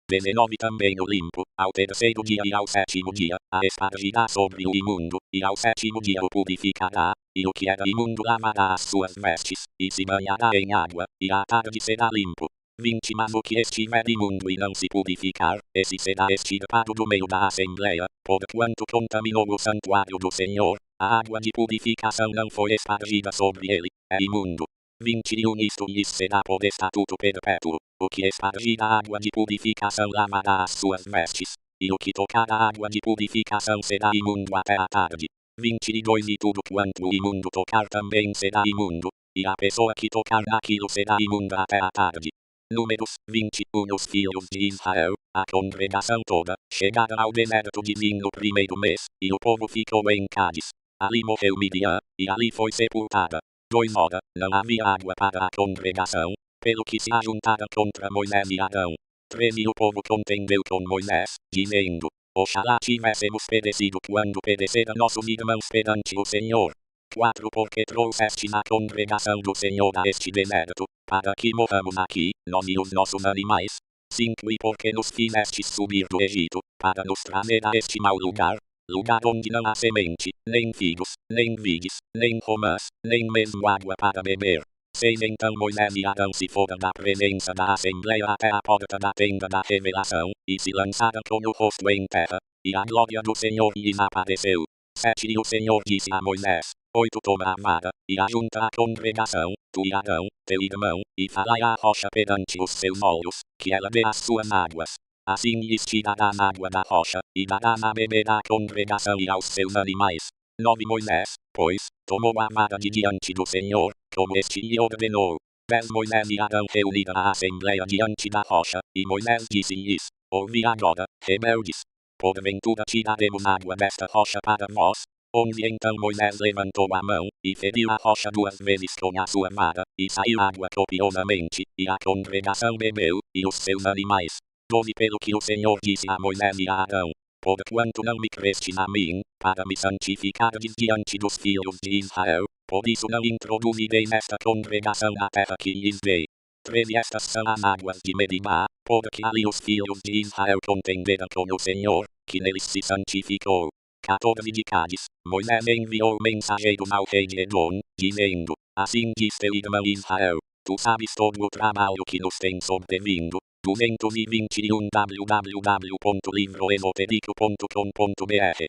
19 também o limpo, ao terceiro dia e ao sétimo dia, a espargirá sobre o imundo, e ao sétimo dia o purificará, e o que era imundo lavará as suas vestes, e se banhará em água, e à tarde será limpo. 20 Mas o que estiver imundo e não se purificar, esse será extirpado do meio da assembleia, porquanto contaminou o santuário do Senhor, a água de purificação não foi espargida sobre ele, é imundo. 21 Isto lhes será por estatuto perpétuo, o que espargir a água de purificação lavará as suas vestes, e o que tocar a água de purificação será imundo até a tarde. 22 E tudo quanto o imundo tocar também será imundo, e a pessoa que tocar naquilo será imunda até a tarde. Números 21 Os filhos de Israel, a congregação toda, chegaram ao deserto de Zin no primeiro mês, e o povo ficou em Cádiz. Ali morreu Midian, e ali foi sepultada. 2 Ora, não havia água para a congregação, pelo que se ajuntaram contra Moisés e Arão. 13 E o povo contendeu com Moisés, dizendo: Oxalá tivéssemos perecido quando pereceram nossos irmãos perante o Senhor. 4 Porque trouxeste na congregação do Senhor a este deserto, para que morramos aqui, nós e os nossos animais. 5 E porque nos fizestes subir do Egito, para nos trazer a este mau lugar, lugar onde não há semente, nem figos, nem vides, nem romãs, nem mesmo água para beber. 6 Então Moisés e Arão se foram da presença da assembleia até a porta da tenda da revelação, e se lançaram com o rosto em terra, e a glória do Senhor lhes apareceu. 7 E o Senhor disse a Moisés: 8 Toma a vara, e ajunta a congregação, tu e Arão, teu irmão, e falai à rocha perante os seus olhos, que ela dê as suas águas. Assim lhes tirarás água da rocha, e darás a beber à congregação e aos seus animais. 9 Moisés, pois, tomou a vara de diante do Senhor, como este lhe ordenou. 10 Moisés e Arão reuniram a assembleia diante da rocha, e Moisés disse-lhes: Ouvi agora, rebeldes. Porventura tiraremos água desta rocha para vós? 11 Então Moisés levantou a mão, e feriu a rocha 2 vezes com a sua vara, e saiu água copiosamente, e a congregação bebeu, e os seus animais. 12 Pelo que o Senhor disse a Moisés e a Arão: Porquanto não me crestes a mim, para me santificardes diante dos filhos de Israel, por isso não introduzirei nesta congregação a terra que lhes dei. 13 Estas são as águas de Meribá, porque ali os filhos de Israel contenderam com o Senhor, que neles se santificou. 14 De Cádiz, Moisés enviou mensageiros ao rei de Edom, dizendo: Assim diz teu irmão Israel, tu sabes todo o trabalho que nos tem sobrevindo. 221 www.livroesotérico.com.br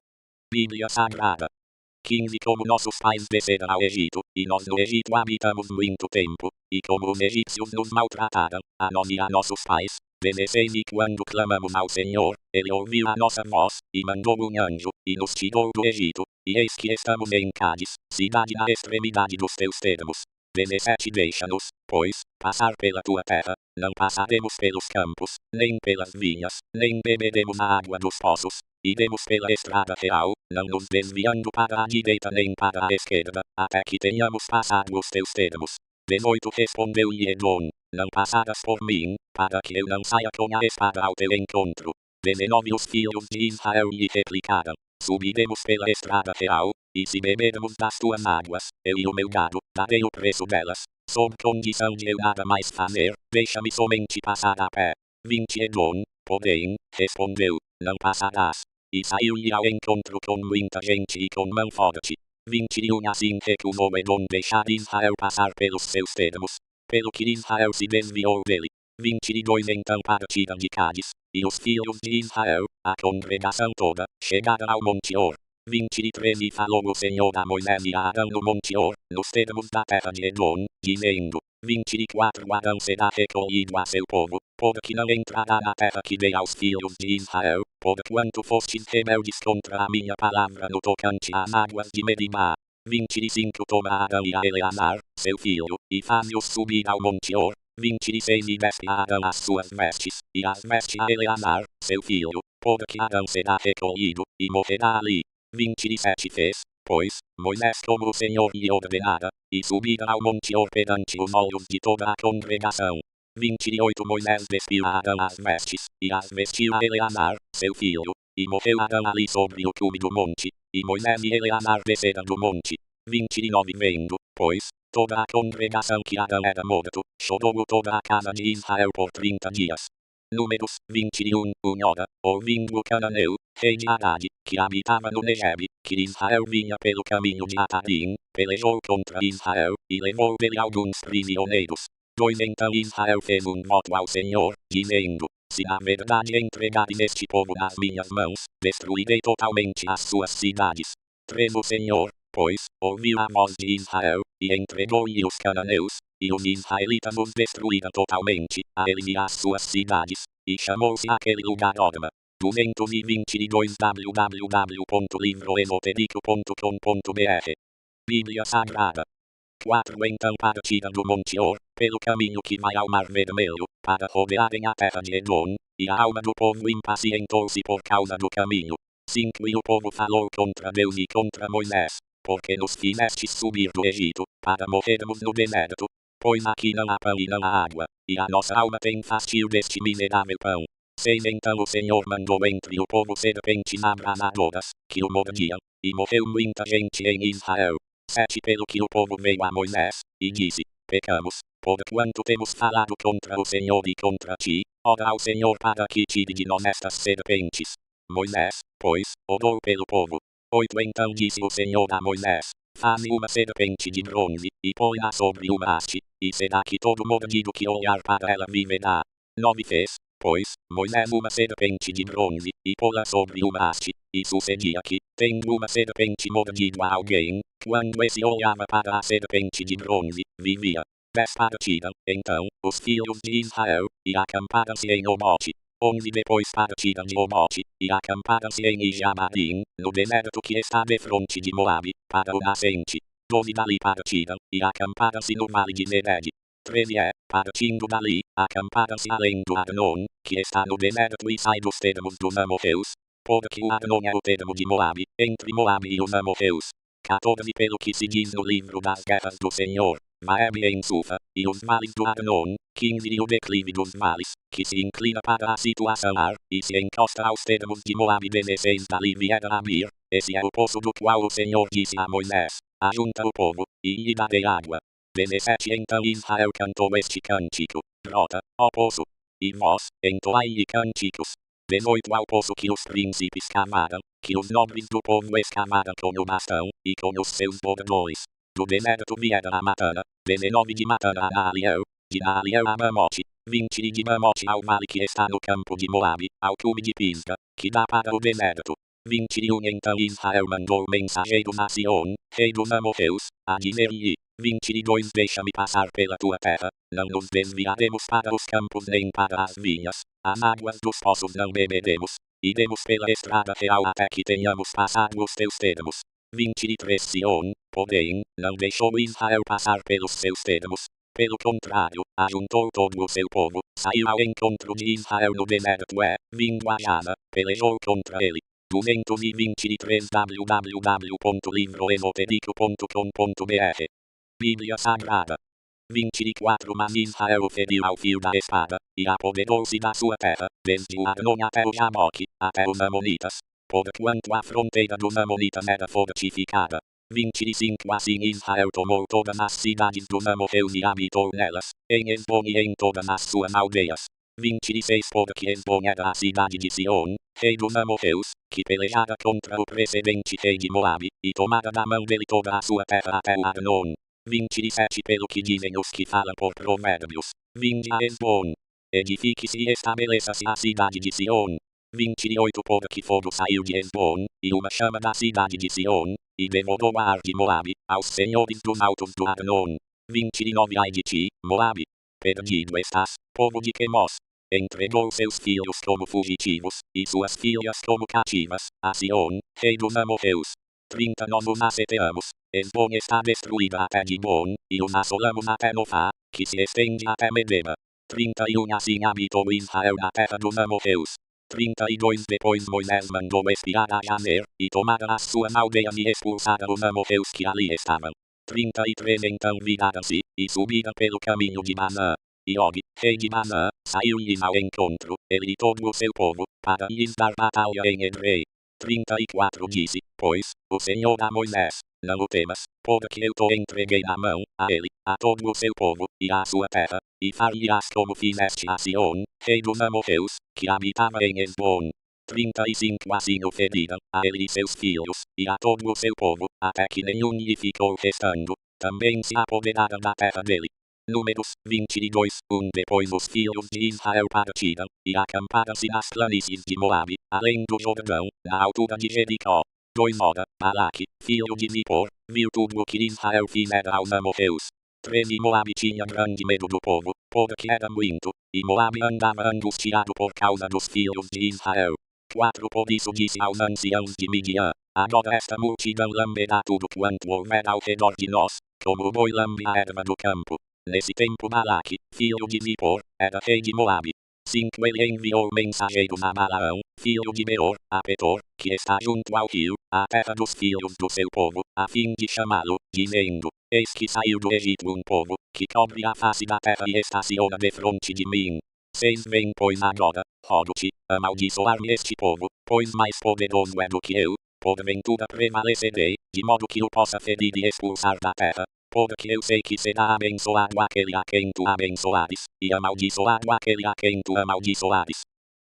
Bíblia Sagrada 15 Como nossos pais desceram ao Egito, e nós no Egito habitamos muito tempo, e como os egípcios nos maltrataram, a nós e a nossos pais, 16 E quando clamamos ao Senhor, Ele ouviu a nossa voz, e mandou um anjo, e nos tirou do Egito, e eis que estamos em Cádiz, cidade na extremidade dos teus termos. 17 Deixa-nos, pois, passar pela tua terra, não passaremos pelos campos, nem pelas vinhas, nem beberemos a água dos poços. Iremos pela estrada real, não nos desviando para a direita nem para a esquerda, até que tenhamos passado os teus termos. 18 Respondeu-lhe Edom: Não passarás por mim, para que eu não saia com a espada ao teu encontro. 19 Os filhos de Israel lhe replicaram: Subiremos pela estrada real, e se bebermos das tuas águas, eu e o meu gado, darei o preço delas, sob condição de eu nada mais fazer, deixa-me somente passar a pé. 20 Edom, porém, respondeu: Não passarás. E saiu-lhe ao encontro com muita gente e com mão forte. 21 Assim recusou Edom deixar Israel passar pelos seus termos, pelo que Israel se desviou dele. 22 Então partiram de Cádiz, e os filhos de Israel, a congregação toda, chegaram ao Monte Or. 23 E falou o Senhor a Moisés e a Arão no Monte Or, nos termos da terra de Edom, dizendo: 24 Arão será recolhido a seu povo, porque não entrará na terra que dei aos filhos de Israel, porquanto fostes rebeldes contra a minha palavra no tocante às águas de Meribá. 25 Toma Arão e a Eleazar, seu filho, e faz-os subir ao Monte Or. 26 E veste a Arão as suas vestes, e as veste a Eleazar, seu filho, porque Arão será recolhido, e morrerá ali. 27 Fez, pois, Moisés como o Senhor lhe ordenara, e subiram ao Monte Or perante os olhos de toda a congregação. 28 Moisés despiu a Arão as vestes, e as vestiu a Eleazar, seu filho, e morreu Arão ali sobre o cume do monte, e Moisés e Eleazar desceram do monte. 29 Vendo, pois, toda a congregação que Arão era morto, chorou toda a casa de Israel por 30 dias. Números 21, Unhoda, ouvindo o cananeu, rei de Haddad, que habitava no Negebe, que Israel vinha pelo caminho de Atadim, pelejou contra Israel, e levou dele alguns prisioneiros. 2 Então Israel fez um voto ao Senhor, dizendo: se na verdade entregares este povo nas minhas mãos, destruirei totalmente as suas cidades. 3 O Senhor, pois, ouviu a voz de Israel, e entregou-lhe os cananeus, e os israelitas os destruíram totalmente, a ele e as suas cidades, e chamou-se aquele lugar Odma. 222 www.livroesotérico.com.br Bíblia Sagrada 4 Então partira do Monte Or, pelo caminho que vai ao Mar Vermelho, para rodearem a terra de Edom, e a alma do povo impacientou-se por causa do caminho. 5 E o povo falou contra Deus e contra Moisés, porque nos fizestes subir do Egito, para morrermos no deserto, pois aqui não há pão e não há água, e a nossa alma tem fastio deste miserável pão. 6 Então o Senhor mandou entre o povo serpentes abrasadoras, que o mordiam, e morreu muita gente em Israel. 7 Pelo que o povo veio a Moisés, e disse: pecamos, porquanto temos falado contra o Senhor e contra ti, ora ao Senhor para que tire de nós estas serpentes. Moisés, pois, orou pelo povo. 8 Então disse o Senhor a Moisés: faze uma serpente de bronze, e põe-a sobre uma haste, e será que todo mordido que olhar para ela viverá. 9 Fez, pois, Moisés uma serpente de bronze, e pô-la sobre uma haste, e sucedia que, tendo uma serpente mordido a alguém, quando esse olhava para a serpente de bronze, vivia. 10 Partiram, então, os filhos de Israel, e acamparam-se em Obote. 11 Depois partiram de Obote, e acamparam-se em Ijabarim, no deserto que está defronte de Moabe, para o nascente. 12 Dali partiram, e acamparam-se no vale de Zered. 13 Partindo dali, acamparam-se além do Arnon, que está no deserto e sai dos termos dos amorreus, porque o Arnon é o termo de Moabe, entre Moabe e os amorreus. 14 Pelo que se diz no livro das guerras do Senhor, Maebe em Sufa, e os vales do Arnon, 15 E o declive dos vales, que se inclina para a situação Ar, e se encosta aos termos de Moabe. 16 Dali vieram a Mir, esse é o poço do qual o Senhor disse a Moisés: ajunta o povo, e lhe darei água. 17 Então Israel cantou este cântico: brota, ó poço, e vós, entoai-lhe cânticos. 18 Ao poço que os príncipes cavaram, que os nobres do povo escavaram com o bastão, e com os seus bordões. Do deserto vieram a Matana, 19 De Matana a Naaliel, de Naaliel a Mamote, 20 E de Mamote ao vale que está no campo de Moabe, ao cume de Pisga, que dá para o deserto. 21 Então Israel mandou mensageiros a Sion, rei dos amorreus, a dizer-lhe: 22 Deixa-me passar pela tua terra, não nos desviaremos para os campos nem para as vinhas, as águas dos poços não beberemos, iremos pela estrada real até que tenhamos passado os teus termos. 23 Sion, porém, não deixou Israel passar pelos seus termos. Pelo contrário, ajuntou todo o seu povo, saiu ao encontro de Israel no deserto vindo a Jana, pelejou contra ele. 223 www.livroesotérico.com.br Bíblia Sagrada 24 Mas Israel feriu ao fio da espada, e apoderou-se da sua terra, desde o Arnon até o Jaboque, até os Amonitas, porquanto a fronteira dos Amonitas era fortificada. 25 Assim Israel tomou todas as cidades dos amorreus e habitou nelas, em Esbom e em todas as suas aldeias. 26 Porque Esbom era a cidade de Sion, rei dos amorreus, que pelejara contra o precedente rei de Moabe, e tomara da mão dele toda a sua terra até o Arnon. 27 Pelo que dizem os que falam por provérbios, vinde a Esbom, edifique-se e estabeleça-se a cidade de Sion. 28 Porque fogo saiu de Esbom, e uma chama da cidade de Sion, e devorou a Ar de Moabe, aos senhores dos altos do Arnon. 29 Ai de ti, Moabe, perdido estás, povo de Quemos. Entregou seus filhos como fugitivos, e suas filhas como cativas, a Sion, rei dos amorreus. 30 Nós os asseteamos, Esbom está destruída até Dibon, e os assolamos até Nofá, que se estende até Medeba. 31 Assim habitou Israel na terra dos amorreus. 32 Depois Moisés mandou espiar a Jazer, e tomara as suas aldeias e expulsara os amorreus que ali estavam. 33 Então viraram-se, e subiram pelo caminho de Manã. E Og, rei de Manã, saiu-lhes ao encontro, ele e todo o seu povo, para lhes dar batalha em Edrei. 34 Disse, pois, o Senhor a Moisés: não o temas, porque eu te entreguei na mão, a ele, a todo o seu povo, e à sua terra, e far-lhe-ás como fizeste a Sión, rei dos amorreus, que habitava em Hesbom. 35 Assim o feriram, a ele e seus filhos, e a todo o seu povo, até que nenhum lhe ficou restando. Também se apoderaram da terra dele. Números 22, Depois os filhos de Israel partiram, e acamparam-se nas planícies de Moabe, além do Jordão, na altura de Jericó. 2 Ora, Balaque, filho de Zippor, viu tudo o que Israel fizera aos amorreus. 13 Moabe tinha grande medo do povo, porque era muito, e Moabe andava angustiado por causa dos filhos de Israel. 4 Por isso disse aos anciãos de Midian: agora esta multidão lamberá tudo quanto houver ao redor de nós, como o boi lambe a erva do campo. Nesse tempo Balaque, filho de Zippor, era rei de Moabe. 5 Ele enviou mensageiros a Balaão, filho de Beor, a Petor, que está junto ao rio, à terra dos filhos do seu povo, a fim de chamá-lo, dizendo: eis que saiu do Egito um povo, que cobre a face da terra e estaciona defronte de mim. 6 Vem pois agora, rogo-te, amaldiçoar-me este povo, pois mais poderoso é do que eu, porventura prevalecerei, de modo que o possa ferir e expulsar da terra. Porque eu sei que será abençoado aquele a quem tu abençoares, e amaldiçoado aquele a quem tu amaldiçoares.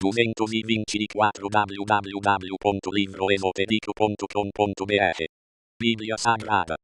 224 www.livroesotérico.com.br Bíblia Sagrada.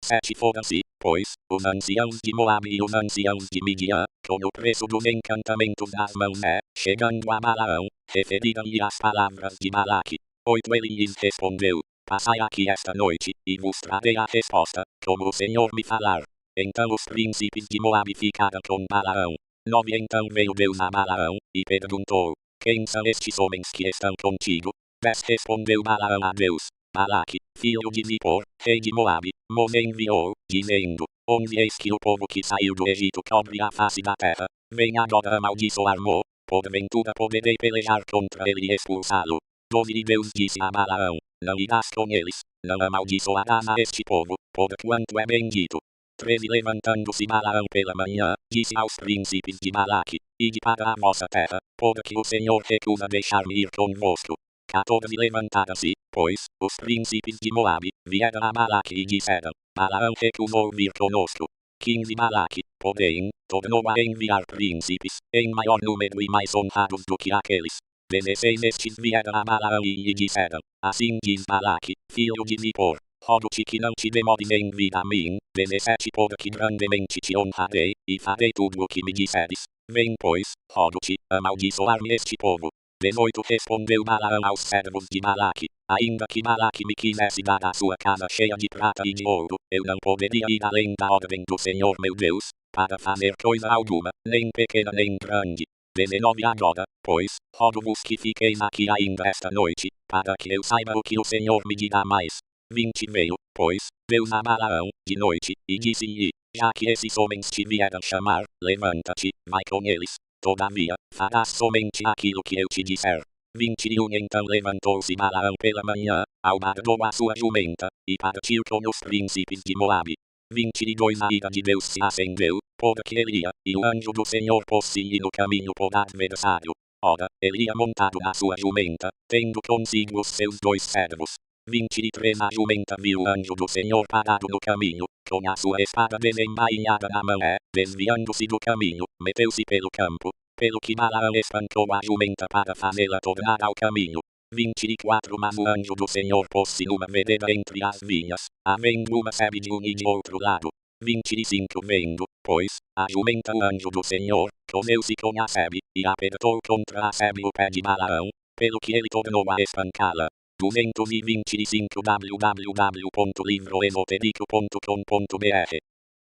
7 Foram-se, pois, os anciãos de Moabe e os anciãos de Midian, com o preço dos encantamentos das mãos, chegando a Balaão, referiram-lhe as palavras de Balaque. 8 Ele lhes respondeu: passai aqui esta noite, e vos trarei a resposta, como o Senhor me falar. Então os príncipes de Moabe ficaram com Balaão. 9 Então veio Deus a Balaão, e perguntou: quem são estes homens que estão contigo? 10 Respondeu Balaão a Deus: Balaque, filho de Zippor, rei de Moabe, me enviou, dizendo: onde eis que o povo que saiu do Egito cobre a face da terra, vem agora amaldiçoar-mo, porventura poderei pelejar contra ele e expulsá-lo. 12 E Deus disse a Balaão: não irás com eles, não amaldiçoarás a este povo, porquanto é bendito. 13 Levantando-se Balaão pela manhã, disse aos príncipes de Balaque: ide para a vossa terra, porque o Senhor recusa deixar-me ir convosco. 14 Levantaram-se, pois, os príncipes de Moabe, vieram a Balaque e disseram: Balaão recusou vir conosco. 15 Balaque, porém, tornou a enviar príncipes, em maior número e mais honrados do que aqueles. 16 Estes vieram a Balaão e lhe disseram: assim diz Balaque, filho de Zippor, rogo-te que não te demores em vir a mim. 17 Porque grandemente te honrarei, e farei tudo o que me disseres. Vem pois, rogo-te, amaldiçoar-me este povo. 18 Respondeu Balaão aos servos de Balaque: ainda que Balaque me quisesse dar a sua casa cheia de prata e de ouro, eu não poderia ir além da ordem do Senhor meu Deus, para fazer coisa alguma, nem pequena nem grande. 19 Agora, pois, rogo-vos que fiqueis aqui ainda esta noite, para que eu saiba o que o Senhor me dirá mais. 20 Veio, pois, Deus a Balaão, de noite, e disse-lhe: já que esses homens te vieram chamar, levanta-te, vai com eles. Todavia, farás somente aquilo que eu te disser. 21 Então levantou-se Balaão pela manhã, albardou a sua jumenta, e partiu com os príncipes de Moabe. 22 A ira de Deus se acendeu, porque ele ia, e o anjo do Senhor pôs-se-lhe no caminho por adversário. Ora, ele ia montado na sua jumenta, tendo consigo os seus 2 servos. 23 A jumenta viu o anjo do Senhor parado no caminho, com a sua espada desembainhada na mão desviando-se do caminho, meteu-se pelo campo, pelo que Balaão espantou a jumenta para fazê-la tornar ao caminho. 24 Mas o anjo do Senhor pôs-se numa vereda entre as vinhas, havendo uma sebe de um e de outro lado. 25 Vendo, pois, a jumenta o anjo do Senhor, comeu-se com a sebe, e apertou contra a sebe o pé de Balaão, pelo que ele tornou a espancá-la. 225 www.livroesotérico.com.br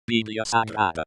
Bíblia Sagrada.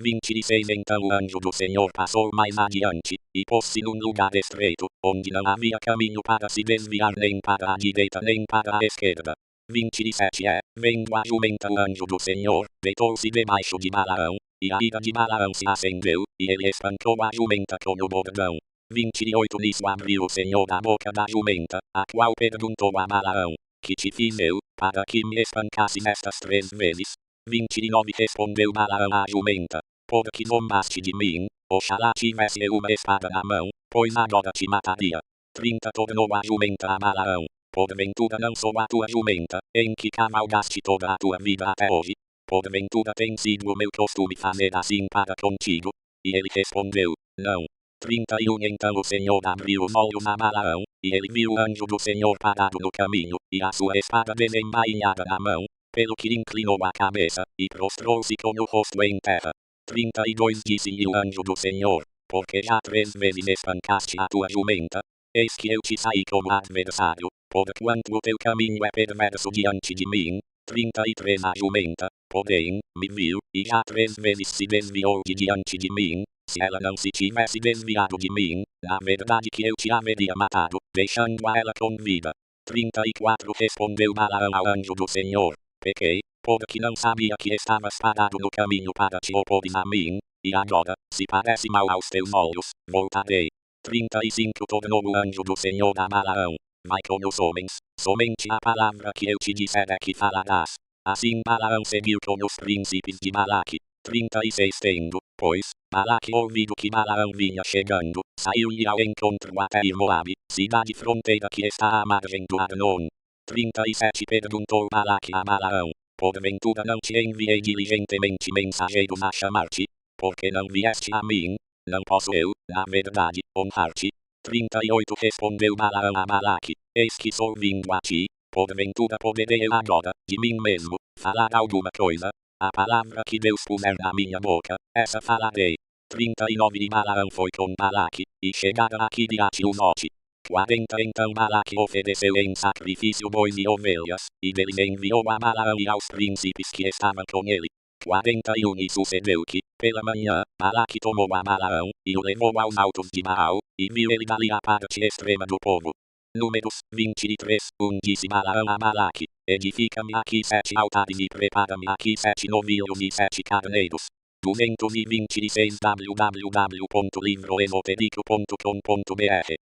26 Então o anjo do Senhor passou mais adiante, e pôs-se num lugar estreito, onde não havia caminho para se desviar nem para a direita nem para a esquerda. 27 Vendo a jumenta o anjo do Senhor, deitou-se debaixo de Balaão, e a ira de Balaão se acendeu, e ele espancou a jumenta com o bordão. 28 Nisso abriu o Senhor a boca da jumenta, a qual perguntou a Balaão: que te fiz eu, para que me espancasses estas 3 vezes? 29 Respondeu Balaão à jumenta: porque zombaste de mim, oxalá tivesse eu uma espada na mão, pois agora te mataria. 30 Tornou a jumenta a Balaão: Porventura não sou a tua jumenta, em que cavalgaste toda a tua vida até hoje? Porventura tem sido o meu costume fazer assim para contigo? E ele respondeu, não. 31 Então o Senhor abriu os olhos a Balaão, e ele viu o anjo do Senhor parado no caminho, e a sua espada desembainhada na mão, pelo que inclinou a cabeça, e prostrou-se com o rosto em terra. 32 Disse-lhe o anjo do Senhor, porque já 3 vezes espancaste a tua jumenta? Eis que eu te saí como adversário, porquanto o teu caminho é perverso diante de mim. 33 A jumenta, porém, me viu, e já 3 vezes se desviou de diante de mim. Se ela não se tivesse desviado de mim, na verdade que eu te haveria matado, deixando-a ela com vida. 34 Respondeu Balaão ao anjo do Senhor, pequei, porque não sabia que estavas parado no caminho para te opores a mim, e agora, se parece mal aos teus olhos, voltarei. 35 Tornou o anjo do Senhor a Balaão, vai com os homens, somente a palavra que eu te disser é que falarás. Assim Balaão seguiu com os príncipes de Balaque. 36 Tendo, pois, Balaque ouvido que Balaão vinha chegando, saiu-lhe ao encontro até ir Moabe, cidade fronteira que está à margem do Arnon. 37 Perguntou Balaque a Balaão, porventura não te enviei diligentemente mensageiros a chamar-te? Porque não vieste a mim? Não posso eu, na verdade, honrar-te? 38 Respondeu Balaão a Balaque, eis que sou vindo a ti, porventura poderei eu agora, de mim mesmo, falar alguma coisa? A palavra que Deus puser na minha boca, essa falarei. 39 E Balaão foi com Balaque, e chegaram a Kiriat-Uzote. 40 Então Balaque ofereceu em sacrifício bois e ovelhas, e deles enviou a Balaão e aos príncipes que estavam com ele. 41 E sucedeu que, pela manhã, Balaque tomou a Balaão, e o levou aos altos de Baal, e viu ele dali a parte extrema do povo. Números 23 Disse Balaão a Balaque, edifica-me aqui 7 altares e prepara-me aqui 7 novilhos e 7 carneiros. 226 www.livroesotérico.com.br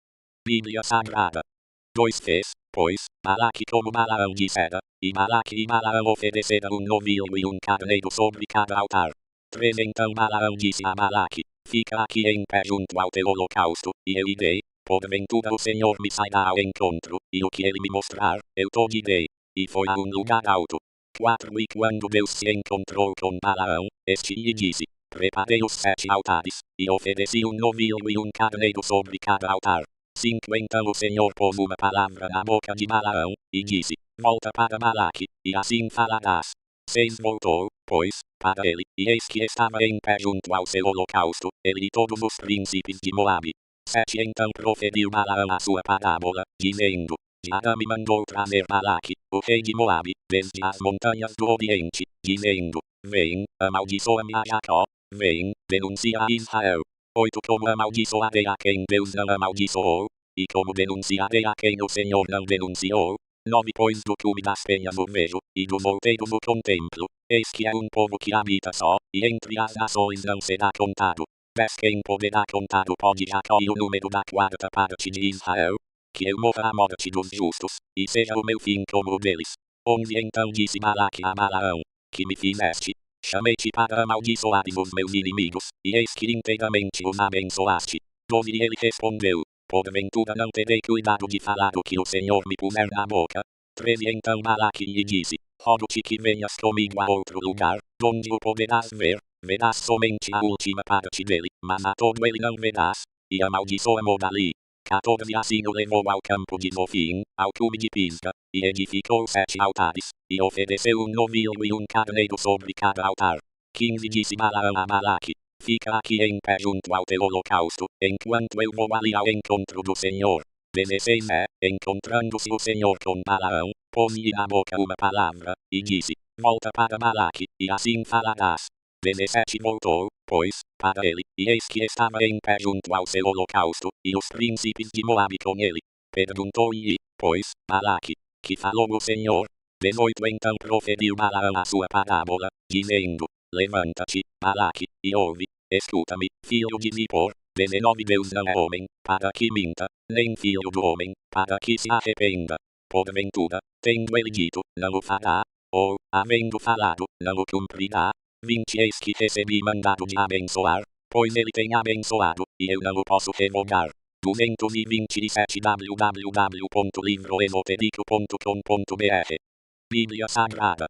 Bíblia Sagrada. 2 Fez, pois, Balaque como Balaão dissera, e Balaque e Balaão ofereceram um novilho e um carneiro sobre cada altar. 3 Então Balaão disse a Balaque, fica aqui em pé junto ao teu holocausto, e eu irei, porventura o Senhor me sairá ao encontro, e o que ele me mostrar, eu te direi. E foi a um lugar alto. 4 E quando Deus se encontrou com Balaão, este lhe disse, preparei os 7 altares, e ofereci um novilho e um carneiro sobre cada altar. 5 Então o Senhor pôs uma palavra na boca de Balaão, e disse, volta para Balaque, e assim falarás. 6 Voltou, pois, para ele, e eis que estava em pé junto ao seu holocausto, ele e todos os príncipes de Moabe. 7 Então proferiu Balaão a sua parábola, dizendo, Jadá me mandou trazer Balaque, o rei de Moabe, desde as montanhas do Oriente, dizendo, vem, amaldiçoa-me a Jacó, vem, denuncia a Israel. 8 Como amaldiçoarei a quem Deus não amaldiçoou, e como denunciarei a quem o Senhor não denunciou. 9 Pois do cume das penhas o vejo, e dos outeiros o contemplo, eis que é um povo que habita só, e entre as nações não será contado. 10 Quem poderá contar o pó de Jacó e o número da quarta parte de Israel? Que eu morra a morte dos justos, e seja o meu fim como o deles. 11 Então disse Balaque a Balaão, que me fizeste? Chamei-te para amaldiçoares os meus inimigos, e eis que inteiramente os abençoaste. 12 E ele respondeu, porventura não terei cuidado de falar o que o Senhor me puser na boca. 13 Então Balaque lhe disse, rogo-te que venhas comigo a outro lugar, onde o poderás ver, verás somente a última parte dele, mas a todo ele não verás, e amaldiçoa-mo dali. 14 Assim o levou ao campo de Zofim, ao cume de Pisga, e edificou 7 altares, e ofereceu um novilho e um carneiro sobre cada altar. 15 Disse Balaão a Balaque, fica aqui em pé junto ao teu holocausto, enquanto eu vou ali ao encontro do Senhor. 16 Encontrando-se o Senhor com Balaão, pôs-lhe na boca uma palavra, e disse, volta para Balaque, e assim falarás. 17 Voltou, pois, para ele, e eis que estava em pé junto ao seu holocausto, e os príncipes de Moabe com ele. Perguntou-lhe, pois, Balaque, que falou o Senhor? 18 Então proferiu Balaão a sua parábola, dizendo, levanta-te, Balaque, e ouve, escuta-me, filho de Zippor. 19 Deus não é homem, para que minta, nem filho do homem, para que se arrependa. Porventura, tendo ele dito, não o fará, ou, havendo falado, não o cumprirá. 20 Eis que recebi mandado de abençoar, pois ele tem abençoado, e eu não o posso revogar. 227 www.livroesotérico.com.br Bíblia Sagrada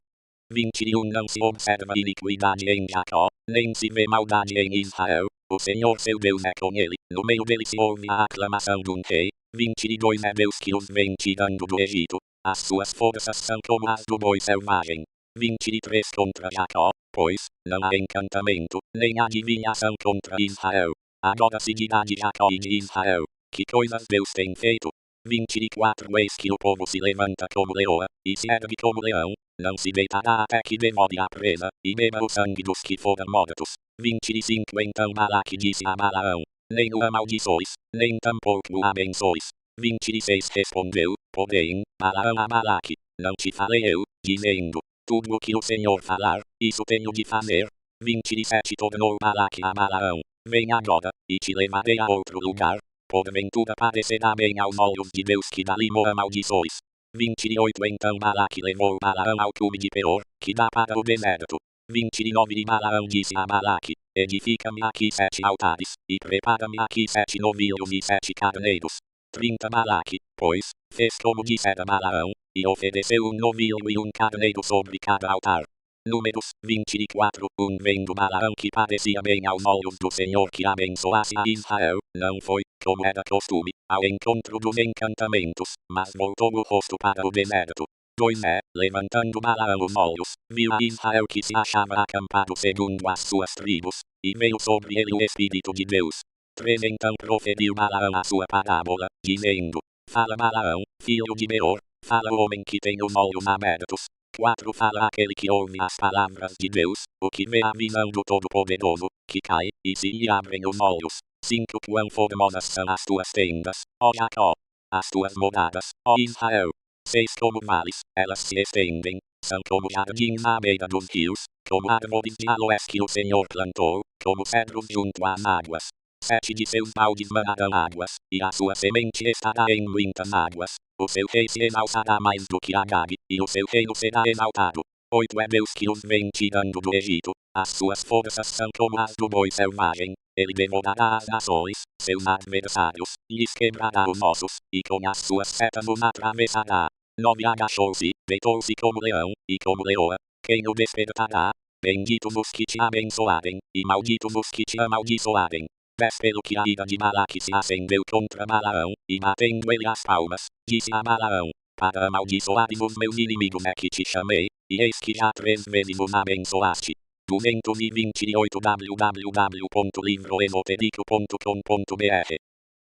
21 Não se observa iniquidade em Jacó, nem se vê maldade em Israel. O Senhor seu Deus é com ele, no meio dele se ouve a aclamação de um rei. 22 É Deus que os vem tirando do Egito, as suas forças são como as do boi selvagem. 23 Contra Jacó, pois, não há encantamento, nem adivinhação contra Israel. Agora se dirá de Jacó e de Israel, que coisas Deus tem feito. 24 Eis que o povo se levanta como leoa, e se ergue como leão, não se deitará até que devore a presa, e beba o sangue dos que foram mortos. 25 Então Balaque disse a Balaão, nem o amaldiçoes, nem tampouco o abençoes. 26 Respondeu, porém, Balaão a Balaque, não te falei eu, dizendo, tudo o que o Senhor falar, isso tenho de fazer. 27 Tornou Balaque a Balaão, vem agora, e te levarei a outro lugar. Porventura parecerá bem aos olhos de Deus que dali o amaldiçoes. 28 Então Balaque levou Balaão ao cume de Peor, que dá para o deserto. 29 E Balaão disse a Balaque, edifica-me aqui 7 altares, e prepara-me aqui 7 novilhos e 7 carneiros. 30 Balaque, pois, fez como dissera Balaão, e ofereceu um novilho e um carneiro sobre cada altar. Números 24 Vendo Balaão que parecia bem aos olhos do Senhor que abençoasse a Israel, não foi, como era costume, ao encontro dos encantamentos, mas voltou o rosto para o deserto. 2 Levantando Balaão os olhos, viu a Israel que se achava acampado segundo as suas tribos, e veio sobre ele o Espírito de Deus. 3 Então proferiu Balaão a sua parábola, dizendo, fala Balaão, filho de Beor, fala o homem que tem os olhos abertos. 4 Fala aquele que ouve as palavras de Deus, o que vê a visão do Todo-Poderoso, que cai, e se lhe abrem os olhos. 5 Quão formosas são as tuas tendas, ó Jacó, as tuas moradas, ó Israel. 6 Como vales, elas se estendem, são como jardins à beira dos rios, como árvores de aloés que o Senhor plantou, como cedros junto às águas. 7 De seus baldes manarão águas, e a sua semente estará em muitas águas. O seu rei se exaltará mais do que Agag, e o seu reino será exaltado. 8 É Deus que os vem tirando do Egito, as suas forças são como as do boi selvagem. Ele devorará as nações, seus adversários, lhes quebrará os ossos, e com as suas setas os atravessará. 9 Agachou-se, deitou-se como leão, e como leoa. Quem o despertará? Benditos os que te abençoarem, e malditos os que te amaldiçoarem. 10 Pelo que a ira de Balaque se acendeu contra Balaão, e batendo ele as palmas, disse a Balaão, para amaldiçoares os meus inimigos é que te chamei, e eis que já 3 vezes os abençoaste. 228 www.livroesotérico.com.br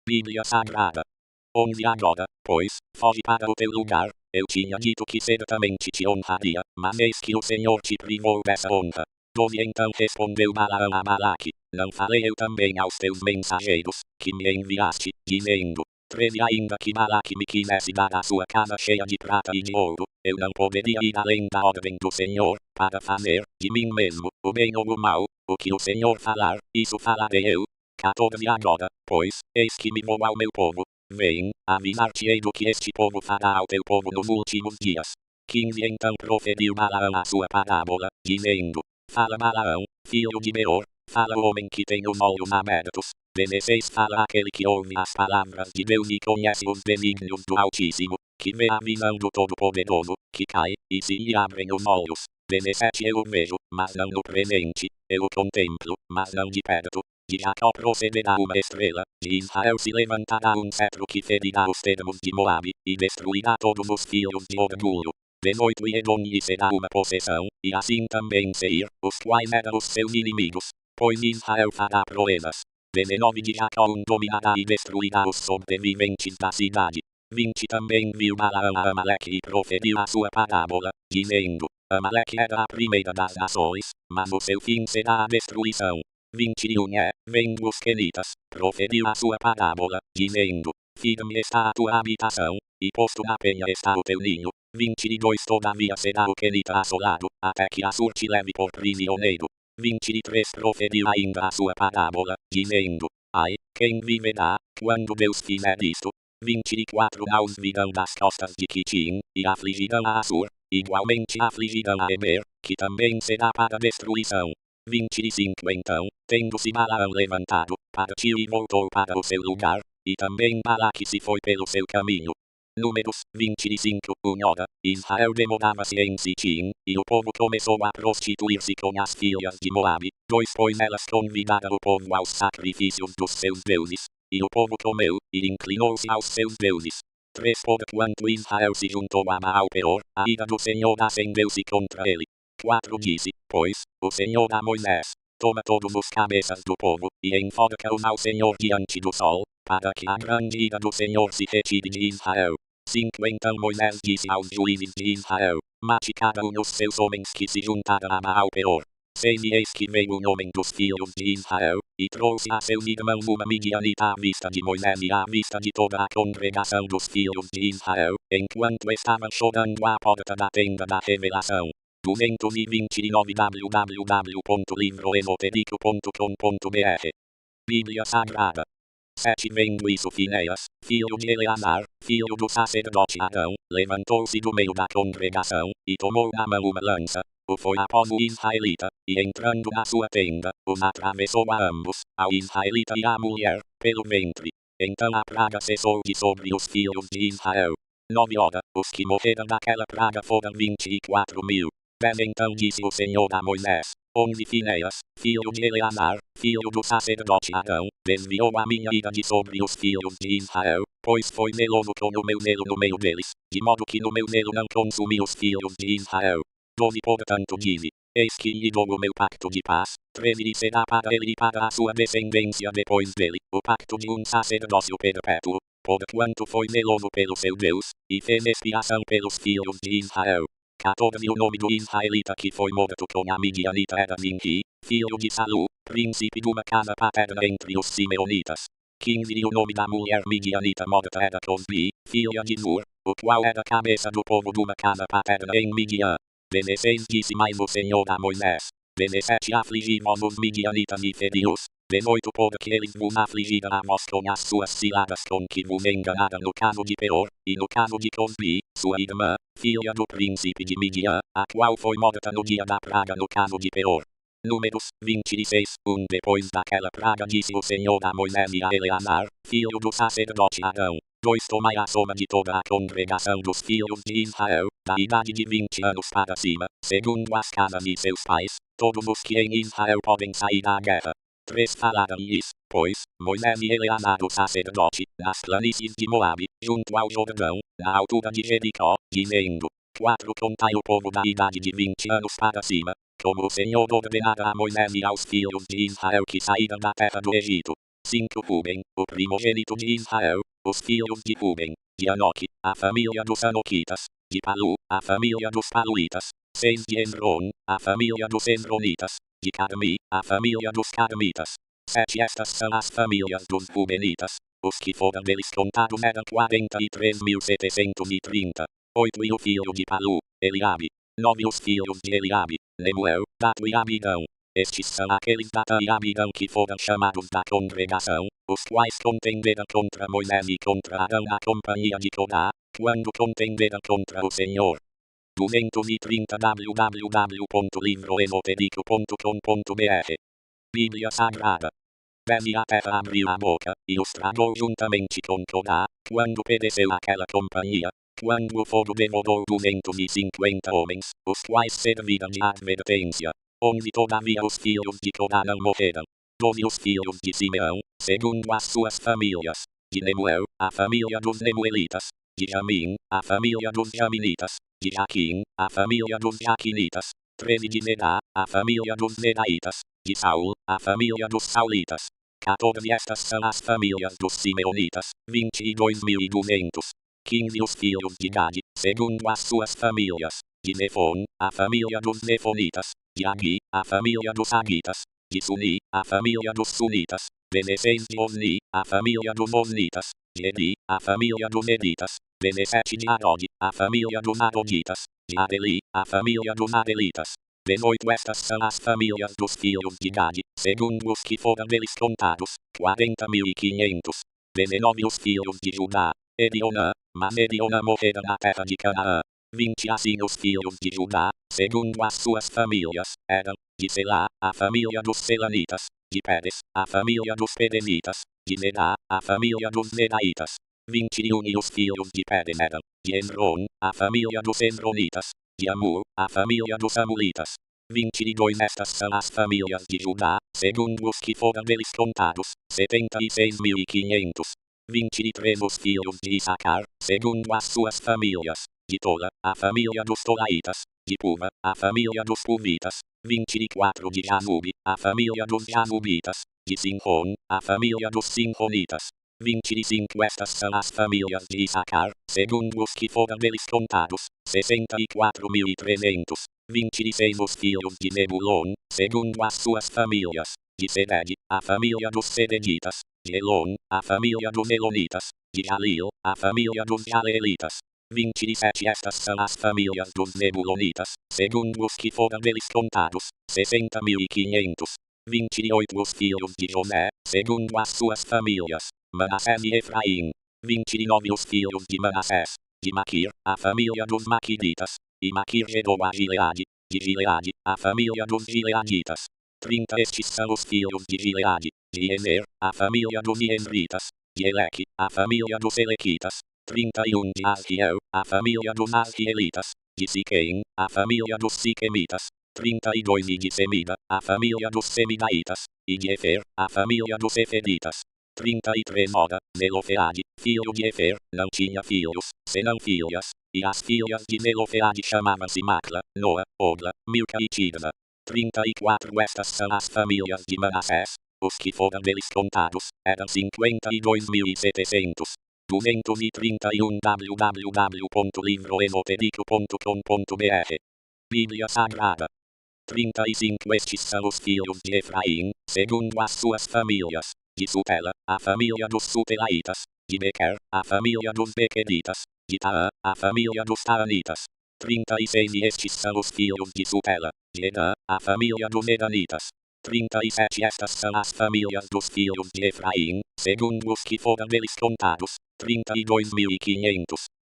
Bíblia Sagrada 11 Agora, pois, foge para o teu lugar, eu tinha dito que certamente te honraria, mas eis que o Senhor te privou dessa honra. 12 Então respondeu Balaão a Balaque, não falei eu também aos teus mensageiros, que me enviaste, dizendo, 13 Ainda que Balaque me quisesse dar a sua casa cheia de prata e de ouro, eu não poderia ir além da ordem do Senhor, para fazer, de mim mesmo, o bem ou o mal, o que o Senhor falar, isso falarei eu. 14 Agora, pois, eis que me vou ao meu povo, vem, avisar-te-ei do que este povo fará ao teu povo nos últimos dias. 15 Então proferiu Balaão a sua parábola, dizendo, fala Balaão, filho de Beor, fala o homem que tem os olhos abertos. 16 Fala aquele que ouve as palavras de Deus e conhece os desígnios do Altíssimo, que vê a visão do Todo-Poderoso, que cai, e se lhe abrem os olhos. 17 Eu o vejo, mas não no presente, eu o contemplo, mas não de perto. De Jacó procederá uma estrela, de Israel se levantará um cetro que ferirá os termos de Moabe, e destruirá todos os filhos de orgulho. 18 E Edom lhe será uma possessão, e assim também Seir, os quais eram os seus inimigos, pois Israel fará proezas. 19 De Jacó dominará e destruirá os sobreviventes da cidade. 20 Também viu Balaão a Amaleque e proferiu a sua parábola, dizendo, Amaleque era a primeira das nações, mas o seu fim será a destruição. 21 Vendo os quenitas, proferiu a sua parábola, dizendo, firme está a tua habitação, e posto na penha está o teu ninho. 22 Todavia será o quenita assolado, até que Assur te leve por prisioneiro. 23 Proferiu ainda a sua parábola, dizendo, ai, quem viverá, quando Deus fizer isto? 24 Naus virão das costas de Quitim, e afligirão a Assur, igualmente afligirão a Eber, que também será para destruição. 25 Então, tendo-se Balaão levantado, partiu e voltou para o seu lugar, e também Balaque se foi pelo seu caminho. Números 25, 1. Israel demorava-se em Sitim, e o povo começou a prostituir-se com as filhas de Moabe. 2. Pois elas convidaram o povo aos sacrifícios dos seus deuses, e o povo comeu, e inclinou-se aos seus deuses. 3. Porquanto Israel se juntou a Baal-Peor, a ira do Senhor acendeu-se contra ele. 4. Disse, pois, o Senhor a Moisés: toma todos os cabeças do povo, e enforca-os ao Senhor diante do sol, para que a grande ira do Senhor se retire de Israel. 5. Então Moisés disse aos juízes de Israel: mate cada um dos seus homens que se juntaram a Baal-Peor. 6. E eis que veio um homem dos filhos de Israel, e trouxe a seus irmãos uma midianita à vista de Moisés e à vista de toda a congregação dos filhos de Israel, enquanto estavam chorando à porta da tenda da revelação. 229 www.livroesotérico.com.br Bíblia Sagrada. 7. Vendo isso, Finéias, filho de Eleazar, filho do sacerdote Arão, levantou-se do meio da congregação, e tomou na mão uma lança, o foi após o israelita, e entrando na sua tenda, os atravessou a ambos, ao israelita e à mulher, pelo ventre. Então a praga cessou de sobre os filhos de Israel. 9. Os que morreram daquela praga foram 24.000. 10. Então disse o Senhor a Moisés: onde Finéias, filho de Eleazar, filho do sacerdote Arão, desviou a minha ira de sobre os filhos de Israel, pois foi zeloso com o meu zelo no meio deles, de modo que no meu zelo não consumi os filhos de Israel. 12. Portanto dize, eis que lhe dou o meu pacto de paz, 13. E será para ele e para a sua descendência depois dele, o pacto de um sacerdócio perpétuo, porquanto foi zeloso pelo seu Deus, e fez expiação pelos filhos de Israel. 14. O nome do israelita que foi morto com a midianita era Zinri, filho de Salu, príncipe de uma casa paterna entre os simeonitas. 15. E o nome da mulher midianita morta era Cosbi, filha de Zur, o qual era cabeça do povo de uma casa paterna em Midian. 16. Disse mais o Senhor a Moisés: 17. Afligi-vos os midianitas e feri-os. 18. Porque eles vos afligiram a vós com as suas ciladas com que vos enganaram no caso de Peor, e no caso de Cosbi, sua irmã, filha do príncipe de Midian, a qual foi morta no dia da praga no caso de Peor. Números 26, 1. Depois daquela praga disse o Senhor a Moisés e a Eleazar, filho do sacerdote Arão: 2. Tomai a soma de toda a congregação dos filhos de Israel, da idade de 20 anos para cima, segundo as casas de seus pais, todos os que em Israel podem sair à guerra. 3. Falaram-lhes, pois, Moisés e Eleazar o sacerdote, nas planícies de Moabe, junto ao Jordão, na altura de Jericó, dizendo: 4. Contai o povo da idade de 20 anos para cima, como o Senhor ordenara a Moisés e aos filhos de Israel que saíram da terra do Egito. 5. Ruben, o primogênito de Israel, os filhos de Ruben, de Anoque, a família dos Anoquitas, de Palu, a família dos Paluitas. 6. De Hezron, a família dos Hezronitas, de Carmi, a família dos Carmitas. 7. Estas são as famílias dos Rubenitas, os que foram deles contados eram 43.730. 8. E o filho de Palu, Eliabe. 9. Os filhos de Eliabe, Nemuel, Dato e Abidão. Estes são aqueles Data e Abidão que foram chamados da congregação, os quais contenderam contra Moisés e contra Arão na companhia de Corá, quando contenderam contra o Senhor. 230 www.livroesotérico.com.br Bíblia Sagrada. 10. E a terra abriu a boca, e os tragou juntamente com Corá, quando pereceu aquela companhia, quando o fogo devorou 250 homens, os quais serviram de advertência. 11. Todavia os filhos de Corá não morreram. 12. Os filhos de Simeão, segundo as suas famílias, de Nemuel, a família dos Nemuelitas, de Jamim, a família dos Jaminitas, de Jaquim, a família dos Jaquinitas. 13. De Zerá, a família dos Zeraitas, de Saul, a família dos Saulitas. 14. Estas são as famílias dos Simeonitas, 22.200. 15. Os filhos de Gade, segundo as suas famílias, de Nefon, a família dos Nefonitas, de Agi, a família dos Agitas, de Suni, a família dos Sunitas. 16. De Osni, a família dos Osnitas, de Edi, a família dos Editas. 17. De Arod, a família dos Aroditas, de Adeli, a família dos Adelitas. 18. Estas são as famílias dos filhos de Gade, segundo os que foram deles contados, 40.500. 19. Os filhos de Judá, Edionã, mas Edionã morreram na terra de Canaã. 20. Assim os filhos de Judá, segundo as suas famílias, eram, de Selá, a família dos Selanitas, de Peres, a família dos Peresitas, de Zerá, a família dos Nedaitas. 21 os filhos de Pedemeda, de Enron, a família dos Enronitas, de Amur, a família dos Amulitas. 22 Estas são as famílias de Judá, segundo os que foram deles contados, 76.500. 23 Os filhos de Issacar, segundo as suas famílias, de Tola, a família dos Tolaitas, de Puva, a família dos Puvitas. 24 de Jasube, a família dos Jasubitas, de Sinron, a família dos Sinronitas. 25 Estas são as famílias de Issacar, segundo os que foram deles contados, 64.300. 26 Os filhos de Nebulon, segundo as suas famílias, de Seded, a família dos Sededitas, de Elon, a família dos Elonitas, de Jalil, a família dos Jaleelitas. 27 Estas são as famílias dos Nebulonitas, segundo os que foram deles contados, 60.500. 28 Os filhos de José, segundo as suas famílias, Manassés e Efraim. 29 Os filhos de Manassés, de Maquir, a família dos Maquiditas, e Maquir gerou a Gileade, de Gileade, a família dos Gileaditas. 30 Estes são os filhos de Gileade, de Ener, a família dos Ienritas, de Eleque, a família dos Elequitas. 31 de Asriel, a família dos Asrielitas, de Siquém, a família dos Siquemitas. 32 E de Semida, a família dos Semidaitas, e de Efer, a família dos Eferitas. 33 Ora, Zelofeade, filho de Efer, não tinha filhos, senão filhas, e as filhas de Zelofeade chamavam-se Macla, Noa, Ogla, Milca e Tirza. 34 Estas são as famílias de Manassés, os que foram deles contados, eram 52.700. 231 www.livroesotérico.com.br Bíblia Sagrada. 35 Estes são os filhos de Efraim, segundo as suas famílias, de Sutela, a família dos Sutelaitas, de Bequer, a família dos Bequeritas, de Taã, a família dos Taanitas. 36 E estes são os filhos de Sutela, de Edã, a família dos Edanitas. 37 Estas são as famílias dos filhos de Efraim, segundo os que foram deles contados, 32.500.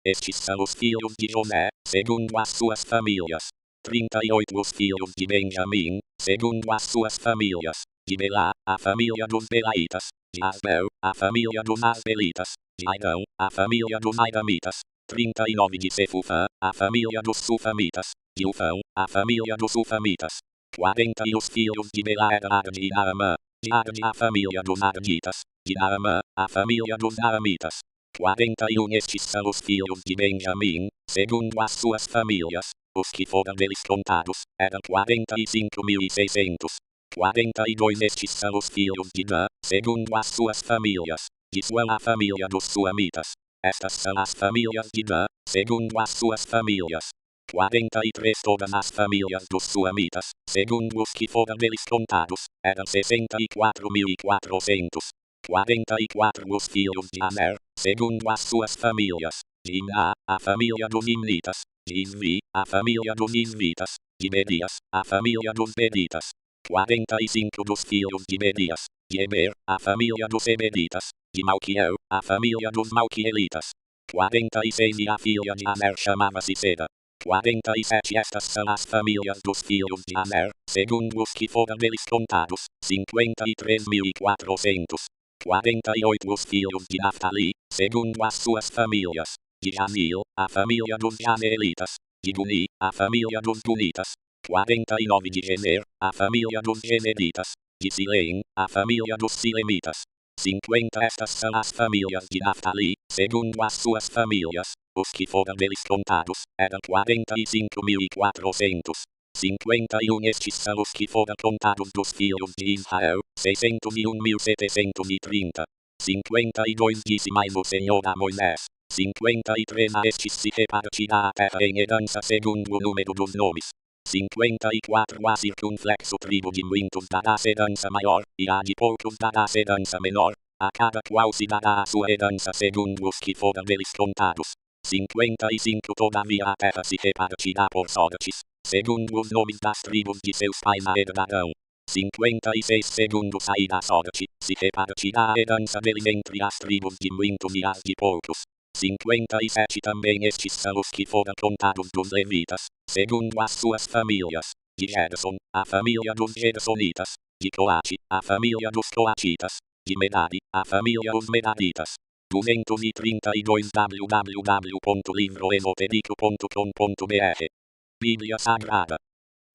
Estes são os filhos de José, segundo as suas famílias. 38 Os filhos de Benjamim, segundo as suas famílias, de Belá, a família dos Belaitas, de Asbel, a família dos Asbelitas, de Aidão, a família dos Aidamitas. 39 de Sefufã, a família dos Sufamitas, de Ufão, a família dos Ufamitas. 40 E os filhos de Belá eram Arde e Naamã, de Arde a família dos Arditas, de Naamã, a família dos Naamitas. 41 Estes são os filhos de Benjamim, segundo as suas famílias, os que foram deles contados, eram 45.600. 42 Estes são os filhos de Dan, segundo as suas famílias, de Suã a família dos Suamitas. Estas são as famílias de Dan, segundo as suas famílias. 43 Todas as famílias dos Suamitas, segundo os que foram deles contados, eram 64.400. 44 Os filhos de Aner, segundo as suas famílias, de Imná, a família dos Imnitas, de Isvi, a família dos Isvitas, de Bedias, a família dos Beditas. 45 Dos filhos de Bedias, de Eber, a família dos Ebeditas, de Malquiel, a família dos Malquielitas. 46 E a filha de Aner chamava-se Seda. 47 Estas são as famílias dos filhos de Aner, segundo os que foram deles contados, 53.400. 48 Os filhos de Naftali, segundo as suas famílias, de Janil, a família dos Janeelitas, de Guni, a família dos Gunitas. 49 de Gener, a família dos Generitas, de Silém, a família dos Silemitas. 50 Estas são as famílias de Naftali, segundo as suas famílias, os que foram deles contados, eram 45.400. 51 Estes são os que foram contados dos filhos de Israel, 601.730. 52 Disse mais o Senhor a Moisés. 53 A estes se repartirá a terra em herança segundo o número dos nomes. 54 A circunflexo tribo de muitos dará herança maior, e a de poucos dará herança menor. A cada qual se dará a sua herança segundo os que foram deles contados. 55 Todavia a terra se repartirá por sortes, segundo os nomes das tribos de seus pais a herdarão. 56 Segundo sair a sorte, se repartirá a herança deles entre as tribos de muitos e as de poucos. 57 Também estes são os que foram contados dos levitas, segundo as suas famílias, de Gerson, a família dos Gersonitas, de Coate, a família dos Coatitas, de Medadi, a família os Medaditas. 232 www.livroesotérico.com.br Bíblia Sagrada.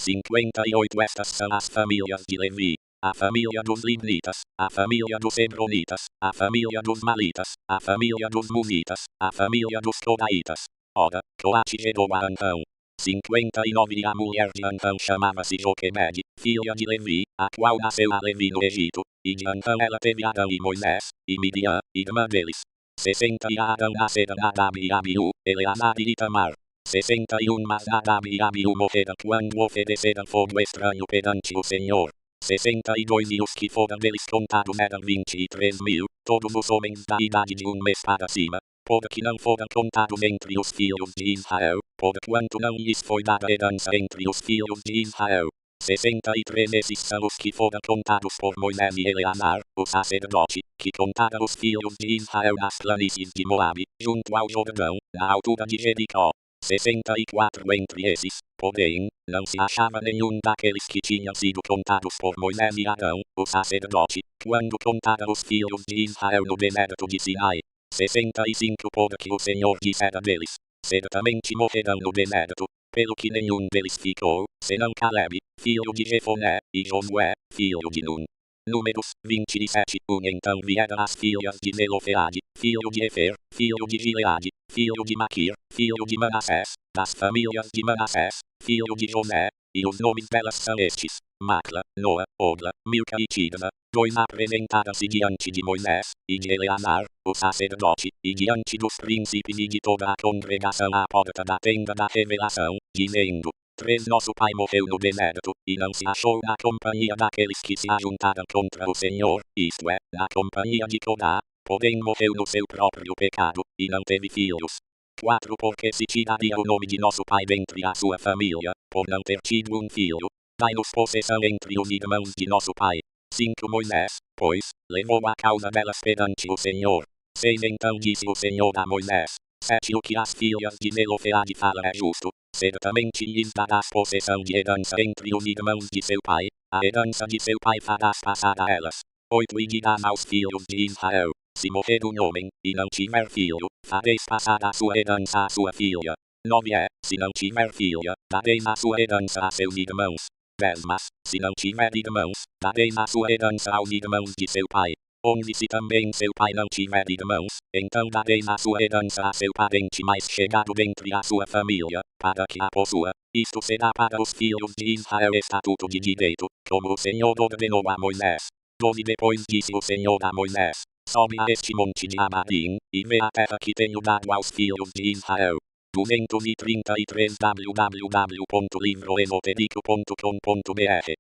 58 Estas são as famílias de Levi: a família dos Libnitas, a família dos Hebronitas, a família dos Malitas, a família dos Munitas, a família dos Codaitas. Ora, Coate gerou a Antão. 59 E a mulher de Antão chamava-se Joquebede, filha de Levi, a qual nasceu a Levi no Egito, e de Antão ela teve Adão e Moisés, e Midian, irmã deles. 60 E a Adão nasceram Nadab e Abiú, Eleazar e Itamar. 61 Mas Nadab e Abiú morreram quando ofereceram fogo estranho perante o Senhor. 62 E os que foram deles contados eram 23.000, todos os homens da idade de 1 mês para cima, porque não foram contados entre os filhos de Israel, porquanto não lhes foi dada herança entre os filhos de Israel. 63 Esses são os que foram contados por Moisés e Eleazar, o sacerdote, que contaram os filhos de Israel nas planícies de Moabe, junto ao Jordão, na altura de Jericó. 64 Entre esses, porém, não se achava nenhum daqueles que tinham sido contados por Moisés e Arão, o sacerdote, quando contaram os filhos de Israel no deserto de Sinai. 65 Porque o Senhor dissera deles: certamente morrerão no deserto, pelo que nenhum deles ficou, senão Caleb, filho de Jefoné, e Josué, filho de Nun. Números 27 Então vieram as filhas de Zelofeade, filho de Efer, filho de Gileade, filho de Maquir, filho de Manassés, das famílias de Manassés, filho de José, e os nomes delas são estes: Macla, Noa, Ogla, Milca e Tirza. 2 Apresentaram-se diante de Moisés, e de Eleazar, o sacerdote, e diante dos príncipes e de toda a congregação à porta da tenda da revelação, dizendo: 3 Nosso pai morreu no deserto, e não se achou na companhia daqueles que se ajuntaram contra o Senhor, isto é, na companhia de Corá, porém morreu no seu próprio pecado, e não teve filhos. 4 Porque se tiraria o nome de nosso pai dentre a sua família, por não ter tido um filho, dai-nos possessão entre os irmãos de nosso pai. 5 Moisés, pois, levou a causa delas perante o Senhor. 6 Então disse o Senhor a Moisés: 7 O que as filhas de Zelofeade falam é justo, certamente lhes darás possessão de herança entre os irmãos de seu pai, a herança de seu pai farás passar a elas. 8 E dirás aos filhos de Israel: se morrer um homem, e não tiver filho, fareis passar a sua herança à sua filha. 9 Se não tiver filha, dareis a sua herança a seus irmãos. 10 Mas, se não tiver irmãos, dareis a sua herança aos irmãos de seu pai. 11 Se também seu pai não tiver irmãos, então dareis a sua herança a seu parente mais chegado dentre a sua família, para que a possua. Isto será para os filhos de Israel estatuto de direito, como o Senhor ordenou a Moisés. 12 Depois disse o Senhor a Moisés: sobe a este monte de Abarim, e vê a terra que tenho dado aos filhos de Israel. 233 www.livroesotérico.com.br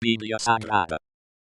Bíblia Sagrada.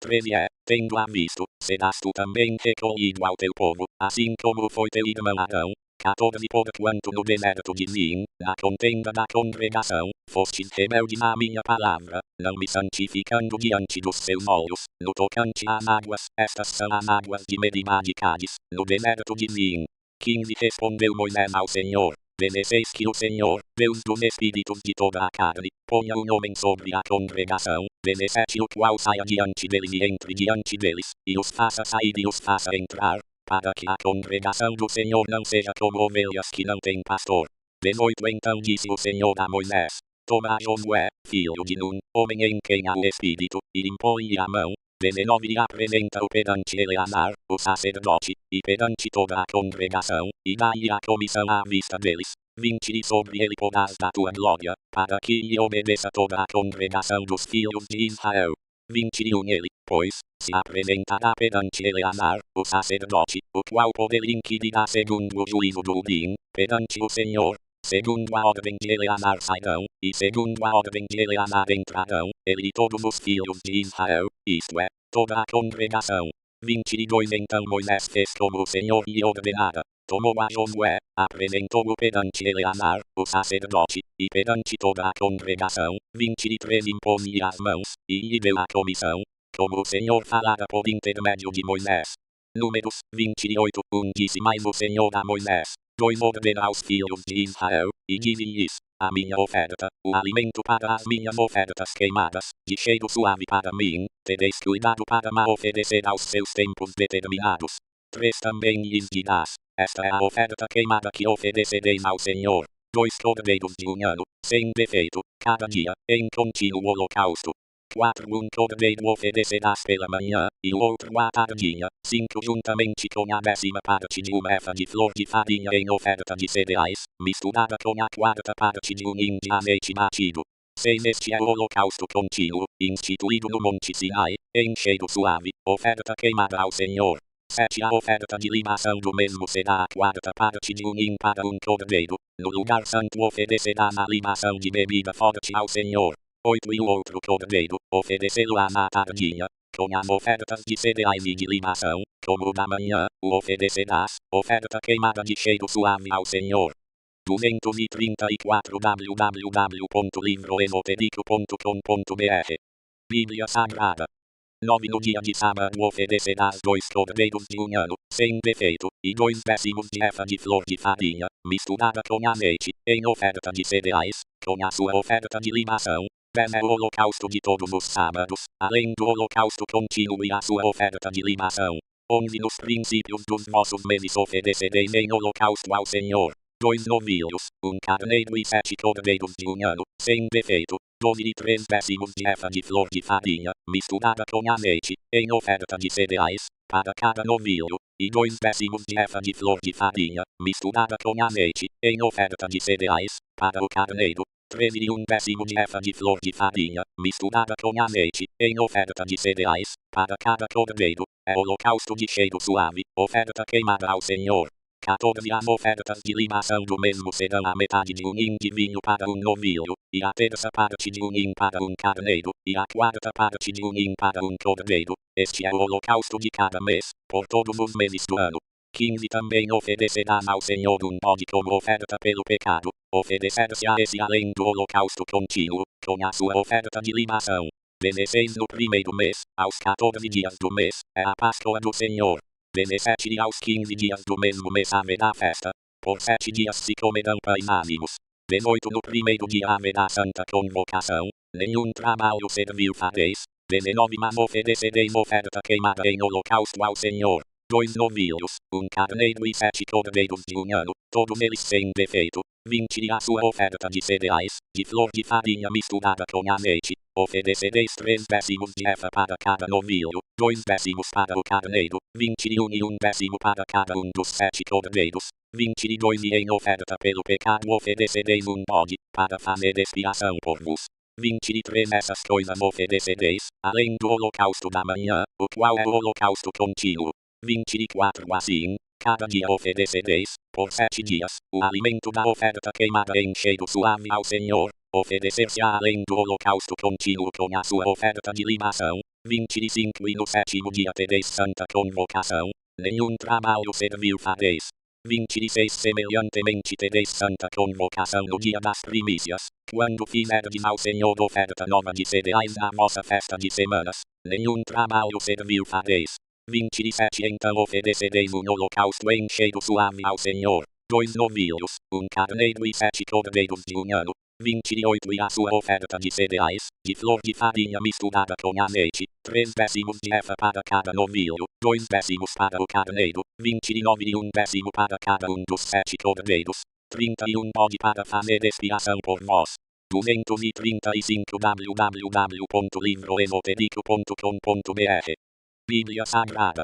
13 Tendo-a visto, serás tu também recolhido ao teu povo, assim como foi teu irmão Arão. 14 Porquanto no deserto de Zin, na contenda da congregação, fostes rebeldes à minha palavra, não me santificando diante dos seus olhos, no tocante às águas, estas são as águas de Meribá de Cádiz, no deserto de Zin. 15 Respondeu Moisés ao Senhor: Conheceis que o Senhor, Deus dos espíritos de toda a carne, ponha um homem sobre a congregação, 17 O qual saia diante deles e entre diante deles, e os faça sair e os faça entrar, para que a congregação do Senhor não seja como ovelhas que não têm pastor. 18 Então disse o Senhor a Moisés: toma a Josué, filho de Nun, homem em quem há o Espírito, e impõe-lhe a mão. 19 E apresenta-o perante Eleazar, o sacerdote, e perante toda a congregação, e dá-lhe a comissão à vista deles. 20 E sobre ele porás da tua glória, para que lhe obedeça toda a congregação dos filhos de Israel. 21 Ele, pois, se apresentará perante Eleazar, o sacerdote, o qual por ele inquirirá segundo o juízo do Urim, perante o Senhor. Segundo a ordem de Eleazar sairão, e segundo a ordem de Eleazar entrarão, ele e todos os filhos de Israel, isto é, toda a congregação. 22 Então Moisés fez como o Senhor lhe ordenara. Tomou a Josué, apresentou-o perante Eleazar, o sacerdote, e perante toda a congregação. 23 Impôs-lhe as mãos, e lhe deu a comissão, como o Senhor falara por intermédio de Moisés. Números 28 Disse mais o Senhor a Moisés: 2 Ordena aos filhos de Israel, e dize-lhes: a minha oferta, o alimento para as minhas ofertas queimadas, de cheiro suave para mim, tereis cuidado para me oferecer aos seus tempos determinados. 3 Também lhes dirás, esta é a oferta queimada que oferecereis ao Senhor. 2 cordeiros de um ano, sem defeito, cada dia, em contínuo holocausto. 4 Um cordeiro oferecerás pela manhã, e o outro à tardinha, 5 juntamente com a 10ª parte de uma efa de flor de farinha em oferta de cereais, misturada com a 4ª parte de hin de azeite batido. 6 Este é o holocausto contínuo, instituído no Monte Sinai, em cheiro suave, oferta queimada ao Senhor. 7 A oferta de libação do mesmo será a 4ª parte de hin para um cordeiro. No lugar santo oferecerás a libação de bebida forte ao Senhor. 8 E o outro cordeiro, oferecê-lo-á na tardinha, com as ofertas de cereais e de libação, como o da manhã, o oferecerás, oferta queimada de cheiro suave ao Senhor. 234 www.livroesotérico.com.br Bíblia Sagrada. 9 No dia de sábado oferecerás 2 cordeiros de um ano, sem defeito, e 2 décimos de efa de flor de farinha, misturada com azeite, em oferta de cereais, com a sua oferta de libação. 10 É o holocausto de todos os sábados, além do holocausto contínuo e a sua oferta de libação. 11 Nos princípios dos vossos meses oferecereis em holocausto ao Senhor 2 novilhos, um carneiro e 7 cordeiros de um ano, sem defeito. 12 E 3 décimos de efa de flor de farinha, misturada com azeite, em oferta de cereais, para cada novilho, e 2 décimos de efa de flor de farinha, misturada com azeite, em oferta de cereais, para o carneiro. 13 E 1/10 de efa de flor de farinha, misturada com azeite, em oferta de cereais, para cada cordeiro. É holocausto de cheiro suave, oferta queimada ao Senhor. 14 As ofertas de libação do mesmo serão a metade de hin de vinho para um novilho, e a 1/3 parte de hin para um carneiro, e a 4ª parte de hin para um cordeiro. Este é o holocausto de cada mês, por todos os meses do ano. 15 Também oferecerás ao Senhor um bode como oferta pelo pecado, oferecer-se a esse além do holocausto contínuo, com a sua oferta de libação. 16 No primeiro mês, aos 14 dias do mês, é a Páscoa do Senhor. 17 E aos 15 dias do mesmo mês haverá festa. Por 7 dias se comerão pães ázimos. 18 No primeiro dia haverá santa convocação, nenhum trabalho servil fareis. 19 Mas oferecereis oferta queimada em holocausto ao Senhor. 2 novilhos, um carneiro e 7 cordeiros de um ano, todos eles sem defeito. 20 E a sua oferta de cereais, de flor de farinha misturada com azeite. Oferecereis 3 décimos de efa para cada novilho, 2 décimos para o carneiro, 21 E 1/10 para cada um dos 7 cordeiros. 22 E em oferta pelo pecado oferecereis um bode, para fazer expiação por vos. 23 Essas coisas oferecereis, além do holocausto da manhã, o qual é o holocausto contínuo. 24 Assim, cada dia oferecereis, por 7 dias, o alimento da oferta queimada em cheiro suave ao Senhor, oferecer-se-á além do holocausto contínuo com a sua oferta de libação. 25 E no 7º dia tereis santa convocação, nenhum trabalho servil fareis. 26 Semelhantemente tereis santa convocação no dia das primícias, quando fizerdes ao Senhor oferta nova de cereais na vossa festa de semanas, nenhum trabalho servil fareis. 27 Então oferecereis um holocausto em cheiro suave ao Senhor, 2 novilhos, um carneiro e 7 cordeiros de um ano. 28 E a sua oferta de cereais, de flor de farinha misturada com azeite, 3 décimos de efa para cada novilho, 2 décimos para o carneiro, 29 E 1/10 para cada um dos 7 cordeiros. 31 Bode para fazer expiação por vós. 235 www.livroesotérico.com.br Bíblia Sagrada.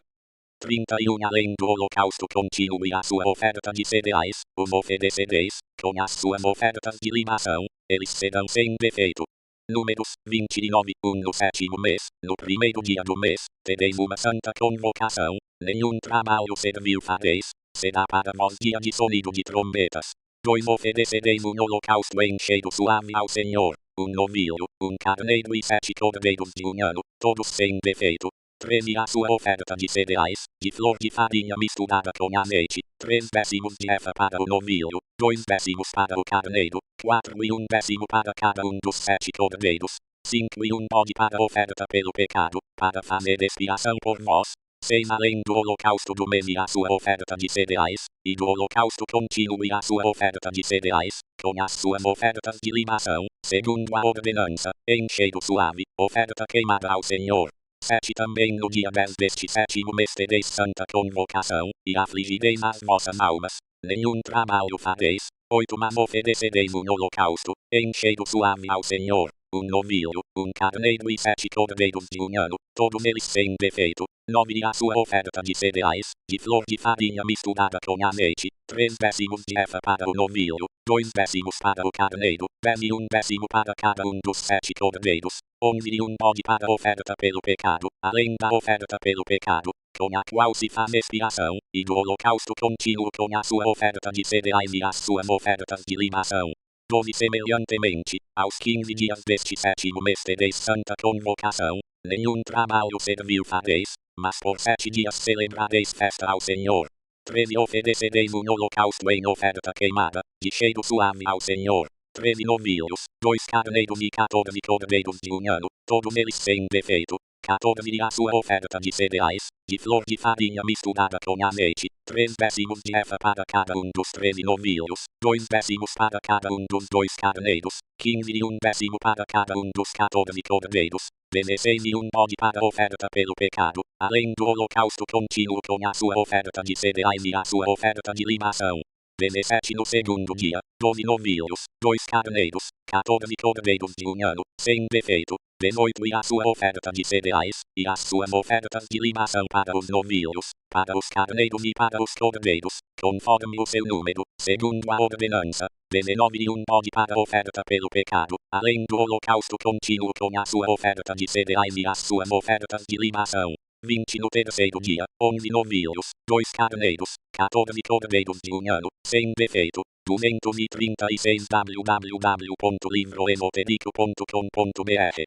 31 Além do holocausto contínuo e a sua oferta de cereais, os oferecereis, com as suas ofertas de libação, eles serão sem defeito. Números 29 No 7º mês, no primeiro dia do mês, tereis uma santa convocação, nenhum trabalho servil fareis, será para vós dia de sonido de trombetas. 2 Oferecereis um holocausto em cheiro suave ao Senhor, um novilho, um carneiro e 7 cordeiros de um ano, todos sem defeito. 13 A sua oferta de cereais, de flor de farinha misturada com azeite, 3 décimos de efa para o novilho, 2 décimos para o carneiro, 4 E 1/10 para cada um dos 7 cordeiros. 5 E 1 bode para oferta pelo pecado, para fazer expiação por vós. 6. Além do holocausto do mês e a sua oferta de cereais, e do holocausto contínuo e a sua oferta de cereais, com as suas ofertas de libação, segundo a ordenança, em cheiro suave, oferta queimada ao Senhor. 7. Também no dia 10 deste 7º mês tereis santa convocação, e afligireis as vossas almas, nenhum trabalho fareis. 8. Mas oferecereis um holocausto, em cheiro suave ao Senhor, um novilho, um carneiro e 7 cordeiros de um ano, todos eles sem defeito. 9. E a sua oferta de cereais, de flor de farinha misturada com azeite, 3 décimos de efa para o novilho, 2 décimos para o carneiro, 10 e 1 décimo para cada um dos 7 cordeiros, 11 e 1 bode para oferta pelo pecado, além da oferta pelo pecado, com a qual se faz expiação, e do holocausto contínuo com a sua oferta de cereais e as suas ofertas de libação. 12. Semelhantemente, aos 15 dias deste 7º mês tereis santa convocação, nenhum trabalho servil fareis, mas por 7 dias celebrareis festa ao Senhor. 13. Oferecereis um holocausto em oferta queimada, de cheiro suave ao Senhor. 13 novilhos, 2 carneiros e 14 cordeiros de um ano, todos eles sem defeito. 14. E a sua oferta de cereais, de flor de farinha misturada com azeite, 3 décimos de efa para cada um dos 13 novilhos, 2 décimos para cada um dos 2 carneiros, 15 e 1 décimo para cada um dos 14 cordeiros, 16 e 1 bode para oferta pelo pecado, além do holocausto contínuo com a sua oferta de cereais e a sua oferta de libação. 17. No segundo dia, 12 novilhos, 2 carneiros, 14 cordeiros de um ano, sem defeito. 18. E a sua oferta de cereais, e as suas ofertas de libação para os novilhos, para os carneiros e para os cordeiros, conforme o seu número, segundo a ordenança. 19. E 1 bode para oferta pelo pecado, além do holocausto contínuo com a sua oferta de cereais e as suas ofertas de libação. 20. No terceiro dia, 11 novilhos, 2 carneiros, 14 cordeiros de um ano, sem defeito. 236 www.livroesotérico.com.br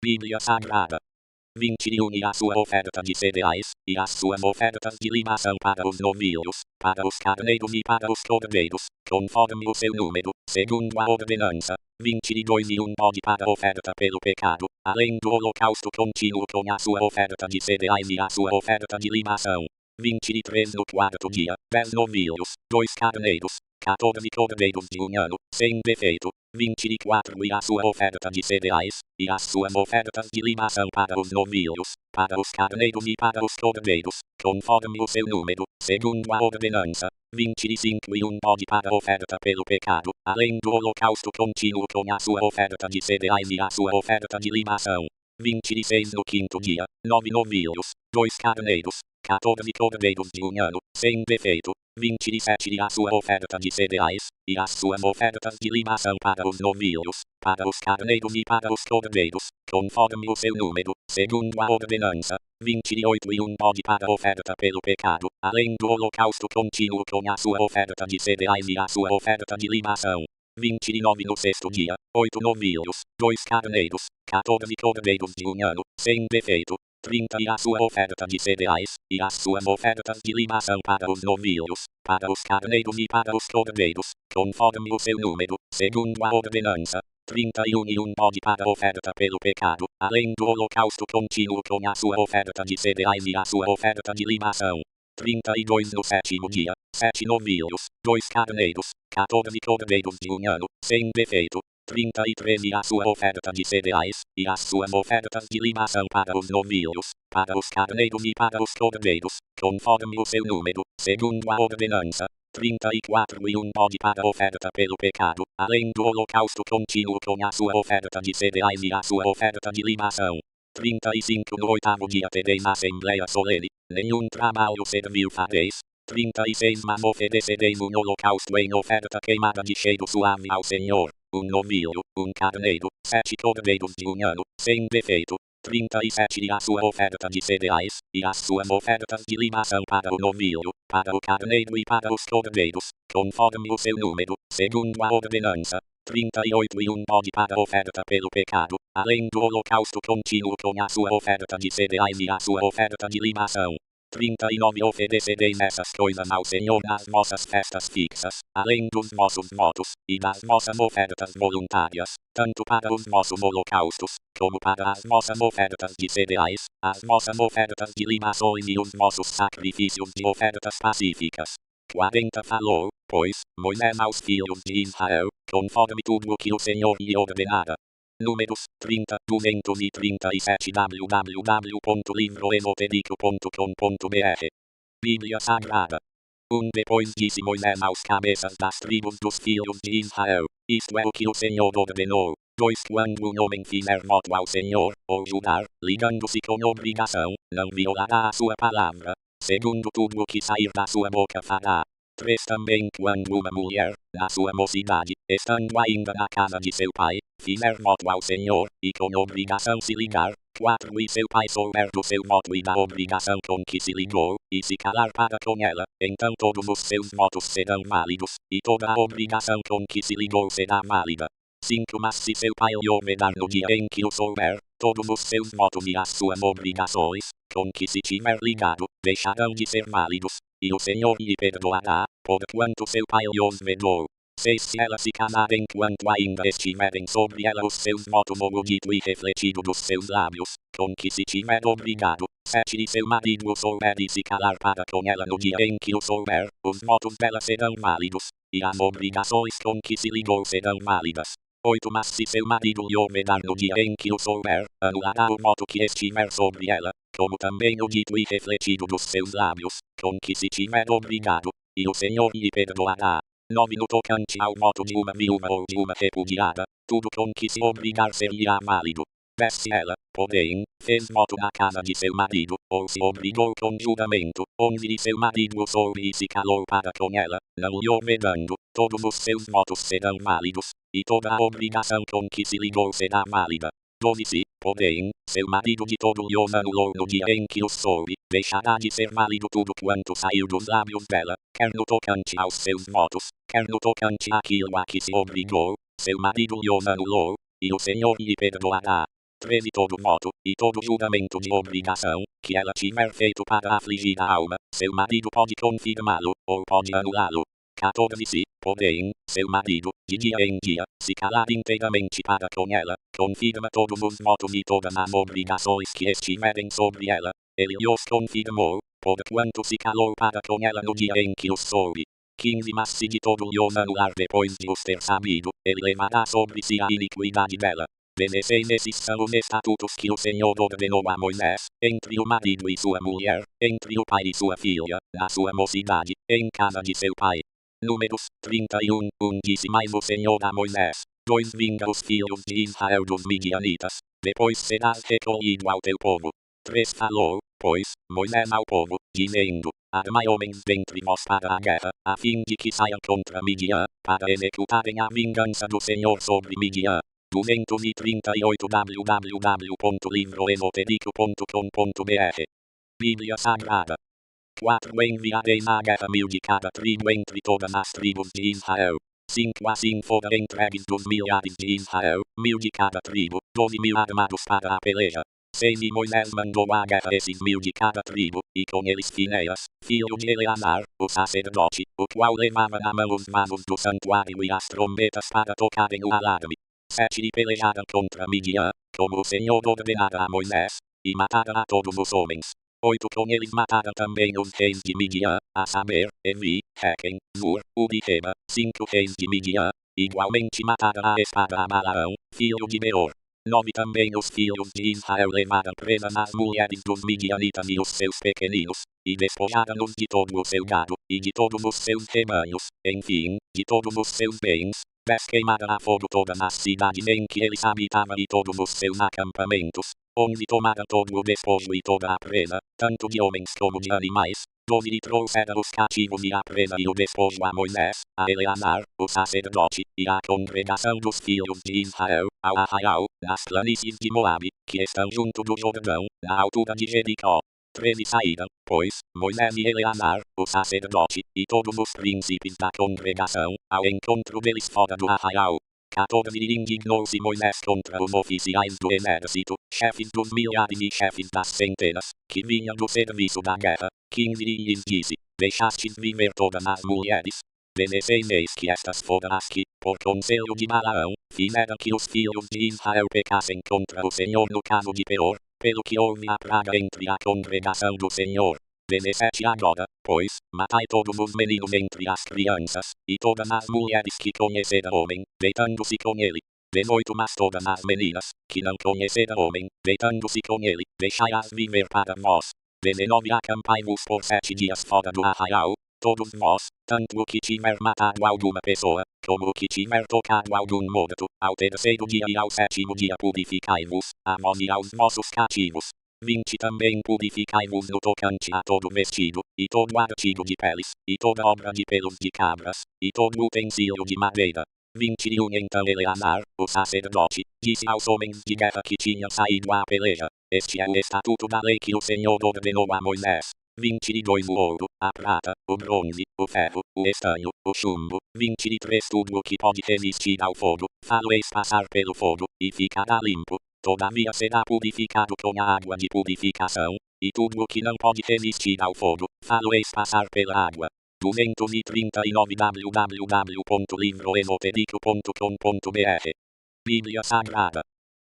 Bíblia Sagrada. 21. E a sua oferta de cereais, e as suas ofertas de libação para os novilhos, para os carneiros e para os cordeiros, conforme o seu número, segundo a ordenança. 22. E 1 bode para oferta pelo pecado, além do holocausto contínuo com a sua oferta de cereais e a sua oferta de libação. 23. No quarto dia, 10 novilhos, 2 carneiros, 14 cordeiros de um ano, sem defeito. 24. E a sua oferta de cereais, e as suas ofertas de libação para os novilhos, para os carneiros e para os cordeiros, conforme o seu número, segundo a ordenança. 25. E 1 bode para oferta pelo pecado, além do holocausto contínuo com a sua oferta de cereais e a sua oferta de libação. 26. No quinto dia, 9 novilhos, 2 carneiros, 14 cordeiros de um ano, sem defeito. 27. E a sua oferta de cereais, e as suas ofertas de libação para os novilhos, para os carneiros e para os cordeiros, conforme o seu número, segundo a ordenança. 28. E 1 bode para oferta pelo pecado, além do holocausto contínuo com a sua oferta de cereais e a sua oferta de libação. 29. No sexto dia, 8 novilhos, 2 carneiros, 14 cordeiros de um ano, sem defeito. 30. E a sua oferta de cereais, e as suas ofertas de libação para os novilhos, para os carneiros e para os cordeiros, conforme o seu número, segundo a ordenança. 31. E 1 bode para oferta pelo pecado, além do holocausto contínuo com a sua oferta de cereais e a sua oferta de libação. 32. No sétimo dia, 7 novilhos, 2 carneiros, 14 cordeiros de um ano, sem defeito. 33. E a sua oferta de cereais, e as suas ofertas de libação para os novilhos, para os carneiros e para os cordeiros, conforme o seu número, segundo a ordenança. 34. E 1 bode para oferta pelo pecado, além do holocausto contínuo com a sua oferta de cereais e a sua oferta de libação. 35. No oitavo dia tereis assembleia solene, nenhum trabalho servil fareis. 36. Mas oferecereis um holocausto em oferta queimada de cheiro suave ao Senhor, um novilho, um carneiro, 7 cordeiros de um ano, sem defeito. 37. E a sua oferta de cereais, e as suas ofertas de libação para o novilho, para o carneiro e para os cordeiros, conforme o seu número, segundo a ordenança. 38. E 1 bode para oferta pelo pecado, além do holocausto contínuo com a sua oferta de cereais e a sua oferta de libação. 39 Oferecereis essas coisas ao Senhor nas vossas festas fixas, além dos vossos votos, e das vossas ofertas voluntárias, tanto para os vossos holocaustos, como para as vossas ofertas de cereais, as vossas ofertas de libações e os vossos sacrifícios de ofertas pacíficas. 40 Falou, pois, Moisés aos filhos de Israel, conforme tudo o que o Senhor lhe ordenara. Números 30 237 www.livroesotérico.com.br Bíblia Sagrada. Depois disse Moisés aos cabeças das tribos dos filhos de Israel, isto é o que o Senhor ordenou. 2 Quando um homem fizer voto ao Senhor, ou jurar, ligando-se com obrigação, não violará a sua palavra. Segundo tudo o que sair da sua boca fará. 3 Também quando uma mulher, na sua mocidade, estando ainda na casa de seu pai, fizer voto ao Senhor, e com obrigação se ligar. 4 E seu pai souber do seu voto e da obrigação com que se ligou, e se calar para com ela, então todos os seus votos serão válidos, e toda a obrigação com que se ligou será válida. 5 Mas se seu pai lhe ordenar no dia em que o souber, todos os seus votos e as suas obrigações, com que se tiver ligado, deixarão de ser válidos, e o Senhor lhe perdoará, porquanto seu pai lhe os vedou. 6 Se ela se casar enquanto ainda estiverem sobre ela os seus votos ou o dito e refletido dos seus lábios, com que se tiver obrigado. 7 E seu marido o souber e se calar para com ela no dia em que o souber, os votos dela serão válidos, e as obrigações com que se ligou serão válidas. 8 Mas se seu marido lhe ordenar no dia em que o souber, anulará o voto que estiver sobre ela, como também o dito e refletido dos seus lábios, com que se tiver obrigado, e o Senhor lhe perdoará. 9 No tocante ao voto de uma viúva ou de uma repudiada, tudo com que se obrigar seria válido. 10 Se ela, porém, fez voto na casa de seu marido, ou se obrigou com juramento, onde seu marido o soube e se calou para com ela, não lhe ordenando, todos os seus votos serão válidos, e toda a obrigação com que se ligou será válida. 12 Se, porém, seu marido de todo lhe os anulou no dia em que os soube, deixará de ser válido tudo quanto saiu dos lábios dela, quer no tocante aos seus votos, quer no tocante àquilo a que se obrigou, seu marido lhe os anulou, e o Senhor lhe perdoará. 13 Todo voto, e todo juramento de obrigação, que ela tiver feito para afligir a alma, seu marido pode confirmá-lo, ou pode anulá-lo. 14 Se, porém, seu marido, de dia em dia, se calar inteiramente para com ela, confirma todos os votos e todas as obrigações que estiverem sobre ela, ele os confirmou, porquanto se calou para com ela no dia em que os soube. 15 Mas se de todo lhe os anular depois de os ter sabido, ele levará sobre si a iniquidade dela. 16 Esses são os estatutos que o Senhor ordenou a Moisés, entre o marido e sua mulher, entre o pai e sua filha, na sua mocidade, em casa de seu pai. Números 31 Disse mais o Senhor a Moisés: 2 Vinga os filhos de Israel dos midianitas, depois serás recolhido ao teu povo. 3 Falou, pois, Moisés ao povo, dizendo: Armai homens dentre vós para a guerra, a fim de que saiam contra Midian, para executarem a vingança do Senhor sobre Midian. 238 www.livroesotérico.com.br Bíblia Sagrada. 4 Enviareis à guerra 1000 de cada tribo entre todas as tribos de Israel. 5 Assim foram entregues dos milhares de Israel, 1000 de cada tribo, 12.000 armados para a peleja. 6 E Moisés mandou à guerra esses 1000 de cada tribo, e com eles Finéias, filho de Eleazar, o sacerdote, o qual levava na mão os vasos do santuário e as trombetas para tocarem o alarme. 7 E pelejaram contra Midian, como o Senhor ordenara a Moisés, e mataram a todos os homens. 8 Com eles mataram também os reis de Midian, a saber, Evi, Requem, Zur, Uri e Reba, 5 reis de Midian. Igualmente mataram a espada a Balaão, filho de Beor. 9 Também os filhos de Israel levaram presas as mulheres dos midianitas e os seus pequeninos, e despojaram-nos de todo o seu gado, e de todos os seus rebanhos, enfim, de todos os seus bens. 10 Queimaram a fogo todas as cidades em que eles habitavam e todos os seus acampamentos, onde tomaram todo o despojo e toda a presa, tanto de homens como de animais. 12 E trouxeram os cativos e a presa e o despojo a Moisés, a Eleazar, o sacerdote, e à congregação dos filhos de Israel, ao arraial, nas planícies de Moabe, que estão junto do Jordão, na altura de Jericó. 13 Saíram, pois, Moisés e Eleazar, o sacerdote, e todos os príncipes da congregação, ao encontro deles fora do arraial. 14 indignou-se Moisés contra os oficiais do exército, chefes dos milhares e chefes das centenas, que vinham do serviço da guerra. 15 e lhes disse: deixastes viver todas as mulheres. Eis que estas foram as que, por conselho de Balaão, fizeram que os filhos de Israel pecassem contra o Senhor no caso de Peor, pelo que houve a praga entre a congregação do Senhor. 17 Agora, pois, matai todos os meninos entre as crianças, e todas as mulheres que conheceram homem, deitando-se com ele. 18 Mas todas as meninas, que não conheceram homem, deitando-se com ele, deixai-as viver para vós. 19 Acampai-vos por 7 dias fora do arraial, todos vós, tanto o que tiver matado alguma pessoa, como o que tiver tocado algum morto, ao terceiro dia e ao sétimo dia purificai-vos, a vós e aos vossos cativos. 20 Também purificai-vos no tocante a todo vestido, e todo artigo de peles, e toda obra de pelos de cabras, e todo utensílio de madeira. 21 Então Eleazar, o sacerdote, disse aos homens de guerra que tinham saído à peleja: este é o estatuto da lei que o Senhor ordenou a Moisés. 22 O ouro, a prata, o bronze, o ferro, o estanho, o chumbo. 23 Tudo o que pode resistir ao fogo, fá-lo-eis passar pelo fogo, e ficará limpo. Todavia será purificado com a água de purificação, e tudo o que não pode resistir ao fogo, fá-lo-eis passar pela água. 239 www.livroesotérico.com.br Bíblia Sagrada.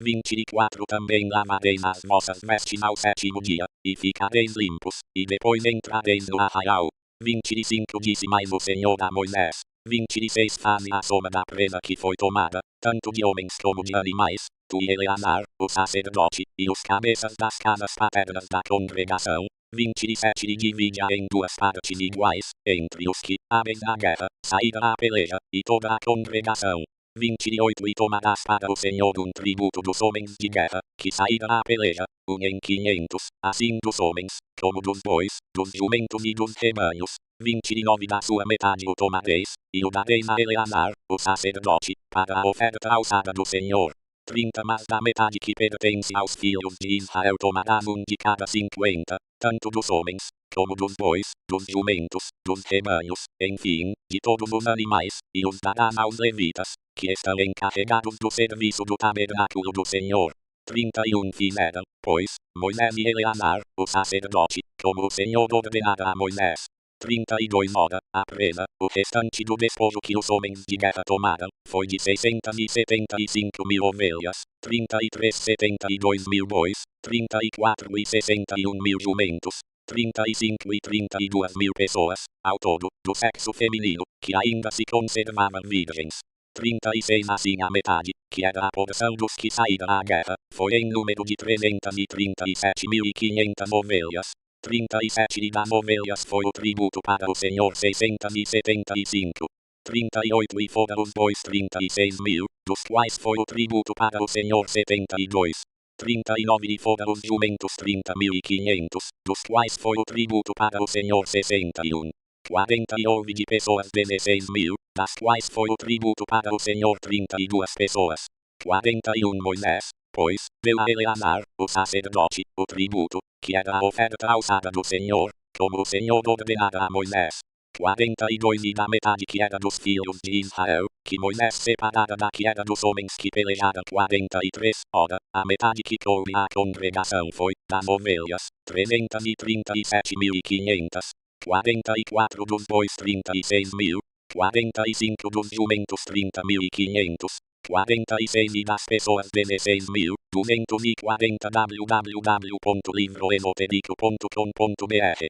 24 Também lavareis as vossas vestes ao sétimo dia, e ficareis limpos, e depois entrareis no arraial. 25 Disse mais o Senhor a Moisés: 26 Faze a soma da presa que foi tomada, tanto de homens como de animais, tu e Eleazar, o sacerdote, e os cabeças das casas paternas da congregação. 27 E divide-a em duas partes iguais, entre os que, hábeis na guerra, saíram à peleja, e toda a congregação. 28 E tomarás para o Senhor tributo dos homens de guerra, que saíram à peleja, em 500, assim dos homens, como dos bois, dos jumentos e dos rebanhos. 29 Da sua metade o tomareis, e o dareis a Eleazar, o sacerdote, para a oferta alçada do Senhor. 30 Mas da metade que pertence aos filhos de Israel tomarás de cada 50, tanto dos homens, como dos bois, dos jumentos, dos rebanhos, enfim, de todos os animais, e os darás aos levitas, que estão encarregados do serviço do tabernáculo do Senhor. 31 Fizeram, pois, Moisés e Eleazar, o sacerdote, como o Senhor ordenara a Moisés. 32 Ora, a presa, o restante do despojo que os homens de guerra tomaram, foi de 675 mil ovelhas, 33 72 mil bois, 34 e 61 mil jumentos, 35 e 32 mil pessoas, ao todo, do sexo feminino, que ainda se conservavam virgens. 36 Assim a metade, que era a porção dos que saíram à guerra, foi em número de 337.500 ovelhas. 37 E das ovelhas foi o tributo para o Senhor 675. 38 E foram os bois 36 mil, dos quais foi o tributo para o Senhor 72. 39 E foram os jumentos 30.500, dos quais foi o tributo para o Senhor 61. 40 E houve de pessoas 16 mil, das quais foi o tributo para o Senhor 32 pessoas. 41 Moisés, pois, deu a Eleazar, o sacerdote, o tributo, que era a oferta alçada do Senhor, como o Senhor ordenara a Moisés. 42 E da metade que era dos filhos de Israel, que Moisés separara da que era dos homens que pelejaram 43 Ora, a metade que coube à congregação foi, das ovelhas, 337.500. 44 dos bois 36 mil, 45 dos jumentos 30.500, 46 E das pessoas 16 mil, 240 www.livroesotérico.com.br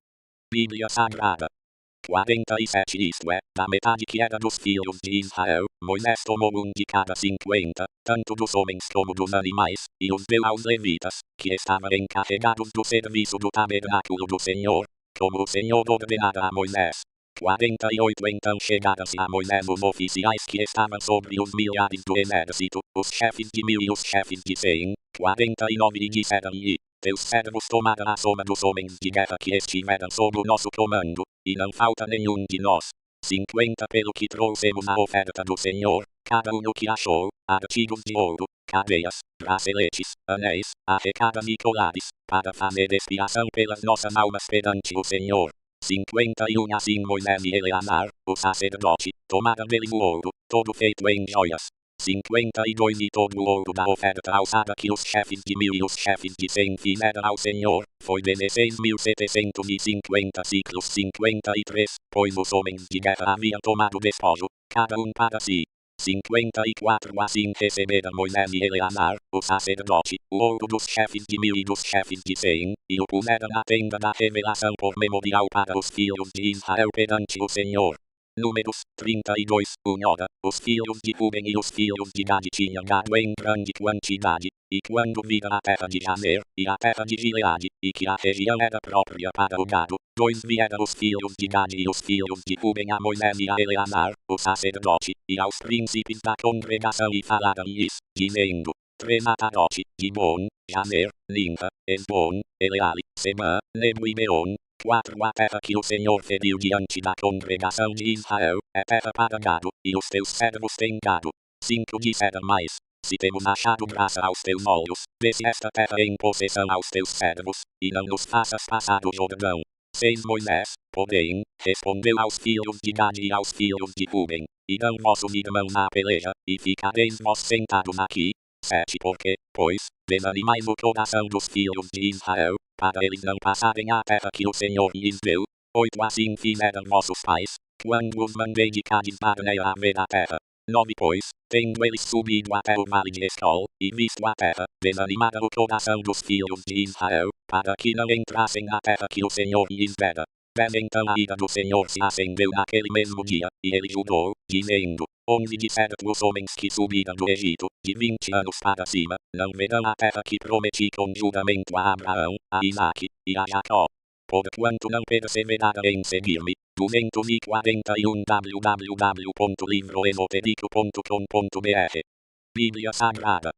Bíblia Sagrada. 47 Isto é, da metade que era dos filhos de Israel, Moisés tomou de cada 50, tanto dos homens como dos animais, e os deu aos levitas, que estavam encarregados do serviço do tabernáculo do Senhor, como o Senhor ordenara a Moisés. 48 Então chegaram-se a Moisés os oficiais que estavam sobre os milhares do exército, os chefes de 1000 e os chefes de 100. 49 E disseram-lhe: teus servos tomaram a soma dos homens de guerra que estiveram sob o nosso comando, e não falta nenhum de nós. 50 Pelo que trouxemos a oferta do Senhor, cada um o que achou, artigos de ouro, cadeias, braceletes, anéis, arrecadas e colares, para fazer expiação pelas nossas almas perante o Senhor. 51 Assim Moisés e Eleazar, o sacerdote, tomaram dele o ouro, todo feito em joias, 52 E todo o ouro da oferta alçada que os chefes de 1000 e os chefes de 100 fizeram ao Senhor, foi 16.750 ciclos. 53 Pois os homens de guerra haviam tomado despojo, cada um para si. 54 Assim receberam Moisés e Eleazar, o sacerdote, o ouro dos chefes de 1000 e dos chefes de 100, e o puseram na tenda da revelação por memorial para os filhos de Israel perante o Senhor. Números 32 Ora, os filhos de Ruben e os filhos de Gad tinham gado em grande quantidade, e quando viram a terra de Jazer, e a terra de Gileade, e que a região era própria para o gado, dois vieram os filhos de Gad e os filhos de Ruben a Moisés e a Eleazar, o sacerdote, e aos príncipes da congregação e falaram-lhes, dizendo: Trenatarote, Gibon, Jazer, Limpa, Esbon, Eleale, Seba, Nebo e Beon, 4 A terra que o Senhor feriu diante da congregação de Israel, é terra para gado, e os teus servos têm gado. 5 Disseram mais: Se temos achado graça aos teus olhos, vê se esta terra em possessão aos teus servos, e não nos faças passar o Jordão. 6 Moisés, porém, respondeu aos filhos de Gad e aos filhos de Ruben: Irão vossos irmãos na peleja, e ficareis vós sentados aqui. 7 Porque, pois, desanimais o coração dos filhos de Israel, para eles não passarem a terra que o Senhor lhes deu. 8 Assim fizeram vossos pais, quando os mandei de Cádiz Barneia a ver a terra. 9 Pois, tendo eles subido até o vale de Escol, e visto a terra, desanimaram o coração dos filhos de Israel, para que não entrassem na terra que o Senhor lhes dera. 10 Então a ira do Senhor se acendeu naquele mesmo dia, e ele jurou, dizendo: Onde de certo os homens que subiram do Egito, de 20 anos para cima, não verão a terra que prometi com juramento a Abraão, a Isaque e a Jacó. Porquanto não perseveraram em seguir-me. 241 www.livroesotérico.com.br Bíblia Sagrada.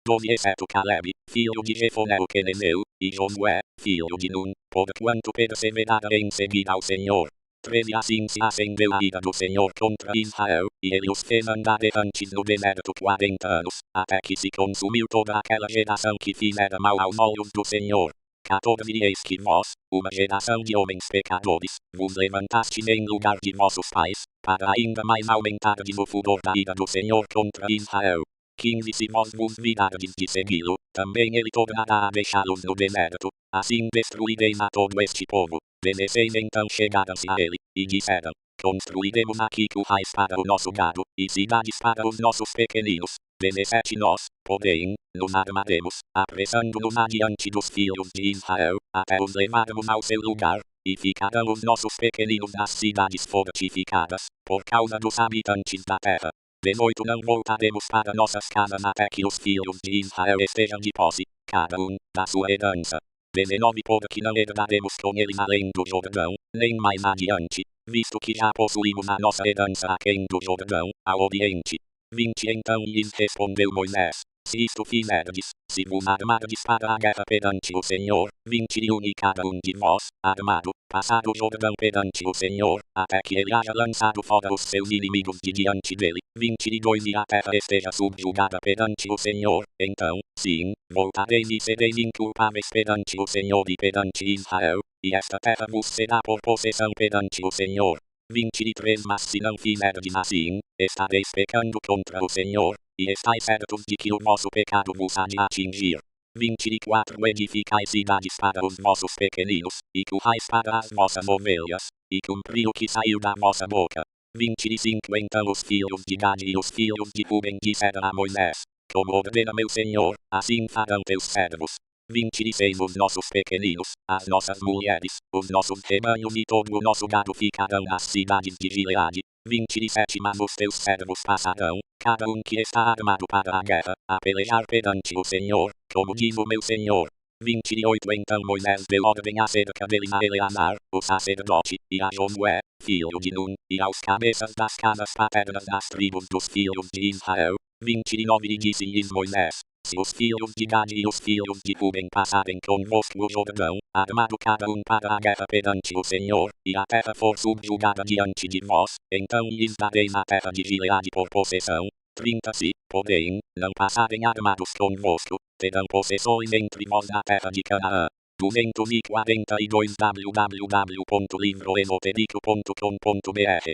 12 Exceto Caleb, filho de Jefoné o Quenezeu, e Josué, filho de Nun, porquanto perseveraram em seguir ao Senhor. 13 Assim se acendeu a ira do Senhor contra Israel, e ele os fez andar errantes no deserto 40 anos, até que se consumiu toda aquela geração que fizera mal aos olhos do Senhor. 14 E eis que vós, uma geração de homens pecadores, vos levantastes em lugar de vossos pais, para ainda mais aumentardes o furor da ira do Senhor contra Israel. 15 Se vós vos virardes de segui-lo, também ele tornará a deixá-los no deserto, assim destruireis a todo este povo. 16 Então chegaram-se a ele, e disseram: Construiremos aqui currais para o nosso gado, e cidades para os nossos pequeninos. 17 Nós, porém, nos armaremos, apressando-nos adiante dos filhos de Israel, até os levarmos ao seu lugar, e ficarão os nossos pequeninos nas cidades fortificadas, por causa dos habitantes da terra. 18 Não voltaremos para nossas casas até que os filhos de Israel estejam de posse, cada um, da sua herança. 19 Porque não herdaremos com eles além do Jordão, nem mais adiante, visto que já possuímos a nossa herança aquém do Jordão, ao oriente. 20 Então lhes respondeu Moisés: Se isto fizerdes, se vos armardes para a guerra perante o Senhor, 21 E cada um de vós, armado, passar o Jordão perante o Senhor, até que ele haja lançado fora os seus inimigos de diante dele, 22 E a terra esteja subjugada perante o Senhor, então, sim, voltareis e sereis inculpáveis perante o Senhor e perante Israel, e esta terra vos será por possessão perante o Senhor. 23 Mas se não fizerdes assim, estareis pecando contra o Senhor, e estáis certos de que o vosso pecado vos há de atingir. 24 Edificai cidades para os vossos pequeninos, e currais para as vossas ovelhas, e cumpri o que saiu da vossa boca. 25 Então os filhos de Gad e os filhos de Ruben disseram a Moisés: Como ordena meu Senhor, assim farão teus servos. 26 Os nossos pequeninos, as nossas mulheres, os nossos rebanhos e todo o nosso gado ficarão nas cidades de Gileade. 27 Mas os teus servos passarão, cada um que está armado para a guerra, a pelejar perante o Senhor, como diz o meu Senhor. 28 Então Moisés deu ordem acerca deles a Eleazar, o sacerdote, e a Josué, filho de Nun, e aos cabeças das casas paternas das tribos dos filhos de Israel. 29 E disse-lhes Moisés: Se os filhos de Gad e os filhos de Ruben passarem convosco o Jordão, armado cada um para a guerra perante o Senhor, e a terra for subjugada diante de vós, então lhes dareis a terra de Gileade por possessão. 30 Se, porém, não passarem armados convosco, terão possessões entre vós na terra de Canaã. 242 www.livroesotérico.com.br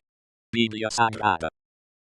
Bíblia Sagrada.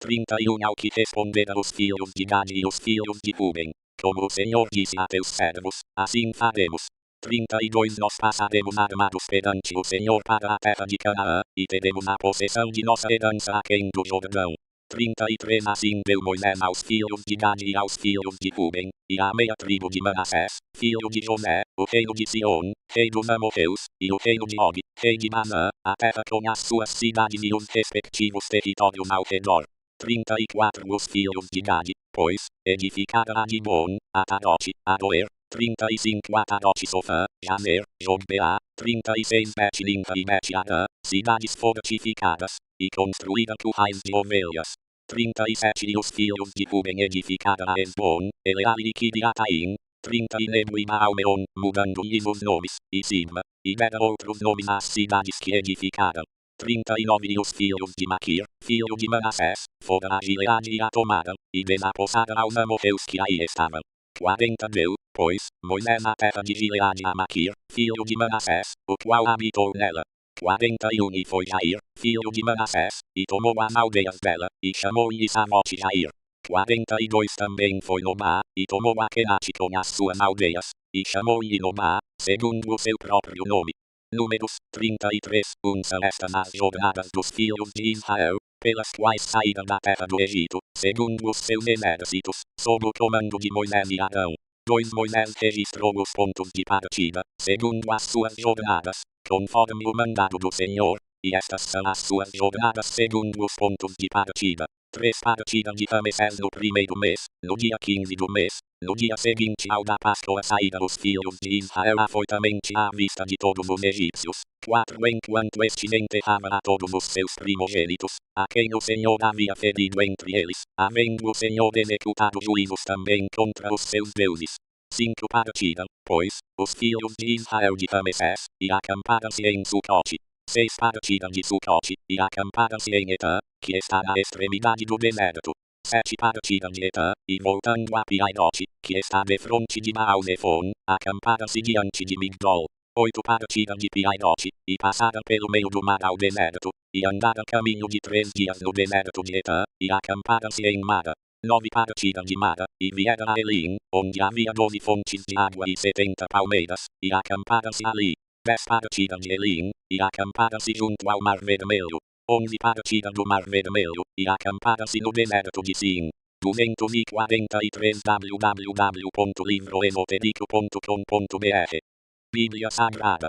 31 Ao que responderam os filhos de Gade e os filhos de Ruben, como o Senhor disse a teus servos, assim faremos. 32 Nós passaremos armados perante o Senhor para a terra de Canaã, e teremos a possessão de nossa herança aquém do Jordão. 33 Assim deu Moisés aos filhos de Gade e aos filhos de Ruben, e à meia tribo de Manassés, filho de José, o reino de Sion, rei dos amorreus, e o reino de Og, rei de Basã, a terra com as suas cidades e os respectivos territórios ao redor. 34 Os filhos de Gade, pois, edificaram a Dibon, a Tarote, a Doer. 35 Atarote Sofã, Jazer, Jogbeá. 36 Bet-Limpa e Bet-Arã, cidades fortificadas, e construída currais de ovelhas. 37 E os filhos de Ruben edificaram a Esbom, Eleale e Kiriataim. 30 E Nebo e Baalmeon, mudando-lhes os nomes, e Sibma, e deram outros nomes às cidades que edificaram. 39 E os filhos de Maquir, filho de Manassés, foram a Gileade e a tomaram, e desapossaram aos amorreus que aí estavam. 40 Deu, pois, Moisés na terra de Gileade a Maquir, filho de Manassés, o qual habitou nela. 41 E foi Jair, filho de Manassés, e tomou as aldeias dela, e chamou-lhe Savote Jair. 42 Também foi Nobá, e tomou a Quenate com as suas aldeias, e chamou-lhe Nobá, segundo o seu próprio nome. Números 33 São estas as jornadas dos filhos de Israel, pelas quais saíram da terra do Egito, segundo os seus exércitos, sob o comando de Moisés e Arão. 2 Moisés registrou os pontos de partida, segundo as suas jornadas, conforme o mandado do Senhor, e estas são as suas jornadas segundo os pontos de partida. 3 Partida de Ramessés no primeiro mês, no dia 15 do mês, no dia seguinte ao da Páscoa saíram os filhos de Israel afoitamente à vista de todos os egípcios. 4 Enquanto estes enterravam a todos os seus primogênitos, a quem o Senhor havia ferido entre eles, havendo o Senhor executado juízos também contra os seus deuses. 5 Partiram, pois, os filhos de Israel de Ramessés, e acamparam-se em Sucote. 6 Partiram de Sucote, e acamparam-se em Etã, que está na extremidade do deserto. 7 Partiram de Etã, e voltando a Piairote, que está defronte de Baal-Zefon, acamparam-se diante de Migdol. 8 Partiram de Piairote, e passaram pelo meio do mar ao deserto, e andaram caminho de 3 dias no deserto de Etã, e acamparam-se em Mara. 9 Partiram de Mara, e vieram a Elim, onde havia 12 fontes de água e 70 palmeiras, e acamparam-se ali. 10 Partiram de Elim, e acamparam-se junto ao Mar Vermelho. 11 Partiram do Mar Vermelho, e acamparam-se no deserto de Sim. 243 www.livroesotérico.com.br Bíblia Sagrada.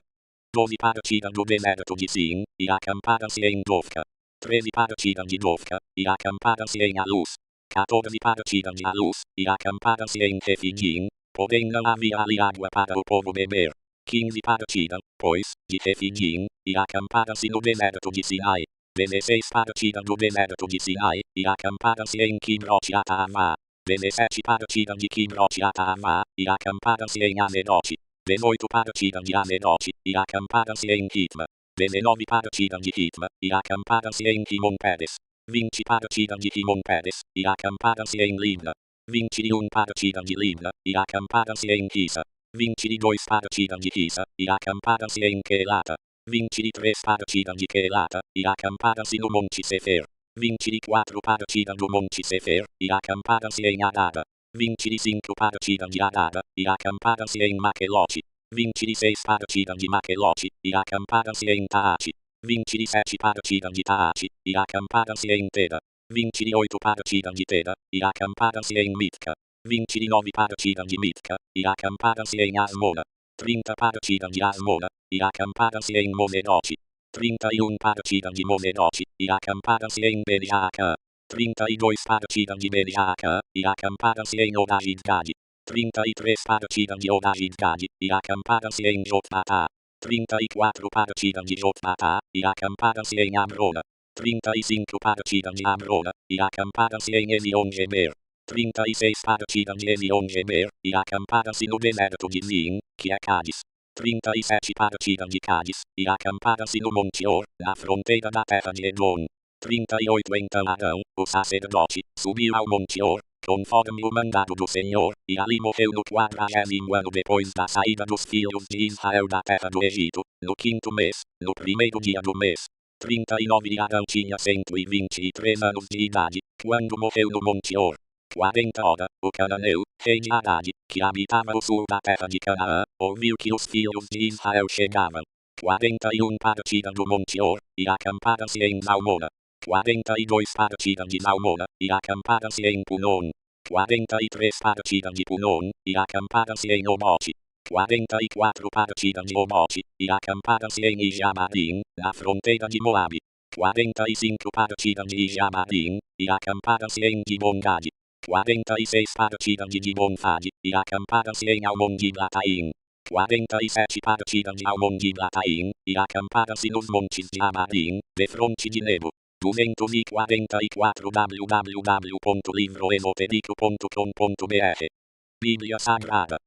12 Partiram do deserto de Sim, e acamparam-se em Dovka. 13 Partiram de Dovka, e acamparam-se em Alus. 14 Partiram de Alus, e acamparam-se em Refidim, porém não havia ali água para o povo beber. 15 Partiram, pois, de Refidim, e acamparam-se no deserto de Sinai. 16 Partiram do deserto de Sinai, e acamparam-se em Kibrote Ataavá. 17 Partiram de Kibrote Ataavá, e acamparam-se em Azerote. 18 Partiram de Azerote, e acamparam-se em Ritma. 19 Partiram de Ritma, e acamparam-se em Rimon-Peres. 20 Partiram de Rimon-Peres, e acamparam-se em Libna. 21 Partiram de Libna, e acamparam-se em Rissa. 22 Partiram de Rissa, e acamparam-se em Quelata. 23 Partiram de Quelata, e acamparam-se no Monte Sefer. 24 Partiram do Monte Sefer, e acamparam-se em Arada. 25 Partiram de Arada, e acamparam-se em Maquelote. 26 Partiram de Maquelote, e acamparam-se em Taate. 27 Partiram de Taate, e acamparam-se em Tera. 28 Partiram de Tera, e acamparam-se em Mitka. 29 Partiram de Mitka, e acamparam-se em Asmona. 30 Partiram de Asmona, e acamparam-se em Moserote. 31 Partiram de Moserote, e acamparam-se em Beriacã. 32 Partiram de Beriacã, e acamparam-se em Odagidgade. 33 Partiram de Odagidgade, e acamparam-se em Jotbatá. 34 Partiram de Jotbatá, e acamparam-se em Abrona. 35 Partiram de Abrona, e acamparam-se em Ezion-Geber. 36 Partiram de Ezion-Geber, e acamparam-se no deserto de Zin, que é Cádiz. 37 Partiram de Cádiz, e acamparam-se no Monte Or, na fronteira da terra de Edom. 38 Então Arão, o sacerdote, subiu ao Monte Or, conforme o mandado do Senhor, e ali morreu no 40º ano depois da saída dos filhos de Israel da terra do Egito, no 5º mês, no primeiro dia do mês. 39 de Adão tinha 123 anos de idade, quando morreu no Monte Or. 40 Oda, o cananeu, rei de Haddad, que habitava o sul da terra de Canaã, ouviu que os filhos de Israel chegavam. 41 partida do Monte Or, e acamparam-se em Zalmona. 42 partida de Zalmona, e acamparam-se em Punon. 43 partida de Punon, e acamparam-se em Obote. 44 partida de Obote, e acamparam-se em Ijabarim, na fronteira de Moabe. 45 partida de Ijabarim, e acamparam-se em Dibongade. 46 partida de Dibonfade, e acamparam-se em Almon-Diblataim. 47 partida de Almon-Diblataim, e acamparam-se nos montes de Abarim, defronte de Nebo. 244 www.livroesotérico.com.br Bíblia Sagrada.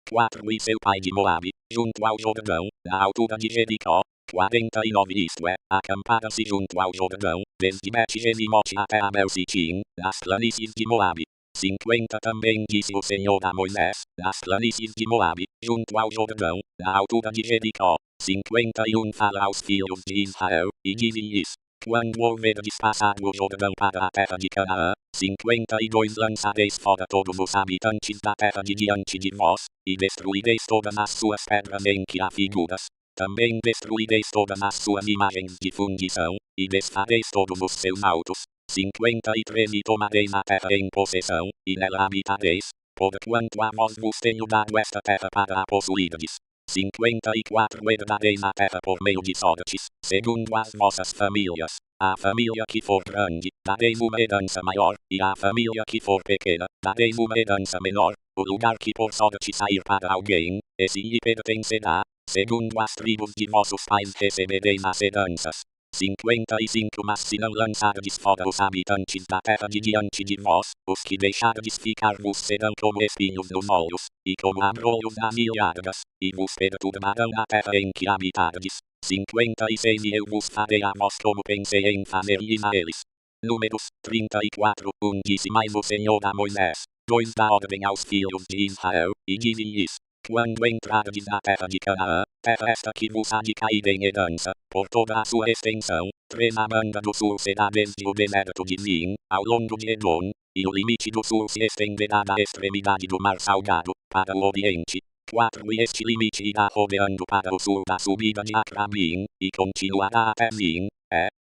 4 E seu pai de Moabe, junto ao Jordão, na altura de Jericó. 49 Isto é, acamparam-se junto ao Jordão, desde Bet-Gemimote até Abel-Sitim, nas planícies de Moabe. 50 Também disse o Senhor a Moisés, nas planícies de Moabe, junto ao Jordão, na altura de Jericó. 51 Fala aos filhos de Israel, e dize-lhes: quando houverdes passado o Jordão para a terra de Canaã, 52 lançareis fora todos os habitantes da terra de diante de vós, e destruireis todas as suas pedras em que há figuras. Também destruireis todas as suas imagens de fundição, e desfareis todos os seus altos. 53 E tomareis a terra em possessão, e nela habitareis, porquanto a vós vos tenho dado esta terra para a possuirdes. 54 Herdareis a terra por meio de sortes, segundo as vossas famílias. À família que for grande, dareis uma herança maior, e à família que for pequena, dareis uma herança menor. O lugar que por sorte sair para alguém, esse lhe pertencerá. Segundo as tribos de vossos pais recebereis as heranças. 55 Mas se não lançardes fora os habitantes da terra de diante de vós, os que deixardes ficar vos serão como espinhos nos olhos, e como abrolhos nas ilhargas, e vos perturbarão a terra em que habitardes. 56 E eu vos farei a vós como pensei em fazer-lhes a eles. Números 34 Disse mais o Senhor a Moisés: 2 Dá ordem aos filhos de Israel, e dize-lhes: quando entrardes na terra de Canaã, terra esta que vos há de cair em herança, por toda a sua extensão, 3 A banda do sul será desde o deserto de Zin, ao longo de Edom, e o limite do sul se estenderá da extremidade do mar Salgado, para o oriente. 4 E este limite irá rodeando para o sul da subida de Acrabim, e continuará até Zin,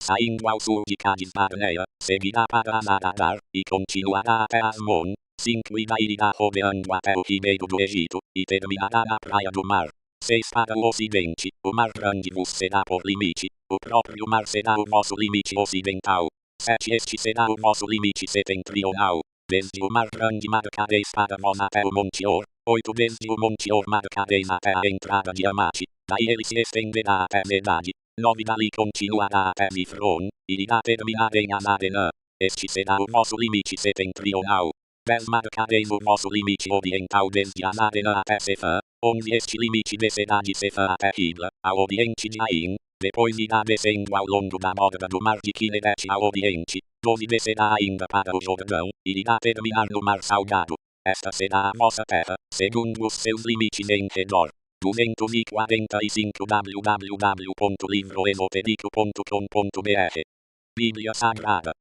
saindo ao sul de Cades Barnea, seguirá para Azadadar, e continuará até Asmon. 5 E daí irá rodeando até o ribeiro do Egito, e terminará na praia do mar. 6 Para o ocidente, o mar grande vos será por limite, o próprio mar será o vosso limite ocidental. 7 Este será o vosso limite setentrional. Desde o mar grande marcareis para vós até o Monte Or. 8 Desde o Monte Or marcareis até a entrada de Amate, daí ele se estenderá até Medade. 9 Dali continuará até Zifron, e irá terminar em Azarenã. Este será o vosso limite setentrional. 10 Marcareis o vosso limite oriental desde Azarenã até Sefã, onde este limite descerá de Sefã até Ribla, ao oriente de Aim. Depois irá descendo ao longo da borda do mar de Kineret ao oriente. 12 Descerá ainda para o Jordão, e irá terminar no mar Salgado. Esta será a vossa terra, segundo os seus limites em redor. 245 www.livroesotérico.com.br Bíblia Sagrada.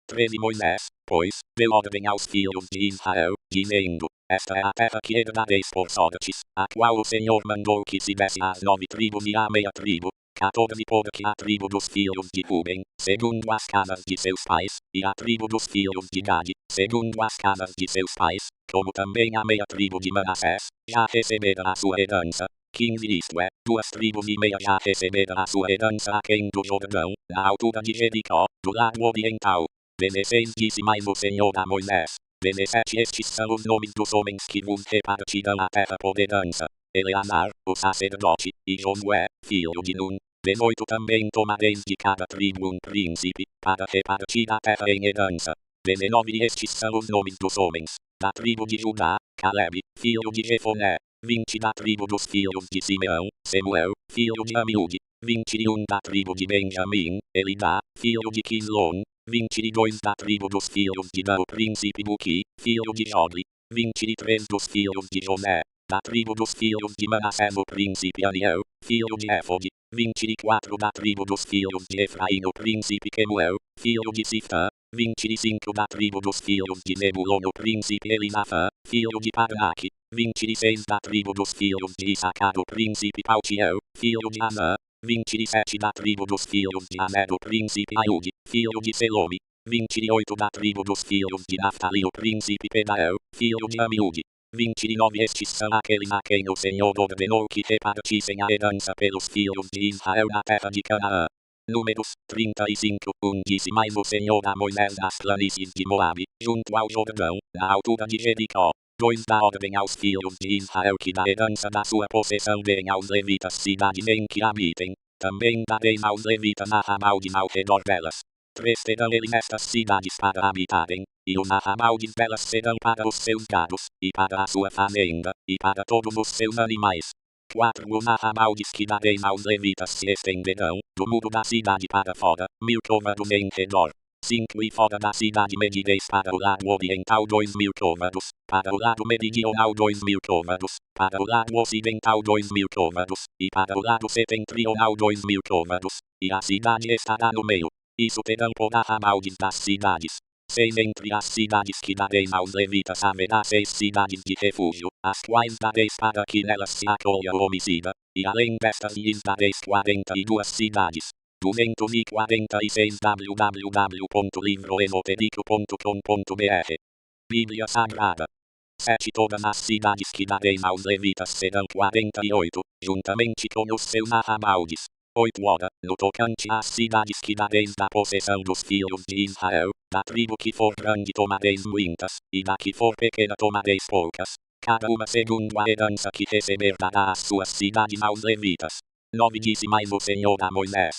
13 Moisés, pois, deu ordem aos filhos de Israel, dizendo: esta é a terra que herdareis por sortes, a qual o Senhor mandou que se desse às 9 tribos e à meia tribo. 14 Porque a tribo dos filhos de Ruben, segundo as casas de seus pais, e a tribo dos filhos de Gade, segundo as casas de seus pais, como também a meia tribo de Manassés, já receberam a sua herança. 15 Isto é, 2 tribos e meia já receberam a sua herança aquém do Jordão, na altura de Jericó, do lado oriental. 16 Disse mais o Senhor a Moisés: 17 Estes são os nomes dos homens que vos repartirão a terra por herança: Eleazar, o sacerdote, e Josué, filho de Nun. 18 Também tomareis de cada tribo um príncipe, para repartir a terra em herança. 19 Estes são os nomes dos homens: da tribo de Judá, Caleb, filho de Jefoné. 20 Da tribo dos filhos de Simeão, Semuel, filho de Amiúde. 21 Da tribo de Benjamim, Elidá, filho de Quislon. 22 Da tribo dos filhos de Dan, o príncipe Buqui, filho de Jogli. 23 Dos filhos de José, da tribo dos filhos de Manassés, o príncipe Aniel, filho de Éfode. 24 da tribo dos filhos de Efraim, o príncipe Quemuel, filho de Siftã. 25 da tribo dos filhos de Zebulon, o príncipe Elisafã, filho de Parnaque. 26 da tribo dos filhos de Issacar, o príncipe Paltiel, filho de Anã. 27 da tribo dos filhos de Aner, o príncipe Aiude, filho de Selome. 28 da tribo dos filhos de Naftali, o príncipe Pedael, filho de Amiúde. 29 Estes são aqueles a quem o Senhor ordenou que repartissem a herança pelos filhos de Israel na terra de Canaã. Números 35. Disse mais o Senhor a Moisés das planícies de Moabe, junto ao Jordão, na altura de Jericó. 2 Dá ordem aos filhos de Israel que da herança da sua possessão deem aos levitas cidades em que habitem. Também dareis aos levitas a ramaldes ao redor delas. 3 Terão eles estas cidades para habitarem, e os arramaldes delas serão para os seus gados, e para a sua fazenda, e para todos os seus animais. 4 Os arramaldes que dareis aos levitas se estenderão, do muro da cidade para fora, 1000 côvados em redor. 5 E fora da cidade medireis para o lado oriental 2000 côvados, para o lado meridional 2000 côvados, para o lado ocidental 2000 côvados, e para o lado setentrional 2000 côvados, e a cidade estará no meio. Isso terão por arramaldes das cidades. 6 Entre as cidades que dareis aos levitas haverá 6 cidades de refúgio, as quais dareis para que nelas se acolha o homicida, e além destas lhes dareis 42 cidades. 246 www.livroesotérico.com.br Bíblia Sagrada. 7 Todas as cidades que dareis aos levitas serão 48, juntamente com os seus arramaldes. 8 Ora, no tocante às cidades que dareis da possessão dos filhos de Israel, da tribo que for grande tomareis muitas, e da que for pequena tomareis poucas, cada uma segundo a herança que receber dará as suas cidades aos levitas. 9 Disse mais o Senhor a Moisés: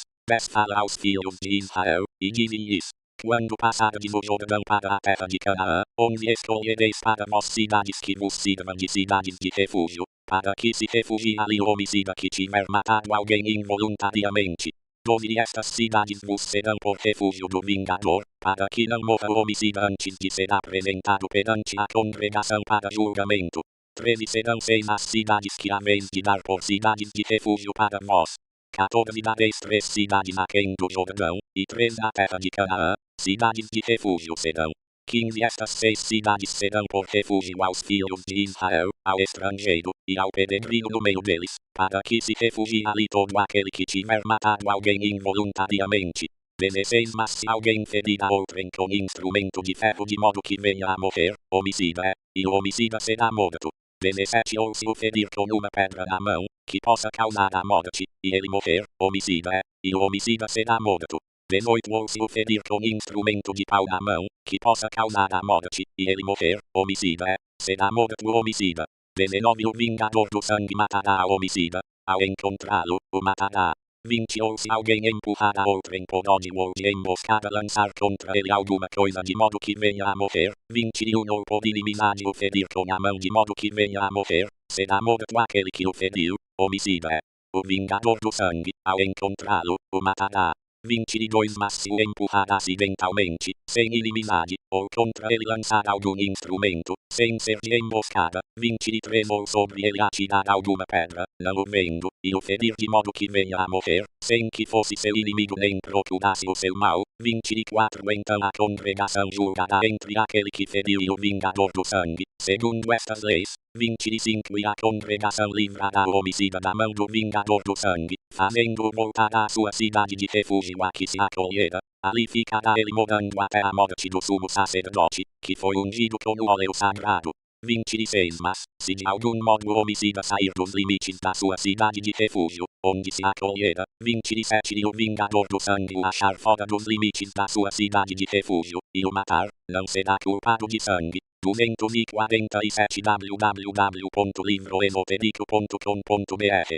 Fala aos filhos de Israel, e dize-lhes: Quando passardes o Jordão para a terra de Canaã, onde escolhereis para vós cidades que vos sirvam de cidades de refúgio, para que se refugie ali o homicida que tiver matado alguém involuntariamente. 12 Estas cidades vos serão por refúgio do vingador, para que não morra o homicida antes de ser apresentado perante a congregação para julgamento. 13 Serão 6 as cidades que haveis de dar por cidades de refúgio para vós. 14 Dareis 3 cidades aquém do Jordão, e 3 na terra de Canaã, cidades de refúgio serão. 15 Estas 6 cidades serão por refúgio aos filhos de Israel, ao estrangeiro, e ao peregrino no meio deles, para que se refugie ali todo aquele que tiver matado alguém involuntariamente. 16 Mas se alguém ferir a outrem com instrumento de ferro de modo que venha a morrer, homicida é, e o homicida será morto. 17 Ou se o ferir com uma pedra na mão, que possa causar a morte, e ele morrer, homicida é, e o homicida será morto. 18 Ou se o ferir com instrumento de pau na mão, que possa causar a morte, e ele morrer, homicida é, será morto o homicida. 19 O vingador do sangue matará o homicida, ao encontrá-lo, o matará. 20 Ou se alguém empurrar a outrem por ódio ou de emboscada lançar contra ele alguma coisa de modo que venha a morrer. 21 Ou por inimizade o ferir com a mão de modo que venha a morrer, será morto aquele que o feriu, homicida é. O vingador do sangue, ao encontrá-lo, o matará. 22 Mas se o empurrar acidentalmente, sem inimizade, ou contra ele lançar algum instrumento, sem ser de emboscada. 23 Ou sobre ele atirar alguma pedra, não o vendo, e o ferir de modo que venha a morrer, sem que fosse seu inimigo nem procurasse o seu mal. 24 Então a congregação julgará entre aquele que feriu e o vingador do sangue, segundo estas leis. 25 E a congregação livrará o homicida da mão do vingador do sangue, fazendo-o voltar à sua cidade de refúgio a que se acolhera. Ali ficará ele morando até a morte do sumo sacerdote, que foi ungido com o óleo sagrado. 26 Mas, se de algum modo o homicida sair dos limites da sua cidade de refúgio, onde se acolhera. 27 E o vingador do sangue o achar fora dos limites da sua cidade de refúgio, e o matar, não será culpado de sangue. 247 www.livroesotérico.com.br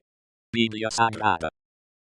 Bíblia Sagrada.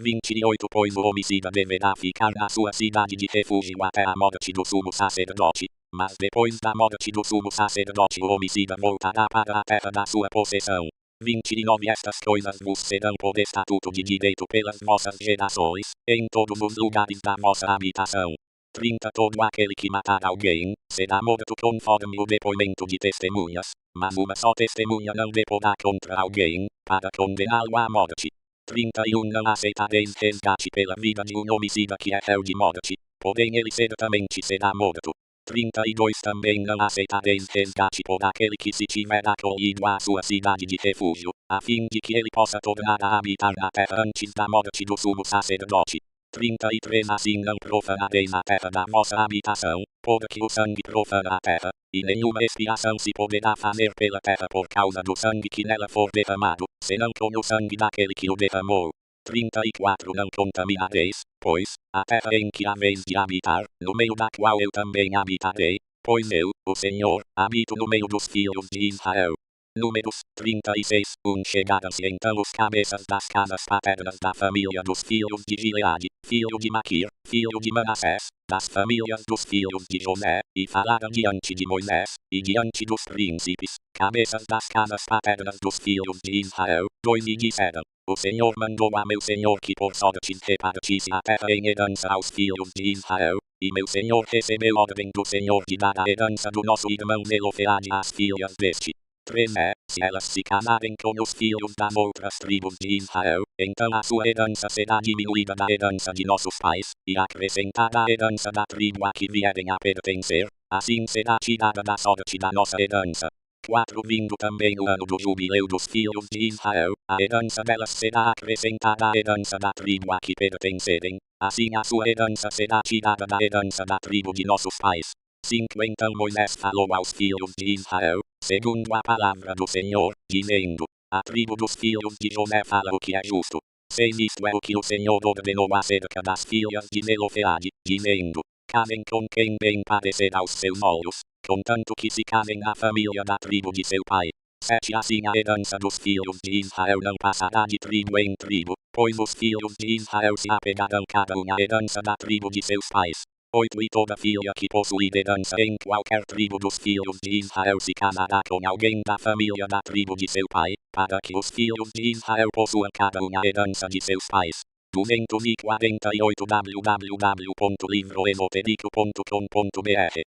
28 Pois o homicida deverá ficar na sua cidade de refúgio até a morte do sumo sacerdote, mas depois da morte do sumo sacerdote o homicida voltará para a terra da sua possessão. 29 Estas coisas vos serão por estatuto de direito pelas vossas gerações, em todos os lugares da vossa habitação. 30 Todo aquele que matar alguém, será morto conforme o depoimento de testemunhas, mas uma só testemunha não deporá contra alguém, para condená-lo à morte. 31 Não aceitareis resgate pela vida de um homicida que é réu de morte, porém ele certamente será morto. 32 Também não aceitareis resgate por aquele que se tiver acolhido à sua cidade de refúgio, a fim de que ele possa tornar a habitar na terra antes da morte do sumo sacerdote. 33 Assim não profanareis a terra da vossa habitação, porque o sangue profana a terra, e nenhuma expiação se poderá fazer pela terra por causa do sangue que nela for derramado, senão com o sangue daquele que o derramou. 34 Não contaminareis, pois, a terra em que haveis de habitar, no meio da qual eu também habitarei, pois eu, o Senhor, habito no meio dos filhos de Israel. Números 36 Chegaram-se então os cabeças das casas paternas da família dos filhos de Gileade, filho de Maquir, filho de Manassés, das famílias dos filhos de José, e falaram diante de Moisés, e diante dos príncipes, cabeças das casas paternas dos filhos de Israel, e disseram: O Senhor mandou a meu senhor que por sortes repartisse a terra em herança aos filhos de Israel, e meu senhor recebeu ordem do Senhor de dar a herança do nosso irmão Zelofeade às filhas deste. 3 Se elas se casarem com os filhos das outras tribos de Israel, então a sua herança será diminuída da herança de nossos pais, e acrescentada à herança da tribo a que vierem a pertencer, assim será tirada da sorte da nossa herança. 4 Vindo também o ano do jubileu dos filhos de Israel, a herança delas será acrescentada à herança da tribo a que pertencerem, assim a sua herança será tirada da herança da tribo de nossos pais. 5 Então Moisés falou aos filhos de Israel, segundo a palavra do Senhor, dizendo: A tribo dos filhos de José fala o que é justo. 6 Isto é o que o Senhor ordenou acerca das filhas de Zelofeade, dizendo: Casem com quem bem parecer aos seus olhos, contanto que se casem na família da tribo de seu pai. 7 Assim a herança dos filhos de Israel não passará de tribo em tribo, pois os filhos de Israel se apegarão cada um à herança da tribo de seus pais. 8 E toda filha que possuir herança em qualquer tribo dos filhos de Israel se casará com alguém da família da tribo de seu pai, para que os filhos de Israel possuam cada um a herança de seus pais. 248 www.livroesotérico.com.br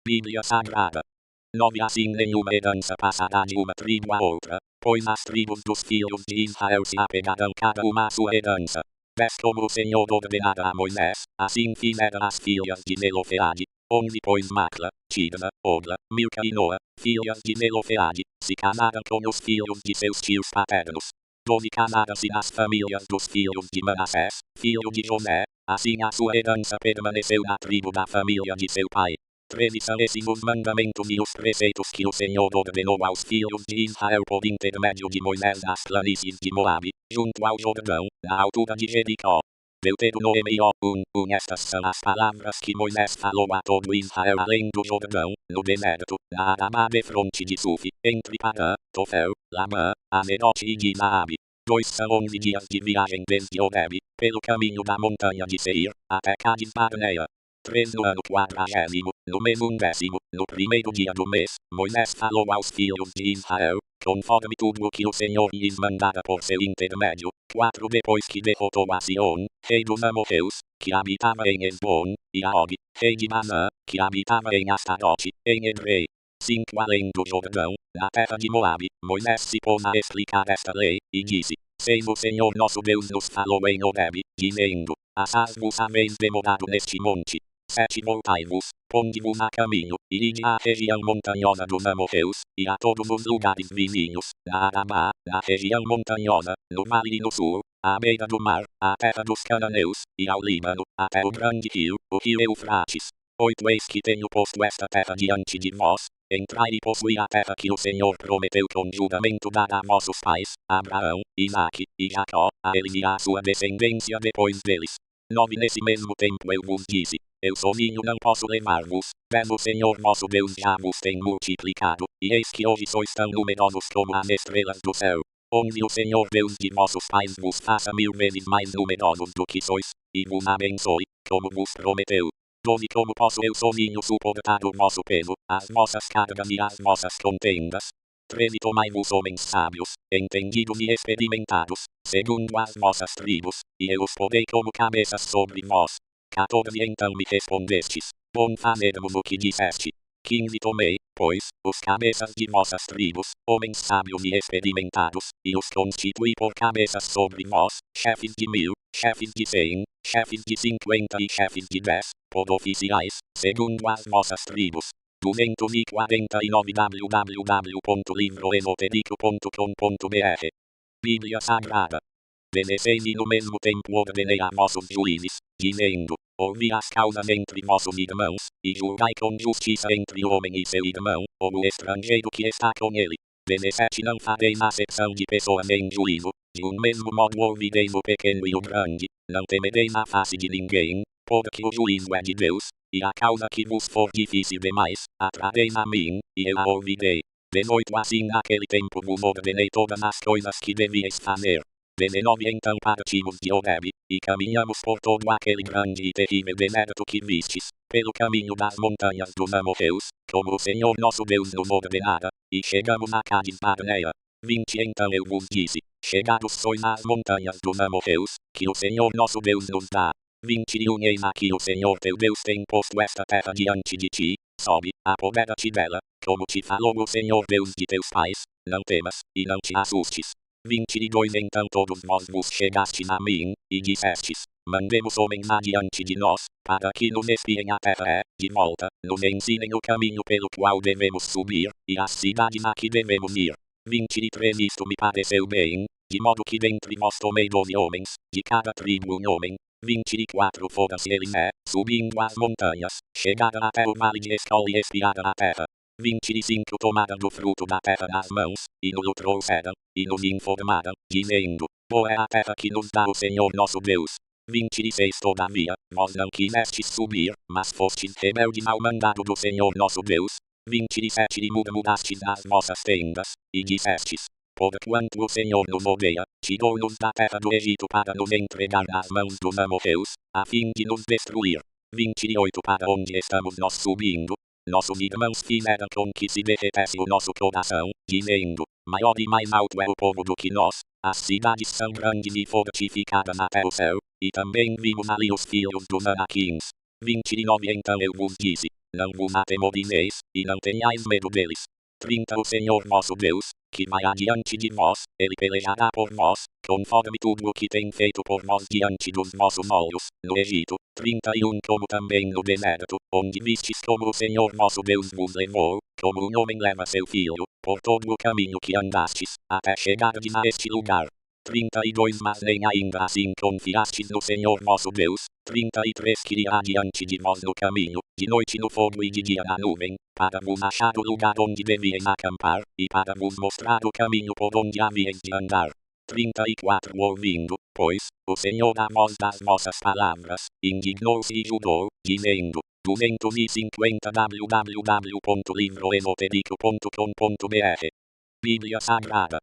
Bíblia Sagrada 9 Assim nenhuma herança passará de uma tribo a outra, pois as tribos dos filhos de Israel se apegarão cada uma à sua herança. 10 Como o Senhor ordenara a Moisés, assim fizeram as filhas de Zelofeade. 11 Pois Macla, Tirna, Ogla, Milca e Noa, filhas de Zelofeade, se casaram com os filhos de seus tios paternos. 12 Casaram-se as famílias dos filhos de Manassés, filho de José, assim a sua herança permaneceu na tribo da família de seu pai. 13 São esses os mandamentos e os preceitos que o Senhor ordenou aos filhos de Israel por intermédio de Moisés nas planícies de Moabe, junto ao Jordão, na altura de Jericó. Deuteronômio 1 Estas são as palavras que Moisés falou a todo Israel além do Jordão, no deserto, na Arabá de fronte de Suf, entre Parã, Tofel, Lamã, Anerote e Dinaabe. 2 São 11 dias de viagem desde Horebe, pelo caminho da montanha de Seir, até Cádiz Barnea. 3 No ano 40º, no mês 11º, no primeiro dia do mês, Moisés falou aos filhos de Israel, conforme tudo o que o Senhor lhes mandara por seu intermédio. 4 Depois que derrotou a Sion, rei dos amorreus, que habitava em Esbom, e a Og, rei de Basã, que habitava em Astarote, em Edrei. 5 Além do Jordão, na terra de Moabe, Moisés se pôs a explicar esta lei, e disse: Seis o Senhor nosso Deus nos falou em Horebe, dizendo: Assaz vos haveis demorado neste monte. 7 Voltai-vos, ponde-vos a caminho, e ide à região montanhosa dos amorreus, e a todos os lugares vizinhos, na Arabá, na região montanhosa, no vale e no sul, à beira do mar, à terra dos cananeus, e ao Líbano, até o grande rio, o rio Eufrates. 8 Eis que tenho posto esta terra diante de vós, entrai e possui a terra que o Senhor prometeu com juramento dar a vossos pais, Abraão, Isaque, e Jacó, a eles e à sua descendência depois deles. 9 Nesse mesmo tempo eu vos disse: Eu sozinho não posso levar-vos, mas o Senhor vosso Deus já vos tem multiplicado, e eis que hoje sois tão numerosos como as estrelas do céu. 11 O Senhor Deus de vossos pais vos faça 1000 vezes mais numerosos do que sois, e vos abençoe, como vos prometeu. 12 Como posso eu sozinho suportar o vosso peso, as vossas cargas e as vossas contendas? 13 Tomai-vos homens sábios, entendidos e experimentados, segundo as vossas tribos, e eu os porei como cabeças sobre vós. 14 Então me respondestes: Bom fazermos o que disseste. 15 Tomei, pois, os cabeças de vossas tribos, homens sábios e experimentados, e os constituí por cabeças sobre vós, chefes de 1000, chefes de 100, chefes de 50 e chefes de 10, por oficiais, segundo as vossas tribos. 249 www.livroesotérico.com.br Bíblia Sagrada. Benecei-me no mesmo tempo ordenei a vossos juízes, dizendo, ouvi as causas entre vossos irmãos, e julgai com justiça entre o homem e seu irmão, ou o estrangeiro que está com ele. 17 Não fareis acepção de pessoas em juízo, de um mesmo modo ouvireis o pequeno e o grande, não temereis a face de ninguém, porque o juízo é de Deus, e a causa que vos for difícil demais, a trareis a mim, e eu a ouvirei. 18 Assim naquele tempo vos ordenei todas as coisas que devíeis fazer. 19 Então partimos de Horebe, e caminhamos por todo aquele grande e terrível deserto que vistes, pelo caminho das montanhas dos amorreus, como o Senhor nosso Deus nos ordenara, e chegamos a Cádiz Barnea. 20 Então eu vos disse, chegados sois às montanhas dos amorreus, que o Senhor nosso Deus nos dá. 21 Eis aqui o Senhor teu Deus tem posto esta terra diante de ti, sobe, apodera-te dela, como te falou o Senhor Deus de teus pais, não temas, e não te assustes. 22 Então todos vós vos chegastes a mim, e dissestes, mandemos homens adiante de nós, para que nos espiem a terra de volta, nos ensinem o caminho pelo qual devemos subir, e as cidades a que devemos ir. 23 Isto me pareceu bem, de modo que dentre vós tomei 12 homens, de cada tribo um homem. 24 Foram-se eles, subindo as montanhas, chegaram até o vale de Escol e espiaram a terra. 25 Tomaram do fruto da terra nas mãos, e nos trouxeram, e nos informaram, dizendo, boa é a terra que nos dá o Senhor nosso Deus. 26 Todavia, vós não quisestes subir, mas fostes rebeldes ao mandado do Senhor nosso Deus. 27 E murmurastes nas vossas tendas, e dissestes, porquanto o Senhor nos odeia, tirou-nos da terra do Egito para nos entregar nas mãos dos amorreus, a fim de nos destruir. 28 Para onde estamos nós subindo? Nossos irmãos fizeram com que se derretesse o nosso coração, dizendo, maior e mais alto é o povo do que nós, as cidades são grandes e fortificadas até o céu, e também vimos ali os filhos dos Anaquins. 29 Então eu vos disse, não vos atemorizeis, e não tenhais medo deles. 30 O Senhor vosso Deus, que vai adiante de vós, ele pelejará por vós, conforme tudo o que tem feito por vós diante dos vossos olhos, no Egito. 31 Como também no deserto, onde vistes como o Senhor vosso Deus vos levou, como um homem leva seu filho, por todo o caminho que andastes, até chegardes a este lugar. 32 Mas nem ainda assim confiastes no Senhor vosso Deus. 33 Que irá diante de vós no caminho, de noite no fogo e de dia na nuvem, para vos achar o lugar onde devíeis acampar, e para vos mostrar o caminho por onde havíeis de andar. 34 Ouvindo, pois, o Senhor a voz das vossas palavras, indignou-se e jurou, dizendo, 250 www.livroesotérico.com.br Bíblia Sagrada.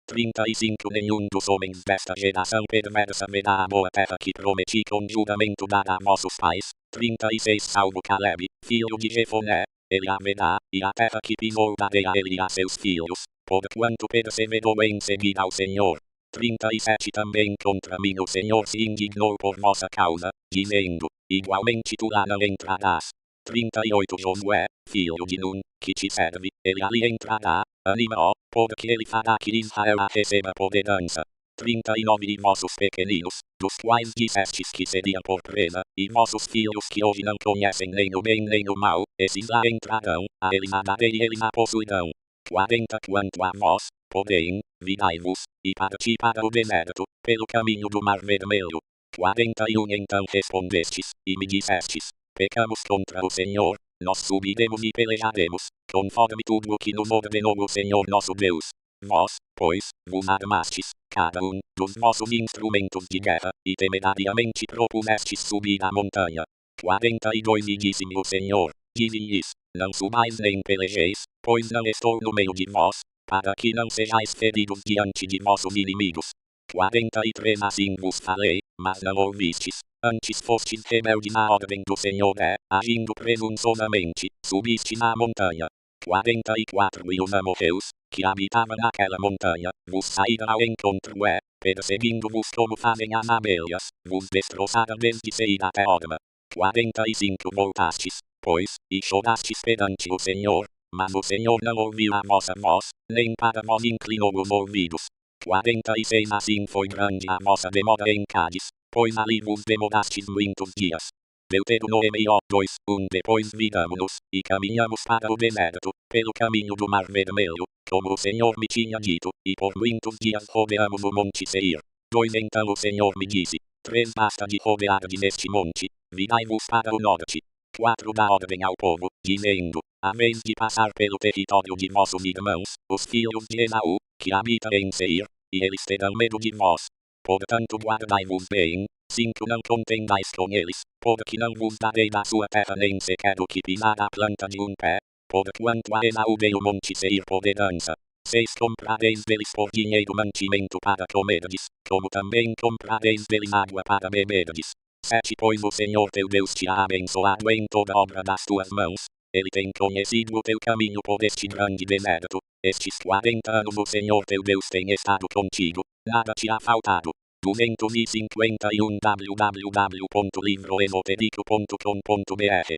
35 Nenhum dos homens desta geração perversa verá a boa terra que prometi com juramento dar a vossos pais. 36 Salvo Caleb, filho de Jefoné, ele a verá, e a terra que pisou darei a ele e a seus filhos, porquanto perseverou em seguir ao Senhor. 37 Também contra mim o Senhor se indignou por vossa causa, dizendo, igualmente tu lá não entrarás. 38 Josué, filho de Nun, que te serve, ele ali entrará, anima-o, porque ele fará que Israel a receba por herança. 39 E vossos pequeninos, dos quais dissestes que seriam por presa, e vossos filhos que hoje não conhecem nem o bem nem o mal, esses lá entrarão, a eles a darei e eles a possuirão. 40 Quanto a vós, porém, virai-vos, e parti para o deserto, pelo caminho do Mar Vermelho. 41 Então respondestes, e me dissestes, pecamos contra o Senhor, nós subiremos e pelejaremos, conforme tudo o que nos ordenou o Senhor nosso Deus. Vós, pois, vos armastes, cada um, dos vossos instrumentos de guerra, e temerariamente propusestes subir a montanha. 42 E disse-me o Senhor, dize-lhes, não subais nem pelejeis, pois não estou no meio de vós, para que não sejais feridos diante de vossos inimigos. 43 Assim vos falei, mas não ouvistes, antes fostes rebeldes à ordem do Senhor agindo presunçosamente, subiste na montanha. 44 E os amorreus, que habitavam naquela montanha, vos saíram ao encontro perseguindo-vos como fazem as abelhas, vos destroçaram desde Seir até Horma. 45 Voltastes, pois, e chorastes perante o Senhor, mas o Senhor não ouviu a vossa voz, nem para vós inclinou os ouvidos. 46 Assim foi grande a vossa demora em Cádiz, pois ali vos demorastes muitos dias. Deuteronômio 2:1 Depois viramo-nos, e caminhamos para o deserto, pelo caminho do Mar Vermelho, como o Senhor me tinha dito, e por muitos dias rodeamos o monte Seir. 2 Então o Senhor me disse: 3 Basta de rodear-de neste monte, virai-vos para o norte. 4 Dá ordem ao povo, dizendo: a vez de passar pelo território de vossos irmãos, os filhos de Esaú, que habitam em Seir, e eles terão medo de vós. Portanto guardai-vos bem, 5 Não contendais com eles, porque não vos darei da sua terra nem sequer o que pisar a planta de um pé, porquanto a Esaú dei o monte Seir por herança. 6 Comprareis deles por dinheiro mantimento para comerdes, como também comprareis deles água para beberdes. 7 Pois o Senhor teu Deus te ha abençoado em toda obra das tuas mãos, ele tem conhecido o teu caminho por este grande deserto, estes 40 anos o Senhor teu Deus tem estado contigo, nada te ha faltado. 251 www.livroesotérico.com.br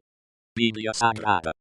Bíblia Sagrada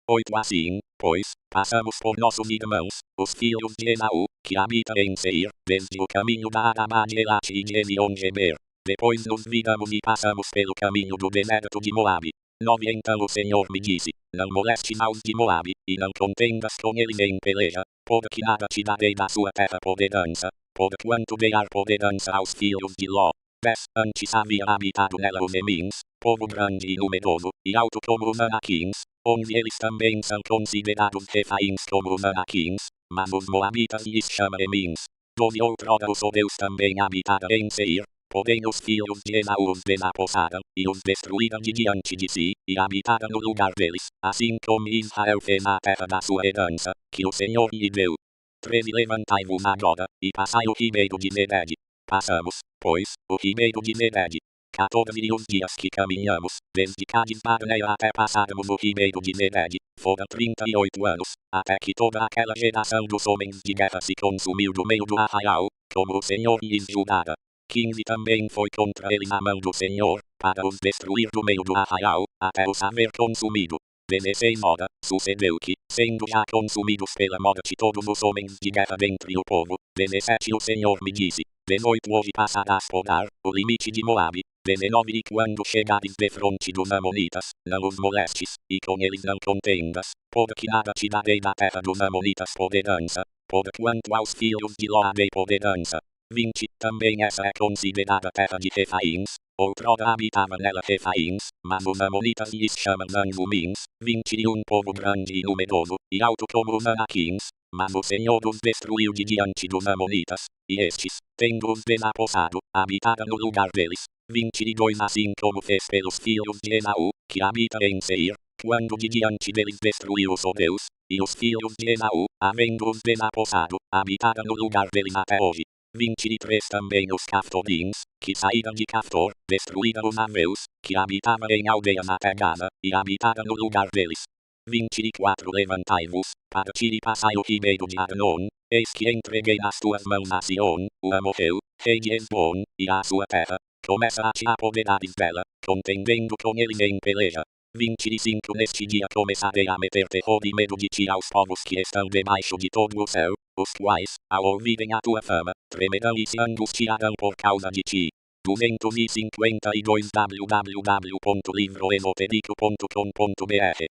8 Assim, pois, passamos por nossos irmãos, os filhos de Esaú, que habitam em Seir, desde o caminho da Arabá de Elate e de Ezion-Geber. Depois nos viramos e passamos pelo caminho do deserto de Moabe. 9 Então o Senhor me disse: não molestes aos de Moabe, e não contendas com eles em peleja, porque nada te darei da sua terra por herança, porquanto dei a por herança aos filhos de Ló. 10 Antes havia habitado nela os Emins, povo grande e numeroso, e alto como os Anaquins. 11 Eles também são considerados Refaíns como os Anaquins, mas os Moabitas lhes chamam Emins. 12 Outrora o seu Deus também habitava em Seir, porém os filhos de Esaú os desapossaram, e os destruíram de diante de si, e habitaram no lugar deles, assim como Israel fez na terra da sua herança, que o Senhor lhe deu. 13 Levantai-vos agora, e passai o ribeiro de Zered. Passamos, pois, o ribeiro de Zered. 14 E os dias que caminhamos, desde Cádiz Barnea até passarmos o ribeiro de Zered, foram 38 anos, até que toda aquela geração dos homens de guerra se consumiu do meio do arraial, como o Senhor lhes jurara. 15 Também foi contra eles a mão do Senhor, para os destruir do meio do arraial, até os haver consumido. 16 Ora, sucedeu que, sendo já consumidos pela morte todos os homens de guerra dentre o povo, 17 O Senhor me disse: 18 Hoje passarás por Ar, o limite de Moabe. 19 E quando chegares defronte dos Amonitas, não os molestes, e com eles não contendas, porque nada te darei da terra dos Amonitas por herança, porquanto aos filhos de Ló dei por herança. 20 Também essa é considerada terra de Refaíns, outrora habitava nela Refaíns, mas os Amonitas lhes chamam Anzumins. 21 Povo grande e numeroso, e alto como os Anaquins, mas o Senhor os destruiu de diante dos Amonitas, e estes, tendo-os desapossado, habitaram no lugar deles. 22 Assim como fez pelos filhos de Esaú, que habitam em Seir, quando de diante deles destruiu o seu Deus, e os filhos de Esaú, havendo-os desapossado, habitaram no lugar deles até hoje. 23 Também os Caftorins, que saíram de Caftor, destruíram os Aveus, que habitavam em aldeias até Gaza, e habitaram no lugar deles. 24 Levantai-vos, partir e passai o ribeiro de Arnon, eis que entreguei nas tuas mãos a Sion, o Amorreu, rei de Hesbon, e a sua terra. Começa a te apoderares dela, contendendo com ele em peleja. 25 Neste dia começarei a meter terror e medo de ti aos povos que estão debaixo de todo o céu, os quais, ao ouvirem a tua fama, tremerão e se angustiarão por causa de ti. 252 www.livroesotérico.com.br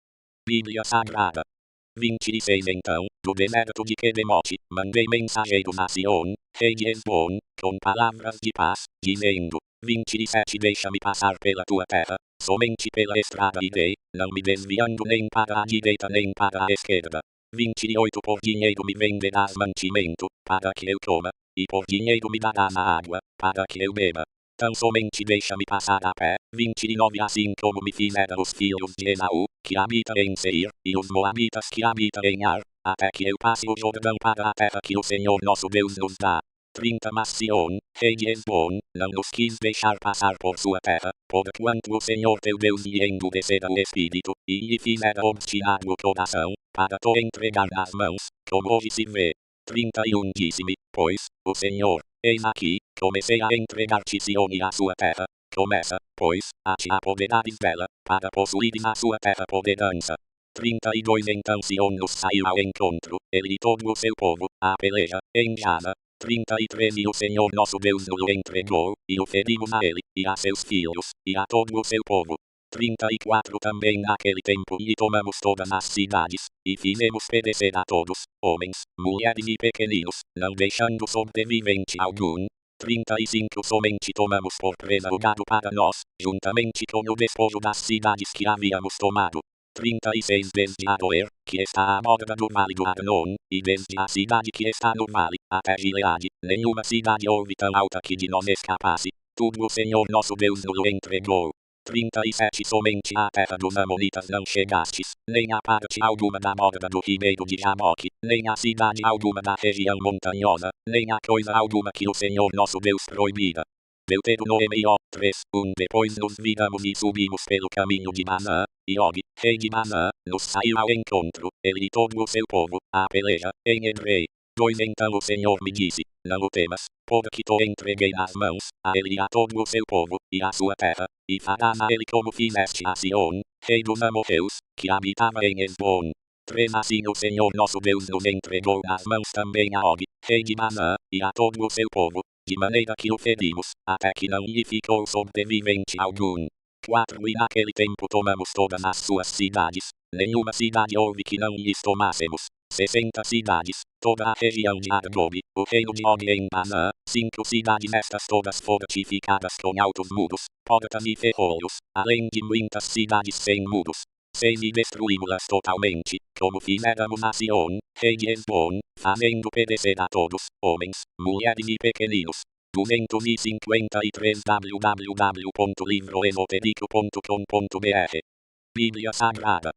Bíblia Sagrada 26 Então, do deserto de Quedemote, mandei mensageiros a Sion, rei de Hesbon, com palavras de paz, dizendo: 27 Deixa-me passar pela tua terra, somente pela estrada irei, não me desviando nem para a direita nem para a esquerda. 28 Por dinheiro me venderás mantimento, para que eu coma, e por dinheiro me darás a água, para que eu beba. Tão somente deixa-me passar a pé. 29 Assim como me fizeram os filhos de Esaú, que habitam em Seir, e os Moabitas que habitam em Ar, até que eu passe o Jordão para a terra que o Senhor nosso Deus nos dá. 30 Mas Sion, rei de Hesbon, não nos quis deixar passar por sua terra, porquanto o Senhor teu Deus lhe endurecera o espírito, e lhe fizera obstinar o coração, para te entregar nas mãos, como hoje se vê. 31 Disse-me, pois, o Senhor: eis aqui, comecei a entregar-te Sion e a sua terra. Começa, pois a-te apoderades dela, para possuídes a sua terra por herança. 32 Então Sion nos saiu ao encontro, ele e todo o seu povo, a peleja, em Gaza. 33 E o Senhor nosso Deus nos entregou, e o ferimos a ele, e a seus filhos, e a todo o seu povo. 34 Também naquele tempo lhe tomamos todas as cidades, e fizemos perecer a todos, homens, mulheres e pequeninos, não deixando sobrevivente algum. 35 Somente tomamos por presa o gado para nós, juntamente com o despojo das cidades que havíamos tomado. 36 Desde Aroer, que está à borda do vale do Arnon, e desde a cidade que está no vale, até Gileade, nenhuma cidade houve tão alta que de nós escapasse. Tudo o Senhor nosso Deus nos entregou. 37 Somente à terra dos Amonitas não chegastes, nem a parte alguma da borda do ribeiro de Jaboque, nem a cidade alguma da região montanhosa, nem a coisa alguma que o Senhor nosso Deus proibira. Deuteronômio 3:1 Depois nos viramos e subimos pelo caminho de Manã, e Og, rei de Manã, nos saiu ao encontro, ele e todo o seu povo, a peleja, em Edrei. 2 Então o Senhor me disse, não o temas, porque te entreguei nas mãos, a ele e a todo o seu povo, e a sua terra, e farás a ele como fizeste a Sion, rei dos amorreus, que habitava em Esbom. 3 Assim o Senhor nosso Deus nos entregou nas mãos também a Og, rei de Manã, e a todo o seu povo, de maneira que o ferimos, até que não lhe ficou sobrevivente algum. 4 E naquele tempo tomamos todas as suas cidades, nenhuma cidade houve que não lhes tomássemos. 60 cidades, toda a região de Argob, o reino de Og em Manã, 5 cidades estas todas fortificadas com altos muros, portas e ferrolhos, além de muitas cidades sem muros. 6 E destruímos-las totalmente, como fizéramos a Sion, rei de Esbom, fazendo perecer a todos, homens, mulheres e pequeninos. 253 www.livroesotérico.com.br Bíblia Sagrada.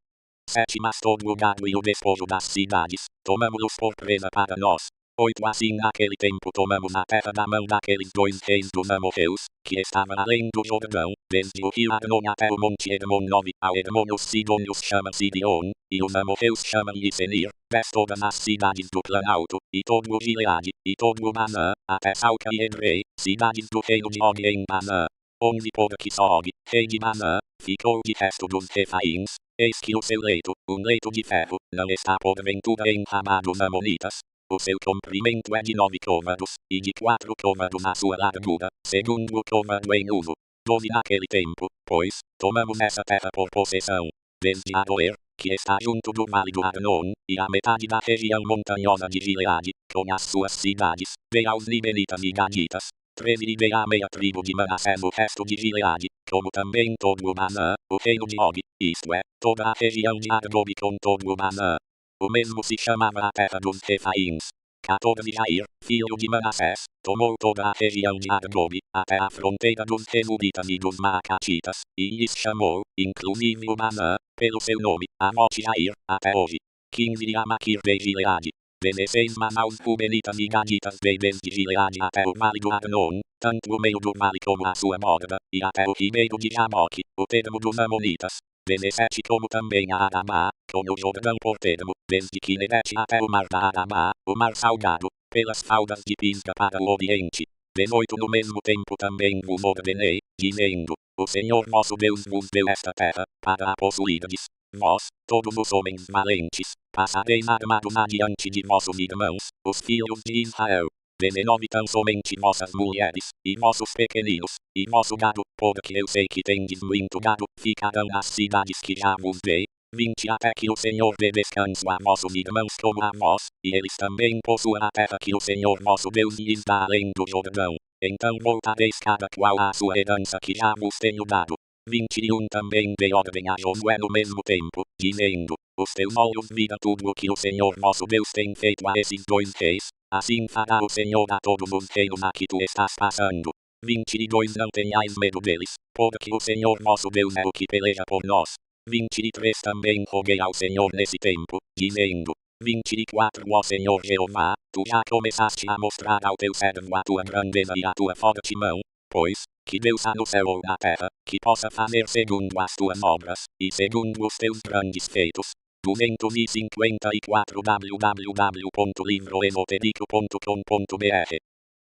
7 Mas todo o gado e o despojo das cidades, tomamos-los por presa para nós. 8 Assim naquele tempo tomamos a terra da mão daqueles 2 reis dos amorreus, que estava além do Jordão, desde o rio Arnon até o monte Hermon 9, ao Hermon os sidônios chamam Sidion, e os amorreus chamam-lhe Senir, 10 Todas as cidades do Planalto, e todo o Gileade, e todo o Manã, até Salca e Edrei, cidades do reino de Og em Manã. 11 Porque só Og, rei de Manã, ficou de resto dos Refaíns, eis que o seu leito, um leito de ferro, não está porventura em Ramá dos Amonitas. O seu comprimento é de 9 côvados, e de 4 côvados a sua largura, segundo o côvado em uso. 12 Naquele tempo, pois, tomamos essa terra por possessão, desde Aroer, que está junto do vale do Arnon, e a metade da região montanhosa de Gileade, com as suas cidades, bem aos Libenitas e Gaditas. 13 E bem a meia tribo de Manassés o resto de Gileade, como também todo o Manã, o reino de Og, isto é, toda a região de Argob com todo o Manã. O mesmo se chamava a terra dos Refaíns. 14 Jair, filho de Manassés, tomou toda a região de Argob, até a fronteira dos Resubitas e dos Maacatitas, e lhes chamou, inclusive o Manã, pelo seu nome, Amote Jair, até hoje. 15 E a Maquir de Gileade. 16 Mas aos Rubenitas e Gaditas veio desde Gileade até o vale do Arnon, tanto o meio do vale como a sua borda, e até o ribeiro de Jaboque, o termo dos Amonitas. 17 Como também a Arabá, com o Jordão por termo, desde Quinerete até o mar da Arabá, o mar salgado, pelas faldas de Pisga para o oriente. 18 No mesmo tempo também vos ordenei, dizendo, o Senhor nosso Deus vos deu esta terra, para a possuirdes. Vós, todos os homens valentes, passareis armados adiante de vossos irmãos, os filhos de Israel. 19 Tão somente vossas mulheres, e vossos pequeninos, e vosso gado, porque eu sei que tendes muito gado, ficarão nas cidades que já vos dei. 20 Até que o Senhor dê descanso a vossos irmãos como a vós, e eles também possuam a terra que o Senhor vosso Deus lhes dá além do Jordão. Então voltareis cada qual à sua herança que já vos tenho dado. 21 Também dei ordem a Josué no mesmo tempo, dizendo, os teus olhos viram tudo o que o Senhor vosso Deus tem feito a esses 2 reis, assim fará o Senhor a todos os reinos a que tu estás passando. 22 Não tenhais medo deles, porque o Senhor vosso Deus é o que peleja por nós. 23 Também roguei ao Senhor nesse tempo, dizendo, 24 Ó Senhor Jeová, tu já começaste a mostrar ao teu servo a tua grandeza e a tua forte mão, pois, que Deus há no céu ou na terra, que possa fazer segundo as tuas obras, e segundo os teus grandes feitos. 254 www.livroesotérico.com.br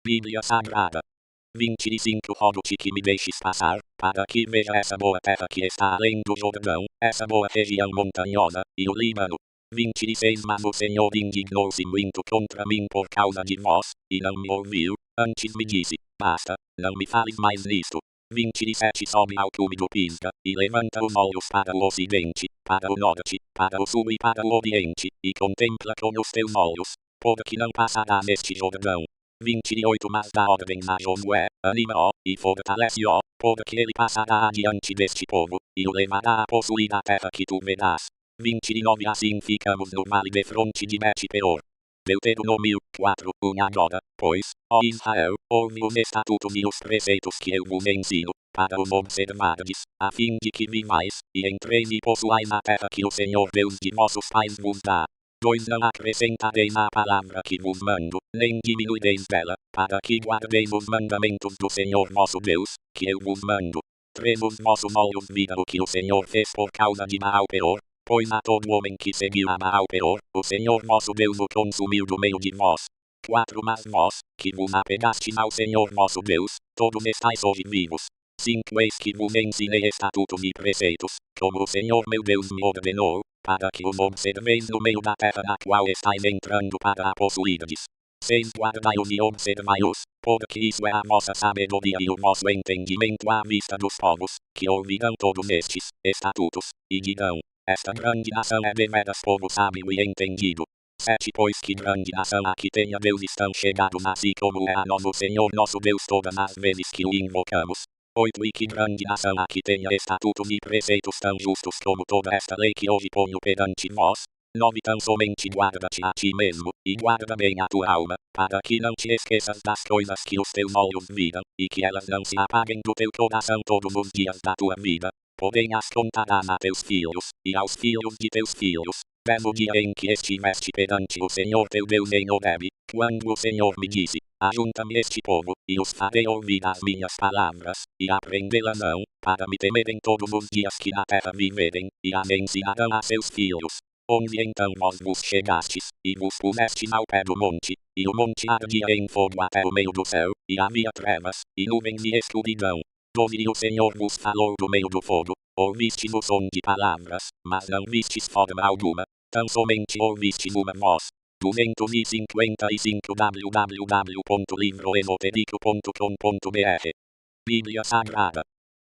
Bíblia Sagrada. 25 Rogo-te que me deixes passar, para que veja essa boa terra que está além do Jordão, essa boa região montanhosa, e o Líbano. 26 Mas o Senhor indignou-se muito contra mim por causa de vós, e não me ouviu, antes me disse, basta, não me fales mais nisto. 27 Sobe ao cume do Pisga, e levanta os olhos para o ocidente, para o norte, para o sul e para o oriente, e contempla com os teus olhos, porque não passarás este Jordão. 28 Mas dá ordens a Josué, anima-o, e fortalece-o, porque ele passará adiante deste povo, e o levará a possuir a terra que tu verás. 29 Assim ficamos no vale de fronte de Bet-peor. Deuteronômio 4, 1 Agora, pois, ó Israel, ouve os estatutos e os preceitos que eu vos ensino, para os observardes, a fim de que vivais, e entreis e possuais a terra que o Senhor Deus de vossos pais vos dá. 2 Não acrescentareis à palavra que vos mando, nem diminuireis dela, para que guardeis os mandamentos do Senhor vosso Deus, que eu vos mando. 3 Os vossos olhos viram o que o Senhor fez por causa de Baal-peor, pois a todo homem que seguiu a Baal-peor, o Senhor vosso Deus o consumiu do meio de vós. 4 Mas vós, que vos apegastes ao Senhor vosso Deus, todos estáis hoje vivos. 5 Eis que vos ensinei estatutos e preceitos, como o Senhor meu Deus me ordenou, para que os observeis no meio da terra na qual estáis entrando para a possuirdes. 6 Guardai-os e observai-os, porque isso é a vossa sabedoria e o vosso entendimento à vista dos povos, que ouvirão todos estes estatutos, e dirão, esta grande nação é deveras povo sábio e entendido. 7 Pois que grande nação aqui tenha Deus estão chegados assim como é a nós o Senhor nosso Deus todas as vezes que o invocamos. 8 E que grande nação aqui tenha estatutos e preceitos tão justos como toda esta lei que hoje ponho perante vós. 9 Tão somente guarda-te a ti mesmo, e guarda bem a tua alma, para que não te esqueças das coisas que os teus olhos viram, e que elas não se apaguem do teu coração todos os dias da tua vida. Porém as contarás a teus filhos, e aos filhos de teus filhos, desde o dia em que estiveste perante o Senhor teu Deus em Horebe, quando o Senhor me disse, ajunta-me este povo, e os farei ouvir as minhas palavras, e aprendê-las-ão, para me temerem todos os dias que na terra viverem, e as ensinarão a seus filhos. 11 Então vós vos chegastes, e vos pusestes ao pé do monte, e o monte ardia em fogo até o meio do céu, e havia trevas, e nuvens e escuridão. 12 E o Senhor vos falou do meio do fogo, ouvistes o som de palavras, mas não vistes forma alguma, tão somente ouvistes uma voz. 255 www.livroesotérico.com.br Bíblia Sagrada.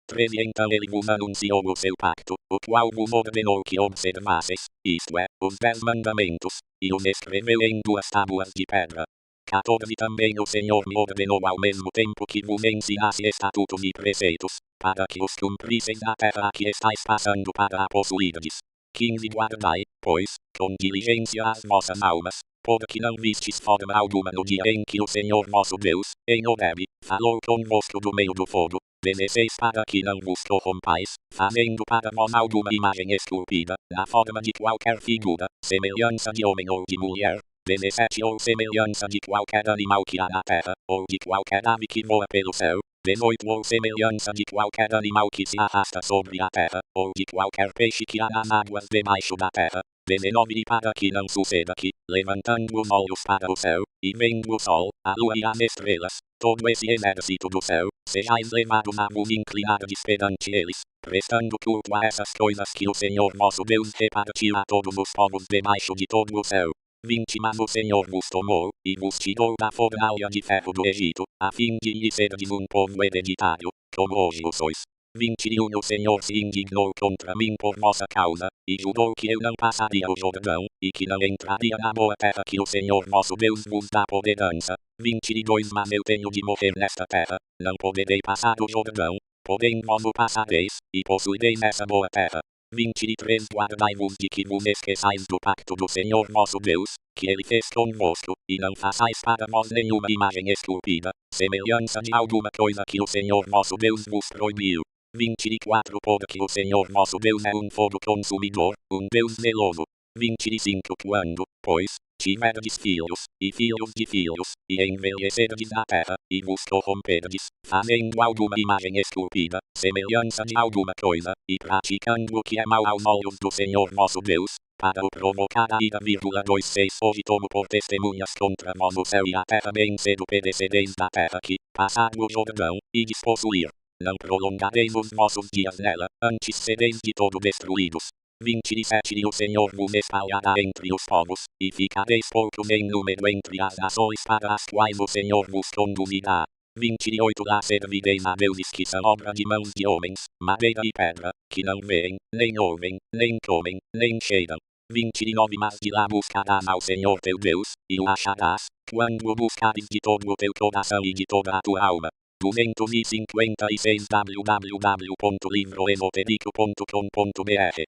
13 Então ele vos anunciou o seu pacto, o qual vos ordenou que observasseis, isto é, os 10 mandamentos, e os escreveu em 2 tábuas de pedra. 14 Também o Senhor me ordenou ao mesmo tempo que vos ensinasse estatutos e preceitos, para que os cumprisseis na terra a que estáis passando para a possuirdes. 15 Guardai, pois, com diligência as vossas almas, porque não vistes forma alguma no dia em que o Senhor vosso Deus, em Horebe, falou convosco do meio do fogo. 16 Para que não vos corrompais, fazendo para vós alguma imagem esculpida, na forma de qualquer figura, semelhança de homem ou de mulher. 17 Ou semelhança de qualquer animal que há na terra, ou de qualquer ave que voa pelo céu. 18 Ou semelhança de qualquer animal que se arrasta sobre a terra, ou de qualquer peixe que há nas águas debaixo da terra. 19 E para que não suceda que, levantando os olhos para o céu, e vendo o sol, a lua e as estrelas, todo esse exército do céu, sejais levados a vos inclinardes perante eles, prestando culto a essas coisas que o Senhor vosso Deus repartiu a todos os povos debaixo de todo o céu. 20 Mas o Senhor vos tomou, e vos tirou da fornalha de ferro do Egito, a fim de lhe serdes um povo hereditário, como hoje o sois. 21 O Senhor se indignou contra mim por vossa causa, e jurou que eu não passaria o Jordão, e que não entraria na boa terra que o Senhor vosso Deus vos dá por herança. 22 Mas eu tenho de morrer nesta terra, não poderei passar o Jordão, porém vós o passareis, e possuireis essa boa terra. 23 Guardai-vos de que vos esqueçais do pacto do Senhor vosso Deus, que ele fez convosco, e não façais para vós nenhuma imagem esculpida, semelhança de alguma coisa que o Senhor vosso Deus vos proibiu. 24 Porque o Senhor vosso Deus é um fogo consumidor, um Deus zeloso. 25 Quando, pois, tiverdes filhos, e filhos de filhos, e envelhecerdes na terra, e vos corromperdes, fazendo alguma imagem esculpida, semelhança de alguma coisa, e praticando o que é mau aos olhos do Senhor vosso Deus, para o provocar a ira, 26 hoje tomo por testemunhas contra vós o céu e a terra, bem cedo perecereis da terra que, passado o Jordão, ides possuir. Não prolongareis os vossos dias nela, antes sereis de todo destruídos. 27 E o Senhor vos espalhará entre os povos, e ficareis poucos em número entre as nações para as quais o Senhor vos conduzirá. 28 Lá servireis a deuses que são obra de mãos de homens, madeira e pedra, que não veem, nem ouvem, nem comem, nem cheiram. 29 Mas de lá buscarás ao Senhor teu Deus, e o acharás, quando o buscares de todo o teu coração e de toda a tua alma. 256 www.livroesotérico.com.br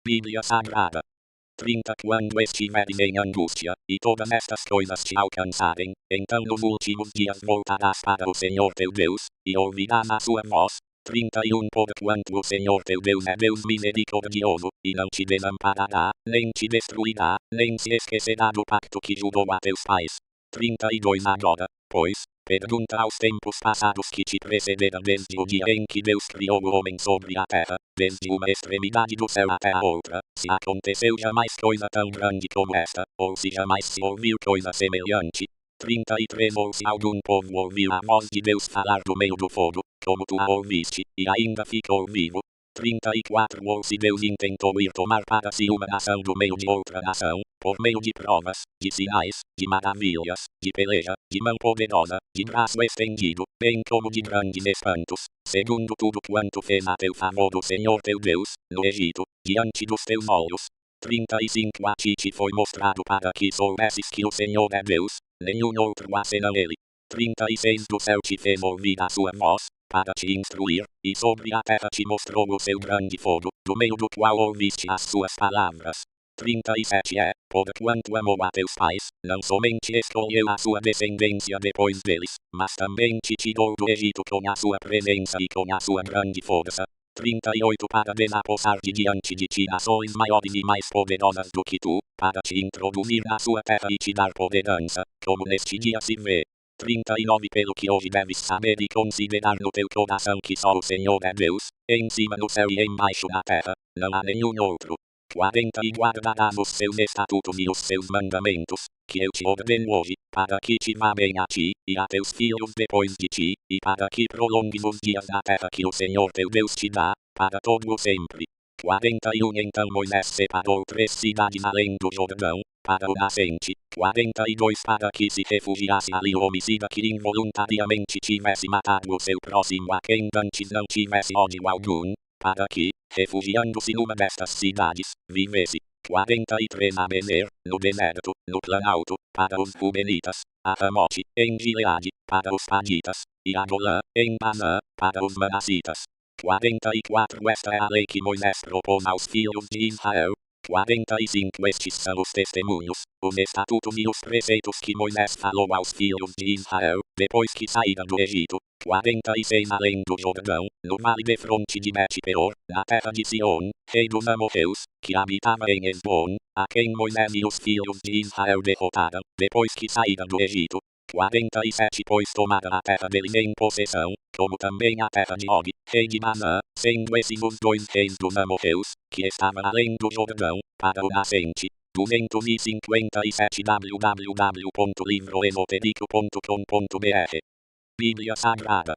Bíblia Sagrada. 30 Quando estiveres em angústia, e todas estas coisas te alcançarem, então nos últimos dias voltarás para o Senhor teu Deus, e ouvirás a sua voz. 31 Porquanto o Senhor teu Deus é Deus misericordioso, e não te desamparará, nem te destruirá, nem se esquecerá do pacto que jurou a teus pais. 32 Agora, pois, pergunta aos tempos passados que te precederam desde o dia em que Deus criou o homem sobre a terra, desde uma extremidade do céu até a outra, se aconteceu jamais coisa tão grande como esta, ou se jamais se ouviu coisa semelhante. 33 Ou se algum povo ouviu a voz de Deus falar do meio do fogo, como tu a ouviste, e ainda ficou vivo. 34 Ou se Deus intentou ir tomar para si uma nação do meio de outra nação, por meio de provas, de sinais, de maravilhas, de peleja, de mão poderosa, de braço estendido, bem como de grandes espantos, segundo tudo quanto fez a teu favor o Senhor teu Deus, no Egito, diante dos teus olhos. 35 A ti te foi mostrado para que soubesses que o Senhor é Deus, nenhum outro há senão Ele. 36 Do céu te fez ouvir a sua voz, para te instruir, e sobre a terra te mostrou o seu grande fogo, do meio do qual ouviste as suas palavras. 37 Porquanto amou a teus pais, não somente escolheu a sua descendência depois deles, mas também te tirou do Egito com a sua presença e com a sua grande força. 38 Para desapossar de diante de ti nações maiores e mais poderosas do que tu, para te introduzir na sua terra e te dar por herança, como neste dia se vê. 39 Pelo que hoje deves saber e considerar no teu coração que só o Senhor é Deus, em cima do céu e embaixo da terra, não há nenhum outro. 40 E guardarás os seus estatutos e os seus mandamentos, que eu te ordeno hoje, para que te vá bem a ti, e a teus filhos depois de ti, e para que prolongues os dias da terra que o Senhor teu Deus te dá, para todo o sempre. 41 Então Moisés separou 3 cidades além do Jordão, para o nascente. 42 Para que se refugiasse ali o homicida que involuntariamente tivesse matado o seu próximo a quem antes não tivesse ódio algum, para que, refugiando-se numa destas cidades, vivesse. 43 A Bezer, no deserto, no planalto, para os Rubenitas, a Ramote, em Gileade, para os Paditas, e a Golã, em Bazã, para os Manassitas. 44 Esta é a lei que Moisés propôs aos filhos de Israel. 45 Estes são os testemunhos, os estatutos e os preceitos que Moisés falou aos filhos de Israel, depois que saíram do Egito. 46 Além do Jordão, no vale de fronte de Bet-peor, na terra de Sion, rei dos amorreus, que habitava em Esbom, a quem Moisés e os filhos de Israel derrotaram, depois que saíram do Egito. 47 Pois tomaram a terra deles em possessão, como também a terra de Og, rei de Basã, sendo esses os 2 reis dos amorreus, que estavam além do Jordão, para o nascente. 257 www.livroesotérico.com.br Bíblia Sagrada.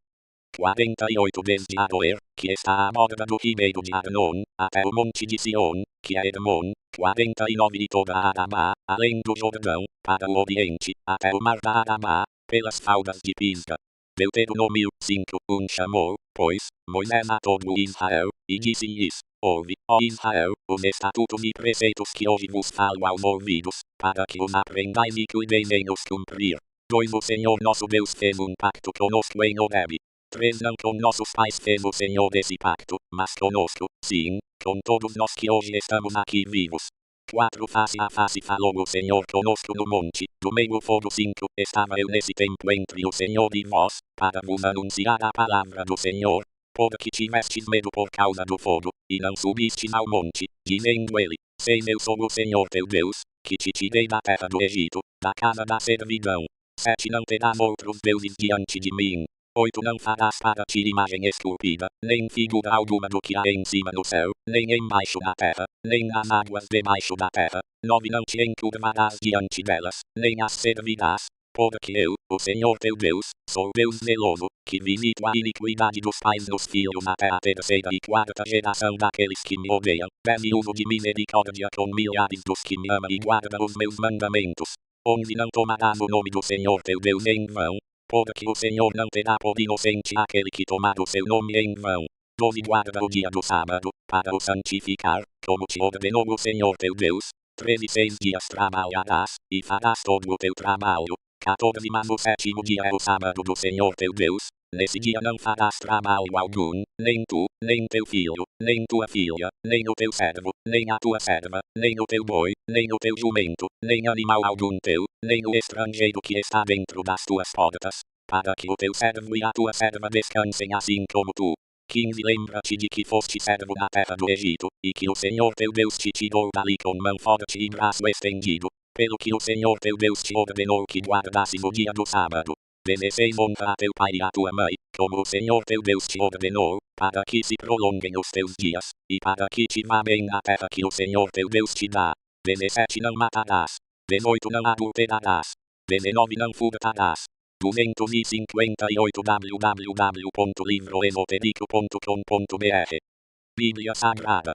48 Desde Aroer, que está à borda do ribeiro de Arnon, até o monte de Sion, que é Hermon. 49 E toda a Arabá, além do Jordão, para o oriente, até o mar da Arabá, pelas faldas de Pisga. Deuteronômio 5 chamou, pois, Moisés a todo o Israel, e disse-lhes: Ouve, ó Israel, os estatutos e preceitos que hoje vos falo aos ouvidos, para que os aprendais e cuideis em os cumprir. 2 O Senhor nosso Deus fez um pacto conosco em Horebe. 3 Não com nossos pais fez o Senhor esse pacto, mas conosco, sim, com todos nós que hoje estamos aqui vivos. 4 Face a face falou o Senhor conosco no monte, do meio fogo. 5 Estava eu nesse tempo entre o Senhor e vós, para vos anunciar a palavra do Senhor, porque tivestes medo por causa do fogo, e não subistes ao monte, dizendo ele: Sei eu sou o Senhor teu Deus, que te tirei da terra do Egito, da casa da servidão. 7 Não terás outros deuses diante de mim. 8 Não farás para ti imagem esculpida, nem figura alguma do que há em cima no céu, nem embaixo da terra, nem nas águas debaixo da terra. 9 Não te encurvarás diante delas, nem as servirás, porque eu, o Senhor teu Deus, sou Deus zeloso, que visito a iniquidade dos pais nos filhos até a terceira e quarta geração daqueles que me odeiam. 10 E uso de misericórdia com milhares dos que me amam e guardam os meus mandamentos. 11 Não tomarás o nome do Senhor teu Deus em vão, porque o Senhor não terá por inocente aquele que tomar o seu nome em vão. 12 Guarda o dia do sábado, para o santificar, como te ordenou o Senhor teu Deus. 13 6 dias trabalharás, e farás todo o teu trabalho. 14 Mas o sétimo dia é o sábado do Senhor teu Deus. Nesse dia não farás trabalho algum, nem tu, nem teu filho, nem tua filha, nem o teu servo, nem a tua serva, nem o teu boi, nem o teu jumento, nem animal algum teu, nem o estrangeiro que está dentro das tuas portas, para que o teu servo e a tua serva descansem assim como tu. 15 Lembra-te de que foste servo na terra do Egito, e que o Senhor teu Deus te tirou dali com mão forte e braço estendido, pelo que o Senhor teu Deus te ordenou que guardasses o dia do sábado. 16 Honra a teu pai e a tua mãe, como o Senhor teu Deus te ordenou, para que se prolonguem os teus dias, e para que te vá bem na terra que o Senhor teu Deus te dá. 17 Não matarás. 18 Não adulterarás. 19 Não furtarás. 258 www.livroesotérico.com.br Bíblia Sagrada.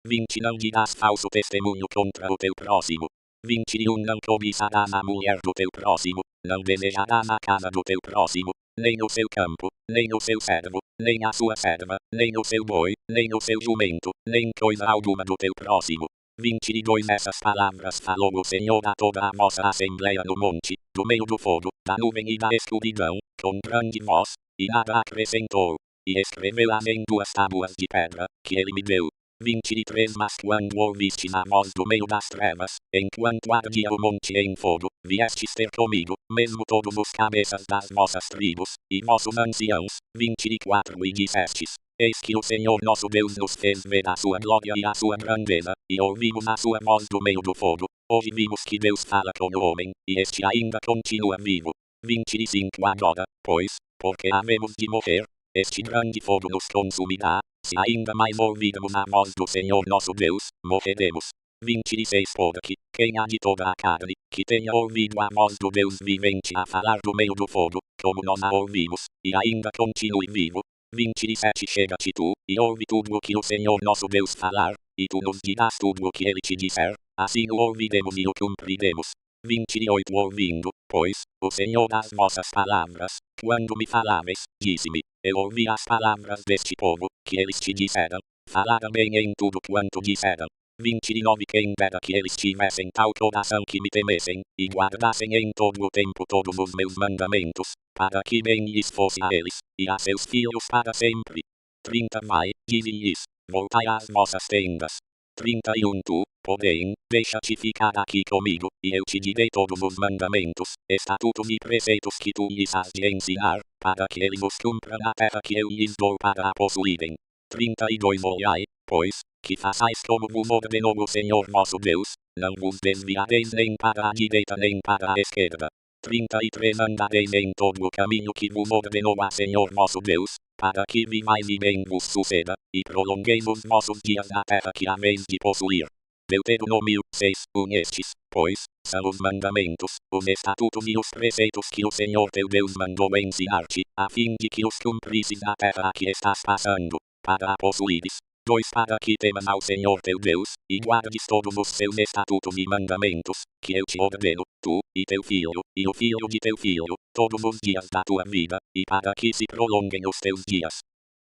20 Não dirás falso testemunho contra o teu próximo. 21 Não cobiçarás a mulher do teu próximo, não desejarás a casa do teu próximo, nem o seu campo, nem o seu servo, nem a sua serva, nem o seu boi, nem o seu jumento, nem coisa alguma do teu próximo. 22 Essas palavras falou o Senhor a toda a vossa assembleia no monte, do meio do fogo, da nuvem e da escuridão, com grande voz, e nada acrescentou. E escreveu-as em 2 tábuas de pedra, que ele me deu. 23 Mas quando ouvistes a voz do meio das trevas, enquanto ardia o monte em fogo, viestes ter comigo, mesmo todos os cabeças das vossas tribos, e vossos anciãos. 24 E dissestes: Eis que o Senhor nosso Deus nos fez ver a sua glória e a sua grandeza, e ouvimos a sua voz do meio do fogo. Hoje vimos que Deus fala com o homem, e este ainda continua vivo. 25 Agora, pois, porque havemos de morrer, este grande fogo nos consumirá. Se ainda mais ouvirmos a voz do Senhor nosso Deus, morreremos. 26 Porque, quem há de toda a carne, que tenha ouvido a voz do Deus vivente a falar do meio do fogo, como nós a ouvimos, e ainda continue vivo. 27 Chega-te tu, e ouve tudo o que o Senhor nosso Deus falar, e tu nos dirás tudo o que ele te disser, assim o ouviremos e o cumpriremos. 28 Ouvindo, pois, o Senhor as vossas palavras, quando me faláveis, disse-me: Eu ouvi as palavras deste povo, que eles te disseram, falaram bem em tudo quanto disseram. 29 Quem dera que eles tivessem tal coração que me temessem, e guardassem em todo o tempo todos os meus mandamentos, para que bem lhes fosse a eles, e a seus filhos para sempre. 30 Vai, dize-lhes, voltai às vossas tendas. 31 Tu, porém, deixa-te ficar aqui comigo, e eu te direi todos os mandamentos, estatutos e preceitos que tu lhes has de ensinar, para que eles os cumpram na terra que eu lhes dou para a possuírem. 32 Olhai, pois, que façais como vos ordenou o Senhor vosso Deus, não vos desviareis nem para a direita nem para a esquerda. 33 Andareis em todo o caminho que vos ordenou a Senhor vosso Deus, para que vivais e bem vos suceda, e prolongueis os vossos dias na terra que haveis de possuir. Deuteronômio 6 Estes, pois, são os mandamentos, os estatutos e os preceitos que o Senhor teu Deus mandou ensinar-te, a fim de que os cumprisses na terra a que estás passando, para a possuíres. 2 Para que temas ao Senhor teu Deus, e guardes todos os seus estatutos e mandamentos, que eu te ordeno, tu, e teu filho, e o filho de teu filho, todos os dias da tua vida, e para que se prolonguem os teus dias.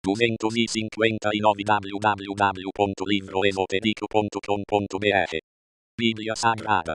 259 www.livroesotérico.com.br Bíblia Sagrada.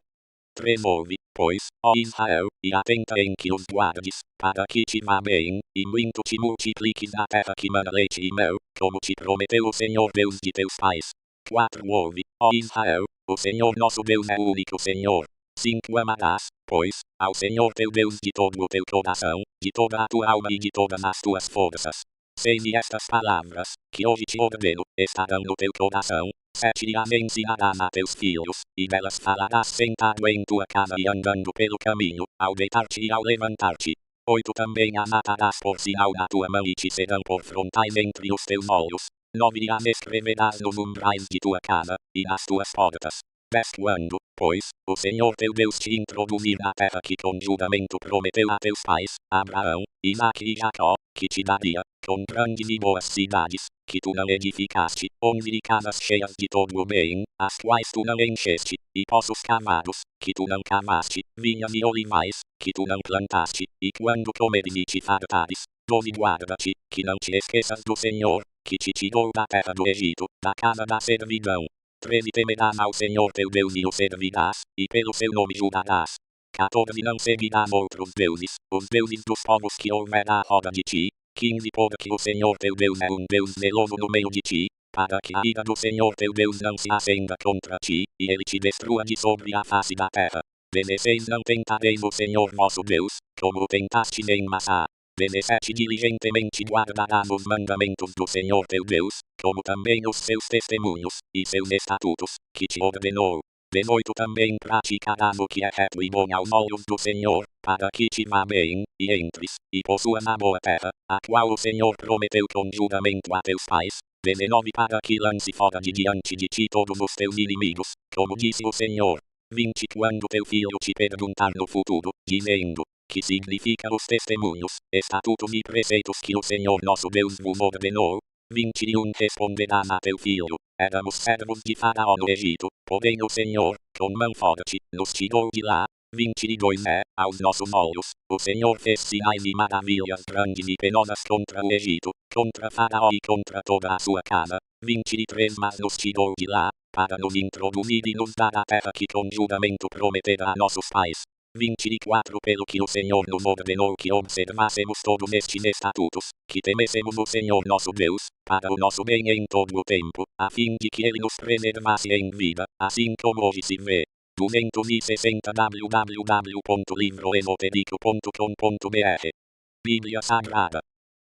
3 Ouve, pois, ó Israel, e atenta em que os guardes, para que te vá bem, e muito te multipliques na terra que mana leite e mel, como te prometeu o Senhor Deus de teus pais. 4 Ouve, ó Israel, o Senhor nosso Deus é o único Senhor. 5 Amarás, pois, ao Senhor teu Deus de todo o teu coração, de toda a tua alma e de todas as tuas forças. 6 E estas palavras, que hoje te ordeno, estarão no teu coração. 7 E as ensinarás a teus filhos, e delas falarás sentado em tua casa e andando pelo caminho, ao deitar-te e ao levantar-te. 8 também as atarás por sinal na tua mão e te serão por frontais entre os teus olhos. 9 e as escreverás nos umbrais de tua casa, e nas tuas portas. 10 Quando, pois, o Senhor teu Deus te introduzir na terra que com juramento prometeu a teus pais, Abraão, Isaque e Jacó, que te daria, com grandes e boas cidades, que tu não edificaste, 11 e casas cheias de todo o bem, as quais tu não encheste, e poços cavados, que tu não cavaste, vinhas e olivais, que tu não plantaste, e quando comeres e te fartares, 12 Guarda-te, que não te esqueças do Senhor, que te tirou da terra do Egito, da casa da servidão. 13 Temerás ao Senhor teu Deus e o servirás, e pelo seu nome jurarás. 14 Não seguirás outros deuses, os deuses dos povos que houver à roda de ti. 15 Porque o Senhor teu Deus é um Deus zeloso no meio de ti, para que a ira do Senhor teu Deus não se acenda contra ti, e ele te destrua de sobre a face da terra. 16 Não tentareis o Senhor vosso Deus, como o tentastes em Massá. 17 Diligentemente guardarás os mandamentos do Senhor teu Deus, como também os seus testemunhos, e seus estatutos, que te ordenou. 18 Também praticarás o que é reto e bom aos olhos do Senhor, para que te vá bem, e entres, e possuas a boa terra, a qual o Senhor prometeu com juramento a teus pais. 19 Para que lance fora de diante de ti todos os teus inimigos, como disse o Senhor. 20 Quando teu filho te perguntar no futuro, dizendo, que significa os testemunhos, estatutos e preceitos que o Senhor nosso Deus vos ordenou. 21 Responderás a teu filho, éramos servos de Faraó no Egito, porém o Senhor, com mão forte, nos tirou de lá. 22 Aos nossos olhos, o Senhor fez sinais e maravilhas grandes e penosas contra o Egito, contra Faraó e contra toda a sua casa. 23 Mas nos tirou de lá, para nos introduzir e nos dar a terra que com juramento prometera a nossos pais. 24 Pelo que o Senhor nos ordenou que observássemos todos estes estatutos, que temêssemos o Senhor nosso Deus, para o nosso bem em todo o tempo, a fim de que ele nos preservasse em vida, assim como hoje se vê. 260 www.livroesotérico.com.br Bíblia Sagrada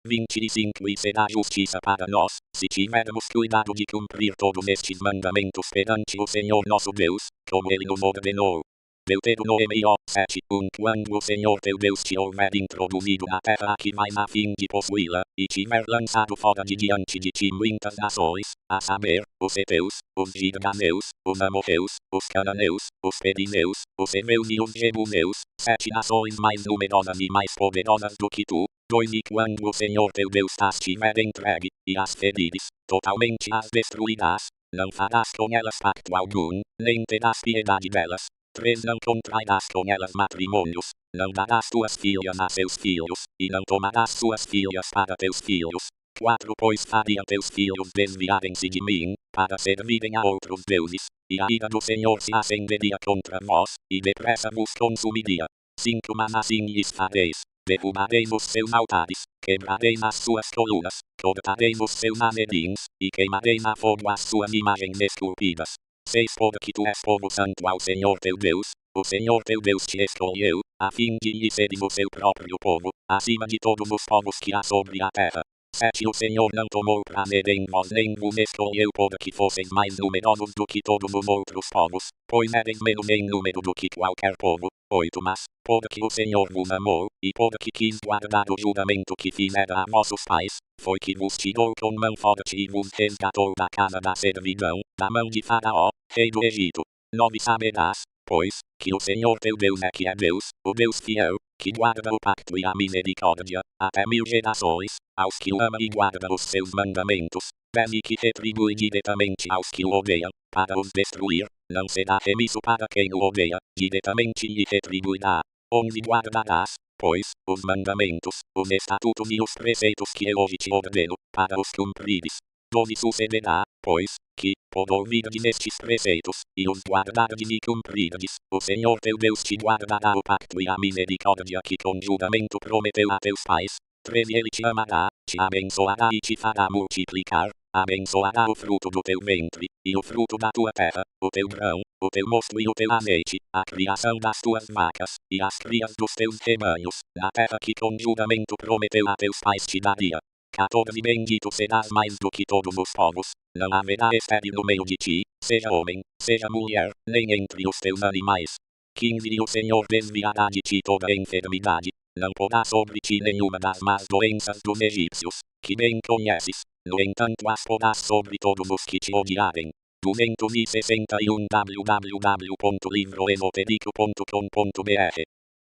25 E será justiça para nós, se tivermos cuidado de cumprir todos estes mandamentos perante o Senhor nosso Deus, como ele nos ordenou. Deuteronômio 7:1 Quando o Senhor teu Deus te houver introduzido na terra a que vais a fim de possuí-la, e tiver lançado fora de diante de ti muitas nações, a saber, os heteus, os girganeus, os amorreus, os cananeus, os perizeus, os heveus e os jebuseus, 7 nações mais numerosas e mais poderosas do que tu. 2 E quando o Senhor teu Deus as tiver entregue, e as ferires, totalmente as destruirás, não farás com elas pacto algum, nem terás piedade delas. 3 Não contrairás com elas matrimônios, não darás tuas filhas a seus filhos, e não tomarás suas filhas para teus filhos. 4 Pois faria teus filhos desviarem-se de mim, para servirem a outros deuses, e a ira do Senhor se acenderia contra vós, e depressa vos consumiria. 5 Mas assim lhes fareis, derrubareis os seus altares, quebrareis as suas colunas, cortareis os seus anerins, e queimareis a fogo as suas imagens esculpidas. 6 Porque tu és povo santo ao Senhor teu Deus, o Senhor teu Deus te escolheu, a fim de lhe seres o seu próprio povo, acima de todos os povos que há sobre a terra. 7 O Senhor não tomou prazer em vós nem vos escolheu porque fosseis mais numerosos do que todos os outros povos, pois ereis menos em número do que qualquer povo. 8 Mas, porque o Senhor vos amou, e porque quis guardar o juramento que fizera a vossos pais, foi que vos tirou com mão forte e vos resgatou da casa da servidão, da mão de Faraó, rei do Egito. 9 Saberás, pois, que o Senhor teu Deus é que é Deus, o Deus fiel, que guarda o pacto e a misericórdia, até 1000 gerações, aos que o ama e guarda os seus mandamentos. 10 E que retribui diretamente aos que o odeiam, para os destruir, não será remisso para quem o odeia, diretamente lhe retribuirá. 11 Guardarás, pois, os mandamentos, os estatutos e os preceitos que eu hoje te ordeno, para os cumprires. 12 Sucederá, pois, que, por ouvirdes estes preceitos, e os guardardes e cumprirdes, o Senhor teu Deus te guardará o pacto e a misericórdia que com juramento prometeu a teus pais. 13 Ele te amará, te abençoará e te fará multiplicar, abençoará o fruto do teu ventre, e o fruto da tua terra, o teu grão, o teu mosto e o teu azeite, a criação das tuas vacas, e as crias dos teus rebanhos, na terra que com juramento prometeu a teus pais te daria. 14 Bendito serás mais do que todos os povos, não haverá estéril no meio de ti, seja homem, seja mulher, nem entre os teus animais. 15 E o Senhor desviará de ti toda enfermidade, não porá sobre ti nenhuma das más doenças dos egípcios, que bem conheces, no entanto as porás sobre todos os que te odiarem. 261 www.livroesotérico.com.br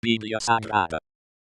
Bíblia Sagrada.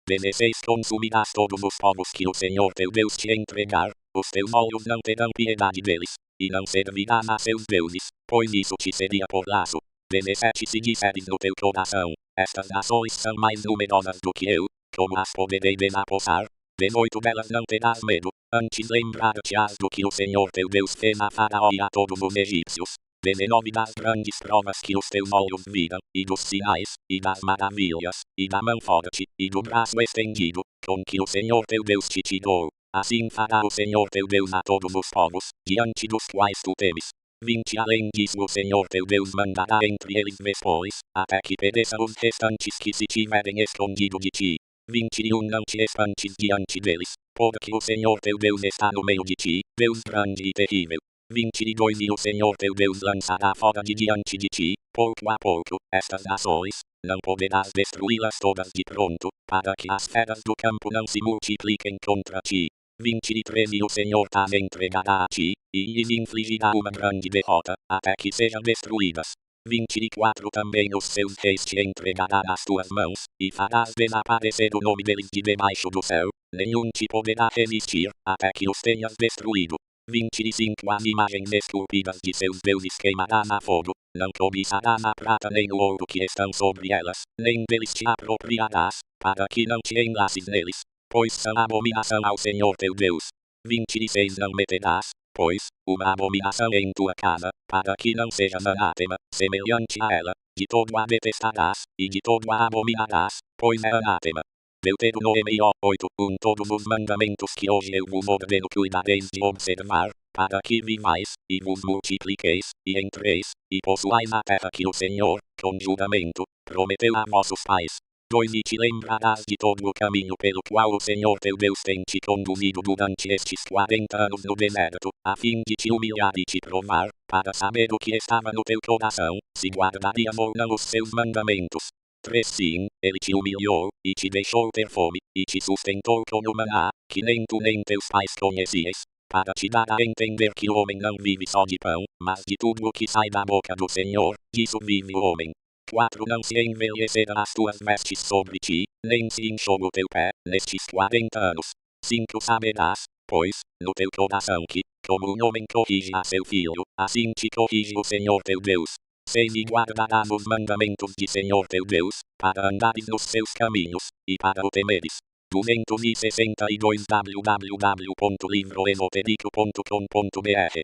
16 Consumirás todos os povos que o Senhor teu Deus te entregar, os teus olhos não terão piedade deles, e não servirás a seus deuses, pois isso te seria por laço. 17 Se disseres no teu coração, estas nações são mais numerosas do que eu, como as poderei desapossar? 18 Delas não terás medo, antes lembrar-te-ás do que o Senhor teu Deus fez a Faraó e a todos os egípcios. 19 Das grandes provas que os teus olhos viram, e dos sinais, e das maravilhas, e da mão forte, e do braço estendido, com que o Senhor teu Deus te tirou. Assim fará o Senhor teu Deus a todos os povos, diante dos quais tu temes. 20 Além disso o Senhor teu Deus mandará entre eles vespões, até que pereçam os restantes que se tiverem escondido de ti. 21 Não te espantes diante deles, porque o Senhor teu Deus está no meio de ti, Deus grande e terrível. 22 E o Senhor teu Deus lançará fora de diante de ti, pouco a pouco, estas nações, não poderás destruí-las todas de pronto, para que as feras do campo não se multipliquem contra ti. 23 E o Senhor as entregará a ti, e lhes infligirá uma grande derrota, até que sejam destruídas. 24 Também os seus reis te entregará nas tuas mãos, e farás desaparecer o nome deles de debaixo do céu, nenhum te poderá resistir, até que os tenhas destruído. 25 As imagens esculpidas de seus deuses queimarás a fogo, não cobiçarás a prata nem o ouro que estão sobre elas, nem deles te apropriarás, para que não te enlaces neles, pois são abominação ao Senhor teu Deus. 26 Não meterás, pois, uma abominação em tua casa, para que não sejas anátema, semelhante a ela, de todo a detestarás, e de todo a abominarás, pois é anátema. Deuteronômio 8 Todos os mandamentos que hoje eu vos ordeno cuidareis de observar, para que vivais, e vos multipliqueis, e entreis, e possuais a terra que o Senhor, com juramento, prometeu a vossos pais. 2 E te lembrarás de todo o caminho pelo qual o Senhor teu Deus tem te conduzido durante estes 40 anos no deserto, a fim de te humilhar e te provar, para saber o que estava no teu coração, se guardarias ou não os seus mandamentos. 3 Sim, ele te humilhou, e te deixou ter fome, e te sustentou com o maná, que nem tu nem teus pais conhecias, para te dar a entender que o homem não vive só de pão, mas de tudo o que sai da boca do Senhor, disso vive o homem. 4 Não se envelhecerão as tuas vestes sobre ti, nem se inchou o teu pé, nestes 40 anos. 5 Saberás, pois, no teu coração que, como um homem corrige a seu filho, assim te corrige o Senhor teu Deus. 6 E guardarás os mandamentos de Senhor teu Deus, para andares nos seus caminhos, e para o temeres. 262 www.livroesotérico.com.br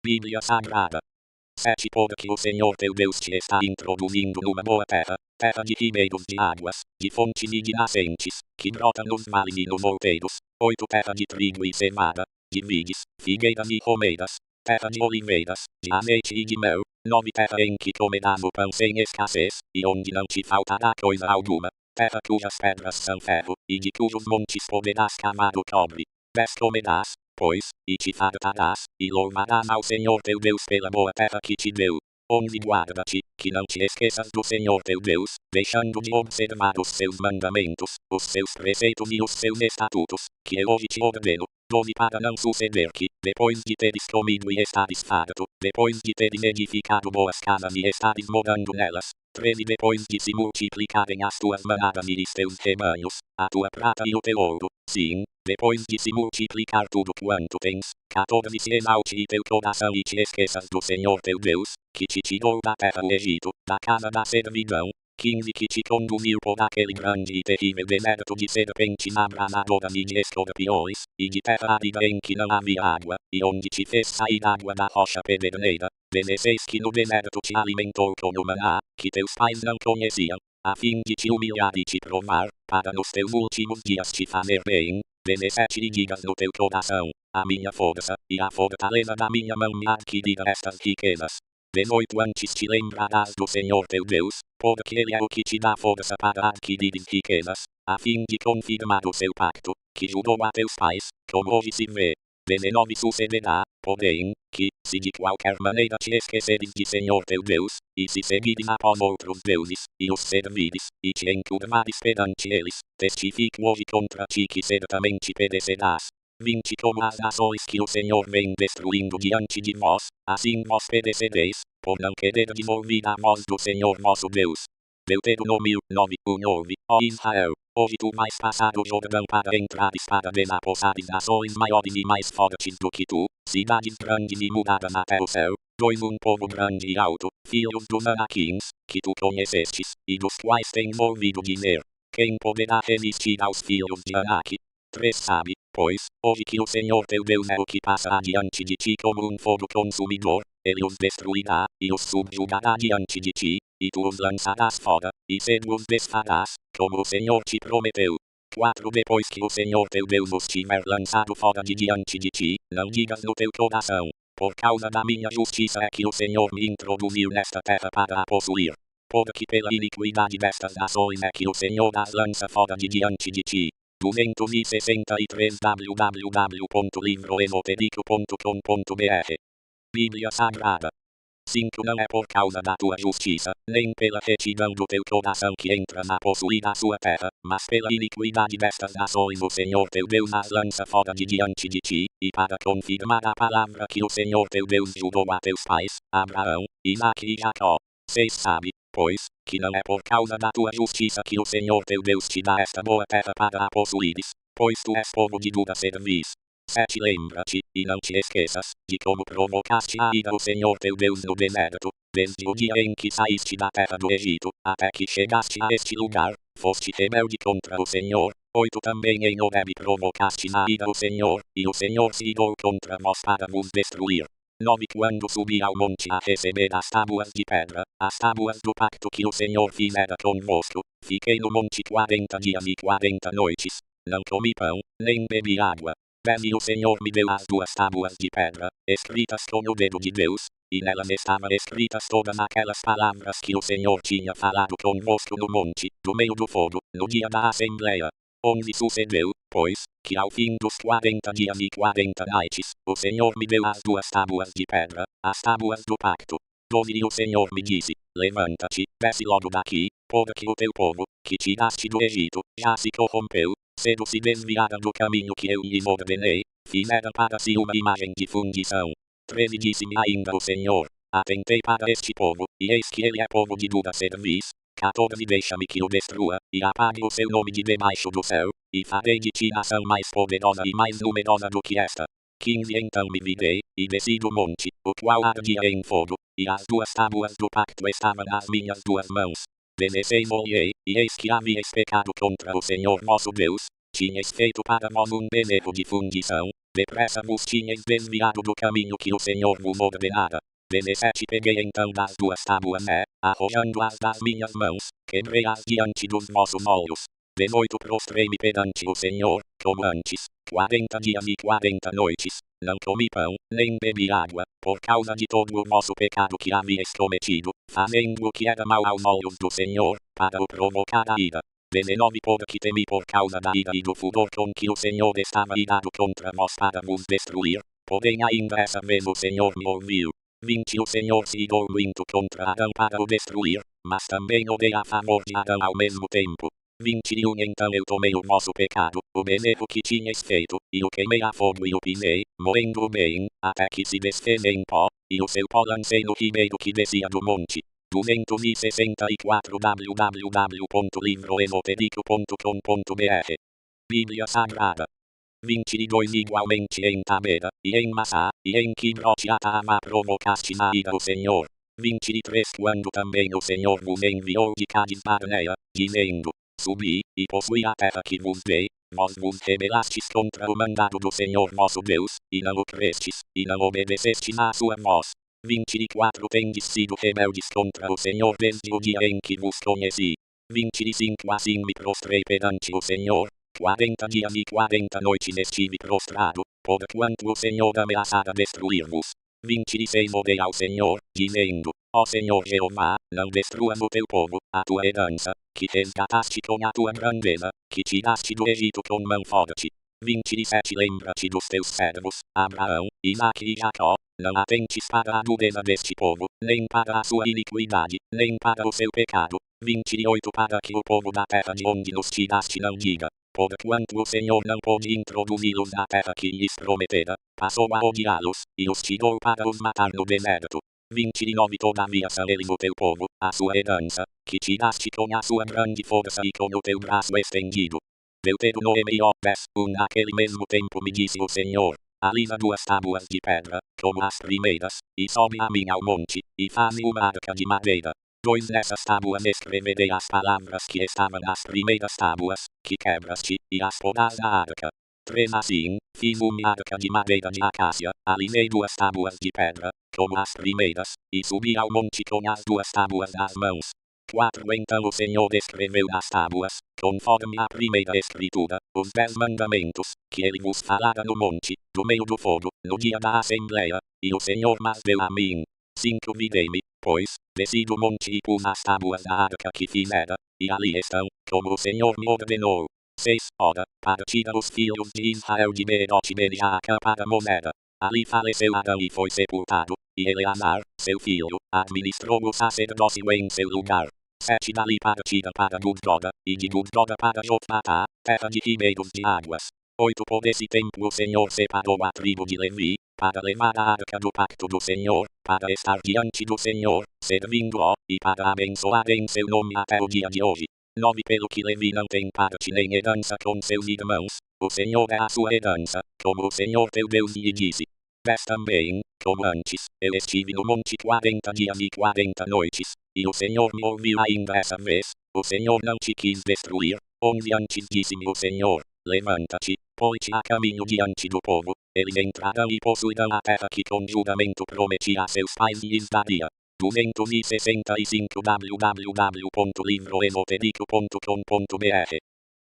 Bíblia Sagrada. 7 Porque o Senhor teu Deus te está introduzindo numa boa terra, terra de ribeiros de águas, de fontes e de nascentes, que brota nos vales e nos outeiros. 8 Terra de trigo e cevada, de vides, figueiras e romeiras, terra de oliveiras, de azeite e de mel. 9 Terra em que comerás o pão sem escassez, e onde não te faltará coisa alguma, terra cujas pedras são ferro, e de cujos montes poderás cavar o cobre. 10 Comerás, pois, e te fartarás, e louvarás ao Senhor teu Deus pela boa terra que te deu. 11 Guarda-te, que não te esqueças do Senhor teu Deus, deixando de observar os seus mandamentos, os seus preceitos e os seus estatutos, que eu hoje te ordeno. 12 Para não suceder que, depois de teres comido e estares farto, depois de teres edificado boas casas e estares morando nelas, 13 Depois de se multiplicarem as tuas manadas e os teus rebanhos, a tua prata e o teu ouro, sim, depois de se multiplicar tudo quanto tens, 14 Se exalte teu coração e te esqueças do Senhor teu Deus, que te tirou da terra do Egito, da casa da servidão. 15 Que te conduziu por aquele grande e terrível deserto de serpentes abrasadoras e de escorpiões, e de terra árida em que não havia água, e onde te fez sair água da rocha pederneira. 16 Que no deserto te alimentou com o maná, que teus pais não conheciam, a fim de te humilhar e te provar, para nos teus últimos dias te fazer bem. 17 E digas no teu coração, a minha força, e a fortaleza da minha mão me adquirira estas riquezas. 18 Antes te lembrarás do Senhor teu Deus, porque Ele é o que te dá força para adquirir riquezas, a fim de confirmar o seu pacto, que jurou a teus pais, como hoje se vê. 19 Sucederá, porém, que, se de qualquer maneira te esqueceres de Senhor teu Deus, e se seguires após outros deuses, e os servires, e te encurvares perante eles, testifico hoje contra ti que certamente perecerás. 20 Como as nações que o Senhor vem destruindo diante de vós, assim vós perecereis, por não quererdes ouvir a voz do Senhor vosso Deus. Deuteronômio 9:9. Ó Israel, hoje tu vais passar o Jordão para entrares para desapossares nações maiores e mais fortes do que tu, cidades grandes e mudadas até o céu, um povo grande e alto, filhos dos Anaquins, que tu conhecestes, e dos quais tens ouvido dizer: quem poderá resistir aos filhos de Anak? 3 Sabe, pois, hoje que o Senhor teu Deus é o que passa adiante de ti como um fogo consumidor, ele os destruirá, e os subjugará diante de ti, e tu os lançarás fora, e cedo os desfarás, como o Senhor te prometeu. 4 Depois que o Senhor teu Deus os tiver lançado fora de diante de ti, não digas no teu coração: por causa da minha justiça é que o Senhor me introduziu nesta terra para a possuir. Porque pela iniquidade destas nações é que o Senhor as lança fora de diante de ti. 263 www.livroesoterico.com.br Bíblia Sagrada. 5 Não é por causa da tua justiça, nem pela retidão do teu coração que entras a possuir a sua terra, mas pela iniquidade destas nações o Senhor teu Deus as lança fora de diante de ti, e para confirmar a palavra que o Senhor teu Deus jurou a teus pais, Abraão, Isaque e Jacó. 6 Sabe, pois, que não é por causa da tua justiça que o Senhor teu Deus te dá esta boa terra para a possuires, pois tu és povo de dura cerviz. 7 Lembra-te, e não te esqueças, de como provocaste a ira o Senhor teu Deus no deserto, desde o dia em que saíste da terra do Egito, até que chegaste a este lugar, foste rebelde contra o Senhor. 8 Também em Horebe provocaste a ira o Senhor, e o Senhor se irou contra vós para vos destruir. 9 Quando subi ao monte a receber as tábuas de pedra, as tábuas do pacto que o Senhor fizera convosco, fiquei no monte 40 dias e 40 noites, não comi pão, nem bebi água. 10 E o Senhor me deu as 2 tábuas de pedra, escritas com o dedo de Deus, e nelas estavam escritas todas aquelas palavras que o Senhor tinha falado convosco no monte, do meio do fogo, no dia da Assembleia. 11 Sucedeu, pois, que ao fim dos 40 dias e 40 noites, o Senhor me deu as 2 tábuas de pedra, as tábuas do pacto. 12 E o Senhor me disse: levanta-te, desce logo daqui, porque o teu povo, que tiraste do Egito, já se corrompeu, cedo se desviara do caminho que eu lhes ordenei, fizera para si uma imagem de fundição. 13 Disse-me ainda o Senhor: atentei para este povo, e eis que ele é povo de dura cerviz. 14 Deixa-me que o destrua, e apague o seu nome de debaixo do céu, e farei de ti nação mais poderosa e mais numerosa do que esta. 15 Então me virei, e desci do monte, o qual ardia em fogo, e as 2 tábuas do pacto estavam nas minhas 2 mãos. 16 Olhei, e eis que havíeis pecado contra o Senhor vosso Deus, tinhais feito para vós um bezerro de fundição, depressa vos tinhais desviado do caminho que o Senhor vos ordenara. 17 Peguei então das 2 tábuas arrojando-as das minhas mãos, quebrei-as diante dos vossos olhos. 18 Prostrei-me perante o Senhor, como antes, 40 dias e 40 noites, não comi pão, nem bebi água, por causa de todo o vosso pecado que havíeis cometido, fazendo o que era mal aos olhos do Senhor, para o provocar a ira. 19 Porque temi por causa da ira e do furor com que o Senhor estava irado contra vós para vos destruir, porém ainda essa vez o Senhor me ouviu. 20 O Senhor se irou muito contra Adão para o destruir, mas também odeia a favor de Adão ao mesmo tempo. 21 Então eu tomei o vosso pecado, o bezerro que tinhas feito, e o queimei a fogo e o pisei, moendo-o bem, até que se desfez em pó, e o seu pó lancei no ribeiro que descia do monte. 264 www.livroesoterico.com.br Bíblia Sagrada. 22 Igualmente em Tabera, e em Massá, e em Kibroth-Hattaavá provocaste a ira o Senhor. 23 Quando também o Senhor vos enviou de Cádiz Barnea, dizendo: subi, e possui a terra que vos dei, vós vos rebelastes contra o mandado do Senhor vosso Deus, e não o crestes, e não obedecestes à sua voz. 24 Tendes sido rebeldes contra o Senhor desde o dia em que vos conheci. 25 Assim me prostrei perante o Senhor, 40 dias e 40 noites estive prostrado, porquanto o Senhor ameaçara destruir-vos. 26 Orei ao Senhor, dizendo: ó Senhor Jeová, não destruas o teu povo, a tua herança, que resgataste com a tua grandeza, que tiraste do Egito com mão forte. 27 Lembra-te dos teus servos, Abraão, Isaque e Jacó, não atentes para a dureza deste povo, nem para a sua iniquidade, nem para o seu pecado. 28 Para que o povo da terra de onde nos tiraste não diga, porquanto o Senhor não pôde introduzi-los na terra que lhes prometera, passou a odiá-los, e os tirou para os matar no deserto. 29 Todavia são eles o teu povo, a sua herança, que tiraste com a sua grande força e com o teu braço estendido. Deuteronômio 10:1 Naquele mesmo tempo me disse o Senhor, alisa 2 tábuas de pedra, como as primeiras, e sobe a mim ao monte, e faze uma arca de madeira. 2 Nessas tábuas escreverei as palavras que estavam nas primeiras tábuas, que quebraste, e as porás na arca. 3 Assim, fiz uma arca de madeira de acácia, alisei 2 tábuas de pedra, como as primeiras, e subi ao monte com as 2 tábuas nas mãos. 4 Então o Senhor escreveu nas tábuas, conforme a primeira escritura, os 10 mandamentos, que ele vos falara no monte, do meio do fogo, no dia da assembleia, e o Senhor mas deu a mim. 5 Virei-me, pois, desci do monte e pus as tábuas da arca que fizera, e ali estão, como o Senhor me ordenou. 6 Ora, partira os filhos de Israel de Beerote de Jaaca para Monera. Ali faleceu Arão e foi sepultado, e Eleazar, seu filho, administrou o sacerdócio em seu lugar. 7 Dali partira para Gudgoda, e de Gudgoda para Jotbatá, terra de ribeiros de águas. 8 Por esse tempo o Senhor separou a tribo de Levi, para levar a arca do pacto do Senhor, para estar diante do Senhor, servindo-o, e para abençoar em seu nome até o dia de hoje. 9 Pelo que Levi não tem parte nem herança com seus irmãos, o Senhor é a sua herança, como o Senhor teu Deus lhe disse. 10 Também, como antes, eu estive no monte 40 dias e 40 noites, e o Senhor me ouviu ainda essa vez, o Senhor não te quis destruir. 11 Antes disse-me o Senhor, levanta-te, põe-te a caminho diante do povo, eles entrarão e possuirão a terra que com juramento prometi a seus pais lhes daria. 265 www.livroesotérico.com.br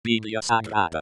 Bíblia Sagrada.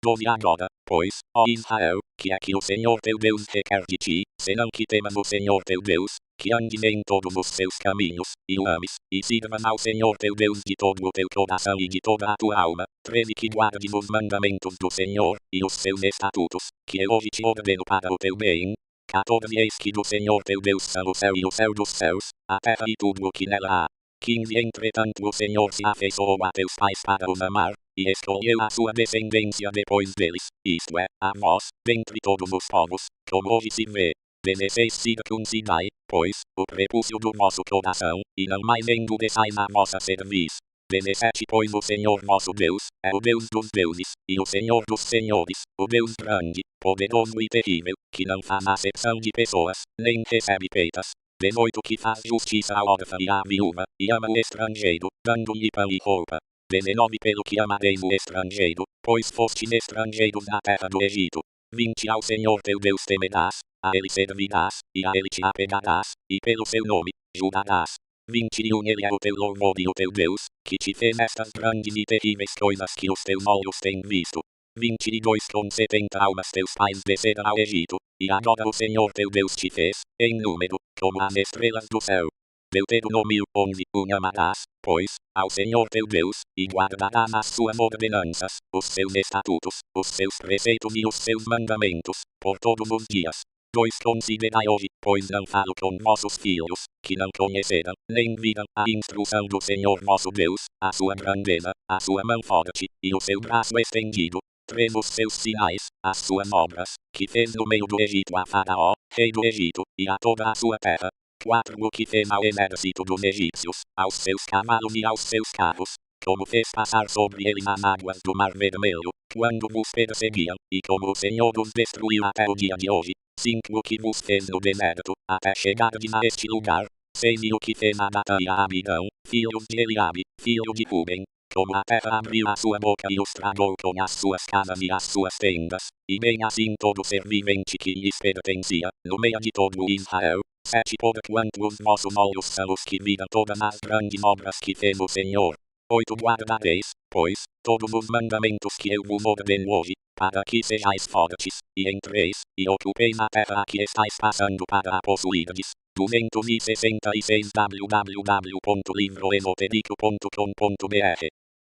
12 Agora, pois, ó Israel, que é que o Senhor teu Deus requer de ti, senão que temas o Senhor teu Deus, que andes em todos os seus caminhos, e o ames, e sirvas ao Senhor teu Deus de todo o teu coração e de toda a tua alma. 13 Que guardes os mandamentos do Senhor, e os seus estatutos, que eu hoje te ordeno para o teu bem. 14 Eis que do Senhor teu Deus são o céu e o céu dos céus, a terra e tudo o que nela há. 15 Entretanto o Senhor se afeiçoou a teus pais para os amar, e escolheu a sua descendência depois deles, isto é, a vós, dentre todos os povos, como hoje se vê. 16 Circuncidai, pois, o prepúcio do vosso coração, e não mais endureçais a vossa cerviz. 17 Pois o Senhor vosso Deus, é o Deus dos deuses, e o Senhor dos senhores, o Deus grande, poderoso e terrível, que não faz acepção de pessoas, nem recebe peitas. 18 Que faz justiça à órfã e à viúva, e ama o estrangeiro, dando-lhe pão e roupa. 19 Pelo que amareis o estrangeiro, pois fostes estrangeiros na terra do Egito. 20 Ao Senhor teu Deus temerás, a ele servirás, e a ele te apegarás, e pelo seu nome, jurarás. 21 Ele é o teu louvor e o teu Deus, que te fez estas grandes e terríveis coisas que os teus olhos têm visto. 22 Com 70 almas teus pais desceram ao Egito, e agora o Senhor teu Deus te fez, em número, como as estrelas do céu. Deuteronômio 11:1 Amarás, pois, ao Senhor teu Deus, e guardarás as suas ordenanças, os seus estatutos, os seus preceitos e os seus mandamentos, por todos os dias. 2 Considerai hoje, pois não falo com vossos filhos, que não conheceram, nem viram a instrução do Senhor vosso Deus, a sua grandeza, a sua mão forte, e o seu braço estendido. 3 Os seus sinais, as suas obras, que fez no meio do Egito a Faraó, rei do Egito, e a toda a sua terra. 4 O que fez ao exército dos egípcios, aos seus cavalos e aos seus carros, como fez passar sobre eles as águas do Mar Vermelho, quando vos perseguiam, e como o Senhor os destruiu até o dia de hoje. 5 O que vos fez no deserto, até chegardes a este lugar. 6 E o que fez a Datã e a Abirão, filhos de Eliabe, filho de Ruben, como a terra abriu a sua boca e os tragou com as suas casas e as suas tendas, e bem assim todo ser vivente que lhes pertencia, no meio de todo o Israel. 7 Porquanto os vossos olhos são os que viram todas as grandes obras que fez o Senhor. 8 Guardareis, pois, todos os mandamentos que eu vos ordeno hoje, para que sejais fortes, e entreis, e ocupeis a terra a que estáis passando para a possuirdes. 266 www.livroesotérico.com.br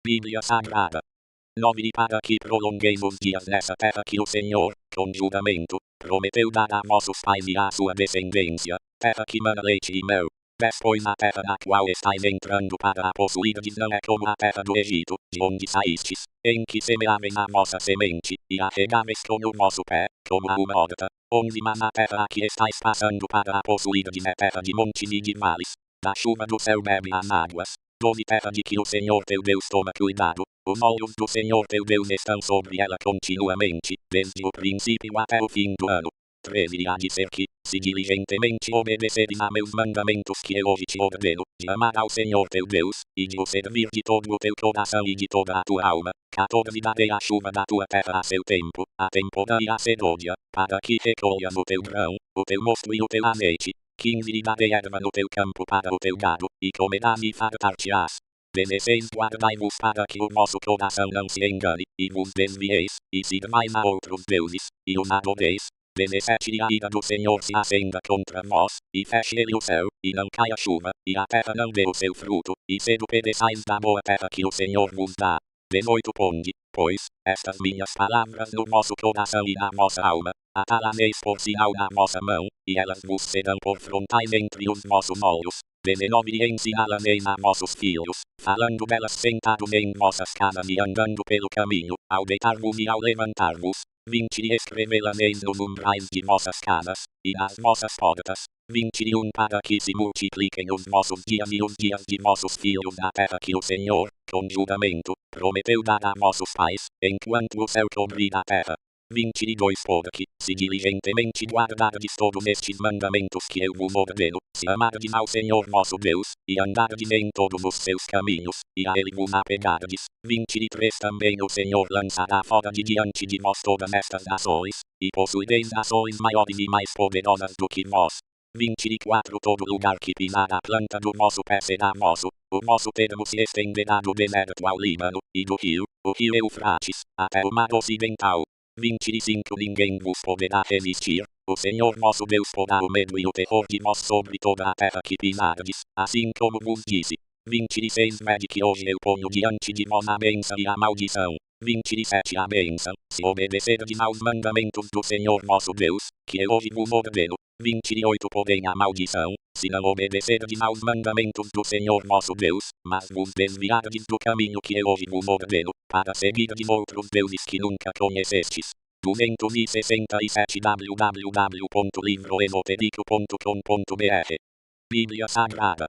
Bíblia Sagrada. 9 Para que prolongueis os dias nessa terra que o Senhor, com juramento, prometeu dar a vossos pais e à sua descendência, terra que mana leite e mel. Depois a terra na qual estáis entrando para a possuirdes não é como a terra do Egito, de onde saístes, em que semeáveis a vossa semente, e a regáveis com o vosso pé, como a uma horta. 11 Mas a terra a que estáis passando para a possuirdes é terra de montes e de vales. Da chuva do céu bebe as águas. 12 Terra de que o Senhor teu Deus toma cuidado. Os olhos do Senhor teu Deus estão sobre ela continuamente, desde o princípio até o fim do ano. 13 Há de ser que, se diligentemente obedeceres a meus mandamentos que eu hoje te ordeno, de amar ao Senhor teu Deus, e de o servir de todo o teu coração e de toda a tua alma. 14 Darei a chuva da tua terra a seu tempo, a temporã e a sedódia, para que recolhas o teu grão, o teu mosto e o teu azeite. 15 E darei erva no teu campo para o teu gado, e comerás e fartar-te-ás. 16 Guardai-vos para que o vosso coração não se engane, e vos desvieis, e sirvais a outros deuses, e os adoreis. 17 E a ira do Senhor se acenda contra vós, e feche ele o céu, e não caia chuva, e a terra não dê o seu fruto, e cedo pereçais da boa terra que o Senhor vos dá. 18 Ponde, pois, estas minhas palavras no vosso coração e na vossa alma, atá-las-eis por sinal na vossa mão, e elas vos serão por frontais entre os vossos olhos. 19 E ensiná-las-eis a vossos filhos, falando delas sentados em vossas casas e andando pelo caminho, ao deitar-vos e ao levantar-vos. 20 E escrevê-las-eis nos umbrais de vossas casas, e nas vossas portas. 21 Para que se multipliquem os vossos dias e os dias de vossos filhos na terra que o Senhor, com juramento, prometeu dar a vossos pais, enquanto o céu cobrir a terra. 22 Porque, se diligentemente guardardes todos estes mandamentos que eu vos ordeno, se amardes ao Senhor vosso Deus, e andardes em todos os seus caminhos, e a ele vos apegardes. 23 Também o Senhor lançará fora de diante de vós todas estas nações, e possuireis nações maiores e mais poderosas do que vós. 24 Todo lugar que pisar a planta do vosso pé será vosso, o vosso termo se estenderá do deserto ao Líbano, e do rio, o rio Eufrates, até o mar ocidental. 25 Ninguém vos poderá resistir, o Senhor vosso Deus porá o medo e o terror de vós sobre toda a terra que pisardes, assim como vos disse. 26 Vede que hoje eu ponho diante de vós a bênção e a maldição. 27 A bênção, se obedecerdes aos mandamentos do Senhor vosso Deus, que eu hoje vos ordeno. 28 Porém a maldição, se não obedecerdes aos mandamentos do Senhor vosso Deus, mas vos desviardes do caminho que eu hoje vos ordeno, para seguirdes outros deuses que nunca conhecestes. 267 www.livroesoterico.com.br Bíblia Sagrada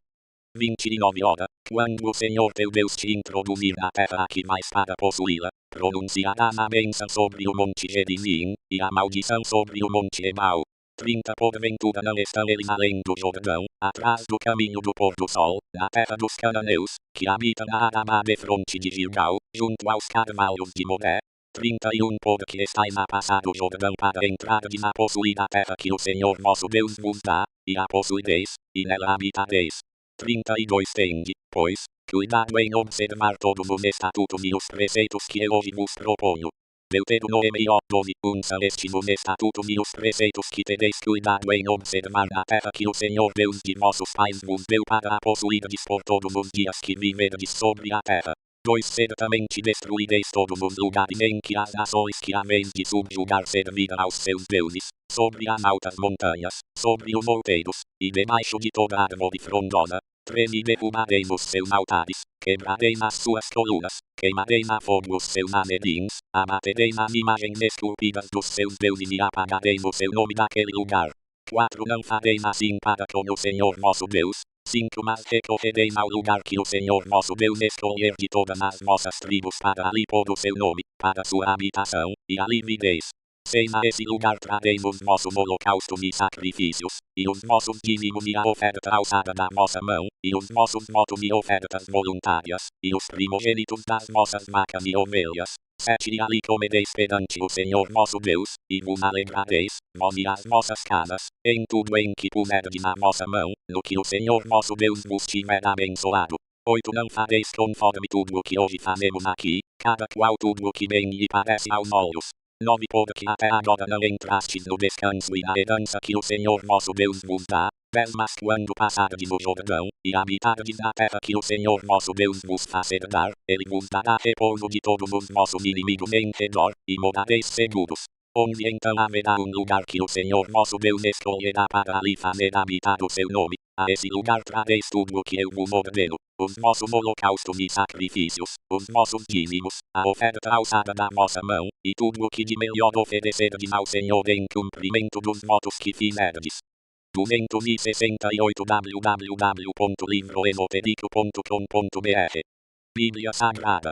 29 Ora, quando o Senhor teu Deus te introduzir na terra a que vais para possuí-la, pronunciarás a bênção sobre o monte Gerizim, e a maldição sobre o monte Ebal. 30 Porventura não estão eles além do Jordão, atrás do caminho do pôr do sol, na terra dos cananeus, que habitam na Arabá defronte de Gilgal, junto aos carvalhos de Moré. 31 Porque estáis a passar o Jordão para entrardes a possuir a terra que o Senhor vosso Deus vos dá, e a possuireis, e nela habitareis. 32 Tende, pois, cuidado em observar todos os estatutos e os preceitos que eu hoje vos proponho. Deuteronômio 12, são estes os estatutos e os preceitos que tereis cuidado em observar na terra que o Senhor Deus de vossos pais vos deu para a possuirdes por todos os dias que viverdes sobre a terra. 2 Certamente destruireis todos os lugares em que as nações que haveis de subjugar servirão aos seus deuses, sobre as altas montanhas, sobre os outeiros, e debaixo de toda árvore frondosa. 13 Derrubareis os seus altares, quebrareis as suas colunas, queimareis a fogo os seus anerins, abatereis as imagens esculpidas dos seus deuses e apagareis o seu nome daquele lugar. 4 Não fareis assim para com o Senhor vosso Deus. 5 Mas recorrereis ao lugar que o Senhor vosso Deus escolher de todas as vossas tribos para ali pôr o seu nome, para sua habitação, e ali vireis. 6 A esse lugar trareis os vossos holocaustos e sacrifícios, e os vossos dízimos e a oferta alçada da vossa mão, e os vossos votos e ofertas voluntárias, e os primogênitos das vossas vacas e ovelhas. 7 E ali comereis perante o Senhor vosso Deus, e vos alegrareis, vós e as vossas casas, em tudo em que puserdes a vossa mão, no que o Senhor vosso Deus vos tiver abençoado. 8 Não fareis conforme tudo o que hoje fazemos aqui, cada qual tudo o que bem lhe parece aos olhos. 9 Porque até agora não entrastes no descanso e na herança que o Senhor vosso Deus vos dá. 10 Mas quando passardes o Jordão, e habitardes na terra que o Senhor vosso Deus vos faz herdar, ele vos dará repouso de todos os vossos inimigos em redor, e morareis seguros. onde então haverá lugar que o Senhor nosso Deus escolherá para ali fazer habitado seu nome. A esse lugar trareis tudo o que eu vos ordeno, os nossos holocaustos e sacrifícios, os nossos dízimos, a oferta alçada da vossa mão, e tudo o que de melhor oferecerdes ao Senhor em cumprimento dos votos que fizerdes. 268 www.livroenopedico.com.br Bíblia Sagrada.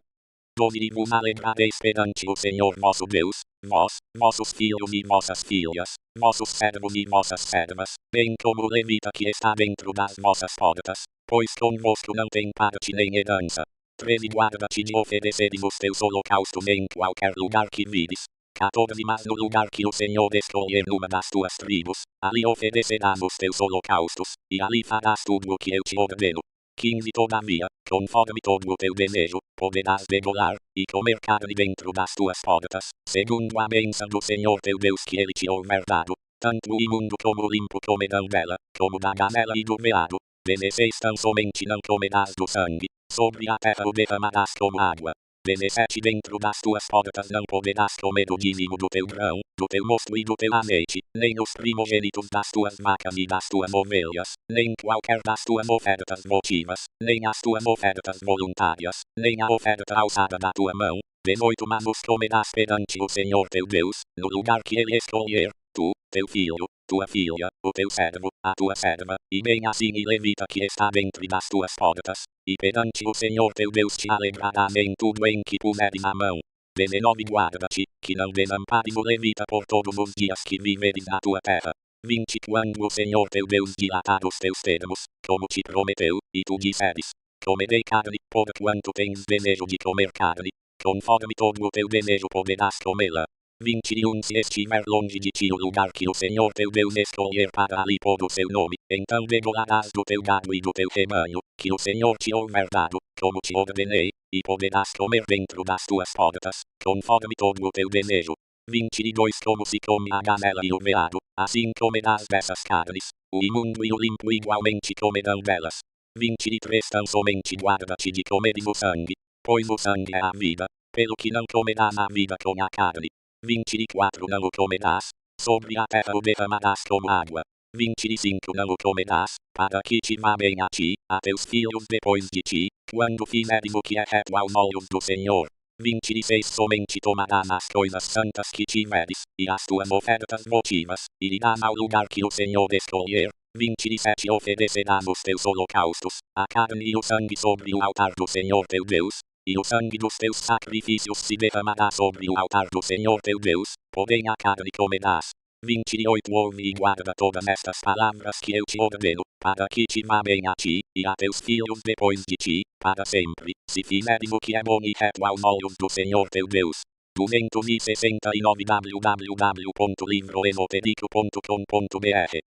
Onde vos alegrareis perante o Senhor nosso Deus, vós, vossos filhos e vossas filhas, vossos servos e vossas servas, bem como o levita que está dentro das vossas portas, pois convosco não tem parte nem herança. 13 Guarda-te de ofereceres os teus holocaustos em qualquer lugar que vires. 14 Mas no lugar que o Senhor escolher numa das tuas tribos, ali oferecerás os teus holocaustos, e ali farás tudo o que eu te ordeno. 15 Todavia, conforme todo o teu desejo, poderás degolar, e comer carne dentro das tuas portas, segundo a bênção do Senhor teu Deus que ele te houver dado, tanto o imundo como o limpo comerão dela, como da gazela e do veado. 16 Tão somente não comerás do sangue, sobre a terra o derramarás como água. 17 Dentro das tuas portas não poderás comer o dízimo do teu grão, do teu mosto e do teu azeite, nem os primogênitos das tuas vacas e das tuas ovelhas, nem qualquer das tuas ofertas votivas, nem as tuas ofertas voluntárias, nem a oferta alçada da tua mão. 18 Mas os comerás perante o Senhor teu Deus, no lugar que ele escolher, tu, teu filho, tua filha, o teu servo, a tua serva, e bem assim e levita que está dentro das tuas portas, e perante o Senhor teu Deus te alegrarás em tudo em que puseres a mão. 19 Guarda-te, que não desampares o levita por todos os dias que viveres na tua terra. 20 Quando o Senhor teu Deus dilatar os teus termos, como te prometeu, e tu disseres, comerei carne, porquanto tens desejo de comer carne, conforme todo o teu desejo poderás comê-la. 21 Se estiver longe de ti o lugar que o Senhor teu Deus escolher para ali pôr o seu nome, então degolarás do teu gado e do teu rebanho, que o Senhor te houver dado, como te ordenei, e poderás comer dentro das tuas portas, conforme todo o teu desejo. 22 Como se come a gazela e o veado, assim comerás dessas carnes, o imundo e o limpo igualmente comerão delas. 23 Tão somente guarda-te de comeres o sangue, pois o sangue é a vida, pelo que não comerás a vida com a carne. 24 Não o comerás, sobre a terra o derramarás como água. 25 Não o comerás, para que te vá bem a ti, a teus filhos depois de ti, quando fizeres o que é reto aos olhos do Senhor. 26 Somente tomarás as coisas santas que tiveres, e as tuas ofertas votivas, e irás ao lugar que o Senhor escolher. 27 Oferecerás os teus holocaustos, a carne e o sangue sobre o altar do Senhor teu Deus, e o sangue dos teus sacrifícios se derramará sobre o altar do Senhor teu Deus, porém a carne comerás. 28 Ouve e guarda todas estas palavras que eu te ordeno, para que te vá bem a ti, e a teus filhos depois de ti, para sempre, se fizeres o que é bom e reto aos olhos do Senhor teu Deus. 269 www.livroenopedico.com.br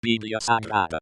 Bíblia Sagrada.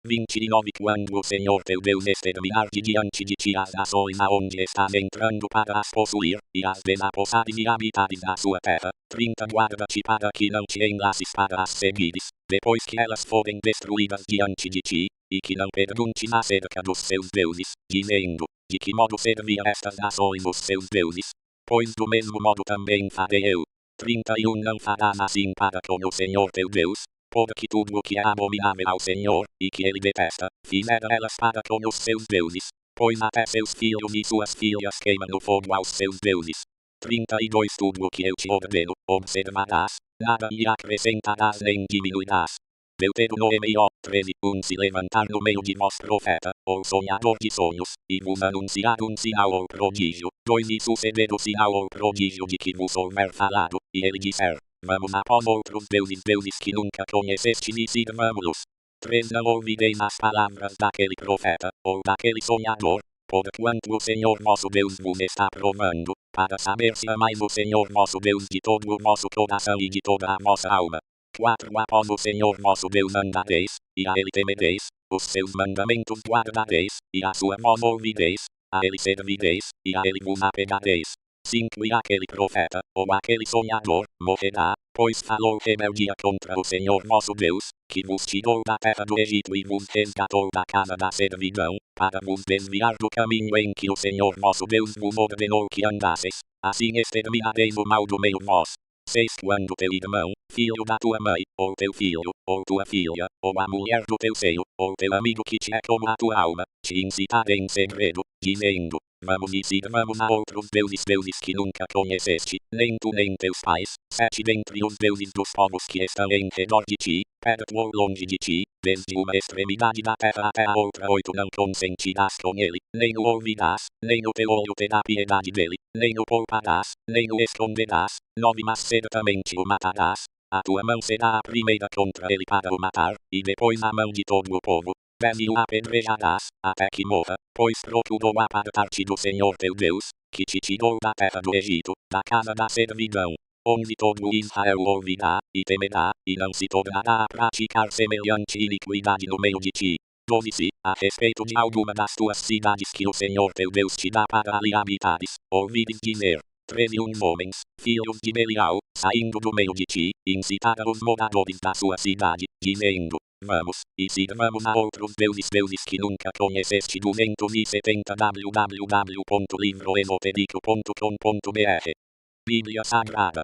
29 Quando o Senhor teu Deus exterminar de diante de ti as nações aonde estás entrando para as possuir, e as desapossares e habitares na sua terra. 30 Guarda-te para que não te enlaces para as seguires, depois que elas forem destruídas diante de ti, e que não perguntes acerca dos seus deuses, dizendo, de que modo serviam estas nações os seus deuses? Pois do mesmo modo também farei eu. 31 Não farás assim para com o Senhor teu Deus, porque tudo o que é abominável ao Senhor, e que ele detesta, fizeram elas para com os seus deuses, pois até seus filhos e suas filhas queimam no fogo aos seus deuses. 32 Tudo o que eu te ordeno, observarás, nada lhe acrescentarás nem diminuirás. Deuteronômio 13 Se levantar no meio de vós profeta, ou sonhador de sonhos, e vos anunciar sinal ou prodígio, 2 E suceder o sinal ou prodígio de que vos houver falado, e ele disser, vamos após outros deuses que nunca conhecestes e sirvamos-los. 3 Não ouvireis as palavras daquele profeta, ou daquele sonhador, porquanto o Senhor vosso Deus vos está provando, para saber se amais o Senhor vosso Deus de todo o vosso coração e de toda a vossa alma. 4 Após o Senhor vosso Deus andareis, e a ele temereis, os seus mandamentos guardareis, e a sua voz ouvireis, a ele servireis, e a ele vos apegareis. 5 E aquele profeta, ou aquele sonhador, morrerá, pois falou rebeldia contra o Senhor vosso Deus, que vos tirou da terra do Egito e vos resgatou da casa da servidão, para vos desviar do caminho em que o Senhor vosso Deus vos ordenou que andasseis, assim exterminareis o mal do meio vós. 6. Quando teu irmão, filho da tua mãe, ou teu filho, ou tua filha, ou a mulher do teu seio, ou teu amigo que te é como a tua alma, te incitar em segredo, dizendo: vamos e sirvamos a outros deuses, deuses que nunca conheceste, nem tu nem teus pais, 7. Dentre os deuses dos povos que estão em redor de ti, perto ou longe de ti, desde uma extremidade da terra até a outra. 8. Não consentirás com ele, nem o ouvirás, nem o teu olho terá piedade dele, nem o pouparás, nem o esconderás. 9. Mas certamente o matarás. A tua mão será a primeira contra ele para o matar, e depois a mão de todo o povo. 10. E o apedrejarás, até que morra, pois procurou apartar-te do Senhor teu Deus, que te tirou da terra do Egito, da casa da servidão. 11. Todo Israel ouvirá, e temerá, e não se tornará a praticar semelhante iniquidade no meio de ti. 12. Se, a respeito de alguma das tuas cidades que o Senhor teu Deus te dá para ali habitares, ouvires dizer: 13. Uns homens, filhos de Belial, saindo do meio de ti, incitaram os moradores da sua cidade, dizendo: vamos, e sirvamos a outros deuses, deuses que nunca conheceste. 270. www.livroesotérico.com.br Bíblia Sagrada.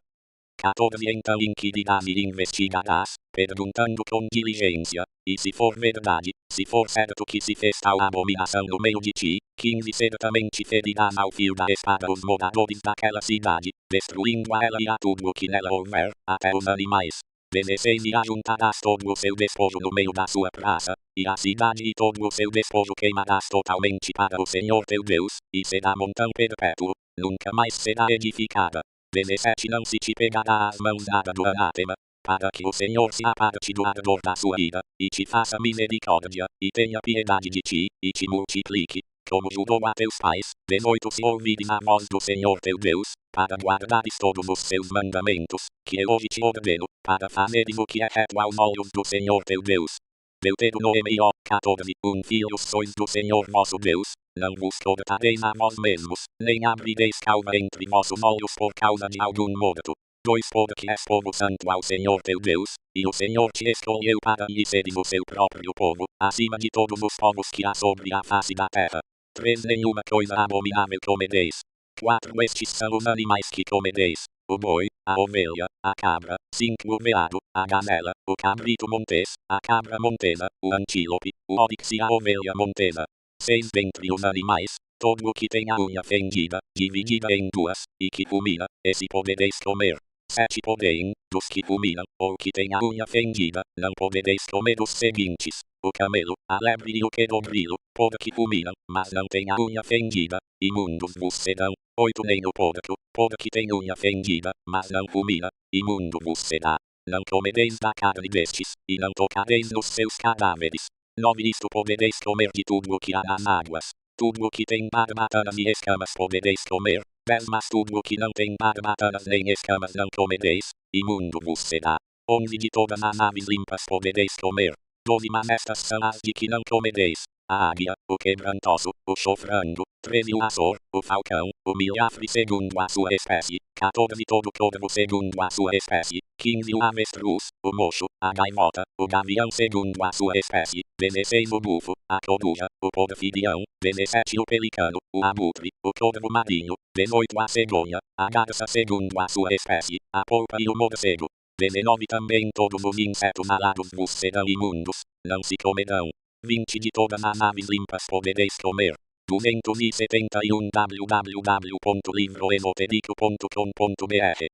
14. Então inquirirás e investigarás, perguntando com diligência, e se for verdade, se for certo que se fez tal abominação no meio de ti. 15. Certamente ferirás ao fio da espada os moradores daquela cidade, destruindo a ela e a tudo o que nela houver, até os animais. 16. E ajuntarás todo o seu despojo no meio da sua praça, e a cidade e todo o seu despojo queimarás totalmente para o Senhor teu Deus, e será montão perpétuo, nunca mais será edificada. 17. Não se te pegará às mãos nada do anátema, para que o Senhor se aparte do ardor da sua ira, e te faça misericórdia, e tenha piedade de ti, e te multiplique, como jurou a teus pais. 18. Se ouvires a voz do Senhor teu Deus, para guardares todos os seus mandamentos, que eu hoje te ordeno, para fazeres o que é reto aos olhos do Senhor teu Deus. Deuteronômio 14. Filhos sois do Senhor vosso Deus, não vos cortareis a vós mesmos, nem abrireis calva entre vossos olhos por causa de algum morto. 2. Porque és povo santo ao Senhor teu Deus, e o Senhor te escolheu para lhe seres o seu próprio povo, acima de todos os povos que há sobre a face da terra. 3. Nenhuma coisa abominável comereis. 4. Estes são os animais que comereis: o boi, a ovelha, a cabra. 5. O veado, a gazela, o cabrito montês, a cabra montesa, o antílope, o oryx e a ovelha montesa. 6. Dentre os animais, todo o que tem a unha fendida, dividida em duas, e que rumina, esse podereis comer. 7. Porém, dos que ruminam, ou que tem a unha fendida, não podereis comer os seguintes: o camelo, a lebre e o querogrilo, porque ruminam, mas não tem a unha fendida, imundos vos serão. 8. Nem o porco, porque tem unha fendida, mas não rumina, imundo vos será. Não comereis da carne destes, e não tocareis nos seus cadáveres. 9. Isto podereis comer de tudo o que há nas águas. Tudo o que tem barbatanas e escamas podereis comer. 10. Mas tudo o que não tem barbatanas nem escamas não comereis, imundo vos será. 11. De todas as aves limpas podereis comer. 12. Mas estas são as de que não comereis: a águia, o quebrantoso, o chofrango. 13. O açor, o falcão, o milhafre segundo a sua espécie. 14. Todo corvo segundo a sua espécie. 15. O avestruz, o mocho, a gaivota, o gavião segundo a sua espécie. 16. O bufo, a coruja, o porfirião. 17. O pelicano, o abutre, o corvo marinho. 18. A cegonha, a garça segundo a sua espécie, a polpa e o morcego. 19. Também todos os insetos alados vos serão imundos, não se comerão. 20. De todas as aves limpas podereis comer. 271. www.livroesotérico.com.br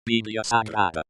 Bíblia Sagrada.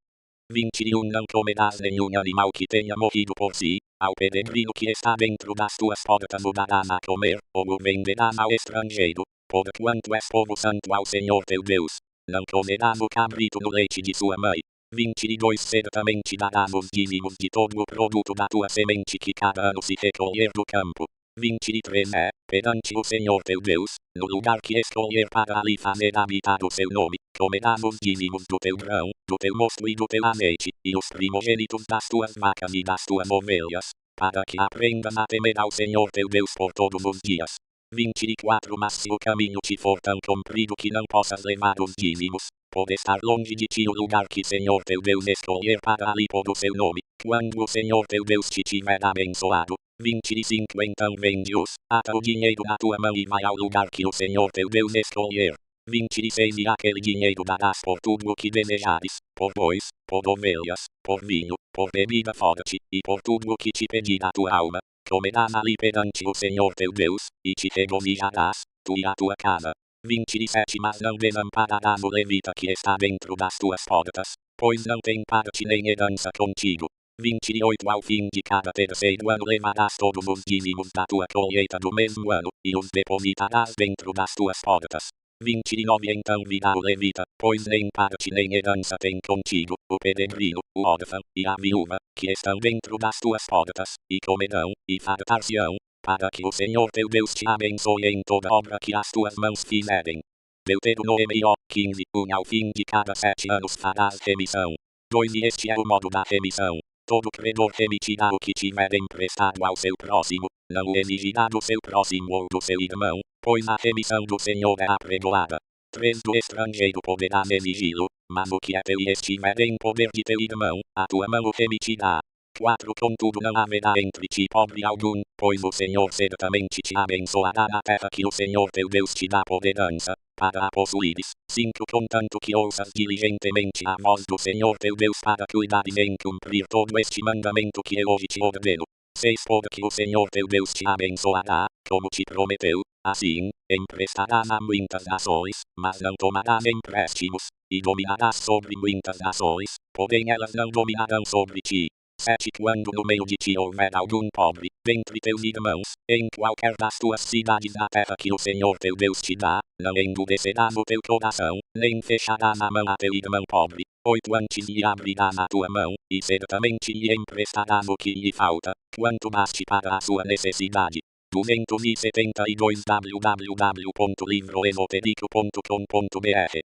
21. Não comerás nenhum animal que tenha morrido por si, ao peregrino que está dentro das tuas portas o darás a comer, ou o venderás ao estrangeiro, porquanto és povo santo ao Senhor teu Deus. Não comerás o cabrito no leite de sua mãe. 22. Certamente darás os dízimos de todo o produto da tua semente que cada ano se recolher do campo. 23. Perante o Senhor teu Deus, no lugar que escolher para ali fazer habitar o seu nome, comerás os dízimos do teu grão, do teu mosto e do teu azeite, e os primogênitos das tuas vacas e das tuas ovelhas, para que aprendas a temer ao Senhor teu Deus por todos os dias. 24. Mas se o caminho te for tão comprido que não possas levar os dízimos, pode estar longe de ti o lugar que Senhor teu Deus escolher para ali pôr o seu nome, quando o Senhor teu Deus te tiver abençoado. 25. Então vende-os, ata o dinheiro na tua mão e vai ao lugar que o Senhor teu Deus escolher. 26 E aquele dinheiro darás por tudo o que desejares, por bois, por ovelhas, por vinho, por bebida forte, e por tudo o que te pedir a tua alma. Comerás ali perante o Senhor teu Deus, e te regozijarás, tu e a tua casa. 27 Mas não desampararás o levita que está dentro das tuas portas, pois não tem parte nem herança contigo. 28 Ao fim de cada terceiro ano levarás todos os dízimos da tua colheita do mesmo ano, e os depositarás dentro das tuas portas. 29 Então virá o levita, pois nem parte nem herança tem contigo, o peregrino, o órfão, e a viúva, que estão dentro das tuas portas, e comerão, e fartar-se-ão, para que o Senhor teu Deus te abençoe em toda obra que as tuas mãos fizerem. Deuteronômio 15 Ao fim de cada 7 anos farás remissão. 2 E este é o modo da remissão. Todo credor remitirá o que tiver emprestado ao seu próximo, não o exigirá do seu próximo ou do seu irmão, pois a remissão do Senhor é apregoada. 3 Do estrangeiro poderás exigi-lo, mas o que é teu e estiver em poder de teu irmão, a tua mão o remitirá. 4 Contudo não haverá entre ti pobre algum, pois o Senhor certamente te abençoará na terra que o Senhor teu Deus te dá por herança, para a possuíres. 5 Contanto que ouças diligentemente a voz do Senhor teu Deus para cuidares em cumprir todo este mandamento que eu hoje te ordeno. 6 Porque o Senhor teu Deus te abençoará, como te prometeu, assim, emprestarás a muitas nações, mas não tomarás empréstimos, e dominarás sobre muitas nações, porém elas não dominarão sobre ti. 7 Quando no meio de ti houver algum pobre, dentre teus irmãos, em qualquer das tuas cidades da terra que o Senhor teu Deus te dá, não endurecerás o teu coração, nem fecharás a mão a teu irmão pobre. 8 Antes lhe abrirás a tua mão, e certamente lhe emprestarás o que lhe falta, quanto baste para a sua necessidade. 272 www.livroesotérico.com.br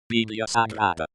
Bíblia Sagrada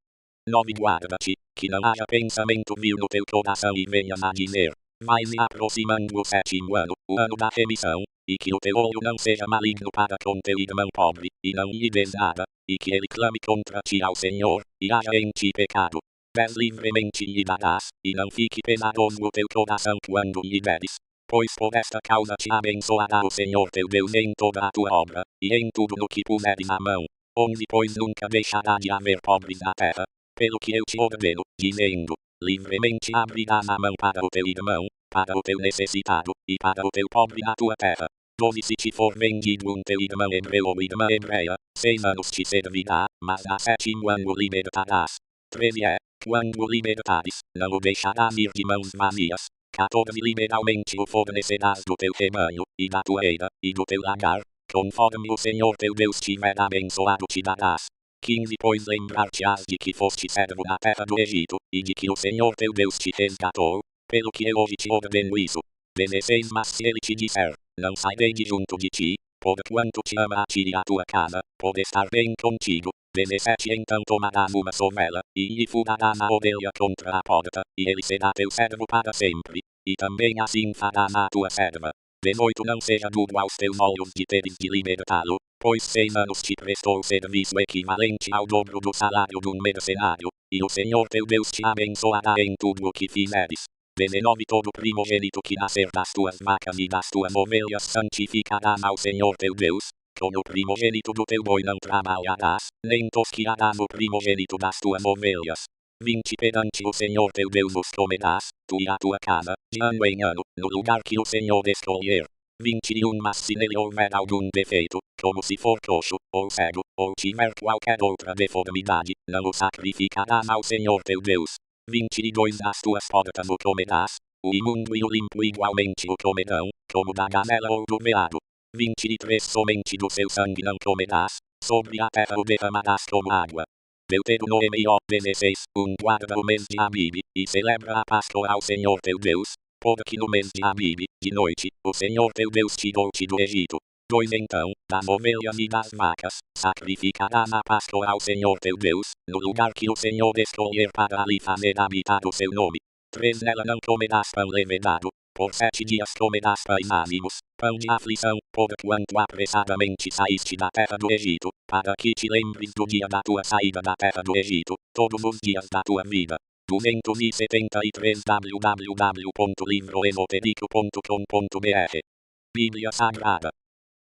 9 Guarda-te, que não haja pensamento vil no teu coração e venhas a dizer, vai se aproximando o 7º ano, o ano da remissão, e que o teu olho não seja maligno para com teu irmão pobre, e não lhe des nada, e que ele clame contra ti ao Senhor, e haja em ti pecado. 10 Livremente lhe darás, e não fique pesaroso o teu coração quando lhe deres. Pois por esta causa te abençoará o Senhor teu Deus em toda a tua obra, e em tudo no que puseres a mão. 11 Pois nunca deixará de haver pobres na terra, pelo que eu te ordeno, dizendo, livremente abrirás a mão para o teu irmão, para o teu necessitado, e para o teu pobre na tua terra. 12 Se te for vendido um teu irmão hebreu ou irmã hebreia, 6 anos te servirá, mas a 7º ano o libertarás. 13 Quando o libertares, não o deixarás ir de mãos vazias. 14 Liberalmente o fornecerás do teu rebanho, e da tua eira, e do teu lagar, conforme o Senhor teu Deus tiver abençoado te darás. 15 Pois lembrar-te-ás de que foste servo na terra do Egito, e de que o Senhor teu Deus te resgatou, pelo que eu hoje te ordeno isso. 16 Mas se ele te disser, não sairei de junto de ti, porquanto te ama a ti e a tua casa, por estar bem contigo. 17 Então tomarás uma sovela, e lhe furarás a orelha contra a porta, e ele será teu servo para sempre, e também assim farás a tua serva. 18 Não seja duro aos teus olhos de teres de libertá-lo, pois 6 anos te prestou serviço equivalente ao dobro do salário de um mercenário, e o Senhor teu Deus te abençoará em tudo o que fizeres. 19 Todo primogênito que nascer das tuas vacas e das tuas ovelhas santificarás ao Senhor teu Deus. Com o primogênito do teu boi não trabalharás, nem tosquiarás o primogênito das tuas ovelhas. 20 Perante o Senhor teu Deus os comerás, tu e a tua casa, de ano em ano, no lugar que o Senhor escolher. 21 Mas se nele houver algum defeito, como se for coxo, ou cego, ou tiver qualquer outra deformidade, não o sacrificarás ao Senhor teu Deus. 22 Das tuas portas o comerás, o imundo e o limpo igualmente o comerão, como da gazela ou do veado. 23 Somente do seu sangue não comerás, sobre a terra o derramarás como água. Deuteronômio 16 Guarda o mês de Abibe, e celebra a Páscoa ao Senhor teu Deus, porque no mês de Abibe, de noite, o Senhor teu Deus tirou-te do Egito. 2 Então, das ovelhas e das vacas, sacrificarás a Páscoa ao Senhor teu Deus, no lugar que o Senhor escolher para ali fazer habitar o seu nome. 3 Nela não comerás pão levedado, por 7 dias comerás pães ázimos, pão de aflição, porquanto apressadamente saíste da terra do Egito, para que te lembres do dia da tua saída da terra do Egito, todos os dias da tua vida. 273 www.livroesotérico.com.br Bíblia Sagrada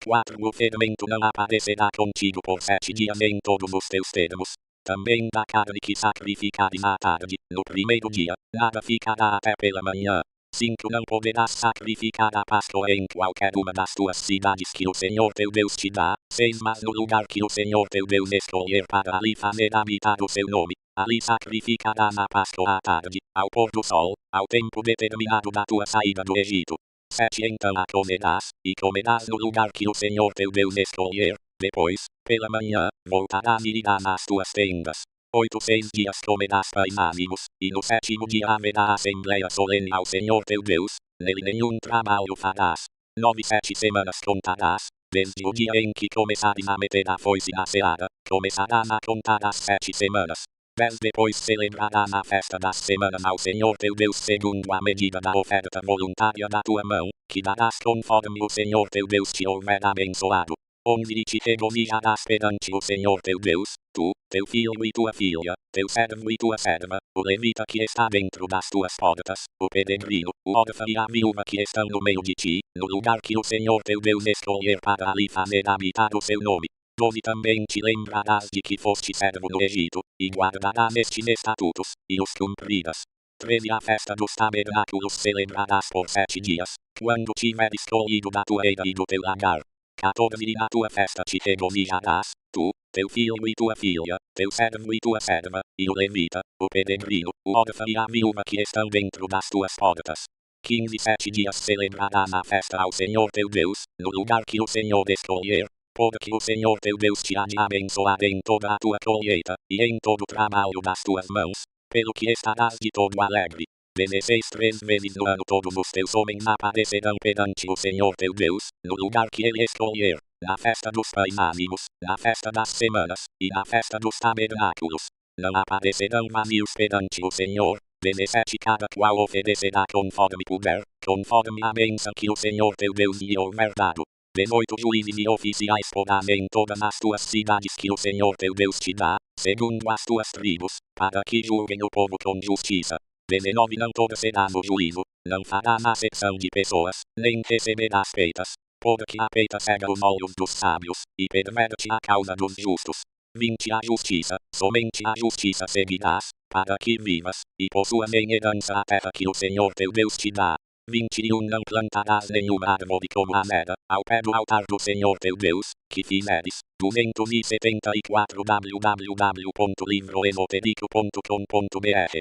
4. O fermento não aparecerá contigo por 7 dias em todos os teus termos. Também da carne que sacrificares à tarde, no primeiro dia, nada ficará até pela manhã. 5. Não poderás sacrificar a Páscoa em qualquer uma das tuas cidades que o Senhor teu Deus te dá. 6. Mas no lugar que o Senhor teu Deus escolher para ali fazer habitar o seu nome, ali sacrificarás a Páscoa à tarde, ao pôr do sol, ao tempo determinado da tua saída do Egito. 7. Então a comerás, e comerás no lugar que o Senhor teu Deus escolher. Depois, pela manhã, voltarás e irás às tuas tendas. 8. 6 dias comerás pães ázimos, e no 7º dia haverá assembleia solene ao Senhor teu Deus, nele nenhum trabalho farás. 9. 7 semanas contarás, desde o dia em que começares a meter a foice na seara, começarás a contar as 7 semanas. 10. Depois celebrarás a festa das semanas ao Senhor teu Deus segundo a medida da oferta voluntária da tua mão, que darás conforme o Senhor teu Deus te houver abençoado. 11. E te regozijarás perante o Senhor teu Deus, tu, teu filho e tua filha, teu servo e tua serva, o levita que está dentro das tuas portas, o peregrino, o órfão e a viúva que estão no meio de ti, no lugar que o Senhor teu Deus escolher para ali fazer habitar o seu nome. 12. Também te lembrarás de que foste servo no Egito, e guardarás estes estatutos, e os cumprirás. 13. A festa dos tabernáculos celebrarás por 7 dias, quando tiveres colhido da tua eira e do teu lagar. 14. E na tua festa te regozijarás, tu, teu filho e tua filha, teu servo e tua serva, e o levita, o peregrino, o órfão e a viúva que estão dentro das tuas portas. 15. 7 dias celebrarás a festa ao Senhor teu Deus, no lugar que o Senhor escolher, porque o Senhor teu Deus te há de abençoar em toda a tua colheita, e em todo o trabalho das tuas mãos, pelo que estarás de todo alegre. 16. 3 vezes no ano todos os teus homens aparecerão perante o Senhor teu Deus, no lugar que ele escolher, na festa dos pães ázimos, na festa das semanas, e na festa dos tabernáculos. Não aparecerão vazios perante o Senhor. 17. Cada qual oferecerá conforme puder, conforme a bênção que o Senhor teu Deus lhe houver dado. 18. Juízes e oficiais porás em todas as tuas cidades que o Senhor teu Deus te dá, segundo as tuas tribos, para que julguem o povo com justiça. 19. Não torcerás o juízo, não farás acepção de pessoas, nem receberás peitas, porque a peita cega os olhos dos sábios, e perverte a causa dos justos. 20. A justiça, somente a justiça seguirás, para que vivas, e possuas em herança a terra que o Senhor teu Deus te dá. 21. Não plantarás nenhuma árvore como a meda, ao pé do altar do Senhor teu Deus, que fizeres. 274 www.livroesotérico.com.br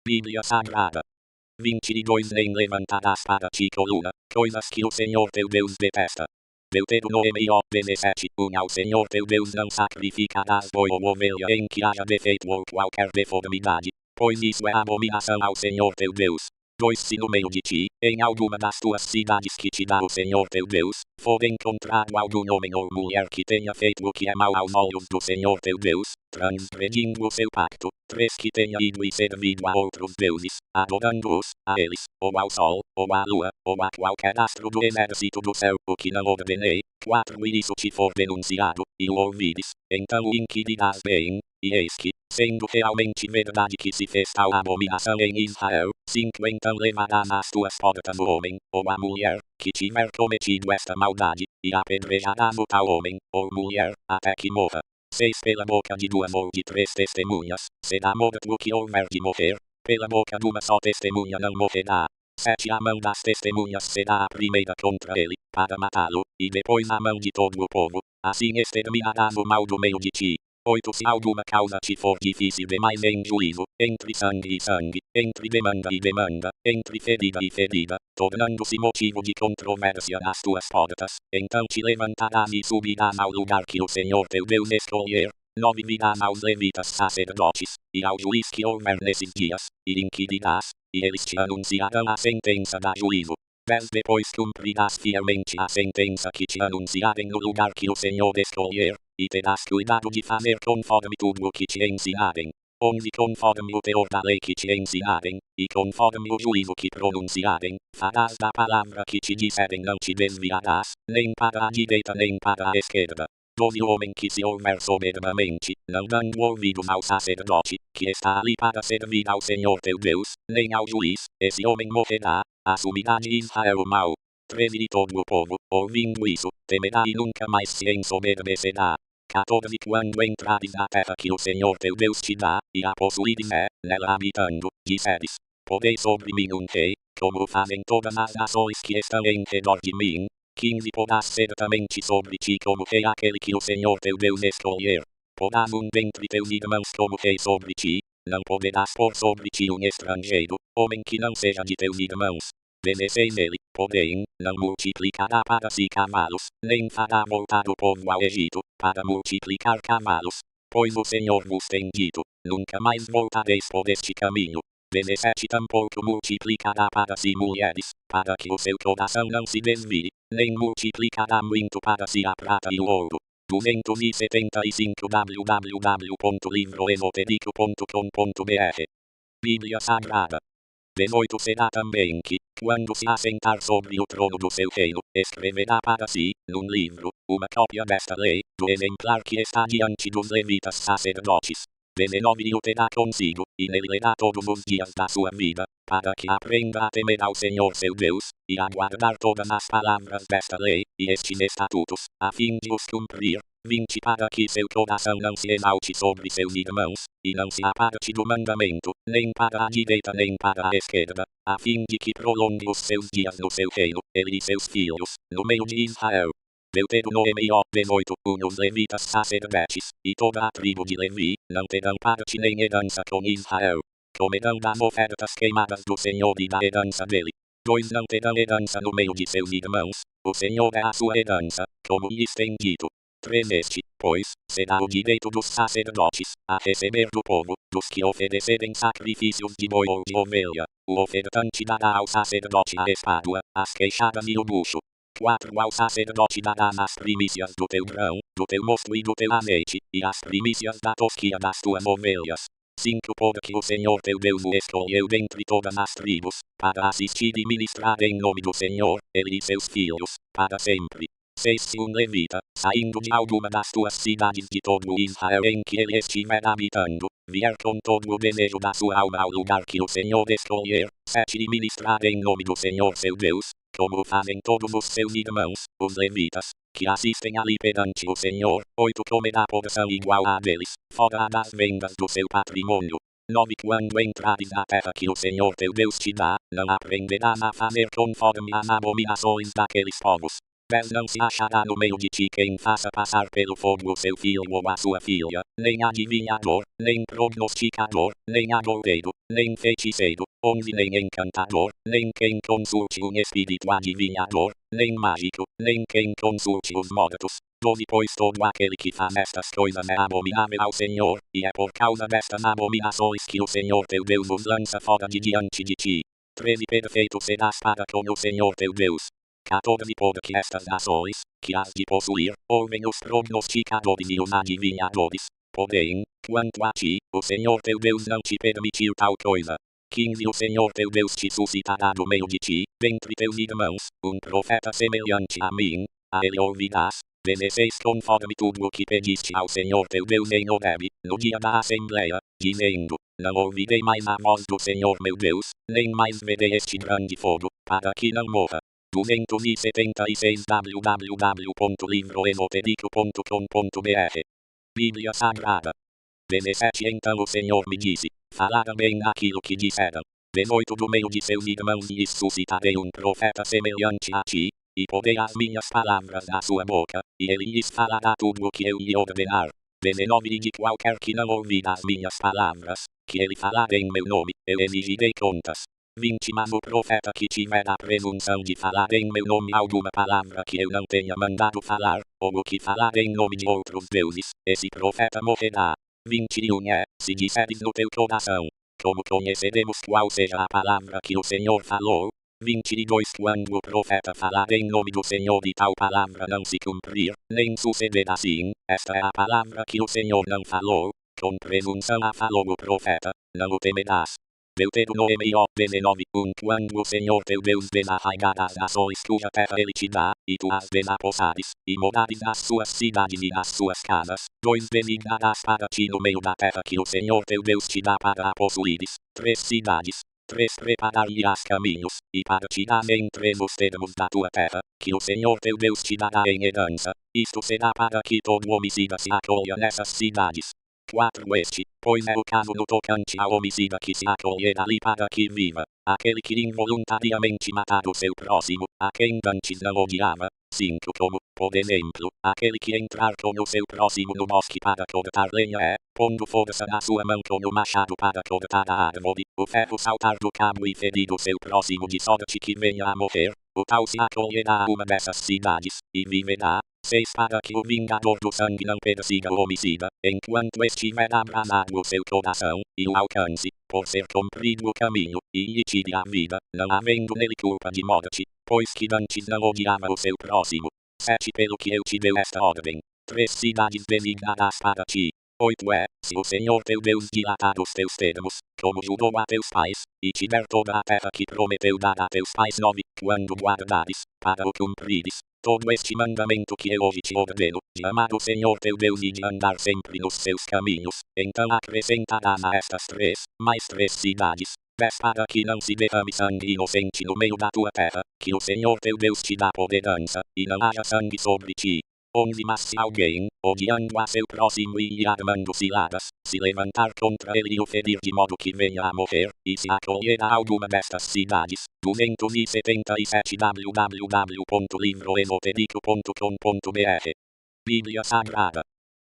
Bíblia Sagrada. 22. Nem levantarás para ti coluna, coisas que o Senhor teu Deus detesta. Deuteronômio 17. 1. Ao Senhor teu Deus não sacrificarás boi ou ovelha em que haja defeito ou qualquer deformidade, pois isso é abominação ao Senhor teu Deus. 2. Se no meio de ti, em alguma das tuas cidades que te dá o Senhor teu Deus, for encontrado algum homem ou mulher que tenha feito o que é mal aos olhos do Senhor teu Deus, transgredindo o seu pacto. 3. Que tenha ido e servido a outros deuses, adorando-os, a eles, ou ao sol, ou à lua, ou a qualquer astro do exército do céu, o que não ordenei. 4. E isso te for denunciado, e o ouvires, então o inquirirás bem, e eis que, sendo realmente verdade que se fez tal abominação em Israel, 5. Então levarás às tuas portas o homem, ou a mulher, que tiver cometido esta maldade, e apedrejarás o tal homem, ou mulher, até que morra. 6. Pela boca de 2 ou de 3 testemunhas, será morto o que houver de morrer, pela boca de uma só testemunha não morrerá. 7. A mão das testemunhas será a primeira contra ele, para matá-lo, e depois a mão de todo o povo, assim exterminarás o mal do meio de ti. 8. Se alguma causa te for difícil demais em juízo, entre sangue e sangue, entre demanda e demanda, entre ferida e ferida, tornando-se motivo de controvérsia nas tuas portas, então te levantarás e subirás ao lugar que o Senhor teu Deus escolher. 9. Virás aos levitas sacerdotes, e ao juiz que houver nesses dias, e inquirirás, e eles te anunciarão a sentença da juízo. 10. Depois cumprirás fielmente a sentença que te anunciarem no lugar que o Senhor escolher, e terás cuidado de fazer conforme tudo o que te ensinarem. 11. Conforme o teor da lei que te ensinarem, e conforme o juízo que pronunciarem, farás da palavra que te disserem, não te desviarás, nem para a direita nem para a esquerda. 12. O homem que se houver soberbamente, não dando ouvidos ao sacerdote, que está ali para servir ao Senhor teu Deus, nem ao juiz, esse homem morrerá, assumirá de Israel o mal. 13 de todo o povo, ouvindo isso, temerá e nunca mais se ensoberbecerá. 14 Quando entrares na terra que o Senhor teu Deus te dá, e a possuídes nela habitando, disseres, podei sobre mim um rei, como o fazem todas as nações que estão em redor de mim. 15 Porás certamente sobre ti como rei aquele que o Senhor teu Deus escolher. Porás dentre teus irmãos como rei sobre ti, não poderás pôr sobre ti um estrangeiro, homem que não seja de teus irmãos. 16 Ele, porém, não multiplicará para si cavalos, nem fará voltar o povo ao Egito, para multiplicar cavalos. Pois o Senhor vos tem dito, nunca mais voltareis por este caminho. 17 Tampouco multiplicará para si mulheres, para que o seu coração não se desvie, nem multiplicará muito para si a prata e o ouro. 275 www.livroesotérico.com.br Bíblia Sagrada. 18 Será também que, quando se assentar sobre o trono do seu reino, escreverá para si, num livro, uma cópia desta lei, do exemplar que está diante dos levitas sacerdotes. 19 E o terá consigo, e nele lerá todos os dias da sua vida, para que aprenda a temer ao Senhor seu Deus, e a guardar todas as palavras desta lei, e estes estatutos, a fim de os cumprir. 20 Para que seu coração não se exalte sobre seus irmãos, e não se aparte do mandamento, nem para a direita nem para a esquerda, a fim de que prolongue os seus dias no seu reino, ele e seus filhos, no meio de Israel. Deuteronômio 18 Os levitas sacerdotes, e toda a tribo de Levi, não terão parte nem herança com Israel. Comerão das ofertas queimadas do Senhor e da herança dele. 2 Não terão herança no meio de seus irmãos, o Senhor é a sua herança, como lhes tem dito. 3 Este, pois, será o direito dos sacerdotes, a receber do povo, dos que oferecerem sacrifícios de boi ou de ovelha. O ofertante dará ao sacerdote a espádua, as queixadas e o bucho. 4 Ao sacerdote darás as primícias do teu grão, do teu mosto e do teu azeite, e as primícias da tosquia das tuas ovelhas. 5 Porque o Senhor teu Deus o escolheu dentre todas as tribos, para assistir e ministrar em nome do Senhor, ele e seus filhos, para sempre. 6 Se um levita, saindo de alguma das tuas cidades de todo o Israel em que ele estiver habitando, vier com todo o desejo da sua alma ao lugar que o Senhor escolher, 7 E ministrar em nome do Senhor seu Deus, como fazem todos os seus irmãos, os levitas, que assistem ali perante o Senhor. 8 Comerá porção igual a deles, fora das vendas do seu patrimônio. 9 Quando entrares na terra que o Senhor teu Deus te dá, não aprenderás a fazer conforme as abominações daqueles povos. 10 Não se achará no meio de ti quem faça passar pelo fogo o seu filho ou a sua filha, nem adivinhador, nem prognosticador, nem agoureiro, nem feiticeiro, 11 Nem encantador, nem quem consulte um espírito adivinhador, nem mágico, nem quem consulte os mortos. 12 Pois todo aquele que faz estas coisas é abominável ao Senhor, e é por causa destas abominações que o Senhor teu Deus os lança fora de diante de ti. 13 Perfeito serás para com o Senhor teu Deus. 14 Porque estas nações, que has de possuir, ouvem os prognosticadores e os adivinhadores. Porém, quanto a ti, o Senhor teu Deus não te permitiu tal coisa. 15 O Senhor teu Deus te suscitará do meio de ti, dentre teus irmãos, um profeta semelhante a mim, a ele ouvirás. 16 Conforme tudo o que pediste ao Senhor teu Deus em Horebe, no dia da Assembleia, dizendo, não ouvirei mais a voz do Senhor meu Deus, nem mais verei este grande fogo, para que não morra. 276 www.livroesotérico.com.br Bíblia Sagrada. 17 Então o Senhor me disse, fala também aquilo que disseram. 18 Do meio de seus irmãos lhes suscitarei um profeta semelhante a ti, e porei as minhas palavras na sua boca, e ele lhes falará tudo o que eu lhe ordenar. 19 E de qualquer que não ouvir as minhas palavras, que ele falar em meu nome, eu exigirei contas. 20 Mas o profeta que tiver a presunção de falar em meu nome alguma palavra que eu não tenha mandado falar, ou o que falar em nome de outros deuses, esse profeta morrerá. 21 Se disseres no teu coração, como conheceremos qual seja a palavra que o Senhor falou? 22 Quando o profeta falar em nome do Senhor e tal palavra não se cumprir, nem suceder assim, esta é a palavra que o Senhor não falou, com presunção a falou o profeta, não o temerás. Deuteronômio 19 Quando o Senhor teu Deus desarraigar as nações cuja terra ele te dá, e tu as desapossares, e morares nas suas cidades e nas suas casas, 2 Designarás para ti no meio da terra que o Senhor teu Deus te dá para a possuíres, 3 cidades, 3 Preparar-lhe-ás caminhos, e para te dar entre os termos da tua terra, que o Senhor teu Deus te dará em herança. Isto será para que todo homicida se acolha nessas cidades. 4 Este, pois é o caso no tocante ao homicida que se acolher ali para que viva. Aquele que involuntariamente matar o seu próximo, a quem dantes não odiava. 5 Como, por exemplo, aquele que entrar com o seu próximo no bosque para cortar lenha pondo força na sua mão com o machado para cortar a árvore, o ferro saltar do cabo e ferir o seu próximo de sorte que venha a morrer, o tal se acolherá a uma dessas cidades, e viverá. 6 Para que o vingador do sangue não persiga o homicida, enquanto estiver abrasado o seu coração, e o alcance, por ser comprido o caminho, e lhe tire a vida, não havendo nele culpa de morte, pois que dantes não odiava o seu próximo. 7 Pelo que eu te deu esta ordem, 3 cidades designarás para ti. 8 Se o Senhor teu Deus dilatar os teus termos, como jurou a teus pais, e te der toda a terra que prometeu dar a teus pais. 9 Quando guardares, para o cumprires, todo este mandamento que eu hoje te ordeno, de amar o Senhor teu Deus e de andar sempre nos seus caminhos, então acrescentarás a estas 3, mais 3 cidades, 10 Para que não se derrame sangue inocente no meio da tua terra, que o Senhor teu Deus te dá por herança, e não haja sangue sobre ti. 11 Mas se alguém, odiando a seu próximo e lhe armando ciladas, se levantar contra ele e o ferir de modo que venha a morrer, e se acolher a alguma destas cidades, 277 www.livroesotérico.com.br Bíblia Sagrada.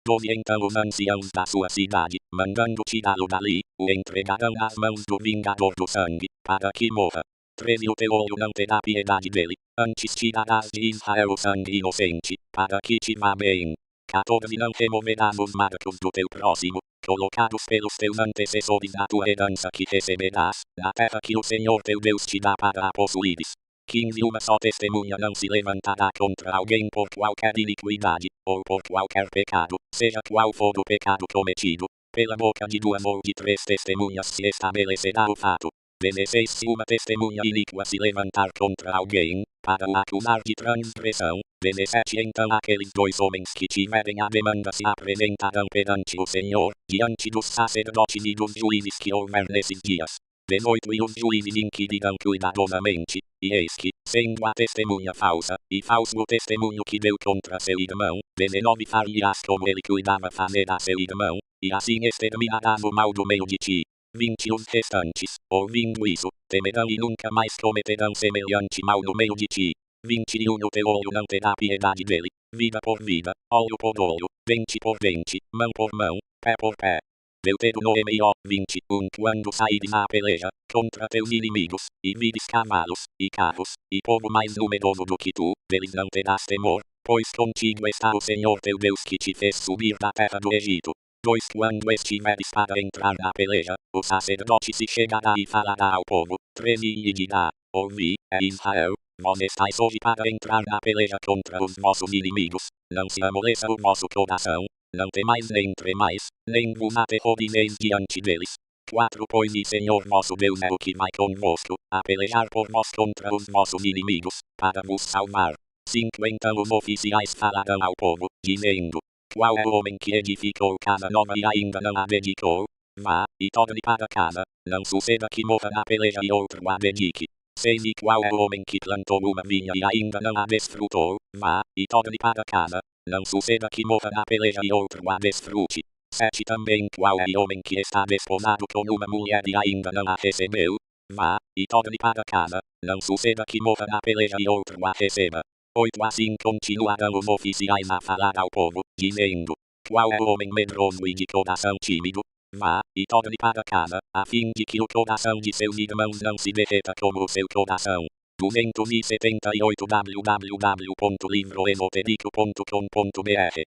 12 Então os anciãos da sua cidade, mandando tirá-lo dali, o entregarão às mãos do vingador do sangue, para que morra. 13 O teu olho não terá piedade dele, antes tirarás de Israel o sangue inocente, para que te vá bem. 14 Não removerás os marcos do teu próximo, colocados pelos teus antecessores da tua herança que receberás, na terra que o Senhor teu Deus te dá para a possuires. 15 Uma só testemunha não se levantará contra alguém por qualquer iniquidade, ou por qualquer pecado, seja qual for o pecado cometido. Pela boca de 2 ou de 3 testemunhas se estabelecerá o fato. 16 Se uma testemunha iníqua se levantar contra alguém, para o acusar de transgressão. 17 Então aqueles 2 homens que tiverem a demanda se apresentarão perante o Senhor, diante dos sacerdotes e dos juízes que houver nesses dias. 18 E os juízes inquirirão cuidadosamente, e eis que, sendo a testemunha falsa, e falso o testemunho que deu contra seu irmão. 19 Far-lhe-ás como ele cuidava fazer a seu irmão, e assim exterminarás o mal do meio de ti. 20 Os restantes, ouvindo isso, temerão e nunca mais cometerão semelhante mal no meio de ti. 21 O teu olho não terá piedade dele, vida por vida, olho por olho, dente por dente, mão por mão, pé por pé. Deuteronômio 21 Quando saíres à peleja, contra teus inimigos, e vires cavalos, e carros, e povo mais numeroso do que tu, deles não terás temor, pois contigo está o Senhor teu Deus que te fez subir da terra do Egito. 2 Quando estiveres para entrar na peleja, o sacerdote se chegará e falará ao povo. 13 E lhe dirá: Ouvi, Israel, vós estáis hoje para entrar na peleja contra os vossos inimigos, não se amoleça o vosso coração, não temais nem tremais, nem vos aterrorizeis diante deles. 4 Pois o Senhor vosso Deus é o que vai convosco, a pelejar por vós contra os vossos inimigos, para vos salvar. 5 Então os oficiais falarão ao povo, dizendo: Qual é o homem que edificou casa nova e ainda não a dedicou? Vá, e torne para casa, não suceda que morra na peleja e outro a dedique. 6 E qual é o homem que plantou uma vinha e ainda não a desfrutou? Vá, e torne para casa, não suceda que morra na peleja e outro a desfrute. 7 Também qual é o homem que está desposado com uma mulher e ainda não a recebeu? Vá, e torne para casa, não suceda que morra na peleja e outro a receba. 8 Assim continuarão os oficiais a falar ao povo, dizendo: Qual é o homem medroso e de coração tímido? Vá, e torne para casa, a fim de que o coração de seus irmãos não se derreta como o seu coração. 278 www.livroesotérico.com.br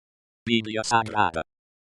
Bíblia Sagrada.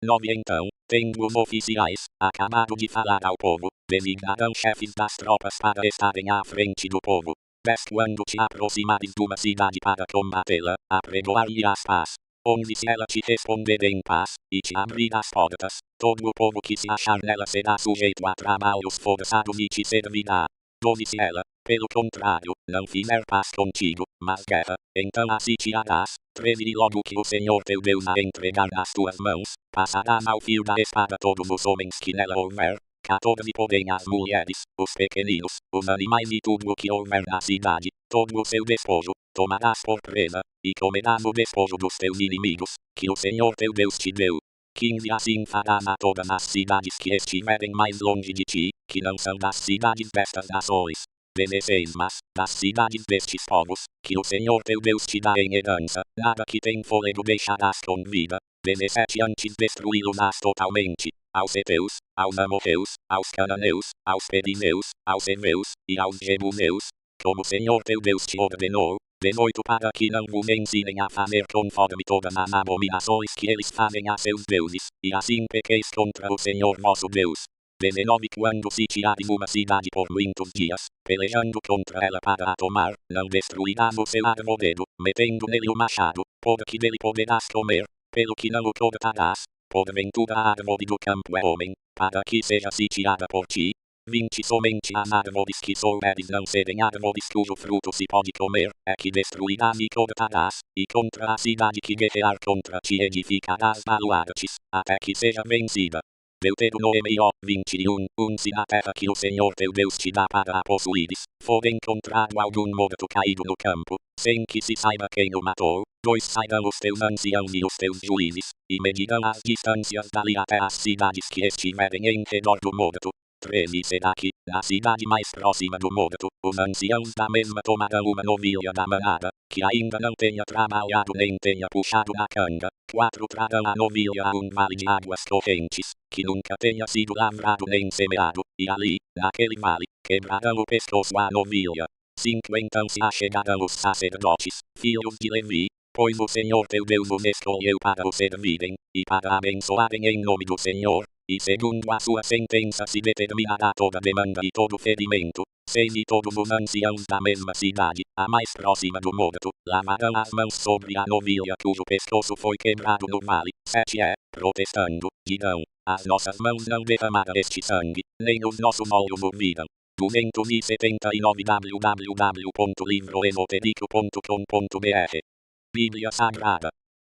9 Então, tendo os oficiais acabado de falar ao povo, designarão chefes das tropas para estarem à frente do povo. 10 Quando te aproximares de uma cidade para combatê-la, apregoar-lhe-ás paz. 11 Se ela te responder em paz, e te abrir as portas, todo o povo que se achar nela será sujeito a trabalhos forçados e te servirá. 12 Se ela, pelo contrário, não fizer paz contigo, mas guerra, então a sitiarás. 13 E logo que o Senhor teu Deus a entregar nas tuas mãos, passarás ao fio da espada todos os homens que nela houver. 14 Porém as mulheres, os pequeninos, os animais e tudo o que houver na cidade, todo o seu despojo, tomarás por presa, e comerás o despojo dos teus inimigos, que o Senhor teu Deus te deu. 15 Assim farás a todas as cidades que estiverem mais longe de ti, que não são das cidades destas nações. 16 Mas, das cidades destes povos, que o Senhor teu Deus te dá em herança, nada que tem fôlego deixarás com vida. 17 Antes destruí-los-ás totalmente, aos heteus, aos amorreus, aos cananeus, aos perineus, aos heveus, e aos jebuseus, como o Senhor teu Deus te ordenou. 18 Para que não vos ensinem a fazer conforme todas as abominações que eles fazem a seus deuses, e assim pequeis contra o Senhor vosso Deus. 19 Quando sitiares uma cidade por muitos dias, pelejando contra ela para a tomar, não destruirás o seu arvoredo, metendo nele o machado, porque dele poderás comer, pelo que não o cortarás. Porventura a árvore do campo é homem, para que seja sitiada por ti. 20 Somente as árvores que souberes não serem árvores cujo fruto se pode comer, é que destruirás e cortarás, e contra a cidade que guerrear contra ti edificarás baluartes, até que seja vencida. Deuteronômio 21 Se na terra que o Senhor teu Deus te dá para a possuíres, for encontrado algum morto caído no campo, sem que se saiba quem o matou, 2 Sairão os teus anciãos e os teus juízes, e medirão as distâncias dali até as cidades que estiverem em redor do morto. 13 Será que, na cidade mais próxima do morto, os anciãos da mesma tomarão uma novilha da manada, que ainda não tenha trabalhado nem tenha puxado na canga. 4 Tragam a novilha a um vale de águas correntes, que nunca tenha sido lavrado nem semeado, e ali, naquele vale, quebrarão o pescoço à novilha. 5 Então se achegarão os sacerdotes, filhos de Levi, pois o Senhor teu Deus os escolheu para o servirem, e para abençoarem em nome do Senhor, e segundo a sua sentença se determinará toda demanda e todo ferimento. 6 E todos os anciãos da mesma cidade, a mais próxima do morto, lavarão as mãos sobre a novilha cujo pescoço foi quebrado no vale. 7 Protestando, dirão, as nossas mãos não derramaram este sangue, nem os nossos olhos o viram. 279 www.livroesoterico.com.br Bíblia Sagrada.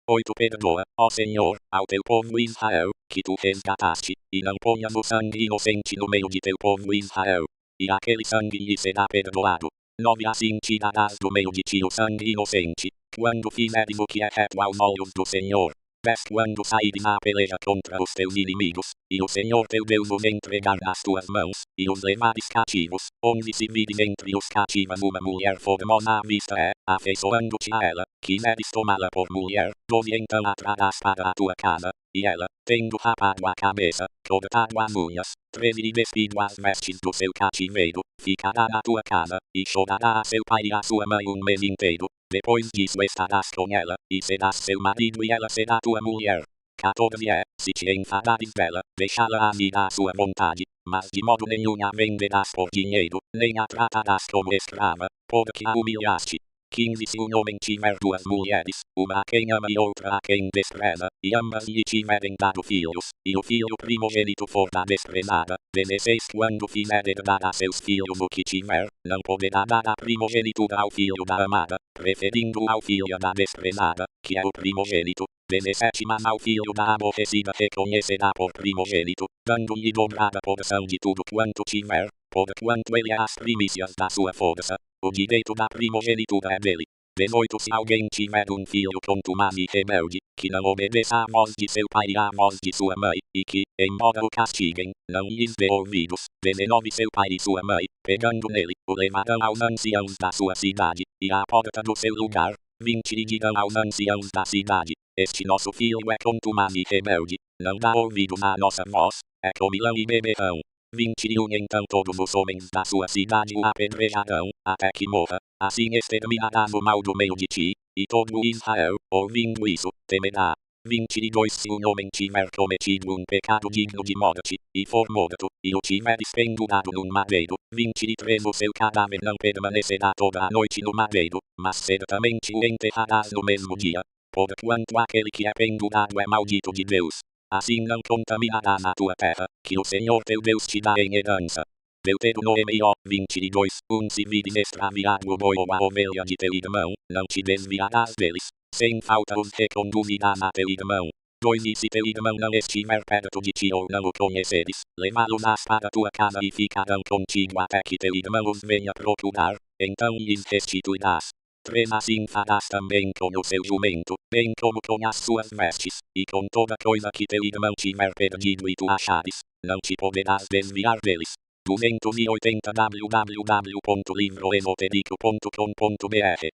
8 Perdoa, ó Senhor, ao teu povo Israel, que tu resgataste, e não ponhas o sangue inocente no meio de teu povo Israel. E aquele sangue lhe será perdoado. 9 Assim tirarás do meio de ti o sangue inocente, quando fizeres o que é reto aos olhos do Senhor. 10 Quando saíres à peleja contra os teus inimigos, e o Senhor teu Deus os entregar nas tuas mãos, e os levares cativos, onde se vires entre os cativas uma mulher formosa à vista afeiçoando-te a ela, quiseres tomá-la por mulher, 12 Então a trarás para a tua casa, e ela, tendo rapado a cabeça, cortado as unhas, 13 E despido as vestes do seu cativeiro, ficará na tua casa, e chorará a seu pai e a sua mãe um mês inteiro. Depois disso estarás com ela, e serás seu marido e ela será tua mulher. 14 Se te enfadares dela, deixá-la ir à sua vontade, mas de modo nenhum a venderás por dinheiro, nem a tratarás como escrava, porque a humilhaste. 15 Se um homem tiver duas mulheres, uma a quem ama e outra a quem despreza, e ambas lhe tiverem dado filhos, e o filho primogênito for da desprezada, 16 Quando fizer herdar a seus filhos o que tiver, não poderá dar a primogenitura ao filho da amada, preferindo-o ao filho da desprezada, que é o primogênito. 17 Mas ao filho da aborrecida reconhecerá por primogênito, dando-lhe dobrada porção de tudo quanto tiver, porquanto ele é as primícias da sua força. O direito da primogenitura é dele. 18 Se alguém tiver um filho contumaz e rebelde, que não obedeça à voz de seu pai e à voz de sua mãe, e que, embora o castiguem, não lhes dê ouvidos. 19 Seu pai e sua mãe, pegando nele, o levarão aos anciãos da sua cidade, e à porta do seu lugar. 20 E dirão aos anciãos da cidade, este nosso filho é contumaz e rebelde, não dá ouvidos à nossa voz, é comilão e beberrão. 21 Então todos os homens da sua cidade o apedrejarão, até que morra, assim exterminarás o mal do meio de ti, e todo Israel, ouvindo isso, temerá. 22 Se um homem tiver cometido um pecado digno de morte, e for morto, e o tiveres pendurado num madeiro, 23 O seu cadáver não permanecerá toda a noite no madeiro, mas certamente o enterrarás no mesmo dia, porquanto aquele que é pendurado é maldito de Deus. Assim não contaminarás a tua terra, que o Senhor teu Deus te dá em herança. Deuteronômio 22 Se vires extraviado o boi ou a ovelha de teu irmão, não te desviarás deles, sem falta os reconduzirás a teu irmão. 2 E se teu irmão não estiver perto de ti ou não o conheceres, levá-los para tua casa e ficarão contigo até que teu irmão os venha procurar, então lhes restituirás. 3 Assim farás também com o seu jumento, bem como com as suas vestes, e com toda coisa que teu irmão tiver perdido e tu achares, não te poderás desviar deles. 280 www.livroesotérico.com.br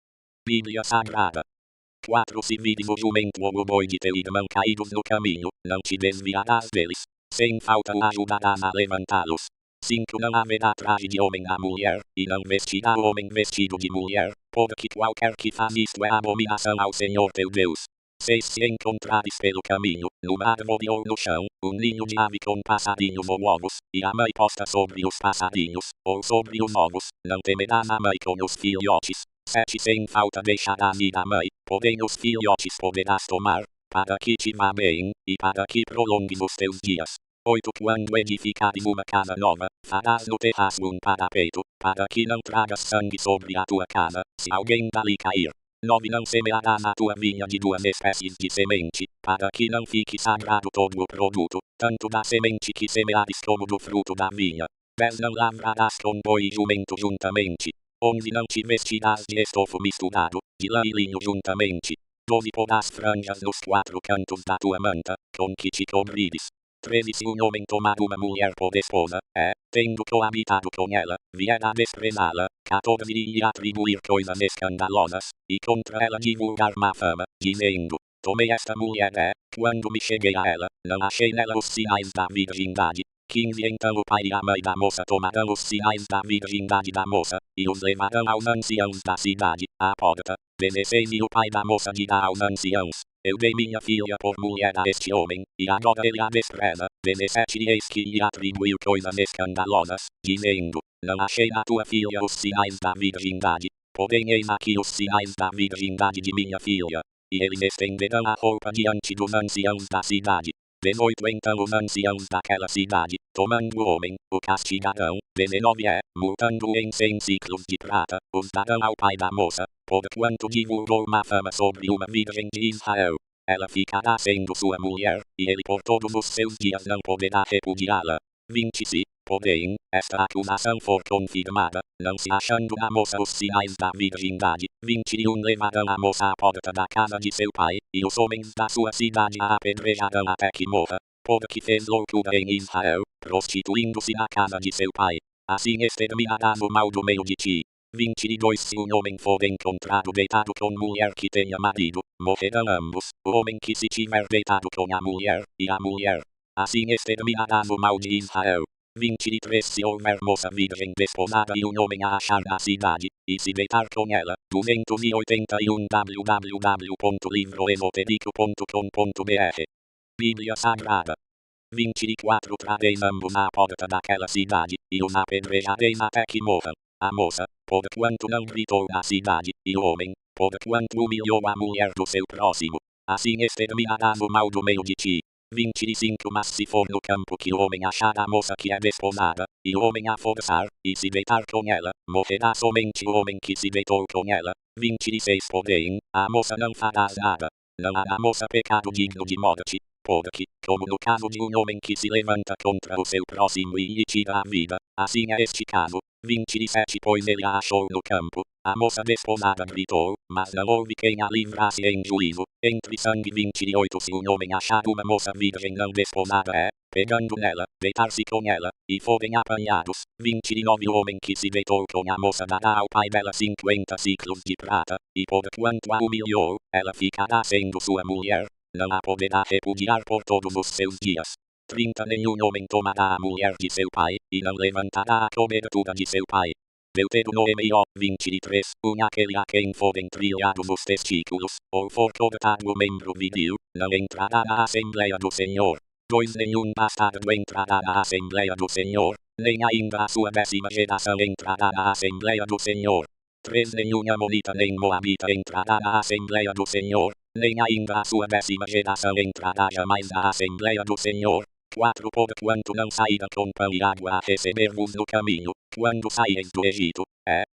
Bíblia Sagrada 4 Se vires o jumento ou o boi de teu irmão caídos no caminho, não te desviarás deles. Sem falta o ajudarás a levantá-los. 5 Não haverá traje de homem à mulher, e não vestirá o homem vestido de mulher, porque qualquer que faz isto é abominação ao Senhor teu Deus. 6 Se encontrares pelo caminho, numa árvore ou no chão, um ninho de ave com passarinhos ou ovos, e a mãe posta sobre os passarinhos, ou sobre os ovos, não temerás a mãe com os filhotes. 7 Sem falta deixarás ir a mãe, porém os filhotes poderás tomar, para que te vá bem, e para que prolongues os teus dias. 8 Quando edificares uma casa nova, farás no terraço um parapeito, para que não tragas sangue sobre a tua casa, se alguém dali cair. 9 Não semearás a tua vinha de 2 espécies de semente, para que não fique sagrado todo o produto, tanto da semente que semeares como do fruto da vinha. 10 Não lavrarás com boi e jumento juntamente. 11 Não te vestirás de estofo misturado, de lã e linho juntamente. 12 Porás franjas nos 4 cantos da tua manta, com que te cobrires. 13 Se um homem tomar uma mulher por esposa, tendo coabitado com ela, vier a desprezá-la. 14 E atribuir coisas escandalosas, e contra ela divulgar má fama, dizendo: tomei esta mulher quando me cheguei a ela, não achei nela os sinais da virgindade. 15 Então o pai e a mãe da moça tomarão os sinais da virgindade da moça, e os levarão aos anciãos da cidade, à porta. 16 E o pai da moça dirá aos anciãos: eu dei minha filha por mulher a este homem, e agora ele a despreza. 17 Eis que lhe atribuiu coisas escandalosas, dizendo: não achei na tua filha os sinais da virgindade, porém eis aqui os sinais da virgindade de minha filha. E eles estenderão a roupa diante dos anciãos da cidade. 18 Então os anciãos daquela cidade, tomando o homem, o castigarão. 19 multando-o em 100 ciclos de prata, os darão ao pai da moça, porquanto divulgou má fama sobre uma virgem de Israel. Ela ficará sendo sua mulher, e ele por todos os seus dias não poderá repudiá-la. 20 Se, porém, esta acusação for confirmada, não se achando na moça os sinais da virgindade, 21 Levarão a moça à porta da casa de seu pai, e os homens da sua cidade a apedrejarão até que morra, porque fez loucura em Israel, prostituindo-se na casa de seu pai. Assim exterminarás o mal do meio de ti. 22 Se um homem for encontrado deitado com mulher que tenha marido, morrerão ambos, o homem que se tiver deitado com a mulher, e a mulher. Assim exterminarás o mal de Israel. 23 Se houver moça virgem desposada e um homem a achar na cidade, e se deitar com ela. 281 www.livroesotérico.com.br Bíblia Sagrada 24 Trareis ambos à porta daquela cidade, e os apedrejareis até que morram. A moça, porquanto não gritou na cidade, e o homem, porquanto humilhou a mulher do seu próximo. Assim exterminarás o mal do meio de ti. 25 Mas se for no campo que o homem achar a moça que é desposada, e o homem a forçar, e se deitar com ela, morrerá somente o homem que se deitou com ela. 26 Porém, a moça não farás nada. Não há na moça pecado digno de morte, porque, como no caso de um homem que se levanta contra o seu próximo e lhe tira a vida, assim é este caso. 27 Pois ele a achou no campo, a moça desposada gritou, mas não houve quem a livrasse em juízo. Entre sangue 28 Se um homem achar uma moça virgem não desposada pegando nela, deitar-se com ela, e forem apanhados. 29 O homem que se deitou com a moça dará ao pai dela 50 ciclos de prata, e porquanto a humilhou, ela ficará sendo sua mulher, não a poderá repudiar por todos os seus dias. 30 Nenhum homem tomará a mulher de seu pai, e não levantará a cobertura de seu pai. Deuteronômio 23 Aquele a quem forem trilhados os testículos, ou for cortado o membro viril, não entrará na Assembleia do Senhor. 2 Nenhum bastardo entrará na Assembleia do Senhor, nem ainda a sua 10ª geração entrará na Assembleia do Senhor. 3 Nenhum amonita nem moabita entrará na Assembleia do Senhor, nem ainda a sua 10ª geração entrará jamais na Assembleia do Senhor. 4 Porquanto não saída com pão e água a receber-vos no caminho, quando saíeis do Egito,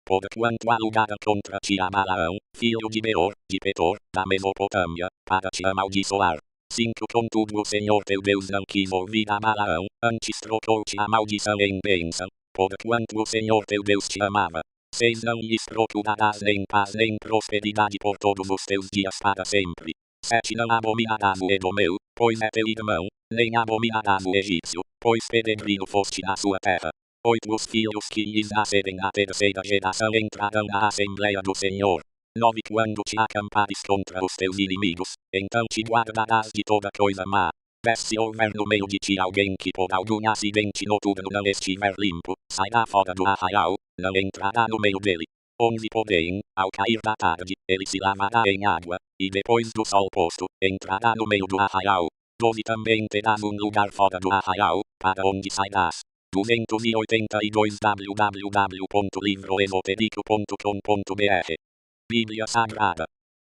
porquanto alugada contra ti a Balaão, filho de Beor, de Petor, da Mesopotâmia, para te amaldiçoar. 5 Contudo o Senhor teu Deus não quis ouvir a Balaão, antes trocou-te a maldição em bênção, porquanto o Senhor teu Deus te amava. 6 Não lhes procurarás nem paz nem prosperidade por todos os teus dias para sempre. 7 Não abominarás o Edomeu, pois é teu irmão, nem abominarás o egípcio, pois peregrino foste na sua terra. 8 Os filhos que lhes nascerem a terceira geração entrarão na Assembleia do Senhor. 9 Quando te acampares contra os teus inimigos, então te guardarás de toda coisa má. 10 Se houver no meio de ti alguém que por algum acidente noturno não estiver limpo, sairá fora do arraial, não entrará no meio dele. 11 Porém, ao cair da tarde, ele se lavará em água, e depois do sol posto, entrará no meio do arraial. 12 Também terás um lugar fora do arraial, para onde sairás. 282 www.livroesotérico.com.br Bíblia Sagrada.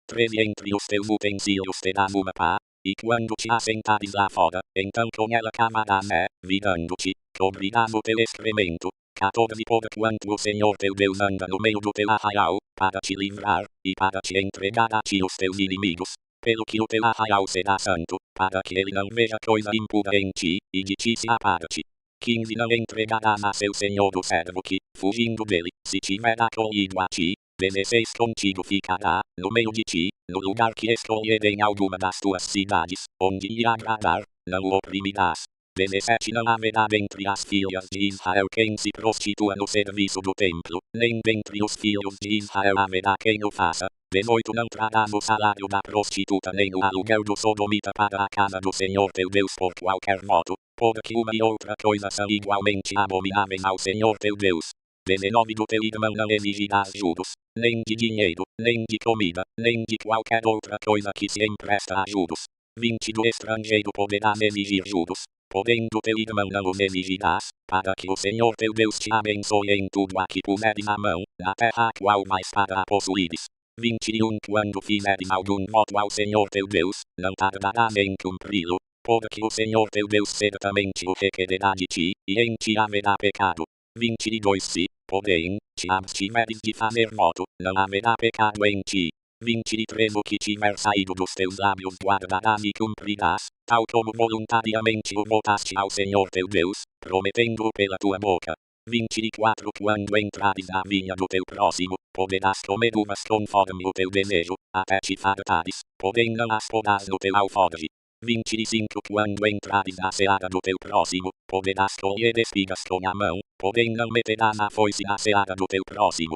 13 Entre os teus utensílios terás uma pá, e quando te assentares lá fora, então com ela cavarás, virando-te, cobrirás o teu excremento. 14 Porquanto o Senhor teu Deus anda no meio do teu arraial, para te livrar, e para te entregar a ti os teus inimigos, pelo que o teu arraial será santo, para que ele não veja coisa impura em ti, e de ti se aparte. 15 Não entregarás a seu senhor o servo que, fugindo dele, se tiver acolhido a ti, 16 Contigo ficará, no meio de ti, no lugar que escolher em alguma das tuas cidades, onde lhe agradar, não o oprimirás. 17 Não haverá dentre as filhas de Israel quem se prostitua no serviço do templo, nem dentre os filhos de Israel haverá quem o faça. 18 Não trarás o salário da prostituta nem o aluguel do sodomita para a casa do Senhor teu Deus por qualquer modo, porque uma e outra coisa são igualmente abomináveis ao Senhor teu Deus. 19 Do teu irmão não exigirás juros, nem de dinheiro, nem de comida, nem de qualquer outra coisa que se empresta a juros. 20 Do estrangeiro poderás exigir juros, porém do teu irmão não os exigirás, para que o Senhor teu Deus te abençoe em tudo a que puseres a mão, na terra a qual vais para a possuíres. 21 Quando fizeres algum voto ao Senhor teu Deus, não tardarás em cumpri-lo, porque o Senhor teu Deus certamente o requererá de ti, e em ti haverá pecado. 22 Se, porém, te abstiveres de fazer voto, não haverá pecado em ti. 23 O que tiver saído dos teus lábios guardarás e cumprirás, tal como voluntariamente o votaste ao Senhor teu Deus, prometendo-o pela tua boca. 24 Quando entrares na vinha do teu próximo, poderás comer uvas conforme o teu desejo, até te fartares, porém não as porás no teu alforje. 25 Quando entrares na seara do teu próximo, poderás colher espigas com a mão, porém não meterás a foice na seara do teu próximo.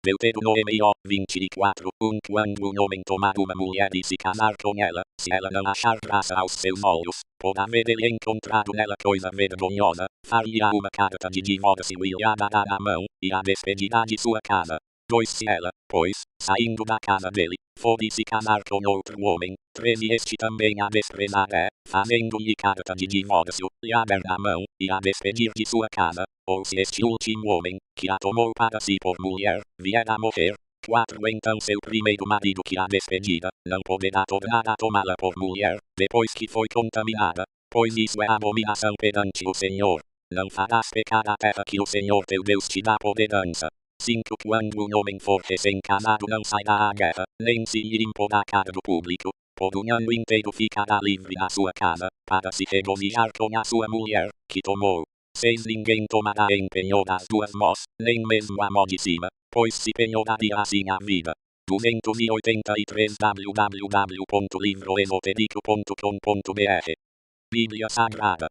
Deuteronômio 24 Quando um homem tomar uma mulher e se casar com ela, se ela não achar graça aos seus olhos, por haver ele encontrado nela coisa vergonhosa, far-lhe-á uma carta de divórcio e lhe a dará na mão, e a despedirá de sua casa. 2 Se ela, pois, saindo da casa dele, for e se casar com outro homem, 13 Este também a desprezar fazendo-lhe carta de divórcio, lhe a der na mão, e a despedir de sua casa, ou se este último homem, que a tomou para si por mulher, vier a morrer. 4 Então seu primeiro marido que a despedira, não poderá tornar a tomá-la por mulher, depois que foi contaminada, pois isso é abominação perante o Senhor. Não farás pecar a terra que o Senhor teu Deus te dá por herança. 5 Quando um homem for recém-casado não sairá à guerra, nem se lhe imporá cargo público, por um ano inteiro ficará livre na sua casa, para se regozijar com a sua mulher, que tomou. 6 Ninguém tomará em penhor as duas mãos, nem mesmo a mão de cima, pois se penhoraria assim a vida. 283 www.livroesotérico.com.br Bíblia Sagrada.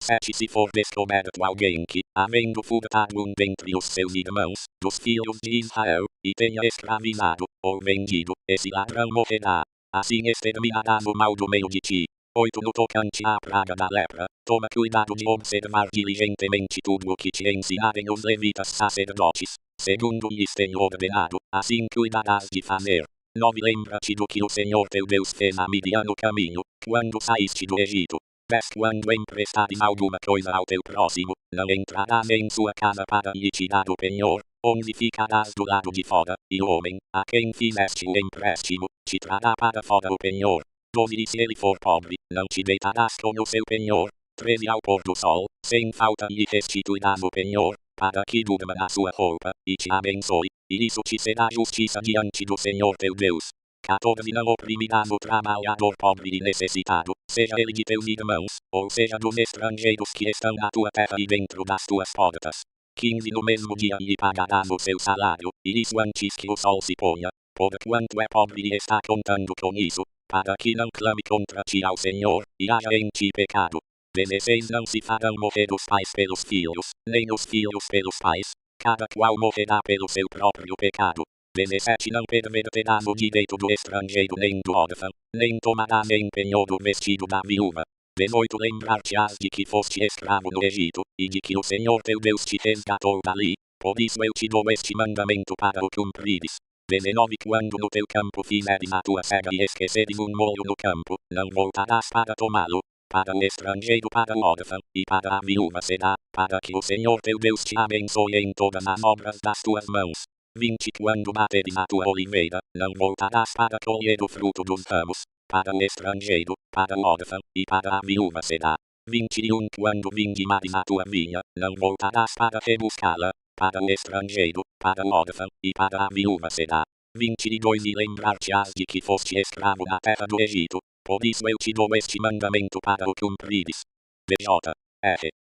7 Se for descoberto alguém que, havendo furtado um dentre os seus irmãos, dos filhos de Israel, e tenha escravizado, ou vendido, esse ladrão morrerá. Assim exterminarás o mal do meio de ti. 8 No tocante à praga da lepra, toma cuidado de observar diligentemente tudo o que te ensinarem os levitas sacerdotes, segundo lhes tenho ordenado, assim cuidarás de fazer. 9 Lembra-te do que o Senhor teu Deus fez a Midian no caminho, quando saíste do Egito. 10 Quando emprestares alguma coisa ao teu próximo, não entrarás em sua casa para lhe tirar o penhor, 11 Ficarás do lado de fora, e o homem, a quem fizeste o empréstimo, te trará para fora o penhor. 12 E se ele for pobre, não te deitarás com o seu penhor. 13 Ao pôr do sol, sem falta lhe restituirás o penhor, para que durma na sua roupa, e te abençoe, e isso te será justiça diante do Senhor teu Deus. 14 não oprimirás o trabalhador pobre e necessitado, seja ele de teus irmãos, ou seja dos estrangeiros que estão na tua terra e dentro das tuas portas. 15 No mesmo dia lhe pagarás o seu salário, e isso antes que o sol se ponha, porquanto é pobre e está contando com isso, para que não clame contra ti ao Senhor, e haja em ti pecado. 16 Não se farão morrer os pais pelos filhos, nem os filhos pelos pais, cada qual morrerá pelo seu próprio pecado. 17 Não perverterás o direito do estrangeiro nem do órfão, nem tomarás em penhor o vestido da viúva. 18 Lembrar-te-ás de que foste escravo no Egito, e de que o Senhor teu Deus te resgatou dali, por isso eu te dou este mandamento para o cumprires. 19 Quando no teu campo fizeres a tua cega e esqueceres um molho no campo, não voltarás para tomá-lo, para o estrangeiro, para o órfão, e para a viúva será, para que o Senhor teu Deus te abençoe em todas as obras das tuas mãos. 20 Quando bateres a tua oliveira, não voltarás para colher o fruto dos ramos, para o estrangeiro, para o órfão, e para a viúva será. 21 Quando vindimares a tua vinha, não voltarás para rebuscá-la, para o estrangeiro, para o órfão, e para a viúva será. 22 E lembrar-te-ás de que foste escravo na terra do Egito, por isso eu te dou este mandamento para o cumprires. B.J.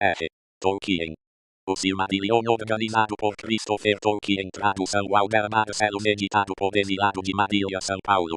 R. Tolkien. O Silmarillion organizado por Christopher Tolkien, tradução Walter Marcelo, editado por Evilado de Marília, São Paulo.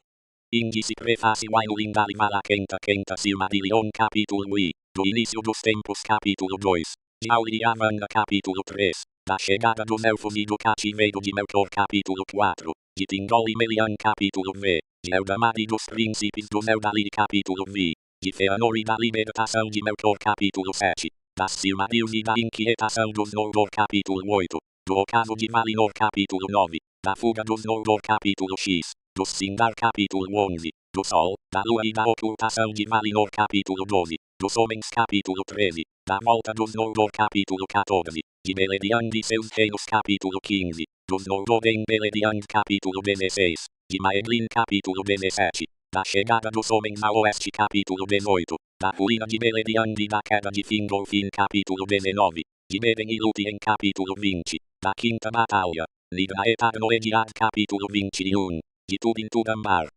Índice Prefácio Wailing Dalivala Quenta Silmarillion Capítulo I, do Início dos Tempos Capítulo 2, de Auriamanda Capítulo 3, da Chegada dos Elfos e do Cativeiro de Melkor Capítulo 4, de Tindol e Melian Capítulo V, de Eldamar e dos Príncipes dos Eldalir Capítulo V, de Feanor e da Libertação de Melkor Capítulo 7, das Silmarils e da Inquietação dos Noldor Capítulo 8, do Ocaso de Valinor Capítulo 9, da Fuga dos Noldor Capítulo X, do Sindar Capítulo 11, do Sol, da Lua e da Ocultação de Valinor Capítulo 12, dos Homens Capítulo 13, da Volta dos Noldor Capítulo 14, de Beleriand e seus reinos Capítulo 15, dos Noldor em Beleriand Capítulo 16, de Maeglin Capítulo 17, da Chegada dos Homens ao Oeste Capítulo 18, da Ruína de Beleriand e da Queda de Fingolfin Capítulo 19, de Beren e Lúthien Capítulo 20, da Quinta Batalha, Nidra Eterno Ediad Capítulo 21, de Turin Turambar.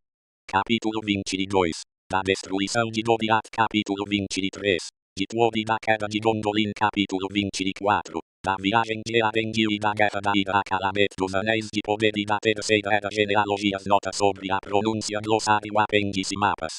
Capítulo 22, da Destruição de Doriath Capítulo 23, de Tuod e da Queda de Gondolin Capítulo 24, da Viagem de Earendil e da Guerra da Ida a Calamet dos Anéis de Poder e da Terceira Era Genealogias. Nota sobre a pronúncia, glossário, apêndice, mapas.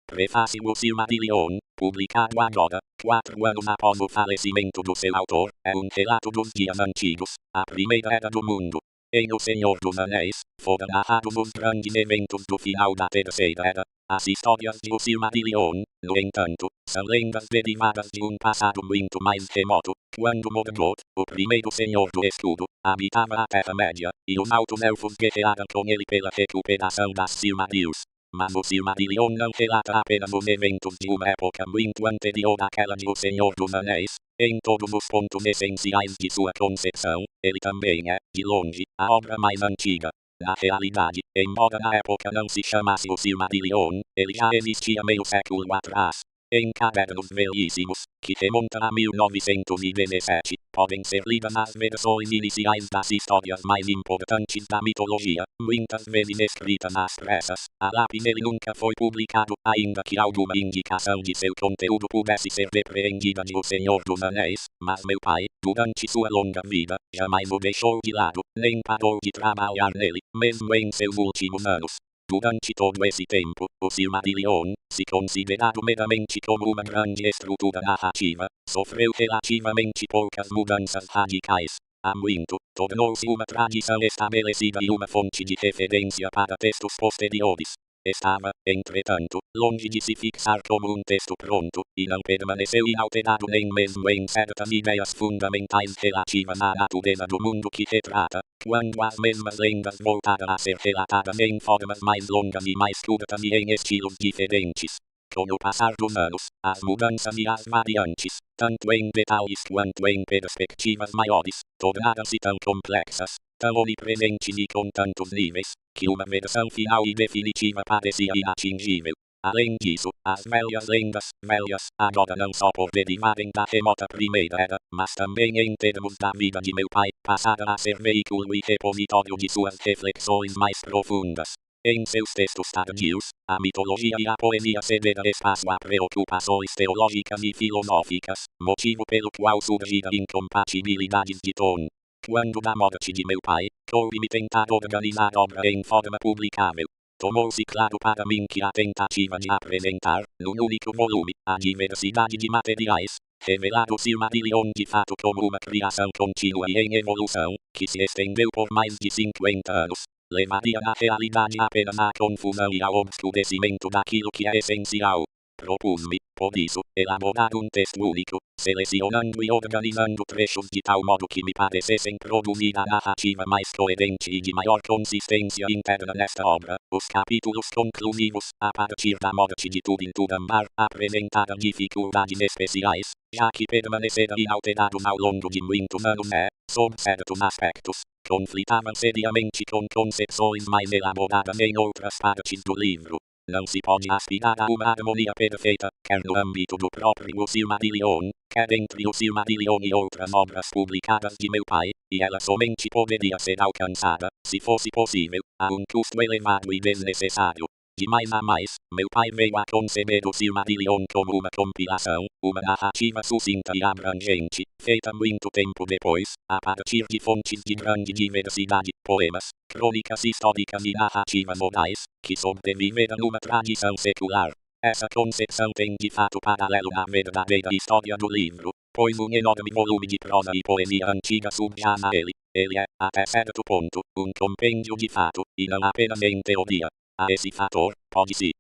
Prefácio. O Silmarillion, publicado agora, 4 anos após o falecimento do seu autor, é um relato dos dias antigos, a primeira era do mundo. Em O Senhor dos Anéis, foram narrados os grandes eventos do final da Terceira Era. As histórias de O Silmarillion, no entanto, são lendas derivadas de um passado muito mais remoto, quando Morgoth, o primeiro Senhor do Escudo, habitava a Terra-média, e os Altos Elfos guerrearam com ele pela recuperação das Silmarils. Mas o Silmarillion não relata apenas os eventos de uma época muito anterior àquela de O Senhor dos Anéis. Em todos os pontos essenciais de sua concepção, ele também é, de longe, a obra mais antiga. Na realidade, embora na época não se chamasse O Silmarillion, ele já existia meio século atrás. Em cadernos velhíssimos, que remontam a 1917, podem ser lidas as versões iniciais das histórias mais importantes da mitologia, muitas vezes escritas às pressas. A lápis ele nunca foi publicado, ainda que alguma indicação de seu conteúdo pudesse ser depreendida de O Senhor dos Anéis, mas meu pai, durante sua longa vida, jamais o deixou de lado, nem parou de trabalhar nele, mesmo em seus últimos anos. Durante todo esse tempo, o Silmarillion, se considerado meramente como uma grande estrutura narrativa, sofreu relativamente poucas mudanças radicais. Há muito, tornou-se uma tradição estabelecida e uma fonte de referência para textos posteriores. Estava, entretanto, longe de se fixar como um texto pronto, e não permaneceu inalterado nem mesmo em certas ideias fundamentais relativas à natureza do mundo que retrata, quando as mesmas lendas voltaram a ser relatadas em formas mais longas e mais curtas e em estilos diferentes. Com o passar dos anos, as mudanças e as variantes, tanto em detalhes quanto em perspectivas maiores, tornaram-se tão complexas, tão onipresentes e com tantos níveis, que uma versão final e definitiva parecia inatingível. Além disso, as velhas lendas, velhas, agora não só por derivarem da remota Primeira Era, mas também em termos da vida de meu pai, passaram a ser veículo e repositório de suas reflexões mais profundas. Em seus textos tardios, a mitologia e a poesia cedem espaço a preocupações teológicas e filosóficas, motivo pelo qual surgiram incompatibilidades de tom. Quando da morte de meu pai, coube-me tentar organizar a obra em forma publicável. Tomou-se claro para mim que a tentativa de apresentar, num único volume, a diversidade de materiais, revelar o Silmarillion de fato como uma criação contínua e em evolução, que se estendeu por mais de 50 anos, levaria na realidade apenas à confusão e ao obscurecimento daquilo que é essencial. Propus-me, por isso, elaborar um texto único, selecionando e organizando trechos de tal modo que me parecessem produzir a narrativa mais coerente e de maior consistência interna nesta obra. Os capítulos conclusivos, a partir da morte de Turin-Turambar, apresentaram dificuldades especiais, já que permaneceram inalterados ao longo de muitos anos e, sob certos aspectos, conflitavam seriamente com concepções mais elaboradas em outras partes do livro. Não se pode aspirar a uma harmonia perfeita, quer no âmbito do próprio Silmarillion, quer entre o Silmarillion e outras obras publicadas de meu pai, e ela somente poderia ser alcançada, se fosse possível, a um custo elevado e desnecessário. De mais a mais, meu pai veio a conceber o Silmarillion como uma compilação, uma narrativa sucinta e abrangente, feita muito tempo depois, a partir de fontes de grande diversidade, poemas, crônicas históricas e narrativas morais, que sobreviveram numa tradição secular. Essa concepção tem de fato paralelo na verdadeira história do livro, pois um enorme volume de prosa e poesia antiga subjaz a ele. Ele é, até certo ponto, um compêndio de fato, e não apenas em teoria. A esse fator, pode-se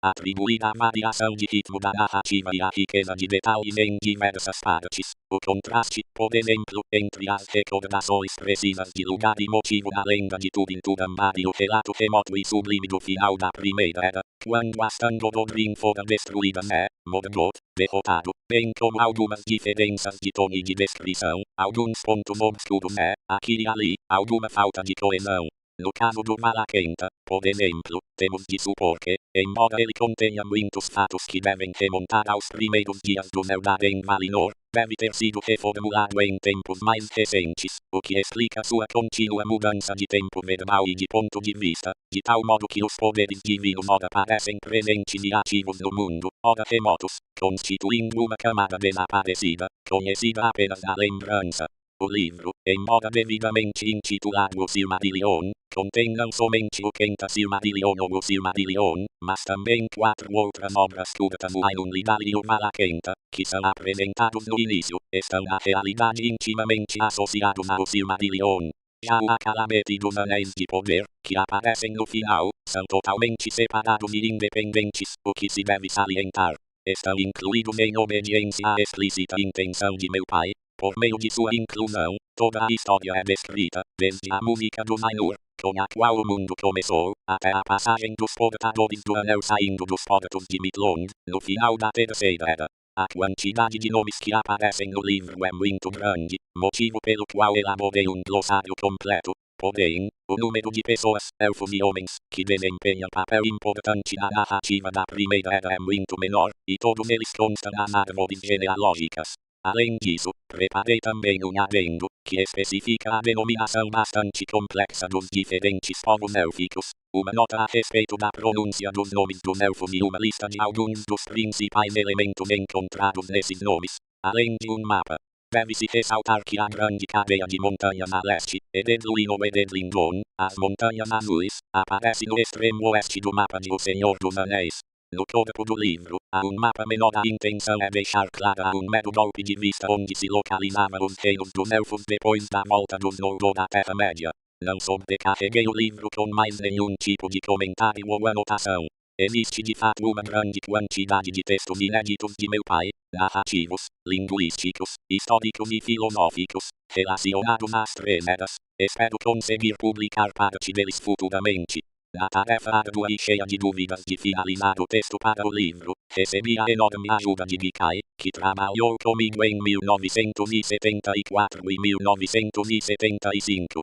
atribuir a variação de ritmo da narrativa e a riqueza de detalhes em diversas partes. O contraste, por exemplo, entre as recordações precisas de lugar e motivo da lenda de Turin-Turambar e o relato remoto e sublime do final da Primeira Era, quando as Tangorothrin foram destruídas e Morgoth, derrotado, bem como algumas diferenças de tom e de descrição, alguns pontos obscuros e, aqui e ali, alguma falta de coesão. No caso do Malacenta, por exemplo, temos de supor que, embora ele contenha muitos fatos que devem remontar aos primeiros dias do Eldar em Valinor, deve ter sido reformulado em tempos mais recentes, o que explica sua contínua mudança de tempo verbal e de ponto de vista, de tal modo que os poderes divinos ora parecem presentes e ativos no mundo, ora remotos, constituindo uma camada desaparecida, conhecida apenas da lembrança. O livro, embora devidamente intitulado O Silmarillion, contém não somente o Quinta Silmarillion ou o Silmarillion, mas também 4 outras obras curtas, o Ainulindale e o Malacenta, que são apresentados no início, estão na realidade intimamente associados ao Silmarillion. Já o Calamity dos Anéis de Poder, que aparecem no final, são totalmente separados e independentes, o que se deve salientar. Estão incluídos em obediência à explícita intenção de meu pai. Por meio de sua inclusão, toda a história é descrita, desde a música dos Ainur, com a qual o mundo começou, até a passagem dos portadores do anel saindo dos portos de Midlond, no final da Terceira Era. A quantidade de nomes que aparecem no livro é muito grande, motivo pelo qual elaborei um glossário completo. Porém, o número de pessoas, elfos e homens, que desempenham papel importante na narrativa da Primeira Era é muito menor, e todos eles constam nas árvores genealógicas. Além disso, preparei também um adendo, que especifica a denominação bastante complexa dos diferentes povos élficos, uma nota a respeito da pronúncia dos nomes dos elfos e uma lista de alguns dos principais elementos encontrados nesses nomes, além de um mapa. Deve-se ressaltar que a grande cadeia de montanhas a leste, Edendluin ou Edendlindon, as montanhas azuis, aparece no extremo oeste do mapa de O Senhor dos Anéis. No corpo do livro, há um mapa menor. A intenção é deixar clara a um mero golpe de vista onde se localizavam os reinos dos elfos depois da volta dos Noldor da Terra-média. Não sobrecarreguei o livro com mais nenhum tipo de comentário ou anotação. Existe de fato uma grande quantidade de textos inéditos de meu pai, narrativos, linguísticos, históricos e filosóficos, relacionados às 3 eras. Espero conseguir publicar parte deles futuramente. Na tarefa árdua e cheia de dúvidas de finalizar o texto para o livro, recebi a enorme ajuda de Mikai, que trabalhou comigo em 1974 e 1975.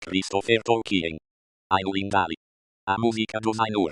Christopher Tolkien. Ainulindale. A música dos Ainur.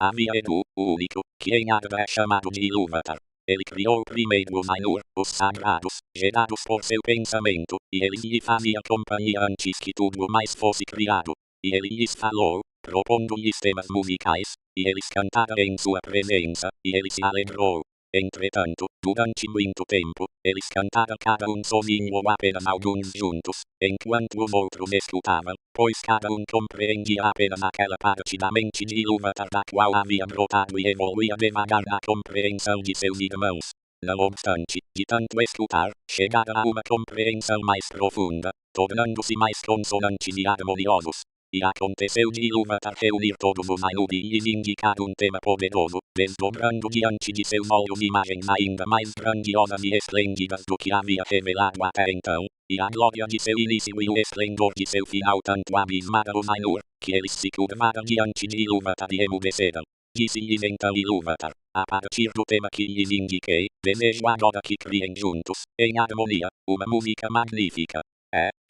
Havia Edu, o único, que em Arda é chamado de Ilúvatar. Ele criou primeiro os Ainur, os sagrados, gerados por seu pensamento, e ele lhe fazia companhia antes que tudo mais fosse criado. E ele lhes falou, propondo-lhes temas musicais, e eles cantaram em sua presença, e ele se alegrou. Entretanto, durante muito tempo, eles cantaram cada um sozinho ou apenas alguns juntos, enquanto os outros escutavam, pois cada um compreendia apenas aquela parte da mente de Ilúvatar da qual havia brotado e evoluía devagar na compreensão de seus irmãos. Não obstante, de tanto escutar, chegaram a uma compreensão mais profunda, tornando-se mais consonantes e harmoniosos. E aconteceu de Ilúvatar reunir todos os Ainur e lhes indicar um tema poderoso, desdobrando diante de seus olhos imagens ainda mais grandiosas e esplêndidas do que havia revelado até então, e a glória de seu início e o esplendor de seu final tanto abismaram os Ainur, que eles se curvaram diante de Ilúvatar e emudeceram. Disse-lhes então Ilúvatar, a partir do tema que lhes indiquei, desejo agora que criem juntos, em harmonia, uma música magnífica.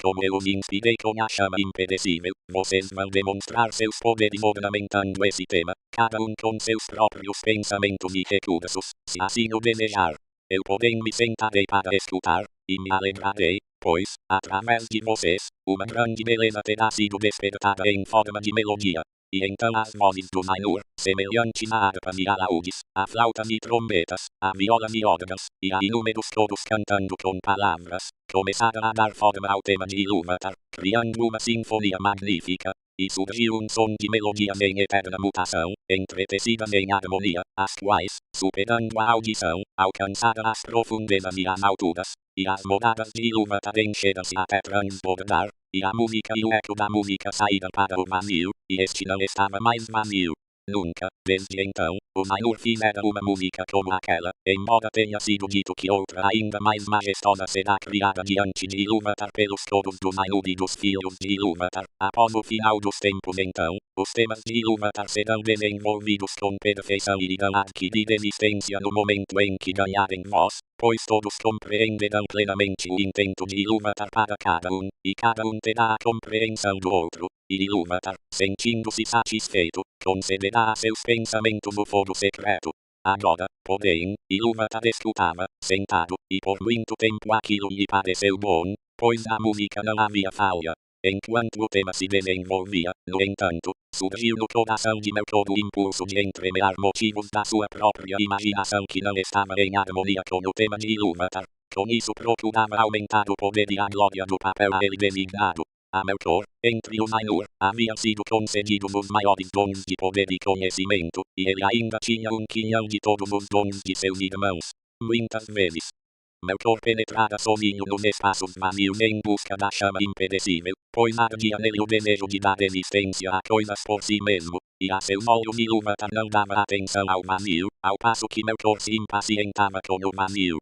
Como eu os inspirei com a chama imperecível, vocês vão demonstrar seus poderes ornamentando esse tema, cada um com seus próprios pensamentos e recursos, se assim o desejar. Eu porém me sentarei para escutar, e me alegrarei, pois, através de vocês, uma grande beleza terá sido despertada em forma de melodia. E então as vozes dos Ainur, semelhantes a harpas e alaúdes, a flautas e trombetas, a violas e órgãos, e a inúmeros todos cantando com palavras, começaram a dar forma ao tema de Ilúvatar, criando uma sinfonia magnífica, e surgiu um som de melodias em eterna mutação, entretecidas em harmonia, as quais, superando a audição, alcançaram as profundezas e as alturas, e as moradas de Ilúvatar encheram-se até transbordar, e a música e o eco da música saíram para o vazio, e este não estava mais vazio. Nunca, desde então, os Ainur fizeram uma música como aquela, embora tenha sido dito que outra ainda mais majestosa será criada diante de Ilúvatar pelos todos dos Ainur e dos filhos de Ilúvatar. Após o final dos tempos então, os temas de Ilúvatar serão desenvolvidos com perfeição e irão adquirir existência no momento em que ganharem voz, pois todos compreenderão plenamente o intento de Ilúvatar para cada um, e cada um terá a compreensão do outro, e Ilúvatar, sentindo-se satisfeito, concederá a seus pensamentos o foro secreto. Agora, porém, Ilúvatar escutava, sentado, e por muito tempo aquilo lhe pareceu bom, pois a música não havia falha. Enquanto o tema se desenvolvia, no entanto, surgiu no coração de Melkor o impulso de entremear motivos da sua própria imaginação que não estava em harmonia com o tema de Ilúvatar. Com isso procurava aumentar o poder e a glória do papel a ele designado. A Melkor, entre os Ainur, haviam sido concedidos os maiores dons de poder e conhecimento, e ele ainda tinha um quinhão de todos os dons de seus irmãos. Muitas vezes, Melkor penetrara sozinho nos espaços vazios em busca da chama imperecível, pois ardia nele o desejo de dar existência a coisas por si mesmo, e a seus olhos Ilúvatar não dava atenção ao vazio, ao passo que Melkor se impacientava com o vazio.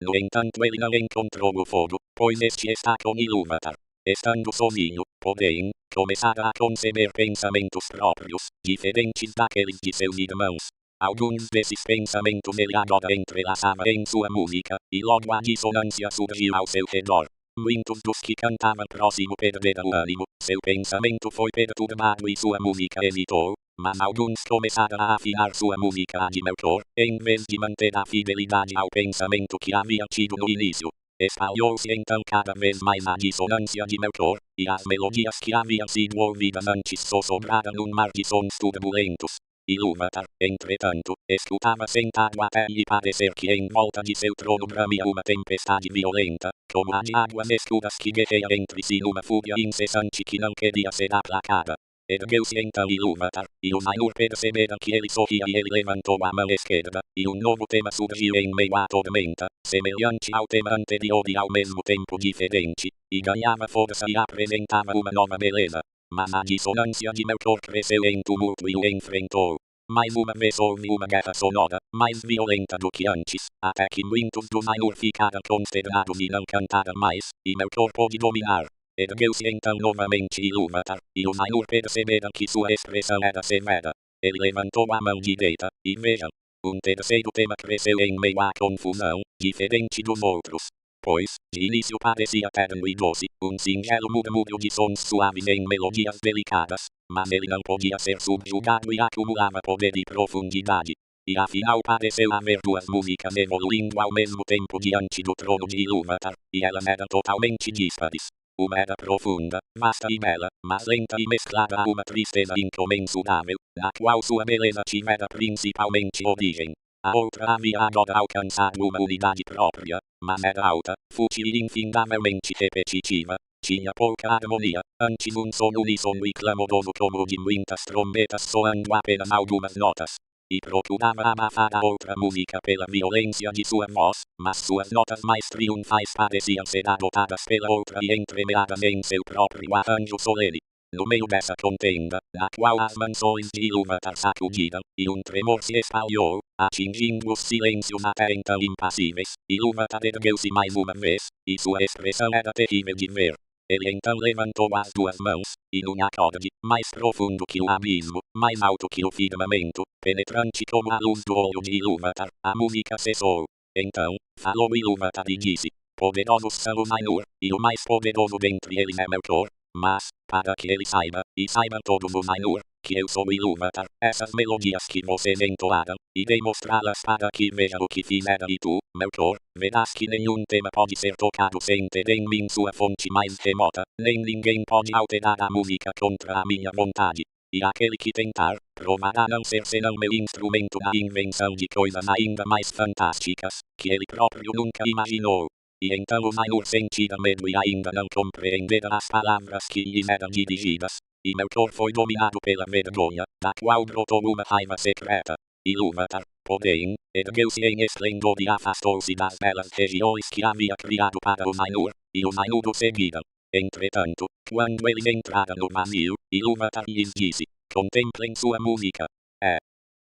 No entanto ele não encontrou o fogo, pois este está com Ilúvatar. Estando sozinho, porém, começara a conceber pensamentos próprios, diferentes daqueles de seus irmãos. Alguns desses pensamentos ele agora entrelaçava em sua música, e logo a dissonância surgiu ao seu redor. Muitos dos que cantavam próximo perderam o ânimo, seu pensamento foi perturbado e sua música hesitou, mas alguns começaram a afinar sua música a de Melkor, em vez de manter a fidelidade ao pensamento que havia tido no início. Espalhou-se então cada vez mais a dissonância de Melkor, e as melodias que haviam sido ouvidas antes sussurraram num mar de sons turbulentos. Ilúvatar, entretanto, escutava sentado até lhe parecer que em volta de seu trono bramia uma tempestade violenta, como a de águas escuras que guerreia entre si numa fúria incessante que não queria ser aplacada. Ergueu-se então Ilúvatar, e os Ainur perceberam que ele sorria e ele levantou a mão esquerda, e um novo tema surgiu em meio à tormenta, semelhante ao tema anterior e ao mesmo tempo diferente, e ganhava força e apresentava uma nova beleza. Mas a dissonância de Melkor cresceu em tumulto e o enfrentou. Mais uma vez houve uma guerra sonora, mais violenta do que antes, até que muitos dos Ainur ficaram consternados e não cantaram mais, e Melkor pôde dominar. Ergueu-se então novamente Ilúvatar, e os Ainur perceberam que sua expressão era severa. Ele levantou a mão direita, e vejam, um terceiro tema cresceu em meio à confusão, diferente dos outros. Pois, de início parecia terno e doce, um singelo murmúrio de sons suaves em melodias delicadas, mas ele não podia ser subjugado e acumulava poder e profundidade. E afinal pareceu haver duas músicas evoluindo ao mesmo tempo diante do trono de Ilúvatar, e elas eram totalmente díspares. Uma era profunda, vasta e bela, mas lenta e mesclada a uma tristeza incomensurável, na qual sua beleza tivera principalmente origem. A outra havia agora alcançado uma unidade própria, mas era alta, fútil e infindavelmente repetitiva. Tinha pouca harmonia, antes um som uníssono e clamoroso como o de muitas trombetas soando apenas algumas notas. E procurava abafar a outra música pela violência de sua voz, mas suas notas mais triunfais pareciam ser adotadas pela outra e entremeadas em seu próprio arranjo solene. No meio dessa contenda, na qual as mansões de Ilúvatar sacudiram, e um tremor se espalhou, atingindo os silêncios até então impassíveis, Ilúvatar ergueu-se mais uma vez, e sua expressão era terrível de ver. Ele então levantou as duas mãos, e num acorde, mais profundo que o abismo, mais alto que o firmamento, penetrante como a luz do olho de Ilúvatar, a música cessou. Então, falou Ilúvatar e disse: poderosos são os Ainur, e o mais poderoso dentre eles é Melkor. Mas, para que ele saiba, e saibam todos os Ainur, que eu sou Ilúvatar, essas melodias que vocês entoaram, irei mostrá-las para que veja o que fizera e tu, Melkor, verás que nenhum tema pode ser tocado sem ter em mim sua fonte mais remota, nem ninguém pode alterar a música contra a minha vontade. E aquele que tentar, provará não ser senão meu instrumento na invenção de coisas ainda mais fantásticas, que ele próprio nunca imaginou. E então os Ainur sentiram medo e ainda não compreenderam as palavras que lhes eram dirigidas. E Melkor foi dominado pela vergonha, da qual brotou uma raiva secreta. Ilúvatar, porém, ergueu-se em esplendor e afastou-se das belas regiões que havia criado para os Ainur, e os Ainur o seguiram. Entretanto, quando eles entraram no vazio, Ilúvatar lhes disse: contemplem sua música.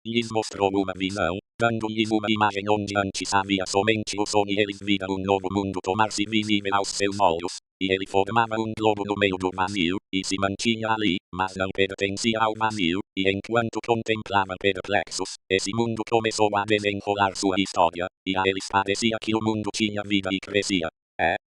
Lhes mostrou uma visão, dando-lhes uma imagem onde antes havia somente o som e eles viram um novo mundo tomar-se visível aos seus olhos. E ele formava um globo no meio do vazio, e se mantinha ali, mas não pertencia ao vazio, e enquanto contemplavam perplexos, esse mundo começou a desenrolar sua história, e a eles parecia que o mundo tinha vida e crescia.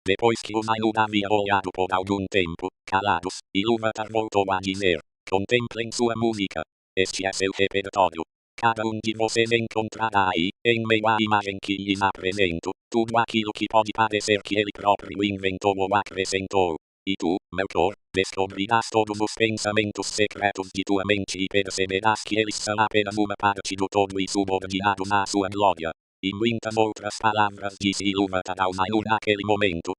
Depois que os Ainur havia olhado por algum tempo, calados, Ilúvatar voltou a dizer: contemplem sua música. Este é seu repertório. Cada um de vocês encontrará aí, em meio à imagem que lhes apresento, tudo aquilo que pode parecer que ele próprio inventou ou acrescentou. E tu, Melkor, descobrirás todos os pensamentos secretos de tua mente e perceberás que eles são apenas uma parte do todo e subordinados à sua glória. E muitas outras palavras disse Ilúvatar ao Ainur naquele momento,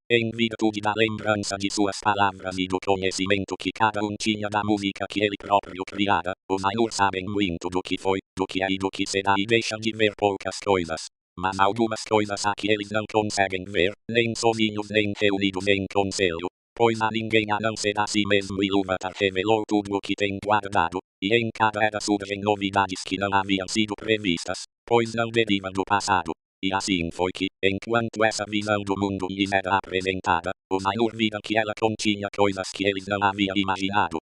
em virtude da lembrança de suas palavras e do conhecimento que cada um tinha da música que ele próprio criara, os Ainur sabem muito do que foi, do que é e do que será e deixam de ver poucas coisas. Mas algumas coisas há que eles não conseguem ver, nem sozinhos nem reunidos em conselho, pois a ninguém a não ser a si mesmo Ilúvatar revelou tudo o que tem guardado, e em cada era surgem novidades que não haviam sido previstas, pois não derivam do passado. E assim foi que, enquanto essa visão do mundo lhes era apresentada, os Ainur viram que ela continha coisas que eles não haviam imaginado.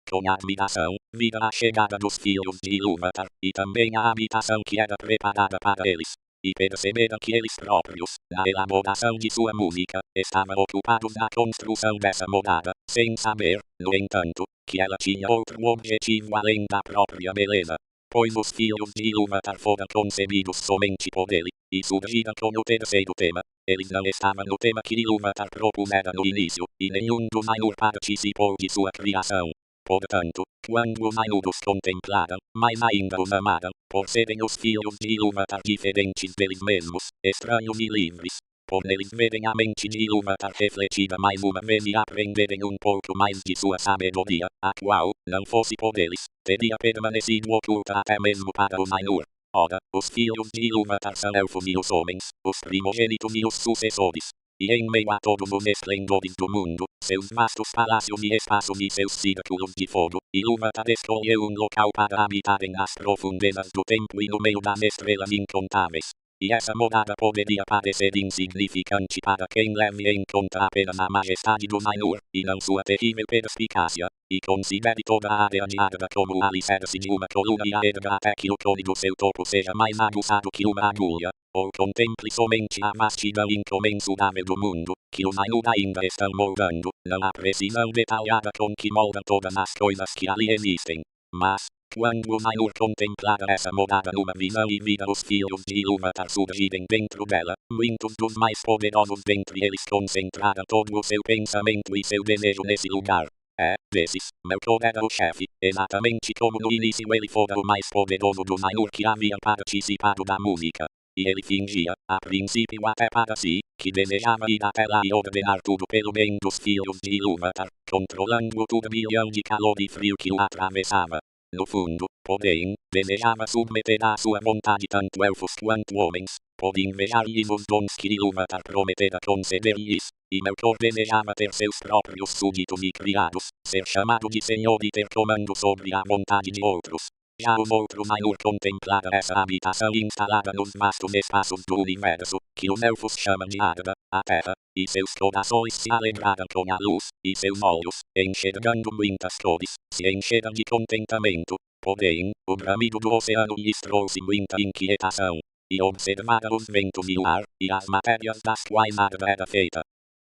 Com admiração, viram a chegada dos filhos de Ilúvatar, e também a habitação que era preparada para eles. E perceberam que eles próprios, na elaboração de sua música, estavam ocupados na construção dessa morada, sem saber, no entanto, que ela tinha outro objetivo além da própria beleza. Pois os filhos de Ilúvatar foram concebidos somente por ele, e surgiram com o terceiro tema. Eles não estavam no tema que Ilúvatar propusera no início, e nenhum dos Ainur participou de sua criação. Portanto, quando os Ainur os contemplaram, mais ainda os amaram, por serem os filhos de Ilúvatar diferentes deles mesmos, estranhos e livres. Por neles verem a mente de Ilúvatar refletida mais uma vez e aprenderem um pouco mais de sua sabedoria, a qual, não fosse por eles, teria permanecido oculta até mesmo para os Ainur. Ora, os filhos de Ilúvatar são elfos e os homens, os primogênitos e os sucessores. E em meio a todos os esplendores do mundo, seus vastos palácios e espaços e seus círculos de fogo, Ilúvatar escolheu um local para habitar em as profundezas do tempo e no meio das estrelas incontáveis. E essa morada poderia parecer insignificante para quem leve em conta apenas a majestade dos Ainur, e não sua terrível perspicácia, e considere toda a área de Arda como o alicerce de uma coluna e a erga até que o cone do seu topo seja mais aguçado que uma agulha, ou contemple somente a vastidão incomensurável do mundo, que os Ainur ainda estão moldando, não há precisão detalhada com que moldam todas as coisas que ali existem. Mas, Quando o Ainur contemplava essa morada numa visão e via os filhos de Ilúvatar surgirem dentro dela, muitos dos mais poderosos dentre eles concentraram todo o seu pensamento e seu desejo nesse lugar. Desses, Melkor era o chefe, exatamente como no início ele fora o mais poderoso dos Ainur que havia participado da música. E ele fingia, a princípio até para si, que desejava ir até lá e ordenar tudo pelo bem dos filhos de Ilúvatar, controlando o turbilhão de calor e frio que o atravessava. No fundo, porém, desejava submeter à sua vontade tanto elfos quanto homens, por invejar-lhes os dons que Ilúvatar prometera conceder-lhes, e Melkor desejava ter seus próprios súditos e criados, ser chamado de senhor e ter comando sobre a vontade de outros. Já os outros Ainur contemplaram essa habitação instalada nos vastos espaços do universo, que os elfos chamam de Arda, a Terra, e seus corações se alegraram com a luz, e seus olhos, enxergando muitas cores, se encheram de contentamento. Porém, o bramido do oceano lhes trouxe muita inquietação, e observaram os ventos e o ar, e as matérias das quais Arda era feita.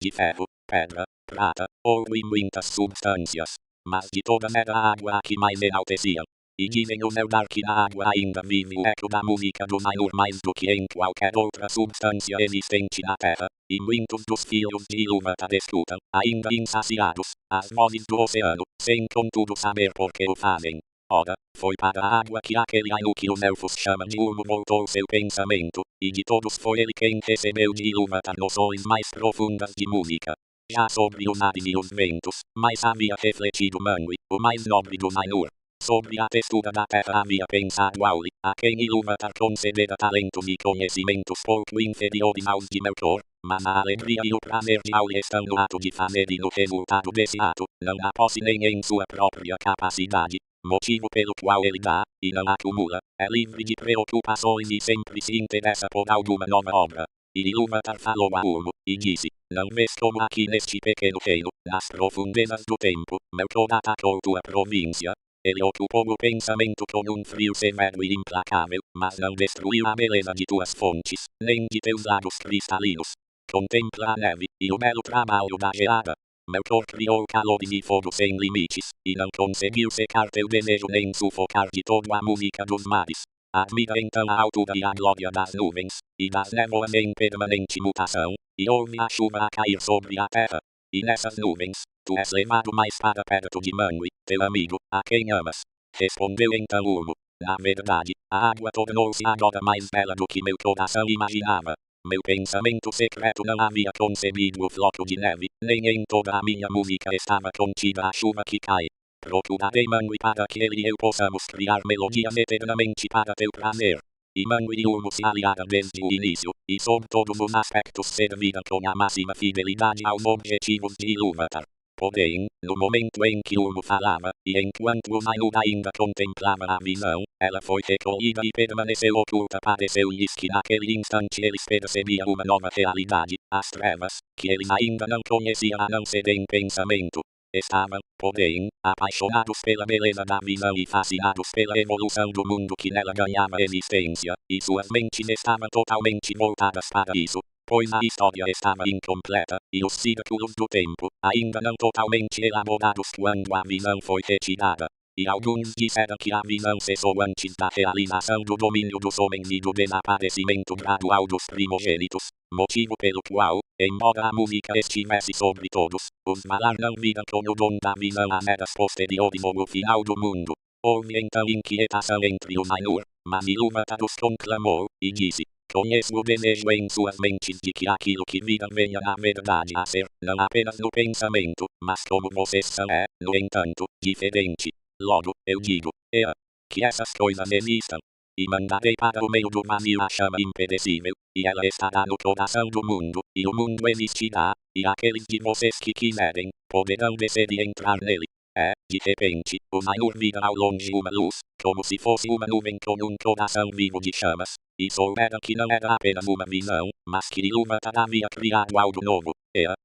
De ferro, pedra, prata, ouro e muitas substâncias. Mas de todas era a água a que mais enalteciam. E dizem os Eldar que na água ainda vive o eco da música dos Ainur mais do que em qualquer outra substância existente na terra, e muitos dos filhos de Ilúvatar escutam, ainda insaciados, as vozes do oceano, sem contudo saber por que o fazem. Ora, foi para a água que aquele Ainur que os elfos chamam de Urmo voltou seu pensamento, e de todos foi ele quem recebeu de Ilúvatar noções mais profundas de música. Já sobre os ares e os ventos, mais havia refletido Manwë, o mais nobre dos Ainur. Sobre a textura da terra havia pensado Auli, a quem Ilúvatar concedera talentos e conhecimentos pouco inferiores aos de Melkor, mas a alegria e o prazer de Auli estão no ato de fazer e no resultado desse ato, não na posse nem em sua própria capacidade, motivo pelo qual ele dá, e não acumula, é livre de preocupações e sempre se interessa por alguma nova obra. E Ilúvatar falou a Urmo, e disse, não vês como aqui neste pequeno reino, nas profundezas do tempo, Melkor atacou tua província? Ele ocupou o pensamento com um frio severo e implacável, mas não destruiu a beleza de tuas fontes, nem de teus lagos cristalinos. Contempla a neve, e o belo trabalho da geada. Melkor criou calores e fogo sem limites, e não conseguiu secar teu desejo nem sufocar de todo a música dos mares. Admira então a altura e a glória das nuvens, e das névoas em permanente mutação, e ouve a chuva a cair sobre a terra. E nessas nuvens, tu és levado mais para perto de Manwë, teu amigo, a quem amas. Respondeu então Urmo, na verdade, a água tornou-se agora mais bela do que meu coração imaginava. Meu pensamento secreto não havia concebido o floco de neve, nem em toda a minha música estava contida a chuva que cai. Procurarei Manwë para que ele e eu possamos criar melodias eternamente para teu prazer. E Manwë e Urmo se aliaram desde o início, e sob todos os aspectos serviram com a máxima fidelidade aos objetivos de Ilúvatar. Porém, no momento em que Urmo falava, e enquanto o Ainur ainda contemplava a visão, ela foi recolhida e permaneceu oculta. Pareceu-lhes que naquele instante eles percebiam uma nova realidade, as trevas, que eles ainda não conheciam a não ser em pensamento. Estavam, porém, apaixonados pela beleza da visão e fascinados pela evolução do mundo que nela ganhava existência, e suas mentes estavam totalmente voltadas para isso, pois a história estava incompleta, e os círculos do tempo, ainda não totalmente elaborados quando a visão foi retirada. E alguns disseram que a visão cessou antes da realização do domínio dos homens e do desaparecimento gradual dos primogênitos, motivo pelo qual, embora a música estivesse sobre todos, os Valar não viram com o dom da visão as eras posteriores ou o final do mundo. Houve então inquietação entre os Ainur, mas Ilúvatar os conclamou, e disse, conheço o desejo em suas mentes de que aquilo que viram venha na verdade a ser, não apenas no pensamento, mas como vocês são no entanto, diferente. Logo, eu digo, que essas coisas existam. E mandarei para o meio do vazio a chama imperecível, e ela estará no coração do mundo, e o mundo existirá, e aqueles de vocês que quiserem, poderão descer e entrar nele. De repente, os Ainur viram ao longe uma luz, como se fosse uma nuvem com um coração vivo de chamas, e souberam que não era apenas uma visão, mas que Ilúvatar havia criado algo novo,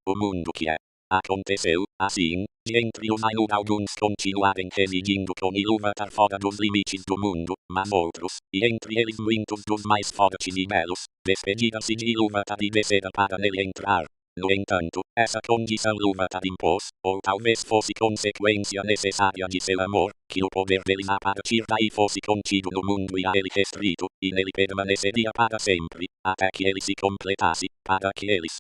o mundo que é. Aconteceu, assim, de entre os Ainur alguns continuarem residindo com Ilúvatar fora dos limites do mundo, mas outros, e entre eles muitos dos mais fortes e belos, despediram-se de Ilúvatar e desceram para nele entrar. No entanto, essa condição Ilúvatar impôs, ou talvez fosse consequência necessária de seu amor, que o poder deles a partir daí fosse contido no mundo e a ele restrito, e nele permaneceria para sempre, até que ele se completasse, para que eles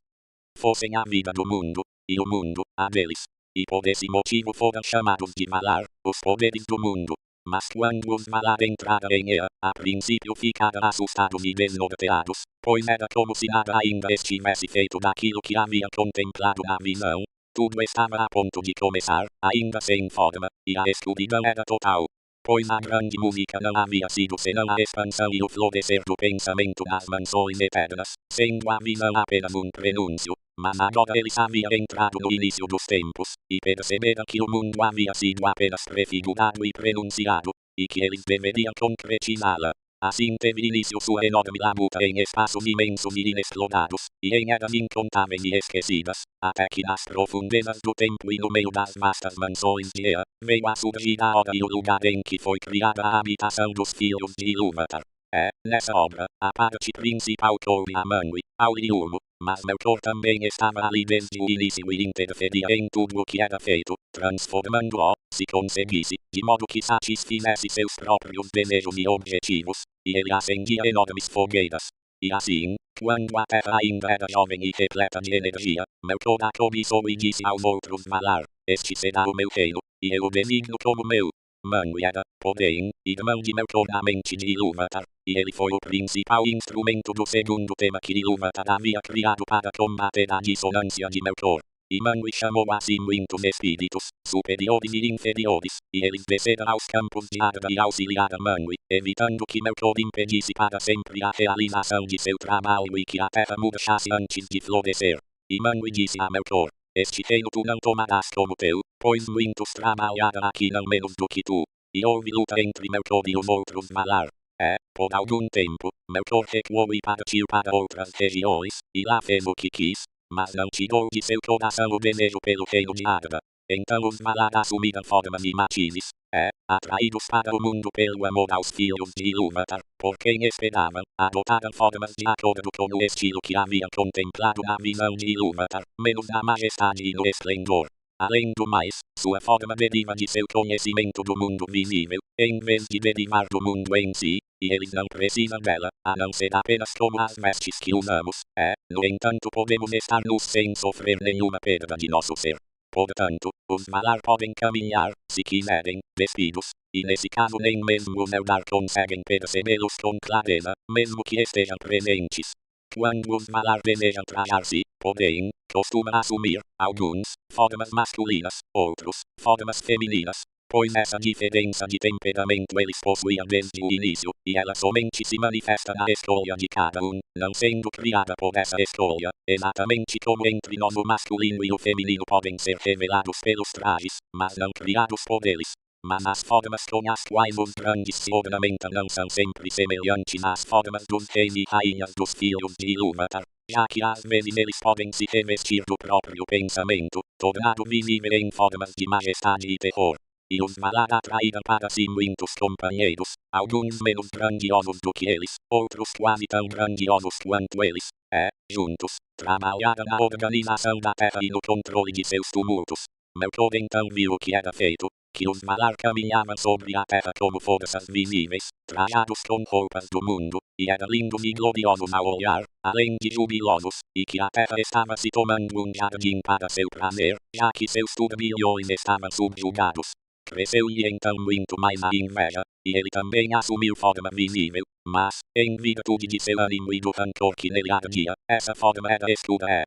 fossem a vida do mundo, e o mundo, a deles. E por esse motivo foram chamados de Valar, os poderes do mundo. Mas quando os Valar entraram em Ea, a princípio ficaram assustados e desnorteados, pois era como se nada ainda estivesse feito daquilo que havia contemplado na visão. Tudo estava a ponto de começar, ainda sem forma, e a escuridão era total. Pois a grande música não havia sido senão a expansão e o florescer do pensamento nas mansões eternas, sendo a visão apenas um prenúncio. Mas agora eles haviam entrado no início dos tempos, e perceberam que o mundo havia sido apenas prefigurado e prenunciado, e que eles deveriam concretizá-la. Assim teve início sua enorme labuta em espaços imensos e inexplorados, e em eras incontáveis e esquecidas, até que nas profundezas do tempo e no meio das vastas mansões de Ea, veio a surgir a hora e o lugar em que foi criada a habitação dos filhos de Ilúvatar. Nessa obra, a parte principal coube a Manwë, ao Ilúmo, mas Melkor também estava ali desde o início e interferia em tudo o que era feito, transformando-o, se conseguisse, de modo que satisfizesse seus próprios desejos e objetivos, e ele acendia enormes fogueiras. E assim, quando a terra ainda era jovem e repleta de energia, Melkor a cobiçou e disse aos outros Valar: este será o meu reino, e eu o designo como meu. Manwë era, porém, irmão de Melkor na mente de Ilúvatar, e ele foi o principal instrumento do segundo tema que Ilúvatar havia criado para combater a dissonância de Melkor. E Manwë chamou a si muitos espíritos, superiores e inferiores, e eles desceram aos campos de Arda e auxiliaram Manwë, evitando que Melkor impedisse para sempre a realização de seu trabalho e que a terra murchasse antes de florescer. E Manwë disse a Melkor: este reino tu não tomarás como teu, pois muitos trabalharam aqui não menos do que tu. E houve luta entre Melkor e os outros Valar. Por algum tempo, Melkor recuou e partiu para outras regiões, e lá fez o que quis, mas não tirou de seu coração o desejo pelo reino de Arda. Então os Valar assumiram formas e matizes, atraídos para o mundo pelo amor aos filhos de Ilúvatar, por quem esperavam, adotaram formas de acordo com o estilo que haviam contemplado na visão de Ilúvatar, menos na majestade e no esplendor. Além do mais, sua forma deriva de seu conhecimento do mundo visível, em vez de derivar do mundo em si, e eles não precisam dela, a não ser apenas como as vestes que usamos. No entanto podemos estar nus sem sofrer nenhuma perda de nosso ser. Portanto, os Valar podem caminhar, se quiserem, despidos, e nesse caso nem mesmo os Eldar conseguem percebê-los com clareza, mesmo que estejam presentes. Quando os Valar desejam trajar-se, porém, costumam assumir, alguns, formas masculinas, outros, formas femininas, pois essa diferença de temperamento eles possuíam desde o início, e ela somente se manifesta na escolha de cada um, não sendo criada por essa escolha, exatamente como entre nós o masculino e o feminino podem ser revelados pelos trajes, mas não criados por eles. Mas as formas com as quais os grandes se ornamentam não são sempre semelhantes às formas dos reis e rainhas dos filhos de Ilúvatar, já que às vezes eles podem se revestir do próprio pensamento, tornado visível em formas de majestade e terror. E os Valar atraíram para si muitos companheiros, alguns menos grandiosos do que eles, outros quase tão grandiosos quanto eles. Juntos, trabalharam na organização da terra e no controle de seus tumultos. Melkor então viu o que era feito, que os Valar caminhavam sobre a terra como forças visíveis, trajados com roupas do mundo, e eram lindos e gloriosos ao olhar, além de jubilosos, e que a terra estava se tomando um jardim para seu prazer, já que seus turbilhões estavam subjugados. Cresceu-lhe então muito mais a inveja, e ele também assumiu forma visível, mas, em virtude de seu ânimo e do rancor que nele ardia, essa forma era escura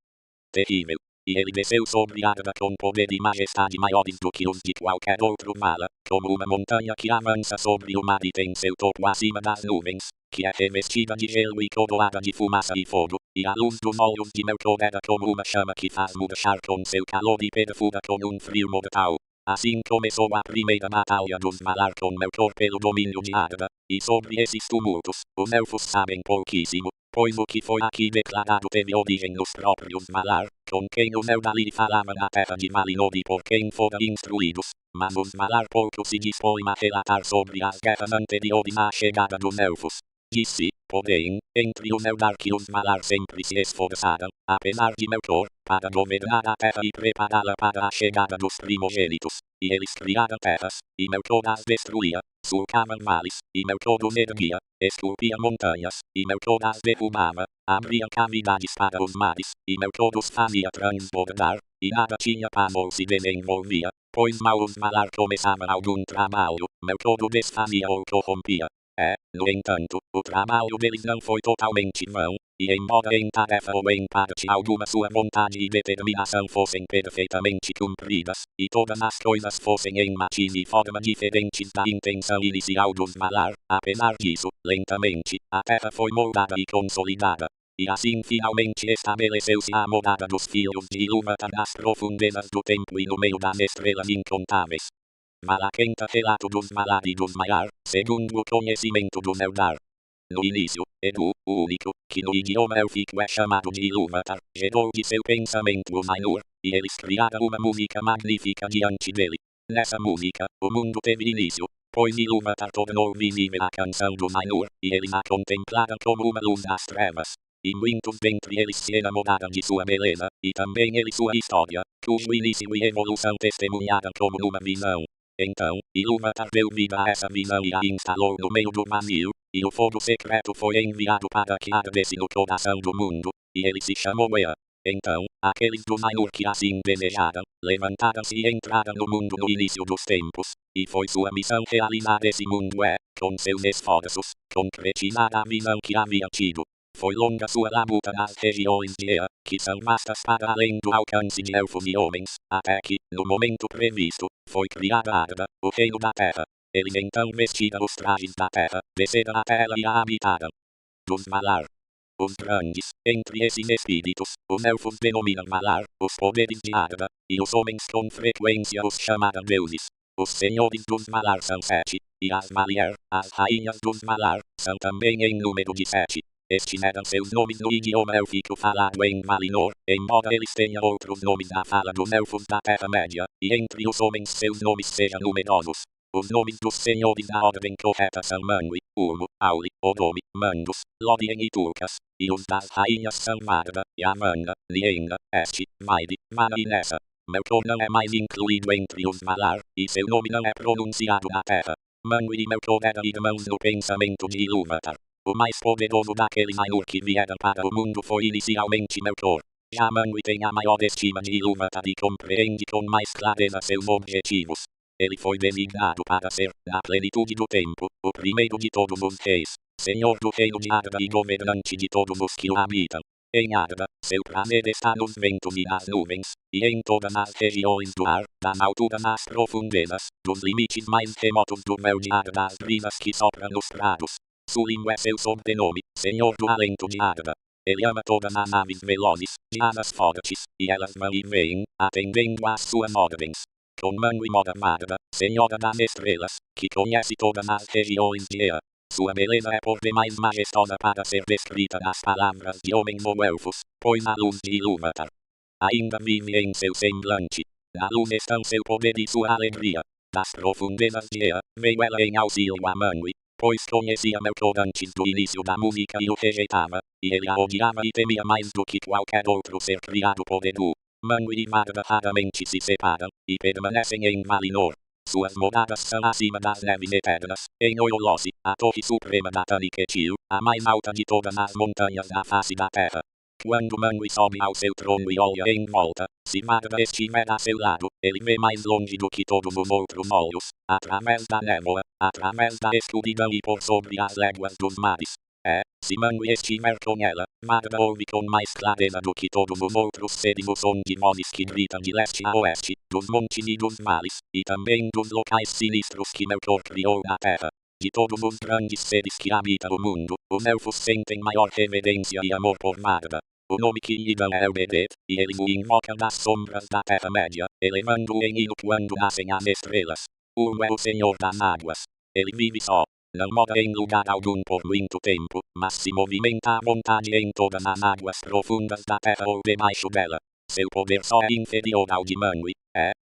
terrível. E ele desceu sobre Arda com poder e majestade maiores do que os de qualquer outro Valar, como uma montanha que avança sobre o mar e tem seu topo acima das nuvens, que é revestida de gelo e coroada de fumaça e fogo, e a luz dos olhos de Melkor era como uma chama que faz murchar com seu calor e perfura com um frio mortal. Assim começou a primeira batalha dos Valar com Melkor pelo domínio de Arda, e sobre esses tumultos, os elfos sabem pouquíssimo, pois o que foi aqui declarado teve origem nos próprios Valar, com quem os Eldalir falavam na terra de Valinor e por quem foram instruídos, mas os Valar pouco se dispõem a relatar sobre as guerras anteriores à chegada dos elfos. Disse, porém, entre os Eldar que os Valar sempre se esforçaram, apesar de Melkor, para governar a terra e prepará-la para a chegada dos primogênitos. E eles criaram terras, e Melchor as destruía, sulcavam mares, e Melchor os erguia, esculpia montanhas, e Melchor as derrubava, abria cavidades para os mares, e Melchor os fazia transbordar, e nada tinha paz ou se desenvolvia, pois mal os malar começavam algum trabalho, Melchor o desfazia ou corrompia. No entanto, o trabalho deles não foi totalmente vão, e embora em tarefa ou em parte alguma sua vontade e determinação fossem perfeitamente cumpridas, e todas as coisas fossem em matiz e forma diferentes da intenção inicial dos malar, apesar disso, lentamente, a terra foi moldada e consolidada. E assim finalmente estabeleceu-se a morada dos filhos de Ilúvatar nas profundezas do tempo e no meio das estrelas incontáveis. Malaquenta relato dos Malar e dos Maiar, segundo o conhecimento dos Eldar. No início, Edu, o único, que no idioma élfico é chamado de Ilúvatar, gerou de seu pensamento os Ainur, e eles criaram uma música magnífica diante dele. Nessa música, o mundo teve início, pois Ilúvatar tornou visível a canção dos Ainur, e eles a contemplaram como uma luz das trevas. E muitos dentre eles se enamoraram de sua beleza, e também ele sua história, cujo início e evolução testemunharam como numa visão. Então, Ilúvatar deu vida a essa visão e a instalou no meio do vazio, e o fogo secreto foi enviado para que ardesse no coração do mundo, e ele se chamou Ea. Então, aqueles dos Ainur que assim desejaram, levantaram-se e entraram no mundo no início dos tempos, e foi sua missão realizar esse mundo com seus esforços, concretizar a visão que havia tido. Foi longa sua labuta nas regiões de Ea, que são vastas para além do alcance de elfos e homens, até que, no momento previsto, foi criada Arda, o reino da terra. Eles então vestiram os trajes da terra, desceram até ela e a habitaram. Dos Malar. Os grandes, entre esses espíritos, os elfos denominam Malar, os poderes de Arda, e os homens com frequência os chamaram deuses. Os senhores dos Malar são 7, e as Malier, as rainhas dos Malar, são também em número de 7. Estes eram seus nomes no idioma élfico falado em Valinor, embora eles tenham outros nomes na fala dos elfos da Terra-média, e entre os homens seus nomes sejam numerosos. Os nomes dos senhores da ordem correta são Manwë, Ulmo, Auli, Odomi, Mandus, Lórien e Tulkas, e os das rainhas são Varda, Yamanna, Lienda, Este, Vaide, Mana e Nessa. Melkor não é mais incluído entre os Malar, e seu nome não é pronunciado na Terra. Manwë e Melkor eram irmãos no pensamento de Ilúvatar. O mais poderoso daqueles Ainur que vieram para o mundo foi inicialmente Melkor. Já Manwë tem a maior estima de Ilúvatar e compreende com mais clareza seus objetivos. Ele foi designado para ser, na plenitude do tempo, o primeiro de todos os reis, senhor do reino de Arda e governante de todos os que o habitam. Em Arda, seu prazer está nos ventos e nas nuvens, e em todas as regiões do ar, das alturas às profundezas, dos limites mais remotos do véu de Arda às brisas que sopram nos prados. Sulim é seu sobrenome, Senhor do Alento de Arda. Ele ama todas as aves velozes, de asas fortes, e elas vão e vêm, atendendo às suas ordens. Com Manwë mora Varda, Senhora das Estrelas, que conhece todas as regiões de Ea. Sua beleza é por demais majestosa para ser descrita nas palavras de homens ou elfos, pois a luz de Ilúvatar ainda vive em seu semblante. Na luz estão seu poder e sua alegria. Das profundezas de Ea, veio ela em auxílio a Manwë, pois conhecia Melkor antes do início da música e o rejeitava, e ele a odiava e temia mais do que qualquer outro ser criado por Edu. Manwë e Varda raramente se separam, e permanecem em Valinor. Suas moradas são acima das neves eternas, em Ololossi, a torre suprema da Taniquetil, a mais alta de todas as montanhas da face da terra. Quando Manwë sobe ao seu trono e olha em volta, se Varda estiver a seu lado, ele vê mais longe do que todos os outros olhos, através da névoa, através da escuridão e por sobre as léguas dos mares. Se Manwë estiver com ela, Varda ouve com mais clareza do que todos os outros seres o som de vozes que gritam de leste a oeste, dos montes e dos mares, e também dos locais sinistros que Melkor criou na terra. De todos os grandes seres que habitam o mundo, os elfos sentem maior reverência e amor por Varda. O nome que lhe dão é Elbereth, e eles o invocam das sombras da Terra-média, elevando-o em hino quando nascem as estrelas. Ulmo é o Senhor das Águas. Ele vive só. Não mora em lugar algum por muito tempo, mas se movimenta à vontade em todas as águas profundas da terra ou debaixo dela. Seu poder só é inferior ao de Manwë.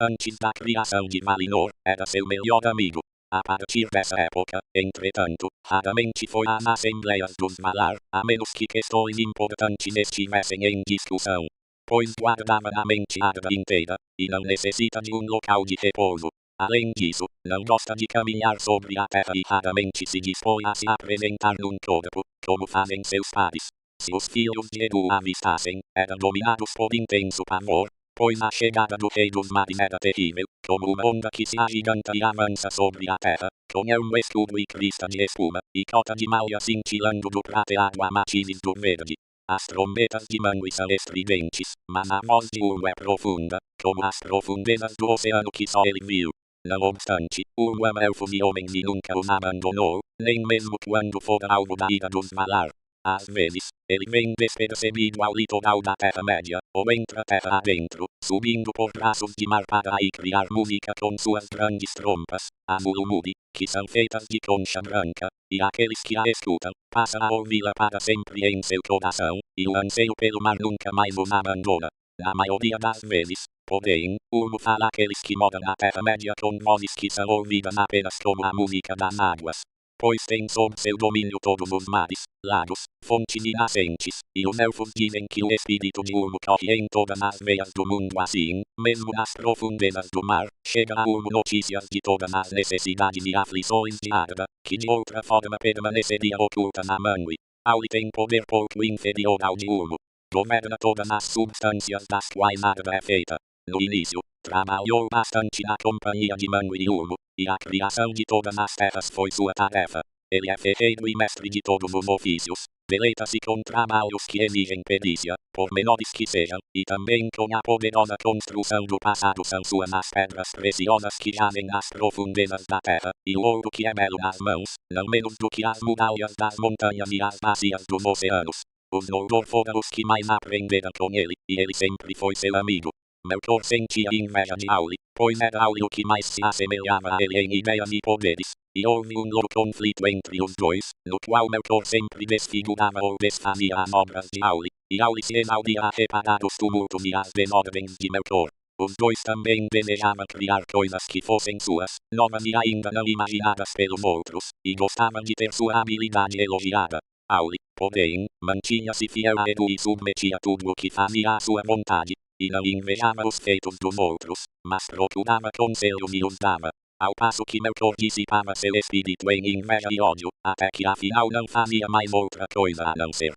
Antes da criação de Valinor, era seu melhor amigo. A partir dessa época, entretanto, raramente foi às assembleias dos Malar, a menos que questões importantes estivessem em discussão. pois guardava a mente a vida inteira, e não necessita de local de repouso. Além disso, não gosta de caminhar sobre a terra e raramente se dispõe a se apresentar num corpo, como fazem seus pares. Se os filhos de Edu avistassem, eram dominados por intenso pavor, pois a chegada do rei dos mares era terrível, como uma onda que se agiganta e avança sobre a terra, com um escudo e crista de espuma, e cota de malha cintilando do prateado a matizes do verde. As trombetas de Mangui são estridentes, mas a voz de Urmo é profunda, como as profundezas do oceano que só ele viu. Não obstante, Urmo ama elfos e homens e nunca os abandonou, nem mesmo quando fora alvo da ira dos Valar. Às vezes, ele vem despercebido ao litoral da Terra-média, ou entra terra adentro, subindo por braços de mar para aí criar música com suas grandes trompas, as Ulumuri, que são feitas de concha branca, e aqueles que a escutam, passam a ouvi-la para sempre em seu coração, e o anseio pelo mar nunca mais os abandona. Na maioria das vezes, porém, Urmo fala àqueles que moram na Terra-média com vozes que são ouvidas apenas como a música das águas, pois tem sob seu domínio todos os mares, lagos, fontes e nascentes, e os elfos dizem que o espírito de Urmo corre em todas as veias do mundo assim, mesmo nas profundezas do mar, chega a Urmo notícias de todas as necessidades e aflições de Arda, que de outra forma permaneceria oculta na Mangui. Auli tem poder pouco inferior ao de Urmo. Governa todas as substâncias das quais Arda é feita. No início, trabalhou bastante na companhia de Mangui e Urmo, e a criação de todas as terras foi sua tarefa. Ele é ferreiro e mestre de todos os ofícios, deleita-se com trabalhos que exigem perícia, por menores que sejam, e também com a poderosa construção do passado são suas as pedras preciosas que jazem nas profundezas da terra, e o ouro que é belo nas mãos, não menos do que as muralhas das montanhas e as bacias dos oceanos. Os Noldor foram os que mais aprenderam com ele, e ele sempre foi seu amigo. Melkor sentia inveja de Auli, pois era Auli o que mais se assemelhava a ele em ideias e poderes, e houve um longo conflito entre os dois, no qual Melkor sempre desfigurava ou desfazia as obras de Auli, e Auli se exaudia a reparar os tumultos e as desordens de Melkor. Os dois também desejavam criar coisas que fossem suas, novas e ainda não imaginadas pelos outros, e gostavam de ter sua habilidade elogiada. Auli, porém, mantinha-se fiel a Edu e submetia tudo o que fazia à sua vontade, e não invejava os feitos dos outros, mas procurava conselhos e os dava. Ao passo que Melkor dissipava seu espírito em inveja e ódio, até que afinal não fazia mais outra coisa a não ser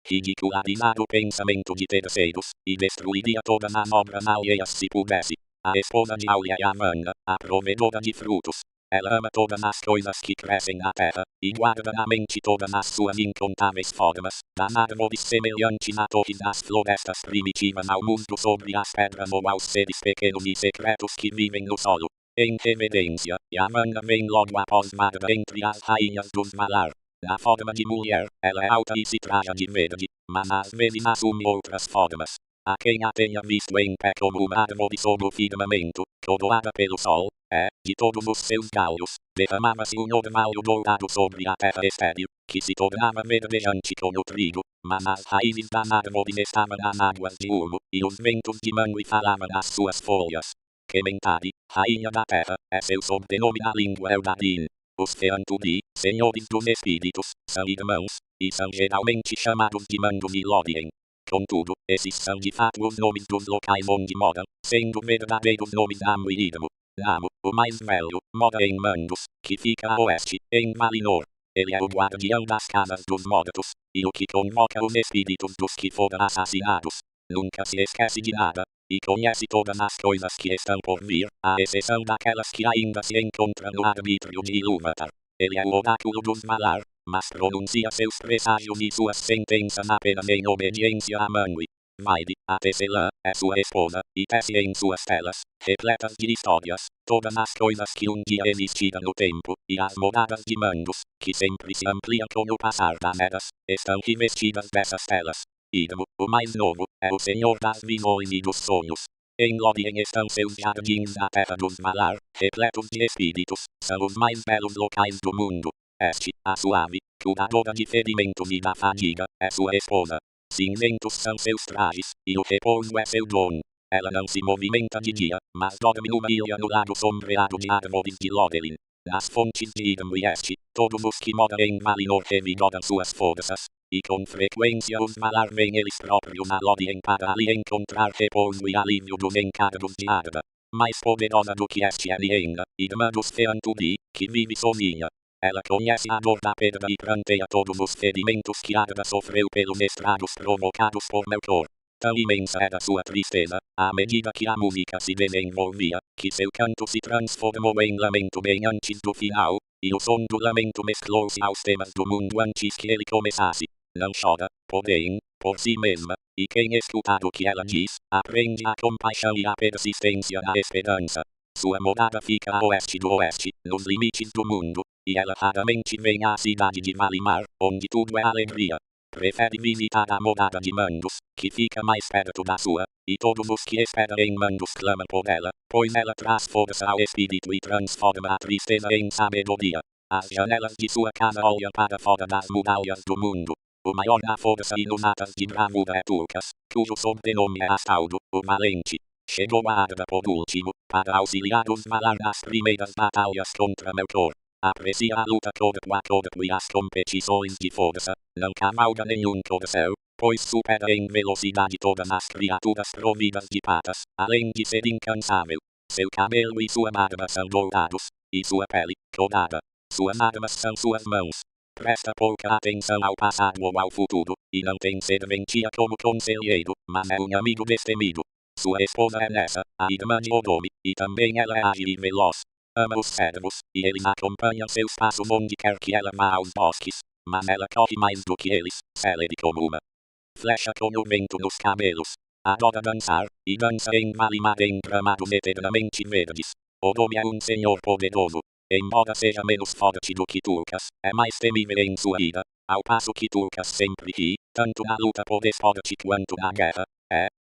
ridicularizar o pensamento de terceiros, e destruiria todas as obras alheias se pudesse. A esposa de Auli é Yavanna, a provedora de frutos. Ela ama todas as coisas que crescem na terra, e guarda na mente todas as suas incontáveis formas, das árvores semelhantes a torres das florestas primitivas ao mundo sobre as pedras ou aos seres pequenos e secretos que vivem no solo. Em reverência, Yavanna vem logo após Varda entre as rainhas dos Valar. Na forma de mulher, ela é alta e se traja de verde, mas às vezes assume outras formas. A quem a tenha visto em pé como uma árvore sob o firmamento, coroada pelo sol, de todos os seus galhos, derramava-se um orvalho dourado sobre a terra estéril, que se tornava verdejante como o trigo, mas as raízes das árvores estavam nas águas de Urmo, e os ventos de Mangui falavam nas suas folhas. Kementari, rainha da terra, é seu sobrenome na língua Eldarin. Os Feanturi, senhores dos espíritos, são irmãos, e são geralmente chamados de Mandos e Lórien. Contudo, esses são de fato os nomes dos locais onde moram, sendo verdadeiros nomes Namo e Irmo. Namo, o mais velho, mora em Mandos, que fica a oeste, em Valinor. Ele é o guardião das casas dos mortos, e o que convoca os espíritos dos que foram assassinados. Nunca se esquece de nada, e conhece todas as coisas que estão por vir, à exceção daquelas que ainda se encontram no arbítrio de Ilúvatar. Ele é o oráculo dos Valar, mas pronuncia seus presságios e suas sentenças apenas em obediência a Mangui. Vaide, a tecelã, é sua esposa, e tece em suas telas, repletas de histórias, todas as coisas que um dia existiram no tempo, e as moradas de Mandos, que sempre se ampliam com o passar das eras, estão revestidas dessas telas. Idmo, o mais novo, é o senhor das visões e dos sonhos. Em Lórien estão seus jardins da terra dos Valar, repletos de espíritos, são os mais belos locais do mundo. Este, a suave, curadora de ferimentos e da fadiga, é sua esposa. Cinzentos são seus trajes, e o repouso é seu dom. Ela não se movimenta de dia, mas dorme numa ilha no lado sombreado de árvores de Lórien. Nas fontes de Idmo e Este, todos os que moram em Valinor revigoram suas forças, e com frequência os malar vêm eles próprios na lodiem para ali encontrar repouso e alívio dos encargos de Arda. Mais poderosa do que este Elienda, irmã dos Feantudi, que vive sozinha. Ela conhece a dor da perda e pranteia todos os ferimentos que Arda sofreu pelos estragos provocados por Melkor. Tão imensa era sua tristeza, à medida que a música se desenvolvia, que seu canto se transformou em lamento bem antes do final, e o som do lamento mesclou-se aos temas do mundo antes que ele começasse. Não chora, porém, por si mesma, e quem escutar o que ela diz, aprende a compaixão e a persistência na esperança. Sua morada fica a oeste do oeste, nos limites do mundo, e ela raramente vem à cidade de Valimar, onde tudo é alegria. Prefere visitar a morada de Mandos, que fica mais perto da sua, e todos os que esperam em Mandos clamam por ela, pois ela traz força ao espírito e transforma a tristeza em sabedoria. As janelas de sua casa olham para fora das muralhas do mundo. O maior na força e nos atas de bravura é Tulkas, cujo sobrenome é Astaldo, o Valente. Chegou a Arda por último, para auxiliar os Valar nas primeiras batalhas contra Melkor. Aprecia a luta corpo a corpo e as competições de força, não cavalga nenhum corcel, pois supera em velocidade todas as criaturas providas de patas, além de ser incansável. Seu cabelo e sua barba são dourados, e sua pele, dourada. Suas armas são suas mãos. Presta pouca atenção ao passado ou ao futuro, e não tem serventia como conselheiro, mas é um amigo destemido. Sua esposa é Nessa, a irmã de Odomi, e também ela é ágil e veloz. Ama os servos, e eles acompanham seus passos onde quer que ela vá aos bosques, mas ela corre mais do que eles, célere como uma flecha com o vento nos cabelos. Adora dançar, e dança em Valimar em gramados eternamente verdes. Odomi é um senhor poderoso. Embora seja menos forte do que Tulkas, é mais temível em sua ira, ao passo que Tulkas sempre ri, tanto na luta por esporte quanto na guerra.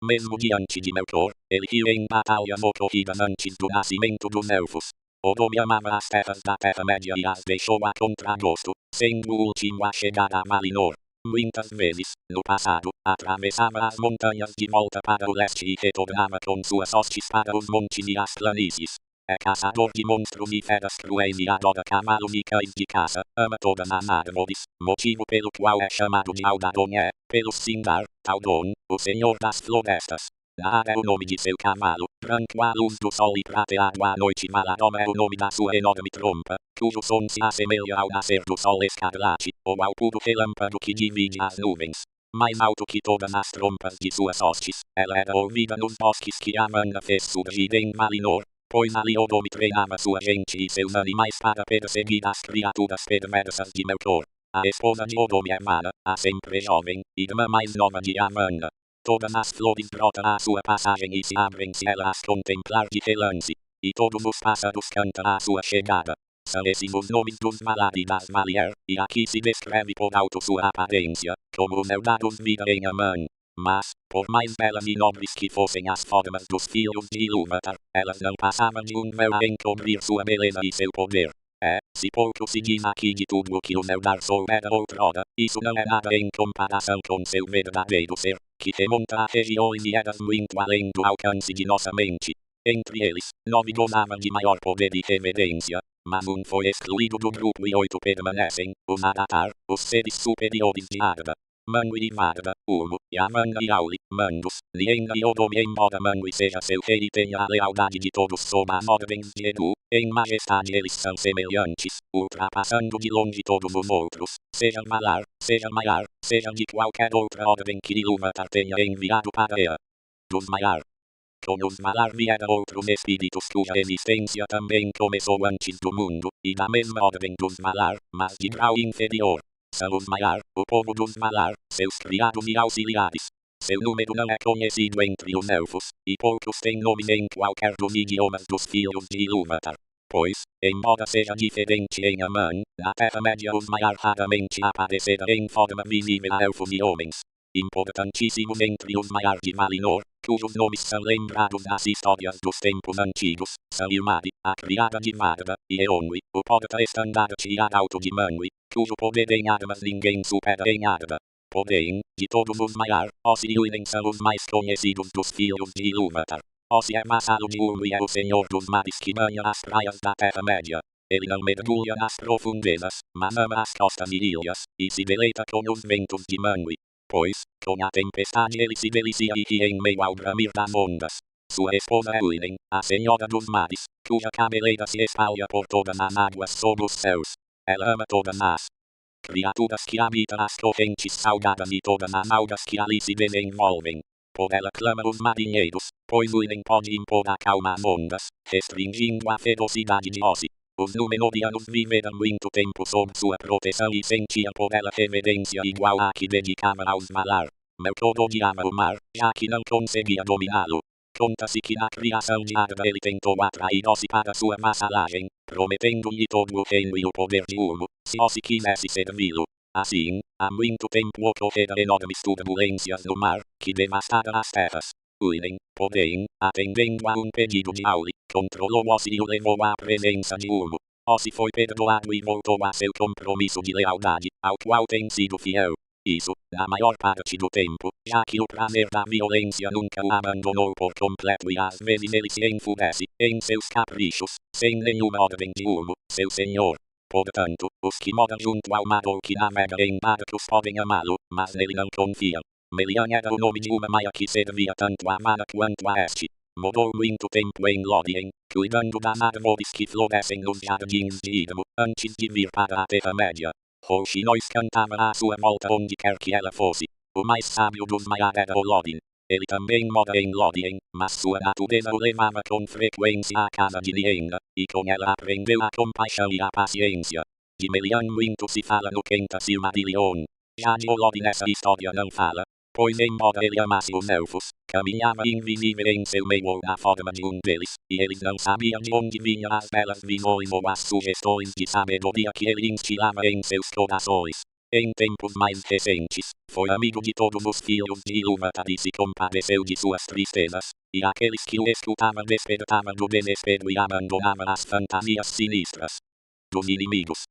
Mesmo diante de Melkor, ele riu em batalhas ocorridas antes do nascimento dos elfos. Odomi amava as terras da Terra-média e as deixou a contragosto, sendo o último a chegar a Valinor. Muitas vezes, no passado, atravessava as montanhas de volta para o leste e retornava com suas hostes para os montes e as planícies. É caçador de monstros e feras cruéis e adora cavalos e cães de caça, ama todas as árvores, motivo pelo qual é chamado de Aldadon pelos Sindar, Taldon, o senhor das florestas. Naar é o nome de seu cavalo, branco à luz do sol e prateado à noite. Valadon é o nome da sua enorme trompa, cujo som se assemelha ao nascer do sol escarlate, ou ao puro relâmpago que divide as nuvens. Mais alto que todas as trompas de suas hostes, ela era ouvida nos bosques que Amanda fez surgir em Valinor, pois ali Odomi treinava sua gente e seus animais para perseguir as criaturas perversas de Melkor. A esposa de Odomi é Vala, a sempre jovem, irmã mais nova de Amanda. Todas as flores brotam à sua passagem e se abrem se ela as contemplar de relance, e todos os pássaros cantam à sua chegada. São esses os nomes dos Valar e das Valier, e aqui se descreve por alto sua aparência, como os herdados vida em Aman. Mas, por mais belas e nobres que fossem as formas dos filhos de Ilúvatar, elas não passavam de um véu a encobrir sua beleza e seu poder. Se pouco se diz aqui de tudo o que os Eldar souberam outrora, isso não é nada em comparação com seu verdadeiro ser, que remonta a regiões e eras muito além do alcance de nossa mente. Entre eles, 9 gozavam de maior poder e reverência, mas um foi excluído do grupo e 8 permanecem, os Adatar, os seres superiores de Arda. Manwë e Varda, Ulmo, Yamanda e Auli, Mandos, Lienda e Odomi. Embora Manwë seja seu rei e tenha a lealdade de todos sob as ordens de Edu, em majestade eles são semelhantes, ultrapassando de longe todos os outros, seja Valar, seja Maiar, seja de qualquer outra ordem que Ilúvatar tenha enviado para Ea. Dos Maiar. Com os Valar vieram outros espíritos cuja existência também começou antes do mundo, e da mesma ordem dos Valar, mas de grau inferior. São os Maiar, o povo dos Valar, seus criados e auxiliares. Seu número não é conhecido entre os elfos, e poucos têm nome em qualquer dos idiomas dos filhos de Ilúvatar. Pois, embora seja diferente em Aman, na Terra-média os Maiar raramente apareceram em forma visível a elfos e homens. Importantíssimos entre os Maiar de Valinor, cujos nomes são lembrados nas histórias dos tempos antigos, são Ilmari, a criada de Varda, e Eonwë, o porta-estandarte e arauto de Manwë, cujo poder em armas ninguém supera em Arda. Porém, de todos os Maiar, Ossi e Uinen são os mais conhecidos dos filhos de Ilúvatar. Ossi é vassalo de Ulmo e é o senhor dos mares que banha as praias da Terra-média. ele não mergulha nas profundezas, mas ama as costas e ilhas, e se deleita com os ventos de mangue. Pois, com a tempestade ele se delicia e ri em meio ao bramir das ondas. Sua esposa é Uinen, a senhora dos mares, cuja cabeleira se espalha por todas as águas sob os céus. Ela ama todas as criaturas que habitam as correntes salgadas e todas as algas que ali se desenvolvem. Por ela clama os marinheiros, pois Uinen pode impor a calma às ondas, restringindo a ferocidade de Ossi. Os Númenóreanos viveram muito tempo sob sua proteção e sentiam por ela reverência igual à que dedicava aos Valar. Melkor odiava o mar, já que não conseguia dominá-lo. Conta-se que na criação de Arda ele tentou atrair Ossi para sua vassalagem, prometendo-lhe todo o reino e o poder de Ulmo, se Ossi quisesse servi-lo. Assim, há muito tempo ocorreram enormes turbulências no mar, que devastaram as terras. Uinen, porém, atendendo a um pedido de Auli, controlou Ossi e o levou à presença de Ulmo. Ossi foi perdoado e voltou a seu compromisso de lealdade, ao qual tem sido fiel. Isso, na maior parte do tempo, já que o prazer da violência nunca o abandonou por completo e às vezes ele se enfurece, em seus caprichos, sem nenhuma ordem de Ulmo, seu senhor. Portanto, os que moram junto ao mar ou que navegam em barcos podem amá-lo, mas nele não confiam. Melian era o nome de uma maia que servia tanto a Vara quanto a Este. Morou muito tempo em Lórien, cuidando das árvores que florescem nos jardins de Idmo, antes de vir para a Terra-média. Rouxinóis cantava à sua volta onde quer que ela fosse. O mais sábio dos Maiar era o Lodin. Ele também mora em Lórien, mas sua natureza o levava com frequência à casa de Lienda, e com ela aprendeu a compaixão e a paciência. De Melian muito se fala no Quenta Silmarillion. Já de Olodin essa história não fala, pois embora ele amasse os elfos, caminhava invisível em seu meio ou na forma de um deles, e eles não sabiam de onde vinham as belas visões ou as sugestões de sabedoria que ele instilava em seus corações. Em tempos mais recentes, foi amigo de todos os filhos de Ilúvatar e se compadeceu de suas tristezas, e aqueles que o escutavam despertavam do desespero e abandonavam as fantasias sinistras dos inimigos.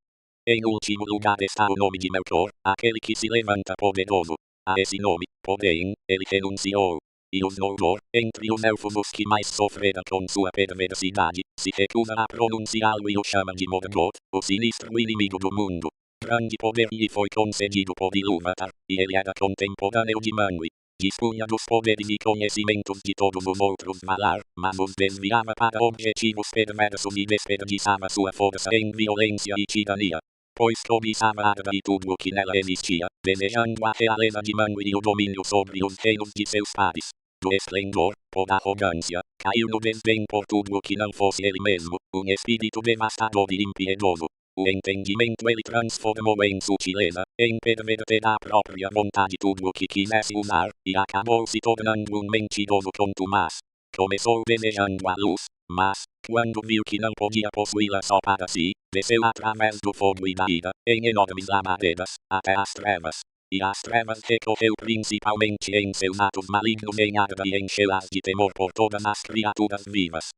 Em último lugar está o nome de Melkor, aquele que se levanta poderoso. A esse nome, porém, ele renunciou. E os Noldor, entre os elfos os que mais sofreram com sua perversidade, se recusam a pronunciá-lo e o chamam de Morgoth, o sinistro inimigo do mundo. Grande poder lhe foi concedido por Ilúvatar, e ele era contemporâneo de Manwë. Dispunha dos poderes e conhecimentos de todos os outros Valar, mas os desviava para objetivos perversos e desperdiçava sua força em violência e tirania. Pois cobiçava Arda e tudo o que nela existia, desejando a realeza de Manwë e o domínio sobre os reinos de seus pares. Do esplendor, por arrogância, caiu no desdém por tudo o que não fosse ele mesmo, um espírito devastador e impiedoso. O entendimento ele transformou em sutileza, em perverter a própria vontade tudo o que quisesse usar, e acabou se tornando um mentiroso contumaz. Começou desejando a luz, mas, quando viu que não podia possuí-la só para si, desceu através do fogo e da ira, em enormes labaredas, até as trevas. E as trevas recorreu principalmente em seus atos malignos em Arda e encheu-as de temor por todas as criaturas vivas.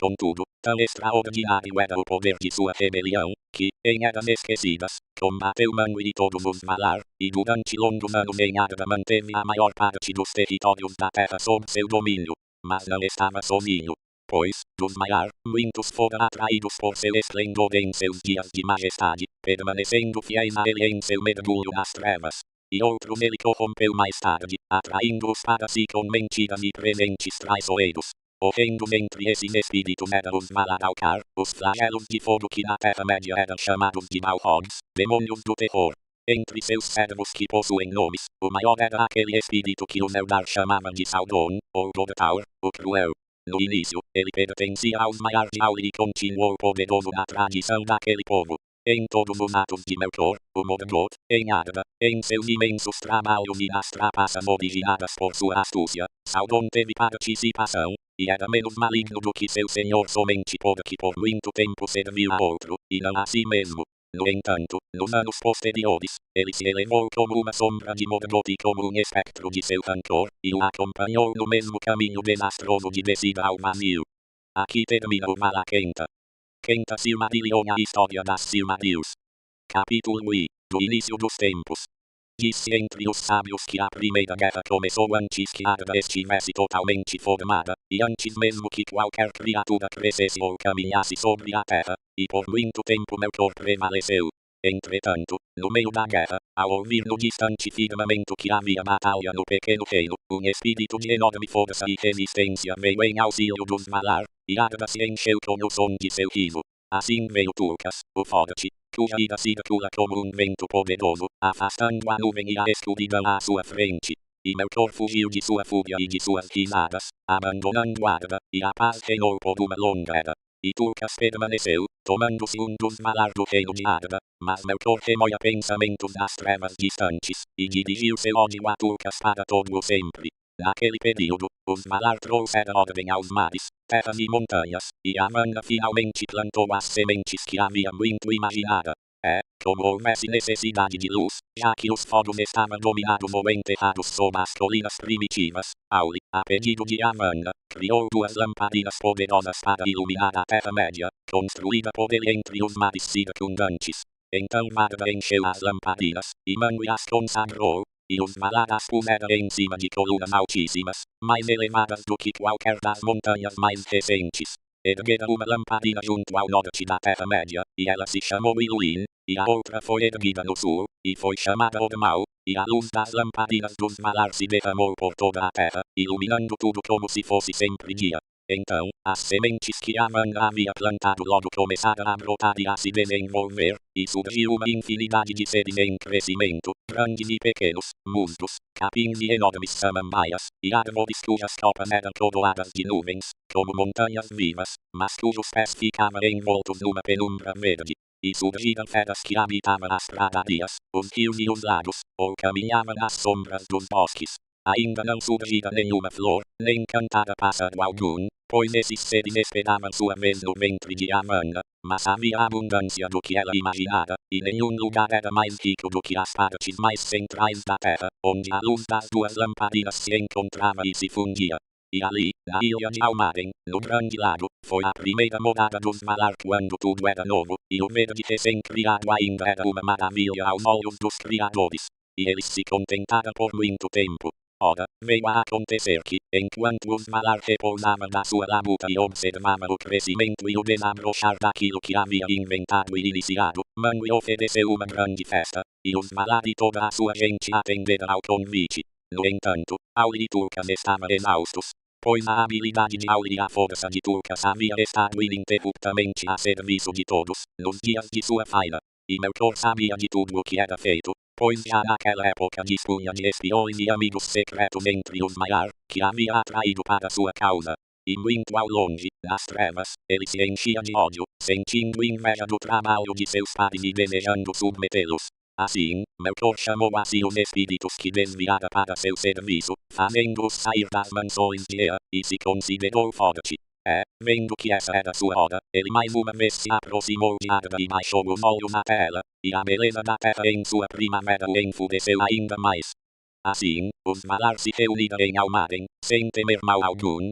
Contudo, tão extraordinário era o poder de sua rebelião, que, em eras esquecidas, combateu Manwë e todos os Valar, e durante longos anos em Arda manteve a maior parte dos territórios da terra sob seu domínio. Mas não estava sozinho. Pois, dos Maiar, muitos foram atraídos por seu esplendor em seus dias de majestade, permanecendo fiéis a ele em seu mergulho nas trevas. E outros ele corrompeu mais tarde, atraindo-os para si com mentiras e presentes traiçoeiros. Horrendos entre esses espíritos eram os Valar-Alcar, os flagelos de fogo que na Terra-média eram chamados de Balrogs, demônios do terror. Entre seus servos que possuem nomes, o maior era aquele espírito que os Eldar chamavam de Sauron, ou Gortaur, o Cruel. No início, ele pertencia aos Maiar de Auli e continuou poderoso na tradição daquele povo. Em todos os atos de Melkor, o Morgoth, em Arda, em seus imensos trabalhos e nas trapaças originadas por sua astúcia, Sauron teve participação, e era menos maligno do que seu senhor somente porque por muito tempo serviu a outro, e não a si mesmo. No entanto, nos anos posteriores, ele se elevou como uma sombra de Morgoth e como um espectro de seu rancor, e o acompanhou no mesmo caminho desastroso de descida ao vazio. Aqui termina o Malakenta. Quenta Silmarillion, a história das Silmarils. Capítulo I, do início dos tempos. Disse entre os sábios que a primeira guerra começou antes que a Terra estivesse totalmente formada, e antes mesmo que qualquer criatura crescesse ou caminhasse sobre a terra, e por muito tempo Melkor prevaleceu. Entretanto, no meio da guerra, ao ouvir no distante firmamento que havia batalha no pequeno reino, um espírito de enorme força e resistência veio em auxílio dos Valar, e Arda se encheu com o som de seu riso. Assim veio Tulkas, o forte, cuja ira circula como um vento poderoso, afastando a nuvem e a escuridão à sua frente. E Melkor fugiu de sua fúria e de suas risadas, abandonando Arda, e a paz reinou por uma longa era. E Tulkas permaneceu, tomando-se um dos Valar do reino de Arda, mas Melkor remoia pensamentos das trevas distantes, e dirigiu seu ódio a Tulkas para todo o sempre. Naquele período, os Valar trouxeram ordem aos mares, terras e montanhas, e Amanna finalmente plantou as sementes que havia muito imaginada. Como houvesse necessidade de luz, já que os fogos estavam dominados ou enterrados sob as colinas primitivas, Auli, a pedido de Amanna, criou 2 lamparinas poderosas para iluminar a Terra-média, construída por ele entre os mares circundantes. Então Varda encheu as lamparinas, e Manwë as consagrou, e os Valar as puseram em cima de colunas altíssimas, mais elevadas do que qualquer das montanhas mais recentes. Ergueram uma lamparina junto ao norte da Terra-média, e ela se chamou Iluin, e a outra foi erguida no sul, e foi chamada Ormal, e a luz das lamparinas dos Valar se derramou por toda a terra, iluminando tudo como se fosse sempre dia. Então, as sementes que Amanna havia plantado logo começaram a brotar e a se desenvolver, e surgiu uma infinidade de seres em crescimento, grandes e pequenos, musgos, capins e enormes samambaias, e árvores cujas copas eram coroadas de nuvens, como montanhas vivas, mas cujos pés ficavam envoltos numa penumbra verde. E surgiram feras que habitavam as pradarias, os rios e os lagos, ou caminhavam nas sombras dos bosques. Ainda não surgira nenhuma flor, nem cantara pássaro algum, pois esses seres esperavam sua vez no ventre de Amanna, mas havia abundância do que ela imaginara, e nenhum lugar era mais rico do que as partes mais centrais da terra, onde a luz das 2 lamparinas se encontrava e se fundia. E ali, na ilha de Almaren, no grande lago, foi a primeira morada dos Valar quando tudo era novo, e o verde recém-criado ainda era uma maravilha aos olhos dos criadores. E eles se contentaram por muito tempo. Ora, veio a acontecer que, enquanto os Valar repousavam da sua labuta e observavam o crescimento e o desabrochar daquilo que havia inventado e iniciado, Manwë ofereceu uma grande festa, e os Valar e toda a sua gente atenderam ao convite. No entanto, Auli e Tulkas estavam exaustos, pois a habilidade de Auli e a força de Tulkas havia estado ininterruptamente a serviço de todos, nos dias de sua faina. E Melkor sabia de tudo o que era feito, pois já naquela época dispunha de espiões e amigos secretos entre os Maiar, que havia atraído para sua causa. E muito ao longe, nas trevas, ele se enchia de ódio, sentindo inveja do trabalho de seus pares e desejando submetê-los. Assim, Melkor chamou a si os espíritos que desviara para seu serviço, fazendo-os sair das mansões de Ea, e se considerou forte. Vendo que essa era sua hora, ele mais uma vez se aproximou de Arda e baixou os olhos até ela, e a beleza da terra em sua primavera o enfureceu ainda mais. Assim, os Valar se reuniram em Almaren, sem temer mal algum,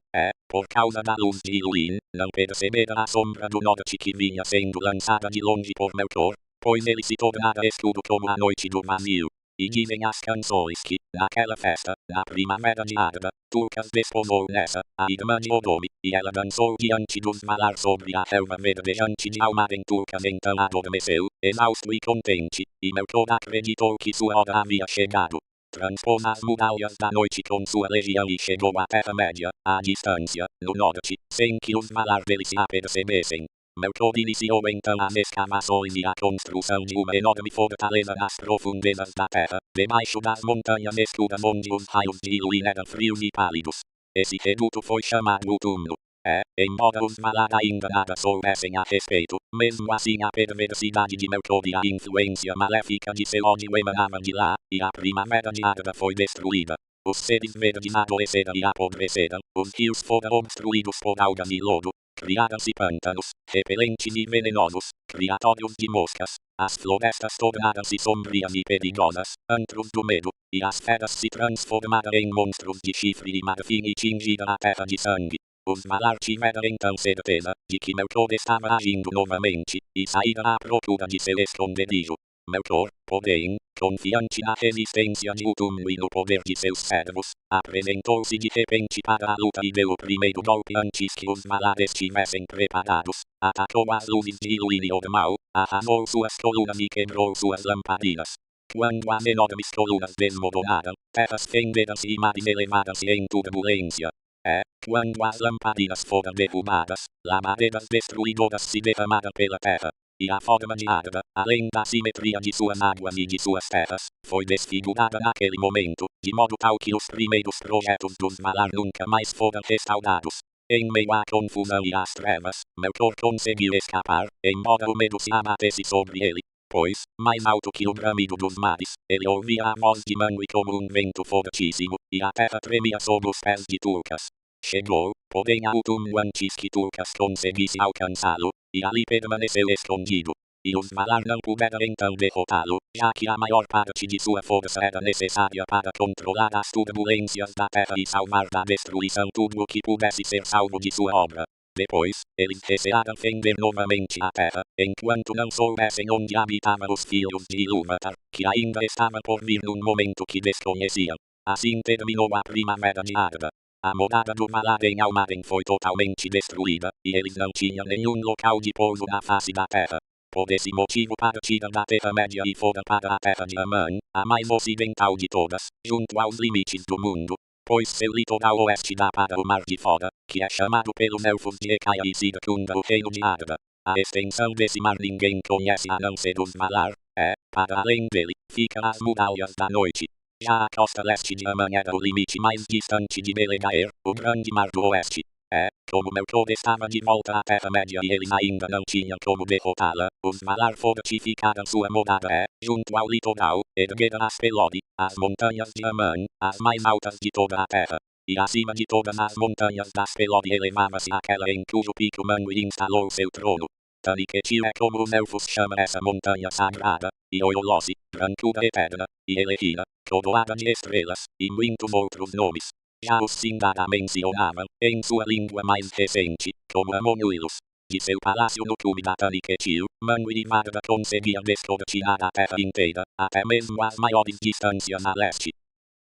por causa da luz de Iluin, não perceberam a sombra do norte que vinha sendo lançada de longe por Melkor, pois ele se tornara escuro como a noite do vazio. E dizem as canções que, naquela festa, na primavera de Arda, Tulkas desposou nessa, a irmã de Odome, e ela dançou diante dos Valar sobre a relva verdejante de Almaren. Tulkas então adormeceu, exausto e contente, e Melkor acreditou que sua hora havia chegado. Transpôs as muralhas da noite com sua legião e chegou à Terra-média, à distância, no norte, sem que os Valar dele se apercebessem. Melkor iniciou então as escavações e a construção de uma enorme fortaleza nas profundezas da terra, debaixo das montanhas escuras onde os raios de Iluin eram frios e pálidos. Esse reduto foi chamado o túmulo. Embora os Valar ainda nada soubessem a respeito, mesmo assim a perversidade de Melkor e a influência maléfica de seu ódio emanavam de lá, e a primavera de Arda foi destruída. Os seres verdes adoeceram e apodreceram, os rios foram obstruídos por algas e lodo, criaram-se pântanos, repelentes e venenosos, criatórios de moscas, as florestas tornaram-se sombrias e perigosas, antros do medo, e as feras se transformaram em monstros de chifre e marfim e tingiram a terra de sangue. Os Valar tiveram então certeza de que Melkor estava agindo novamente, e saíram à procura de seu esconderijo. Melkor, porém, Confiante na resistência de Utumno e no poder de seus servos, apresentou-se de repente para a luta e deu o primeiro golpe antes que os malares estivessem preparados. Atacou as luzes de Ilúrio do mal, arrasou suas colunas e quebrou suas lamparina. Quando as enormes colunas desmoronaram, terras fenderam-se e mares elevaram-se em turbulência. Quando as lamparinas foram derrubadas, labaredas destruidoras se derramaram pela terra. E a forma de Arda, além da simetria de suas águas e de suas terras, foi desfigurada naquele momento, de modo tal que os primeiros projetos dos Valar nunca mais foram restaurados. Em meio à confusão e às trevas, Melkor conseguiu escapar, embora o medo se abatesse sobre ele. Pois, mais alto que o bramido dos mares, ele ouvia a voz de Manwë como um vento fortíssimo, e a terra tremia sob os pés de Tulkas. Chegou, porém a Utumno antes que Tulkas conseguisse alcançá-lo, e ali permaneceu escondido. E os Valar não puderam então derrotá-lo, já que a maior parte de sua força era necessária para controlar as turbulências da terra e salvar da destruição tudo o que pudesse ser salvo de sua obra. Depois, eles recearam fender novamente a terra, enquanto não soubessem onde habitavam os filhos de Ilúvatar, que ainda estavam por vir num momento que desconheciam. Assim terminou a primavera de Arda. A morada do Valar em Almaren foi totalmente destruída, e eles não tinham nenhum local de pouso na face da terra. Por esse motivo partiram da Terra-média e foram para a terra de Aman, a mais ocidental de todas, junto aos limites do mundo, pois seu litoral oeste dá para o Mar de Fora, que é chamado pelos elfos de Ecaia e circunda o reino de Arda. A extensão desse mar ninguém conhece a não ser os Valar, para além dele, ficam as muralhas da noite. Já a costa leste de Aman era o limite mais distante de Belegaer, o grande mar do oeste. Como Melkor estava de volta à Terra-média e eles ainda não tinham como derrotá-la, os Valar fortificaram sua morada junto ao litoral, ergueram as Pelori, as montanhas de Aman, as mais altas de toda a terra. E acima de todas as montanhas das Pelori elevava-se aquela em cujo pico Manwë instalou seu trono. Taniquetil é como os elfos chamam essa montanha sagrada, e Oiolossi, brancura eterna, e Elehira, coroada de estrelas, e muitos outros nomes. Já os Sindar a mencionavam, em sua língua mais recente, como Amonuilos. De seu palácio no cume da Taniquetil, Manwë e Varda conseguiam descortinar a terra inteira, até mesmo as maiores distâncias a leste.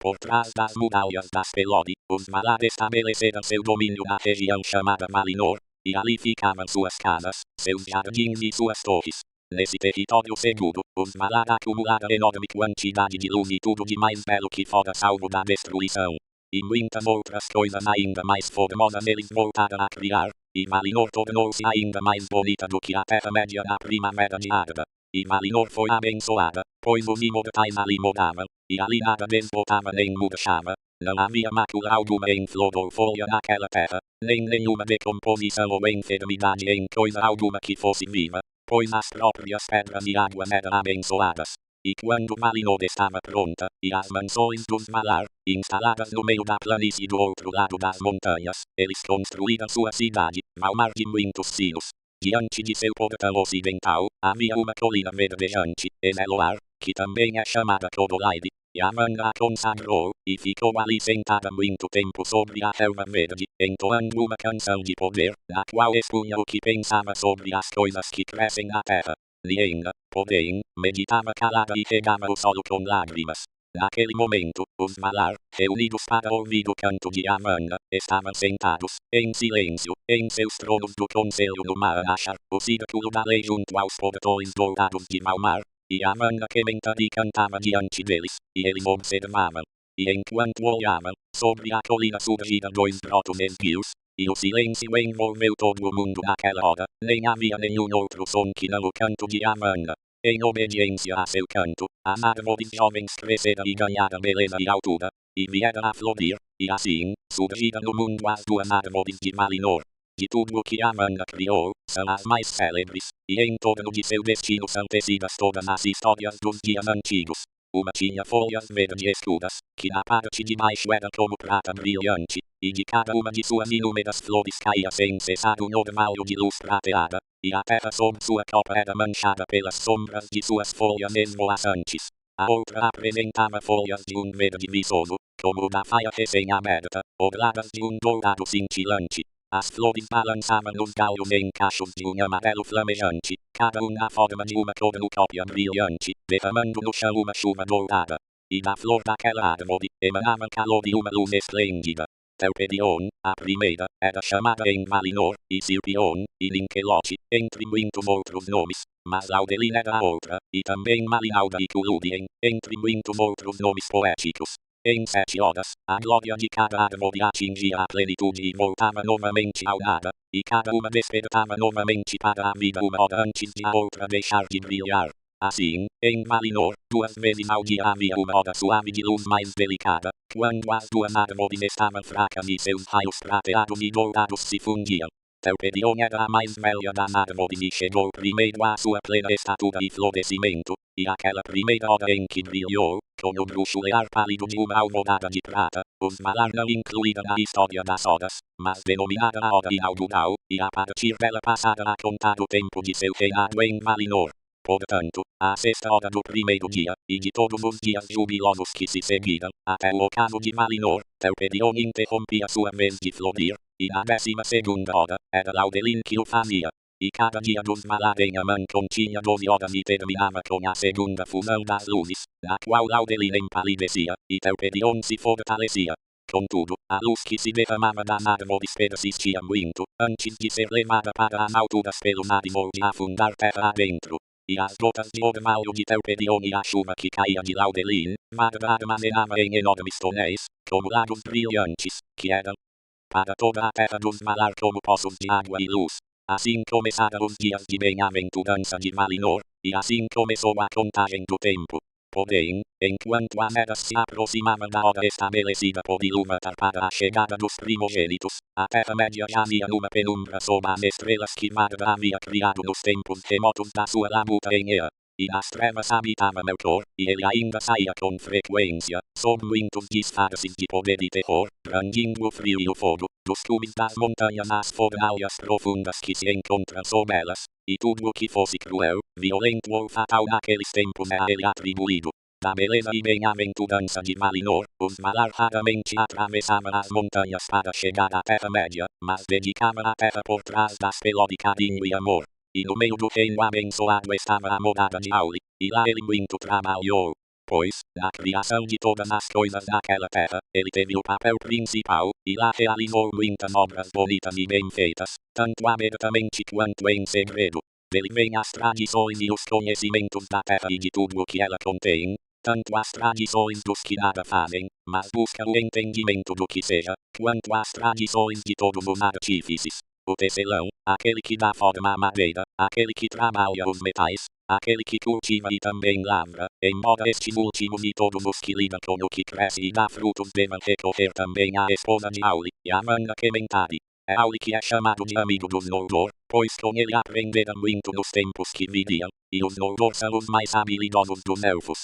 Por trás das muralhas das Pelori, os Valar estabeleceram seu domínio na região chamada Valinor, e ali ficavam suas casas, seus jardins e suas torres. Nesse território seguro, os Valar acumularam enorme quantidade de luz e tudo de mais belo que fora salvo da destruição. E muitas outras coisas ainda mais formosas eles voltaram a criar, e Valinor tornou-se ainda mais bonita do que a Terra-média na primavera de Arda. E Valinor foi abençoada, pois os imortais ali moravam, e ali nada desbotava nem murchava. Não havia mácula alguma em flor ou folha naquela terra, nem nenhuma decomposição ou enfermidade em coisa alguma que fosse viva, pois as próprias pedras e águas eram abençoadas. E quando Valinor estava pronta, e as mansões dos Valar, instaladas no meio da planície do outro lado das montanhas, eles construíram sua cidade, Valmar de muitos sinos. Diante de seu portão ocidental, havia uma colina verdejante, Eneloar, que também é chamada Codolaide, e a manga a consagrou, e ficou ali sentada muito tempo sobre a relva verde, entoando uma canção de poder, na qual expunha o que pensava sobre as coisas que crescem na terra. Liena, porém, meditava calada e regava o solo com lágrimas. Naquele momento, os Valar, reunidos para ouvir o canto de Amanda, estavam sentados, em silêncio, em seus tronos do conselho no Manaxar, o círculo da lei junto aos portões dourados de Valmar, e Amanda Kementari cantava diante deles, e eles observavam. E enquanto olhavam, sobre a colina surgiram dois brotos esguios, e o silêncio envolveu todo o mundo naquela hora, nem havia nenhum outro som que não o canto de Amanda. Em obediência a seu canto, as árvores jovens cresceram e ganharam beleza e altura, e vieram a florir, e assim, surgiram no mundo as duas árvores de Valinor. De tudo o que Amanda criou, são as mais célebres, e em torno de seu destino são tecidas todas as histórias dos dias antigos. Uma tinha folhas verde escuras, que na parte de baixo eram como prata brilhante, e de cada uma de suas inúmeras flores caía sem cessar um orvalho de luz prateada, e a terra sob sua copa era manchada pelas sombras de suas folhas esvoaçantes. A outra apresentava folhas de um verde viçoso, como o da faia recém-aberta, orladas de um dourado cintilante. As flores balançavam nos galhos em cachos de um amarelo flamejante, cada uma a forma de uma cornucópia brilhante, derramando no chão uma chuva dourada. E da flor daquela árvore, emanava calor e uma luz esplêndida. Telperion, a primeira, era chamada em Valinor, e Sirpion, e Linkelote, entre muitos outros nomes, mas Laudelin era a outra, e também Malinalda e Culudien, entre muitos outros nomes poéticos. Em 7 horas, a glória de cada árvore atingia a plenitude e voltava novamente ao nada, e cada uma despertava novamente para a vida uma hora antes de a outra deixar de brilhar. Assim, em Valinor, 2 vezes ao dia havia uma hora suave de luz mais delicada, quando as 2 árvores estavam fracas e seus raios prateados e dourados se fundiam. Telperion era a mais velha das árvores e chegou primeiro à sua plena estatura e florescimento, e aquela primeira hora em que brilhou, como o bruxulear pálido de uma alvorada de prata, os Valar não incluída na história das horas, mas denominada a hora inaugural, e a partir dela passada a contar o tempo de seu reinado em Valinor. Portanto, à 6ª hora do primeiro dia, e de todos os dias jubilosos que se seguiram, até o ocaso de Valinor, Telperion interrompia sua vez de florir, e na 12ª hora, era Laudelin que o fazia. E cada dia dos Valar em Aman continha 12 horas e terminava com a segunda fusão das luzes, na qual Laudelin empalidecia, e Telperion se fortalecia. Contudo, a luz que se derramava das árvores persistia muito, antes de ser levada para as alturas pelo nariz ou de afundar terra adentro. E as gotas de orvalho de Telperion e a chuva que caía de Laudelin, Varda armazenava em enormes tonéis, como lagos brilhantes, que eram para toda a terra dos Valar como poços de água e luz. Assim começaram os dias de bem-aventurança de Valinor, e assim começou a contagem do tempo. Porém, enquanto as eras se aproximavam da hora estabelecida por Ilúvatar para a chegada dos primogênitos, a Terra-média jazia numa penumbra sob as estrelas que Varda havia criado nos tempos remotos da sua labuta em Ea. E nas trevas habitava Melkor, e ele ainda saía com frequência, sob muitos disfarces de poder e terror, brandindo o frio e o fogo, dos cumes das montanhas às fornalhas profundas que se encontram sob elas, e tudo o que fosse cruel, violento ou fatal naqueles tempos é a ele atribuído. Da beleza e bem-aventurança de Valinor, os Valar raramente atravessavam as montanhas para chegar à Terra-média, mas dedicavam a terra por trás das pelo de carinho e amor. E no meio do reino abençoado estava a morada de Auli, e lá ele muito trabalhou. Pois, na criação de todas as coisas daquela terra, ele teve o papel principal, e lá realizou muitas obras bonitas e bem feitas, tanto abertamente quanto em segredo. Dele vêm as tradições e os conhecimentos da terra e de tudo o que ela contém, tanto as tradições dos que nada fazem, mas buscam o entendimento do que seja, quanto as tradições de todos os artífices. O tecelão, aquele que dá forma à madeira, aquele que trabalha os metais, aquele que cultiva e também lavra, embora estes últimos e todos os que lidam com o que cresce e dá frutos devam recorrer também à esposa de Auli, Yamanna Kementari. É Auli que é chamado de amigo dos Noldor, pois com ele aprenderam muito nos tempos que viviam, e os Noldor são os mais habilidosos dos elfos.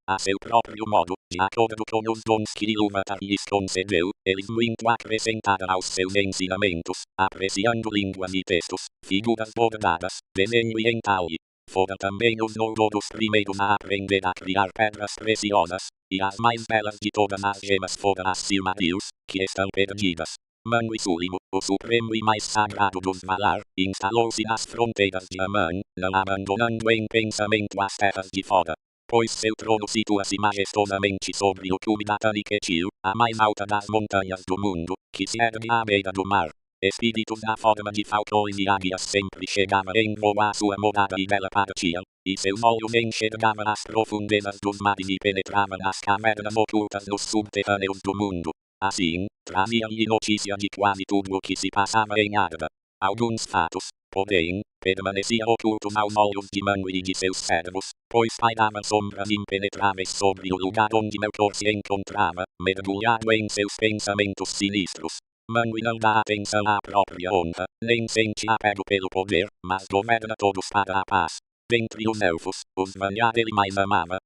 A seu próprio modo, de acordo com os dons que Ilúvatar lhes concedeu, eles muito acrescentaram aos seus ensinamentos, apreciando línguas e textos, figuras bordadas, desenho e entalhe. Foram também os Noldor os primeiros a aprender a criar pedras preciosas, e as mais belas de todas as gemas foram as Silmarils, que estão perdidas. Manwë-Sulim, o supremo e mais sagrado dos Valar, instalou-se nas fronteiras de Aman, não abandonando em pensamento as terras de fora. Pois seu trono situa-se majestosamente sobre o cume da Taniquetil, a mais alta das montanhas do mundo, que se ergue à beira do mar. Espíritos da forma de falcões e águias sempre chegavam em voo à sua morada e dela partiam, e seus olhos enxergavam as profundezas dos mares e penetravam nas cavernas ocultas nos subterrâneos do mundo. Assim, traziam-lhe notícia de quase tudo o que se passava em Arda. Alguns fatos, porém, permaneciam ocultos aos olhos de Manwë e de seus servos, pois pairavam sombras impenetráveis sobre o lugar onde Melkor se encontrava, mergulhado em seus pensamentos sinistros. Manwë não dá atenção à própria honra, nem sente apego pelo poder, mas governa todos para a paz. Dentre os elfos, os Vanyar ele mais amava,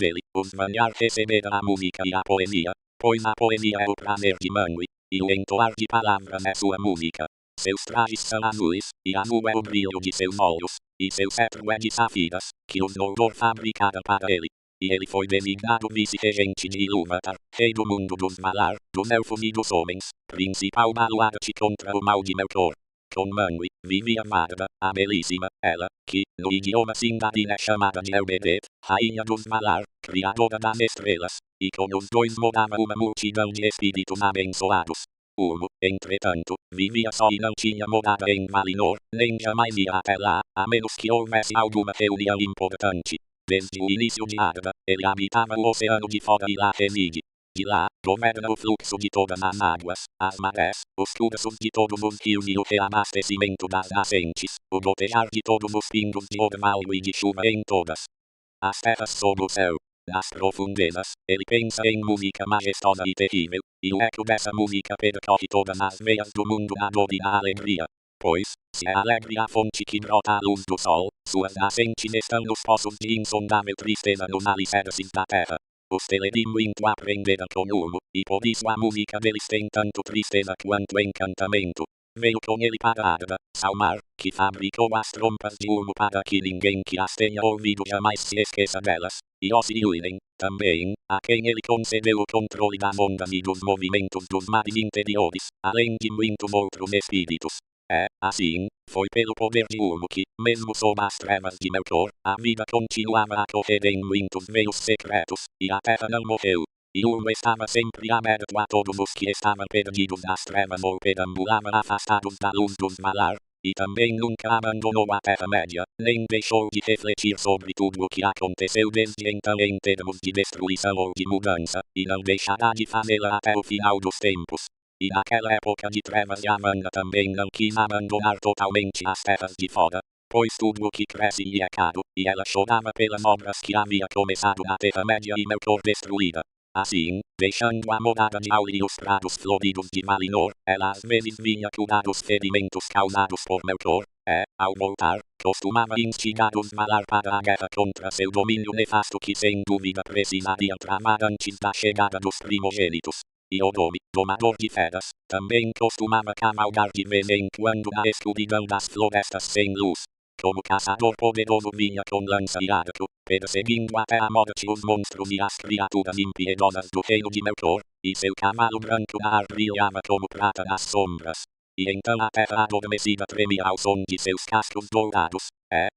dele, os Vanyar receberam a música e a poesia, pois a poesia é o prazer de Manwë, e o entoar de palavras é sua música. Seus trajes são azuis, e azul é o brilho de seus olhos, e seu cetro é de safiras, que os Noldor fabricaram para ele. e ele foi designado vice-regente de Ilúvatar, rei do mundo dos Valar, dos elfos e dos homens, principal baluarte contra o mal de Melkor. Com Manwë, vivia Varda, a belíssima, ela, que, no idioma Sindarin é chamada de Elbereth, rainha dos Valar, criadora das estrelas, e com os dois morava uma multidão de espíritos abençoados. Ulmo, entretanto, vivia só e não tinha morada em Valinor, nem jamais ia até lá, a menos que houvesse alguma reunião importante. Desde o início de Arda, ele habitava o oceano de fora e lá reside. De lá, governa o fluxo de todas as águas, as marés, os cursos de todos os rios e o reabastecimento das nascentes, o gotejar de todos os pingos de orvalho e de chuva em todas as terras sob o céu. Nas profundezas, ele pensa em música majestosa e terrível, e o eco dessa música percorre todas as veias do mundo na dor e na alegria. Pois, se é alegre a fonte que brota à luz do sol, suas nascentes estão nos poços de insondável tristeza nos alicerces da terra. Os Telerim muito aprenderam com Ulmo, e por isso a música deles tem tanto tristeza quanto encantamento. Veio com ele para Arda, Salmar, que fabricou as trompas de Ulmo para que ninguém que as tenha ouvido jamais se esqueça delas, e Ossiuinen, também, a quem ele concedeu o controle das ondas e dos movimentos dos mares interiores, além de muitos outros espíritos. É, assim, foi pelo poder de Ulmo que, mesmo sob as trevas de Melkor, a vida continuava a correr em muitos veios secretos, e a terra não morreu. E Ulmo estava sempre aberto a todos os que estavam perdidos nas trevas ou perambulavam afastados da luz dos Valar, e também nunca abandonou a Terra-média, nem deixou de refletir sobre tudo o que aconteceu desde então em termos de destruição ou de mudança, e não deixará de fazê-la até o final dos tempos. E naquela época de trevas Yamanna também não quis abandonar totalmente as terras de fora, pois tudo o que cresce lhe é caro, e ela chorava pelas obras que havia começado na Terra-média e Melkor destruída. Assim, deixando a morada de Auri e os prados floridos de Valinor, ela às vezes vinha curar os ferimentos causados por Melkor, ao voltar, costumava instigar os Valar para a guerra contra seu domínio nefasto que sem dúvida precisariam travar antes da chegada dos primogênitos. E Odome, domador de feras, também costumava cavalgar de vez em quando na escuridão das florestas sem luz. Como caçador poderoso vinha com lança e arco, perseguindo até a morte os monstros e as criaturas impiedosas do reino de Melkor, e seu cavalo branco na ar brilhava como prata nas sombras. E então a terra adormecida tremia ao som de seus cascos dourados.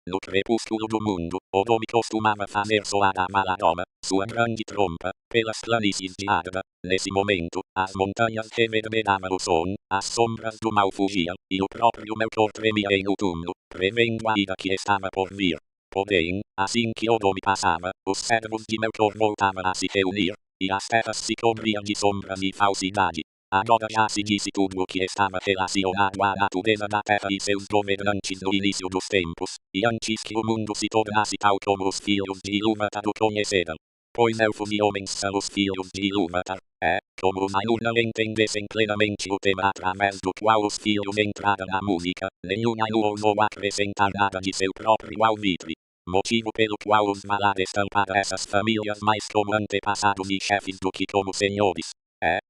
No crepúsculo do mundo, Odome costumava fazer soar a Valaroma, sua grande trompa, pelas planícies de Arda. Nesse momento, as montanhas reverberavam o som, as sombras do mal fugiam, e o próprio Melkor tremia em o túmulo, prevendo a ira que estava por vir. Porém, assim que Odome passava, os servos de Melkor voltavam a se reunir, e as terras se cobriam de sombras e falsidade. Agora já se disse tudo o que estava relacionado à natureza da terra e seus governantes no início dos tempos, e antes que o mundo se tornasse tal como os filhos de Ilúvatar o conheceram. Pois elfos e homens são os filhos de Ilúvatar, como os Ainur não entendessem plenamente o tema através do qual os filhos entraram na música, nenhum Ainur ousou acrescentar nada de seu próprio alvitre. Motivo pelo qual os Valar estão para essas famílias mais como antepassados e chefes do que como senhores.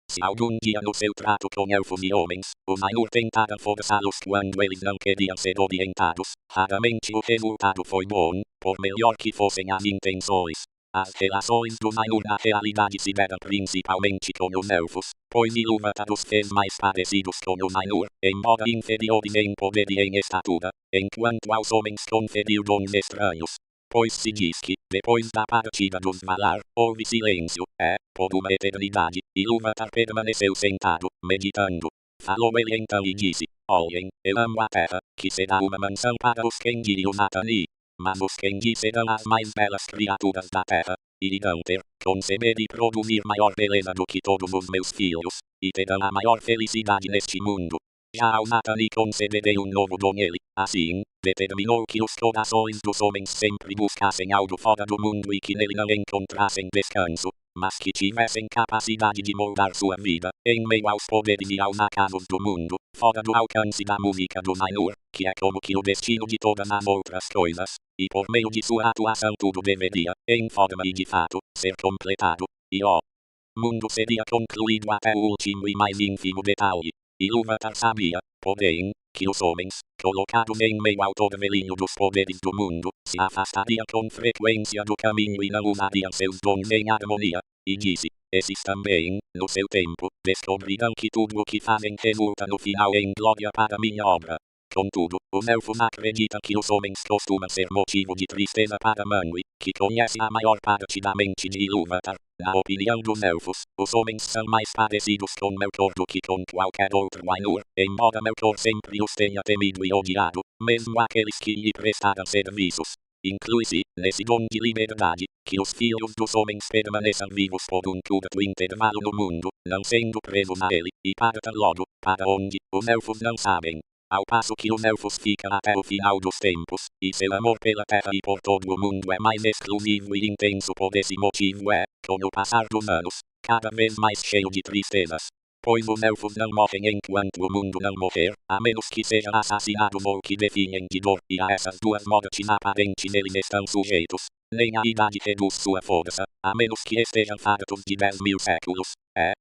Se algum dia no seu trato com elfos e homens, os Ainur tentaram forçá-los quando eles não queriam ser orientados, raramente o resultado foi bom, por melhor que fossem as intenções. As relações dos Ainur na realidade se deram principalmente com os elfos, pois Ilúvatar os fez mais parecidos com os Ainur, embora inferiores em poder e em estatura, enquanto aos homens conferiu dons estranhos. Pois se diz que, depois da partida dos Valar, houve silêncio, por uma eternidade, Ilúvatar permaneceu sentado, meditando. Falou ele então e disse: Olhem, eu amo a terra, que será uma mansão para os Kengi e os Atani. Mas os Kengi serão as mais belas criaturas da terra, e irão ter, conceber e produzir maior beleza do que todos os meus filhos, e terão a maior felicidade neste mundo. Já ao Nathan concederei um novo dom ele, assim, determinou que os corações dos homens sempre buscassem algo fora do mundo e que nele não encontrassem descanso, mas que tivessem capacidade de moldar sua vida, em meio aos poderes e aos acasos do mundo, fora do alcance da música dos Ainur, que é como que o destino de todas as outras coisas, e por meio de sua atuação tudo deveria, em forma e de fato, ser completado, e o mundo seria concluído até o último e mais ínfimo detalhe. Ilúvatar sabia, porém, que os homens, colocados em meio ao torvelinho dos poderes do mundo, se afastariam com frequência do caminho e não usariam seus dons em harmonia, e disse, esses também, no seu tempo, descobrirão que tudo o que fazem resulta no final em glória para minha obra. Contudo, os elfos acreditam que os homens costumam ser motivo de tristeza para Manwë, que conhece a maior parte da mente de Ilúvatar. Na opinião dos elfos, os homens são mais parecidos com Melkor do que com qualquer outro Ainur, embora Melkor sempre os tenha temido e odiado, mesmo aqueles que lhe prestaram serviços. Inclui-se, nesse dom de liberdade, que os filhos dos homens permaneçam vivos por um curto intervalo no mundo, não sendo presos a ele, e partam logo, para onde, os elfos não sabem. Ao passo que os elfos ficam até o final dos tempos, e seu amor pela terra e por todo o mundo é mais exclusivo e intenso por esse motivo com o passar dos anos, cada vez mais cheio de tristezas. Pois os elfos não morrem enquanto o mundo não morrer, a menos que sejam assassinados ou que definhem de dor, e a essas duas mortes aparentes eles estão sujeitos. Nem a idade reduz sua força, a menos que estejam fartos de 10.000 séculos.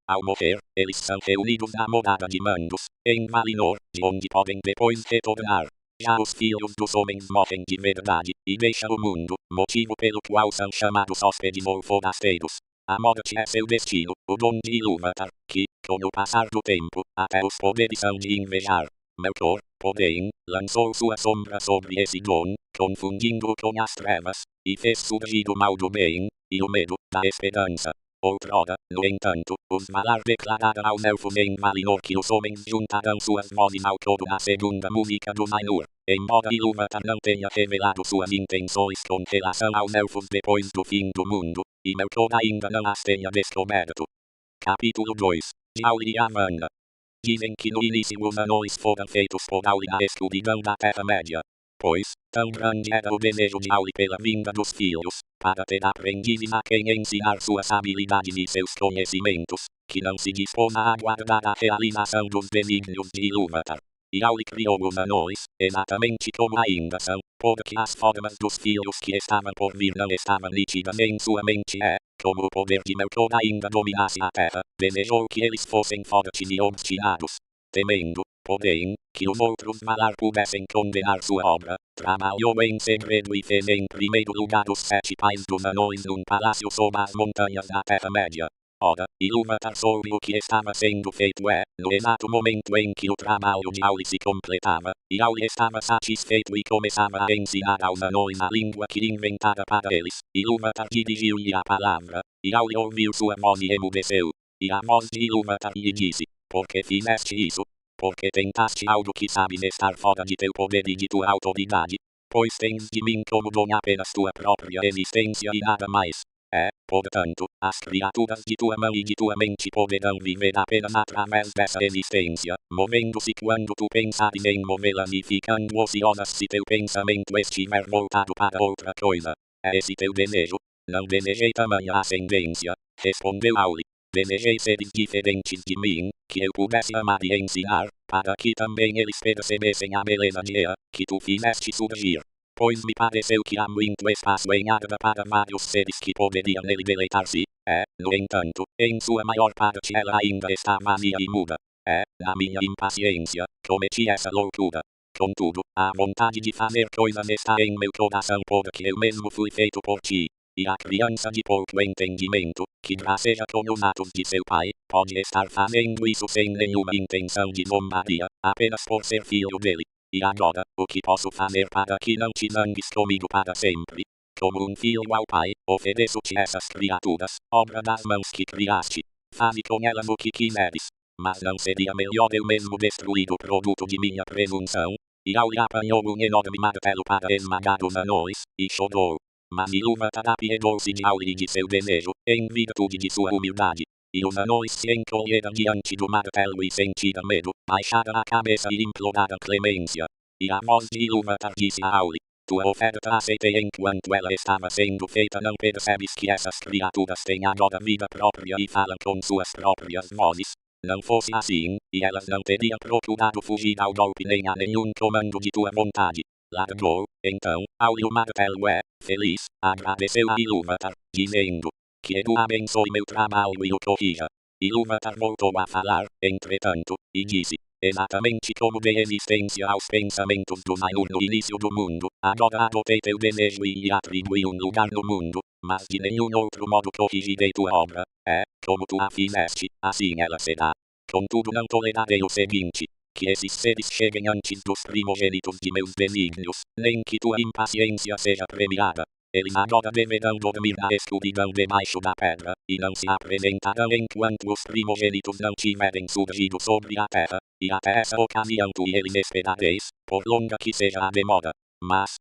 Ao morrer, eles são reunidos na morada de Mandos, em Valinor, de onde podem depois retornar. Já os filhos dos homens morrem de verdade, e deixam o mundo, motivo pelo qual são chamados hóspedes ou forasteiros. A morte é seu destino, o dom de Ilúvatar, que, com o passar do tempo, até os poderes são de invejar. Melkor, porém, lançou sua sombra sobre esse dom, confundindo-o com as trevas, e fez surgir o mal do bem, e o medo, da esperança. Outrora, no entanto, os Valar declararam aos elfos em Valinor que os homens juntarão suas vozes ao coro na segunda música do Ainur. Embora Ilúvatar não tenha revelado suas intenções com relação aos elfos depois do fim do mundo, e Melkor ainda não as tenha descoberto. Capítulo 2. Jauli e Avanna. Dizem que no início os anões foram feitos por Auli na escuridão da Terra-média. Pois, tão grande era o desejo de Auli pela vinda dos filhos, para ter aprendizes a quem ensinar suas habilidades e seus conhecimentos, que não se dispôs a aguardar a realização dos desígnios de Ilúvatar. E Auli criou os anões, exatamente como ainda são, porque as formas dos filhos que estavam por vir não estavam nítidas em sua mente como o poder de Melkor ainda dominasse a terra, desejou que eles fossem fortes e obstinados. Temendo, porém, que os outros Valar pudessem condenar sua obra, trabalhou em segredo e fez em primeiro lugar os 7 pais dos anões num palácio sob as montanhas da Terra-média. Ora, Ilúvatar soube o que estava sendo feito no exato momento em que o trabalho de Auli se completava, e Auli estava satisfeito e começava a ensinar aos anões a língua que inventara para eles. Ilúvatar dirigiu-lhe a palavra, e Auli ouviu sua voz e emudeceu. E a voz de Ilúvatar lhe disse, por que fizeste isso? Porque tentaste algo que sabes estar fora de teu poder e de tua autoridade? Pois tens de mim como dom apenas tua própria existência e nada mais. Portanto, as criaturas de tua mão e de tua mente poderão viver apenas através dessa existência, movendo-se quando tu pensares em movê-las e ficando ociosas se teu pensamento estiver voltado para outra coisa. É esse teu desejo? Não desejei tamanha ascendência, respondeu Auli. Desejei seres diferentes de mim, que eu pudesse amar e ensinar, para que também eles percebessem a beleza de Ea, que tu fizeste surgir. Pois me pareceu que há muito espaço em Arda para vários seres que poderiam nele deleitar-se. No entanto, em sua maior parte ela ainda está vazia e muda. Na minha impaciência, cometi essa loucura. Contudo, a vontade de fazer coisas está em meu coração porque eu mesmo fui feito por ti. E a criança de pouco entendimento, que graceja com os atos de seu pai, pode estar fazendo isso sem nenhuma intenção de zombaria, apenas por ser filho dele. E agora, o que posso fazer para que não te zangues comigo para sempre? Como um filho ao pai, ofereço-te essas criaturas, obra das mãos que criaste. Faze com elas o que quiseres. Mas não seria melhor eu mesmo destruir o produto de minha presunção? E Auli apanhou um enorme martelo para esmagar os anões, e chorou. Mas Ilúvatar apiedou-se de Auli e de seu desejo, em virtude de sua humildade. E os anões se encolheram diante do martelo e sentiram medo, baixaram a cabeça e imploraram clemência. E a voz de Ilúvatar disse a Auli, tua oferta aceitei enquanto ela estava sendo feita. Não percebes que essas criaturas têm agora vida própria e falam com suas próprias vozes? Não fosse assim, e elas não teriam procurado fugir ao golpe nem a nenhum comando de tua vontade. Largou, então, Auli o martelo feliz, agradeceu a Ilúvatar, dizendo, que Edu abençoe meu trabalho e o corrija. Ilúvatar voltou a falar, entretanto, e disse, exatamente como dei existência aos pensamentos do Naur no início do mundo, agora adotei teu desejo e lhe atribui um lugar no mundo, mas de nenhum outro modo corrigirei tua obra, como tu a fizeste, assim ela será. Contudo não tolerarei o seguinte, que esses seres cheguem antes dos primogênitos de meus desígnios, nem que tua impaciência seja premiada. Eles agora deverão dormir na escuridão debaixo da pedra, e não se apresentarão enquanto os primogênitos não tiverem surgido sobre a terra, e até essa ocasião tu e eles esperareis, por longa que seja a demora. Mas,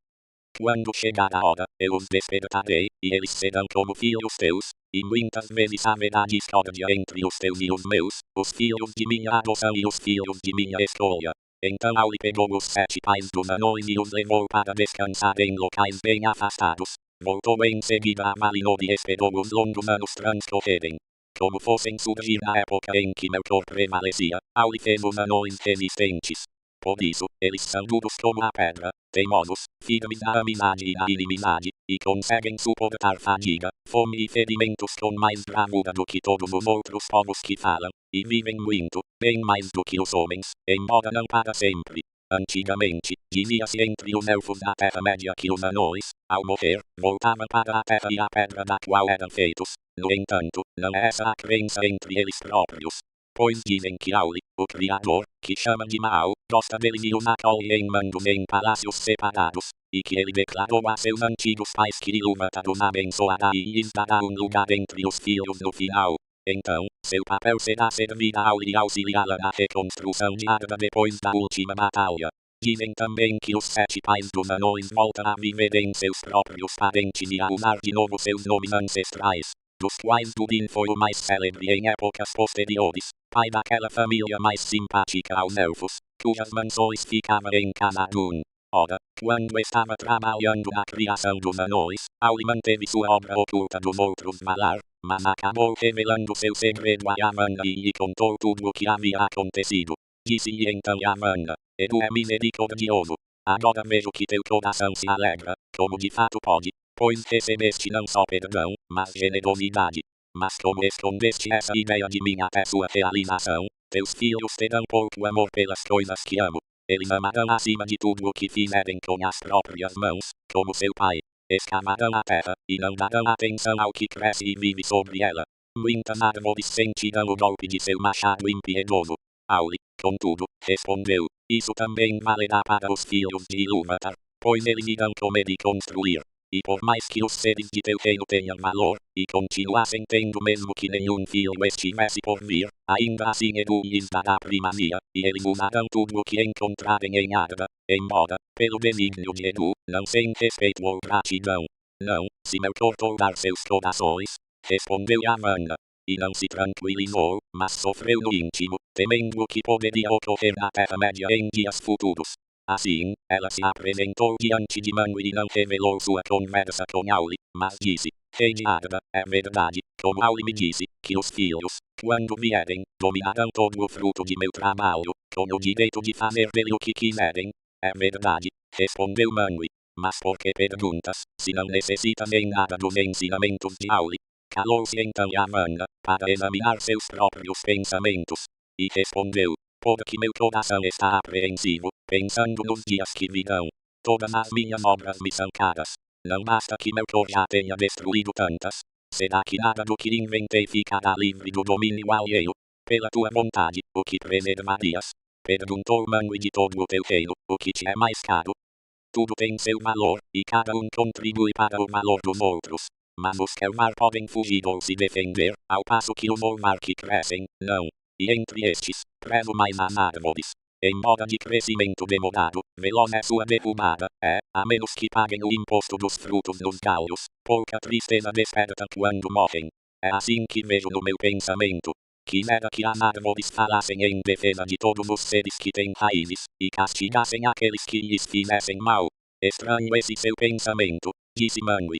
quando chegar a hora, eu os despertarei, e eles serão como filhos teus, e muitas vezes haverá discórdia entre os teus e os meus, os filhos de minha adoção e os filhos de minha escolha. Então Auli pegou os 7 pais dos anões e os levou para descansar em locais bem afastados. Voltou em seguida a Valinor e esperou os longos anos transcorrerem. Como fossem surgir na época em que Melkor prevalecia, Auli fez os anões resistentes. Por isso, eles são duros como a pedra, teimosos, firmes na amizade e na inimizade, e conseguem suportar fadiga, fome e ferimentos com mais bravura do que todos os outros povos que falam, e vivem muito, bem mais do que os homens, embora não para sempre. Antigamente, dizia-se entre os elfos da Terra-média que os anões, ao morrer, voltavam para a terra e a pedra da qual eram feitos. No entanto, não é essa a crença entre eles próprios. Pois dizem que Auli, o Criador, que chama de Maal, gosta deles e os acolhe em mandos em palácios separados, e que ele declarou a seus antigos pais que Ilúvatar os abençoará e lhes dará um lugar entre os filhos no final. Então, seu papel será servir a Auli e auxiliá-la na reconstrução de Arda depois da última batalha. Dizem também que os 7 pais dos anões voltam a viver em seus próprios parentes e a usar de novo seus nomes ancestrais, dos quais Durin foi o mais célebre em épocas posteriores, pai daquela família mais simpática aos elfos, cujas mansões ficavam em Khazad-dûm. Ora, quando estava trabalhando na criação dos anões, Auli manteve sua obra oculta dos outros Valar, mas acabou revelando seu segredo a Yavanna e lhe contou tudo o que havia acontecido. Disse-lhe então Yavanna: Edu é misericordioso. Agora vejo que teu coração se alegra, como de fato pode, pois recebeste não só perdão, mas generosidade. Mas como escondeste essa ideia de mim até sua realização, teus filhos terão pouco amor pelas coisas que amo. Eles amarão acima de tudo o que fizerem com as próprias mãos, como seu pai. Escavarão a terra, e não darão atenção ao que cresce e vive sobre ela. Muitas árvores sentirão o golpe de seu machado impiedoso. Auli, contudo, respondeu: Isso também valerá para os filhos de Ilúvatar, pois eles irão comer e construir. E por mais que os seres de teu reino tenham valor, e continuassem tendo mesmo que nenhum filho estivesse por vir, ainda assim Edu lhes dará primazia, e eles usarão tudo o que encontrarem em Arda, embora, pelo desígnio de Edu, não sem respeito ou gratidão. Não, se Melkor toldar seus corações, respondeu Yavanna. E não se tranquilizou, mas sofreu no íntimo, temendo o que poderia ocorrer na Terra-média em dias futuros. Assim, ela se apresentou diante de Manwë e não revelou sua conversa com Auli, mas disse: Rei de Arda, é verdade, como Auli me disse, que os filhos, quando vierem, dominarão todo o fruto de meu trabalho, com o direito de fazer dele o que quiserem. É verdade, respondeu Manwë. Mas por que perguntas, se não necessitas em nada dos ensinamentos de Auli? Calou-se então Yavanna, para examinar seus próprios pensamentos, e respondeu: Porque meu coração está apreensivo, pensando nos dias que virão. Todas as minhas obras me são caras. Não basta que Melkor já tenha destruído tantas. Será que nada do que inventei ficará livre do domínio alheio? Pela tua vontade, o que preservarias? Perguntou Manwë de todo o teu reino, o que te é mais caro? Tudo tem seu valor, e cada um contribui para o valor dos outros. Mas os Kelmar podem fugir ou se defender, ao passo que os Olmar que crescem, não. E entre estes, prezo mais as árvores. Embora de crescimento demorado, veloz é sua derrubada, a menos que paguem o imposto dos frutos dos galhos, pouca tristeza desperta quando morrem. É assim que vejo no meu pensamento. Quisera que as árvores falassem em defesa de todos os seres que têm raízes, e castigassem aqueles que lhes fizessem mal. Estranho esse seu pensamento, disse Manwë.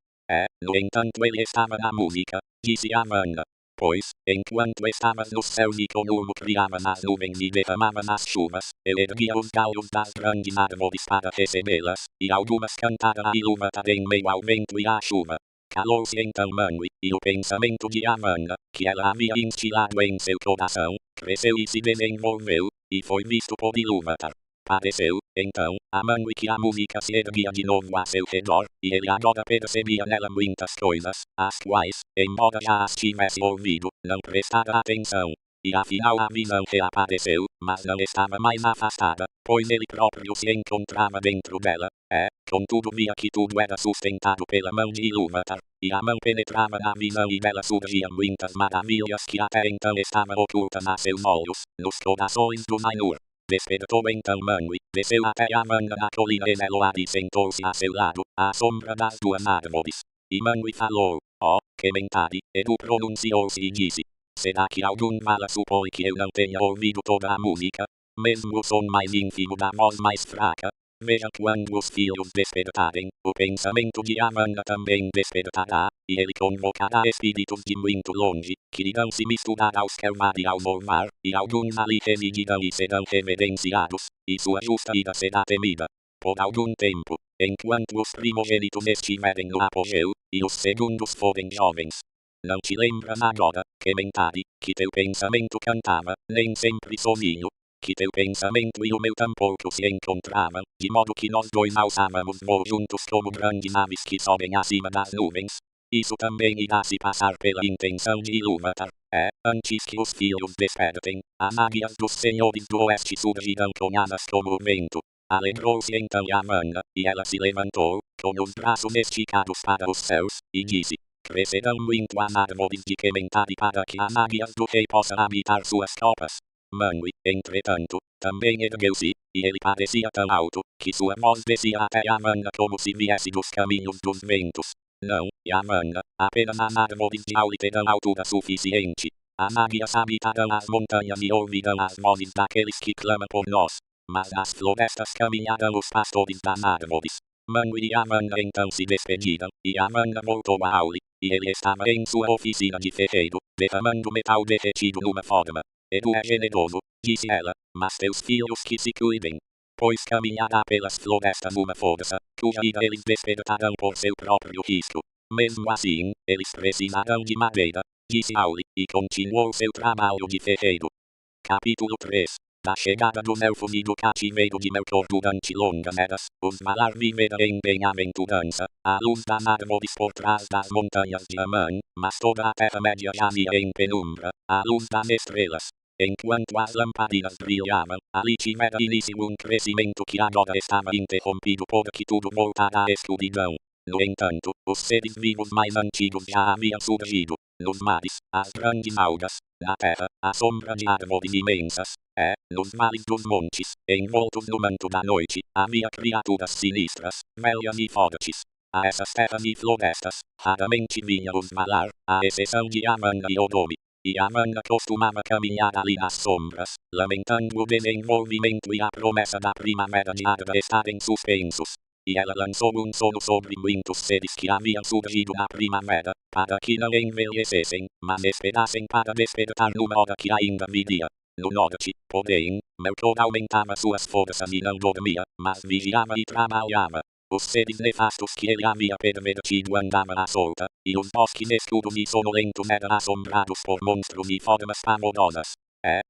No entanto ele estava na música, disse Yavanna. Pois, enquanto estavas nos céus e com humo criavas as nuvens e derramavas as chuvas, ele erguia os galhos das grandes árvores para recebê-las, e algumas cantaram a Ilúvatar em meio ao vento e à chuva. Calou-se então Manwë, e o pensamento de Amanda, que ela havia instilado em seu coração, cresceu e se desenvolveu, e foi visto por Ilúvatar. Pareceu, então, a Manwë que a música se erguia de novo a seu redor, e ele agora percebia nela muitas coisas, as quais, embora já as tivesse ouvido, não prestara atenção. E afinal a visão reapareceu, mas não estava mais afastada, pois ele próprio se encontrava dentro dela. Contudo via que tudo era sustentado pela mão de Ilúvatar, e a mão penetrava na visão e dela surgiam muitas maravilhas que até então estavam ocultas a seus olhos, nos corações dos Ainur. Despertou então Manwë, desceu até Amanda na colina Eneload e sentou-se a seu lado, à sombra das duas árvores. E Manwë falou, Kementari, Edu pronunciou-se e disse, será que algum mala supõe que eu não tenha ouvido toda a música? Mesmo o som mais ínfimo da voz mais fraca? Veja quando os filhos despertarem, o pensamento de Amanda também despertará, e ele convocará espíritos de muito longe, que irão se misturar aos Kelmar e ao Volmar, e alguns ali residirão e serão reverenciados, e sua justa ira será temida. Por algum tempo, enquanto os primogênitos estiverem no apogeu, e os segundos forem jovens. Não te lembras agora, Kementari, que teu pensamento cantava, nem sempre sozinho? Que teu pensamento e o meu tampouco se encontravam, de modo que nós dois alçávamos voo juntos como grandes aves que sobem acima das nuvens. Isso também irá se passar pela intenção de Ilúvatar. Antes que os filhos despertem, as águias dos senhores do oeste surgirão com asas como o vento. Alegrou-se então Amanda, e ela se levantou, com os braços esticados para os céus, e disse, crescerão muito as árvores de Kementari para que as águias do rei possam habitar suas copas. Manwë, entretanto, também ergueu-se, e ele parecia tão alto, que sua voz descia até Amanda como se viesse dos caminhos dos ventos. Não, Amanda, apenas as árvores de Auli terão altura suficiente. As águias habitarão as montanhas e ouvirão as vozes daqueles que clamam por nós. Mas nas florestas caminharão os pastores das árvores. Manwë e Amanda então se despediram, e Amanda voltou a Auli, e ele estava em sua oficina de ferreiro, derramando metal derretido numa forma. Edu é generoso, disse ela, mas teus filhos que se cuidem. Pois caminhará pelas florestas uma força, cuja ira eles despertarão por seu próprio risco. Mesmo assim, eles precisarão de madeira, disse Auli, e continuou seu trabalho de ferreiro. Capítulo 3. Da chegada dos elfos e do cativeiro de Melkor durante longas eras, os Valar viveram em bem-aventurança, à luz das árvores por trás das montanhas de Aman, mas toda a Terra-média jazia em penumbra, à luz das estrelas. Enquanto as lamparinas brilhavam, ali tivera início um crescimento que agora estava interrompido porque tudo voltara à escuridão. No entanto, os seres vivos mais antigos já haviam surgido, nos mares, as grandes algas, na terra, a sombra de árvores imensas, nos vales dos montes, envoltos no manto da noite, havia criaturas sinistras, velhas e fortes. A essas terras e florestas, raramente vinha os Valar, à exceção de Amanda e Odome. E Amanda costumava caminhar ali nas sombras, lamentando o desenvolvimento e a promessa da primavera de Adra estarem suspensos. E ela lançou um sono sobre muitos seres que haviam surgido na primavera, para que não envelhecessem, mas esperassem para despertar numa hora que ainda viria. No norte, porém, Melkor aumentava suas forças e não dormia, mas vigiava e trabalhava. Os seres nefastos que ele havia pervertido andavam à solta, e os bosques escuros e sonolentos eram assombrados por monstros e formas pavorosas.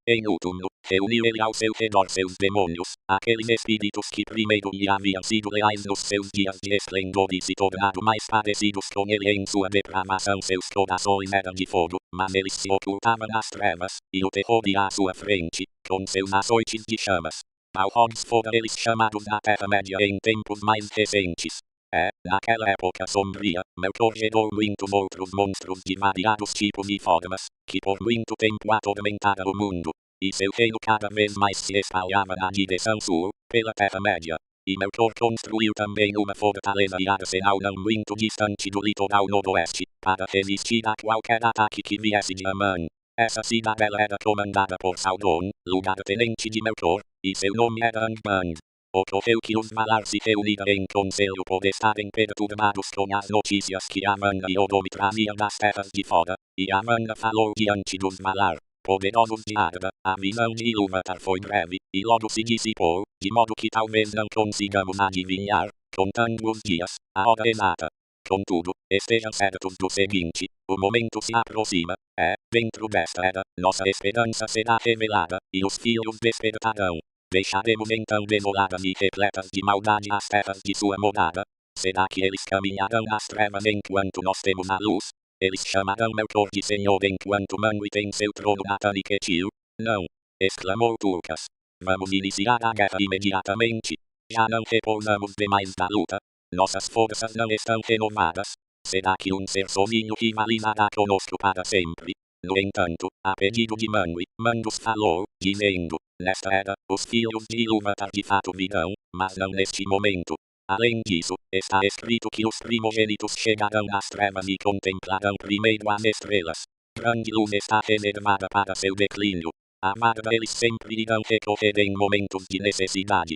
Em último, reuniu ele ao seu redor seus demônios, aqueles espíritos que primeiro lhe haviam sido leais nos seus dias de esplendor e se tornado mais parecidos com ele em sua depravação. Seus corações eram de fogo, mas eles se ocultavam nas trevas, e o terror ia à sua frente, com seus açoites de chamas. Balrogs foram eles chamados na Terra-média em tempos mais recentes. Naquela época sombria, Melkor gerou muitos outros monstros de variados tipos e formas, que por muito tempo atormentaram o mundo, e seu reino cada vez mais se espalhava na direção sul, pela Terra-média. E Melkor construiu também uma fortaleza e arsenal não muito distante do litoral noroeste, para resistir a qualquer ataque que viesse de Aman. Essa cidadela era comandada por Sauron, lugar-tenente de Melkor, e seu nome era Angband. Ocorreu que os Valar se reuniram em conselho por estarem perturbados com as notícias que Amanda e Odome traziam das terras de fora, e Amanda falou diante dos Valar, poderosos de Adra. A visão de Ilúvatar foi breve, e logo se dissipou, de modo que talvez não consigamos adivinhar, contando os dias, a hora exata. Contudo, estejam certos do seguinte: o momento se aproxima, dentro desta era, nossa esperança será revelada, e os filhos despertarão. Deixaremos então desoladas e repletas de maldade as terras de sua morada? Será que eles caminharão nas trevas enquanto nós temos a luz? Eles chamarão Melkor de Senhor enquanto Manwë tem seu trono na Taniquetil? Não! Exclamou Tulkas. Vamos iniciar a guerra imediatamente. Já não repousamos demais da luta. Nossas forças não estão renovadas. Será que um ser sozinho rivalizará conosco para sempre? No entanto, a pedido de Manwë, Mandos falou, dizendo: nesta era, os filhos de Ilúvatar de fato virão, mas não neste momento. Além disso, está escrito que os primogênitos chegarão nas trevas e contemplarão primeiro as estrelas. Grande luz está reservada para seu declínio. A Varda eles sempre irão recorrer em momentos de necessidade.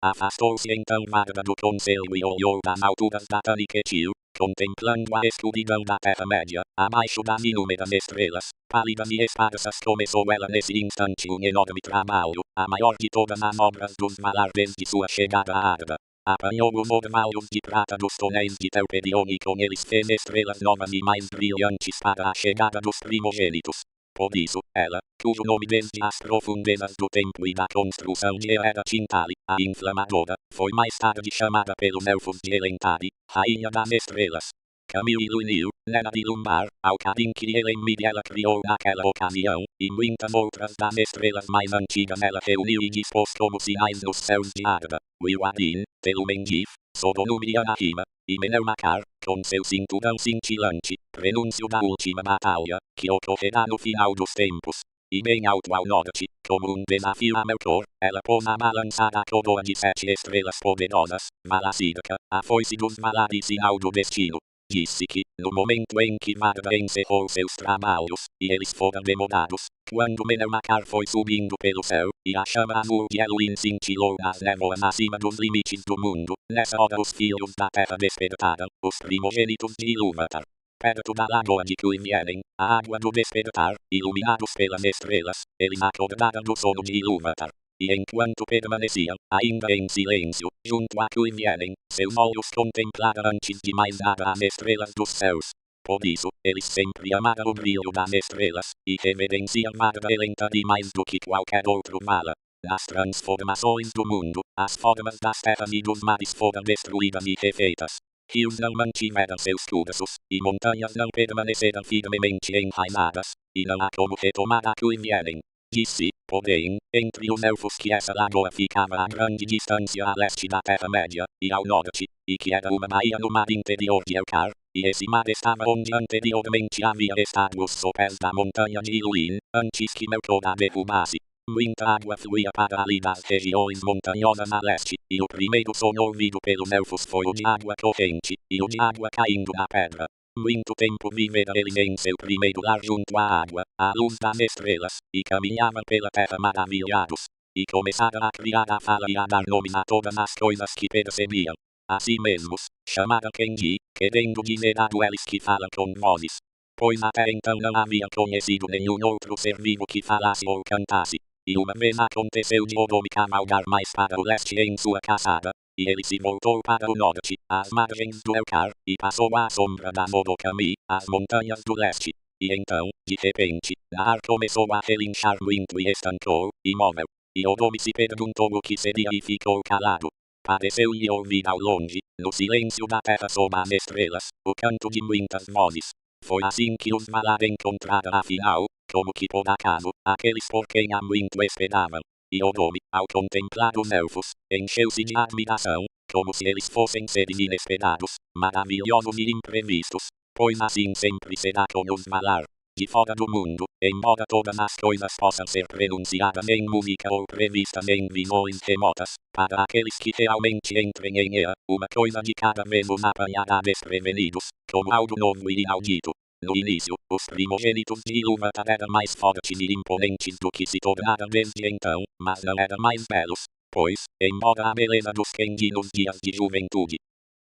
Afastou-se então Varda do conselho e olhou das alturas da Taniquetil, contemplando a escuridão da Terra-média, abaixo das inúmeras estrelas, pálidas e esparsas. Começou ela nesse instante um enorme trabalho, a maior de todas as obras dos Valar desde sua chegada a Arda. Apanhou os orvalhos de prata dos tonéis de Telperion e com eles fez estrelas novas e mais brilhantes para a chegada dos primogênitos. Por isso, ela, cujo nome desde as profundezas do tempo e da construção de era Tintali, a Inflamadora, foi mais tarde chamada pelos elfos de Elentari, Rainha das Estrelas. Camil e Lunil, nera de Lumbar, Alcadim que Elemmid ela criou naquela ocasião, e muitas outras das estrelas mais antigas ela reuniu e dispôs como sinais nos céus de Arda, Wilwadin, Telumengif, Sodonum e Anahima, e Menelmacar, com seu cinturão cintilante, prenúncio da última batalha, que ocorrerá no final dos tempos. E bem alto ao norte, como um desafio a Melkor, ela pôs a balançada coroa de 7 estrelas poderosas, Valacidca, a foice dos Valar e sinal do destino. Disse que, no momento em que Varda encerrou seus trabalhos, e eles foram demorados, quando Menelmacar foi subindo pelo céu, e a chama azul de Elwyn cintilou nas névoas acima dos limites do mundo, nessa hora os filhos da terra despertaram, os primogênitos de Ilúvatar. Perto da lagoa de Cuivienen, a água do despertar, iluminados pelas estrelas, eles acordaram do sono de Ilúvatar. E enquanto permaneciam, ainda em silêncio, junto a Cuivienen, seus olhos contemplaram antes de mais nada as estrelas dos céus. Por isso, eles sempre amaram o brilho das estrelas, e reverenciam Varda Elentari mais do que qualquer outro Valar. Nas transformações do mundo, as formas das terras e dos mares foram destruídas e refeitas. Rios não mantiveram seus cursos, e montanhas não permaneceram firmemente enraizadas, e não há como retomar a Cuivienen. Disse, porém, entre os elfos que essa lagoa ficava a grande distância a leste da Terra-média, e ao norte, e que era uma baía no mar interior de Elcar, e esse mar estava onde anteriormente havia estado os sopés da montanha de Iluin, antes que Melkor a derrubasse. Muita água fluía para ali das regiões montanhosas a leste, e o primeiro som ouvido pelos elfos foi o de água corrente, e o de água caindo da pedra. Muito tempo vivera eles em seu primeiro lar junto à água, à luz das estrelas, e caminhavam pela terra maravilhados. E começaram a criar a fala e a dar nomes a todas as coisas que percebiam. A si mesmos, chamaram Kenji, querendo dizer a duelos que falam com vozes. Pois até então não havia conhecido nenhum outro ser vivo que falasse ou cantasse. E uma vez aconteceu de Odomi cavalgar mais para o leste em sua caçada, e ele se voltou para o norte, às margens do Elcar, e passou à sombra da Modokami, as montanhas do leste. E então, de repente, Nahar começou a relinchar muito e estancou, imóvel. E Odomi se perguntou o que seria e ficou calado. Pareceu-lhe ouvir ao longe, no silêncio da terra sob as estrelas, o canto de muitas vozes. Foi assim que os Valar encontraram afinal, como que por acaso, aqueles por quem há muito esperavam. E Odomi, ao contemplar os elfos, encheu-se de admiração, como se eles fossem seres inesperados, maravilhosos e imprevistos, pois assim sempre será com os Valar. De fora do mundo, embora todas as coisas possam ser pronunciadas em música ou previstas em visões remotas, para aqueles que realmente entrem em ela, uma coisa de cada vez os apanhará desprevenidos, como algo novo e inaudito. No início, os primogênitos de Ilúvatar eram mais fortes e imponentes do que se tornaram desde então, mas não eram mais belos, pois, embora a beleza dos Kenji nos dias de juventude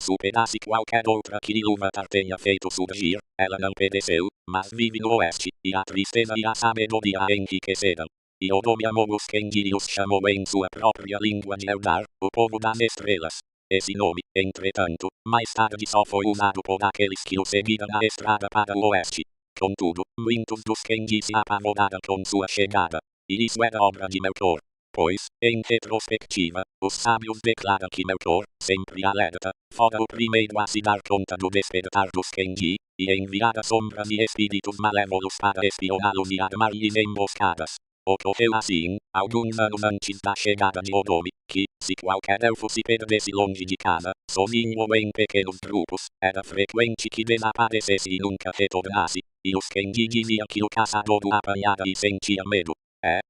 superasse qualquer outra que Ilúvatar tenha feito surgir, ela não pereceu, mas vive no oeste, e a tristeza e a sabedoria a enriqueceram. E Odomi amou os Kenji e os chamou em sua própria língua de Eldar, o povo das estrelas. Esse nome, entretanto, mais tarde só foi usado por aqueles que o seguiram na estrada para o oeste. Contudo, muitos dos Kenji se apavoraram com sua chegada. E isso era obra de Melkor. Pois, em retrospectiva, os sábios declaram que Melkor, sempre alerta, fora o primeiro a se dar conta do despertar dos Kenji, e enviara sombras e espíritos malévolos para espioná-los e armar-lhes emboscadas. Ocorreu assim, alguns anos antes da chegada de Odomi, que, se qualquer elfo se perdesse longe de casa, sozinho ou em pequenos grupos, era frequente que desaparecesse e nunca retornasse, e os Kenji diziam que o caçador o apanhara e sentia medo.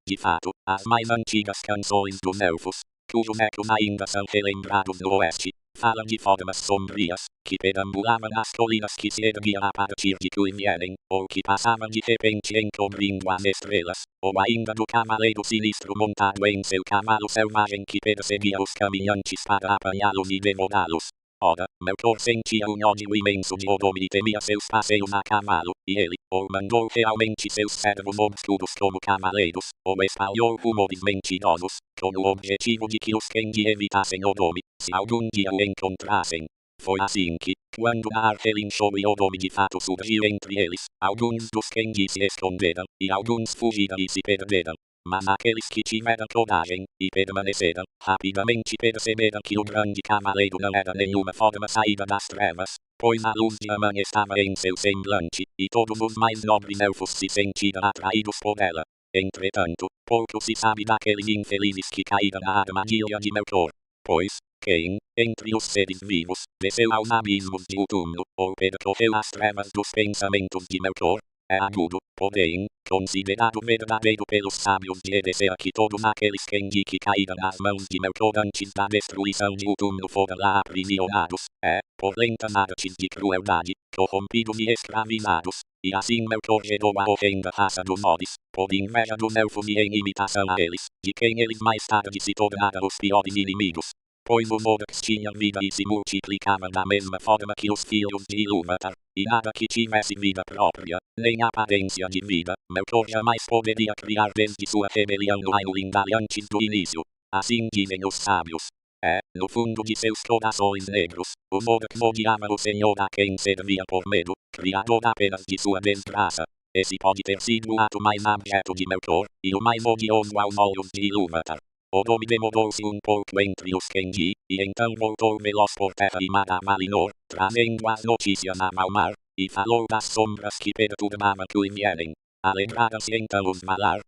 De fato, as mais antigas canções dos elfos, cujos ecos ainda são relembrados no oeste, falam de formas sombrias, que perambulavam nas colinas que se erguiam a partir de Cuivieren, ou que passavam de repente encobrindo as estrelas, ou ainda do cavaleiro sinistro montado em seu cavalo selvagem que perseguia os caminhantes para apanhá-los e devorá-los. Ora, Melkor sentia um ódio imenso de Odomi e temia seus passeios a cavalo, e ele, ou mandou realmente seus servos obscuros como cavaleiros, ou espalhou rumores mentirosos, com o objetivo de que os Kenji evitassem Odomi, se algum dia o encontrassem. Foi assim que, quando Naar relinchou e Odomi de fato surgiu entre eles, alguns dos Kenji se esconderam, e alguns fugiram e se perderam. Mas aqueles que tiveram coragem, e permaneceram, rapidamente perceberam que o grande cavaleiro não era nenhuma forma saída das trevas, pois a luz de Aman estava em seu semblante, e todos os mais nobres elfos se sentiram atraídos por ela. Entretanto, pouco se sabe daqueles infelizes que caíram na armadilha de Melkor. Pois, quem, entre os seres vivos, desceu aos abismos de Utumno, ou percorreu as trevas dos pensamentos de Melkor, é agudo, porém, considerado verdadeiro pelos sábios de Edessea que todos aqueles Kenji que caíram nas mãos de Melkor antes da destruição de Utumno foram lá aprisionados, por lentas artes de crueldade, corrompidos e escravizados, e assim Melkor gerou a horrenda raça dos Nodis, por inveja dos elfos e em imitação a eles, de quem eles mais tarde se tornaram os piores inimigos. Pois os Orcs tinham vida e se multiplicavam da mesma forma que os filhos de Ilúvatar, e nada que tivesse vida própria, nem aparência de vida, Melkor jamais poderia criar desde sua rebelião no Ainulindale antes do início. Assim dizem os sábios. No fundo de seus corações negros, os Orcs odiavam o Senhor a quem servia por medo, criador apenas de sua desgraça. Esse pode ter sido o ato mais abjeto de Melkor, e o mais odioso aos olhos de Ilúvatar. Odomi demorou-se um pouco entre os Kenji, e então voltou veloz por terra e mar a Valinor, trazendo as notícias a Malmar, e falou das sombras que perturbavam Cuivieren. Alegraram-se então os Valar,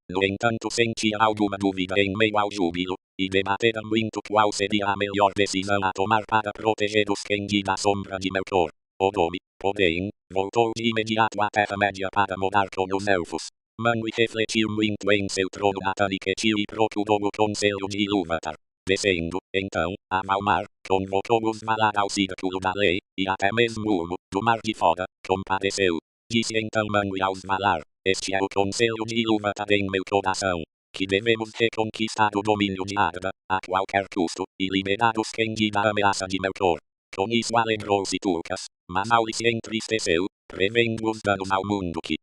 no entanto sentia alguma dúvida em meio ao júbilo, e debateram muito qual seria a melhor decisão a tomar para proteger os Kenji da sombra de Melkor. Odomi, porém, voltou de imediato à Terra-média para morar com os elfos. Manwë refletiu muito em seu trono na Taniquetil e procurou o conselho de Ilúvatar. Descendo, então, a Malmar, convocou os Valar ao círculo da lei, e até mesmo Ulmo, do mar de fora, compareceu. Disse então Manwë aos Valar, este é o conselho de Ilúvatar em meu coração, que devemos reconquistar o domínio de Arda, a qualquer custo, e liberar os Kenji da ameaça de Melkor. Com isso alegrou-se Tulkas, mas Auli se entristeceu, prevendo os danos ao mundo que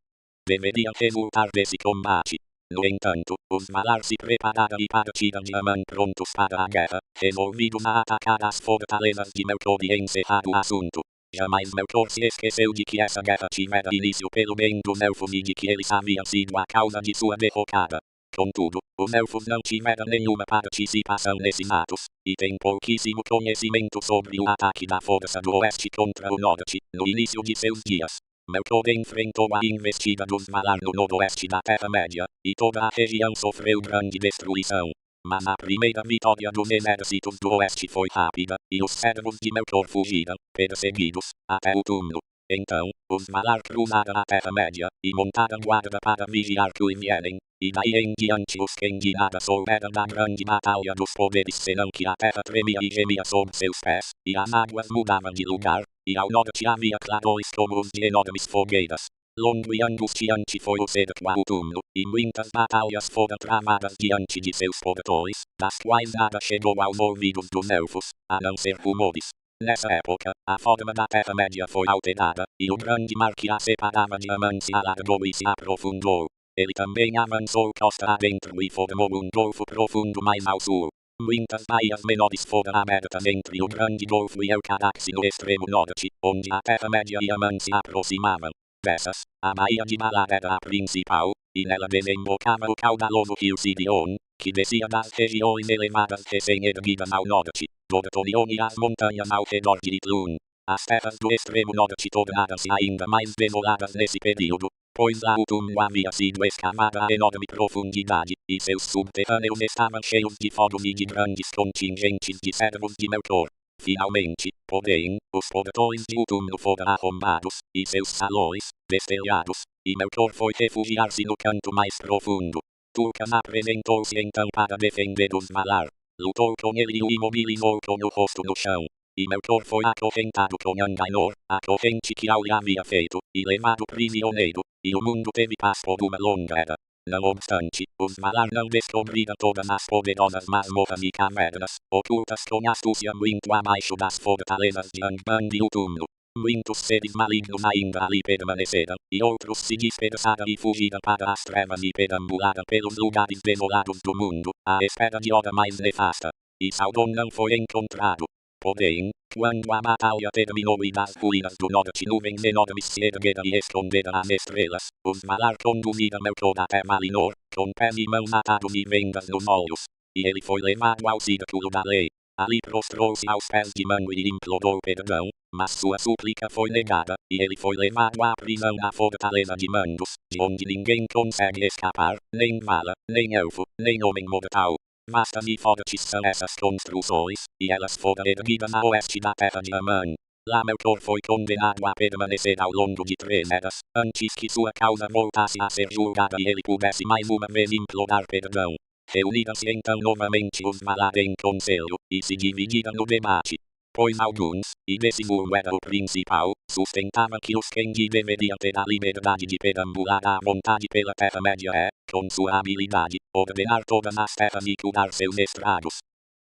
deveriam resultar desse combate. No entanto, os Valar se prepararam e partiram de Aman prontos para a guerra, resolvidos a atacar as fortalezas de Melkor e encerrar o assunto. Jamais Melkor se esqueceu de que essa guerra tivera início pelo bem dos elfos e de que eles haviam sido a causa de sua derrocada. Contudo, os elfos não tiveram nenhuma participação nesses atos, e têm pouquíssimo conhecimento sobre o ataque da força do oeste contra o norte, no início de seus dias. Melkor enfrentou a investida dos Valar no noroeste da Terra-média, e toda a região sofreu grande destruição. Mas a primeira vitória dos exércitos do oeste foi rápida, e os servos de Melkor fugiram, perseguidos, até Utumno. Então, os Valar cruzaram a Terra-média, e montaram guarda para vigiar Cuivieren, e daí em diante os Kenji nada souberam da grande batalha dos poderes senão que a terra tremia e gemia sob seus pés, e as águas mudavam de lugar, e ao norte havia clarões como os de enormes fogueiras. Longo e angustiante foi o cerco a Utumno, e muitas batalhas foram travadas diante de seus portões, das quais nada chegou aos ouvidos dos elfos, a não ser rumores. Nessa época, a forma da Terra-média foi alterada, e o grande mar que a separava de Aman se alargou e se aprofundou. Ele também avançou costa adentro e formou um golfo profundo mais ao sul. Muitas baías menores foram abertas entre o Grande Golfo e o Caraxi no extremo norte, onde a Terra-média e Amman se aproximavam. Dessas, a Baía de Malar era a principal, e nela desembocava o caudaloso rio Sidion, que descia das regiões elevadas recém-erguidas ao norte, do Torion e as montanhas ao redor de Itlun. As terras do extremo norte tornaram-se ainda mais desoladas nesse período, pois lá o túmulo havia sido escavado a enorme profundidade, e seus subterrâneos estavam cheios de fogos e de grandes contingentes de servos de Melkor. Finalmente, porém, os portões de o túmulo foram arrombados, e seus salões, destelhados, e Melkor foi refugiar-se no canto mais profundo. Tulkan apresentou-se então para defender os Valar. Lutou com ele e o imobilizou com o rosto no chão. E Melkor foi acorrentado com Angainor, a corrente que Auli havia feito, e levado prisioneiro, e o mundo teve paz por uma longa era. Não obstante, os Valar não descobriram todas as poderosas masmorras e cavernas, ocultas com astúcia muito abaixo das fortalezas de Angband e o túmulo. Muitos seres malignos ainda ali permaneceram, e outros se dispersaram e fugiram para as trevas e perambularam pelos lugares desolados do mundo, à espera de hora mais nefasta. E Sauron não foi encontrado. Porém, quando a batalha terminou e das ruínas do norte nuvens enormes se ergueram e esconderam as estrelas, os Valar conduziram Melkor até Valinor, com pés e mãos atados e vendas nos olhos. E ele foi levado ao círculo da lei. Ali prostrou-se aos pés de Manwë e implorou perdão, mas sua súplica foi negada, e ele foi levado à prisão na fortaleza de Mandos, de onde ninguém consegue escapar, nem Vala, nem Elfo, nem homem mortal. Vastas e fortes são essas construções, e elas foram erguidas a oeste da terra de Amman. Lá Melkor foi condenado a permanecer ao longo de 3 eras, antes que sua causa voltasse a ser julgada e ele pudesse mais uma vez implorar perdão. Reuniram-se então novamente os Valar em conselho, e se dividiram no debate. Pois alguns, e Decimur era o principal, sustentavam que os Kengi deveriam ter a liberdade de perambular à vontade pela Terra-média e, com sua habilidade, ordenar todas as terras e curar seus estragos.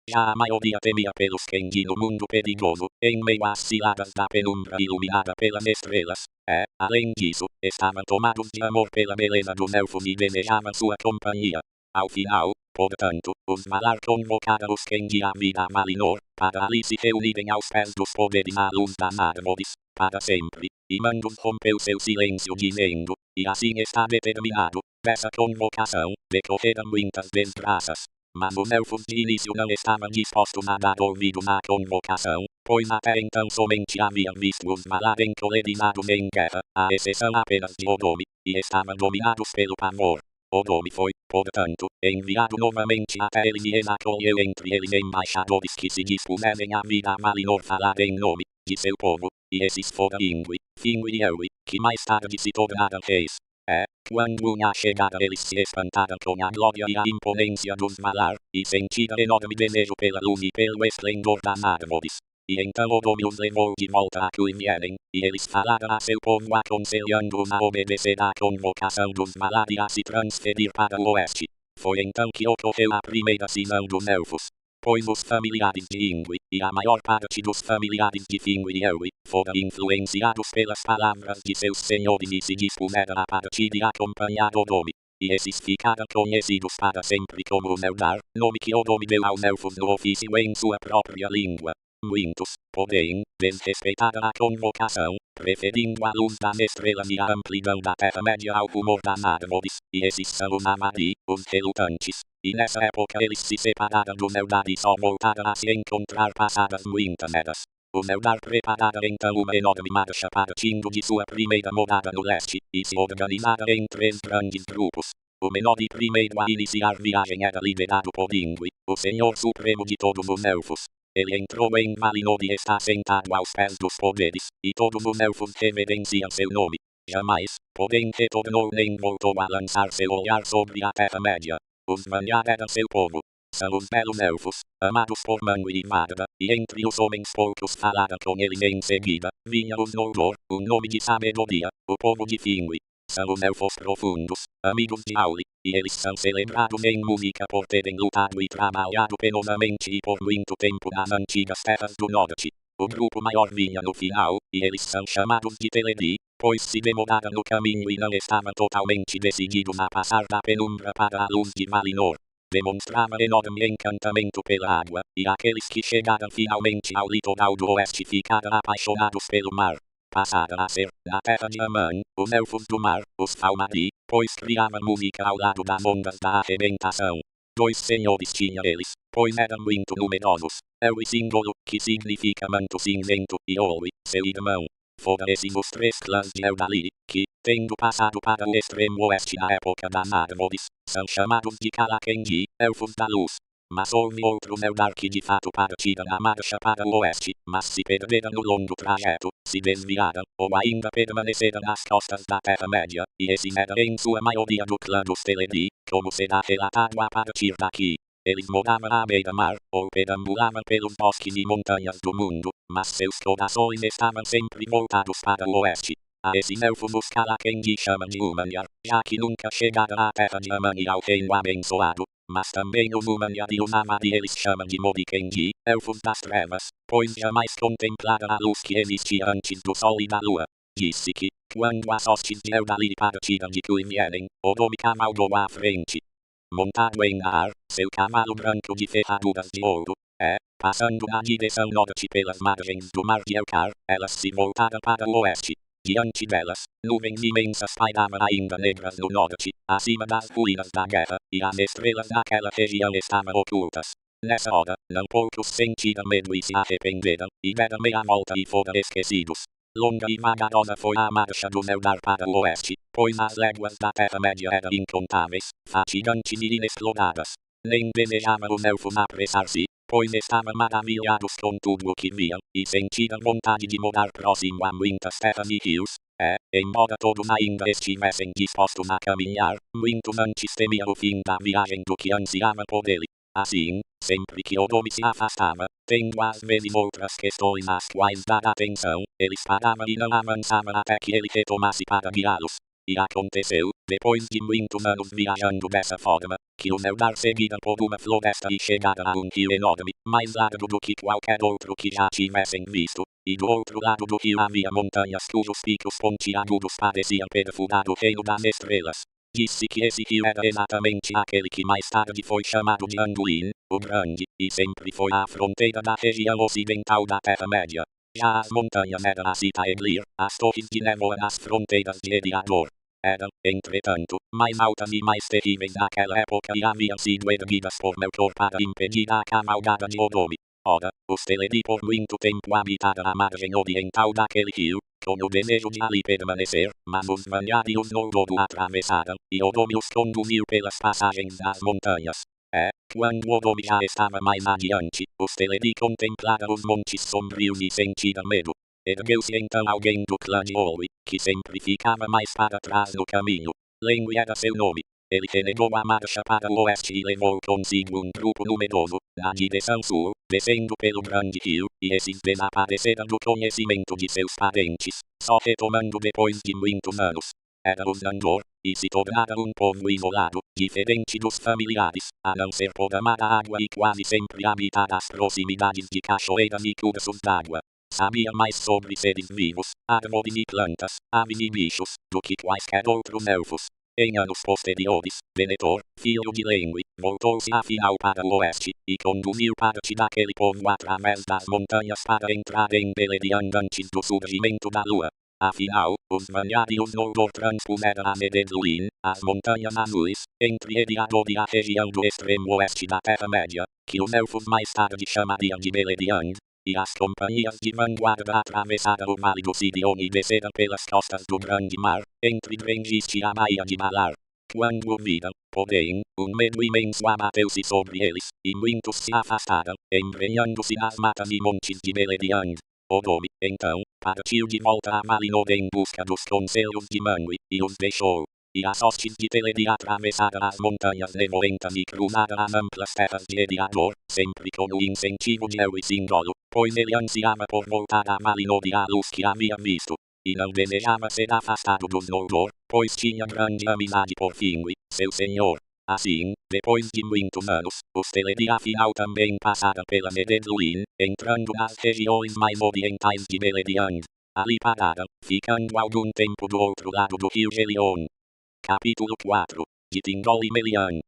Já a maioria temia pelos Kengi no mundo perigoso, em meio às ciladas da penumbra iluminada pelas estrelas, e, além disso, estavam tomados de amor pela beleza dos elfos e desejavam sua companhia. Ao final, portanto, os Valar convocaram os Kengi a vir a Valinor, para ali se reunirem aos pés dos poderes à luz das árvores, para sempre, e Mandos rompeu seu silêncio dizendo, e assim está determinado, dessa convocação, decorreram muitas desgraças. Mas os elfos de início não estavam dispostos a dar ouvidos à convocação, pois até então somente haviam visto os Valar encolerizados em guerra, à exceção apenas de Odomi, e estavam dominados pelo pavor. Odomi foi, portanto, enviado novamente até eles e acolheu entre eles embaixadores que se dispusessem a vir a Valinor falar em nome de seu povo, e esses foram Ingvi, Finwë e Elwë, que mais tarde se tornaram reis. Quando na chegada eles se espantaram com a glória e a imponência dos Valar, e sentiram enorme desejo pela luz e pelo esplendor das árvores. E então Odomi os levou de volta a Cuivieren, e eles falaram a seu povo aconselhando-os a obedecer à convocação dos Valar e a se transferir para o oeste. Foi então que ocorreu a primeira cisão dos elfos. Pois os familiares de Ingvi, e a maior parte dos familiares de Finwë e Elwë, foram influenciados pelas palavras de seus senhores e se dispuseram a partir de acompanhar Odomi. E esses ficaram conhecidos para sempre como os Eldar, nome que Odomi deu aos elfos no ofício em sua própria língua. Muitos, porém, desrespeitaram a convocação, preferindo a luz das estrelas e a amplidão da Terra-média ao rumor das árvores, e esses são os Amadi, os relutantes. E nessa época eles se separaram dos Eldar e só voltaram a se encontrar passadas muitas eras. Os Eldar prepararam então uma enorme marcha partindo de sua primeira morada no leste, e se organizaram em 3 grandes grupos. O menor e primeiro a iniciar viagem era liderado por Ingvi, o Senhor Supremo de todos os Elfos. Ele entrou em Valinor e está sentado aos pés dos poderes, e todos os elfos reverenciam seu nome. Jamais, porém, retornou nem voltou a lançar seu olhar sobre a Terra-média. Os Vanyar eram seu povo. São os belos elfos, amados por Manwë e Varda, e entre os homens poucos falaram com eles em seguida. Vinha os Noldor, o nome de sabedoria, o povo de Finwë. São os elfos profundos, amigos de Auli, e eles são celebrados em música por terem lutado e trabalhado penosamente e por muito tempo nas antigas terras do norte. O grupo maior vinha no final, e eles são chamados de Teleri, pois se demoraram no caminho e não estavam totalmente decididos a passar da penumbra para a luz de Valinor. demonstrava enorme encantamento pela água, e aqueles que chegaram finalmente ao litoral do oeste ficaram apaixonados pelo mar. Passada a ser, na terra de Aman, os elfos do mar, os Falmari, pois criavam música ao lado das ondas da arrebentação. 2 senhores tinha eles, pois eram muito numerosos. Elwi símbolo, que significa manto cinzento, e Olwi, seu irmão. Foram esses os 3 clãs de Eldalir, que, tendo passado para o extremo oeste na época das árvores, são chamados de Calaquendi, elfos da luz. Mas houve outros Eldar que de fato partiram a marcha para o oeste, mas se perderam no longo trajeto, se desviaram, ou ainda permaneceram nas costas da Terra-média, e esses eram em sua maioria do clã dos Teleri, como será relatado a partir daqui. Eles moravam à beira-mar, ou perambulavam pelos bosques e montanhas do mundo, mas seus corações estavam sempre voltados para o oeste. A esses elfos os Calaquendi chamam de Umanyar, já que nunca chegaram à terra de Aman e ao reino abençoado, mas também os Umanyar e os Amari eles chamam de Morikendi, elfos das trevas, pois jamais contemplaram a luz que existia antes do sol e da lua. Disse que, quando as hostes de Eldalir partiram de Cuivieren, o nome cavalgou à frente. Montado em Naar, seu cavalo branco de ferraduras de ouro, passando na direção norte pelas margens do mar de Elcar, elas se voltaram para o oeste. Diante delas, nuvens imensas pairavam ainda negras no norte, acima das ruínas da guerra, e as estrelas daquela região estavam ocultas. Nessa hora, não poucos sentiram medo e se arrependeram, e deram meia volta e foram esquecidos. Longa e vagarosa foi a marcha do Eldar para o oeste, pois as léguas da Terra-média eram incontáveis, fatigantes e inexploradas. Nem desejavam os elfos apressar-se, pois estavam maravilhados com tudo o que viam, e sentiram vontade de morar próximo a muitas terras e rios. Embora todos ainda estivessem dispostos a caminhar, muitos antes temiam o fim da viagem do que ansiavam por ele. Assim, sempre que o nome se afastava, tendo às vezes outras questões às quais dar atenção, eles paravam e não avançavam até que ele retomasse para guiá-los. E aconteceu, depois de muitos anos viajando dessa forma, que os Eldar seguiram por uma floresta e chegaram a um rio enorme, mais largo do que qualquer outro que já tivessem visto, e do outro lado do rio havia montanhas cujos picos pontiagudos pareciam perfurar o reino das estrelas. Disse que esse rio era exatamente aquele que mais tarde foi chamado de Anduin, o Grande, e sempre foi a fronteira da região ocidental da Terra-média. Já as montanhas eram a Sita Eglir, as torres de névoa nas fronteiras de Eriador. Eram, entretanto, mais altas e mais terríveis naquela época e haviam sido erguidas por Melkor para impedir a cavalgada de Odome. Ora, os Teleri por muito tempo habitaram a margem oriental daquele rio, com o desejo de ali permanecer, mas os Vanyar e os Noldor atravessaram, e Odome os conduziu pelas passagens das montanhas. Quando Odome já estava mais adiante, os Teleri contemplaram os montes sombrios e sentiram medo. Ergueu-se então alguém do clã de Olwi, que sempre ficava mais para trás no caminho. Lengui era seu nome. Ele renegou a marcha para o oeste e levou consigo um grupo numeroso, na direção sul, descendo pelo grande rio, e esses desapareceram do conhecimento de seus parentes, só retomando depois de muitos anos. Era os Nandor, e se tornaram um povo isolado, diferente dos familiares, a não ser por amar a água e quase sempre habitar as proximidades de cachoeiras e cursos d'água. Sabia mais sobre seres vivos, árvores e plantas, aves e bichos, do que quaisquer outros elfos. Em anos posteriores, Venetor, filho de Lengui, voltou-se afinal para o oeste, e conduziu parte daquele povo através das montanhas para entrar em Beleriand antes do surgimento da lua. Afinal, os Vanyar e os Noldor transpuseram a Medellín, as montanhas azuis, entre Eriador e a região do extremo oeste da Terra-média, que os elfos mais tarde chamariam de Beleriand. E as companhias de vanguarda atravessaram o Vale do Sirion e desceram pelas costas do Grande Mar, entre Drengist e a Baía de Valar. Quando o viram, porém, um medo imenso abateu-se sobre eles, e muitos se afastaram, embrenhando-se nas matas e montes de Beleriand. Odome, então, partiu de volta a Valinor em busca dos conselhos de Manwë, e os deixou. E as hostes de Teleri atravessaram as montanhas nevoentas e cruzaram as amplas terras de Eriador, sempre com o incentivo de Elwë Singolo, pois ele ansiava por voltar a Valinor e a luz que havia visto. E não desejava ser afastado dos Noldor, pois tinha grande amizade por Finwë, seu senhor. Assim, depois de muitos anos, os Teleri afinal também passaram pela Medellín, entrando nas regiões mais orientais de Beleriand. Ali pararam, ficando algum tempo do outro lado do rio Gelion. Capítulo 4. De Tindol e Melian.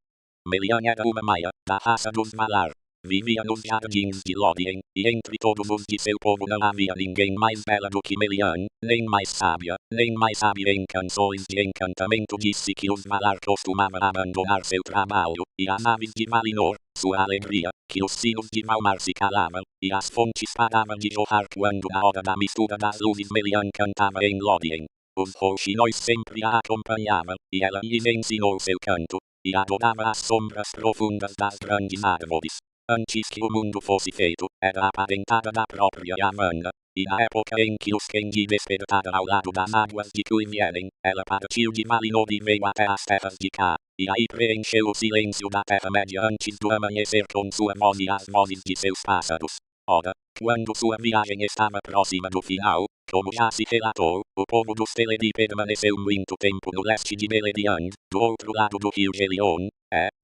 Melian era uma maia, da raça dos Valar. Vivia nos jardins de Lórien, e entre todos os de seu povo não havia ninguém mais bela do que Melian, nem mais sábia, nem mais sábia em canções de encantamento. Disse que os Valar costumavam abandonar seu trabalho, e as naves de Valinor, sua alegria, que os sinos de Valmar se calavam, e as fontes paravam de jorrar quando na hora da mistura das luzes Melian cantava em Lórien. Os roxinóis sempre a acompanhavam, e ela lhes ensinou seu canto, e adorava as sombras profundas das grandes árvores. Antes que o mundo fosse feito, era aparentada da própria Yavanna, e na época em que os Kenji despertaram ao lado das águas de Cuivielen, ela partiu de Valinor e veio até as terras de Cá, e aí preencheu o silêncio da Terra-média antes do amanhecer com sua voz e as vozes de seus pássaros. Ora, quando sua viagem estava próxima do final, como já se relatou, o povo dos Teleri permaneceu muito tempo no leste de Beleriand, do outro lado do rio Gelion.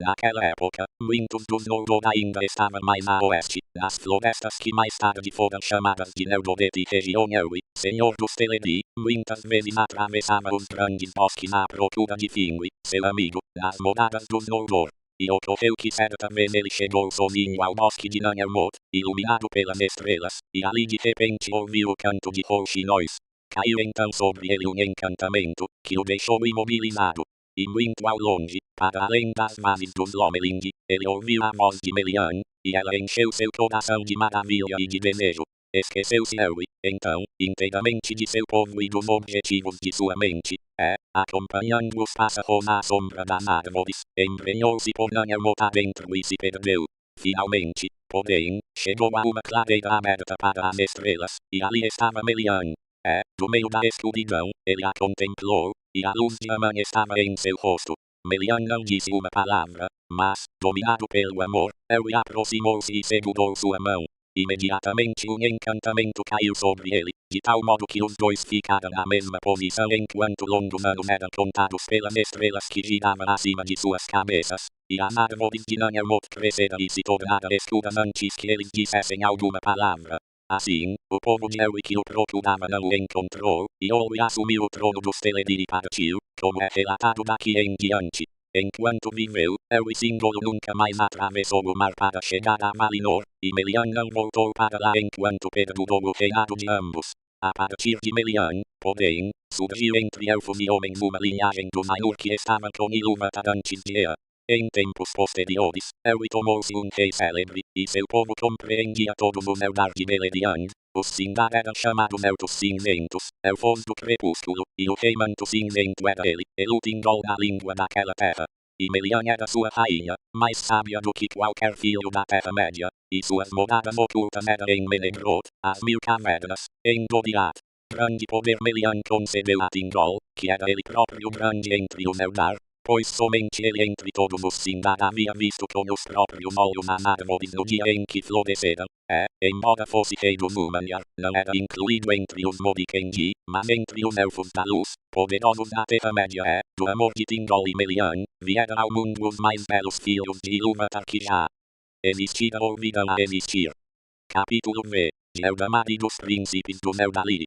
Naquela época, muitos dos Noldor ainda estavam mais a oeste, nas florestas que mais tarde foram chamadas de Neldoreth e Regionewi, senhor dos Teleri, muitas vezes atravessava os grandes bosques à procura de Finwë, seu amigo, nas moradas dos Noldor. E ocorreu que certa vez ele chegou sozinho ao bosque de Nanhelmot, iluminado pelas estrelas, e ali de repente ouviu o canto de roxinóis. Caiu então sobre ele um encantamento, que o deixou imobilizado. E muito ao longe, para além das vozes dos Lomeling, ele ouviu a voz de Melian, e ela encheu seu coração de maravilha e de desejo. Esqueceu-se ele, então, inteiramente de seu povo e dos objetivos de sua mente, acompanhando os pássaros na sombra das árvores, embrenhou-se por Nanhelmot adentro e se perdeu. Finalmente, porém, chegou a uma clareira aberta para as estrelas, e ali estava Melian. Do meio da escuridão, ele a contemplou, e a luz de amanhã estava em seu rosto. Melian não disse uma palavra, mas, dominado pelo amor, ele aproximou-se e segurou sua mão. Imediatamente um encantamento caiu sobre ele, de tal modo que os dois ficaram na mesma posição enquanto longos anos eram contados pelas estrelas que giravam acima de suas cabeças, e as árvores de Nanhelmot cresceram e se tornaram escuras antes que eles dissessem alguma palavra. Assim, o povo de Elwë que o procurava não o encontrou, e Olwe assumiu o trono dos Teleri e partiu, como é relatado daqui em diante. Enquanto viveu, Elwë Símbolo nunca mais atravessou o mar para chegar a Valinor, e Melian não voltou para lá enquanto perdurou o reinado de ambos. A partir de Melian, porém, surgiu entre elfos e homens uma linhagem dos Ainur que estava com Ilúvatar antes de Ea. Em tempos posteriores, Elwë tomou-se um rei célebre, e seu povo compreendia todos os Eldar de Beleriand. Os Sindar eram chamados Elfos Cinzentos, elfos do crepúsculo, e o rei Manto Cinzento era ele, Elutindol na língua daquela terra. E Melian era sua rainha, mais sábia do que qualquer filho da Terra-média, e suas moradas ocultas eram em Menegroth, as 1000 cavernas, em Doriath. Grande poder Melian concedeu a Tindol, que era ele próprio grande entre os Eldar, pois somente ele entre todos os Sindar havia visto com os próprios olhos as árvores no dia em que floresceram. Embora fosse rei dos Númenor, não era incluído entre os Mordengi, mas entre os Elfos da Luz, poderosos da Terra-média. Do amor de Tindol e Melian, vieram ao mundo os mais belos filhos de Ilúvatar que já existiram ou virão a existir. Capítulo V. De Eldamar e dos príncipes dos Eldalir.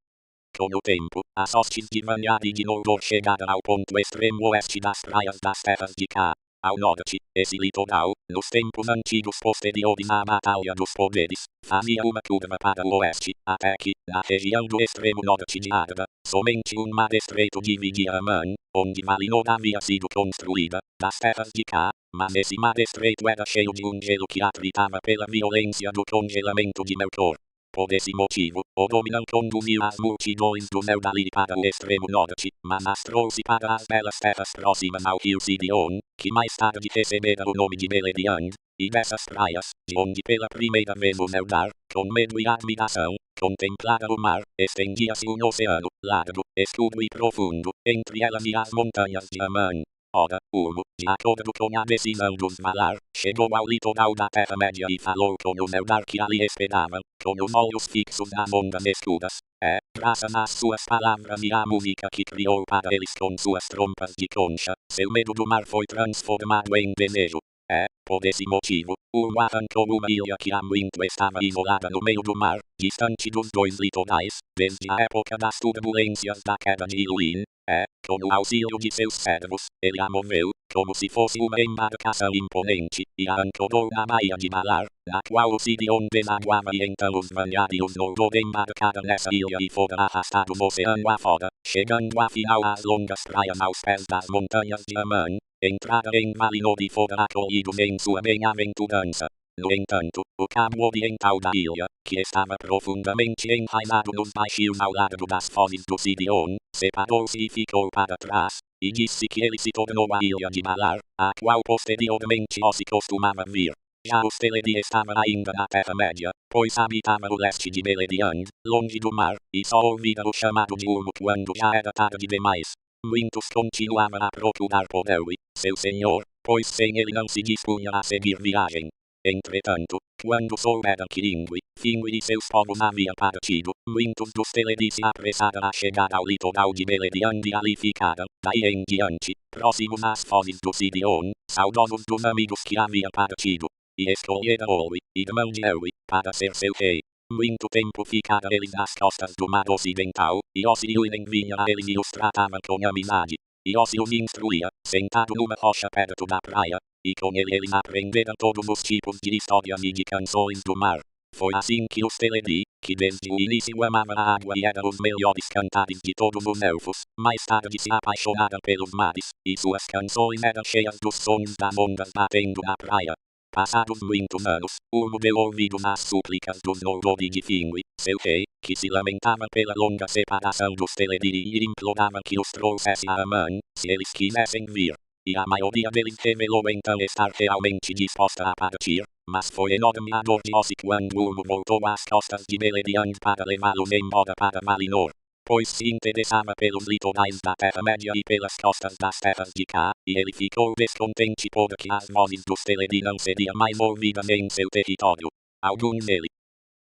Com o tempo, as hostes de Vanyar e de Noldor chegaram ao ponto extremo oeste das praias das terras de Cá. Ao norte, esse litoral, nos tempos antigos posteriores à Batalha dos Poderes, fazia uma curva para o oeste, até que, na região do extremo norte de Arda, somente um mar estreito dividia Aman, onde Valinor havia sido construída, das terras de Cá, mas esse mar estreito era cheio de um gelo que atritava pela violência do congelamento de Melkor. Por esse motivo, Odin não conduziu as multidões dos Eldalir para o extremo norte, mas as trouxe para as belas terras próximas ao rio Sirion, que mais tarde receberam o nome de Beleriand, e dessas praias, de onde pela primeira vez os Eldar, com medo e admiração, contemplaram o mar, estendia-se um oceano, largo, escuro e profundo, entre elas e as montanhas de Aman. Ora, Ulmo, de acordo com a decisão dos Valar, chegou ao litoral da Terra-média e falou com os Eldar que ali esperavam, com os olhos fixos nas ondas escuras. Graças às suas palavras e à música que criou para eles com suas trompas de concha, seu medo do mar foi transformado em desejo. Por esse motivo, Ulmo arrancou uma ilha que há muito estava isolada no meio do mar, distante dos dois litorais, desde a época das turbulências da queda de Iluin, com o auxílio de seus servos, ele a moveu, como se fosse uma embarcação imponente, e a ancorou na baía de Malar, na qual o Sidion desaguava e então os vanhários louvou embarcada nessa ilha e fora arrastado no oceano afora, chegando afinal às longas praias aos pés das montanhas de Amã, entrada em Valinor e fora acolhido em sua bem-aventurança. No entanto, o cabo oriental da ilha, que estava profundamente enraizado nos baixios ao lado das fozes do Sidion, separou-se e ficou para trás, e disse que ele se tornou a ilha de Malar, a qual posteriormente se costumava vir. Já os Teleri estava ainda na Terra-média, pois habitava o leste de Beleriand, longe do mar, e só ouvira o chamado de Ulmo quando já era tarde demais. Muitos continuavam a procurar por Elwi, seu senhor, pois sem ele não se dispunha a seguir viagem. Entretanto, quando souberam que Ingui, Fingui e seus povos haviam partido, muitos dos Teleri se apressaram a chegar ao litoral de Beleriand e ali ficaram, daí em diante, próximos às fozes do Sidion, saudosos dos amigos que haviam partido. E escolheram Olwi, irmão de Elwi, para ser seu rei. Muito tempo ficaram eles às costas do mar ocidental, e Ossiulen vinha a eles e os tratava com amizade. E Ossi os instruía, sentado numa rocha perto da praia, e com ele eles aprenderam todos os tipos de histórias e de canções do mar. Foi assim que os Teleri, que desde o início amavam a água e eram os melhores cantares de todos os elfos, mais tarde se apaixonaram pelos mares, e suas canções eram cheias dos sons das ondas batendo na praia. Passados muitos anos, Ulmo deu ouvidos às súplicas dos Noldor e de Fingui, seu rei, que se lamentava pela longa separação dos Teleri e implorava que os trouxesse a Amã, se eles quisessem vir. E a maioria deles revelou então estar realmente disposta a partir, mas foi enorme a dor de Ossi quando Ulmo voltou às costas de Beleriand para levá-los embora para Valinor. Pois se interessava pelos litorais da Terra-média e pelas costas das terras de cá, e ele ficou descontente porque as vozes dos Teleri não seriam mais ouvidas em seu território. Alguns dele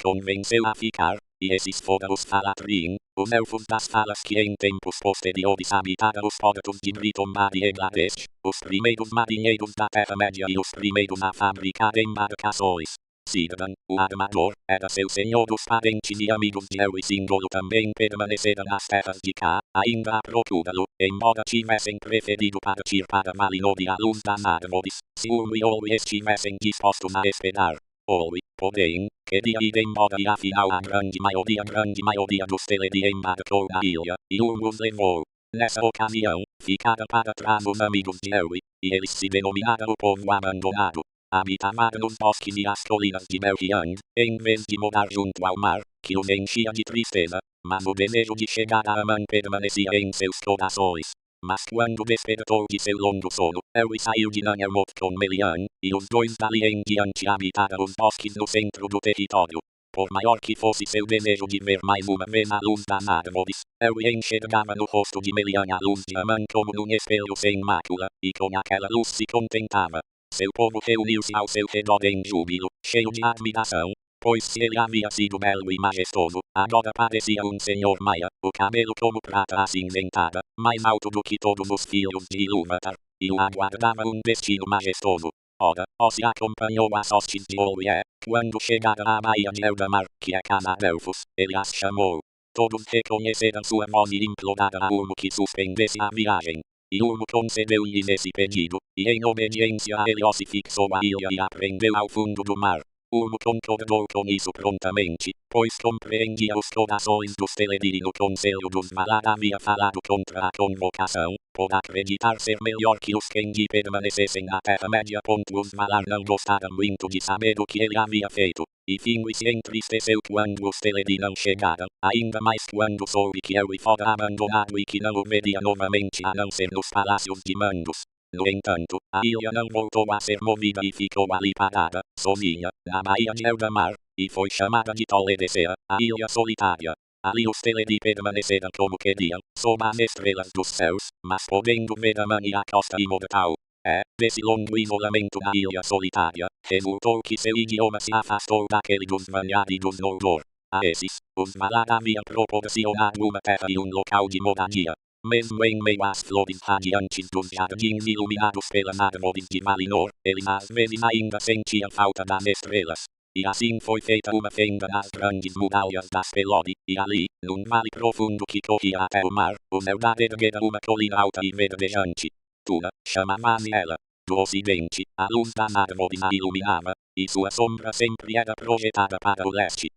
convenceu a ficar, e esses foram os Falatrin, os elfos das falas que em tempos posteriores habitaram os portos de Britomar e Egladesh, os primeiros marinheiros da Terra-média e os primeiros a fabricar embarcações. Círdan, o armador, era seu senhor dos parentes e amigos de Elwi Singolo também permaneceram nas terras de cá, ainda a procurá-lo, embora tivessem preferido partir para Valinor e à luz das árvores, se Ulmo e Olwi estivessem dispostos a esperar. Olwi, porém, queria ir embora e afinal a grande maioria dos Teleri embarcou na ilha, e Ulmo os levou. Nessa ocasião, ficaram para trás os amigos de Elwi, e eles se denominaram o povo abandonado. Habitavam nos bosques e as colinas de Beleriand, em vez de morar junto ao mar, que os enchia de tristeza, mas o desejo de chegar a Amã permanecia em seus corações. Mas quando despertou de seu longo sono, Elwi saiu de Nanelmoth com Melian, e os dois dali em diante habitaram os bosques no centro do território. Por maior que fosse seu desejo de ver mais uma vez a luz das árvores, Elwi enxergava no rosto de Melian a luz de Amã como num espelho sem mácula, e com aquela luz se contentava. Seu povo reuniu-se ao seu redor em júbilo, cheio de admiração, pois se ele havia sido belo e majestoso, agora parecia um senhor maia, o cabelo como prata acinzentada, mais alto do que todos os filhos de Ilúvatar, e o aguardava um destino majestoso. Ora, Ossi acompanhou as hostes de Olwi quando chegaram à baía de Eldamar, que é casa de elfos, ele as chamou. Todos reconheceram sua voz e imploraram a Ulmo que suspendesse a viagem. E Ulmo concedeu-lhe esse pedido, e em obediência a ele Ossi fixou a ilha e a prendeu ao fundo do mar. Ulmo concordou com isso prontamente, pois compreendia os corações dos Teleri e no conselho dos Valar havia falado contra a convocação, por acreditar ser melhor que os Kengi permanecessem na Terra-média. Os Valar não gostaram muito de saber o que ele havia feito, e Fingui se entristeceu quando os Teleri não chegaram, ainda mais quando soube que Elwi fora abandonado e que não o veria novamente a não ser nos palácios de Mandos. No entanto, a ilha não voltou a ser movida e ficou ali parada, sozinha, na baía de Eldamar, e foi chamada de Toledesea, a Ilha Solitária. Ali os Teleri permaneceram como queriam, sob as estrelas dos céus, mas podendo ver Amã e a costa imortal. Desse longo isolamento na Ilha Solitária, resultou que seu idioma se afastou daquele dos Vanyar e dos Noldor. A esses, os Valar haviam proporcionado uma terra e um local de moradia. Mesmo em meio às flores radiantes dos jardins iluminados pelas árvores de Valinor, eles às vezes ainda sentiam falta das estrelas. e assim foi feita uma fenda nas grandes muralhas das Pelode, e ali, num vale profundo que corria até o mar, o Eldad erguera uma colina alta e verdejante. Tula, chamava-se ela. Do ocidente, a luz da árvore a iluminava, e sua sombra sempre era projetada para o leste.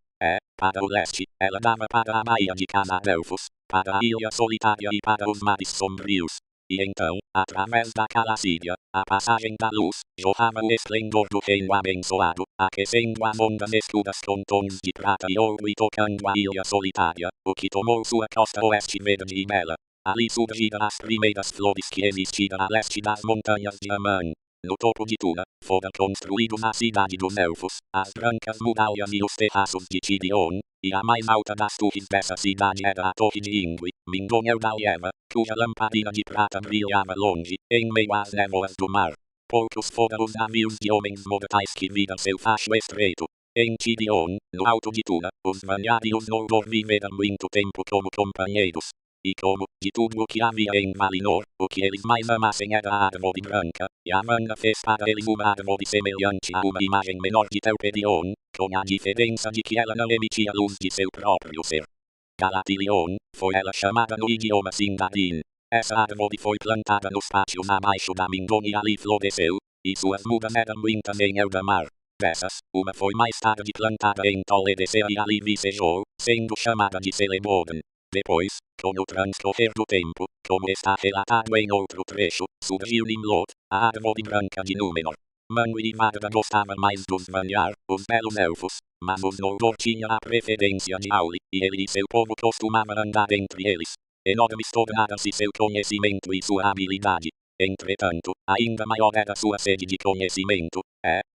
Para o leste, ela dava para a baía de Canadelfos, para a ilha solitária e para os mares sombrios. E então, através da Calacídia, a passagem da luz, jorrava o esplendor do reino abençoado, aquecendo as ondas escuras com tons de prata e ouro e tocando a ilha solitária, o que tomou sua costa oeste verde e bela. Ali surgiram as primeiras flores que existiram a leste das montanhas de Amã. No topo de Tula, fora construídos a cidade dos elfos, as brancas muralhas e os terraços de Tirion, e a mais alta das torres dessa cidade era a torre de Ingui, Mindonel da Leva, cuja lamparina de prata brilhava longe, em meio às névoas do mar. Poucos foram os navios de homens mortais que viram seu facho estreito. Em Tirion, no alto de Tula, os Vanyar e os Noldor viveram muito tempo como companheiros. E como, de tudo o que havia em Valinor, o que eles mais amassem era a árvore branca, e a Amanda fez para eles uma árvore semelhante a uma imagem menor de Telperion, com a diferença de que ela não emitia luz de seu próprio ser. Galadriel, foi ela chamada no idioma Sindarin. Essa árvore foi plantada nos pátios abaixo da Mindon e ali floresceu, e suas mudas eram muitas em Eldamar. Dessas, uma foi mais tarde plantada em Toledecea e ali vicejou, sendo chamada de Celeboden. Depois, com o transcorrer do tempo, como está relatado em outro trecho, surgiu Nimlot, a árvore branca de Númenor. Manwë e Varda gostavam mais dos Vanyar, os belos elfos, mas os Noldor tinham a preferência de Auli, e ele e seu povo costumavam andar entre eles. Enormes tornaram-se seu conhecimento e sua habilidade. Entretanto, ainda maior era sua sede de conhecimento,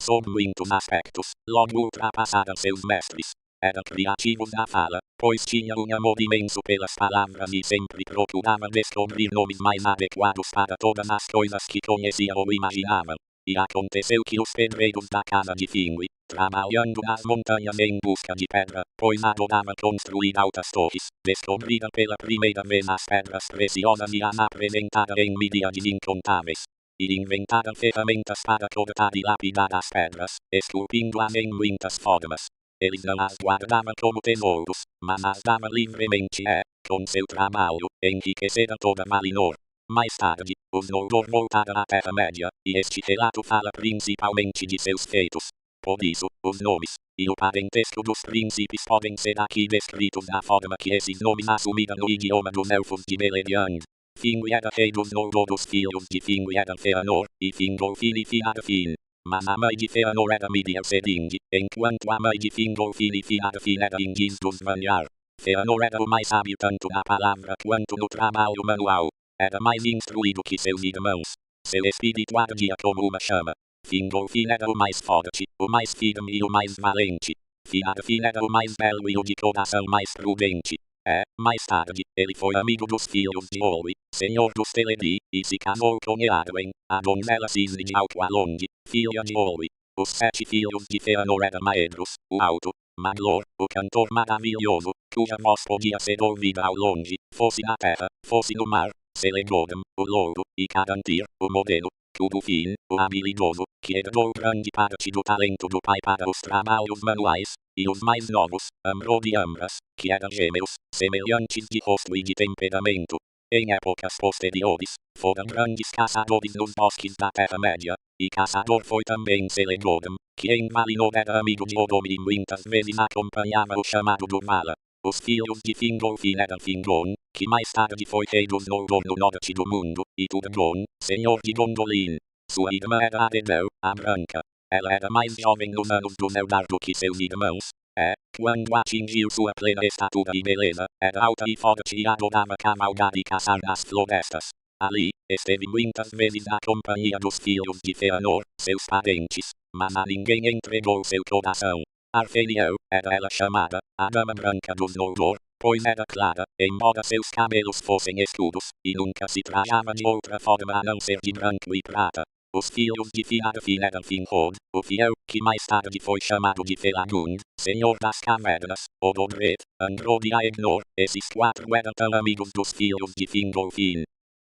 sob muitos aspectos, logo ultrapassaram seus mestres. Era criativo na fala, pois tinha um amor imenso pelas palavras e sempre procurava descobrir nomes mais adequados para todas as coisas que conhecia ou imaginava. E aconteceu que os pedreiros da casa de Finwë, trabalhando nas montanhas em busca de pedra, pois adorava construir altas torres, descobriram pela primeira vez as pedras preciosas e as apresentaram em miríades incontáveis. E inventaram ferramentas para cortar e lapidar as pedras, esculpindo-as em muitas formas. Eles não as guardavam como tesouros, mas as davam livremente com seu trabalho, enriqueceram toda Valinor. Mais tarde, os Noldor voltaram à Terra-média, e este relato fala principalmente de seus feitos. Por isso, os nomes, e o parentesco dos príncipes podem ser aqui descritos da forma que esses nomes assumiram no idioma dos elfos de Beleriand. Finwë era rei dos Noldor, os filhos de Finwë eram Fëanor, e Fingolfin e Fiarfin. Mas a mãe de Fëanor era Midir-Seding, enquanto a mãe de Fingolfin e Fiarfin era Ingis dos Vanyar. Fëanor era o mais sábio tanto na palavra quanto no trabalho manual. Era mais instruído que seus irmãos. Seu espírito ardia como uma chama. Fingolfin era o mais forte, o mais firme e o mais valente. Fiarfin era o mais belo e o de coração mais prudente. Mais tarde, ele foi amigo dos filhos de Olwe, senhor dos Teleri, e se casou com Earwen, a donzela cisne de Alqualond, filha de Olwe. Os 7 filhos de Fëanor eram Maedhros, o alto, Maglor, o cantor maravilhoso, cuja voz podia ser ouvida ao longe, fosse na terra, fosse no mar, Celeborn, o louro, e Carantir, o modelo, Cúlufin, o habilidoso, que herdou grande parte do talento do pai para os trabalhos manuais, e os mais novos, Amrod e Amras, que eram gêmeos, semelhantes de rosto e de temperamento. Em épocas posteriores, foram grandes caçadores nos bosques da Terra-média, e caçador foi também Celeborn, que em Valinor era amigo de Odor e muitas vezes acompanhava o chamado do Vala. Os filhos de Fingolfin eram Fingon, que mais tarde foi rei dos Noldor no norte do mundo, e Turgon, senhor de Gondolin. Sua irmã era Aredel, a Branca. Ela era mais jovem nos anos do Eldar do que seus irmãos. Quando atingiu sua plena estatura e beleza, era alta e forte e adorava cavalgar e caçar nas florestas. Ali, esteve muitas vezes na companhia dos filhos de Fëanor, seus parentes, mas a ninguém entregou seu coração. Arfeniel, era ela chamada, a Dama Branca dos Noldor, pois era clara, embora seus cabelos fossem escuros, e nunca se trajava de outra forma a não ser de branco e prata. Os filhos de Fiarfin eram Finrod, o fiel, que mais tarde foi chamado de Felagund, senhor das cavernas, Ododred, Androd e Aegnor. Esses 4 eram tão amigos dos filhos de Fingolfin,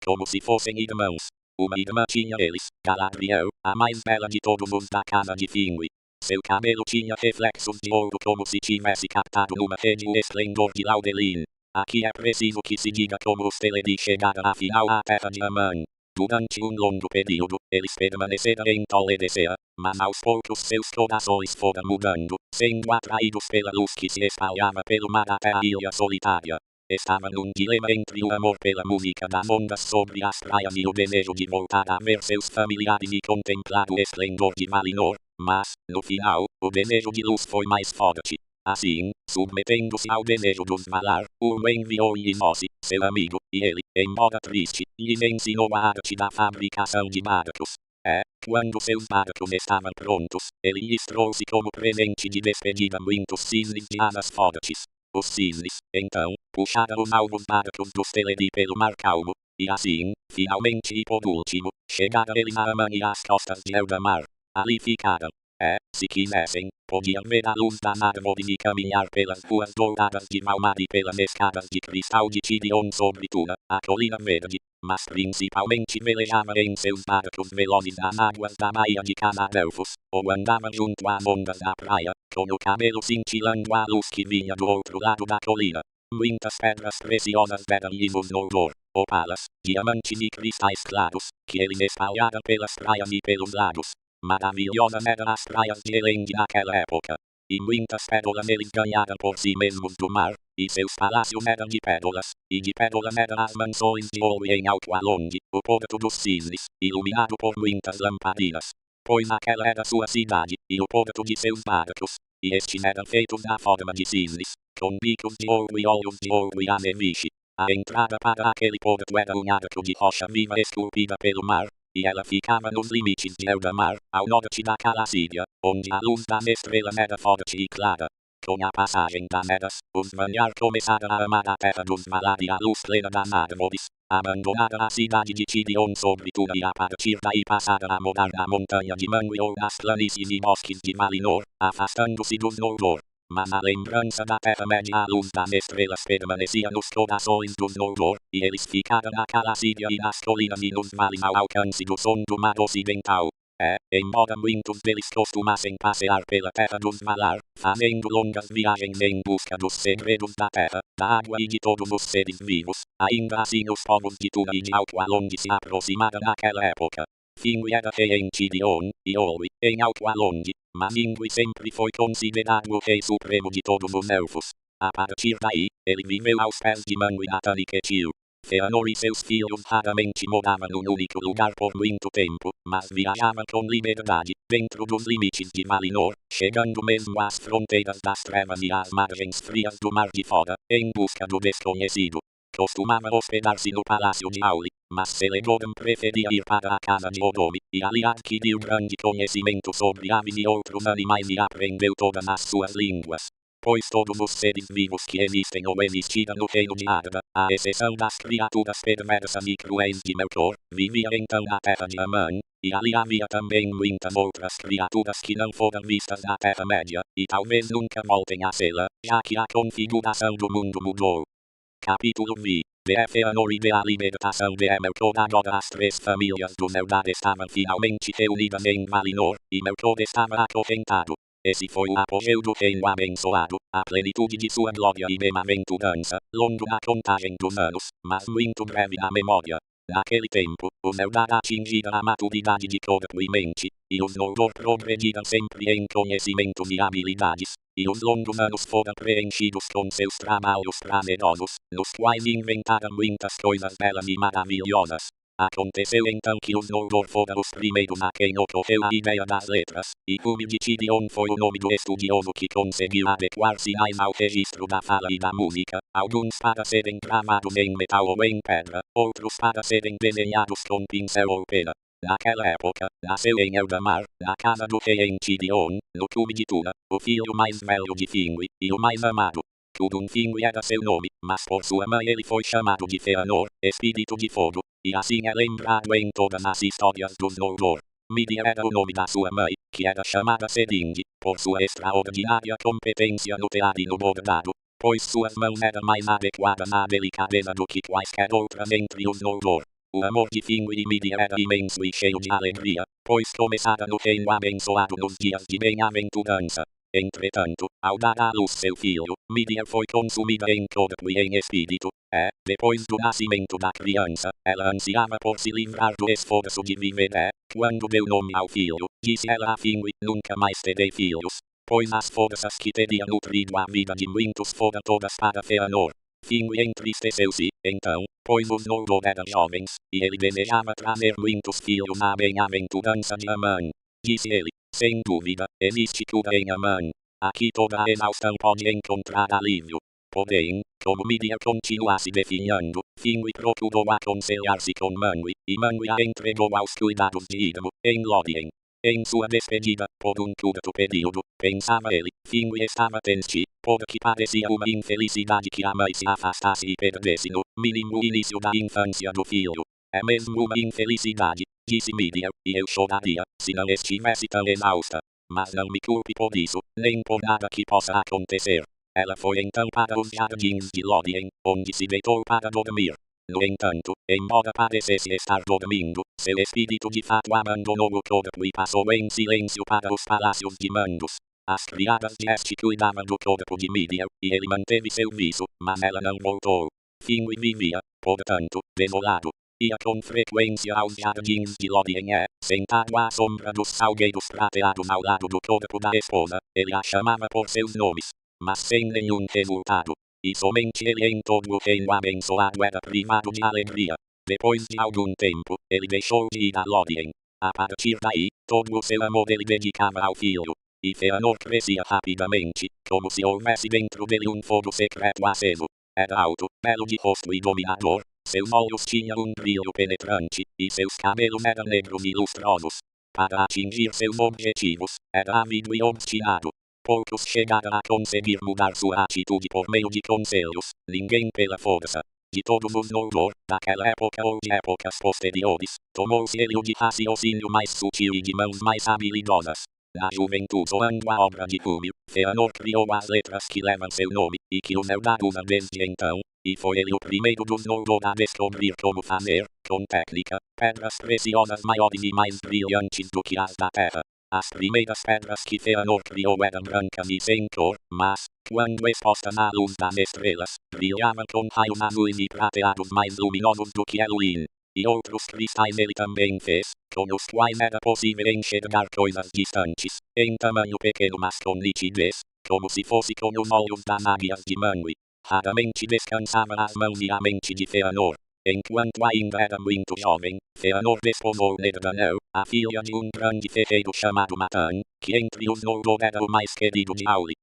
como se fossem irmãos. Uma irmã tinha eles, Galadriel, a mais bela de todos os da casa de Finwë. Seu cabelo tinha reflexos de ouro como se tivesse captado numa rede o esplendor de Laudelin. Aqui é preciso que se diga como os de chegada afinal à terra de Aman. Durante um longo período, eles permaneceram em Toledecea, mas aos poucos seus corações foram mudando, sendo atraídos pela luz que se espalhava pelo mar até a ilha solitária. Estava num dilema entre o amor pela música das ondas sobre as praias e o desejo de voltar a ver seus familiares e contemplar o esplendor de Valinor, mas, no final, o desejo de luz foi mais forte. Assim, submetendo-se ao desejo dos Valar, o enviou Inosi, seu amigo, e ele, embora triste, lhes ensinou a arte da fabricação de barcos. Quando seus barcos estavam prontos, ele lhes trouxe como presente de despedida muitos cisnes de asas fortes. Os cisnes, então, puxaram os novos barcos dos Teleri pelo mar calmo, e assim, finalmente e por último, chegaram eles a Aman e às costas de Eldamar. Ali ficaram. Se quisessem, podiam ver a luz das árvores e caminhar pelas ruas douradas de Valmar e pelas escadas de cristal de Tirion sobre Tuna, a colina verde, mas principalmente velejava em seus barcos velozes as águas da baía de Casadelfos, ou andava junto às ondas da praia, com o cabelo cintilando a luz que vinha do outro lado da colina. Muitas pedras preciosas deram-lhes louvor, opalas, diamantes e cristais claros, que ele espalhara pelas praias e pelos lados. Maravilhosas eram as praias de Elend naquela época. E muitas pérolas eles ganharam por si mesmos do mar, e seus palácios eram de pérolas, e de pérolas eram as mansões de ouro em Alto Alonde, o porto dos cisnes, iluminado por muitas lamparinas. Pois aquela era sua cidade, e o porto de seus barcos, e estes eram feitos da forma de cisnes, com bicos de ouro e olhos de ouro e aneviche. A entrada para aquele porto era um arco de rocha viva esculpida pelo mar, e ela ficava nos limites de Eldamar, ao norte da Calacídia, onde a luz das estrelas era forte e clara. Com a passagem das eras, os Valar começaram a amar a terra dos Valar e a luz plena das árvores. Abandonaram a cidade de Tirion sobre Tuna e a partir daí passaram a morar na montanha de Manwë ou nas planícies e bosques de Valinor, afastando-se dos Noldor. Mas a lembrança da Terra-média à luz das estrelas permanecia nos corações dos Noldor, e eles ficaram na Calacídia e nas colinas e nos vales ao alcance do som do mar ocidental. Embora muitos deles costumassem passear pela terra dos Valar, fazendo longas viagens em busca dos segredos da terra, da água e de todos os seres vivos, ainda assim os povos de Tuna e de Alto Alonde se aproximaram naquela época. Finwë era rei em Tirion, e Olwe, em Alto Alonde, mas Ingwe sempre foi considerado o rei supremo de todos os elfos. A partir daí, ele viveu aos pés de Manwë e Tanikethil. Fëanor e seus filhos raramente moravam num único lugar por muito tempo, mas viajavam com liberdade, dentro dos limites de Valinor, chegando mesmo às fronteiras das trevas e às margens frias do mar de fora, em busca do desconhecido. Costumava hospedar-se no palácio de Auli, mas Celeborn preferia ir para a casa de Odome, e ali adquiriu grande conhecimento sobre aves e outros animais e aprendeu todas as suas línguas. Pois todos os seres vivos que existem ou existiram no reino de Arda, à exceção das criaturas perversas e cruéis de Melkor, viviam então na terra de Aman, e ali havia também muitas outras criaturas que não foram vistas na Terra-média, e talvez nunca voltem a sê-la, já que a configuração do mundo mudou. Capítulo V. De Fëanor e de a libertação de Melkor. Agora as três famílias do Eldar estavam finalmente reunidas em Valinor, e Melkor estava acorrentado. Esse foi o apogeu do reino abençoado, a plenitude de sua glória e bem-aventurança, longo na contagem dos anos, mas muito breve na memória. Naquele tempo, os Eldar atingiram a maturidade de corpo e mente, e os Noldor progrediram sempre em conhecimentos e habilidades, e os longos anos foram preenchidos com seus trabalhos prazerosos, nos quais inventaram muitas coisas belas e maravilhosas. Aconteceu então que os Noldor foram os primeiros a quem ocorreu a ideia das letras, e Húmil de Tirion foi o nome do estudioso que conseguiu adequar sinais ao registro da fala e da música, alguns para serem gravados em metal ou em pedra, outros para serem desenhados com pincel ou pena. Naquela época, nasceu em Eldamar, na casa do rei em Tirion, no cume de Tuna, o filho mais velho de Finwë, e o mais amado. Tudun Finwë era seu nome, mas por sua mãe ele foi chamado de Fëanor, espírito de fogo, e assim é lembrado em todas as histórias dos Noldor. Midia era o nome da sua mãe, que era chamada Sedinge, por sua extraordinária competência no tear e no bordado, pois suas mãos eram mais adequadas à delicadeza do que quaisquer outras entre os Noldor. O amor de Finwë e Midia era imenso e cheio de alegria, pois começara no reino abençoado nos dias de bem-aventurança. Entretanto, ao dar à luz seu filho, Mídia foi consumida em corpo e em espírito, depois do nascimento da criança, ela ansiava por se livrar do esforço de viver quando deu nome ao filho, disse ela a Fingui, nunca mais terei filhos, pois as forças que teria nutrido a vida de muitos foram todas para Fëanor. Fingui entristeceu-se, então, pois os Noldor eram jovens, e ele desejava trazer muitos filhos à bem-aventurança de Amon. Disse ele, sem dúvida, existe cura em Amon. Aqui toda a exaustão pode encontrar alívio. Porém, como Mídia continuasse definhando, Fingui procurou aconselhar-se com Manwë, e Manwë a entregou aos cuidados de Idmo, em Lórien. Em sua despedida, por um curto período, pensava ele, Fingui estava triste, porque parecia uma infelicidade que a mãe se afastasse e perdesse no mínimo início da infância do filho. É mesmo uma infelicidade, disse Mídia, e eu choraria, se não estivesse tão exausta. Mas não me culpe por isso, nem por nada que possa acontecer. Ela foi então para os jardins de Lórien, onde se deitou para dormir. No entanto, embora parecesse estar dormindo, seu espírito de fato abandonou o corpo e passou em silêncio para os palácios de Mandos. As criadas de este cuidavam do corpo de Mídia, e ele manteve seu viço, mas ela não voltou. Fingui vivia, portanto, desolado. Ia com frequência aos jardins de Lórien sentado à sombra dos salgueiros prateados ao lado do corpo da esposa, ele a chamava por seus nomes, mas sem nenhum resultado. E somente ele em todo o reino abençoado era privado de alegria. Depois de algum tempo, ele deixou de ir a Lórien. A partir daí, todo o seu amor ele dedicava ao filho. E Fëanor crescia rapidamente, como se houvesse dentro dele um fogo secreto aceso. Era alto, belo de rosto e dominador, seus olhos tinham um brilho penetrante, e seus cabelos eram negros e lustrosos. Para atingir seus objetivos, era ávido e obstinado. Poucos chegaram a conseguir mudar sua atitude por meio de conselhos, ninguém pela força. De todos os Noldor, daquela época ou de épocas posteriores, tomou-se ele o de raciocínio mais sutil e de mãos mais habilidosas. Na juventude soando a obra de Rúmil, Fëanor criou as letras que levam seu nome, e que os Eldar usam desde então, e foi ele o primeiro dos Noldor a descobrir como fazer, com técnica, pedras preciosas maiores e mais brilhantes do que as da terra. As primeiras pedras que Fëanor criou eram brancas e sem cor, mas, quando expostas à luz das estrelas, brilhavam com raios azuis e prateados mais luminosos do que Elwyn. E outros cristais ele também fez, com os quais era possível enxergar coisas distantes, em tamanho pequeno mas com nitidez, como se fosse com os olhos das águias de Manwë. Raramente descansava as mãos e a mente de Fëanor. Enquanto ainda era muito jovem, Fëanor desposou Nerdanel, a filha de um grande ferreiro chamado Matan, que entre os Noldor era o mais querido de Auli.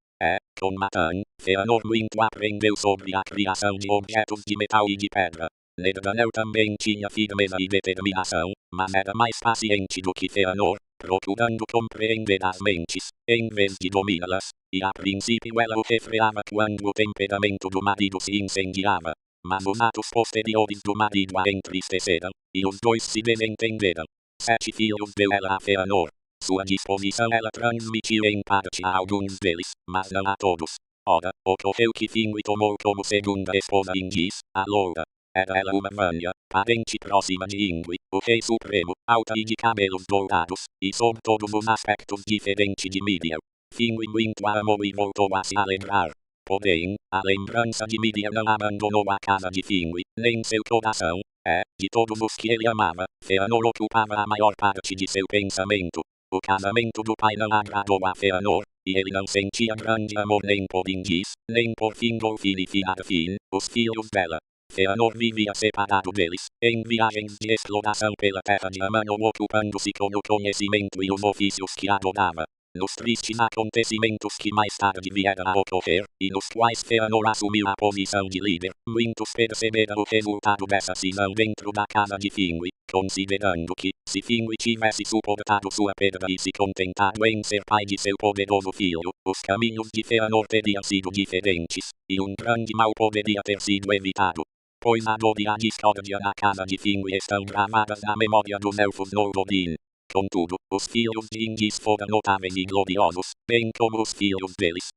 Com Matan, Fëanor muito aprendeu sobre a criação de objetos de metal e de pedra. Nerdanel também tinha firmeza e determinação, mas era mais paciente do que Fëanor, procurando compreender as mentes, em vez de dominá-las, e a princípio ela o refreava quando o temperamento do marido se incendiava. Mas os atos posteriores do marido a entristeceram, e os dois se desentenderam. 7 filhos deu ela a Fëanor. Sua disposição ela transmitiu em parte a alguns deles, mas não a todos. Ora, ocorreu que Fingui tomou como segunda esposa Ingis, a loura. Era ela uma Vanya, parente próxima de Ingui, o rei supremo, alta e de cabelos dourados, e sob todos os aspectos diferente de Mídia. Fingui muito a amou e voltou a se alegrar. Porém, a lembrança de Mídia não abandonou a casa de Fingui, nem seu coração. De todos os que ele amava, Fëanor ocupava a maior parte de seu pensamento. O casamento do pai não agradou a Fëanor, e ele não sentia grande amor nem por Ingis, nem por Fingolfin e Finarfin, os filhos dela. Fëanor vivia separado deles, em viagens de exploração pela terra de Amon ou ocupando-se com o conhecimento e os ofícios que adorava. Nos tristes acontecimentos que mais tarde vieram a ocorrer, e nos quais Fëanor assumiu a posição de líder, muitos perceberam o resultado dessa cisão dentro da casa de Fingui, considerando que, se Fingui tivesse suportado sua perda e se contentado em ser pai de seu poderoso filho, os caminhos de Fëanor teriam sido diferentes, e um grande mal poderia ter sido evitado. Pois a dor e a discórdia na casa de Fingui estão gravadas na memória dos elfos Noldorin. Contudo, os filhos de Ingis foram notáveis e gloriosos, bem como os filhos deles.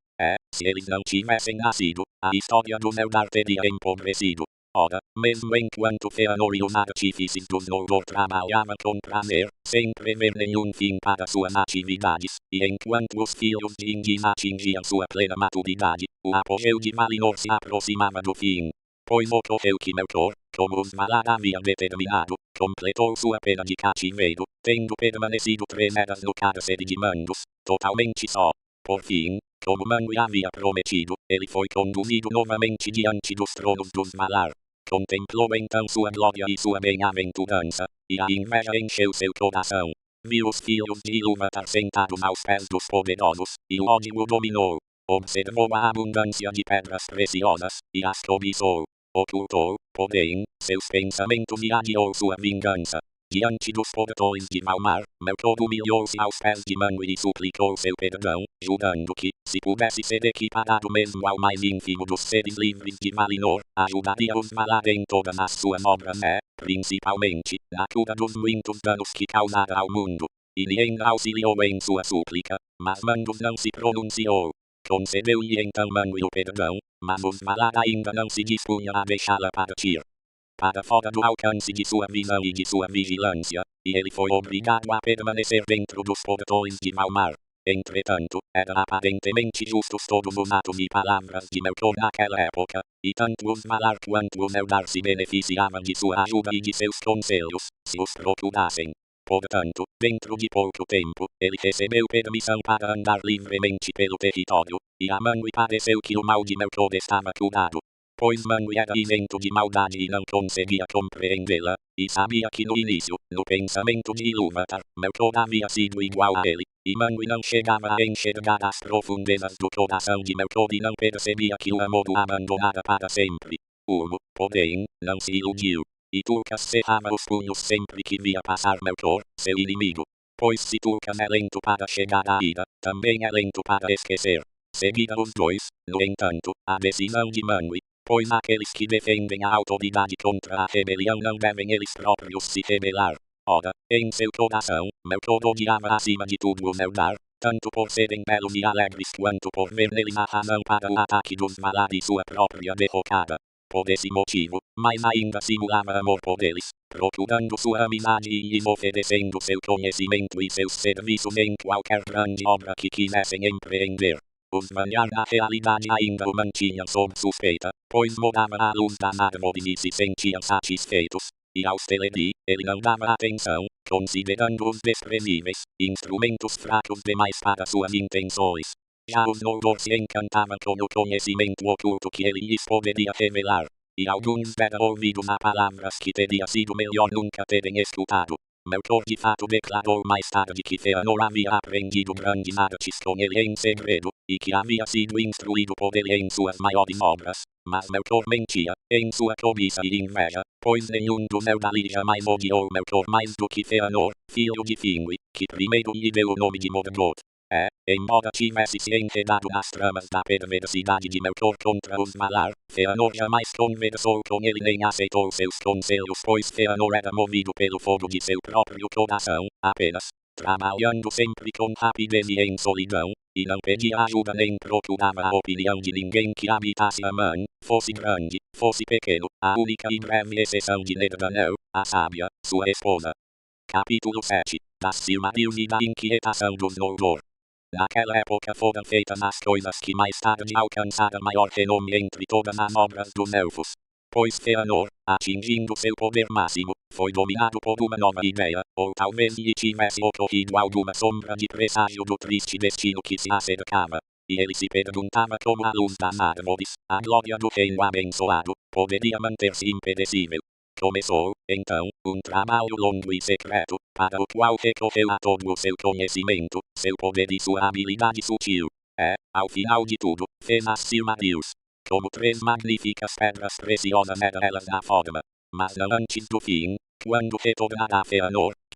Se eles não tivessem nascido, a história dos Eldar teria empobrecido. Ora, mesmo enquanto Fëanor e os artífices do Noldor trabalhavam com prazer, sem prever nenhum fim para suas atividades, e enquanto os filhos de Ingin atingiam sua plena maturidade, o apogeu de Valinor se aproximava do fim. Pois ocorreu que Melkor, como os Valar haviam determinado, completou sua pena de cativeiro, tendo permanecido 3 eras no cárcere de Mandos, totalmente só. Por fim, como Manwë havia prometido, ele foi conduzido novamente diante dos tronos dos Valar. Contemplou então sua glória e sua bem-aventurança, e a inveja encheu seu coração. Viu os filhos de Ilúvatar sentados aos pés dos poderosos, e o ódio o dominou. Observou a abundância de pedras preciosas, e as cobiçou. Ocultou, porém, seus pensamentos e adiou sua vingança. Diante dos portões de Valmar, Melkor humilhou-se aos pés de Manwë e suplicou seu perdão, jurando que, se pudesse ser equiparado mesmo ao mais ínfimo dos seres livres de Valinor, ajudaria os Valar em todas as suas obras principalmente, na cura dos muitos danos que causara ao mundo. Ilien auxiliou em sua súplica, mas Mandos não se pronunciou. Concedeu-lhe então Manwë o perdão, mas os Valar ainda não se dispunha a deixá-la partir. Para fora do alcance de sua visão e de sua vigilância, e ele foi obrigado a permanecer dentro dos portões de Valmar. Entretanto, era aparentemente justos todos os atos e palavras de Melkor naquela época, e tanto os Valar quanto os Eldar se beneficiavam de sua ajuda e de seus conselhos, se os procurassem. Portanto, dentro de pouco tempo, ele recebeu permissão para andar livremente pelo território, e a Manwë pareceu que o mal de Melkor estava curado. Pois Manwë era isento de maldade e não conseguia compreendê-la, e sabia que no início, no pensamento de Ilúvatar, Melkor havia sido igual a ele, e Manwë não chegava a enxergar as profundezas do coração de Melkor e não percebia que o amor o abandonara para sempre. Ulmo, porém, não se iludiu, e Tulkas cerrava os punhos sempre que via passar Melkor, seu inimigo. Pois se Tulkas é lento para chegar à ira, também é lento para esquecer. Seguida os dois, no entanto, a decisão de Manwë, pois aqueles que defendem a autoridade contra a rebelião não devem eles próprios se rebelar. Ora, em seu coração, Melkor odiava acima de tudo os Eldar, tanto por serem belos e alegres quanto por ver neles a razão para o ataque dos Valar e sua própria derrocada. Por esse motivo, mais ainda simulava amor por eles, procurando sua amizade e lhes oferecendo seu conhecimento e seus serviços em qualquer grande obra que quisessem empreender. Os Vanyar na realidade ainda o mantinham sob suspeita, pois morava à luz das árvores e se sentiam satisfeitos, e aos Teleri, ele não dava atenção, considerando-os desprezíveis, instrumentos fracos demais para suas intenções. Já os Noldor se encantavam com o conhecimento oculto que ele lhes poderia revelar, e alguns deram ouvidos a palavras que teria sido melhor nunca terem escutado. Melkor de fato declarou mais tarde que Fëanor havia aprendido grandes artes com ele em segredo, e que havia sido instruído por ele em suas maiores obras, mas Melkor mentia, em sua cobiça e inveja, pois nenhum dos Eldalir jamais odiou Melkor mais do que Fëanor, filho de Finwë, que primeiro lhe deu o nome de Morgoth. Embora tivesse se enredado nas tramas da perversidade de Melkor contra os Valar, Fëanor jamais conversou com ele nem aceitou seus conselhos, pois Fëanor era movido pelo fogo de seu próprio coração, apenas, trabalhando sempre com rapidez e em solidão, e não pedia ajuda nem procurava a opinião de ninguém que habitasse Aman, fosse grande, fosse pequeno, a única e breve exceção de Nerdanel, a sábia, sua esposa. Capítulo 7, das Silmarils e da inquietação dos Noldor. Naquela época foram feitas as coisas que mais tarde alcançaram maior renome entre todas as obras dos Elfos. Pois Fëanor, atingindo seu poder máximo, foi dominado por uma nova ideia, ou talvez lhe tivesse ocorrido alguma sombra de presságio do triste destino que se acercava. E ele se perguntava como a luz das árvores, a glória do reino abençoado, poderia manter-se imperecível. Começou, então, um trabalho longo e secreto, para o qual recorreu a todo o seu conhecimento, seu poder e sua habilidade sutil. Ao final de tudo, fez as Silmarils. Como 3 magníficas pedras preciosas eram elas da forma. Mas não antes do fim, quando retornara a Fëanor,